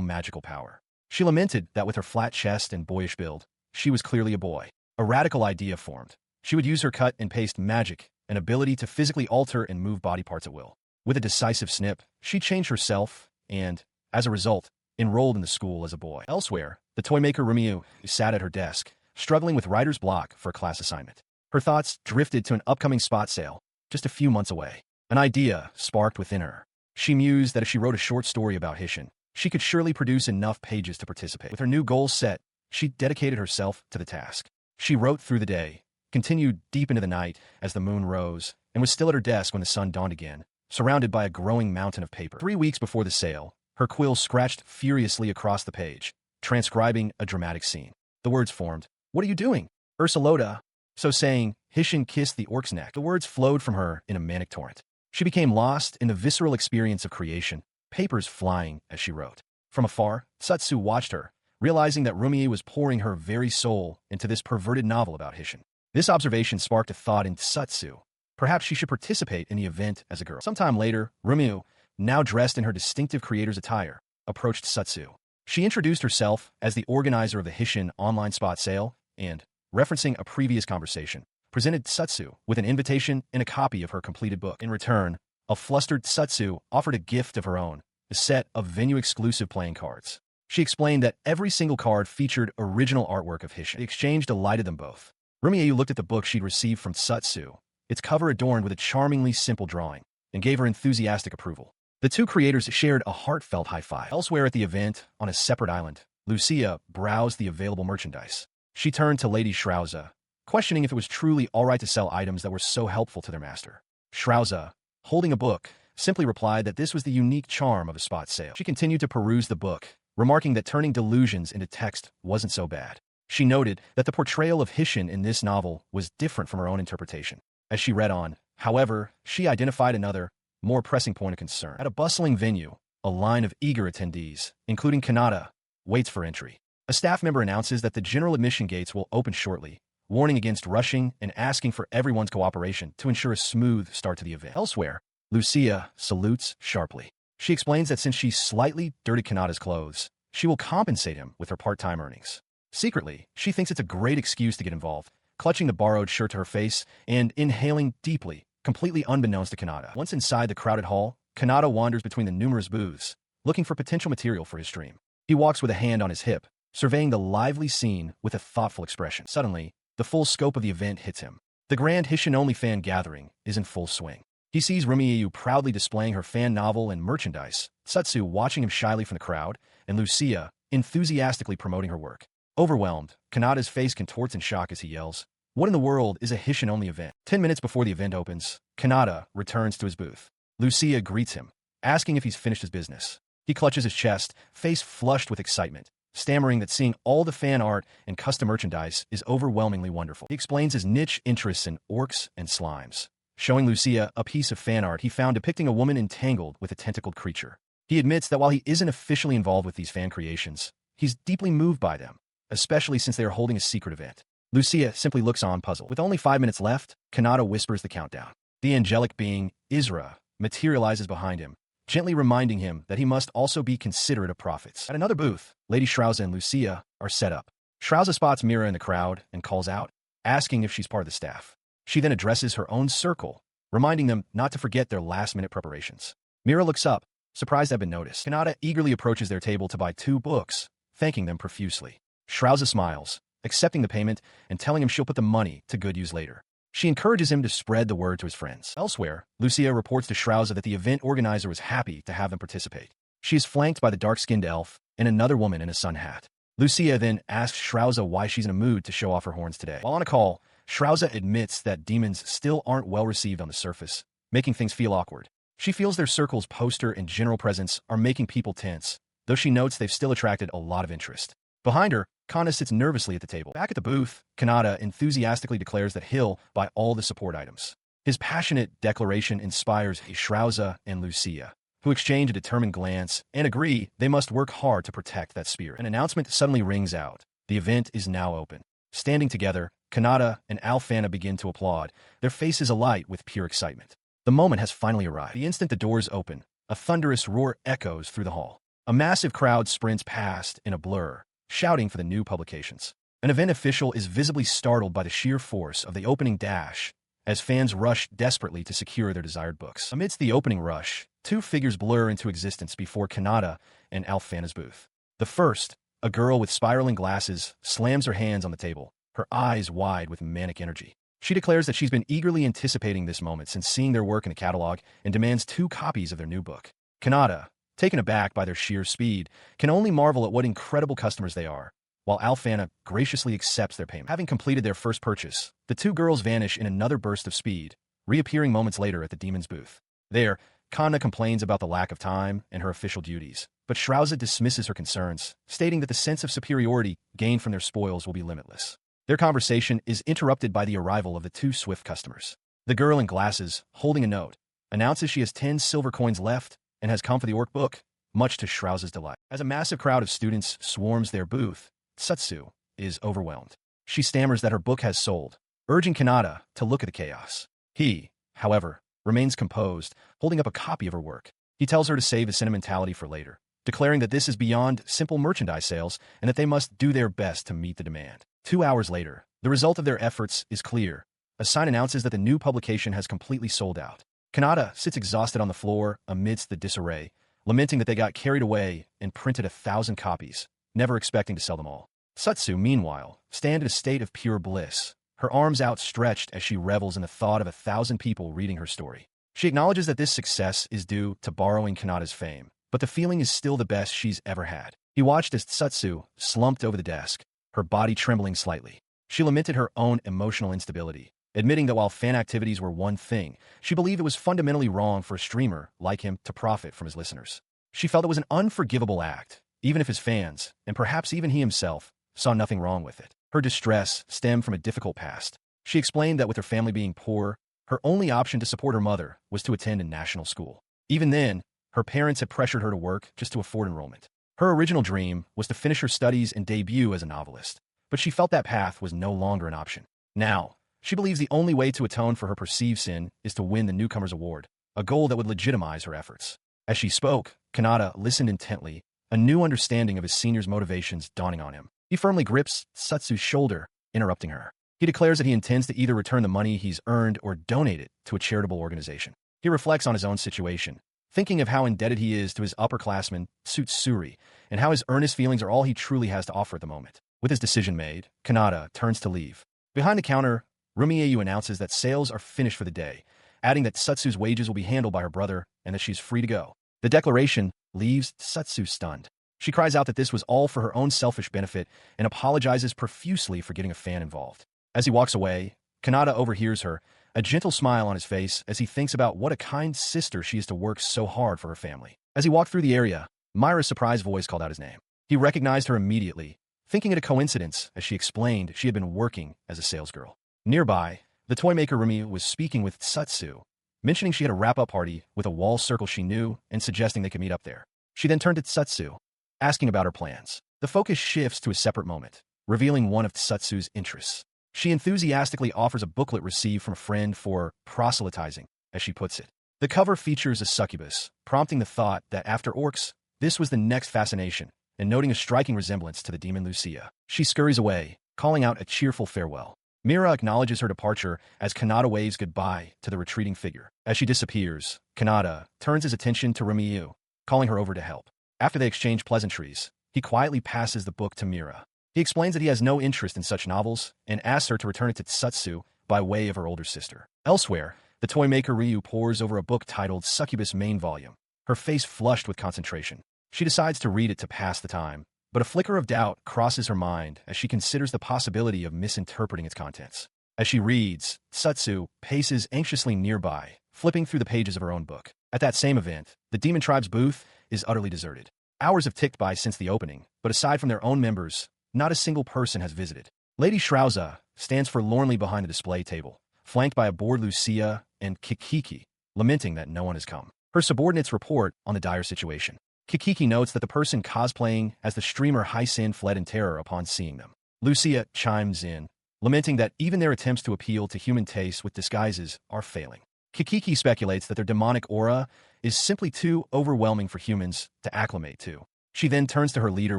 magical power. She lamented that with her flat chest and boyish build, she was clearly a boy. A radical idea formed. She would use her cut and paste magic, an ability to physically alter and move body parts at will. With a decisive snip, she changed herself and, as a result, enrolled in the school as a boy. Elsewhere, the toymaker Rumiu sat at her desk, struggling with writer's block for a class assignment. Her thoughts drifted to an upcoming spot sale, just a few months away. An idea sparked within her. She mused that if she wrote a short story about Hishin, she could surely produce enough pages to participate. With her new goals set, she dedicated herself to the task. She wrote through the day, continued deep into the night as the moon rose, and was still at her desk when the sun dawned again, surrounded by a growing mountain of paper. 3 weeks before the sale, her quill scratched furiously across the page, transcribing a dramatic scene. The words formed, "What are you doing, Ursulota?" So saying, Hishin kissed the orc's neck. The words flowed from her in a manic torrent. She became lost in the visceral experience of creation, papers flying as she wrote. From afar, Satsu watched her, realizing that Rumie was pouring her very soul into this perverted novel about Hishin. This observation sparked a thought in Satsu. Perhaps she should participate in the event as a girl. Sometime later, Rumie, now dressed in her distinctive creator's attire, approached Satsu. She introduced herself as the organizer of the Hishin online spot sale and, referencing a previous conversation, presented Satsu with an invitation and a copy of her completed book. In return, a flustered Satsu offered a gift of her own, a set of venue-exclusive playing cards. She explained that every single card featured original artwork of Hishin. The exchange delighted them both. Rumie looked at the book she'd received from Satsu, its cover adorned with a charmingly simple drawing, and gave her enthusiastic approval. The two creators shared a heartfelt high-five. Elsewhere at the event, on a separate island, Lucia browsed the available merchandise. She turned to Lady Shrauza, questioning if it was truly all right to sell items that were so helpful to their master. Shrauza, holding a book, simply replied that this was the unique charm of a spot sale. She continued to peruse the book, remarking that turning delusions into text wasn't so bad. She noted that the portrayal of Hishin in this novel was different from her own interpretation. As she read on, however, she identified another, more pressing point of concern. At a bustling venue, a line of eager attendees, including Kanata, waits for entry. A staff member announces that the general admission gates will open shortly, warning against rushing and asking for everyone's cooperation to ensure a smooth start to the event. Elsewhere, Lucia salutes sharply. She explains that since she slightly dirtied Kanata's clothes, she will compensate him with her part-time earnings. Secretly, she thinks it's a great excuse to get involved, clutching the borrowed shirt to her face and inhaling deeply, completely unbeknownst to Kanata. Once inside the crowded hall, Kanata wanders between the numerous booths, looking for potential material for his stream. He walks with a hand on his hip, surveying the lively scene with a thoughtful expression. Suddenly, the full scope of the event hits him. The grand Hishin-only fan gathering is in full swing. He sees Rumie proudly displaying her fan novel and merchandise, Satsu watching him shyly from the crowd, and Lucia enthusiastically promoting her work. Overwhelmed, Kanata's face contorts in shock as he yells, "What in the world is a Hishin-only event?" 10 minutes before the event opens, Kanata returns to his booth. Lucia greets him, asking if he's finished his business. He clutches his chest, face flushed with excitement, stammering that seeing all the fan art and custom merchandise is overwhelmingly wonderful. He explains his niche interests in orcs and slimes, showing Lucia a piece of fan art he found depicting a woman entangled with a tentacled creature. He admits that while he isn't officially involved with these fan creations, he's deeply moved by them, especially since they are holding a secret event. Lucia simply looks on puzzled. With only 5 minutes left, Kanata whispers the countdown. The angelic being, Isra, materializes behind him, gently reminding him that he must also be considerate of profits. At another booth, Lady Shrauza and Lucia are set up. Shrauza spots Mira in the crowd and calls out, asking if she's part of the staff. She then addresses her own circle, reminding them not to forget their last-minute preparations. Mira looks up, surprised to have been noticed. Kanata eagerly approaches their table to buy 2 books, thanking them profusely. Shrauza smiles, accepting the payment and telling him she'll put the money to good use later. She encourages him to spread the word to his friends. Elsewhere, Lucia reports to Shrauza that the event organizer was happy to have them participate. She is flanked by the dark-skinned elf and another woman in a sun hat. Lucia then asks Shrauza why she's in a mood to show off her horns today. While on a call, Shrauza admits that demons still aren't well received on the surface, making things feel awkward. She feels their circle's poster and general presence are making people tense, though she notes they've still attracted a lot of interest. Behind her, Kana sits nervously at the table. Back at the booth, Kanata enthusiastically declares that he'll buy all the support items. His passionate declaration inspires Shrauza and Lucia, who exchange a determined glance and agree they must work hard to protect that spirit. An announcement suddenly rings out. The event is now open. Standing together, Kanata and Alfana begin to applaud, their faces alight with pure excitement. The moment has finally arrived. The instant the doors open, a thunderous roar echoes through the hall. A massive crowd sprints past in a blur, shouting for the new publications. An event official is visibly startled by the sheer force of the opening dash as fans rush desperately to secure their desired books. Amidst the opening rush, 2 figures blur into existence before Kanata and Alfana's booth. The first, a girl with spiraling glasses, slams her hands on the table, her eyes wide with manic energy. She declares that she's been eagerly anticipating this moment since seeing their work in the catalog and demands 2 copies of their new book. Kanata, taken aback by their sheer speed, can only marvel at what incredible customers they are, while Alfana graciously accepts their payment. Having completed their first purchase, the two girls vanish in another burst of speed, reappearing moments later at the demon's booth. There, Kanna complains about the lack of time and her official duties, but Shrauza dismisses her concerns, stating that the sense of superiority gained from their spoils will be limitless. Their conversation is interrupted by the arrival of the two swift customers. The girl in glasses, holding a note, announces she has 10 silver coins left and has come for the orc book, much to Shrauza's delight. As a massive crowd of students swarms their booth, Satsu is overwhelmed. She stammers that her book has sold, urging Kanata to look at the chaos. He, however, remains composed, holding up a copy of her work. He tells her to save his sentimentality for later, declaring that this is beyond simple merchandise sales and that they must do their best to meet the demand. 2 hours later, the result of their efforts is clear. A sign announces that the new publication has completely sold out. Kanata sits exhausted on the floor amidst the disarray, lamenting that they got carried away and printed 1,000 copies, never expecting to sell them all. Satsu, meanwhile, stands in a state of pure bliss, her arms outstretched as she revels in the thought of 1,000 people reading her story. She acknowledges that this success is due to borrowing Kanata's fame, but the feeling is still the best she's ever had. He watched as Satsu slumped over the desk, her body trembling slightly. She lamented her own emotional instability, admitting that while fan activities were one thing, she believed it was fundamentally wrong for a streamer like him to profit from his listeners. She felt it was an unforgivable act, even if his fans, and perhaps even he himself, saw nothing wrong with it. Her distress stemmed from a difficult past. She explained that with her family being poor, her only option to support her mother was to attend a national school. Even then, her parents had pressured her to work just to afford enrollment. Her original dream was to finish her studies and debut as a novelist, but she felt that path was no longer an option. Now, she believes the only way to atone for her perceived sin is to win the Newcomer's Award, a goal that would legitimize her efforts. As she spoke, Kanata listened intently, a new understanding of his senior's motivations dawning on him. He firmly grips Satsu's shoulder, interrupting her. He declares that he intends to either return the money he's earned or donate it to a charitable organization. He reflects on his own situation, thinking of how indebted he is to his upperclassman, Tsutsuri, and how his earnest feelings are all he truly has to offer at the moment. With his decision made, Kanata turns to leave. Behind the counter, Rumieyu announces that sales are finished for the day, adding that Satsu's wages will be handled by her brother and that she's free to go. The declaration leaves Satsu stunned. She cries out that this was all for her own selfish benefit and apologizes profusely for getting a fan involved. As he walks away, Kanata overhears her, a gentle smile on his face as he thinks about what a kind sister she is to work so hard for her family. As he walked through the area, Myra's surprised voice called out his name. He recognized her immediately, thinking it a coincidence as she explained she had been working as a salesgirl. Nearby, the toy maker Rumi was speaking with Satsu, mentioning she had a wrap-up party with a wall circle she knew and suggesting they could meet up there. She then turned to Satsu, asking about her plans. The focus shifts to a separate moment, revealing one of Satsu's interests. She enthusiastically offers a booklet received from a friend for proselytizing, as she puts it. The cover features a succubus, prompting the thought that after orcs, this was the next fascination, and noting a striking resemblance to the demon Lucia. She scurries away, calling out a cheerful farewell. Mira acknowledges her departure as Kanata waves goodbye to the retreating figure. As she disappears, Kanata turns his attention to Rumiyu, calling her over to help. After they exchange pleasantries, he quietly passes the book to Mira. He explains that he has no interest in such novels and asks her to return it to Satsu by way of her older sister. Elsewhere, the toy maker Ryu pores over a book titled Succubus Main Volume, her face flushed with concentration. She decides to read it to pass the time, but a flicker of doubt crosses her mind as she considers the possibility of misinterpreting its contents. As she reads, Satsu paces anxiously nearby, flipping through the pages of her own book. At that same event, the Demon Tribe's booth is utterly deserted. Hours have ticked by since the opening, but aside from their own members, not a single person has visited. Lady Shrauza stands forlornly behind the display table, flanked by a bored Lucia and Kikiki, lamenting that no one has come. Her subordinates report on the dire situation. Kikiki notes that the person cosplaying as the streamer Hysin fled in terror upon seeing them. Lucia chimes in, lamenting that even their attempts to appeal to human tastes with disguises are failing. Kikiki speculates that their demonic aura is simply too overwhelming for humans to acclimate to. She then turns to her leader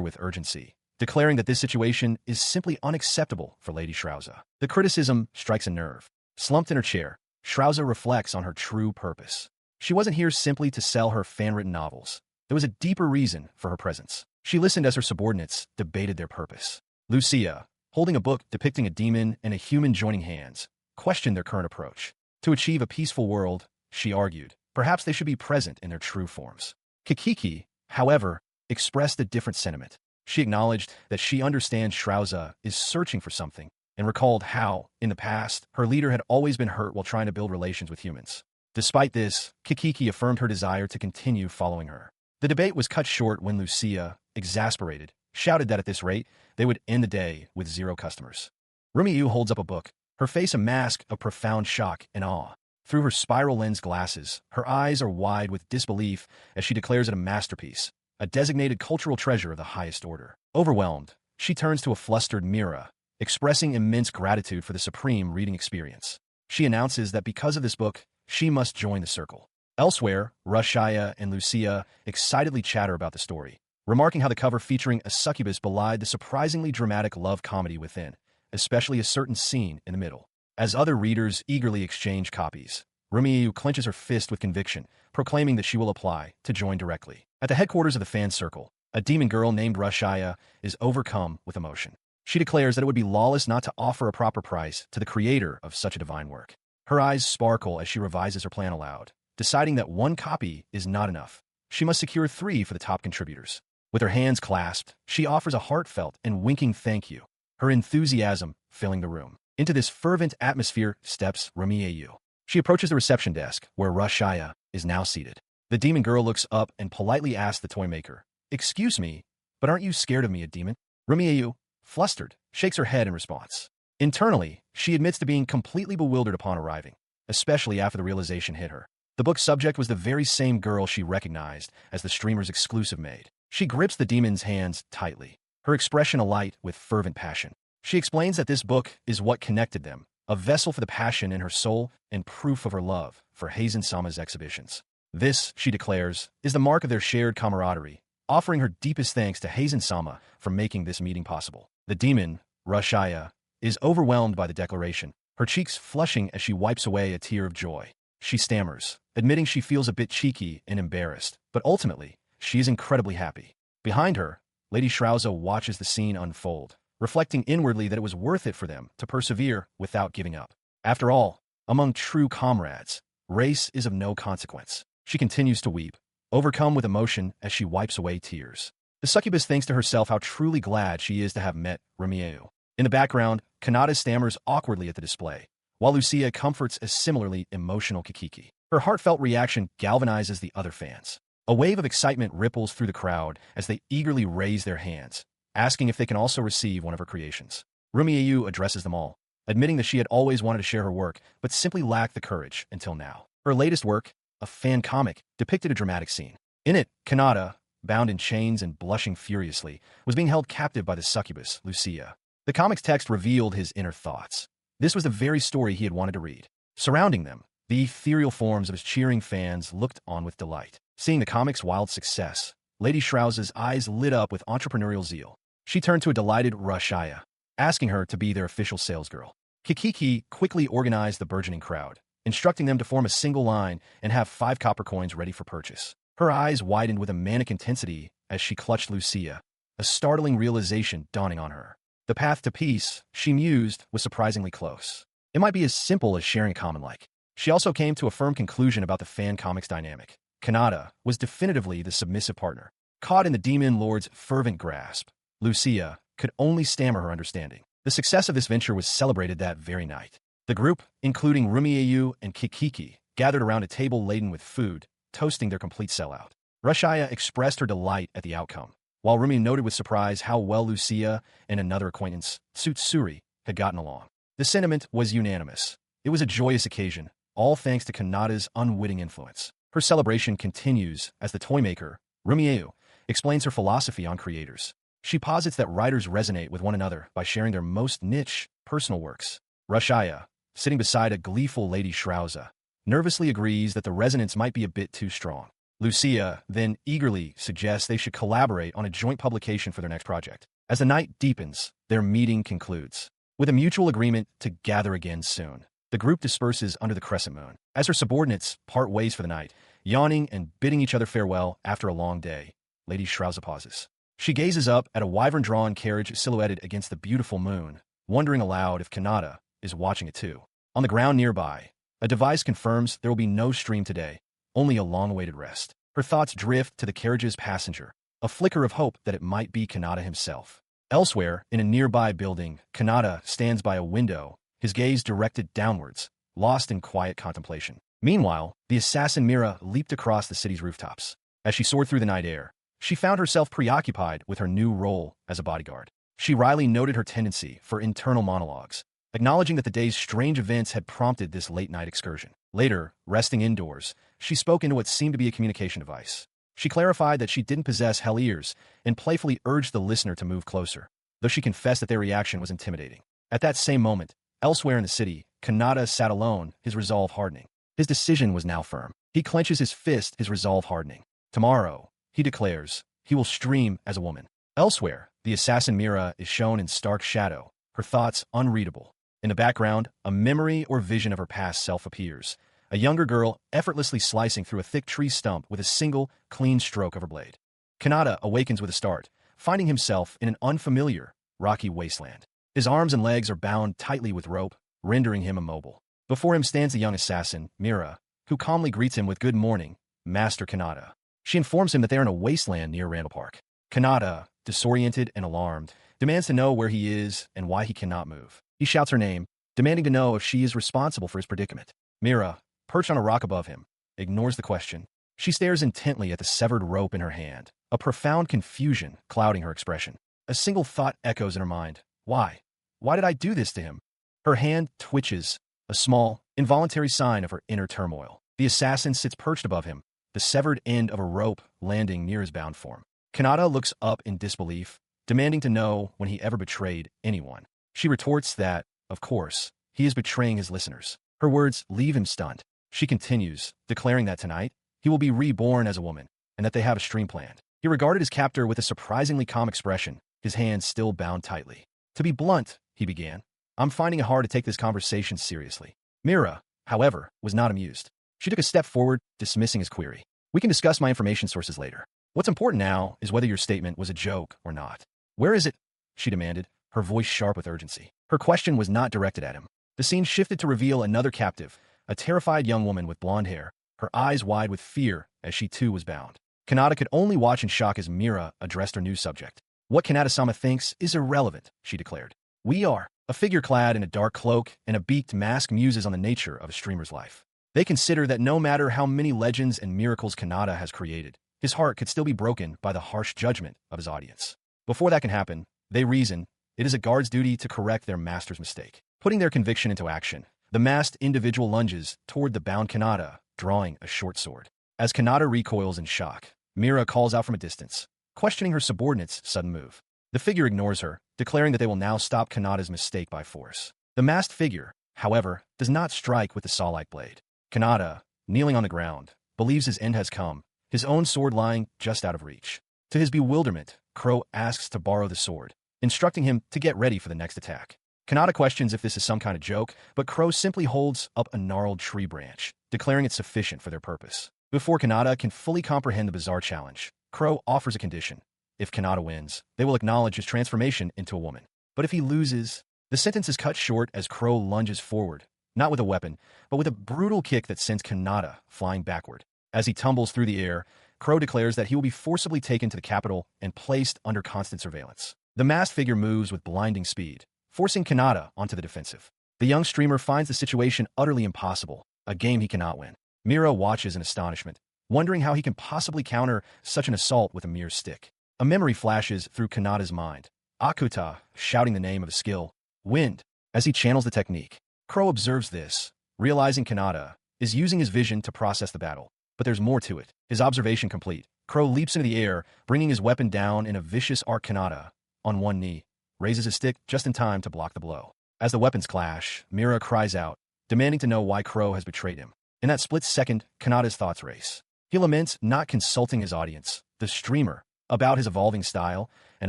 with urgency, declaring that this situation is simply unacceptable for Lady Shrauza. The criticism strikes a nerve. Slumped in her chair, Shrauza reflects on her true purpose. She wasn't here simply to sell her fan-written novels. There was a deeper reason for her presence. She listened as her subordinates debated their purpose. Lucia, holding a book depicting a demon and a human joining hands, questioned their current approach. To achieve a peaceful world, she argued, perhaps they should be present in their true forms. Kikiki, however, expressed a different sentiment. She acknowledged that she understands Shrauza is searching for something and recalled how, in the past, her leader had always been hurt while trying to build relations with humans. Despite this, Kikiki affirmed her desire to continue following her. The debate was cut short when Lucia, exasperated, shouted that at this rate, they would end the day with 0 customers. Rumiyu holds up a book, her face a mask of profound shock and awe. Through her spiral lens glasses, her eyes are wide with disbelief as she declares it a masterpiece, a designated cultural treasure of the highest order. Overwhelmed, she turns to a flustered Mira, expressing immense gratitude for the supreme reading experience. She announces that because of this book, she must join the circle. Elsewhere, Rushaya and Lucia excitedly chatter about the story, remarking how the cover featuring a succubus belied the surprisingly dramatic love comedy within, especially a certain scene in the middle. As other readers eagerly exchange copies, Rumiyu clenches her fist with conviction, proclaiming that she will apply to join directly. At the headquarters of the fan circle, a demon girl named Rushaya is overcome with emotion. She declares that it would be lawless not to offer a proper price to the creator of such a divine work. Her eyes sparkle as she revises her plan aloud, deciding that 1 copy is not enough. She must secure 3 for the top contributors. With her hands clasped, she offers a heartfelt and winking thank you, her enthusiasm filling the room. Into this fervent atmosphere steps Rumiyu. She approaches the reception desk, where Rushaya is now seated. The demon girl looks up and politely asks the toy maker, "Excuse me, but aren't you scared of me, a demon?" Rumiyu, flustered, shakes her head in response. Internally, she admits to being completely bewildered upon arriving, especially after the realization hit her. The book's subject was the very same girl she recognized as the streamer's exclusive maid. She grips the demon's hands tightly, her expression alight with fervent passion. She explains that this book is what connected them, a vessel for the passion in her soul and proof of her love for Heizen-sama's exhibitions. This, she declares, is the mark of their shared camaraderie, offering her deepest thanks to Heizen-sama for making this meeting possible. The demon, Rushaya, is overwhelmed by the declaration, her cheeks flushing as she wipes away a tear of joy. She stammers, admitting she feels a bit cheeky and embarrassed, but ultimately, she is incredibly happy. Behind her, Lady Shrauza watches the scene unfold, reflecting inwardly that it was worth it for them to persevere without giving up. After all, among true comrades, race is of no consequence. She continues to weep, overcome with emotion as she wipes away tears. The succubus thinks to herself how truly glad she is to have met Rumiyu. In the background, Kanata stammers awkwardly at the display, while Lucia comforts a similarly emotional Kikiki. Her heartfelt reaction galvanizes the other fans. A wave of excitement ripples through the crowd as they eagerly raise their hands, asking if they can also receive one of her creations. Rumiyu addresses them all, admitting that she had always wanted to share her work, but simply lacked the courage until now. Her latest work, a fan comic, depicted a dramatic scene. In it, Kanata, bound in chains and blushing furiously, was being held captive by the succubus, Lucia. The comic's text revealed his inner thoughts. This was the very story he had wanted to read. Surrounding them, the ethereal forms of his cheering fans looked on with delight. Seeing the comic's wild success, Lady Shrauza's eyes lit up with entrepreneurial zeal. She turned to a delighted Rushaya, asking her to be their official salesgirl. Kikiki quickly organized the burgeoning crowd, instructing them to form a single line and have 5 copper coins ready for purchase. Her eyes widened with a manic intensity as she clutched Lucia, a startling realization dawning on her. The path to peace, she mused, was surprisingly close. It might be as simple as sharing a common like. She also came to a firm conclusion about the fan comics dynamic. Kanata was definitively the submissive partner. Caught in the demon lord's fervent grasp, Lucia could only stammer her understanding. The success of this venture was celebrated that very night. The group, including Rumiyu and Kikiki, gathered around a table laden with food, toasting their complete sellout. Rushaya expressed her delight at the outcome, while Rumi noted with surprise how well Lucia and another acquaintance, Tsutsuri, had gotten along. The sentiment was unanimous. It was a joyous occasion, all thanks to Kanata's unwitting influence. Her celebration continues as the toy maker, Rumiyu, explains her philosophy on creators. She posits that writers resonate with one another by sharing their most niche, personal works. Rushaya, sitting beside a gleeful Lady Shrauza, nervously agrees that the resonance might be a bit too strong. Lucia then eagerly suggests they should collaborate on a joint publication for their next project. As the night deepens, their meeting concludes. With a mutual agreement to gather again soon, the group disperses under the crescent moon. As her subordinates part ways for the night, yawning and bidding each other farewell after a long day, Lady Shrauza pauses. She gazes up at a wyvern-drawn carriage silhouetted against the beautiful moon, wondering aloud if Kanata is watching it too. On the ground nearby, a device confirms there will be no stream today, only a long-awaited rest. Her thoughts drift to the carriage's passenger, a flicker of hope that it might be Kanata himself. Elsewhere, in a nearby building, Kanata stands by a window, his gaze directed downwards, lost in quiet contemplation. Meanwhile, the assassin Mira leaped across the city's rooftops. As she soared through the night air, she found herself preoccupied with her new role as a bodyguard. She wryly noted her tendency for internal monologues, acknowledging that the day's strange events had prompted this late-night excursion. Later, resting indoors, she spoke into what seemed to be a communication device. She clarified that she didn't possess hell ears and playfully urged the listener to move closer, though she confessed that their reaction was intimidating. At that same moment, elsewhere in the city, Kanata sat alone, his resolve hardening. His decision was now firm. He clenches his fist, his resolve hardening. Tomorrow, he declares, he will stream as a woman. Elsewhere, the assassin Mira is shown in stark shadow, her thoughts unreadable. In the background, a memory or vision of her past self appears, a younger girl effortlessly slicing through a thick tree stump with a single, clean stroke of her blade. Kanata awakens with a start, finding himself in an unfamiliar, rocky wasteland. His arms and legs are bound tightly with rope, rendering him immobile. Before him stands the young assassin, Mira, who calmly greets him with "Good morning, Master Kanata." She informs him that they are in a wasteland near Randall Park. Kanata, disoriented and alarmed, demands to know where he is and why he cannot move. He shouts her name, demanding to know if she is responsible for his predicament. Mira, perched on a rock above him, ignores the question. She stares intently at the severed rope in her hand, a profound confusion clouding her expression. A single thought echoes in her mind. Why? Why did I do this to him? Her hand twitches, a small, involuntary sign of her inner turmoil. The assassin sits perched above him, the severed end of a rope landing near his bound form. Kanata looks up in disbelief, demanding to know when he ever betrayed anyone. She retorts that, of course, he is betraying his listeners. Her words leave him stunned. She continues, declaring that tonight, he will be reborn as a woman, and that they have a stream planned. He regarded his captor with a surprisingly calm expression, his hands still bound tightly. To be blunt, he began, I'm finding it hard to take this conversation seriously. Mira, however, was not amused. She took a step forward, dismissing his query. We can discuss my information sources later. What's important now is whether your statement was a joke or not. Where is it? She demanded, her voice sharp with urgency. Her question was not directed at him. The scene shifted to reveal another captive, a terrified young woman with blonde hair, her eyes wide with fear as she too was bound. Kanata could only watch in shock as Mira addressed her new subject. What Kanata-sama thinks is irrelevant, she declared. We are. A figure clad in a dark cloak and a beaked mask muses on the nature of a streamer's life. They consider that no matter how many legends and miracles Kanata has created, his heart could still be broken by the harsh judgment of his audience. Before that can happen, they reason, it is a guard's duty to correct their master's mistake. Putting their conviction into action, the masked individual lunges toward the bound Kanata, drawing a short sword. As Kanata recoils in shock, Mira calls out from a distance, questioning her subordinate's sudden move. The figure ignores her, declaring that they will now stop Kanata's mistake by force. The masked figure, however, does not strike with the saw-like blade. Kanata, kneeling on the ground, believes his end has come, his own sword lying just out of reach. To his bewilderment, Crow asks to borrow the sword, instructing him to get ready for the next attack. Kanata questions if this is some kind of joke, but Crow simply holds up a gnarled tree branch, declaring it sufficient for their purpose. Before Kanata can fully comprehend the bizarre challenge, Crow offers a condition. If Kanata wins, they will acknowledge his transformation into a woman. But if he loses, the sentence is cut short as Crow lunges forward, not with a weapon, but with a brutal kick that sends Kanata flying backward. As he tumbles through the air, Crow declares that he will be forcibly taken to the capital and placed under constant surveillance. The masked figure moves with blinding speed, forcing Kanata onto the defensive. The young streamer finds the situation utterly impossible, a game he cannot win. Mira watches in astonishment, wondering how he can possibly counter such an assault with a mere stick. A memory flashes through Kanata's mind. Akuta, shouting the name of a skill, wind. As he channels the technique, Crow observes this, realizing Kanata is using his vision to process the battle. But there's more to it. His observation complete, Crow leaps into the air, bringing his weapon down in a vicious arc. Kanata, on one knee, raises his stick just in time to block the blow. As the weapons clash, Mira cries out, demanding to know why Crow has betrayed him. In that split second, Kanata's thoughts race. He laments not consulting his audience, the streamer, about his evolving style, and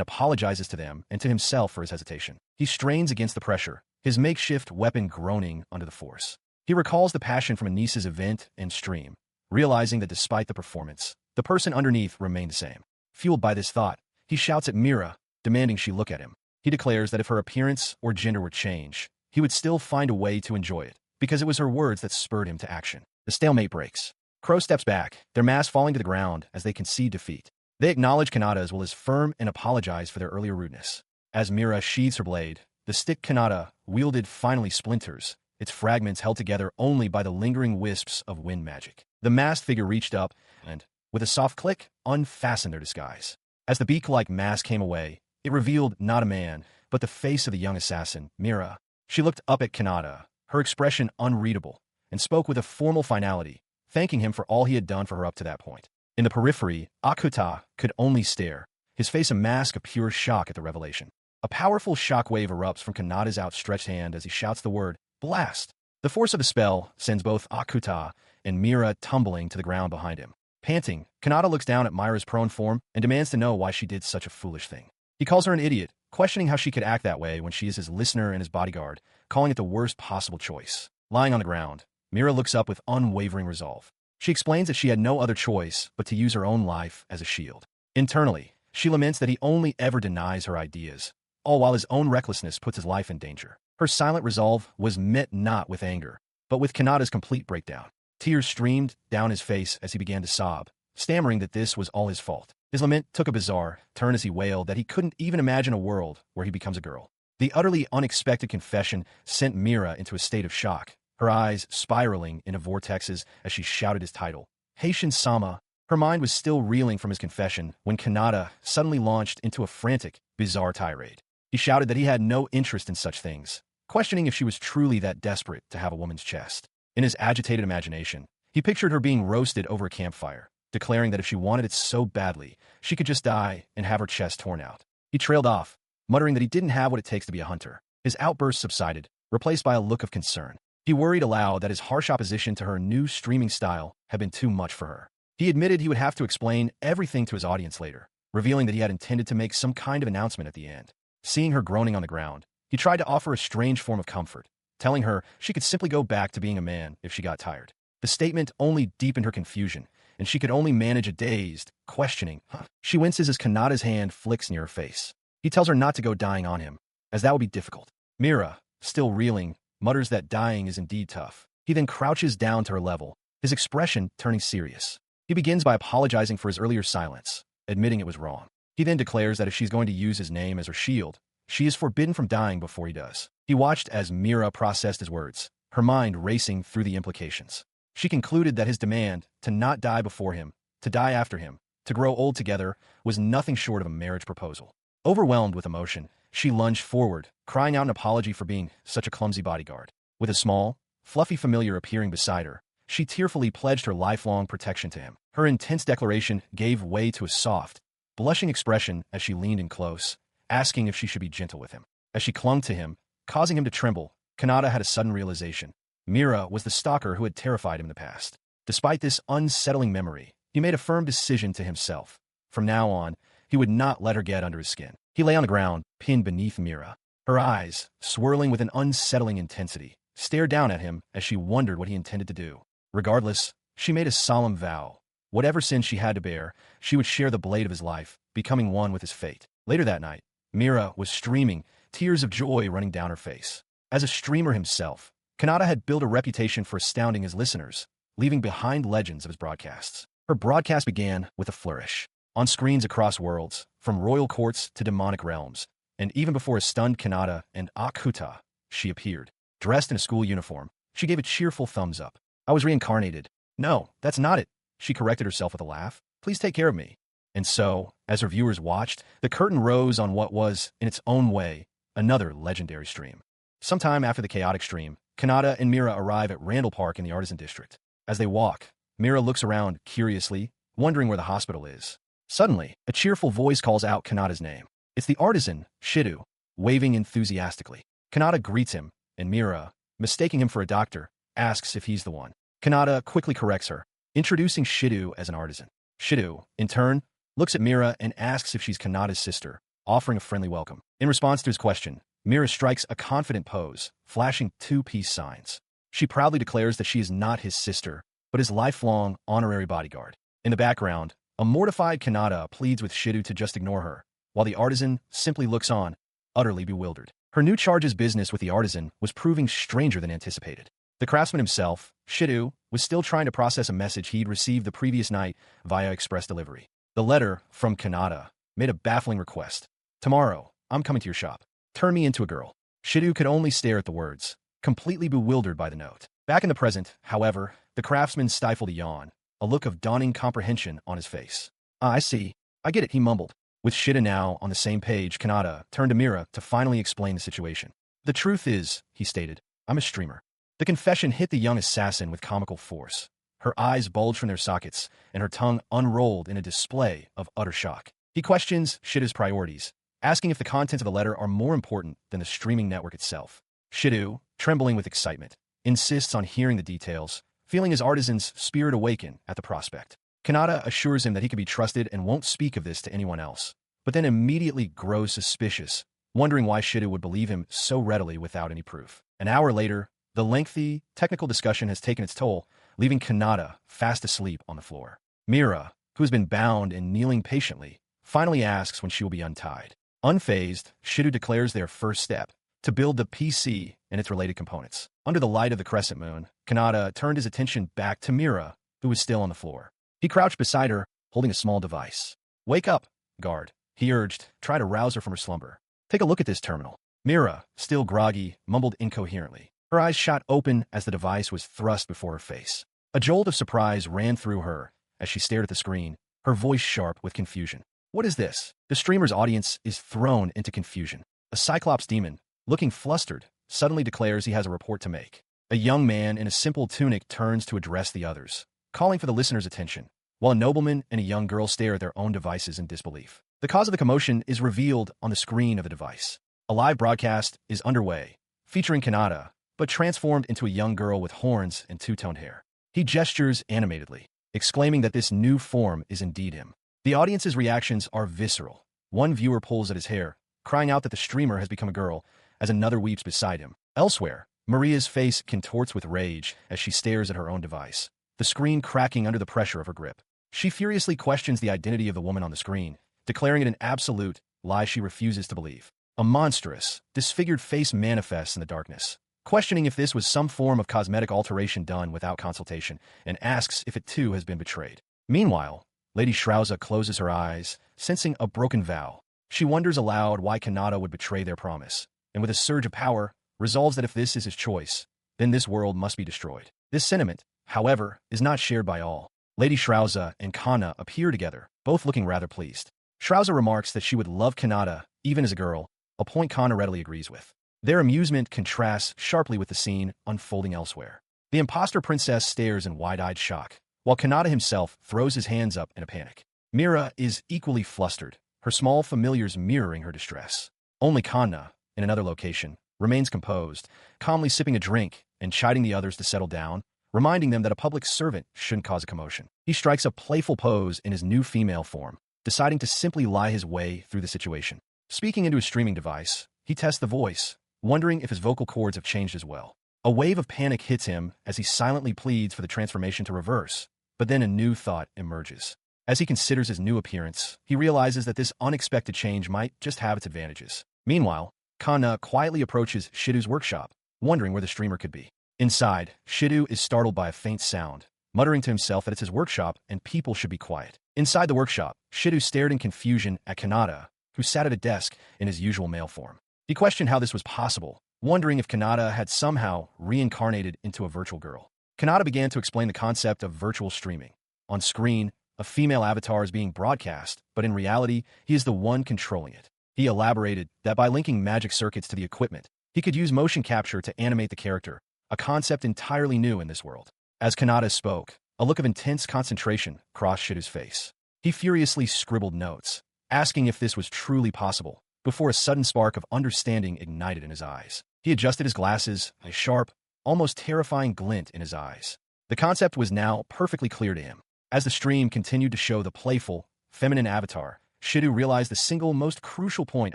apologizes to them and to himself for his hesitation. He strains against the pressure, his makeshift weapon groaning under the force. He recalls the passion from Anisa's event and stream, realizing that despite the performance, the person underneath remained the same. Fueled by this thought, he shouts at Mira, demanding she look at him. He declares that if her appearance or gender were changed, he would still find a way to enjoy it, because it was her words that spurred him to action. The stalemate breaks. Crow steps back, their mask falling to the ground as they concede defeat. They acknowledge Kanata as well as firm and apologize for their earlier rudeness. As Mira sheathes her blade, the stick Kanata wielded finally splinters, its fragments held together only by the lingering wisps of wind magic. The masked figure reached up and, with a soft click, unfastened their disguise. As the beak-like mask came away, it revealed not a man, but the face of the young assassin, Mira. She looked up at Kanata, her expression unreadable, and spoke with a formal finality, thanking him for all he had done for her up to that point. In the periphery, Akuta could only stare, his face a mask of pure shock at the revelation. A powerful shockwave erupts from Kanata's outstretched hand as he shouts the word, "Blast!" The force of the spell sends both Akuta and Mira tumbling to the ground behind him. Panting, Kanata looks down at Mira's prone form and demands to know why she did such a foolish thing. He calls her an idiot, questioning how she could act that way when she is his listener and his bodyguard, calling it the worst possible choice. Lying on the ground, Mira looks up with unwavering resolve. She explains that she had no other choice but to use her own life as a shield. Internally, she laments that he only ever denies her ideas, all while his own recklessness puts his life in danger. Her silent resolve was met not with anger, but with Kanata's complete breakdown. Tears streamed down his face as he began to sob, stammering that this was all his fault. His lament took a bizarre turn as he wailed that he couldn't even imagine a world where he becomes a girl. The utterly unexpected confession sent Mira into a state of shock, her eyes spiraling into vortexes as she shouted his title, Haitian-sama. Her mind was still reeling from his confession when Kanata suddenly launched into a frantic, bizarre tirade. He shouted that he had no interest in such things, questioning if she was truly that desperate to have a woman's chest. In his agitated imagination, he pictured her being roasted over a campfire, declaring that if she wanted it so badly, she could just die and have her chest torn out. He trailed off, muttering that he didn't have what it takes to be a hunter. His outburst subsided, replaced by a look of concern. He worried aloud that his harsh opposition to her new streaming style had been too much for her. He admitted he would have to explain everything to his audience later, revealing that he had intended to make some kind of announcement at the end. Seeing her groaning on the ground, he tried to offer a strange form of comfort, telling her she could simply go back to being a man if she got tired. The statement only deepened her confusion, and she could only manage a dazed, questioning. She winces as Kanata's hand flicks near her face. He tells her not to go dying on him, as that would be difficult. Mira, still reeling, mutters that dying is indeed tough. He then crouches down to her level, his expression turning serious. He begins by apologizing for his earlier silence, admitting it was wrong. He then declares that if she's going to use his name as her shield, she is forbidden from dying before he does. He watched as Mira processed his words, her mind racing through the implications. She concluded that his demand to not die before him, to die after him, to grow old together, was nothing short of a marriage proposal. Overwhelmed with emotion, she lunged forward, crying out an apology for being such a clumsy bodyguard. With a small, fluffy familiar appearing beside her, she tearfully pledged her lifelong protection to him. Her intense declaration gave way to a soft, blushing expression as she leaned in close, asking if she should be gentle with him. As she clung to him, causing him to tremble, Kanata had a sudden realization. Mira was the stalker who had terrified him in the past. Despite this unsettling memory, he made a firm decision to himself. From now on, he would not let her get under his skin. He lay on the ground, pinned beneath Mira. Her eyes, swirling with an unsettling intensity, stared down at him as she wondered what he intended to do. Regardless, she made a solemn vow. Whatever sin she had to bear, she would share the blade of his life, becoming one with his fate. Later that night, Mira was streaming, tears of joy running down her face. As a streamer himself, Kanata had built a reputation for astounding his listeners, leaving behind legends of his broadcasts. Her broadcast began with a flourish. On screens across worlds, from royal courts to demonic realms, and even before a stunned Kanata and Akuta, she appeared. Dressed in a school uniform, she gave a cheerful thumbs up. I was reincarnated. No, that's not it, she corrected herself with a laugh. Please take care of me. And so, as her viewers watched, the curtain rose on what was, in its own way, another legendary stream. Sometime after the chaotic stream, Kanata and Mira arrive at Randall Park in the Artisan District. As they walk, Mira looks around curiously, wondering where the hospital is. Suddenly, a cheerful voice calls out Kanata's name. It's the artisan, Shidu, waving enthusiastically. Kanata greets him, and Mira, mistaking him for a doctor, asks if he's the one. Kanata quickly corrects her, introducing Shidu as an artisan. Shidu, in turn, looks at Mira and asks if she's Kanata's sister, offering a friendly welcome. In response to his question, Mira strikes a confident pose, flashing two peace signs. She proudly declares that she is not his sister, but his lifelong honorary bodyguard. In the background, a mortified Kanata pleads with Shidu to just ignore her, while the artisan simply looks on, utterly bewildered. Her new charge's business with the artisan was proving stranger than anticipated. The craftsman himself, Shidu, was still trying to process a message he'd received the previous night via express delivery. The letter from Kanata made a baffling request. Tomorrow, I'm coming to your shop. Turn me into a girl. Shido could only stare at the words, completely bewildered by the note. Back in the present, however, the craftsman stifled a yawn, a look of dawning comprehension on his face. "Ah, I see. I get it," he mumbled. With Shida now on the same page, Kanata turned to Mira to finally explain the situation. "The truth is," he stated, "I'm a streamer." The confession hit the young assassin with comical force. Her eyes bulged from their sockets, and her tongue unrolled in a display of utter shock. He questions Shido's priorities, asking if the contents of the letter are more important than the streaming network itself. Shido, trembling with excitement, insists on hearing the details, feeling his artisan's spirit awaken at the prospect. Kanata assures him that he can be trusted and won't speak of this to anyone else, but then immediately grows suspicious, wondering why Shido would believe him so readily without any proof. An hour later, the lengthy, technical discussion has taken its toll, leaving Kanata fast asleep on the floor. Mira, who has been bound and kneeling patiently, finally asks when she will be untied. Unfazed, Shido declares their first step, to build the PC and its related components. Under the light of the crescent moon, Kanata turned his attention back to Mira, who was still on the floor. He crouched beside her, holding a small device. "Wake up, guard," he urged, try to rouse her from her slumber. "Take a look at this terminal." Mira, still groggy, mumbled incoherently. Her eyes shot open as the device was thrust before her face. A jolt of surprise ran through her as she stared at the screen, her voice sharp with confusion. "What is this?" The streamer's audience is thrown into confusion. A Cyclops demon, looking flustered, suddenly declares he has a report to make. A young man in a simple tunic turns to address the others, calling for the listener's attention, while a nobleman and a young girl stare at their own devices in disbelief. The cause of the commotion is revealed on the screen of the device. A live broadcast is underway, featuring Kanata, but transformed into a young girl with horns and two-toned hair. He gestures animatedly, exclaiming that this new form is indeed him. The audience's reactions are visceral. One viewer pulls at his hair, crying out that the streamer has become a girl, as another weeps beside him. Elsewhere, Maria's face contorts with rage as she stares at her own device, the screen cracking under the pressure of her grip. She furiously questions the identity of the woman on the screen, declaring it an absolute lie she refuses to believe. A monstrous, disfigured face manifests in the darkness, questioning if this was some form of cosmetic alteration done without consultation, and asks if it too has been betrayed. Meanwhile, Lady Shrauza closes her eyes, sensing a broken vow. She wonders aloud why Kanata would betray their promise, and with a surge of power, resolves that if this is his choice, then this world must be destroyed. This sentiment, however, is not shared by all. Lady Shrauza and Kana appear together, both looking rather pleased. Shrauza remarks that she would love Kanata, even as a girl, a point Kana readily agrees with. Their amusement contrasts sharply with the scene unfolding elsewhere. The imposter princess stares in wide-eyed shock, while Kanata himself throws his hands up in a panic. Mira is equally flustered, her small familiars mirroring her distress. Only Kana, in another location, remains composed, calmly sipping a drink and chiding the others to settle down, reminding them that a public servant shouldn't cause a commotion. He strikes a playful pose in his new female form, deciding to simply lie his way through the situation. Speaking into his streaming device, he tests the voice, wondering if his vocal cords have changed as well. A wave of panic hits him as he silently pleads for the transformation to reverse, but then a new thought emerges. As he considers his new appearance, he realizes that this unexpected change might just have its advantages. Meanwhile, Kana quietly approaches Shido's workshop, wondering where the streamer could be. Inside, Shido is startled by a faint sound, muttering to himself that it's his workshop and people should be quiet. Inside the workshop, Shido stared in confusion at Kanata, who sat at a desk in his usual male form. He questioned how this was possible, wondering if Kanata had somehow reincarnated into a virtual girl. Kanata began to explain the concept of virtual streaming. On screen, a female avatar is being broadcast, but in reality, he is the one controlling it. He elaborated that by linking magic circuits to the equipment, he could use motion capture to animate the character, a concept entirely new in this world. As Kanata spoke, a look of intense concentration crossed Shido's face. He furiously scribbled notes, asking if this was truly possible, before a sudden spark of understanding ignited in his eyes. He adjusted his glasses, a sharp, almost terrifying glint in his eyes. The concept was now perfectly clear to him. As the stream continued to show the playful, feminine avatar, Shido realized the single most crucial point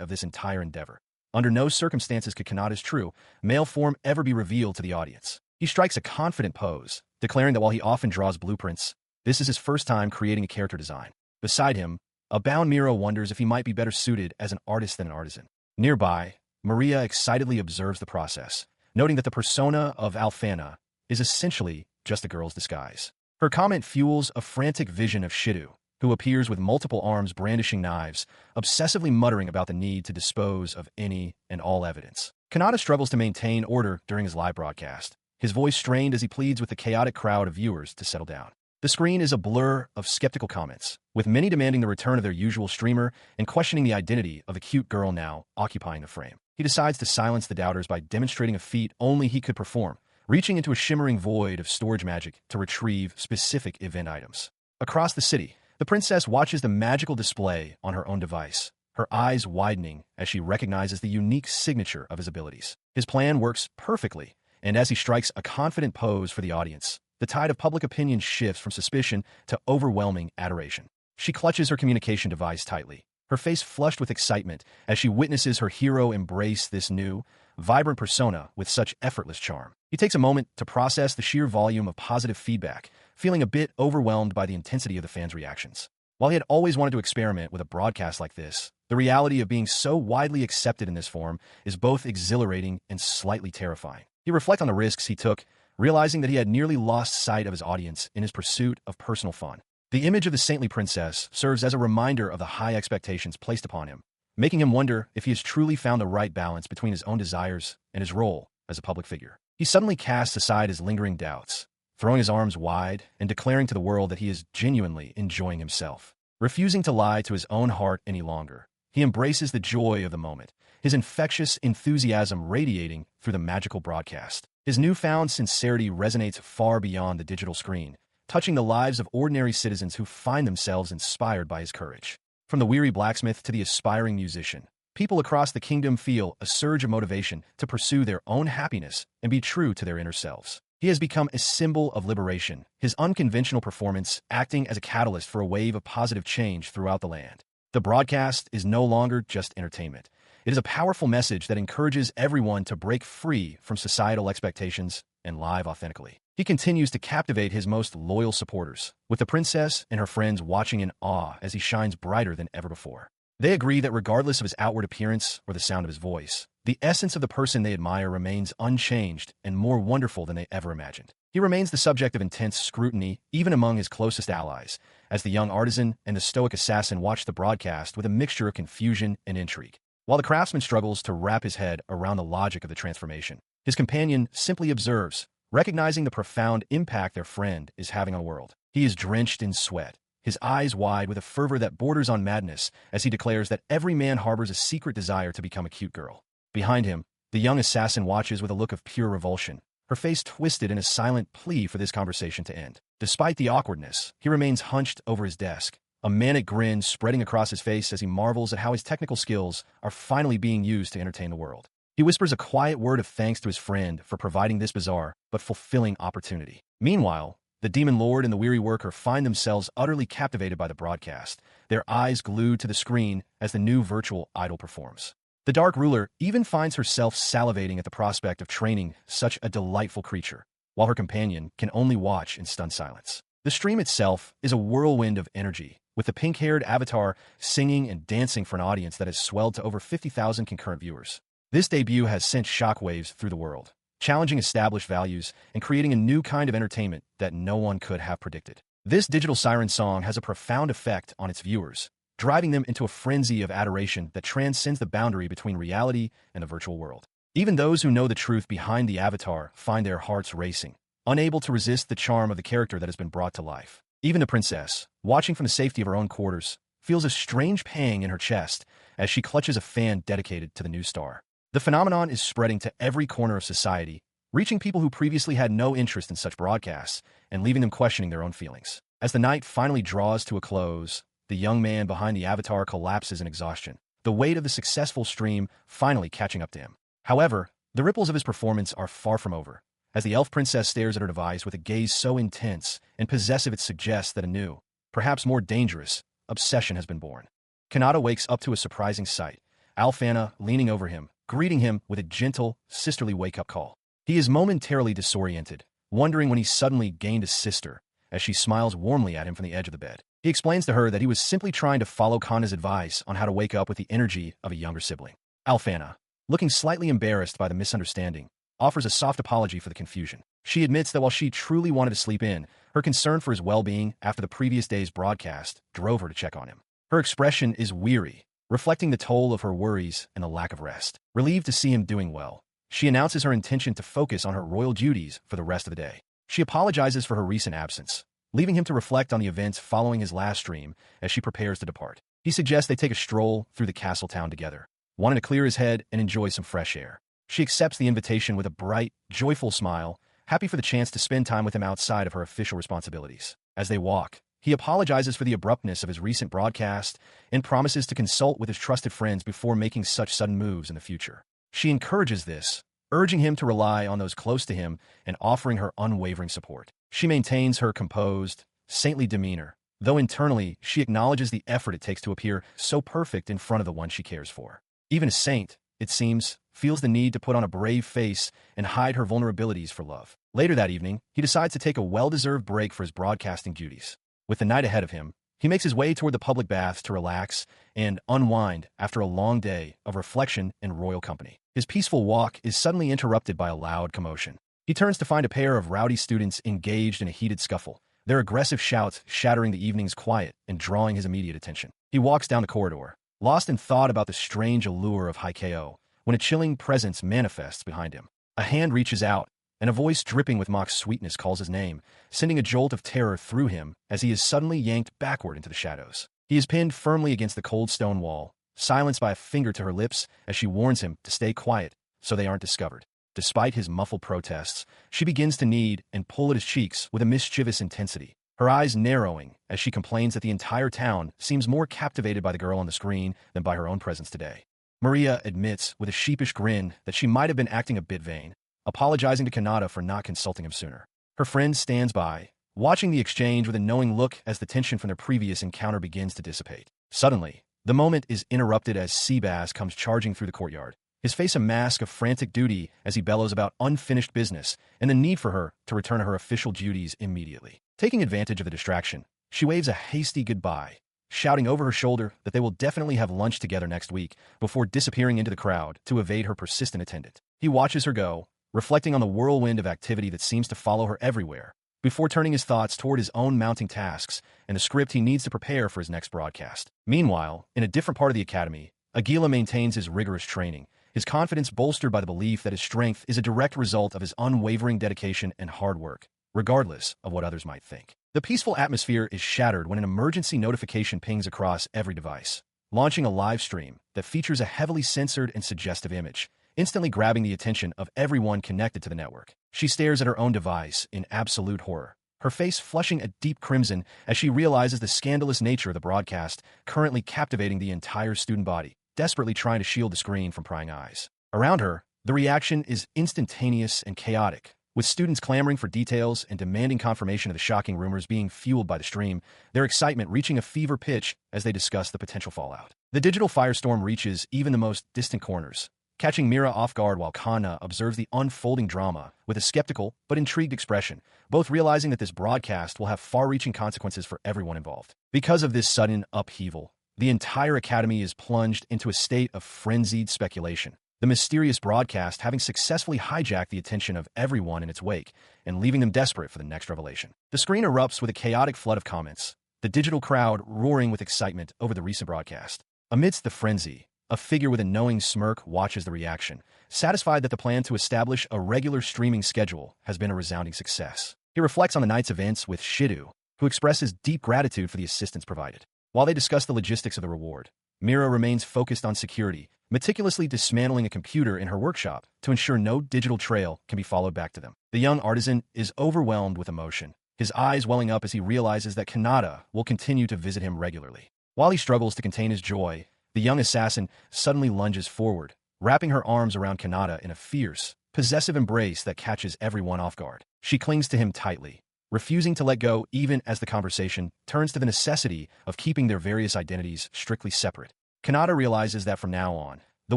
of this entire endeavor. Under no circumstances could Kanata's true, male form ever be revealed to the audience. He strikes a confident pose, declaring that while he often draws blueprints, this is his first time creating a character design. Beside him, a bound Miro wonders if he might be better suited as an artist than an artisan. Nearby, Maria excitedly observes the process, noting that the persona of Alfana is essentially just a girl's disguise. Her comment fuels a frantic vision of Shido, who appears with multiple arms brandishing knives, obsessively muttering about the need to dispose of any and all evidence. Kanata struggles to maintain order during his live broadcast, his voice strained as he pleads with the chaotic crowd of viewers to settle down. The screen is a blur of skeptical comments, with many demanding the return of their usual streamer and questioning the identity of the cute girl now occupying the frame. He decides to silence the doubters by demonstrating a feat only he could perform, reaching into a shimmering void of storage magic to retrieve specific event items. Across the city, the princess watches the magical display on her own device, her eyes widening as she recognizes the unique signature of his abilities. His plan works perfectly, and as he strikes a confident pose for the audience, the tide of public opinion shifts from suspicion to overwhelming adoration. She clutches her communication device tightly, her face flushed with excitement as she witnesses her hero embrace this new, vibrant persona with such effortless charm. He takes a moment to process the sheer volume of positive feedback, feeling a bit overwhelmed by the intensity of the fans' reactions. While he had always wanted to experiment with a broadcast like this, the reality of being so widely accepted in this form is both exhilarating and slightly terrifying. He reflects on the risks he took, realizing that he had nearly lost sight of his audience in his pursuit of personal fun. The image of the saintly princess serves as a reminder of the high expectations placed upon him, making him wonder if he has truly found the right balance between his own desires and his role as a public figure. He suddenly casts aside his lingering doubts, throwing his arms wide and declaring to the world that he is genuinely enjoying himself. Refusing to lie to his own heart any longer, he embraces the joy of the moment, his infectious enthusiasm radiating through the magical broadcast. His newfound sincerity resonates far beyond the digital screen, touching the lives of ordinary citizens who find themselves inspired by his courage. From the weary blacksmith to the aspiring musician, people across the kingdom feel a surge of motivation to pursue their own happiness and be true to their inner selves. He has become a symbol of liberation, his unconventional performance acting as a catalyst for a wave of positive change throughout the land. The broadcast is no longer just entertainment. It is a powerful message that encourages everyone to break free from societal expectations and live authentically. He continues to captivate his most loyal supporters, with the princess and her friends watching in awe as he shines brighter than ever before. They agree that regardless of his outward appearance or the sound of his voice, the essence of the person they admire remains unchanged and more wonderful than they ever imagined. He remains the subject of intense scrutiny, even among his closest allies, as the young artisan and the stoic assassin watch the broadcast with a mixture of confusion and intrigue. While the craftsman struggles to wrap his head around the logic of the transformation, his companion simply observes, recognizing the profound impact their friend is having on the world. He is drenched in sweat, his eyes wide with a fervor that borders on madness as he declares that every man harbors a secret desire to become a cute girl. Behind him, the young assassin watches with a look of pure revulsion, her face twisted in a silent plea for this conversation to end. Despite the awkwardness, he remains hunched over his desk, a manic grin spreading across his face as he marvels at how his technical skills are finally being used to entertain the world. He whispers a quiet word of thanks to his friend for providing this bizarre but fulfilling opportunity. Meanwhile, the demon lord and the weary worker find themselves utterly captivated by the broadcast, their eyes glued to the screen as the new virtual idol performs. The dark ruler even finds herself salivating at the prospect of training such a delightful creature, while her companion can only watch in stunned silence. The stream itself is a whirlwind of energy, with the pink-haired avatar singing and dancing for an audience that has swelled to over 50,000 concurrent viewers. This debut has sent shockwaves through the world, challenging established values and creating a new kind of entertainment that no one could have predicted. This digital siren song has a profound effect on its viewers, driving them into a frenzy of adoration that transcends the boundary between reality and the virtual world. Even those who know the truth behind the avatar find their hearts racing, unable to resist the charm of the character that has been brought to life. Even the princess, watching from the safety of her own quarters, feels a strange pang in her chest as she clutches a fan dedicated to the new star. The phenomenon is spreading to every corner of society, reaching people who previously had no interest in such broadcasts and leaving them questioning their own feelings. As the night finally draws to a close, the young man behind the avatar collapses in exhaustion, the weight of the successful stream finally catching up to him. However, the ripples of his performance are far from over, as the elf princess stares at her device with a gaze so intense and possessive it suggests that a new, perhaps more dangerous, obsession has been born. Kanata wakes up to a surprising sight, Alfana leaning over him, greeting him with a gentle, sisterly wake-up call. He is momentarily disoriented, wondering when he suddenly gained a sister, as she smiles warmly at him from the edge of the bed. He explains to her that he was simply trying to follow Kana's advice on how to wake up with the energy of a younger sibling. Alfana, looking slightly embarrassed by the misunderstanding, offers a soft apology for the confusion. She admits that while she truly wanted to sleep in, her concern for his well-being after the previous day's broadcast drove her to check on him. Her expression is weary, reflecting the toll of her worries and the lack of rest. Relieved to see him doing well, she announces her intention to focus on her royal duties for the rest of the day. She apologizes for her recent absence, leaving him to reflect on the events following his last stream as she prepares to depart. He suggests they take a stroll through the castle town together, wanting to clear his head and enjoy some fresh air. She accepts the invitation with a bright, joyful smile, happy for the chance to spend time with him outside of her official responsibilities. As they walk, he apologizes for the abruptness of his recent broadcast and promises to consult with his trusted friends before making such sudden moves in the future. She encourages this, urging him to rely on those close to him and offering her unwavering support. She maintains her composed, saintly demeanor, though internally she acknowledges the effort it takes to appear so perfect in front of the one she cares for. Even a saint, it seems, feels the need to put on a brave face and hide her vulnerabilities for love. Later that evening, he decides to take a well-deserved break for his broadcasting duties. With the night ahead of him, he makes his way toward the public baths to relax and unwind after a long day of reflection and royal company. His peaceful walk is suddenly interrupted by a loud commotion. He turns to find a pair of rowdy students engaged in a heated scuffle, their aggressive shouts shattering the evening's quiet and drawing his immediate attention. He walks down the corridor, lost in thought about the strange allure of Haikeo, when a chilling presence manifests behind him. A hand reaches out, and a voice dripping with mock sweetness calls his name, sending a jolt of terror through him as he is suddenly yanked backward into the shadows. He is pinned firmly against the cold stone wall, silenced by a finger to her lips as she warns him to stay quiet so they aren't discovered. Despite his muffled protests, she begins to knead and pull at his cheeks with a mischievous intensity, her eyes narrowing as she complains that the entire town seems more captivated by the girl on the screen than by her own presence today. Maria admits with a sheepish grin that she might have been acting a bit vain, apologizing to Kanata for not consulting him sooner. Her friend stands by, watching the exchange with a knowing look as the tension from their previous encounter begins to dissipate. Suddenly, the moment is interrupted as Seabass comes charging through the courtyard, his face a mask of frantic duty as he bellows about unfinished business and the need for her to return to her official duties immediately. Taking advantage of the distraction, she waves a hasty goodbye, shouting over her shoulder that they will definitely have lunch together next week before disappearing into the crowd to evade her persistent attendant. He watches her go, reflecting on the whirlwind of activity that seems to follow her everywhere, before turning his thoughts toward his own mounting tasks and the script he needs to prepare for his next broadcast. Meanwhile, in a different part of the academy, Aguila maintains his rigorous training, his confidence bolstered by the belief that his strength is a direct result of his unwavering dedication and hard work, regardless of what others might think. The peaceful atmosphere is shattered when an emergency notification pings across every device, launching a live stream that features a heavily censored and suggestive image, instantly grabbing the attention of everyone connected to the network. She stares at her own device in absolute horror, her face flushing a deep crimson as she realizes the scandalous nature of the broadcast currently captivating the entire student body, desperately trying to shield the screen from prying eyes. Around her, the reaction is instantaneous and chaotic, with students clamoring for details and demanding confirmation of the shocking rumors being fueled by the stream, their excitement reaching a fever pitch as they discuss the potential fallout. The digital firestorm reaches even the most distant corners, catching Mira off guard while Kana observes the unfolding drama with a skeptical but intrigued expression, both realizing that this broadcast will have far-reaching consequences for everyone involved. Because of this sudden upheaval, the entire academy is plunged into a state of frenzied speculation, the mysterious broadcast having successfully hijacked the attention of everyone in its wake and leaving them desperate for the next revelation. The screen erupts with a chaotic flood of comments, the digital crowd roaring with excitement over the recent broadcast. Amidst the frenzy, a figure with a knowing smirk watches the reaction, satisfied that the plan to establish a regular streaming schedule has been a resounding success. He reflects on the night's events with Shidu, who expresses deep gratitude for the assistance provided. While they discuss the logistics of the reward, Mira remains focused on security, meticulously dismantling a computer in her workshop to ensure no digital trail can be followed back to them. The young artisan is overwhelmed with emotion, his eyes welling up as he realizes that Kanata will continue to visit him regularly. While he struggles to contain his joy, the young assassin suddenly lunges forward, wrapping her arms around Kanata in a fierce, possessive embrace that catches everyone off guard. She clings to him tightly, refusing to let go even as the conversation turns to the necessity of keeping their various identities strictly separate. Kanata realizes that from now on, the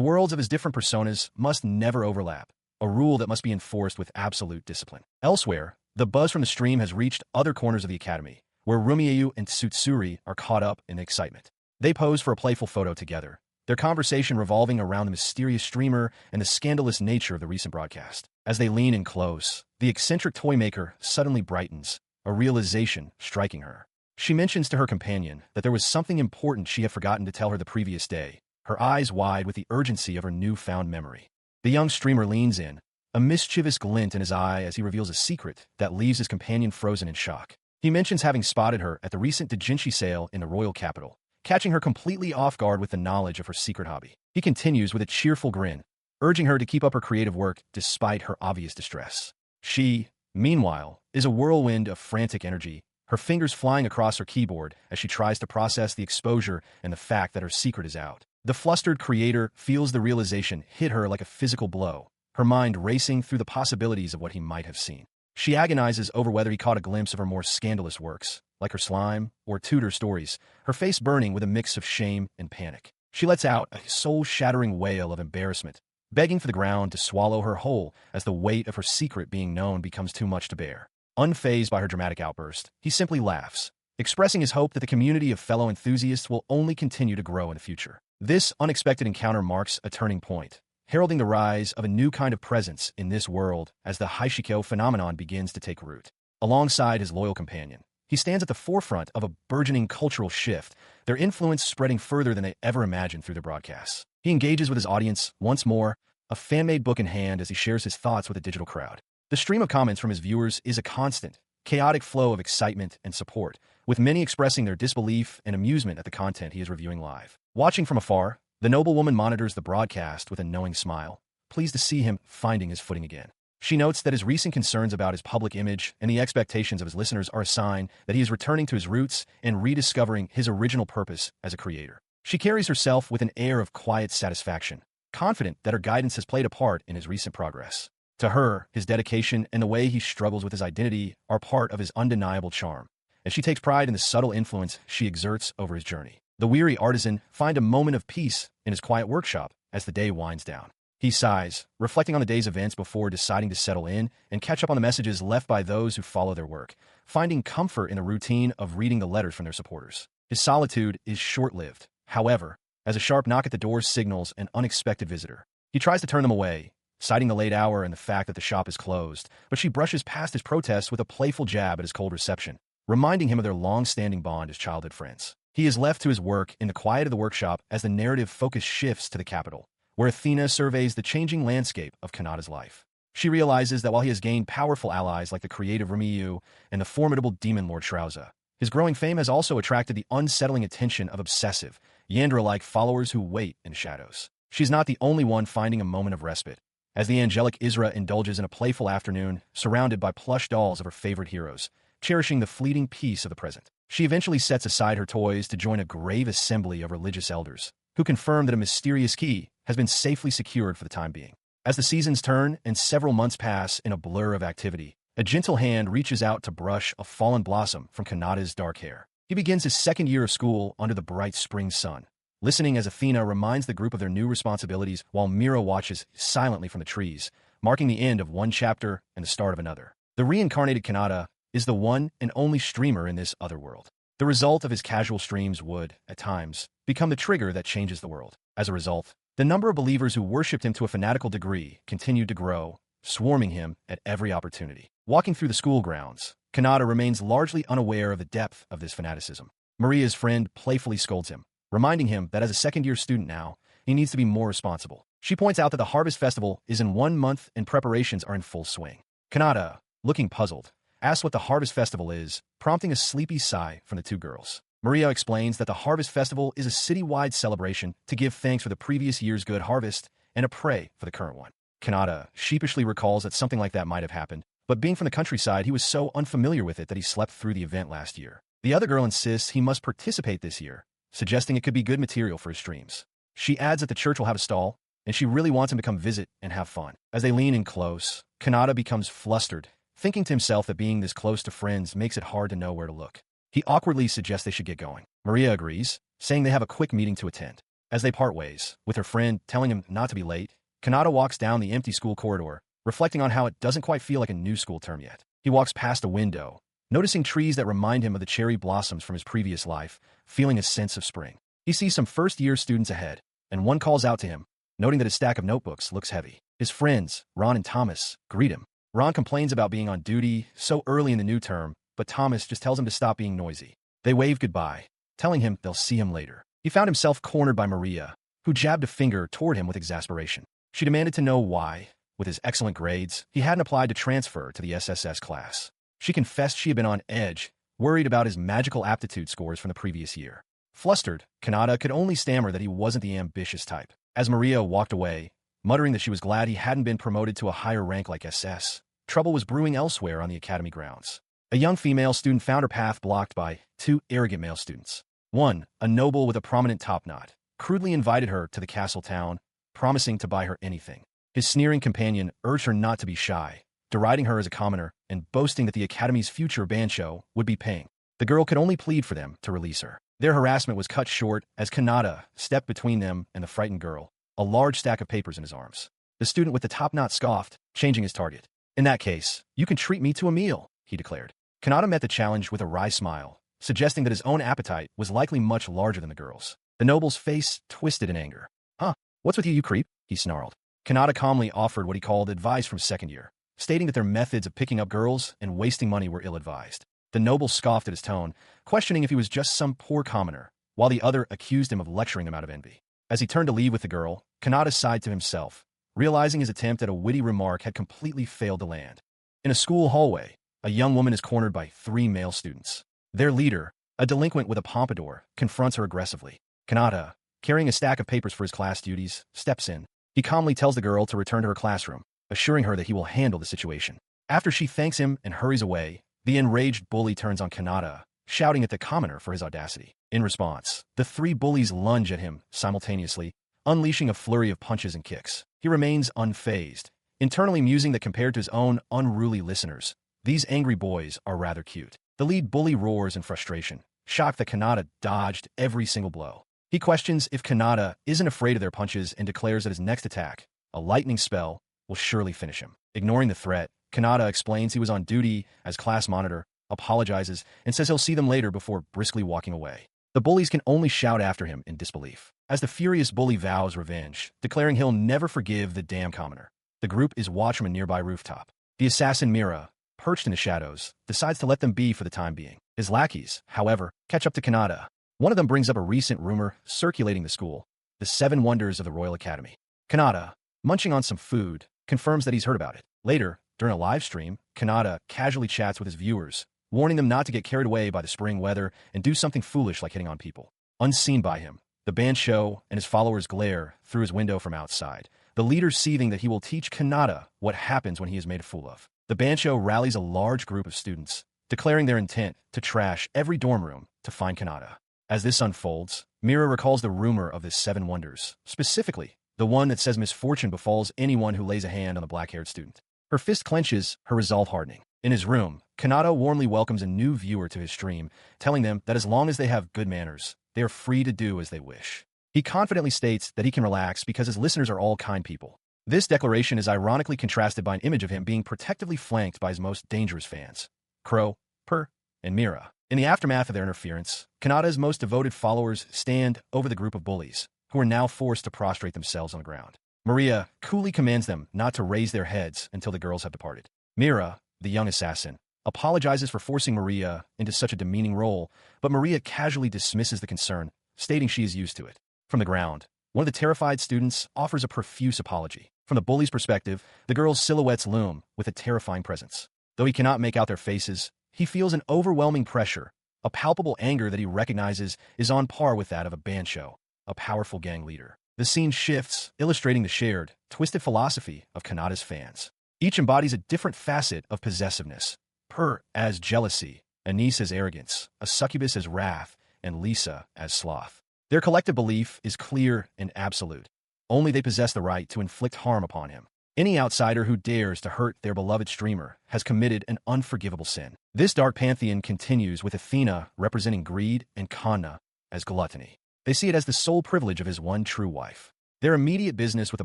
worlds of his different personas must never overlap, a rule that must be enforced with absolute discipline. Elsewhere, the buzz from the stream has reached other corners of the academy, where Rumieyu and Tsutsuri are caught up in the excitement. They pose for a playful photo together, their conversation revolving around the mysterious streamer and the scandalous nature of the recent broadcast. As they lean in close, the eccentric toy maker suddenly brightens, a realization striking her. She mentions to her companion that there was something important she had forgotten to tell her the previous day, her eyes wide with the urgency of her newfound memory. The young streamer leans in, a mischievous glint in his eye as he reveals a secret that leaves his companion frozen in shock. He mentions having spotted her at the recent doujinshi sale in the royal capital, catching her completely off guard with the knowledge of her secret hobby. He continues with a cheerful grin, urging her to keep up her creative work despite her obvious distress. She, meanwhile, is a whirlwind of frantic energy, her fingers flying across her keyboard as she tries to process the exposure and the fact that her secret is out. The flustered creator feels the realization hit her like a physical blow, her mind racing through the possibilities of what he might have seen. She agonizes over whether he caught a glimpse of her more scandalous works, like her slime or Tudor stories, her face burning with a mix of shame and panic. She lets out a soul-shattering wail of embarrassment, begging for the ground to swallow her whole as the weight of her secret being known becomes too much to bear. Unfazed by her dramatic outburst, he simply laughs, expressing his hope that the community of fellow enthusiasts will only continue to grow in the future. This unexpected encounter marks a turning point, heralding the rise of a new kind of presence in this world as the Haishikyo phenomenon begins to take root. Alongside his loyal companion, he stands at the forefront of a burgeoning cultural shift, their influence spreading further than they ever imagined through their broadcasts. He engages with his audience, once more, a fan-made book in hand as he shares his thoughts with a digital crowd. The stream of comments from his viewers is a constant, chaotic flow of excitement and support, with many expressing their disbelief and amusement at the content he is reviewing live. Watching from afar, the noblewoman monitors the broadcast with a knowing smile, pleased to see him finding his footing again. She notes that his recent concerns about his public image and the expectations of his listeners are a sign that he is returning to his roots and rediscovering his original purpose as a creator. She carries herself with an air of quiet satisfaction, confident that her guidance has played a part in his recent progress. To her, his dedication and the way he struggles with his identity are part of his undeniable charm, and she takes pride in the subtle influence she exerts over his journey. The weary artisan finds a moment of peace in his quiet workshop as the day winds down. He sighs, reflecting on the day's events before deciding to settle in and catch up on the messages left by those who follow their work, finding comfort in the routine of reading the letters from their supporters. His solitude is short-lived, however, as a sharp knock at the door signals an unexpected visitor. He tries to turn them away, citing the late hour and the fact that the shop is closed, but she brushes past his protests with a playful jab at his cold reception, reminding him of their long-standing bond as childhood friends. He is left to his work in the quiet of the workshop as the narrative focus shifts to the capital, where Athena surveys the changing landscape of Kanata's life. She realizes that while he has gained powerful allies like the creative Remiyu and the formidable demon Lord Shrauza, his growing fame has also attracted the unsettling attention of obsessive, Yandere-like followers who wait in shadows. She's not the only one finding a moment of respite, as the angelic Isra indulges in a playful afternoon surrounded by plush dolls of her favorite heroes, cherishing the fleeting peace of the present. She eventually sets aside her toys to join a grave assembly of religious elders, who confirm that a mysterious key has been safely secured for the time being. As the seasons turn and several months pass in a blur of activity, a gentle hand reaches out to brush a fallen blossom from Kanata's dark hair. He begins his second year of school under the bright spring sun, listening as Athena reminds the group of their new responsibilities while Mira watches silently from the trees, marking the end of one chapter and the start of another. The reincarnated Kanata is the one and only streamer in this other world. The result of his casual streams would, at times, become the trigger that changes the world. As a result, the number of believers who worshipped him to a fanatical degree continued to grow, swarming him at every opportunity. Walking through the school grounds, Kanata remains largely unaware of the depth of this fanaticism. Maria's friend playfully scolds him, reminding him that as a second-year student now, he needs to be more responsible. She points out that the Harvest Festival is in 1 month and preparations are in full swing. Kanata, looking puzzled, asks what the Harvest Festival is, prompting a sleepy sigh from the two girls. Maria explains that the Harvest Festival is a city-wide celebration to give thanks for the previous year's good harvest and a pray for the current one. Kanata sheepishly recalls that something like that might have happened, but being from the countryside, he was so unfamiliar with it that he slept through the event last year. The other girl insists he must participate this year, suggesting it could be good material for his streams. She adds that the church will have a stall, and she really wants him to come visit and have fun. As they lean in close, Kanata becomes flustered, thinking to himself that being this close to friends makes it hard to know where to look. He awkwardly suggests they should get going. Maria agrees, saying they have a quick meeting to attend. As they part ways, with her friend telling him not to be late, Kanata walks down the empty school corridor, reflecting on how it doesn't quite feel like a new school term yet. He walks past a window, noticing trees that remind him of the cherry blossoms from his previous life, feeling a sense of spring. He sees some first-year students ahead, and one calls out to him, noting that his stack of notebooks looks heavy. His friends, Ron and Thomas, greet him. Ron complains about being on duty so early in the new term, but Thomas just tells him to stop being noisy. They wave goodbye, telling him they'll see him later. He found himself cornered by Maria, who jabbed a finger toward him with exasperation. She demanded to know why, with his excellent grades, he hadn't applied to transfer to the SSS class. She confessed she had been on edge, worried about his magical aptitude scores from the previous year. Flustered, Kanata could only stammer that he wasn't the ambitious type. As Maria walked away, muttering that she was glad he hadn't been promoted to a higher rank like SS, trouble was brewing elsewhere on the academy grounds. A young female student found her path blocked by two arrogant male students. One, a noble with a prominent top knot, crudely invited her to the castle town, promising to buy her anything. His sneering companion urged her not to be shy, deriding her as a commoner and boasting that the academy's future band show would be paying. The girl could only plead for them to release her. Their harassment was cut short as Kanata stepped between them and the frightened girl, a large stack of papers in his arms. The student with the top knot scoffed, changing his target. "In that case, you can treat me to a meal," he declared. Kanata met the challenge with a wry smile, suggesting that his own appetite was likely much larger than the girl's. The noble's face twisted in anger. "Huh, what's with you, you creep?" he snarled. Kanata calmly offered what he called advice from second year, stating that their methods of picking up girls and wasting money were ill-advised. The noble scoffed at his tone, questioning if he was just some poor commoner, while the other accused him of lecturing him out of envy. As he turned to leave with the girl, Kanata sighed to himself, realizing his attempt at a witty remark had completely failed to land. In a school hallway, a young woman is cornered by three male students. Their leader, a delinquent with a pompadour, confronts her aggressively. Kanata, carrying a stack of papers for his class duties, steps in. He calmly tells the girl to return to her classroom, assuring her that he will handle the situation. After she thanks him and hurries away, the enraged bully turns on Kanata, shouting at the commoner for his audacity. In response, the three bullies lunge at him simultaneously, unleashing a flurry of punches and kicks. He remains unfazed, internally musing that compared to his own unruly listeners, these angry boys are rather cute. The lead bully roars in frustration, shocked that Kanata dodged every single blow. He questions if Kanata isn't afraid of their punches and declares that his next attack, a lightning spell, will surely finish him. Ignoring the threat, Kanata explains he was on duty as class monitor, apologizes, and says he'll see them later before briskly walking away. The bullies can only shout after him in disbelief, as the furious bully vows revenge, declaring he'll never forgive the damn commoner. The group is watched from a nearby rooftop. The assassin Mira, perched in the shadows, decides to let them be for the time being. His lackeys, however, catch up to Kanata. One of them brings up a recent rumor circulating the school, the 7 wonders of the Royal Academy. Kanata, munching on some food, confirms that he's heard about it. Later, during a live stream, Kanata casually chats with his viewers, warning them not to get carried away by the spring weather and do something foolish like hitting on people. Unseen by him, the band show and his followers glare through his window from outside, the leader seething that he will teach Kanata what happens when he is made a fool of. The band show rallies a large group of students, declaring their intent to trash every dorm room to find Kanata. As this unfolds, Mira recalls the rumor of the 7 wonders, specifically the one that says misfortune befalls anyone who lays a hand on the black-haired student. Her fist clenches, her resolve hardening. In his room, Kanata warmly welcomes a new viewer to his stream, telling them that as long as they have good manners, they are free to do as they wish. He confidently states that he can relax because his listeners are all kind people. This declaration is ironically contrasted by an image of him being protectively flanked by his most dangerous fans, Crow, Per, and Mira. In the aftermath of their interference, Kanata's most devoted followers stand over the group of bullies, who are now forced to prostrate themselves on the ground. Maria coolly commands them not to raise their heads until the girls have departed. Mira, the young assassin, apologizes for forcing Maria into such a demeaning role, but Maria casually dismisses the concern, stating she is used to it. From the ground, one of the terrified students offers a profuse apology. From the bully's perspective, the girls' silhouettes loom with a terrifying presence. Though he cannot make out their faces, he feels an overwhelming pressure, a palpable anger that he recognizes is on par with that of a band show, a powerful gang leader. The scene shifts, illustrating the shared, twisted philosophy of Kanata's fans. Each embodies a different facet of possessiveness. Per as jealousy, Anise as arrogance, a succubus as wrath, and Lisa as sloth. Their collective belief is clear and absolute. Only they possess the right to inflict harm upon him. Any outsider who dares to hurt their beloved streamer has committed an unforgivable sin. This dark pantheon continues with Athena representing greed and Kanna as gluttony. They see it as the sole privilege of his one true wife. Their immediate business with the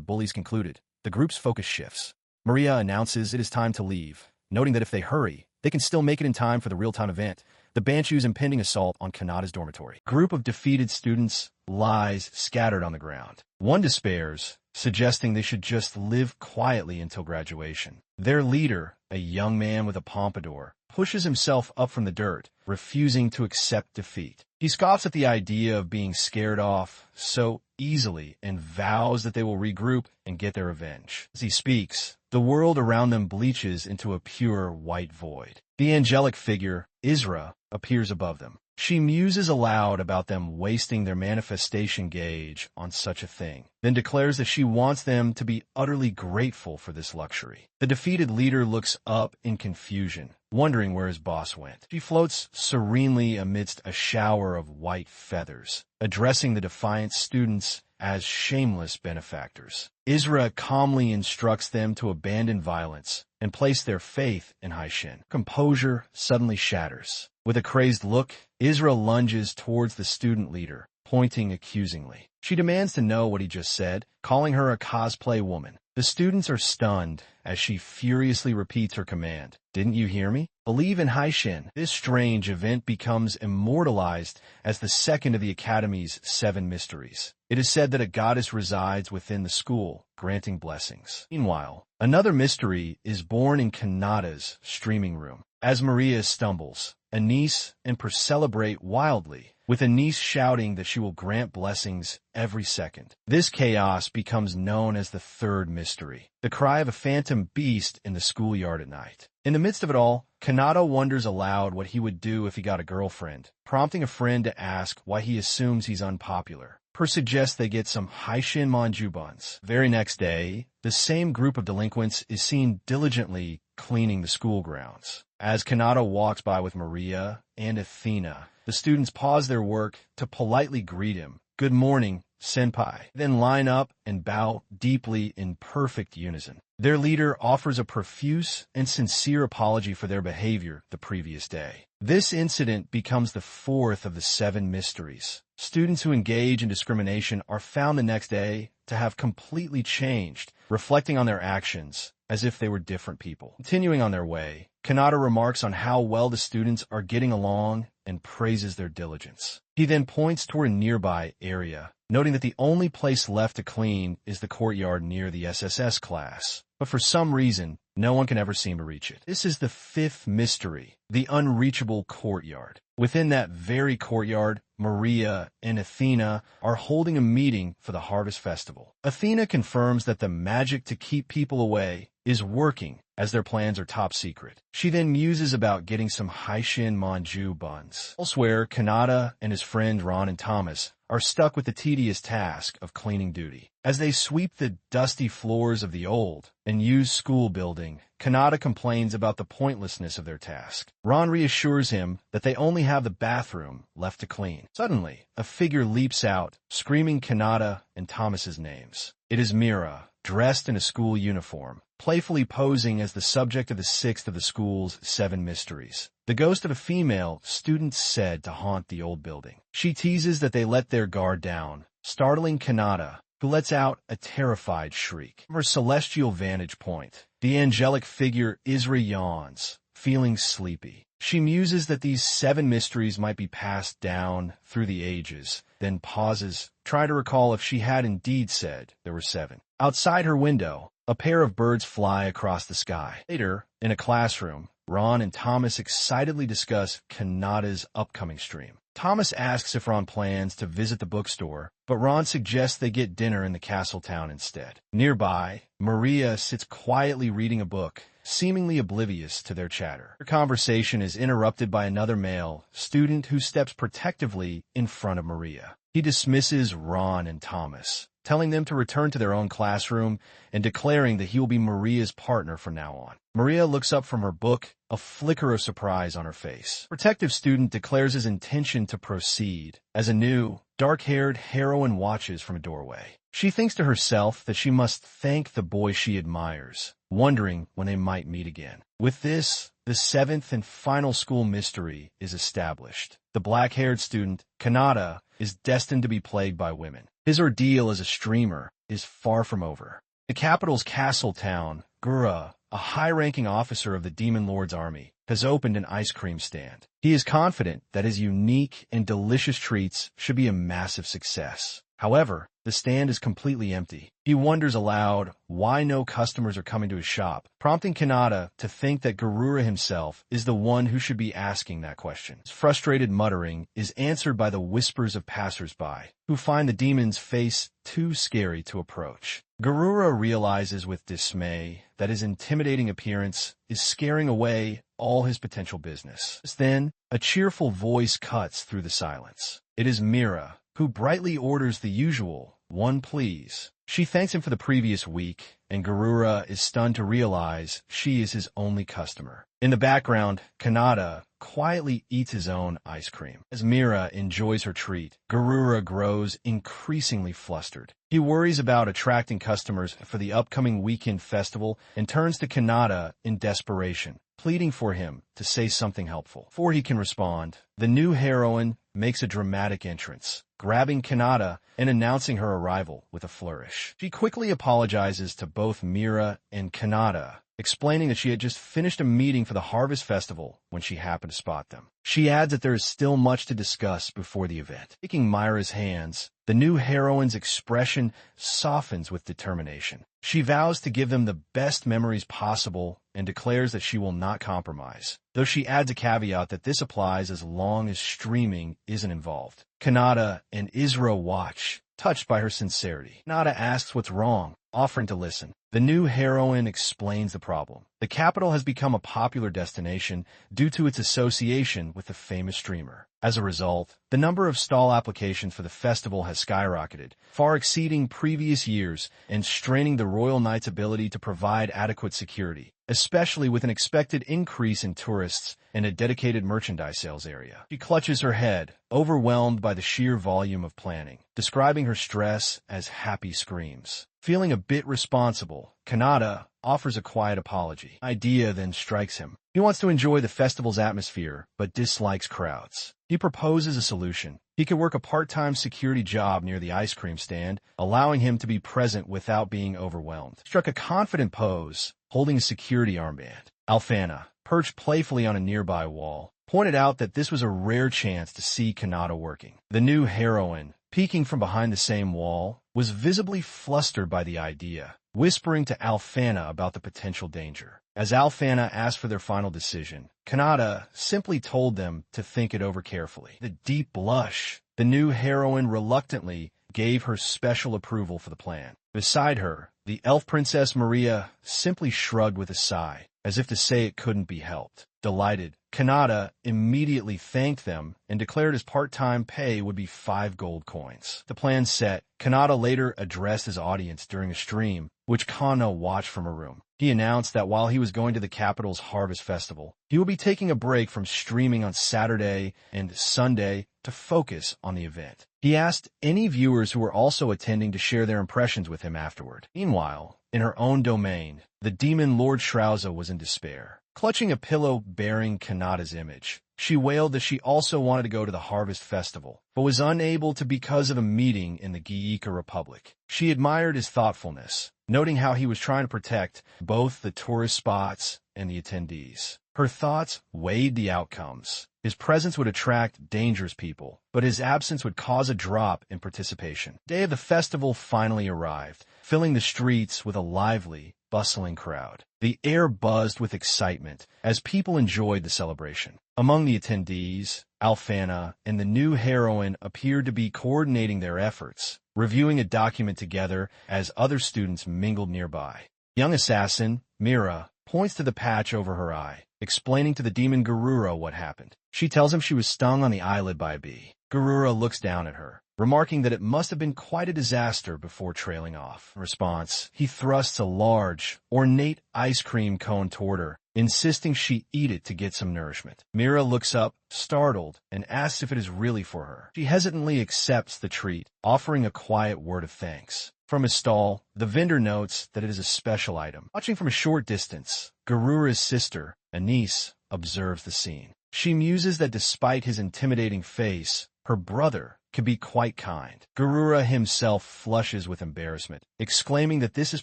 bullies concluded, the group's focus shifts. Maria announces it is time to leave, noting that if they hurry, they can still make it in time for the real-time event, the Banshu's impending assault on Kanata's dormitory. Group of defeated students lies scattered on the ground. One despairs, suggesting they should just live quietly until graduation. Their leader, a young man with a pompadour, pushes himself up from the dirt, refusing to accept defeat. He scoffs at the idea of being scared off so easily and vows that they will regroup and get their revenge. As he speaks, the world around them bleaches into a pure white void. The angelic figure, Isra, appears above them. She muses aloud about them wasting their manifestation gauge on such a thing, then declares that she wants them to be utterly grateful for this luxury. The defeated leader looks up in confusion, wondering where his boss went. She floats serenely amidst a shower of white feathers, addressing the defiant students as shameless benefactors. Isra calmly instructs them to abandon violence and place their faith in Haishin. Composure suddenly shatters. With a crazed look, Isra lunges towards the student leader, pointing accusingly. She demands to know what he just said, calling her a cosplay woman. The students are stunned as she furiously repeats her command. Didn't you hear me? Believe in Haishin. This strange event becomes immortalized as the second of the Academy's 7 mysteries. It is said that a goddess resides within the school, granting blessings. Meanwhile, another mystery is born in Kanata's streaming room. As Maria stumbles, Anise and celebrate wildly, with Anise shouting that she will grant blessings every second. This chaos becomes known as the third mystery, the cry of a phantom beast in the schoolyard at night. In the midst of it all, Kanata wonders aloud what he would do if he got a girlfriend, prompting a friend to ask why he assumes he's unpopular. Per suggests they get some Haishin manju buns. The very next day, the same group of delinquents is seen diligently cleaning the school grounds. As Kanata walks by with Maria and Athena, the students pause their work to politely greet him. Good morning, senpai. Then line up and bow deeply in perfect unison. Their leader offers a profuse and sincere apology for their behavior the previous day. This incident becomes the fourth of the 7 mysteries. Students who engage in discrimination are found the next day to have completely changed, reflecting on their actions as if they were different people. Continuing on their way, Kanata remarks on how well the students are getting along and praises their diligence. He then points toward a nearby area, noting that the only place left to clean is the courtyard near the SSS class. But for some reason, no one can ever seem to reach it. This is the 5th mystery, the unreachable courtyard. Within that very courtyard, Maria and Athena are holding a meeting for the Harvest Festival. Athena confirms that the magic to keep people away is working, as their plans are top secret. She then muses about getting some Haishin manju buns. Elsewhere, Kanata and his friend Ron and Thomas are stuck with the tedious task of cleaning duty. As they sweep the dusty floors of the old and used school building, Kanata complains about the pointlessness of their task. Ron reassures him that they only have the bathroom left to clean. Suddenly, a figure leaps out, screaming Kanata and Thomas's names. It is Mira, dressed in a school uniform, playfully posing as the subject of the 6th of the school's 7 mysteries. The ghost of a female student said to haunt the old building. She teases that they let their guard down, startling Kanata, who lets out a terrified shriek. From her celestial vantage point, the angelic figure Isra yawns, feeling sleepy. She muses that these 7 mysteries might be passed down through the ages, then pauses, trying to recall if she had indeed said there were 7. Outside her window, a pair of birds fly across the sky. Later, in a classroom, Ron and Thomas excitedly discuss Kanata's upcoming stream. Thomas asks if Ron plans to visit the bookstore, but Ron suggests they get dinner in the castle town instead. Nearby, Maria sits quietly reading a book, seemingly oblivious to their chatter. Her conversation is interrupted by another male student who steps protectively in front of Maria. He dismisses Ron and Thomas, telling them to return to their own classroom and declaring that he will be Maria's partner from now on. Maria looks up from her book, a flicker of surprise on her face. The protective student declares his intention to proceed as a new, dark-haired heroine watches from a doorway. She thinks to herself that she must thank the boy she admires, wondering when they might meet again. With this, the 7th and final school mystery is established. The black-haired student, Kanata, is destined to be plagued by women. His ordeal as a streamer is far from over. The capital's castle town, Gura, a high-ranking officer of the Demon Lord's army, has opened an ice cream stand. He is confident that his unique and delicious treats should be a massive success. However, the stand is completely empty. He wonders aloud why no customers are coming to his shop, prompting Kanata to think that Garura himself is the one who should be asking that question. His frustrated muttering is answered by the whispers of passersby, who find the demon's face too scary to approach. Garura realizes with dismay that his intimidating appearance is scaring away all his potential business. Then, a cheerful voice cuts through the silence. It is Mira, who brightly orders the usual, "One, please." She thanks him for the previous week, and Garura is stunned to realize she is his only customer. In the background, Kanata quietly eats his own ice cream. As Mira enjoys her treat, Garura grows increasingly flustered. He worries about attracting customers for the upcoming weekend festival and turns to Kanata in desperation, pleading for him to say something helpful. Before he can respond, the new heroine makes a dramatic entrance, grabbing Kanata and announcing her arrival with a flourish. She quickly apologizes to both Mira and Kanata, explaining that she had just finished a meeting for the Harvest Festival when she happened to spot them. She adds that there is still much to discuss before the event. Taking Mira's hands, the new heroine's expression softens with determination. She vows to give them the best memories possible and declares that she will not compromise, though she adds a caveat that this applies as long as streaming isn't involved. Kanata and Isra watch, touched by her sincerity. Kanata asks what's wrong, offering to listen. The new heroine explains the problem. The capital has become a popular destination due to its association with the famous streamer. As a result, the number of stall applications for the festival has skyrocketed, far exceeding previous years and straining the Royal Knight's ability to provide adequate security, especially with an expected increase in tourists and a dedicated merchandise sales area. She clutches her head, overwhelmed by the sheer volume of planning, describing her stress as happy screams. Feeling a bit responsible, Kanata offers a quiet apology. Idea then strikes him. He wants to enjoy the festival's atmosphere, but dislikes crowds. He proposes a solution. He could work a part-time security job near the ice cream stand, allowing him to be present without being overwhelmed. He struck a confident pose, holding a security armband. Alfana, perched playfully on a nearby wall, pointed out that this was a rare chance to see Kanata working. The new heroine, peeking from behind the same wall, was visibly flustered by the idea, whispering to Alfana about the potential danger. As Alfana asked for their final decision, Kanata simply told them to think it over carefully. The deep blush, the new heroine reluctantly gave her special approval for the plan. Beside her, the elf princess Maria simply shrugged with a sigh, as if to say it couldn't be helped. Delighted, Kanata immediately thanked them and declared his part-time pay would be 5 gold coins. The plan set, Kanata later addressed his audience during a stream, which Kana watched from a room. He announced that while he was going to the capital's Harvest Festival, he would be taking a break from streaming on Saturday and Sunday to focus on the event. He asked any viewers who were also attending to share their impressions with him afterward. Meanwhile, in her own domain, the demon Lord Shrauza was in despair. Clutching a pillow bearing Kanata's image, she wailed that she also wanted to go to the Harvest Festival, but was unable to because of a meeting in the Geika Republic. She admired his thoughtfulness, noting how he was trying to protect both the tourist spots and the attendees. Her thoughts weighed the outcomes. His presence would attract dangerous people, but his absence would cause a drop in participation. The day of the festival finally arrived, filling the streets with a lively, bustling crowd. The air buzzed with excitement as people enjoyed the celebration. Among the attendees, Alfana and the new heroine appeared to be coordinating their efforts, reviewing a document together as other students mingled nearby. Young assassin, Mira, points to the patch over her eye, explaining to the demon Garura what happened. She tells him she was stung on the eyelid by a bee. Garura looks down at her, remarking that it must have been quite a disaster before trailing off. In response, he thrusts a large, ornate ice cream cone toward her, insisting she eat it to get some nourishment. Mira looks up, startled, and asks if it is really for her. She hesitantly accepts the treat, offering a quiet word of thanks. From his stall, the vendor notes that it is a special item. Watching from a short distance, Garura's sister, Anise, observes the scene. She muses that despite his intimidating face, her brother can be quite kind. Garura himself flushes with embarrassment, exclaiming that this is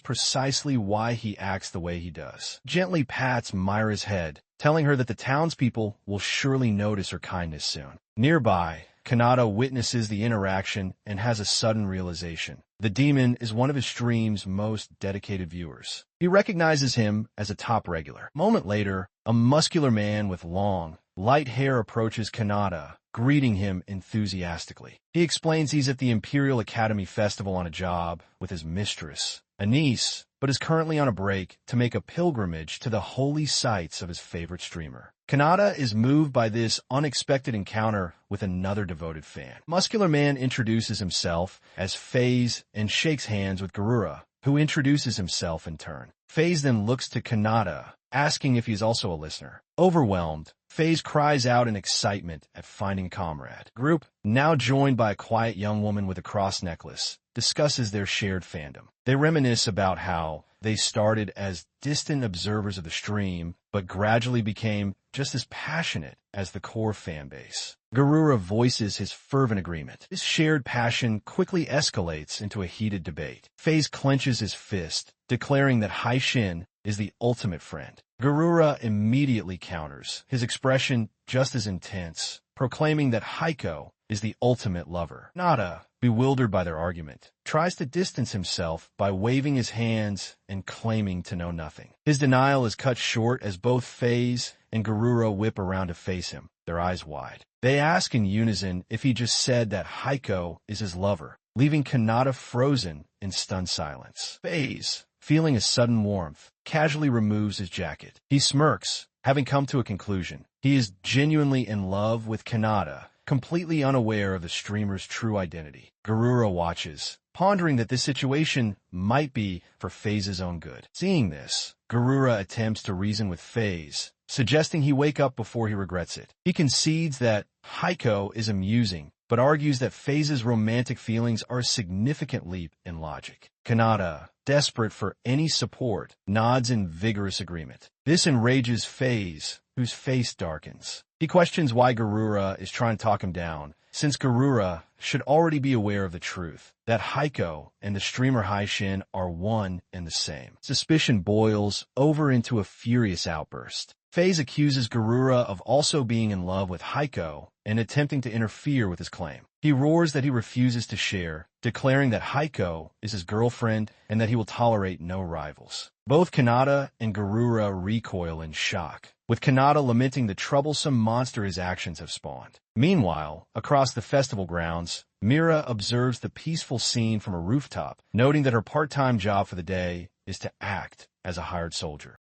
precisely why he acts the way he does. Gently pats Myra's head, telling her that the townspeople will surely notice her kindness soon. Nearby, Kanata witnesses the interaction and has a sudden realization. The demon is one of his stream's most dedicated viewers. He recognizes him as a top regular. A moment later, a muscular man with long, light hair approaches Kanata, greeting him enthusiastically. He explains he's at the Imperial Academy Festival on a job with his mistress, a niece, but is currently on a break to make a pilgrimage to the holy sites of his favorite streamer. Kanata is moved by this unexpected encounter with another devoted fan. Muscular Man introduces himself as FaZe and shakes hands with Garura, who introduces himself in turn. FaZe then looks to Kanata, asking if he's also a listener. Overwhelmed, FaZe cries out in excitement at finding a comrade. Group, now joined by a quiet young woman with a cross necklace, discusses their shared fandom. They reminisce about how they started as distant observers of the stream, but gradually became just as passionate as the core fan base. Garura voices his fervent agreement. This shared passion quickly escalates into a heated debate. FaZe clenches his fist, declaring that Haishin is the ultimate friend. Garura immediately counters, his expression just as intense, proclaiming that Haiko is the ultimate lover. Nada, bewildered by their argument, tries to distance himself by waving his hands and claiming to know nothing. His denial is cut short as both FaZe and Garura whip around to face him, their eyes wide. They ask in unison if he just said that Haiko is his lover, leaving Kanata frozen in stunned silence. FaZe, feeling a sudden warmth, casually removes his jacket. He smirks, having come to a conclusion. He is genuinely in love with Kanata, completely unaware of the streamer's true identity. Garura watches, pondering that this situation might be for FaZe's own good. Seeing this, Garura attempts to reason with FaZe, suggesting he wake up before he regrets it. He concedes that Haiko is amusing, but argues that FaZe's romantic feelings are a significant leap in logic. Kanata, desperate for any support, nods in vigorous agreement. This enrages FaZe, whose face darkens. He questions why Garura is trying to talk him down, since Garura should already be aware of the truth, that Haiko and the streamer Haishin are one and the same. Suspicion boils over into a furious outburst. FaZe accuses Garura of also being in love with Haiko and attempting to interfere with his claim. He roars that he refuses to share, declaring that Haiko is his girlfriend and that he will tolerate no rivals. Both Kanata and Garura recoil in shock, with Kanata lamenting the troublesome monster his actions have spawned. Meanwhile, across the festival grounds, Mira observes the peaceful scene from a rooftop, noting that her part-time job for the day is to act as a hired soldier.